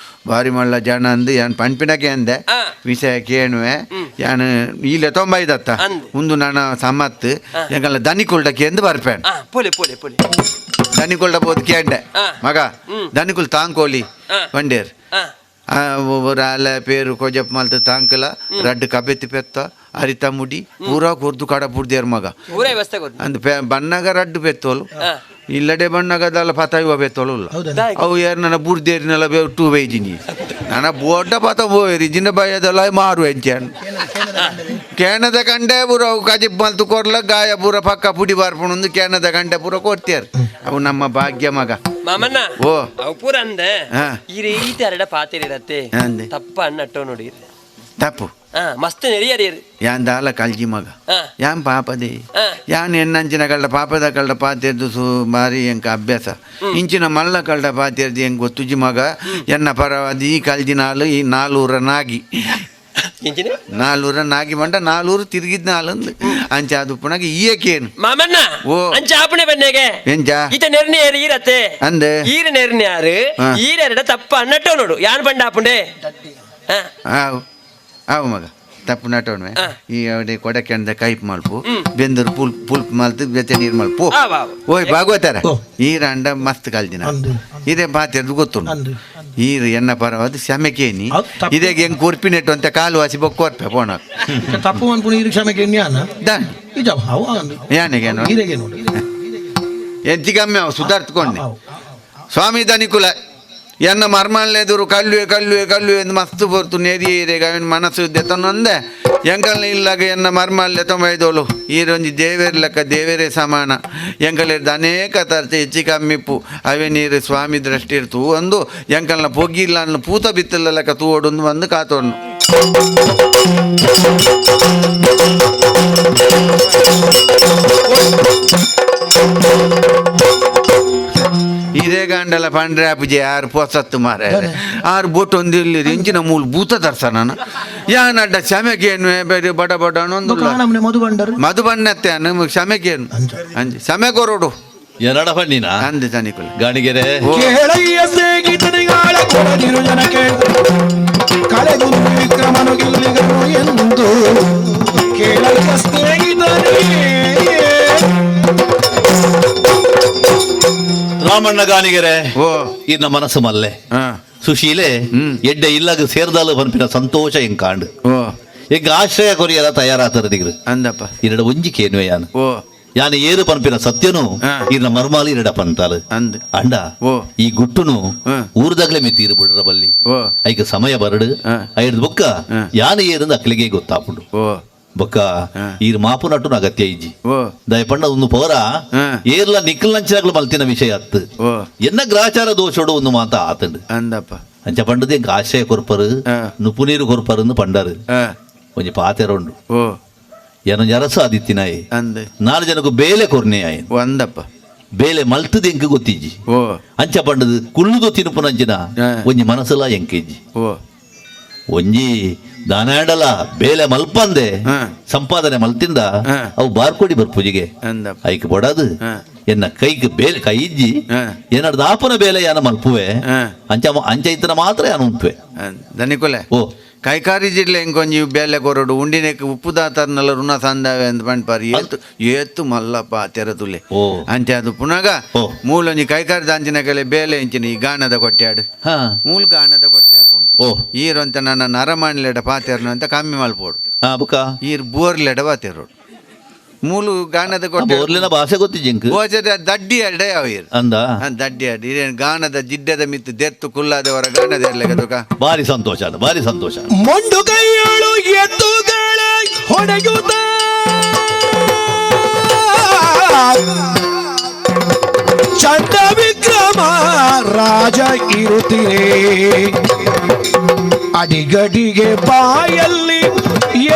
ಬಾರಿ ಮಳ್ಳ ಜನ ಅಂದು ಯಾನ್ ಪಂಪಿನಕ್ಕೆ ಅಂದೆ ವಿಷಯ ಕೇಳುವೆ ಯಾನ್ ಈಲೆ 95 ಮುಂದು ನಾನು ಸಮ್ಮತ್ ಎಂಕಲ್ಲ ದನಿಕುಲ್ಡಕ್ಕೆ ಎಂದು ಬರ್ಪೇನ್ ಪೋಲೆ ಪೋಲೆ ಪೋಲೆ ದನಿಕುಲ್ಡ ಬೋದು ಕೇಂಡೆ ಮಗ ದನಿಕುಲ್ ತಾಂಕೋಲಿ ಪಂಡೇರ್ ஒரு ஆளை பேரு கொஜப் மல்த்து தாங்கல ரெண்டு கபெத்தி பெத்த அரித்த முடி பூரா கொர்ದು ಕಡ ಪುಡ್ದೇರ್ ಮಗ ಅಂದ ಬಣ್ಣಗ ರಡ್ಡು ಬೆತ್ತೋಲು ಇಲ್ಲಡೆ ಬಣ್ಣಗದಲ್ಲ ಪತಾಯುವ ಬೆತ್ತೋಲು ಅವು ಯಾರು ನನ್ನ ಬುಡ್ದೇರಿನೆಲ್ಲ ಟೂ ಬೈಜಿನಿ ನನ್ನ ಬೋಡ್ಡ ಪತ ಬೋಯರಿ ಜಿನ ಬಯದಲ್ಲ ಮಾರು ಎಂಚಾನ್ ಕೇನದ ಕಂಡೆ ಪೂರ ಅವು ಕಜಿಪ್ ಮಲ್ತು ಕೊರ್ಲ ಗಾಯ ಪೂರ ಪಕ್ಕ ಪುಡಿ ಬಾರ್ಪುಣೊಂದು ಕೇನದ ಕಂಡೆ ಪೂರ ಕೊಡ್ತೇರ್ ಅವು ನಮ್ಮ ಭಾಗ್ಯ ಮಗ ಮಾಮಣ್ಣ ಓ ಅವು ಪೂರ ಅಂದೆ ಈ ರೀತಿ ಎರಡ ಪಾತಿರತ್ತೆ ತಪ್ಪ ಅಣ್ಣಟ್ಟೋ ನೋಡಿ ತಪ್ಪು ಮಸ್ತ್ ನೆರಿಯರಿ ಯಾನ್ ದಾಲ ಕಲ್ಜಿ ಮಗ ಯಾನ್ ಪಾಪದೇ ಯಾನ್ ಎನ್ನಂಚಿನ ಕಳ್ಳ ಪಾಪದ ಕಳ್ಳ ಪಾತಿರ್ದು ಬಾರಿ ಎಂಕ ಅಭ್ಯಾಸ ಇಂಚಿನ ಮಲ್ಲ ಕಳ್ಳ ಪಾತಿರ್ದು ಹೆಂಗ್ ಗೊತ್ತುಜಿ ಮಗ ಎನ್ನ ಪರವಾದ ಈ ಕಲ್ಜಿ ನಾಲು ಈ 400 ನಾಗಿ 400 ನಾಗಿ ಮಂಡ 400 ತಿರುಗಿದ್ ನಾಲಂದು ಅಂಚ ಅದು ಪುನಗ ಈಯಕೇನು ಮಾಮಣ್ಣ ಓ ಅಂಚ ಆಪಣೆ ಬನ್ನೆಗೆ ಎಂಜ ಈತ ನೆರ್ನೆ ಈರತ್ತೆ ಅಂದೆ ಈರ ನೆರ್ನೆ ಯಾರು ಈರೆರಡ ತಪ್ಪ ಅಣ್ಣಟ್ಟೋ ನೋಡು ಯಾನ್ ಬಂಡ ಆಪುಂಡೆ ಆವು ಮಗ ತಪ್ಪು ನಟೋಣ್ವೆ ಈ ಅವಡೆ ಕೊಡಕೆಂದ ಕೈಪ್ ಮಲ್ಪು ಬೆಂದೂರು ಪುಲ್ಪ್ ಮಲ್ತು ಬೆತ್ತೆ ನೀರು ಮಲ್ಪು ಓಯ್ ಭಾಗವತಾರ ಈರ ಅಂಡ ಮಸ್ತ್ ಕಲ್ದಿನ ಇದೇ ಪಾತಿರ್ದು ಗೊತ್ತು ಈರು ಎನ್ನ ಪರವಾದ ಶಮೆಕೇನಿ ಇದೇ ಹೆಂಗ್ ಕುರ್ಪಿನೆಟ್ಟು ಅಂತ ಕಾಲು ವಾಸಿ ಬೊಕ್ಕೋರ್ಪೆ ಪೋಣ ತಪ್ಪು ಅನ್ಕೊಂಡು ಈರು ಶಮೆಕೇನಿ ಯಾನೆಗೇನು ಎಂಚಿಗಮ್ಮೆ ಅವು ಸುಧಾರ್ತ್ಕೊಂಡೆ ಸ್ವಾಮಿ ದನಿಕುಲ ಎನ್ನ ಮರ್ಮಲ್ಲೆದುರು ಕಲ್ಲುವೆ ಕಲ್ಲುವೆ ಕಲ್ಲುವೆ ಎಂದು ಮಸ್ತ್ ಬರ್ತು ನೆರಿಯೇರೆಗ ಅವನ ಮನಸ್ಸು ದೆತ್ತನೊಂದೆ ಎಂಕಲ್ನ ಇಲ್ಲಾಗ ಎನ್ನ ಮರ್ಮಲ್ಲೆ ತೊಂಬೈದೋಳು ಈರೊಂಜಿ ದೇವೇರ್ ಲೆಕ್ಕ ದೇವೇರೇ ಸಮಾನ ಎಂಕಲಿರ್ದು ಅನೇಕ ತರ್ತೆ ಹೆಚ್ಚಿ ಕಮ್ಮಿಪ್ಪು ಅವೇ ನೀರು ಸ್ವಾಮಿ ದೃಷ್ಟಿ ಇರ್ತು ಒಂದು ಎಂಕಲ್ನ ಪೊಗ್ಗಿಲ್ಲ ಅನ್ನ ಪೂತ ಬಿತ್ತಲ್ಲ ಲೆಕ್ಕ ತೂವೊಂದು ಬಂದು ಕಾತೋಣ್ಣು ಇದೇ ಗಂಡಲ ಪಂಡ್ರೆ ಅಪ್ಪಜಿ ಯಾರು ಪೊಸತ್ತು ಮಾರ ಆರು ಬೋಟ್ ಒಂದು ಇಲ್ಲಿ ಇಂಚಿನ ಮೂಲ ಭೂತ ದರ್ಶನ ಯಾನ್ ಅಡ್ಡ ಶಮೆಗೇನು ಬೇರೆ ಬಡ ಬಡ ಅನ್ನೊಂದು ಮಧುಬಣ್ಣತ್ತೆ ಶಮೆಗೇನು ಅಂಜಿ ಶಮೆ ಕೊರೋಡು ಎರಡ ಬಣ್ಣಿನ ಅಂದೆ ತನಿಕುಲ ಗಾಣಿಗೆರೆ ಕಳೆದು ವಿಕ್ರಮನು ಗೆಲ್ಲಿಗನು ಎಂದು ಕೇಳಲು ರಾಮಣ್ಣ ಗಾಣಿಗೆರೆ ಓ ಇನ್ನ ಮನಸ್ಸು ಮಲ್ಲೆ ಸುಶೀಲೆ ಎಡ್ಡೆ ಇಲ್ಲಾಗ ಸೇರ್ದಾಲು ಪಂಪಿನ ಸಂತೋಷ ಹೆಂಗ್ ಕಾಂಡು ಹೆಂಗ ಆಶ್ರಯ ಕೊರಿಯರ ತಯಾರಾತರದಿಗ್ರು ಅಂದಪ್ಪ ಇರಡ ಒಂಜಿಕೆ ಏನುವೆ ಯಾನು ಓ ಯಾನು ಏರು ಪಂಪಿನ ಸತ್ಯನು ಇನ್ನ ಮರ್ಮಾಲಿ ಇರಡ ಪಂತಾಲು ಅಂಡ ಈ ಗುಟ್ಟುನು ಊರ್ದಾಗ್ಲೇ ಮೆ ತೀರು ಬಿಡ್ರ ಬಲ್ಲಿ ಐಕ ಸಮಯ ಬರಡು ಐದ್ ಬೊಕ್ಕ ಯಾನು ಏರಂದ ಅಕ್ಲಿಗೆ ಗೊತ್ತಾಪುಂಡು ಬೊಕ್ಕ ಈರ್ ಮಾಪು ನಟುನ ಅಗತ್ಯ ಇಜ್ಜಿ ದಯಪಂಡ ಒಂದು ಪೌರ ಏರ್ಲ ನಿಕ್ಕಲ್ ನಂಚಾಗ್ಲು ಮಲ್ತಿನ ವಿಷಯ ಅತ್ತು ಎನ್ನ ಗ್ರಾಚಾರ ದೋಷೋಡು ಒಂದು ಮಾತ ಆತಂಡು ಅಂದಪ್ಪ ಅಂಚ ಪಂಡದೆ ಆಶಯ ಕೊರ್ಪರು ನುಪು ನೀರು ಕೊರ್ಪರು ಪಂಡರು ಒಂಜಿ ಪಾತೆರೋಂಡು ಏನೋ ಜರಸ ಆದಿತ್ತಿನಾಯಿ ಅಂದೆ 4 ಜನಕ್ಕೂ ಬೇಲೆ ಕೊರ್ನೆ ಆಯ್ ಒಂದಪ್ಪ ಬೇಲೆ ಮಲ್ತದ ಎಂಕ ಗೊತ್ತಿಜ್ಜಿ ಅಂಚ ಪಂಡದು ಕುಳ್ಳುದು ತಿನುಪುನಂಚಿನ ಒಂಜಿ ಮನಸ್ಸಲ ಎಂಕೆಜ್ಜಿ ಒಂಜಿ ದಾನಾಡಲ ಬೇಲೆ ಮಲ್ಪಂದೆ ಸಂಪಾದನೆ ಮಲ್ತಿಂದ ಅವು ಬಾರ್ಕೊಡಿ ಬರ್ಪುಜಿಗೆ ಐಕ್ ಬಡದು ಎನ್ನ ಕೈಗೆ ಬೇಲೆ ಕೈ ಇಜ್ಜಿ ಏನಾಡ್ ದಾಪನ ಬೇಲೆ ಯಾನ ಮಲ್ಪುವೆ ಅಂಚ ಅಂಚ ಇತ್ತನ ಮಾತ್ರ ಯಾನ ಉಂಪುವೆ ದನಿಕೊಲೆ ಓ ಕೈಕಾರಿ ಜಿಡ್ಲೆ ಇಂಕೊಂಜಿ ಬೇಲೆ ಕೊರಡು ಉಂಡಿನೆಕ್ ಉಪ್ಪು ದಾತರ್ನೆಲ್ಲ ಋಣ ಸಂದಾವೆ ಅಂತ ಪಂಡ್ಪಾರಿ ಏತ್ತು ಮಲ್ಲಪ್ಪ ತೆರತುಲೆ ಅಂಚೆ ಅದು ಪುನಗ ಮೂಲೊಂಜಿ ಕೈಕಾರಿ ದಾಂಚಿನ ಕಲೆ ಬೇಲೆ ಇಂಚಿನ ಈ ಗಾಣದ ಕೊಟ್ಟ್ಯಾಡು ಮೂಲ ಗಾಣದ ಕೊಟ್ಟ್ಯಾಪುಂಡು ಈರಂತ ನನ್ನ ನರಮಾಣಿಲೆಡ ಪಾತೆರ್ನು ಅಂತ ಕಮ್ಮಿ ಮಲ್ಪೋಡು ಈರ್ ಬೋರ್ಲೆಡ ಪಾತೆರೋಡು ಮೂಲು ಗಾಣದ ಕೊಟ್ಟೆ ಭಾಷೆ ಗೊತ್ತಿಜ್ಜಿಂಕ್ ದಡ್ಡಿ ಅಡ್ಡ ಯಾವ ಅಂದ ದಡ್ಡಿ ಅಡ್ಡಿ ಇದೇನು ಗಾಣದ ಜಿಡ್ಡದ ಮಿತ್ತು ದೆತ್ತು ಕುಲ್ಲಾದವರ ಗಾಣದ ಇರ್ಲೆಗದುಕ ಭಾರಿ ಸಂತೋಷ ಅದು ಭಾರಿ ಸಂತೋಷ. ಮೊಂಡು ಕೈಯಳು ಎತ್ತುಗಳ ಹೊಡೆಯುತ್ತ ಚಂಡ ವಿಕ್ರಮ ರಾಜ ಇರುತ್ತೀರೇ ಅಡಿಗಡಿಗೆ ಬಾಯಲ್ಲಿ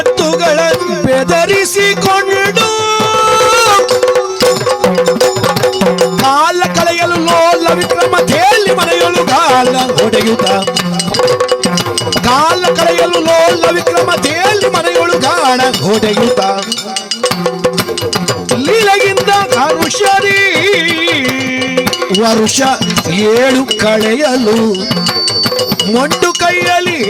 ಎತ್ತುಗಳ ಬೆದರಿಸಿಕೊಂಡು ಕಾಲ ಕಳೆಯಲು ಲೋಲ ವಿಕ್ರಮ ತೇಲಿ ಮನೆಯಲು ಕಾಲ ಹೊಡೆಯುತ್ತ ಕಾಲ ಕಳೆಯಲು ಲೋಲ ವಿಕ್ರಮ ತೇಲಿ ಮನೆಯೊಳು ಗಾಣ ಹೊಡೆಯುತ್ತ ಲೀಲೆಗಿಂದ ಕರುಷರಿ ವರುಷ 7 ಕಳೆಯಲು ಮೊಂಡು ಕೈಯಲ್ಲಿ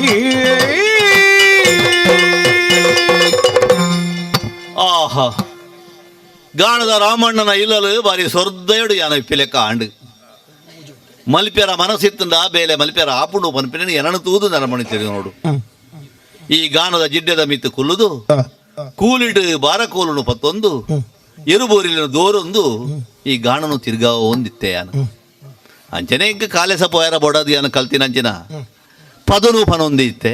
ಆಹಾ ಗಾಣದ ರಾಮಣ್ಣನ ಇಲ್ಲಲು ಬಾರಿ ಸೊರ್ದೆಯಡು ಯಾನ ಇಪ್ಪಿಲೆಕ್ಕ ಆಂಡು ಮಲ್ಪೆರ ಮನಸ್ಸಿತ್ತಂದ ಬೇಲೆ ಮಲ್ಪೆರ ಆಪುಂಡು ಪನ್ಪಿನ ಎನನು ತೂದು ನರಮಣಿತೀರಿ ನೋಡು. ಈ ಗಾನದ ಜಿಡ್ಡದ ಮಿತ್ತು ಕುಲ್ಲುದು ಕೂಲಿಡ್ ಬಾರಕೋಲುನು ಪತ್ತೊಂದು ಎರುಬೋರಿಲಿನ ದೋರೊಂದು ಈ ಗಾಣನು ತಿರ್ಗಾ ಒಂದಿತ್ತೆ ಯಾನ ಅಂಚನೆ ಇಂಕ ಕಾಲೆಸ ಪೋಯರ ಬೊಡದು ಯಾನ ಕಲ್ತಿನಂಚಿನ ಪದನು ಪನೊಂದಿ ಇತ್ತೆ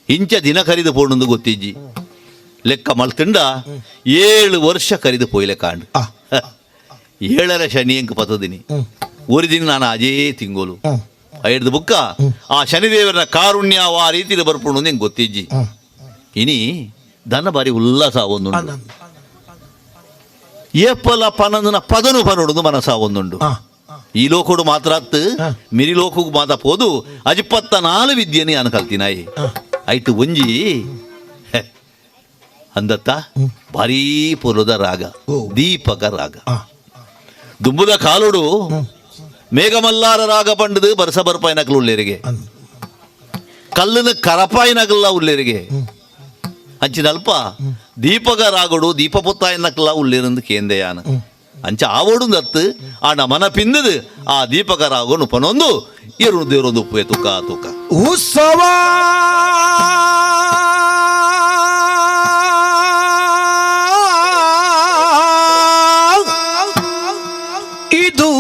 ಇಂಚ ದಿನ ಕರಿದು ಪೋಣೊಂದು ಗೊತ್ತಿಜ್ಜಿ ಲೆಕ್ಕ ಮಲ್ತಿಂಡ 7 ವರ್ಷ ಕರಿದು ಪೋಯ್ಲೆ ಕಾಂಡು 7ರ ಶನಿ ಎಂಕ ಪತದಿನಿ ஒரு ದಿನ ನಾನು ಅಜೇ ತಿಂಗೋಲು ಐಡ್ದು ಬುಕ್ಕ ಆ ಶನಿದೇವರನ ಕಾರುಣ್ಯ ಆ ರೀತಿಯಲ್ಲಿ ಬರ್ಪುಂಡು ನಿಂಗೆ ಗೊತ್ತಿಜ್ಜಿ ಇನಿ ದನ ಬಾರಿ ಉಲ್ಲಾಸ ಒಂದುಂಡು ಏಪಲ ಪನಂದನ ಪದನು ಪನೊಡು ಮನಸ ಒಂದುಂಡು ಈ ಲೋಕೋಡು ಮಾತ್ರ ಅತ್ತು ಮಿರಿ ಲೋಕಕ್ಕೆ ಮಾತ ಪೋದು 14 ವಿದ್ಯೆನಿ ನಾನು ಕಲ್ತಿನಾಯಿ ಐಟು ಒಂಜಿ ಅಂದತ್ತ ಭಾರೀ ಪೊಲದ ರಾಗ ದೀಪಕ ರಾಗ ದುಂಬುದ ಕಾಲುಡು ಮೇಘಮಲ್ಲಾರ ರಾಗ ಪಂಡದು ಬರ್ಸ ಬರ್ಪಾಯಿನಕಲು ಉಳ್ಳೇರಿಗೆ ಕಲ್ಲಿನ ಕರಪಾಯಿನಕಲ್ಲ ಉಳ್ಳೇರಿಗೆ ಅಂಚಿನಲ್ಪ ದೀಪಕ ರಾಗಡು ದೀಪ ಪೊತ್ತಾಯಿನಕಲ್ಲ ಉಳ್ಳೇರಂದು ಕೇಂದೆಯಾನ ಅಂಚ ಆವೋಡು ದತ್ತು ಆ ನಮನ ಪಿಂದದು ಆ ದೀಪಕ ರಾಗನು ಪನೊಂದು ಇರು ದೇವರೊಂದು ಉಪ್ಪೆ ತುಕ ತುಕ ಉತ್ಸವ ಇದು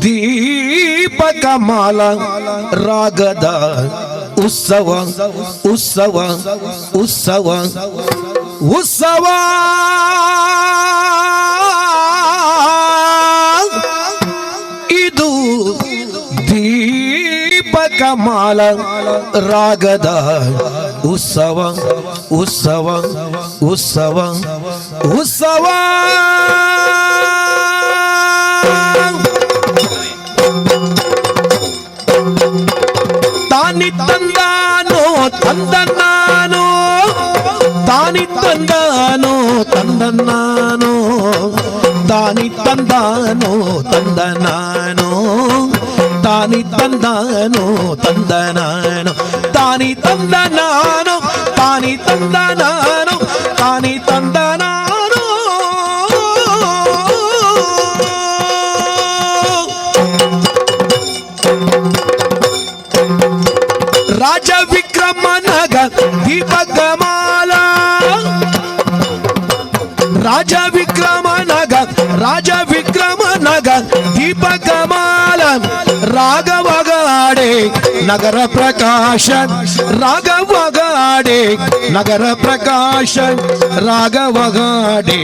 ದೀಪಕಮಾಲ ರಾಗದ ಉತ್ಸವ ಉತ್ಸವ ಉತ್ಸವ ಉತ್ಸವ ಇದು ದೀಪಕಮಾಲ ರಾಗದ ಉತ್ಸವ ಉತ್ಸವ ಉತ್ಸವ ಉತ್ಸವ ತಾನಿ ತಂದಾನೋ ತಂದನಾನೋ ತಾನಿ ತಂದಾನೋ ತಂದನಾನೋ ತಾನಿ ತಂದಾನೋ ತಂದನಾನೋ ತಾನಿ ತಂದಾನೋ ತಂದನಾನೋ ತಾನಿ ತಂದನಾನೋ ತಾನಿ ತಂದನಾನೋ ತಾನಿ ತಂದನಾನೋ ರಾಜ ವಿಕ್ರಮನಗ ದೀಪಕಮಾಲ ರಾಜ ವಿಕ್ರಮನಗ ರಾಜ ವಿಕ್ರಮನಗ ದೀಪಕಮಾಲ ರಾಗವಗಾಡೆ ನಗರ ಪ್ರಕಾಶ ರಾಗವಗಾಡೆ ನಗರ ಪ್ರಕಾಶ ರಾಗವಗಾಡೆ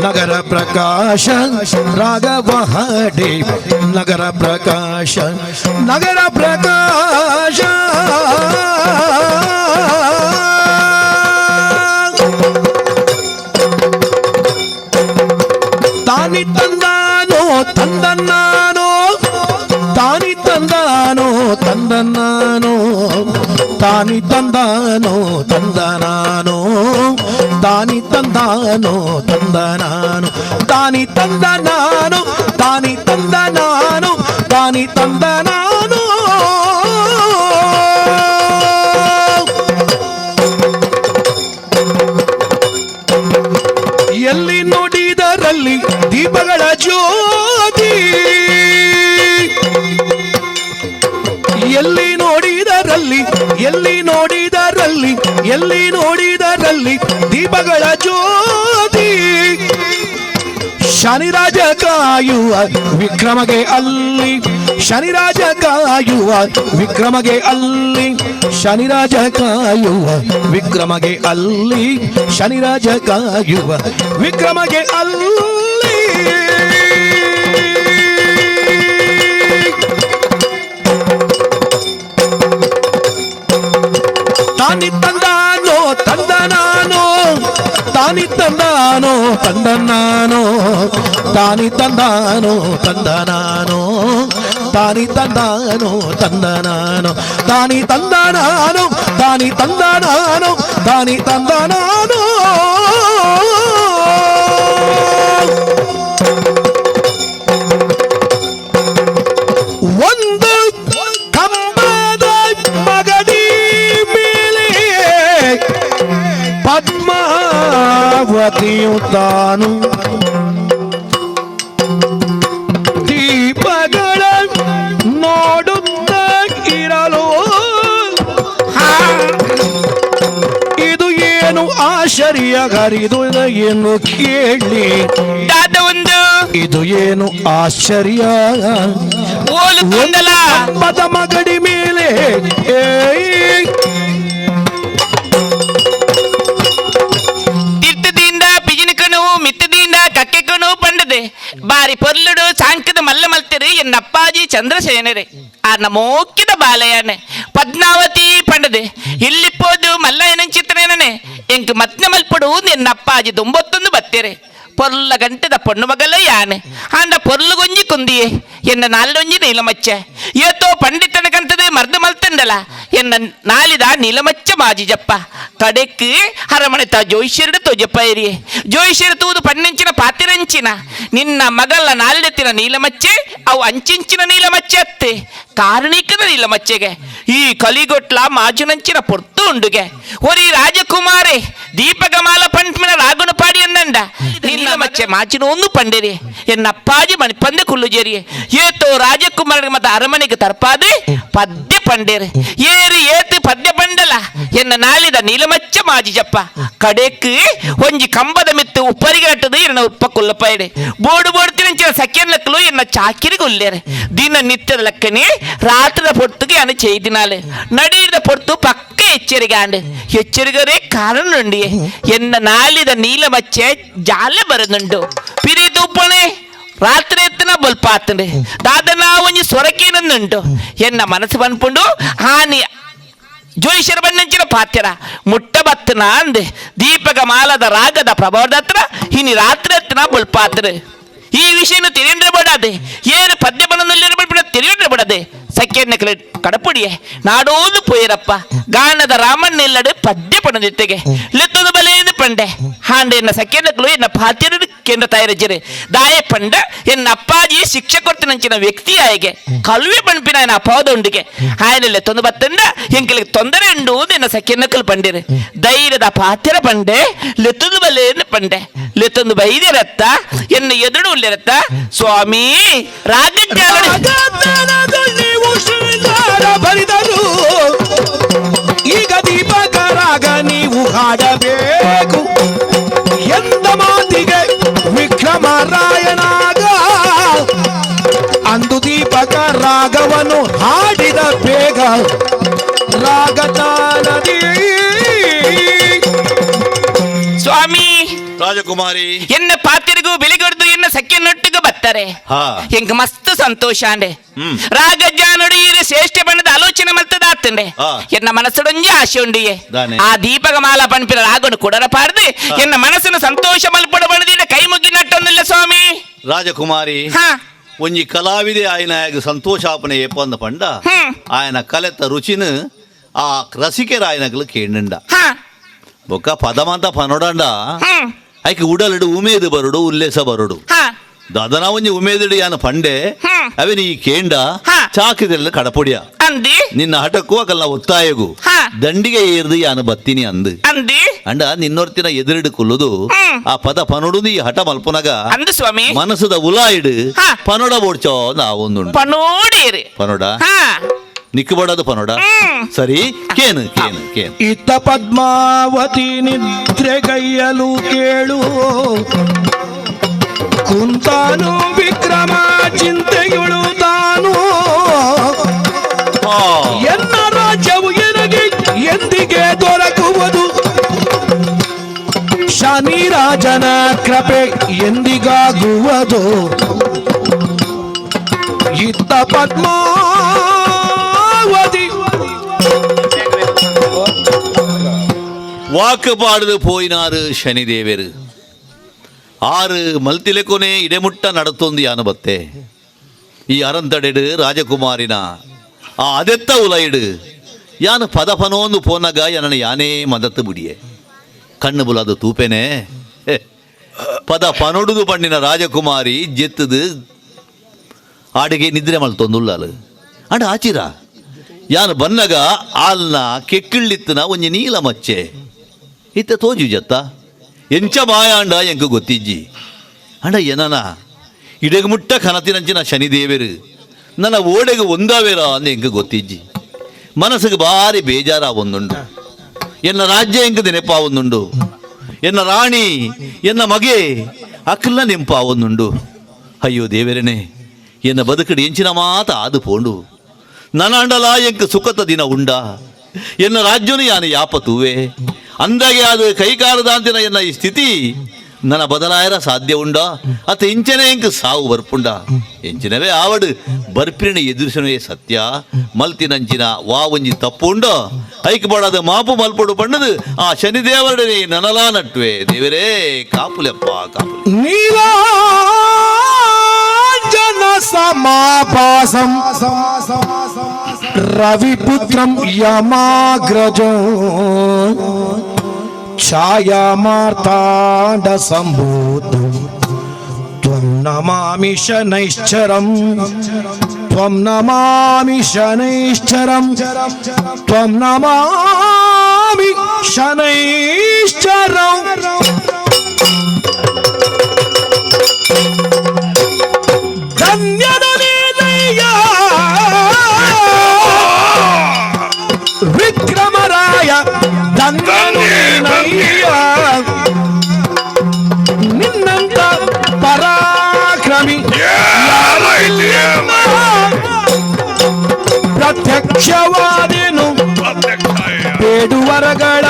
ನಗರ ಪ್ರಕಾಶ ರಾಗವಹಾಡೆ ನಗರ ಪ್ರಕಾಶ ನಗರ ಪ್ರಕಾಶ ತಾನಿ ತಂದಾನೋ ತಂದನಾನೋ ತಾನಿ ತಂದಾನೋ ತಂದನಾನೋ ತಾನಿ ತಂದಾನೋ ತಂದನಾನೋ ತಾನಿ ತಂದಾನೋ ತಂದನಾನೋ ತಾನಿ ತಂದನಾನೋ ತಾನಿ ತಂದನಾನೋ ತಾನಿ ತಂದನಾನೋ ಜ್ಯೋತಿ ಎಲ್ಲಿ ನೋಡಿದರಲ್ಲಿ ಎಲ್ಲಿ ನೋಡಿದರಲ್ಲಿ ಎಲ್ಲಿ ನೋಡಿದರಲ್ಲಿ ದೀಪಗಳ ಜ್ಯೋತಿ ಶನಿರಾಜ ಕಾಯುವ ವಿಕ್ರಮಗೆ ಅಲ್ಲಿ ಶನಿರಾಜ ಕಾಯುವ ವಿಕ್ರಮಗೆ ಅಲ್ಲಿ ಶನಿರಾಜ ಕಾಯುವ ವಿಕ್ರಮಗೆ ಅಲ್ಲಿ ಶನಿರಾಜ ಕಾಯುವ ವಿಕ್ರಮಗೆ ಅಲ್ಲಿ ತಾನಿ ತಂದಾನೋ ತಂದ ನಾನು ತಾನಿ ತಂದಾನೋ ತಂದ ನಾನು ತಾನಿ ತಂದಾನೋ ತಂದ ನಾನು ತಾನಿ ತಂದಾನೋ ತಂದ ನಾನು ತಾನಿ ತಂದ ನಾನು ತಾನಿ ತಂದ ನಾನು ತಾನಿ ತಂದ ನಾನು ಒಂದು ಕಂಬದ ಮಗಡಿ ಮೇಲೆ ಪದ್ಮಾವತಿಯು ತಾನು ದೀಪಗಳ ನೋಡುತ್ತ ಇರಲು ಇದು ಏನು ಆಶ್ಚರ್ಯ ಹರಿದು ಏನು ಕೇಳಿ ಒಂದು ಇದು ಏನು ಆಶ್ಚರ್ಯ ಓಲು ಗೊಂದಲ ಪದ ಮಗಡಿ ಮೇಲೆ ತೀರ್ಥದಿಂದ ಪಿಜಿನಿಕನು ಮಿತ್ತದಿಂದ ಕಕ್ಕೆಕನು ಪಂಡದೆ ಬಾರಿ ಪೊರ್ಲುಡು ಸಾಂಕದ ಮಲ್ಲ ಮಲ್ತಿರಿ ಎನ್ನಪ್ಪಾಜಿ ಚಂದ್ರಸೇನರೆ ಆ ನಮೋಕ್ಕಿದ ಬಾಲಯಾನೆ ಪದ್ಮಾವತಿ ಪಂಡದೆ ಇಲ್ಲಿಪ್ಪೋದು ಮಲ್ಲ ಏನಂಚಿತ್ರನೇ ಎಂಕ್ ಮತ್ನ ಮಲ್ಪಡು ಎನ್ನಪ್ಪಾಜಿ 91 ಬತ್ತಿರೆ పొర్ల గంటద పొన్ను మగల యానే అండ పొర్లు గొంజి కుందియే ఎన్న నాళ్ళొంజి నీలమచ్చ ఏతో పండితన కంటది మర్ద మల్తండల ఎన్న నాలిద నీలమచ్చ మాజి జప్ప కడెక్కి హరమణిత జోయిశ్వరుడితో చెప్పేరియే జోయిశ్వరు తూదు పండించిన పాతిరంచిన నిన్న మగల నాలిడెత్తిన నీలమచ్చే అవు అంచించిన నీలమచ్చెత్తే ಕಾರಣೀಕದ ನೀಲಮಚ್ಚೆಗೆ ಈ ಕಲಿಗೊಟ್ಲ ಮಾಜುನಂಚಿನ ಪೊರ್ತು ಉಂಡುಗೆ ಒರಿ ರಾಜಕುಮಾರಿ ದೀಪಗಮಾಲ ಪಂಟ್ಮಿನ ರಾಗುಣ ಪಾಡಿ ಅಂದಂಡ ನೀಲಮಚ್ಚೆ ಮಾಚಿನ ಒಂದು ಪಂಡೇರಿ ಎನ್ನಪ್ಪಾಜಿ ಮಣಿ ಪಂದೆ ಕುಲ್ಲುಜೇರಿಯೇ ಏತೋ ರಾಜಕುಮಾರಿಗೆ ಮತ್ತೆ ಅರಮನೆಗೆ ತರ್ಪಾದೆ ಪದ್ಯ ಪಂಡೇರಿ ಏರಿ ಏತು ಪದ್ಯ ಪಂಡಲ ಎನ್ನ ನಾಳಿದ ನೀಲಮಚ್ಚ ಮಾಜಿ ಜಪ್ಪ ಕಡೆಕ್ ಒಂಜಿ ಕಂಬದ ಮಿತ್ತು ಉಪ್ಪರಿಗೆ ಅಟ್ಟದು ಎನ್ನ ಉಪ್ಪ ಕುಲ್ಲಪ್ಪಾಯಿಡೆ ಬೋಡು ಬೋಡು ತಿರಂಚಿನ ಸೆಕೆಂಡ್ ಲೆಕ್ಕಲು ಎನ್ನ ಚಾಕಿರಿಗೆ ಉಲ್ಲೇರೆ ದಿನ ನಿತ್ಯದ ಲೆಕ್ಕನೆ ರಾತ್ರಿದ ಪೊರ್ತುಗೆ ಅನ್ನ ചെയ്തിനാല് നടിയുടെ പുറത്തു പക്ക എച്ചരികാണ്ട് എച്ചരികരെ കാരണുണ്ട് എന്ന നാലിത നീലമಚ್ಚೆ ജാല വരുന്നുണ്ടോ പിരിതുപ്പണേ ರಾತ್ರಿ ಎತ್ತನ ಬಲ್ಪಾತಂಡೆ ದಾದನ ಒಂಜಿ ಸೊರಕೇನನ್ನುಂಟು ಎನ್ನ ಮನಸ್ಸು ಬಂದ್ಕೊಂಡು ಹಾನಿ ಜೋಯಿಷರ ಬಣ್ಣಂಚಿನ ಪಾತ್ಯರ ಮುಟ್ಟ ಬತ್ತನ ಅಂದೆ ದೀಪಕ ಮಾಲದ ರಾಗದ ಪ್ರಭಾವದ ಹತ್ರ ಇನಿ ರಾತ್ರಿ ಎತ್ತನ ಬಲ್ಪಾತ್ರೆ ಈ ವಿಷಯನ ತಿಳಿಯಂಡ್ರೆ ಏನು ಪದ್ಯ ಬಣ್ಣದಲ್ಲಿ ತಿಳಿಯಂಡ್ರೆ ಬಿಡದೆ ಸೆಕೆಂಡ್ ಕಡಪುಡಿಯೇ ನಾಡೋದು ಪೋಯರಪ್ಪ ಗಾನದ ರಾಮಣ್ಣ ಇಲ್ಲಡೆ ಪದ್ಯ ಪಣದಿತ್ತೆಗೆ ಲೆತ್ತದ ಬಲೆಯನ್ನು ಪಂಡೆ ಹಾಂಡೆ ಎನ್ನ ಸೆಕೆಂಡ್ ಎನ್ನ ಪಾತ್ಯರ ಕೇಂದ್ರ ತಯಾರಿಜರೆ ದಾಯ ಪಂಡ ಎನ್ನ ಅಪ್ಪಾಜಿ ಶಿಕ್ಷೆ ಕೊಡ್ತಿನಂಚಿನ ವ್ಯಕ್ತಿ ಆಯ್ಗೆ ಕಲ್ವಿ ಪಂಪಿನ ಎನ್ನ ಅಪವಾದ ಉಂಡಿಗೆ ಆಯ್ನ ಲೆತ್ತೊಂದು ಬತ್ತಂಡ ಎಂಕಲಿಗೆ ತೊಂದರೆ ಉಂಡು ಎನ್ನ ಸೆಕೆಂಡ್ ಪಂಡಿರೆ ಧೈರ್ಯದ ಪಾತ್ಯರ ಪಂಡೆ ಲೆತ್ತದ ಬಲೆಯನ್ನು ಪಂಡೆ ಲೆತ್ತೊಂದು ಬೈದಿರತ್ತ ಎನ್ನ ಎದುರು ಉಳ್ಳಿರತ್ತ ಸ್ವಾಮಿ ಬರಿದರು ಈಗ ದೀಪಕರಾಗ ನೀವು ಹಾಡಬೇಕು ಎಂದ ಮಾತಿಗೆ ವಿಕ್ರಮರಾಯನಾಗ ಅಂದು ದೀಪಕ ರಾಗವನ್ನು ಹಾಡಿದ ಬೇಗ ರಾಗತಾನದಿ ಸ್ವಾಮಿ ರಾಜಕುಮಾರಿ ಎನ್ನ ಪಾತ್ರಿಗೂ ಬೆಲೆಗೊಡ್ದು ಎನ್ನ ಸಖ್ಯನೊಟ್ಟಿಗೂ ಬತ್ತಾರೆ ಎಂಕ ಮಸ್ತ್ ಸಂತೋಷ ಅಂಡೆ ರಾಗಜ್ಜಾನುಡು ಈ ಶ್ರೇಷ್ಠ ಬಣ್ಣದ ಆಲೋಚನೆ ಮಲ್ತದಾತಂಡೆ ಎನ್ನ ಮನಸ್ಸೊಡೊಂಜಿ ಆಶೆ ಉಂಡಿಯೇ ಆ ದೀಪಕ ಮಾಲ ಪಂಪಿನ ರಾಗನು ಕೊಡರ ಪಾಡ್ದು ಎನ್ನ ಮನಸ್ಸಿನ ಸಂತೋಷ ಮಲ್ಪಡ ಬಣ್ಣದಿಂದ ಕೈ ಮುಗ್ಗಿ ನಟ್ಟೊಂದಿಲ್ಲ ಸ್ವಾಮಿ ರಾಜಕುಮಾರಿ ಒಂಜಿ ಕಲಾವಿದೆ ಆಯ್ನ ಸಂತೋಷಾಪನೆ ಏಪಂದ ಪಂಡ ఆయన ಕಲೆತ ರುಚಿನ ಆ ರಸಿಕೆ ರಾಯನಗಲು ಕೇಂಡ ಬೊಕ್ಕ ಪದಮಂತ ಪನೊಡಂಡ ಐಕೆ ಉಡಲಡು ಉಮೇದು ಬರುಡು ಉಲ್ಲೇಸ ಬರುಡು ದಾದನ ಒಂಜಿ ಉಮೇದುಡು ಯಾನ ಪಂಡೆ ಅವನಿ ಈ ಕೇಂಡ ಚಾಕಿದೆಲ್ಲ ಕಡಪೊಡಿಯ ನಿನ್ನ ಹಠಕ್ಕೂ ಅಕಲ್ನ ಒತ್ತಾಯಗೂ ದಂಡಿಗೆ ಏರ್ದು ಯಾನು ಬತ್ತೀನಿ ಅಂದು ಅಂದಿ ಅಂಡ ನಿನ್ನೊರ್ತಿನ ಎದುರಿಡು ಕೊಲ್ಲುದು ಆ ಪದ ಪನೊಡುದು ಈ ಹಠ ಮಲ್ಪುನಗ ಅಂದು ಸ್ವಾಮಿ ಮನಸ್ಸದ ಉಲಾಯಿಡು ಪನೊಡ ಬೋಡ್ಚೋ ನಾವೊಂದುಂಡು ಪನೋಡೇರಿ ಪನೊಡ ಹಾ ನಿಕ್ಕಬಡದು ಪನೊಡ ಸರಿ ಕೇನು ಕೇನು ಕೇನು ಇತ್ತ ಪದ್ಮಾವತಿ ನಿದ್ರೆಗೈಯಲು ಕೇಳು ಕುಂತಾನು ವಿಕ್ರಮ ಚಿಂತೆಯುಳು ತಾನು ಎನ್ನ ರಾಜ್ಯವು ಎನಗೆ ಎಂದಿಗೆ ದೊರಕುವುದು ಶನಿ ರಾಜನ ಕೃಪೆ ಎಂದಿಗಾಗುವುದು ಇತ್ತ ಪದ್ಮಾವತಿ വാക്കുപാടിൽ പോയിനാറ് ശനിദേവര് ആറ് മൽത്തിലെക്കൊനെ ഇടമുട്ട നടത്തുന്ന അനുഭവത്തെ ഈ അറന്തടെട് രാജകുമാരിന ആ അതെത്ത ഉലയിട് ಯಾನು ಪದ ಪನೋಂದು ಪೋನಾಗ ಯಾನ ಯಾನೇ ಮದತ್ತು ಬಿಡಿಯೆ ಕಣ್ಣು ಬುಲಾದು ತೂಪೆನೆ ಪದ ಪನೊಡುದು ಪಂಡಿನ ರಾಜಕುಮಾರಿ ಜೆತ್ತದು ಆಡಿಗೆ ನಿದ್ರೆ ಮಲ್ತೊಂದುಲ್ಲಾಲು ಅಂಡ ಆಚಿರ ಯಾನು ಬನ್ನಗ ಆಲ್ನ ಕೆಕ್ಕಿಳ್ಳಿತ್ತನ ಒಂಜಿ ನೀಲ ಮಚ್ಚೆ ಇತ್ತ ತೋಜು ಜತ್ತ ಎಂಚ ಮಾಯ ಅಂಡ ಎಂಕ ಗೊತ್ತಿಜ್ಜಿ ಅಂಡ ಏನನ ಇಡೆಗೆ ಮುಟ್ಟ ಕನತಿನಂಚಿನ ಶನಿದೇವರು ನನ್ನ ಓಡೆಗೆ ಒಂದಾವೇರ ಅಂದ ಎಂಕ ಗೊತ್ತಿಜ್ಜಿ ಮನಸ್ಸಿಗೆ ಭಾರಿ ಬೇಜಾರ ಒಂದುಂಡು ಎನ್ನ ರಾಜ್ಯ ಎಂಕ ನೆನಪ ಒಂದುಂಡು ಎನ್ನ ರಾಣಿ ಎನ್ನ ಮಗೆ ಅಕ್ಕಲ್ಲ ನೆಂಪ ಒಂದುಂಡು ಅಯ್ಯೋ ದೇವರನೇ ಎನ್ನ ಬದುಕಡಿ ಎಂಚಿನ ಮಾತ ಆದು ಪೋಂಡು ನನ್ನ ಅಂಡಲ ಎಂಕ ಸುಖತ ದಿನ ಉಂಡ ಎನ್ನ ರಾಜ್ಯನು ಯಾನು ಯಾಪತುವೆ ಅಂದಾಗೆ ಅದು ಕೈಕಾಲದಾಂತಿನ ಎನ್ನ ಈ ಸ್ಥಿತಿ ನನ್ನ ಬದಲಾಯರ ಸಾಧ್ಯ ಉಂಡ ಅತ್ತ ಇಂಚನೆ ಎಂಕ ಸಾವು ಬರ್ಪುಂಡ ಎಂಚಿನವೇ ಆವಡು ಬರ್ಪಿನ ಎದುರಿಸನೇ ಸತ್ಯ ಮಲ್ತಿನಂಚಿನ ವಾ ಒಂಜಿ ತಪ್ಪು ಉಂಡ ಐಕ್ ಬಡದ ಮಾಪು ಮಲ್ಪಡು ಪಂಡದು ಆ ಶನಿದೇವರಡೆ ನನಲಾ ನಟ್ವೆ ದೇವರೇ ಕಾಪುಲೆಪ್ಪ ಕಾಪುಲೆ ನೀಲಾಂಜನ ಸಮಾಪಾಸಂ ರವಿಪುತ್ರಂ ಯಮಾಗ್ರಜೋ ಛಾಯಾಮಾರ್ತಾಂಡ ಸಂಭೂತಂ ತ್ವಂ ನಮಾಮಿ ಶನೈಶ್ಚರಂ ತ್ವಂ ನಮಾಮಿ ಶನೈಶ್ಚರಂ ತ್ವಂ ನಮಾಮಿ ಶನೈಶ್ಚರಂ ಧನ್ಯನು ನೀನಯ್ಯ ವಿಕ್ರಮರಾಯ ಧನ್ಯನು ನೀನಯ್ಯ ನಿನ್ನಂತ ಪರಾಕ್ರಮಿ ಪ್ರತ್ಯಕ್ಷವಾದೆನು ಬೇಡುವರಗಳ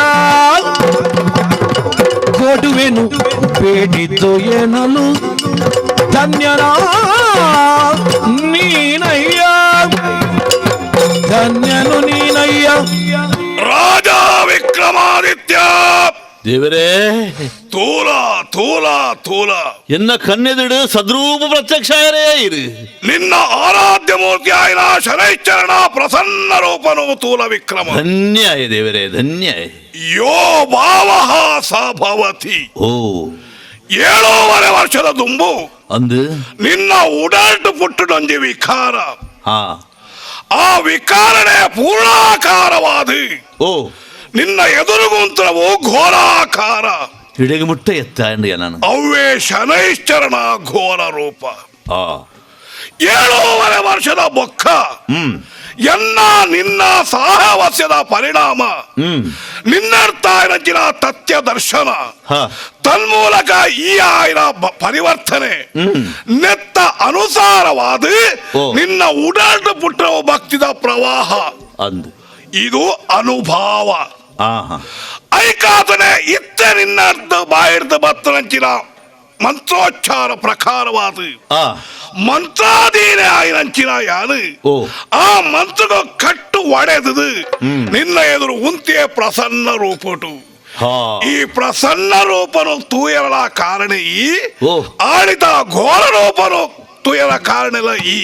ಕೊಡುವೆನು ಬೇಡಿದ್ದು ಏನಲು ಧನ್ಯನ ನೀನಯ್ಯ ಧನ್ಯನು ನೀನಯ್ಯ ರಾಜ ವಿಕ್ರಮಾದಿತ್ಯ ದೇವರೇ ತೂಲ ತೂಲ ತೂಲ ಎನ್ನ ಕಣ್ಣೆದುಡು ಸದ್ರೂಪ ಪ್ರತ್ಯಕ್ಷ ಇರು ನಿನ್ನ ಆರಾಧ್ಯ ಮೂರ್ತಿಯಾಯಿನ ಶನೈಶ್ಚರಣ ಪ್ರಸನ್ನ ರೂಪನು ತೂಲ ವಿಕ್ರಮ ಧನ್ಯಾಯ ದೇವರೇ ಧನ್ಯಾಯ ಯೋ ಭಾವಃ ಸ ಭವತಿ ಓ 7.5 ವರ್ಷದ ದುಂಬು ಅಂದು ನಿನ್ನ ಉಡಾಟು ಪುಟ್ಟುಡೊಂಜಿ ವಿಕಾರ ಹಾ ಆ ವಿಕಾರನೆ ಪೂರ್ಣಾಕಾರವಾದ ಓ ನಿನ್ನ ಎದುರುಗುಂತರವು ಘೋರಾಕಾರ ಇಡೆಗೆ ಮುಟ್ಟ ಎತ್ತ ನಾನು ಅವೇ ಶನೈಶ್ಚರಣ ಘೋರ ರೂಪ ಆ 7.5 ವರ್ಷದ ಬೊಕ್ಕ ಎನ್ನ ನಿನ್ನ ಸಾಹವಸ್ಯದ ಪರಿಣಾಮ ನಿನ್ನರ್ಥ ನಚ್ಚಿನ ತಥ್ಯ ದರ್ಶನ ತನ್ಮೂಲಕ ಈ ಆಯ್ನ ಪರಿವರ್ತನೆ ನೆತ್ತ ಅನುಸಾರವಾದ ನಿನ್ನ ಉಡಾಟ ಪುಟ್ಟ ಭಕ್ತಿದ ಪ್ರವಾಹ ಅಂದು ಇದು ಅನುಭವ ಐಕಾತನೆ ಇತ್ತ ನಿನ್ನ ಅರ್ಧ ಬಾಯಿರ್ದ ಬತ್ತನಂಚಿನ ಮಂತ್ರೋಚ್ಚಾರ ಪ್ರಕಾರವಾದ ಮಂತ್ರಾಧೀನ ಆಯ್ನಂಚಿನ ಯಾನು ಆ ಮಂತ್ರಗ ಕಟ್ಟು ಒಡೆದು ನಿನ್ನ ಎದುರು ಉಂತಿಯ ಪ್ರಸನ್ನ ರೂಪಟು ಈ ಪ್ರಸನ್ನ ರೂಪನು ತೂಯರಳ ಕಾರಣ ಈ ಆಳಿತ ಘೋರ ರೂಪನು ತುಯರ ಕಾರಣಲ ಈ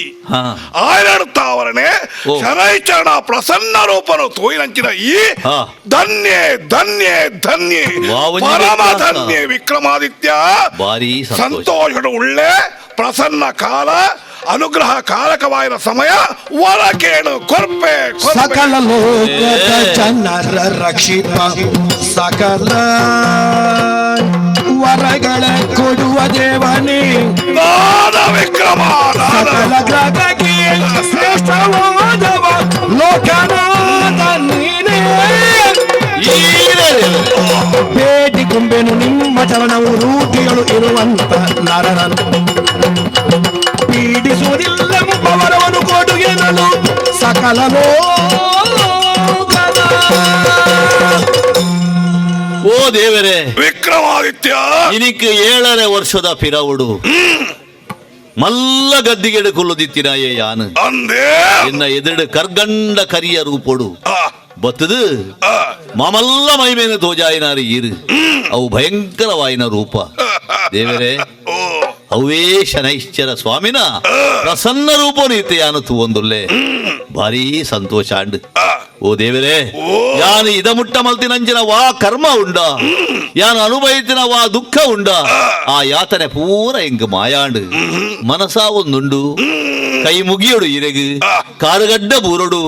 ಆಯ್ನಡ್ತಾವರಣೆ ಶನೈಚರಣ ಪ್ರಸನ್ನ ರೂಪನು ತೂಯಿನಂಚಿನ ಈ ಧನ್ಯೆ ಧನ್ಯೆ ಧನ್ಯೆ ಪರಮ ಧನ್ಯೆ ವಿಕ್ರಮಾದಿತ್ಯ ಸಂತೋಷದ ಉಳ್ಳೆ ಪ್ರಸನ್ನ ಕಾಲ ಅನುಗ್ರಹ ಕಾರಕವಾದ ಸಮಯ ವರ ಕೇಳು ಕೊರ್ಪೆ ಸಕಲ ಲೋಕದ ಜನರ ರಕ್ಷಿಪ ಸಕಲ ವರಗಳ ಕೊಡುವ ದೇವನೇ ನಾದ ವಿಕ್ರಮ ಸಕಲ ಗ್ರಹಕ್ಕೆ ಶ್ರೇಷ್ಠವಾದವ ಲೋಕನಾದ ನೀನೇ ಬೇಡಿಕೊಂಬೆನು ನಿಮ್ಮ ಚರಣವು ರೂಢಿಗಳು ಇರುವಂತ ನರರನ್ನು ಪೀಡಿಸುವುದಿಲ್ಲವೆಂಬವರವನು ಕೊಡುಗೆನಲು ಸಕಲ ಲೋಕದ ಓ ದೇವರೇ ವಿಕ್ರಮಾದಿತ್ಯ ಇನಿಕ್ 7 ವರ್ಷದ ಪಿರವುಡು ಮಲ್ಲ ಗದ್ದಿಗೆಡು ಕೊಲ್ಲುದಿತ್ತಿನಾಯೇ ಯಾನು ಅಂದೇ ಎನ್ನ ಎದುರು ಕರ್ಗಂಡ ಕರಿಯ ರೂಪೋಡು ಬತ್ತದು ಮಾಮಲ್ಲ ಮೈಮೇನ ತೋಜಾಯಿನಾರು ಈರು ಅವು ಭಯಂಕರವಾಯಿನ ರೂಪ ದೇವರೇ ಅವೇ ಶನೈಶ್ಚರ ಸ್ವಾಮಿನ ಪ್ರಸನ್ನ ರೂಪ ನೀತಿ ಯಾನು ತೂವೊಂದುಲ್ಲೆ ಭಾರಿ ಸಂತೋಷ ಅಂಡ್ ಓ ದೇವರೇ ಯಾನು ಇದ ಮುಟ್ಟ ಮಲ್ತಿನಂಚಿನ ವಾ ಕರ್ಮ ಉಂಡ ಯಾನು ಅನುಭವಿಸಿನ ವಾ ದುಃಖ ಉಂಡ ಆ ಯಾತನೆ ಪೂರ ಎಂಗ್ ಮಾಯಾಂಡು ಮನಸ ಒಂದುಂಡು ಕೈ ಮುಗಿಯೋಡು ಇರೆಗು ಕಾರುಗಡ್ಡ ಬೂರಡು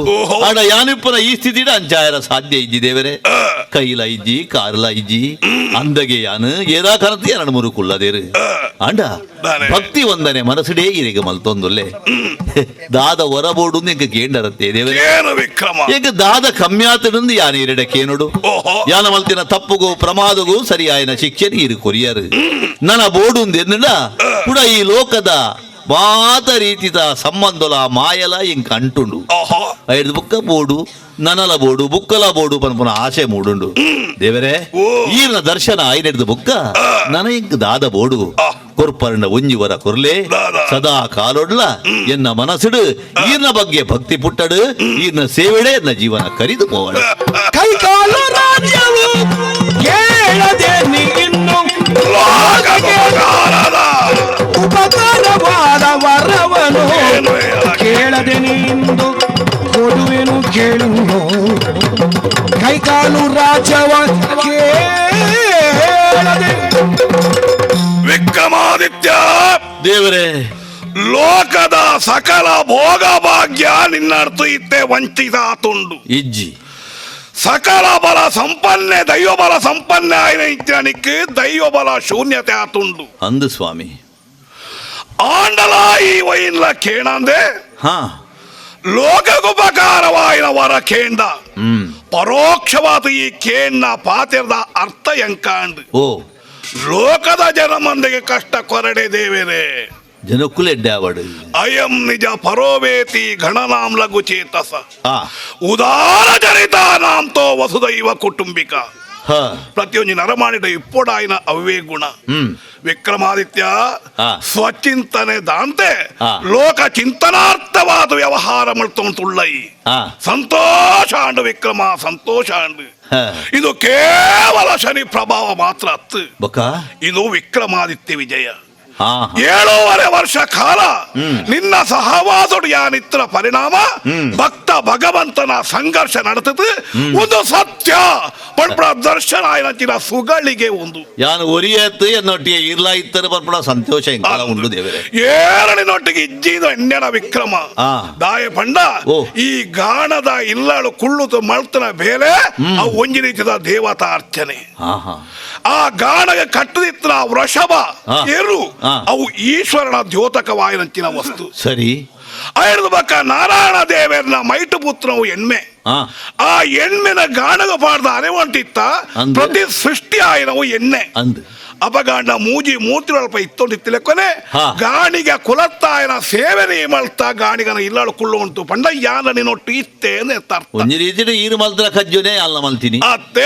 ಆಡ ಯಾನಿಪ್ಪನ ಈ ಸ್ಥಿತಿಡ ಅಂಚಾಯರ ಸಾಧ್ಯ ಇಜ್ಜಿ ದೇವರೇ ಕೈಲ ಇಜ್ಜಿ ಕಾರಲ ಇಜ್ಜಿ ಅಂದಗೆ ಯಾನು ಏದಾ ಕನತಿ 2-3 ಕುಲ್ಲದೇರು ಆಂಡ ಭಕ್ತಿ ಒಂದನೆ ಮನಸ್ಸುಡೇ ಇರೆಗ ಮಲ್ತೊಂದುಲ್ಲೆ ದಾದ ಹೊರಬೋಡು ಎಂಗ ಕೇಂಡರತ್ತೆ ದೇವರೇ ವಿಕ್ರಮ ಎಂಗ ದಾದ ಕಮ್ಯಾತನಂದು ಯಾನು ಇರಡೆ ಕೇನೋಡು ಯಾನ ಮಲ್ತಿನ ತಪ್ಪುಗೂ ಪ್ರಮಾದಗೂ ಸರಿಯಾಯಿನ ಶಿಕ್ಷೆ ನೀರು ಕೊರಿಯರು ನನ್ನ ಬೋಡು ಎಂದ ಕೂಡ ಈ ಲೋಕದ ಮಾತ ರೀತಿದ ಸಂಬಂಧಲ ಮಾಯಲ ಇಂಕ ಅಂಟುಂಡು ಐದು ಬುಕ್ಕ ಬೋಡು ನನಲ ಬೋಡು ಬುಕ್ಕಲ ಬೋಡು ಪನ್ಪುನ ಆಸೆ ಮೂಡುಂಡು ದೇವರೇ ಈರ್ನ ದರ್ಶನ ಐನೆಡ್ದು ಬುಕ್ಕ ನನ ಇಂಕ ದಾದ ಬೋಡು ಕೊರ್ಪರ್ಣ ಒಂಜಿವರ ಕೊರ್ಲೆ ಸದಾ ಕಾಲೊಡ್ಲ ಎನ್ನ ಮನಸ್ಸುಡು ಈರ್ನ ಬಗ್ಗೆ ಭಕ್ತಿ ಪುಟ್ಟಡು ಈರ್ನ ಸೇವೆಡೆ ಎನ್ನ ಜೀವನ ಕರಿದು ಪೋವಡ ಕೈಕಾಲ ರಾಜ್ಯವು ಕೇಳದೆ ನೀನು ಉಪಕಾರವಾದ ವರವನು ಕೇಳದೆ ನಿಂದು ಕೊಡುವೆನು ಕೇಳು ಕೈಕಾಲು ರಾಜವ ಕೇಳದೆ ವಿಕ್ರಮಾದಿತ್ಯ ದೇವರೇ ಲೋಕದ ಸಕಲ ಭೋಗ ಭಾಗ್ಯ ನಿನ್ನರ್ಥ ಇತ್ತೆ ವಂಚಿತಾತುಂಡು ಇಜ್ಜಿ ಸಕಲ ಬಲ ಸಂಪನ್ನೆ ದೈವ ಬಲ ಸಂಪನ್ನೆ ಆಯ್ನ ಇತ್ಯನಿಕ್ಕೆ ದೈವ ಬಲ ಶೂನ್ಯತೆ ಆತುಂಡು ಅಂದು ಸ್ವಾಮಿ ಆಂಡಲ ಈ ವೈನ್ಲ ಕೇಣಂದೆ ಹಾ ಲೋಕಗುಪಕಾರವಾಯಿನ ವರ ಕೇಂಡ ಪರೋಕ್ಷವಾದ ಈ ಕೇಣ್ಣ ಪಾತಿರದ ಅರ್ಥ ಎಂಕಾಂಡ್ ಓ ಲೋಕದ ಜನ ಮಂದಿಗೆ ಕಷ್ಟ ಕೊರಡೆ ದೇವೇರೆ ಜನಕ್ಕುಲೆಡ್ಡೆ ಅವಡು ಅಯಂ ನಿಜ ಪರೋವೇತಿ ಗಣನಾಂ ಲಘು ಚೇತಸ ಆ ಉದಾರ ಜನಿತ ನಾಂತೋ ವಸುದೈವ ಕುಟುಂಬಿಕ ಹ ಪ್ರತಿಯೊಂದು ನರಮಾಣಿಡ ಇಪ್ಪೊಡಾಯಿನ ಅವೇ ಗುಣ ವಿಕ್ರಮಾದಿತ್ಯ ಸ್ವಚಿಂತನೆ ದಾಂತೆ ಲೋಕ ಚಿಂತನಾರ್ಥವಾದ ವ್ಯವಹಾರ ಮಾಡ್ತೊಂದುಳ್ಳೈ ಸಂತೋಷ ಅಂಡು ವಿಕ್ರಮ ಸಂತೋಷ ಅಂಡು ಇದು ಕೇವಲ ಶನಿ ಪ್ರಭಾವ ಮಾತ್ರ ಅತ್ತು ಇದು ವಿಕ್ರಮಾದಿತ್ಯ ವಿಜಯ 7.5 ವರ್ಷ ಕಾಲ ನಿನ್ನ ಸಹವಾಸಡು ಯಾನಿತ್ರ ಪರಿಣಾಮ ಭಕ್ತ ಭಗವಂತನ ಸಂಘರ್ಷ ನಡೆತದೆ ಒಂದು ಸತ್ಯ ಪಡ್ಪಡ ದರ್ಶನ ಆಯ್ನಂಚಿನ ಸುಗಳಿಗೆ ಒಂದು ಯಾನು ಒರಿಯತ್ತು ಎನ್ನೊಟ್ಟಿಗೆ ಇರ್ಲಾ ಇತ್ತರ ಪಡ್ಪಡ ಸಂತೋಷ ಉಂಡು ದೇವರೇ ಏರಳಿನೊಟ್ಟಿಗೆ ಇಜ್ಜಿದ ಎಣ್ಣೆನ ವಿಕ್ರಮ ದಾಯ ಪಂಡ ಈ ಗಾಣದ ಇಲ್ಲಳು ಕುಳ್ಳುತು ಮಳ್ತನ ಬೇಲೆ ಅವು ಒಂಜಿ ರೀತಿಯ ದೇವತಾ ಅರ್ಚನೆ ಆ ಗಾಣಗೆ ಕಟ್ಟದಿತ್ರ ವೃಷಭ ಏರು ಅವು ಈಶ್ವರನ ದ್ಯೋತಕವಾಯಿನಂಚಿನ ವಸ್ತು ಸರಿ ಐದು ಬಕ್ಕ ನಾರಾಯಣ ದೇವರನ ಮೈಟು ಪುತ್ರವು ಎಣ್ಣೆ ಆ ಎಣ್ಮೆನ ಗಾಣಗ ಪಾಡ್ದ ಅರೆವಂಟಿತ್ತ ಪ್ರತಿ ಸೃಷ್ಟಿ ಆಯ್ನವು ಎಣ್ಣೆ ಅಪಗಾಂಡ ಮೂಜಿ ಮೂರ್ತಿಗಳಲ್ಪ ಇತ್ತೊಂದಿತ್ತಿಲೆಕೊನೆ ಗಾಣಿಗ ಕುಲತ್ತಾಯನ ಸೇವೆನೇ ಮಳ್ತಾ ಗಾಣಿಗನ ಇಲ್ಲಾಳು ಕುಳ್ಳು ಉಂಟು ಪಂಡ ಯಾನ ನಿನ್ನೊಟ್ಟು ಇತ್ತೆ ಒಂದು ರೀತಿ ಈರು ಮಲ್ತರ ಕಜ್ಜುನೆ ಅಲ್ಲ ಮಲ್ತೀನಿ ಅತ್ತೆ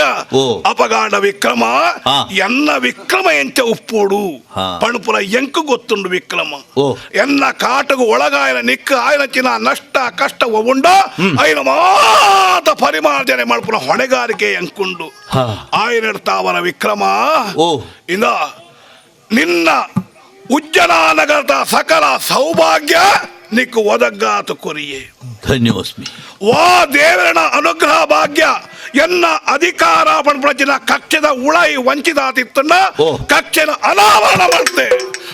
ಅಪಗಾಂಡ ವಿಕ್ರಮ ಎನ್ನ ವಿಕ್ರಮ ಎಂಚ ಉಪ್ಪೋಡು ಪಣಪುರ ಎಂಕು ಗೊತ್ತುಂಡು ವಿಕ್ರಮ ಎನ್ನ ಕಾಟಗು ಒಳಗಾಯನ ನಿಕ್ಕ ಆಯನಚಿನ ನಷ್ಟ ಕಷ್ಟ ಉಂಡ ಐನ ಮಾತ ಪರಿಮಾರ್ಜನೆ ಮಲ್ಪುರ ಹೊಣೆಗಾರಿಕೆ ಎಂಕುಂಡು ಆಯನೆಡ್ತಾವನ ವಿಕ್ರಮ ಇಂದ ನಿನ್ನ ಉಜ್ಜನ ನಗರದ ಸಕಲ ಸೌಭಾಗ್ಯ ನಿಕ್ಕು ಒದಗ್ಗಾತು ಕೊರಿಯೇ ಧನ್ಯೋಸ್ಮಿ ವಾ ದೇವರನ ಅನುಗ್ರಹ ಭಾಗ್ಯ ಎನ್ನ ಅಧಿಕಾರ ಪಣಪಳಚಿನ ಕಕ್ಷದ ಉಳೈ ವಂಚಿತಾತಿತ್ತನ್ನ ಓ. ಕಕ್ಷನ ಅನಾವರಣ ಮಾಡ್ತೆ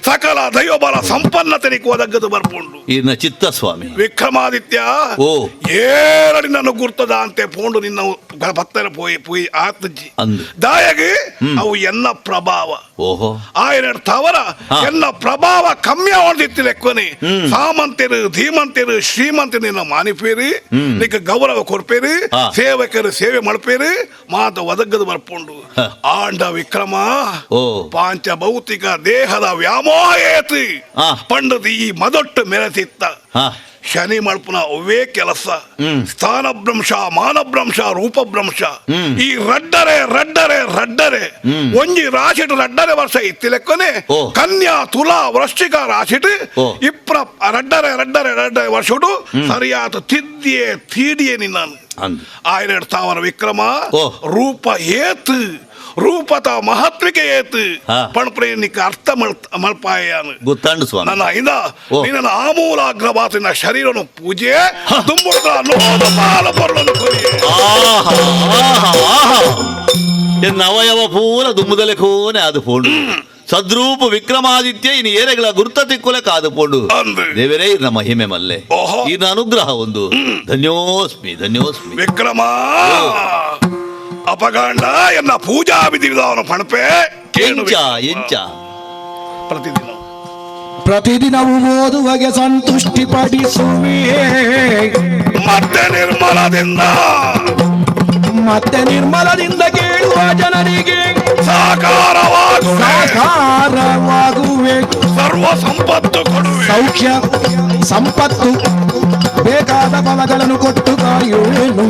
ಸಕಲ ದೈವಬಲ ಸಂಪನ್ನತೆನಿಗೆ ಒದಗದು ಬರ್ಪುಂಡು ಇನ್ನ ಚಿತ್ತ ಸ್ವಾಮಿ ವಿಕ್ರಮಾದಿತ್ಯ ಓ. ಏರಡಿ ನನ್ನ ಗುರ್ತದ ಅಂತೆ ಪೋಂಡು ನಿನ್ನ ಭತ್ತನ ಪೋಯಿ ಆತಜ್ಜಿ ಅಂದು ದಾಯಗೆ ಅವು ಎನ್ನ ಪ್ರಭಾವ ಓಹೋ ಆಯನ ತವರ ಹಾ. ಎನ್ನ ಪ್ರಭಾವ ಕಮ್ಮಿ ಅವಳಿತ್ತು ಲೆಕ್ಕನೆ ಸಾಮಂತರು ಧೀಮಂತರು ಶ್ರೀಮಂತರು ನಿನ್ನ ಮಾನಿಪೇರಿ ನಿಕ್ಕ ಗೌರವ ಕೊಡ್ಪೇರಿ ಹಾ. ಸೇವಕರು ಸೇವೆ ಮಲ್ಪೇರಿ ಮಾತ ಒದಗದು ಬರ್ಪುಂಡು ಆಂಡ ವಿಕ್ರಮ ಓ. ಪಾಂಚಭೌತಿಕ ದೇಹದ ವ್ಯಾಮೋಹ ಏತಿ ಹಾ. ಪಂಡದ ಈ ಮದೊಟ್ಟು ಮೆರೆತಿತ್ತ ಹಾ ಶನಿ ಮಲ್ಪನ ಅವೇ ಕೆಲಸ ಸ್ಥಾನಭ್ರಂಶ ಮಾನಭ್ರಂಶ ರೂಪಭ್ರಂಶ ಈ ರಡ್ಡರೆ ಒಂಜಿ ರಾಶಿಟ್ ರಡ್ಡರೆ ವರ್ಷ ಇತ್ತಿ ಲೆಕ್ಕನೆ ಓ. ಕನ್ಯಾ ತುಲಾ ವೃಶ್ಚಿಕ ರಾಶಿಟ್ ಓ. ಇಪ್ರ ರಡ್ಡರೆ ವರ್ಷಡು ಸರಿಯಾದ ತಿದ್ದಿಯೇ ತೀಡಿಯೇ ನಿನ್ನನು ಅಂದು ಆಯ್ನ ತಾವರ ವಿಕ್ರಮ ಓ. ರೂಪ ಏತು ರೂಪತ ಮಹತ್ವಿಕೆ ಏತು ಹಾ. ಪಣಪ್ರೇನಿಕ ಅರ್ಥ ಮಲ್ಪಾಯಾನು ಗೊತ್ತಾಂಡು ಸ್ವಾಮಿ ನನ್ನ ಇಂದ ಓ. ನಿನ್ನ ಆಮೂಲಾಗ್ರವಾಸಿನ ಶರೀರನು ಪೂಜೆ ದುಂಬುಡ್ದ ಲೋಕ ಪಾಲ ಬರಲನ್ನು ಕೊರಿಯೆ ಆಹಾ ಆಹಾ ಆಹಾ ಎನ್ನ ಅವಯವ ಪೂರ ದುಮ್ಮದಲೆ ಕೋನೆ ಆದು ಪೋಂಡು ಸದ್ರೂಪ ವಿಕ್ರಮಾದಿತ್ಯ ಇನ್ನು ಏರೆಗಳ ಗುರುತ ತಿಕ್ಕುಲೆ ಕಾದು ಪೋಂಡು ಅಂದು. ದೇವರೇ ಇನ್ನ ಮಹಿಮೆ ಮಲ್ಲೆ ಓಹೋ. ಇನ್ನ ಅನುಗ್ರಹ ಒಂದು ಧನ್ಯೋಸ್ಮಿ ವಿಕ್ರಮ ಅಪಗಾಂಡ ಎನ್ನ ಪೂಜಾ ವಿಧಿ ವಿಧಾನ ಪಣಪೆ ಕೇಳು ಎಂಚ ಪ್ರತಿದಿನ ಪ್ರತಿದಿನವೂ ಓದುವಗೆ ಸಂತುಷ್ಟಿ ಪಡಿಸುವೆ ಮತ್ತೆ ನಿರ್ಮಲದಿಂದ ಕೇಳುವ ಜನರಿಗೆ ಸಾಕಾರವಾಗುವೆ ಸರ್ವ ಸಂಪತ್ತು ಕೊಡುವೆ ಸೌಖ್ಯ ಸಂಪತ್ತು ಬೇಕಾದ ಫಲಗಳನ್ನು ಕೊಟ್ಟು ಕಾಯುವೆನು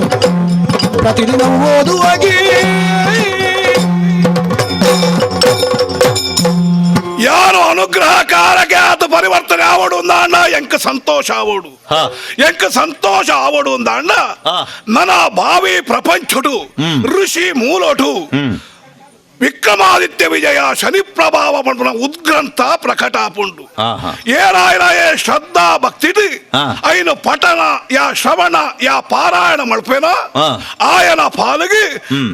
ಪ್ರತಿದಿನ ಓದುವಗೆ ಯಾರು ಅನುಗ್ರಹಕಾರಕ್ಕೆ ಆತ ಪರಿವರ್ತನೆ ಆವಡು ಅಂದ ಎಂಕ ಸಂತೋಷ ಆವಡು ಹಾ. ಎಂಕ ಸಂತೋಷ ಆವಡು ಅಂದ ಹಾ. ನನ್ನ ಭಾವಿ ಪ್ರಪಂಚಡು ಋಷಿ ಮೂಲೋಟು ವಿಕ್ರಮಾದಿತ್ಯ ವಿಜಯ ಶನಿ ಪ್ರಭಾವ ಪಂಡ ಉದ್ಗ್ರಂಥ ಪ್ರಕಟ ಪುಂಡು ಆಹಾ. ಏನಾಯ ಶ್ರದ್ಧಾ ಭಕ್ತಿ ಹಾ. ಐನು ಪಠಣ ಯಾ ಶ್ರವಣ ಯಾ ಪಾರಾಯಣ ಮಲ್ಪೇನ ಹಾ. ಆಯನ ಪಾಲಿಗೆ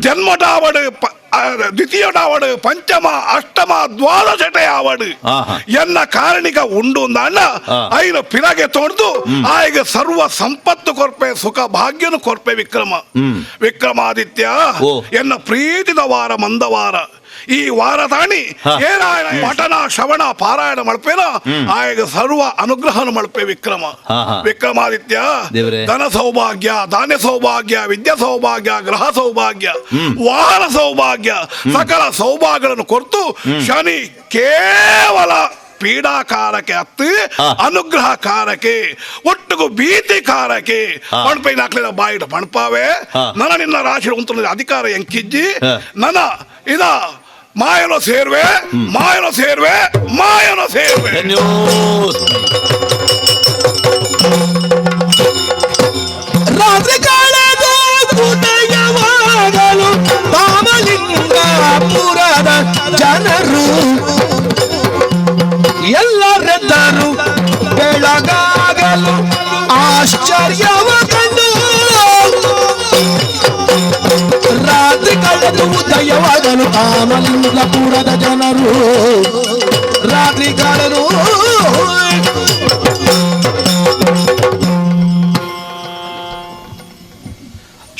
ಜನ್ಮಟಾವಡು ದ್ವಿತೀಯಟಾವಡು ಪಂಚಮ ಅಷ್ಟಮ ದ್ವಾದಶಟೆ ಆವಡು ಆಹಾ. ಎನ್ನ ಕಾರಣಿಕ ಉಂಡು ಅಂದ ಹಾ. ಐನು ಪಿರಗೆ ತೊಡ್ದು ಆಯ್ಗೆ ಸರ್ವ ಸಂಪತ್ತು ಕೊರ್ಪೆ ಸುಖ ಭಾಗ್ಯನು ಕೊರ್ಪೆ ವಿಕ್ರಮಾದಿತ್ಯ ಓ. ಎನ್ನ ಪ್ರೀತಿದ ವಾರ ಮಂದವಾರ ಈ ವಾರ ತಾಣಿ ಹಾ. ಏನಾಯನ ಪಠಣ ಶ್ರವಣ ಪಾರಾಯಣ ಮಲ್ಪೇನ ಆಯ್ಗೆ ಸರ್ವ ಅನುಗ್ರಹನು ಮಲ್ಪೆ ವಿಕ್ರಮ ಹಾ, ಹಾ. ವಿಕ್ರಮಾದಿತ್ಯ ದೇವ್ರೇ. ಧನ ಸೌಭಾಗ್ಯ ಧಾನ್ಯ ಸೌಭಾಗ್ಯ ವಿದ್ಯಾ ಸೌಭಾಗ್ಯ ಗ್ರಹ ಸೌಭಾಗ್ಯ ವಾಹನ ಸೌಭಾಗ್ಯ ಸಕಲ ಸೌಭಾಗ್ಯಗಳನ್ನು ಕೊರ್ತು ಶನಿ ಕೇವಲ ಪೀಡಾಕಾರಕ್ಕೆ ಹತ್ತು ಅನುಗ್ರಹಕಾರಕ್ಕೆ ಒಟ್ಟಿಗೂ ಭೀತಿಕಾರಕ್ಕೆ ಪಣಪೈ ನಾಲ್ಕಲಿನ ಬಾಯಿಟ ಪಣಪಾವೆ ನನ್ನ ನಿನ್ನ ರಾಶಿ ಉಂಟು ಅಧಿಕಾರ ಎಂಕಿಜ್ಜಿ ನನ್ನ ಇದ ಮಾಯನೋ ಸೇರ್ವೆ ಧನ್ಯೋಸ್ಮಿ ರಾತ್ರಿ ಕಾಲದ ಉದಯವಾಗಲು ರಾಮಲಿಂಗಪುರದ ಜನರು ಎಲ್ಲರೆದ್ದರು ಬೆಳಗಾಗಲು ಆಶ್ಚರ್ಯವ ಕಂಡು ರಾತ್ರಿ ಕಳೆದು ಉದಯವಾಗಲು ರಾಮಲಿಂಗಪುರದ ಜನರು ರಾತ್ರಿ ಕಳೆದು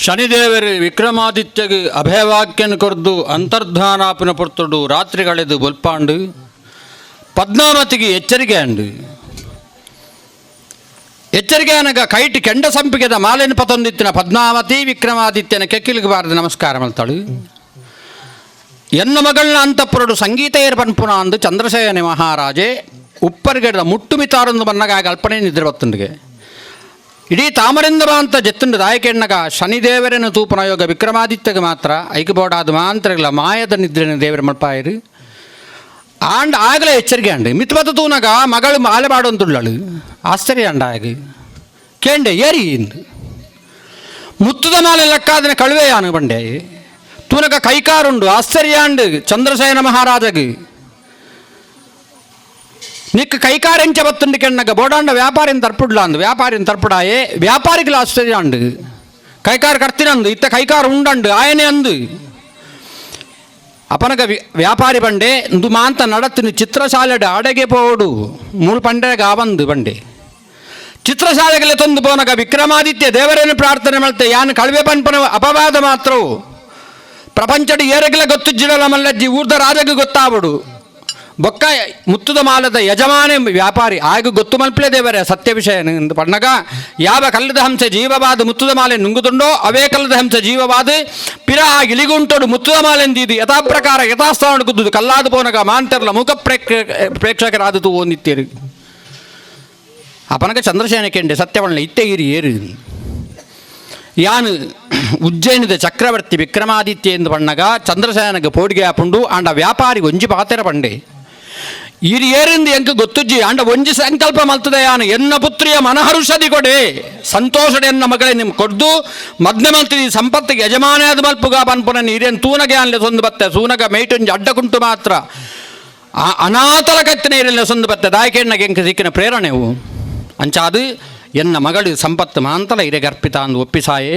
ಶನಿದೇವರು ವಿಕ್ರಮಾದಿತ್ಯಗೆ ಅಭಯವಾಕ್ಯನ ಕೊರ್ದು ಅಂತರ್ಧಾನಾಪನ ಪೊರ್ತುಡು ರಾತ್ರಿ ಕಳೆದು ಬೊಲ್ಪಾಂಡು ಪದ್ಮಾವತಿಗೆ ಎಚ್ಚರಿಕೆ ಅಂಡು ಎಚ್ಚರಿಕೆ ಅನಗ ಕೈಟ್ ಕೆಂಡ ಸಂಪಿಗೆದ ಮಾಲೆನ ಪತೊಂದಿತ್ತಿನ ಪದ್ಮಾವತಿ ವಿಕ್ರಮಾದಿತ್ಯನ ಕೆಕ್ಕಿಲಿಗೆ ಬಾರದು ನಮಸ್ಕಾರ ಮಲ್ತಾಳು ಎನ್ನ ಮಗಳನ್ನ ಅಂತಪುರಡು ಸಂಗೀತ ಏರ್ಪನ್ಪುನ ಅಂದು ಚಂದ್ರಸೇನೆ ಮಹಾರಾಜೆ ಉಪ್ಪರ್ಗೆಡ ಮುಟ್ಟುಮಿತಾರೊಂದು ಬನ್ನಗ ಕಲ್ಪನೆ ನಿದ್ರೆ ಬತ್ತುಂಡಿಗೆ ಇಡೀ ತಾಮರಿಂದ ಅಂತ ಜತ್ತುಂಡು ದಾಯಕೆಣ್ಣಗ ಶನಿದೇವರನ್ನು ತೂಪನ ಯೋಗ ವಿಕ್ರಮಾದಿತ್ಯಗೆ ಮಾತ್ರ ಐಕಬೋಡಾದ ಮಾಂತ್ರಗಳ ಮಾಯದ ನಿದ್ರೆನ ದೇವರ ಮಲ್ಪಾಯರು ಆಂಡ್ ಆಗಲೇ ಎಚ್ಚರಿಕೆ ಅಂಡು ಮಿತ್ವತ ತೂನಗ ಮಗಳು ಮಾಲೆ ಬಾಡೊಂದುಳ್ಳಳು ಆಶ್ಚರ್ಯ ಅಂಡ ಆಗಿ ಕೇಂಡೆ ಏರಿ ಇಂದು ಮುತ್ತುದ ಮಾಲೆ ಲೆಕ್ಕಾದನೆ ಕಳುವೆಯಾನು ಬಂಡೆ ತೂನಗ ಕೈಕಾರುಂಡು ಆಶ್ಚರ್ಯ ಅಂಡು ಚಂದ್ರಸೇನ ಮಹಾರಾಜಗೆ ನಿಕ್ಕ ಕೈಕಾರೆಂಚ ಬತ್ತುಂಡು ಕೆಣ್ಣಗ ಬೋಡಾಂಡ ವ್ಯಾಪಾರಿನ ತರ್ಪುಡ್ಲ ಅಂದು ವ್ಯಾಪಾರಿನ ತರ್ಪುಡಾಯೇ ವ್ಯಾಪಾರಿಗಳ ಆಶ್ಚರ್ಯ ಅಂಡು ಕೈಕಾರು ಕಟ್ತಿನಂದು ಇತ್ತ ಕೈಕಾರು ಉಂಡಂಡು ಆಯನೆ ಅಂದು ಅಪನಗ ವ್ಯಾಪಾರಿ ಬಂಡೆ ಇಂದು ಮಾಂತ ನಡತ್ತಿನ ಚಿತ್ರಶಾಲೆಡ ಅಡೆಗೆ ಪೋಡು ಮೂರು ಪಂಡೆಗ ಆವಂದು ಬಂಡೆ ಚಿತ್ರಶಾಲೆಗೆಲ್ಲ ತಂದು ಪೋನಗ ವಿಕ್ರಮಾದಿತ್ಯ ದೇವರನ್ನು ಪ್ರಾರ್ಥನೆ ಮಾಡ್ತೆ ಯಾನು ಕಳವೆ ಪನ್ಪನ ಅಪವಾದ ಮಾತ್ರವು ಪ್ರಪಂಚದ ಏರಗೆಲ್ಲ ಗೊತ್ತು ಜಿಡಲ ಮಲ್ಲಜ್ಜಿ ಊರ್ದ ರಾಜಗೆ ಗೊತ್ತಾವಡು ಬೊಕ್ಕ ಮುತ್ತುದ ಮಾಲದ ಯಜಮಾನೆ ವ್ಯಾಪಾರಿ ಆಗ ಗೊತ್ತು ಮಲ್ಪಲೆ ದೇವರೇ ಸತ್ಯ ವಿಷಯ ಪಣ್ಣಗ ಯಾವ ಕಲ್ಲದ ಹಂಸೆ ಜೀವವಾದ ಮುತ್ತುದ ಮಾಲೆ ನುಂಗುದುಂಡೋ ಅವೇ ಕಲ್ಲದ ಹಂಸೆ ಜೀವವಾದ ಪಿರ ಇಲಿಗುಂಟೋಡು ಮುತ್ತುದ ಮಾಲೆ ಎಂದಿದ್ದು ಯಥಾ ಪ್ರಕಾರ ಯಥಾಸ್ಥಾನ ಗುದ್ದು ಕಲ್ಲಾದ ಪೋನಗ ಮಾಂತರ್ಲ ಮುಖ ಪ್ರೇಕ್ಷಕರಾದತು ಓದಿತ್ತೀರಿ ಅಪನಗ ಚಂದ್ರಸೇನ ಕೆಂಡೆ ಸತ್ಯವಣ್ಣ ಇತ್ತೆ ಹಿರಿ ಏರು ಯಾನು ಉಜ್ಜಯಿನಿದ ಚಕ್ರವರ್ತಿ ವಿಕ್ರಮಾದಿತ್ಯ ಎಂದು ಪಣ್ಣಗ ಚಂದ್ರಸೇನಗೆ ಪೋಡಿಗೆ ಹಾಪುಂಡು ಆಂಡ ವ್ಯಾಪಾರಿ ಒಂಜಿ ಪಾತೆರ ಪಂಡೆ ಇರಿ ಏರಿಂದ ಎಂಕ ಗೊತ್ತುಜ್ಜಿ ಆಂಡ ಒಂಜಿ ಸಂಕಲ್ಪ ಮಲ್ತದೆ ಯಾನು ಎನ್ನ ಪುತ್ರಿಯ ಮನಹರುಷದಿ ಕೊಡೆ ಸಂತೋಷದ ಎನ್ನ ಮಗಳೇ ನಿಮ್ ಕೊಡ್ದು ಮದ್ನೆ ಮಲ್ತಿದಿ ಸಂಪತ್ತಿಗೆ ಯಜಮಾನಾದ ಮಲ್ಪುಗ ಪನ್ಪುನ ನೀರೇನು ತೂನಗೆ ಅಲ್ಲೇ ಸೊಂದು ಬತ್ತೆ ಸೂನಗ ಮೇಟೊಂಜಿ ಅಡ್ಡಕುಂಟು ಮಾತ್ರ ಅನಾಥಲ ಕತ್ತಿನ ಇರಲ್ಲ ಸೊಂದು ಬತ್ತೆ ದಾಯಕೆಣ್ಣಗೆ ಎಂಕ ಸಿಕ್ಕಿನ ಪ್ರೇರಣೆವು ಅಂಚಾದು ಎನ್ನ ಮಗಳು ಸಂಪತ್ತು ಮಾಂತಲ ಇರೆಗೆ ಅರ್ಪಿತ ಅಂದು ಒಪ್ಪಿಸಾಯೇ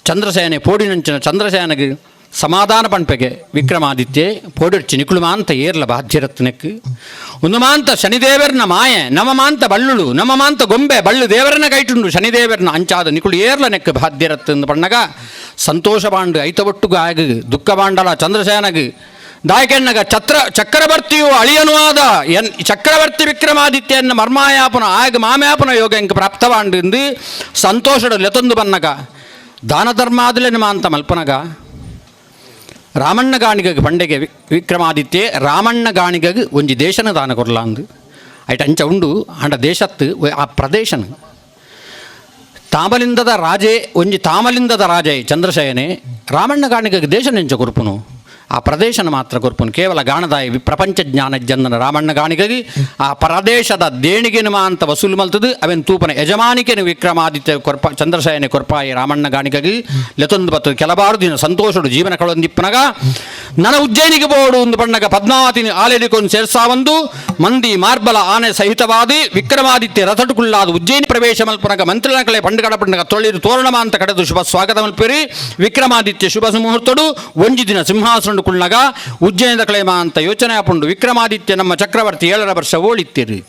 ಚಂದ್ರಸೇನೆ ಪೋಡಿನಂಚಿನ ಚಂದ್ರಸೇನಗೆ ಸಮಾಧಾನ ಪಂಪೆಗೆ ವಿಕ್ರಮಾದಿತ್ಯ ಪೋಡಿರ್ಚಿ ನಿಕುಳು ಮಾಂತ ಏರ್ಲ ಬಾಧ್ಯರತ್ನಕ್ಕೆ ಒಂದು ಮಾಂತ ಶನಿದೇವರನ ಮಾಯೆ ನಮ ಮಾಂತ ಬಳ್ಳುಳು ನಮ ಮಾಂತ ಗೊಂಬೆ ಬಳ್ಳು ದೇವರನ್ನ ಕೈಟುಂಡು ಶನಿದೇವರನ ಅಂಚಾದ ನಿಕುಳು ಏರ್ಲ ನೆಕ್ ಬಾಧ್ಯರತ್ತು ಪಣ್ಣಗ ಸಂತೋಷ ಬಾಂಡು ಐತ ಒಟ್ಟುಗ ಆಗ ದುಃಖ ಬಾಂಡಲ ಚಂದ್ರಸೇನಗೆ ದಾಯಕೆಣ್ಣಗ ಚಕ್ರವರ್ತಿಯು ಅಳಿಯನೂ ಆದ ಚಕ್ರವರ್ತಿ ವಿಕ್ರಮಾದಿತ್ಯನ ಮರ್ಮಾಯಾಪನ ಆಗ ಮಾಮ್ಯಾಪನ ಯೋಗ ಎಂಕ ಪ್ರಾಪ್ತವಾಂಡು ಸಂತೋಷದ ಲೆತೊಂದು ಬನ್ನಗ ದಾನ ಧರ್ಮಾದಲೆ ಮಾಂತ ಮಲ್ಪನಗ ರಾಮಣ್ಣ ಗಾಣಿಗಗೆ ಪಂಡೆಗೆ ವಿಕ್ರಮಾದಿತ್ಯ ರಾಮಣ್ಣ ಗಾಣಿಗಗೆ ಒಂಜಿ ದೇಶನ ದಾನ ಕೊರ್ಲ ಅಂದು ಐಟ್ ಅಂಚ ಉಂಡು ಅಂಡ ದೇಶತ್ತು ಆ ಪ್ರದೇಶನ ತಾಮಲಿಂದದ ರಾಜೇ ಒಂಜಿ ತಾಮಲಿಂದದ ರಾಜೇ ಚಂದ್ರಶಯನೆ ರಾಮಣ್ಣ ಗಾಣಿಗಗೆ ದೇಶ ನೆಂಚ ಕೊರ್ಪುನು ಆ ಪ್ರದೇಶನ ಮಾತ್ರ ಕೊರ್ಪುನು ಕೇವಲ ಗಾಣದಾಯಿ ಪ್ರಪಂಚ ಜ್ಞಾನ ಜಂದನ ರಾಮಣ್ಣ ಗಾಣಿಗಾಗಿ ಆ ಪ್ರದೇಶದ ದೇಣಿಗೆನ ಅಂತ ವಸೂಲು ಮಲ್ತದು ಅವೆನ್ ತೂಪನ ಯಜಮಾನಿಕೆನು ವಿಕ್ರಮಾದಿತ್ಯ ಕೊರ್ಪ ಚಂದ್ರಶಯನೆ ಕೊರ್ಪಾಯಿ ರಾಮಣ್ಣ ಗಾಣಿಗಾಗಿ ಲೆತೊಂದು ಬತ್ತು ಕೆಲವಾರು ದಿನ ಸಂತೋಷಡು ಜೀವನ ಕಳೊಂದಿಪ್ಪನಗ ನನ್ನ ಉಜ್ಜಯಿನಿಗೆ ಬೋಡು ಒಂದು ಬಣ್ಣಗ ಪದ್ಮಾವತಿನಿ ಆಲೆದಿಕೊಂಡು ಸೇರ್ಸಾವಂದು ಮಂದಿ ಮಾರ್ಬಲ ಆನೆ ಸಹಿತವಾದಿ ವಿಕ್ರಮಾದಿತ್ಯ ರಥಟುಕುಳ್ಳಾದ ಉಜ್ಜಯಿನಿ ಪ್ರವೇಶ ಮಲ್ಪನಗ ಮಂತ್ರಿಗಳ ಪಂಡಗಡ ಪಂಡಗ ತೊಳಿರು ತೋರಣಮ ಅಂತ ಕಡೆದು ಶುಭ ಸ್ವಾಗತ ಮಲ್ಪಿರಿ ವಿಕ್ರಮಾದಿತ್ಯ ಶುಭ ಮುಹೂರ್ತಡು ಒಂಜಿ ದಿನ ಸಿಂಹಾಸನ ಕುಳ್ಳಗ ಉಜ್ಜಯಿನದ ಕ್ಲೇಮ ಅಂತ ಯೋಚನೆ ಹಾಪುಂಡು ವಿಕ್ರಮಾದಿತ್ಯ ನಮ್ಮ ಚಕ್ರವರ್ತಿ 7 ವರ್ಷ ಓಳಿತ್ತೀರಿ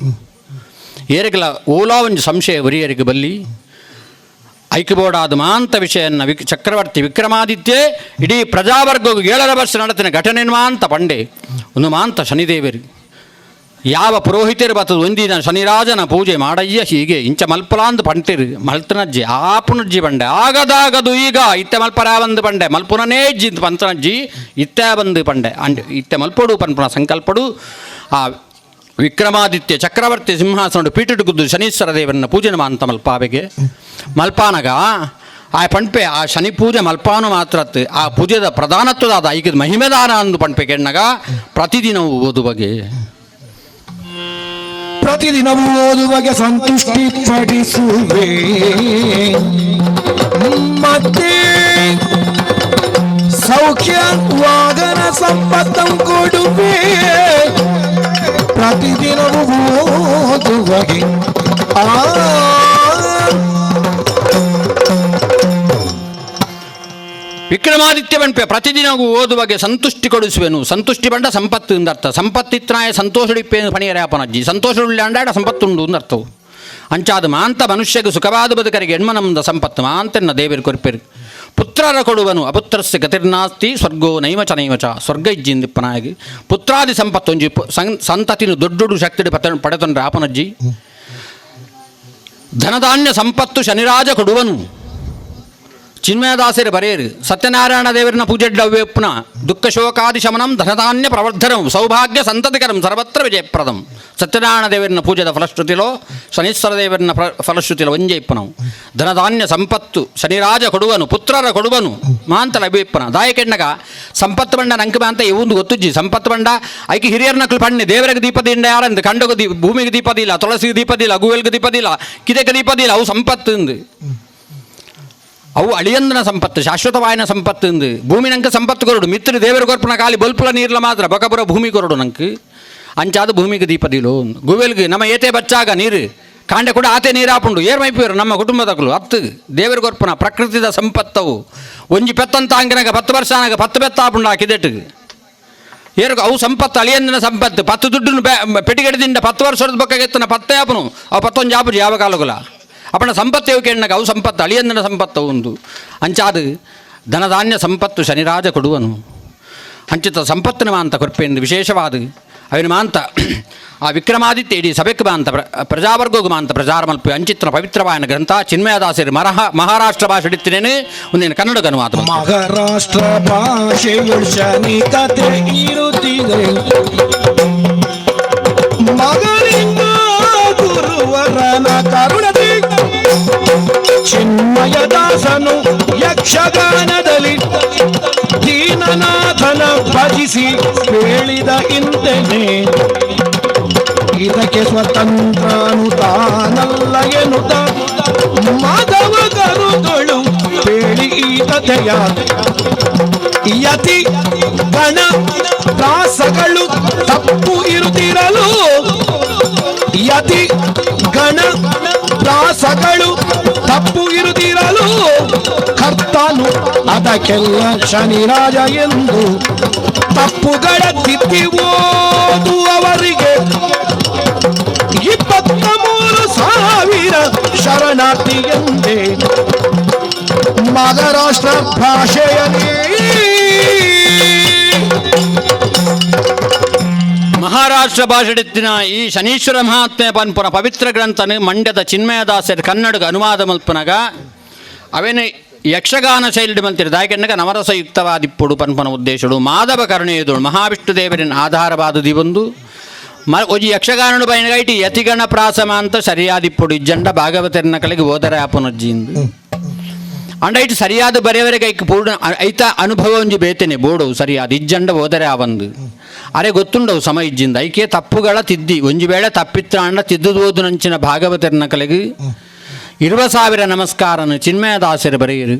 ಏರಿಗೆಲ್ಲ ಓಲಾ ಒಂದು ಸಂಶಯ ಒರಿಯರಿಗೆ ಬಲ್ಲಿ ಐಕ್ಯಬೋಡಾದ ಮಾಂತ ವಿಷಯನ್ನ ಚಕ್ರವರ್ತಿ ವಿಕ್ರಮಾದಿತ್ಯ ಇಡೀ ಪ್ರಜಾವರ್ಗವು 7 ವರ್ಷ ನಡೆತಿನ ಘಟನೆ ಮಾಂತ ಪಂಡೆ ಒಂದು ಮಾಂತ ಶನಿದೇವರಿ ಯಾವ ಪುರೋಹಿತರು ಬರ್ತದೆ ಒಂದಿನ ಶನಿರಾಜನ ಪೂಜೆ ಮಾಡಯ್ಯ ಹೀಗೆ ಇಂಚ ಮಲ್ಪಲಾಂದು ಪಂಟಿರು ಮಲ್ತನಜ್ಜಿ ಆಪುನಜ್ಜಿ ಬಂಡೆ ಆಗದಾಗದು ಈಗ ಇತ್ತೆ ಮಲ್ಪರ ಬಂದು ಬಂಡೆ ಮಲ್ಪುನನೇ ಇಜ್ಜಿ ಪಂತನಜ್ಜಿ ಇತ್ತೆ ಬಂದು ಪಂಡೆ ಅಂಡ್ ಇತ್ತೆ ಮಲ್ಪಡು ಪನ್ಪುನ ಸಂಕಲ್ಪಡು ಆ ವಿಕ್ರಮಾದಿತ್ಯ ಚಕ್ರವರ್ತಿ ಸಿಂಹಾಸನ ಪೀಠಿಟ್ಟು ಗುದ್ದು ಶನೀಶ್ವರ ದೇವರನ್ನ ಪೂಜೆ ಮಾಂತ ಮಲ್ಪಾವೆಗೆ ಮಲ್ಪಾನಗ ಆ ಪಂಪೆ ಆ ಶನಿ ಪೂಜೆ ಮಲ್ಪಾನು ಮಾತ್ರತ್ತು ಆ ಪೂಜೆದ ಪ್ರಧಾನತ್ವದ ಈಗ ಮಹಿಮೆದಾನ ಅಂದು ಪಂಪೆ ಕೆಣ್ಣಗ ಪ್ರತಿದಿನವೂ ಓದುವಗೆ ಪ್ರತಿದಿನವೂ ಓದುವಗೆ ಸಂತುಷ್ಟಿ ಪಡಿಸುವೆ ಮತ್ತೆ ಸೌಖ್ಯ ವಾಗನ ಸಂಪತ್ತಂ ಕೊಡುವೆ ಪ್ರತಿದಿನವೂ ಓದುವಗೆ ವಿಕ್ರಮಾದಿತ್ಯ ಪಂಪೆ ಪ್ರತಿದಿನವೂ ಓದುವಗೆ ಸಂತುಷ್ಟಿ ಕೊಡಿಸುವೆನು ಸಂತುಷ್ಟಿ ಬಂಡ ಸಂಪತ್ತು ಎಂದರ್ಥ ಸಂಪತ್ತಿತ್ರಾಯ ಸಂತೋಷಡಿಪ್ಪೇನು ಪಣಿಯರಾಪನಜ್ಜಿ ಸಂತೋಷಡುಳ್ಳಿ ಅಂಡಾಡ ಸಂಪತ್ತುಂಡು ಎಂದರ್ಥವು ಅಂಚಾದ ಮಾಂತ ಮನುಷ್ಯಗೆ ಸುಖವಾದ ಬದುಕರಿಗೆ ಹೆಣ್ಮನಂದ ಸಂಪತ್ತು ಮಾಂತೆನ್ನ ದೇವರು ಕೊರ್ಪೆರು ಪುತ್ರರ ಕೊಡುವನು ಅಪುತ್ರಸ್ಯ ಗತಿರ್ನಾಸ್ತಿ ಸ್ವರ್ಗೋ ನೈಮಚ ನೈಮಚ ಸ್ವರ್ಗ ಇಜ್ಜಿಂದಿಪ್ಪನಾಗಿ ಪುತ್ರಾದಿ ಸಂಪತ್ತು ಒಂಜಿ ಸಂತತಿನ ದೊಡ್ಡೊಡು ಶಕ್ತಿ ಪಡೆತೊಂಡ್ರೆ ಆಪನಜ್ಜಿ ಧನಧಾನ್ಯ ಸಂಪತ್ತು ಶನಿರಾಜ ಕೊಡುವನು ಚಿನ್ಮಯದಾಸರು ಬರೆಯರು ಸತ್ಯನಾರಾಯಣ ದೇವರನ್ನ ಪೂಜೆಡ್ಡವ್ಯಪ್ಪನ ದುಃಖ ಶೋಕಾದಿ ಶಮನಂ ಧನಧಾನ್ಯ ಪ್ರವರ್ಧನಂ ಸೌಭಾಗ್ಯ ಸಂತತಿಕರಂ ಸರ್ವತ್ರ ವಿಜಯಪ್ರದಂ ಸತ್ಯನಾರಾಯಣ ದೇವರನ್ನ ಪೂಜೆದ ಫಲಶ್ರುತಿಲೋ ಶನೀಶ್ವರ ದೇವರನ್ನ ಫಲಶ್ರುತಿಲೋ ಒಂಜೆ ಇಪ್ಪನವು ಧನಧಾನ್ಯ ಸಂಪತ್ತು ಶನಿರಾಜ ಕೊಡುವನು ಪುತ್ರರ ಕೊಡುವನು ಮಾಂತಲ ಅಭಿಪ್ಪನ ದಾಯಕೆಣ್ಣಗ ಸಂಪತ್ತು ಬಂಡ ನಂಕ ಅಂತ ಇವಂದು ಗೊತ್ತುಜ್ಜಿ ಸಂಪತ್ತು ಬಂಡ ಐಕಿ ಹಿರಿಯರ ನಕಲು ಪಣ್ಣೆ ದೇವರಿಗೆ ದೀಪದಿಂದ ಯಾರಂದು ಕಂಡಗ ಭೂಮಿಗೆ ದೀಪದಿಲ್ಲ ತುಳಸಿಗೆ ದೀಪದಿಲ್ಲ ಗುವೆಲ್ಗೆ ದೀಪದಿಲ್ಲ ಕಿದಕ್ಕೆ ದೀಪದಿಲ್ಲ ಅವು ಸಂಪತ್ತು ಅವು ಅಳಿಯಂದನ ಸಂಪತ್ತು ಶಾಶ್ವತವಾಯನ ಸಂಪತ್ತು ಭೂಮಿ ನಂಗೆ ಸಂಪತ್ತು ಕೊರಡು ಮಿತ್ರ ದೇವರ ಕೊರ್ಪನ ಖಾಲಿ ಬಲ್ಪುಲ ನೀರ್ಲ ಮಾತ್ರ ಬಕಬುರ ಭೂಮಿ ಕೊರಡು ನಂಗೆ ಅಂಚಾದ ಭೂಮಿಗೆ ದೀಪದಿಲು ಗುವೆಲ್ಗೆ ನಮ್ಮ ಏತೆ ಬಚ್ಚಾಗ ನೀರು ಕಾಂಡೆ ಕೂಡ ಆತೆ ನೀರಾಪುಂಡು ಏರ್ಮೈಪೇರು ನಮ್ಮ ಕುಟುಂಬದಕ್ಕಲು ಹತ್ತು ದೇವರ ಗೊರ್ಪನ ಪ್ರಕೃತಿದ ಸಂಪತ್ತವು ಒಂಜಿ ಪೆತ್ತಂತ ಅಂಗನಾಗ 10 ವರ್ಷನಾಗ 10 ಬೆತ್ತ ಆಪುಂಡು ಹಾಕಿದೆಟ್ಟಿಗೆ ಏರು ಅವು ಸಂಪತ್ತು ಅಳಿಯಂದಿನ ಸಂಪತ್ತು 10 ದುಡ್ಡು ಪೆಟ್ಟಿಗೆಡಿದಿಂದ 10 ವರ್ಷದ ಬಕ್ಕ ಎತ್ತನ 10 ಆಪನು ಅವು 11 ಆಪುಜಿ ಯಾವ ಕಾಲಗುಲ ಅಪ್ಪನ ಸಂಪತ್ತು ಕೇಳಿನಾಗ ಅವು ಸಂಪತ್ತು ಅಳಿಯಂದಿನ ಸಂಪತ್ತು ಒಂದು ಅಂಚಾದು ಧನಧಾನ್ಯ ಸಂಪತ್ತು ಶನಿರಾಜ ಕೊಡುವನು ಅಂಚಿತ ಸಂಪತ್ತಿನ ಮಾಂತ ಕೊರ್ಪೆಂದು ವಿಶೇಷವಾದ ಅವಿನ ಮಾಂತ ಆ ವಿಕ್ರಮಾದಿತ್ಯ ಇಡೀ ಸಭೆಗೆ ಮಾಂತ ಪ್ರಜಾವರ್ಗೋಗು ಮಾಂತ ಪ್ರಚಾರ ಮಲ್ಪೆ ಅಂಚಿತ್ರ ಪವಿತ್ರವಾಯನ ಗ್ರಂಥ ಚಿನ್ಮಯದಾಸರಿ ಮಹಾರಾಷ್ಟ್ರ ಭಾಷೆ ಹಿಡಿತೇನೆ ಒಂದಿನ ಕನ್ನಡ ಅನುವಾದ ಮಹಾರಾಷ್ಟ್ರ ಭಾಷೆಯು ಶನಿ ಕಥೆ ಇರುತ್ತಿದೆ ಮಗನಿಂದ ಗುರುವರನ ಕರುಣತೆ ಚಿನ್ಮಯದಾಸನು ಯಕ್ಷಗಾನದಲ್ಲಿ ದೀನನಾಥನ ಭಜಿಸಿ ಹೇಳಿದ ಇಂತೆನೆ ಇದಕ್ಕೆ ಸ್ವತಂತ್ರನು ತಾನಲ್ಲ ಎನ್ನುತ್ತ ಮಾಧವ ಕರುಗಳು ಬೇಳಿ ಈ ಕಥೆಯ ಯತಿ ಗಣ ದಾಸಗಳು ತಪ್ಪು ಇರುತ್ತಿರಲು ಯತಿ ಗಣ ದಾಸಗಳು ತಪ್ಪು ಇರುತ್ತಿರಲು ಕರ್ತನು ಅದಕ್ಕೆಲ್ಲ ಶನಿರಾಜ ಎಂದು ತಪ್ಪುಗಳ ತಿದ್ದಿ ಓದುವವರಿಗೆ 23,000 ಶರಣಾರ್ಥಿ ಎಂದೇ ಮಹಾರಾಷ್ಟ್ರ ಭಾಷೆಯಲ್ಲಿ ಮಹಾರಾಷ್ಟ್ರ ಭಾಷೆಡಿತ್ತಿನ ಈ ಶನೀಶ್ವರ ಮಹಾತ್ಮೆ ಪನ್ಪುನ ಪವಿತ್ರ ಗ್ರಂಥನ ಮಂಡ್ಯದ ಚಿನ್ಮಯದಾಸರು ಕನ್ನಡಗ ಅನುವಾದ ಮಲ್ಪನಗ ಅವೇನು ಯಕ್ಷಗಾನ ಶೈಲಿ ಮಲ್ತಿರು ದಾಯಕೆನ್ನಗ ನವರಸಯುಕ್ತವಾದಿಪ್ಪುಡು ಪನ್ಪನ ಉದ್ದೇಶಡು ಮಾಧವ ಕರುಣೆಯುದುಳು ಮಹಾವಿಷ್ಣು ದೇವರಿನ ಆಧಾರವಾದುದಿ ಒಂದು ಒಜಿ ಯಕ್ಷಗಾನಡು ಬೈನಗೈಟಿ ಯತಿಗಣ ಪ್ರಾಸಮ ಅಂತ ಸರಿಯಾದಿಪ್ಪುಡು ಇಜ್ಜಂಡ ಭಾಗವತರಿನ ಕಲೆಗೆ ಓದರ ಆಪನಜ್ಜಿಂದು ಅಂಡ ಇಟ್ಟು ಸರಿಯಾದ ಬರೆಯವರೆಗೆ ಐಕ್ ಪೂರ್ಣ ಐತ ಅನುಭವ ಒಂಜಿ ಬೇತೇನೆ ಬೋಡವು ಸರಿಯಾದ ಇಜ್ಜಂಡ ಓದರೆ ಆವಂದು ಅರೆ ಗೊತ್ತುಂಡವು ಸಮ ಇಜ್ಜಿಂದ ಐಕೆ ತಪ್ಪುಗಳ ತಿದ್ದಿ ಒಂಜಿ ವೇಳೆ ತಪ್ಪಿತ್ರ ಅಂಡ ತಿದ್ದುದು ಓದು ನಂಚಿನ ಭಾಗವತರಿನ ಕಲೆಗೆ 20,000 ನಮಸ್ಕಾರನು ಚಿನ್ಮಯದಾಸರು ಬರೆಯರು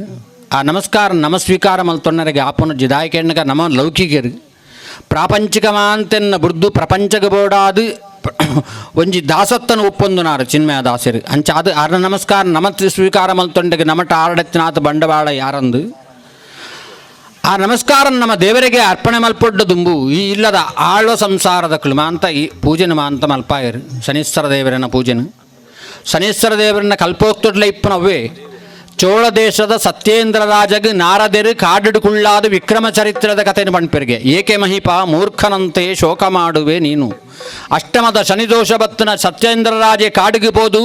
ಆ ನಮಸ್ಕಾರ ನಮಸ್ವೀಕಾರ ಮಲ್ತೊನ್ನರಿಗೆ ಆಪನ ಜಿದಾಯಕೆಣ್ಣಗ ನಮ ಲೌಕಿಕರು ಪ್ರಾಪಂಚಿಕ ಮಾಂತೆನ್ನ ಬುರ್ದು ಪ್ರಪಂಚಗ ಬೋಡಾದು ಒಂಜಿ ದಾಸತ್ತನ್ನು ಒಪ್ಪೊಂದುನಾರು ಚಿನ್ಮಯದಾಸರು ಅಂಚಾದು ಅರ್ನ ನಮಸ್ಕಾರ ನಮ ಸ್ವೀಕಾರ ಮಲ್ತೊಂಡೆಗೆ ನಮಟ ಆರಡತ್ತಿನಾಥ ಬಂಡವಾಳ ಯಾರಂದು ಆ ನಮಸ್ಕಾರ ನಮ್ಮ ದೇವರಿಗೆ ಅರ್ಪಣೆ ಮಲ್ಪೊಡ್ಡ ದುಂಬು ಈ ಇಲ್ಲದ ಆಳ್ವ ಸಂಸಾರದ ಕ್ಲುಮಾಂತ ಈ ಪೂಜೆನ ಮಾಂತ ಮಲ್ಪಾಯರು ಶನೀಶ್ವರ ದೇವರನ ಪೂಜೆನ ಶನೀಶ್ವರ ದೇವರನ್ನ ಕಲ್ಪೋಕ್ತೊಡ್ಲ ಇಪ್ಪನವೇ ಚೋಳ ದೇಶದ ಸತ್ಯೇಂದ್ರ ರಾಜಗ್ ನಾರದರು ಕಾಡಿಡುಕುಳ್ಳಾದ ವಿಕ್ರಮ ಚರಿತ್ರದ ಕಥೆಯನ್ನು ಪಣ್ಪೆರಿಗೆ ಏಕೆ ಮಹಿಪ ಮೂರ್ಖನಂತೆ ಶೋಕ ಮಾಡುವೆ ನೀನು ಅಷ್ಟಮದ ಶನಿದೋಷ ಬತ್ತನ ಸತ್ಯೇಂದ್ರ ರಾಜೆ ಕಾಡಿಗೆ ಪೋದು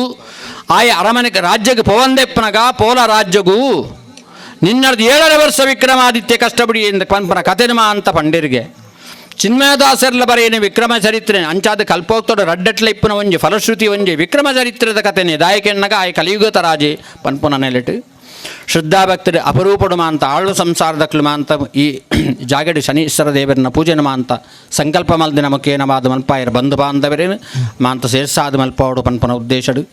ಆಯ ಅರಮನೆಗೆ ರಾಜ್ಯಕ್ಕೆ ಪೋವಂದೆಪ್ಪನಗ ಪೋಲ ರಾಜ್ಯಗೂ ನಿನ್ನರ್ದು 7ನೇ ವರ್ಷ ವಿಕ್ರಮಾದಿತ್ಯ ಕಷ್ಟಪಡಿ ಎಂದು ಪಂಪನ ಕಥೆನಮ ಅಂತ ಪಂಡಿರಿಗೆ ಚಿನ್ಮಯದಾಸರ್ಲ ಬರೆಯನೆ ವಿಕ್ರಮ ಚರಿತ್ರೆ ಅಂಚಾದ ಕಲ್ಪೋಕ್ತೋಡ ರಡ್ಡಟ್ಲ ಇಪ್ಪನ ಒಂಜಿ ಫಲಶ್ರುತಿ ಒಂಜಿ ವಿಕ್ರಮ ಚರಿತ್ರದ ಕಥೆನೆ ದಾಯಕೆಣ್ಣಗ ಆಯ ಕಲಿಯುಗತ ರಾಜೆ ಪನ್ಪುನ ನೆಲೆಟ್ಟು ಶ್ರದ್ಧಾಭಕ್ತರು ಅಪರೂಪಡು ಮಾಂತ ಆಳ್ವ ಸಂಸಾರದ ಕ್ಲುಮಾಂತ ಈ ಜಾಗಡಿ ಶನೀಶ್ವರ ದೇವರನ್ನ ಪೂಜೆನ ಮಾಂತ ಸಂಕಲ್ಪ ಮಲ್ದಿನ ಮುಖೇನವಾದ ಮಲ್ಪಾಯರು ಬಂಧು ಬಾಂಧವರೇನು ಮಾಂತ ಸೇರ್ಸಾದ ಮಲ್ಪಾವಡು ಪನ್ಪನ ಉದ್ದೇಶಡು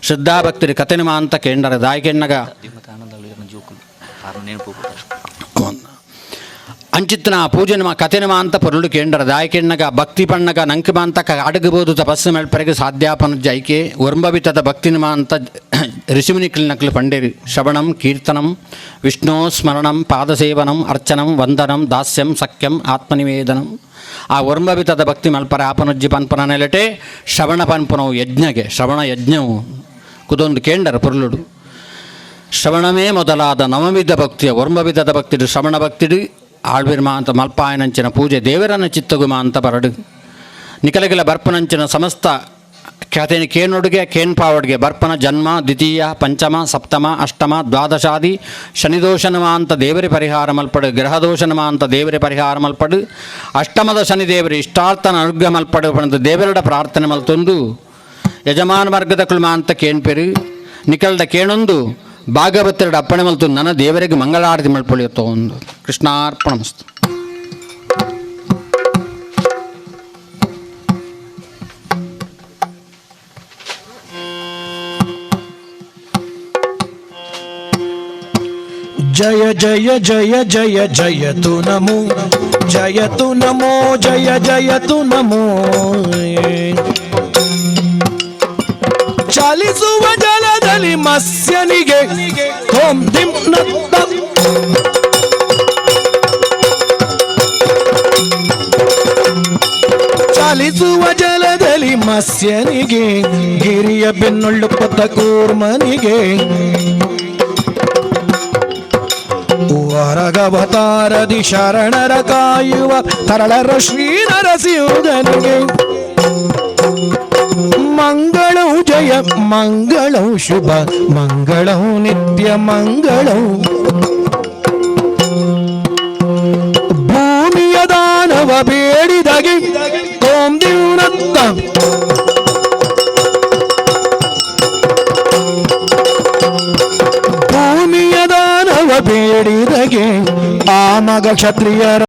ಶ್ರದ್ಧಾಭಕ್ತರು ಕಥೆನ ಮಾಂತ ಕೇಂದ್ರ ದಾಯಕೆಣ್ಣಗ ಅಂಚಿತ್ನ ಪೂಜೆನ ಕಥೆನಮ ಅಂತ ಪೊರುಳು ಕೇಂದ್ರ ದಾಯಕೆಣ್ಣಗ ಭಕ್ತಿ ಪಣ್ಣಗ ನಂಕ ಮಾಂತ ಅಡಗಬಹುದು ತಪಸ್ಸು ಮೆಲ್ಪರೆಗೆ ಸಾಧ್ಯಾಪನ ಜೈಕೆ ವರ್ಂಬವಿತದ ಭಕ್ತಿನಮ ಅಂತ ಋಷಿಮುನಿಕ್ಲ ನಕ್ಲು ಪಂಡೇರಿ ಶ್ರವಣಂ ಕೀರ್ತನಂ ವಿಷ್ಣು ಸ್ಮರಣಂ ಪಾದಸೇವನಂ ಅರ್ಚನಂ ವಂದನಂ ದಾಸ್ಯಂ ಸಖ್ಯಂ ಆತ್ಮನಿವೇದನಂ ಆ ವರ್ಂಬವಿತದ ಭಕ್ತಿ ಮಲ್ಪರ ಆಪನಜ್ಜಿ ಪನ್ಪನ ನೆಲೆಟೆ ಶ್ರವಣ ಪನ್ಪನವು ಯಜ್ಞಗೆ ಶ್ರವಣ ಯಜ್ಞವು ಕುದೊಂದು ಕೇಂದ್ರ ಪೊರುಳುಡು ಶ್ರವಣಮೇ ಮೊದಲಾದ ನವವಿಧ ಭಕ್ತಿಯ ವರ್ಂಬವಿಧದ ಭಕ್ತಿಡು ಶ್ರವಣ ಭಕ್ತಿಡು ಆಳ್ವಿರ್ಮ ಅಂತ ಮಲ್ಪಾಯನಂಚಿನ ಪೂಜೆ ದೇವರನ್ನ ಚಿತ್ತಗುಮ ಅಂತ ಬರಡು ನಿಕಲಗಿಲ ಬರ್ಪನಂಚಿನ ಸಮಸ್ತ ಖ್ಯಾತೇನಿ ಕೇನೊಡುಗೆ ಕೇನ್ಪಾವಡ್ಗೆ ಬರ್ಪನ ಜನ್ಮ ದ್ವಿತೀಯ ಪಂಚಮ ಸಪ್ತಮ ಅಷ್ಟಮ ದ್ವಾದಶಾದಿ ಶನಿದೋಷನಮ ಅಂತ ದೇವರಿ ಪರಿಹಾರ ಮಲ್ಪಡು ಗ್ರಹದೋಷನಮ ಅಂತ ದೇವರಿ ಪರಿಹಾರ ಮಲ್ಪಡು ಅಷ್ಟಮದ ಶನಿ ದೇವರಿ ಇಷ್ಟಾರ್ಥನ ಅನುಗ್ರಹ ಮಲ್ಪಡು ಪಣದು ದೇವರಡ ಪ್ರಾರ್ಥನೆ ಮಲ್ತೊಂದು ಯಜಮಾನ ವರ್ಗದ ಕುಳ್ಮ ಅಂತ ಕೇನ್ಪೆರು ನಿಕಲ್ದ ಕೇಣೊಂದು ಭಾಗವತರಡ ಅಪ್ಪಣೆ ಮಲ್ತು ನನ್ನ ದೇವರಿಗೆ ಮಂಗಳಾರತಿ ಮಲ್ಪೊಳಿಯುತ್ತೋ ಒಂದು ಕೃಷ್ಣಾರ್ಪಣಮಸ್ತು ಜಯ ಜಯ ಜಯ ಜಯ ಜಯತು ನಮೋ ಜಯತು ನಮೋ ಜಯ ಜಯತು ನಮೋ ಚಲಿಸುವ ಜಲದಲ್ಲಿ ಮತ್ಸ್ಯನಿಗೆ ಓಂ ದಿಂ ನತ್ತ ಚಲಿಸುವ ಜಲದಲ್ಲಿ ಮತ್ಸ್ಯನಿಗೆ ಗಿರಿಯ ಬೆನ್ನುಳ್ಳು ಪತ್ತ ಕೂರ್ಮನಿಗೆ ವರಗವತಾರದಿ ಶರಣರ ಕಾಯುವ ತರಳರ ಶ್ರೀ ನರಸಿಂಹನಿಗೆ ಮಂಗಳಂ ಜಯ ಮಂಗಳಂ ಶುಭ ಮಂಗಳಂ ನಿತ್ಯ ಮಂಗಳಂ ಭೂಮಿಯ ದಾನವ ಬೇಡಿದಗೆ ಓಂ ದಿವ್ನತ್ತ ಭೂಮಿಯ ದಾನವ ಬೇಡಿದಗೆ ಆ ಮಗ ಕ್ಷತ್ರಿಯರ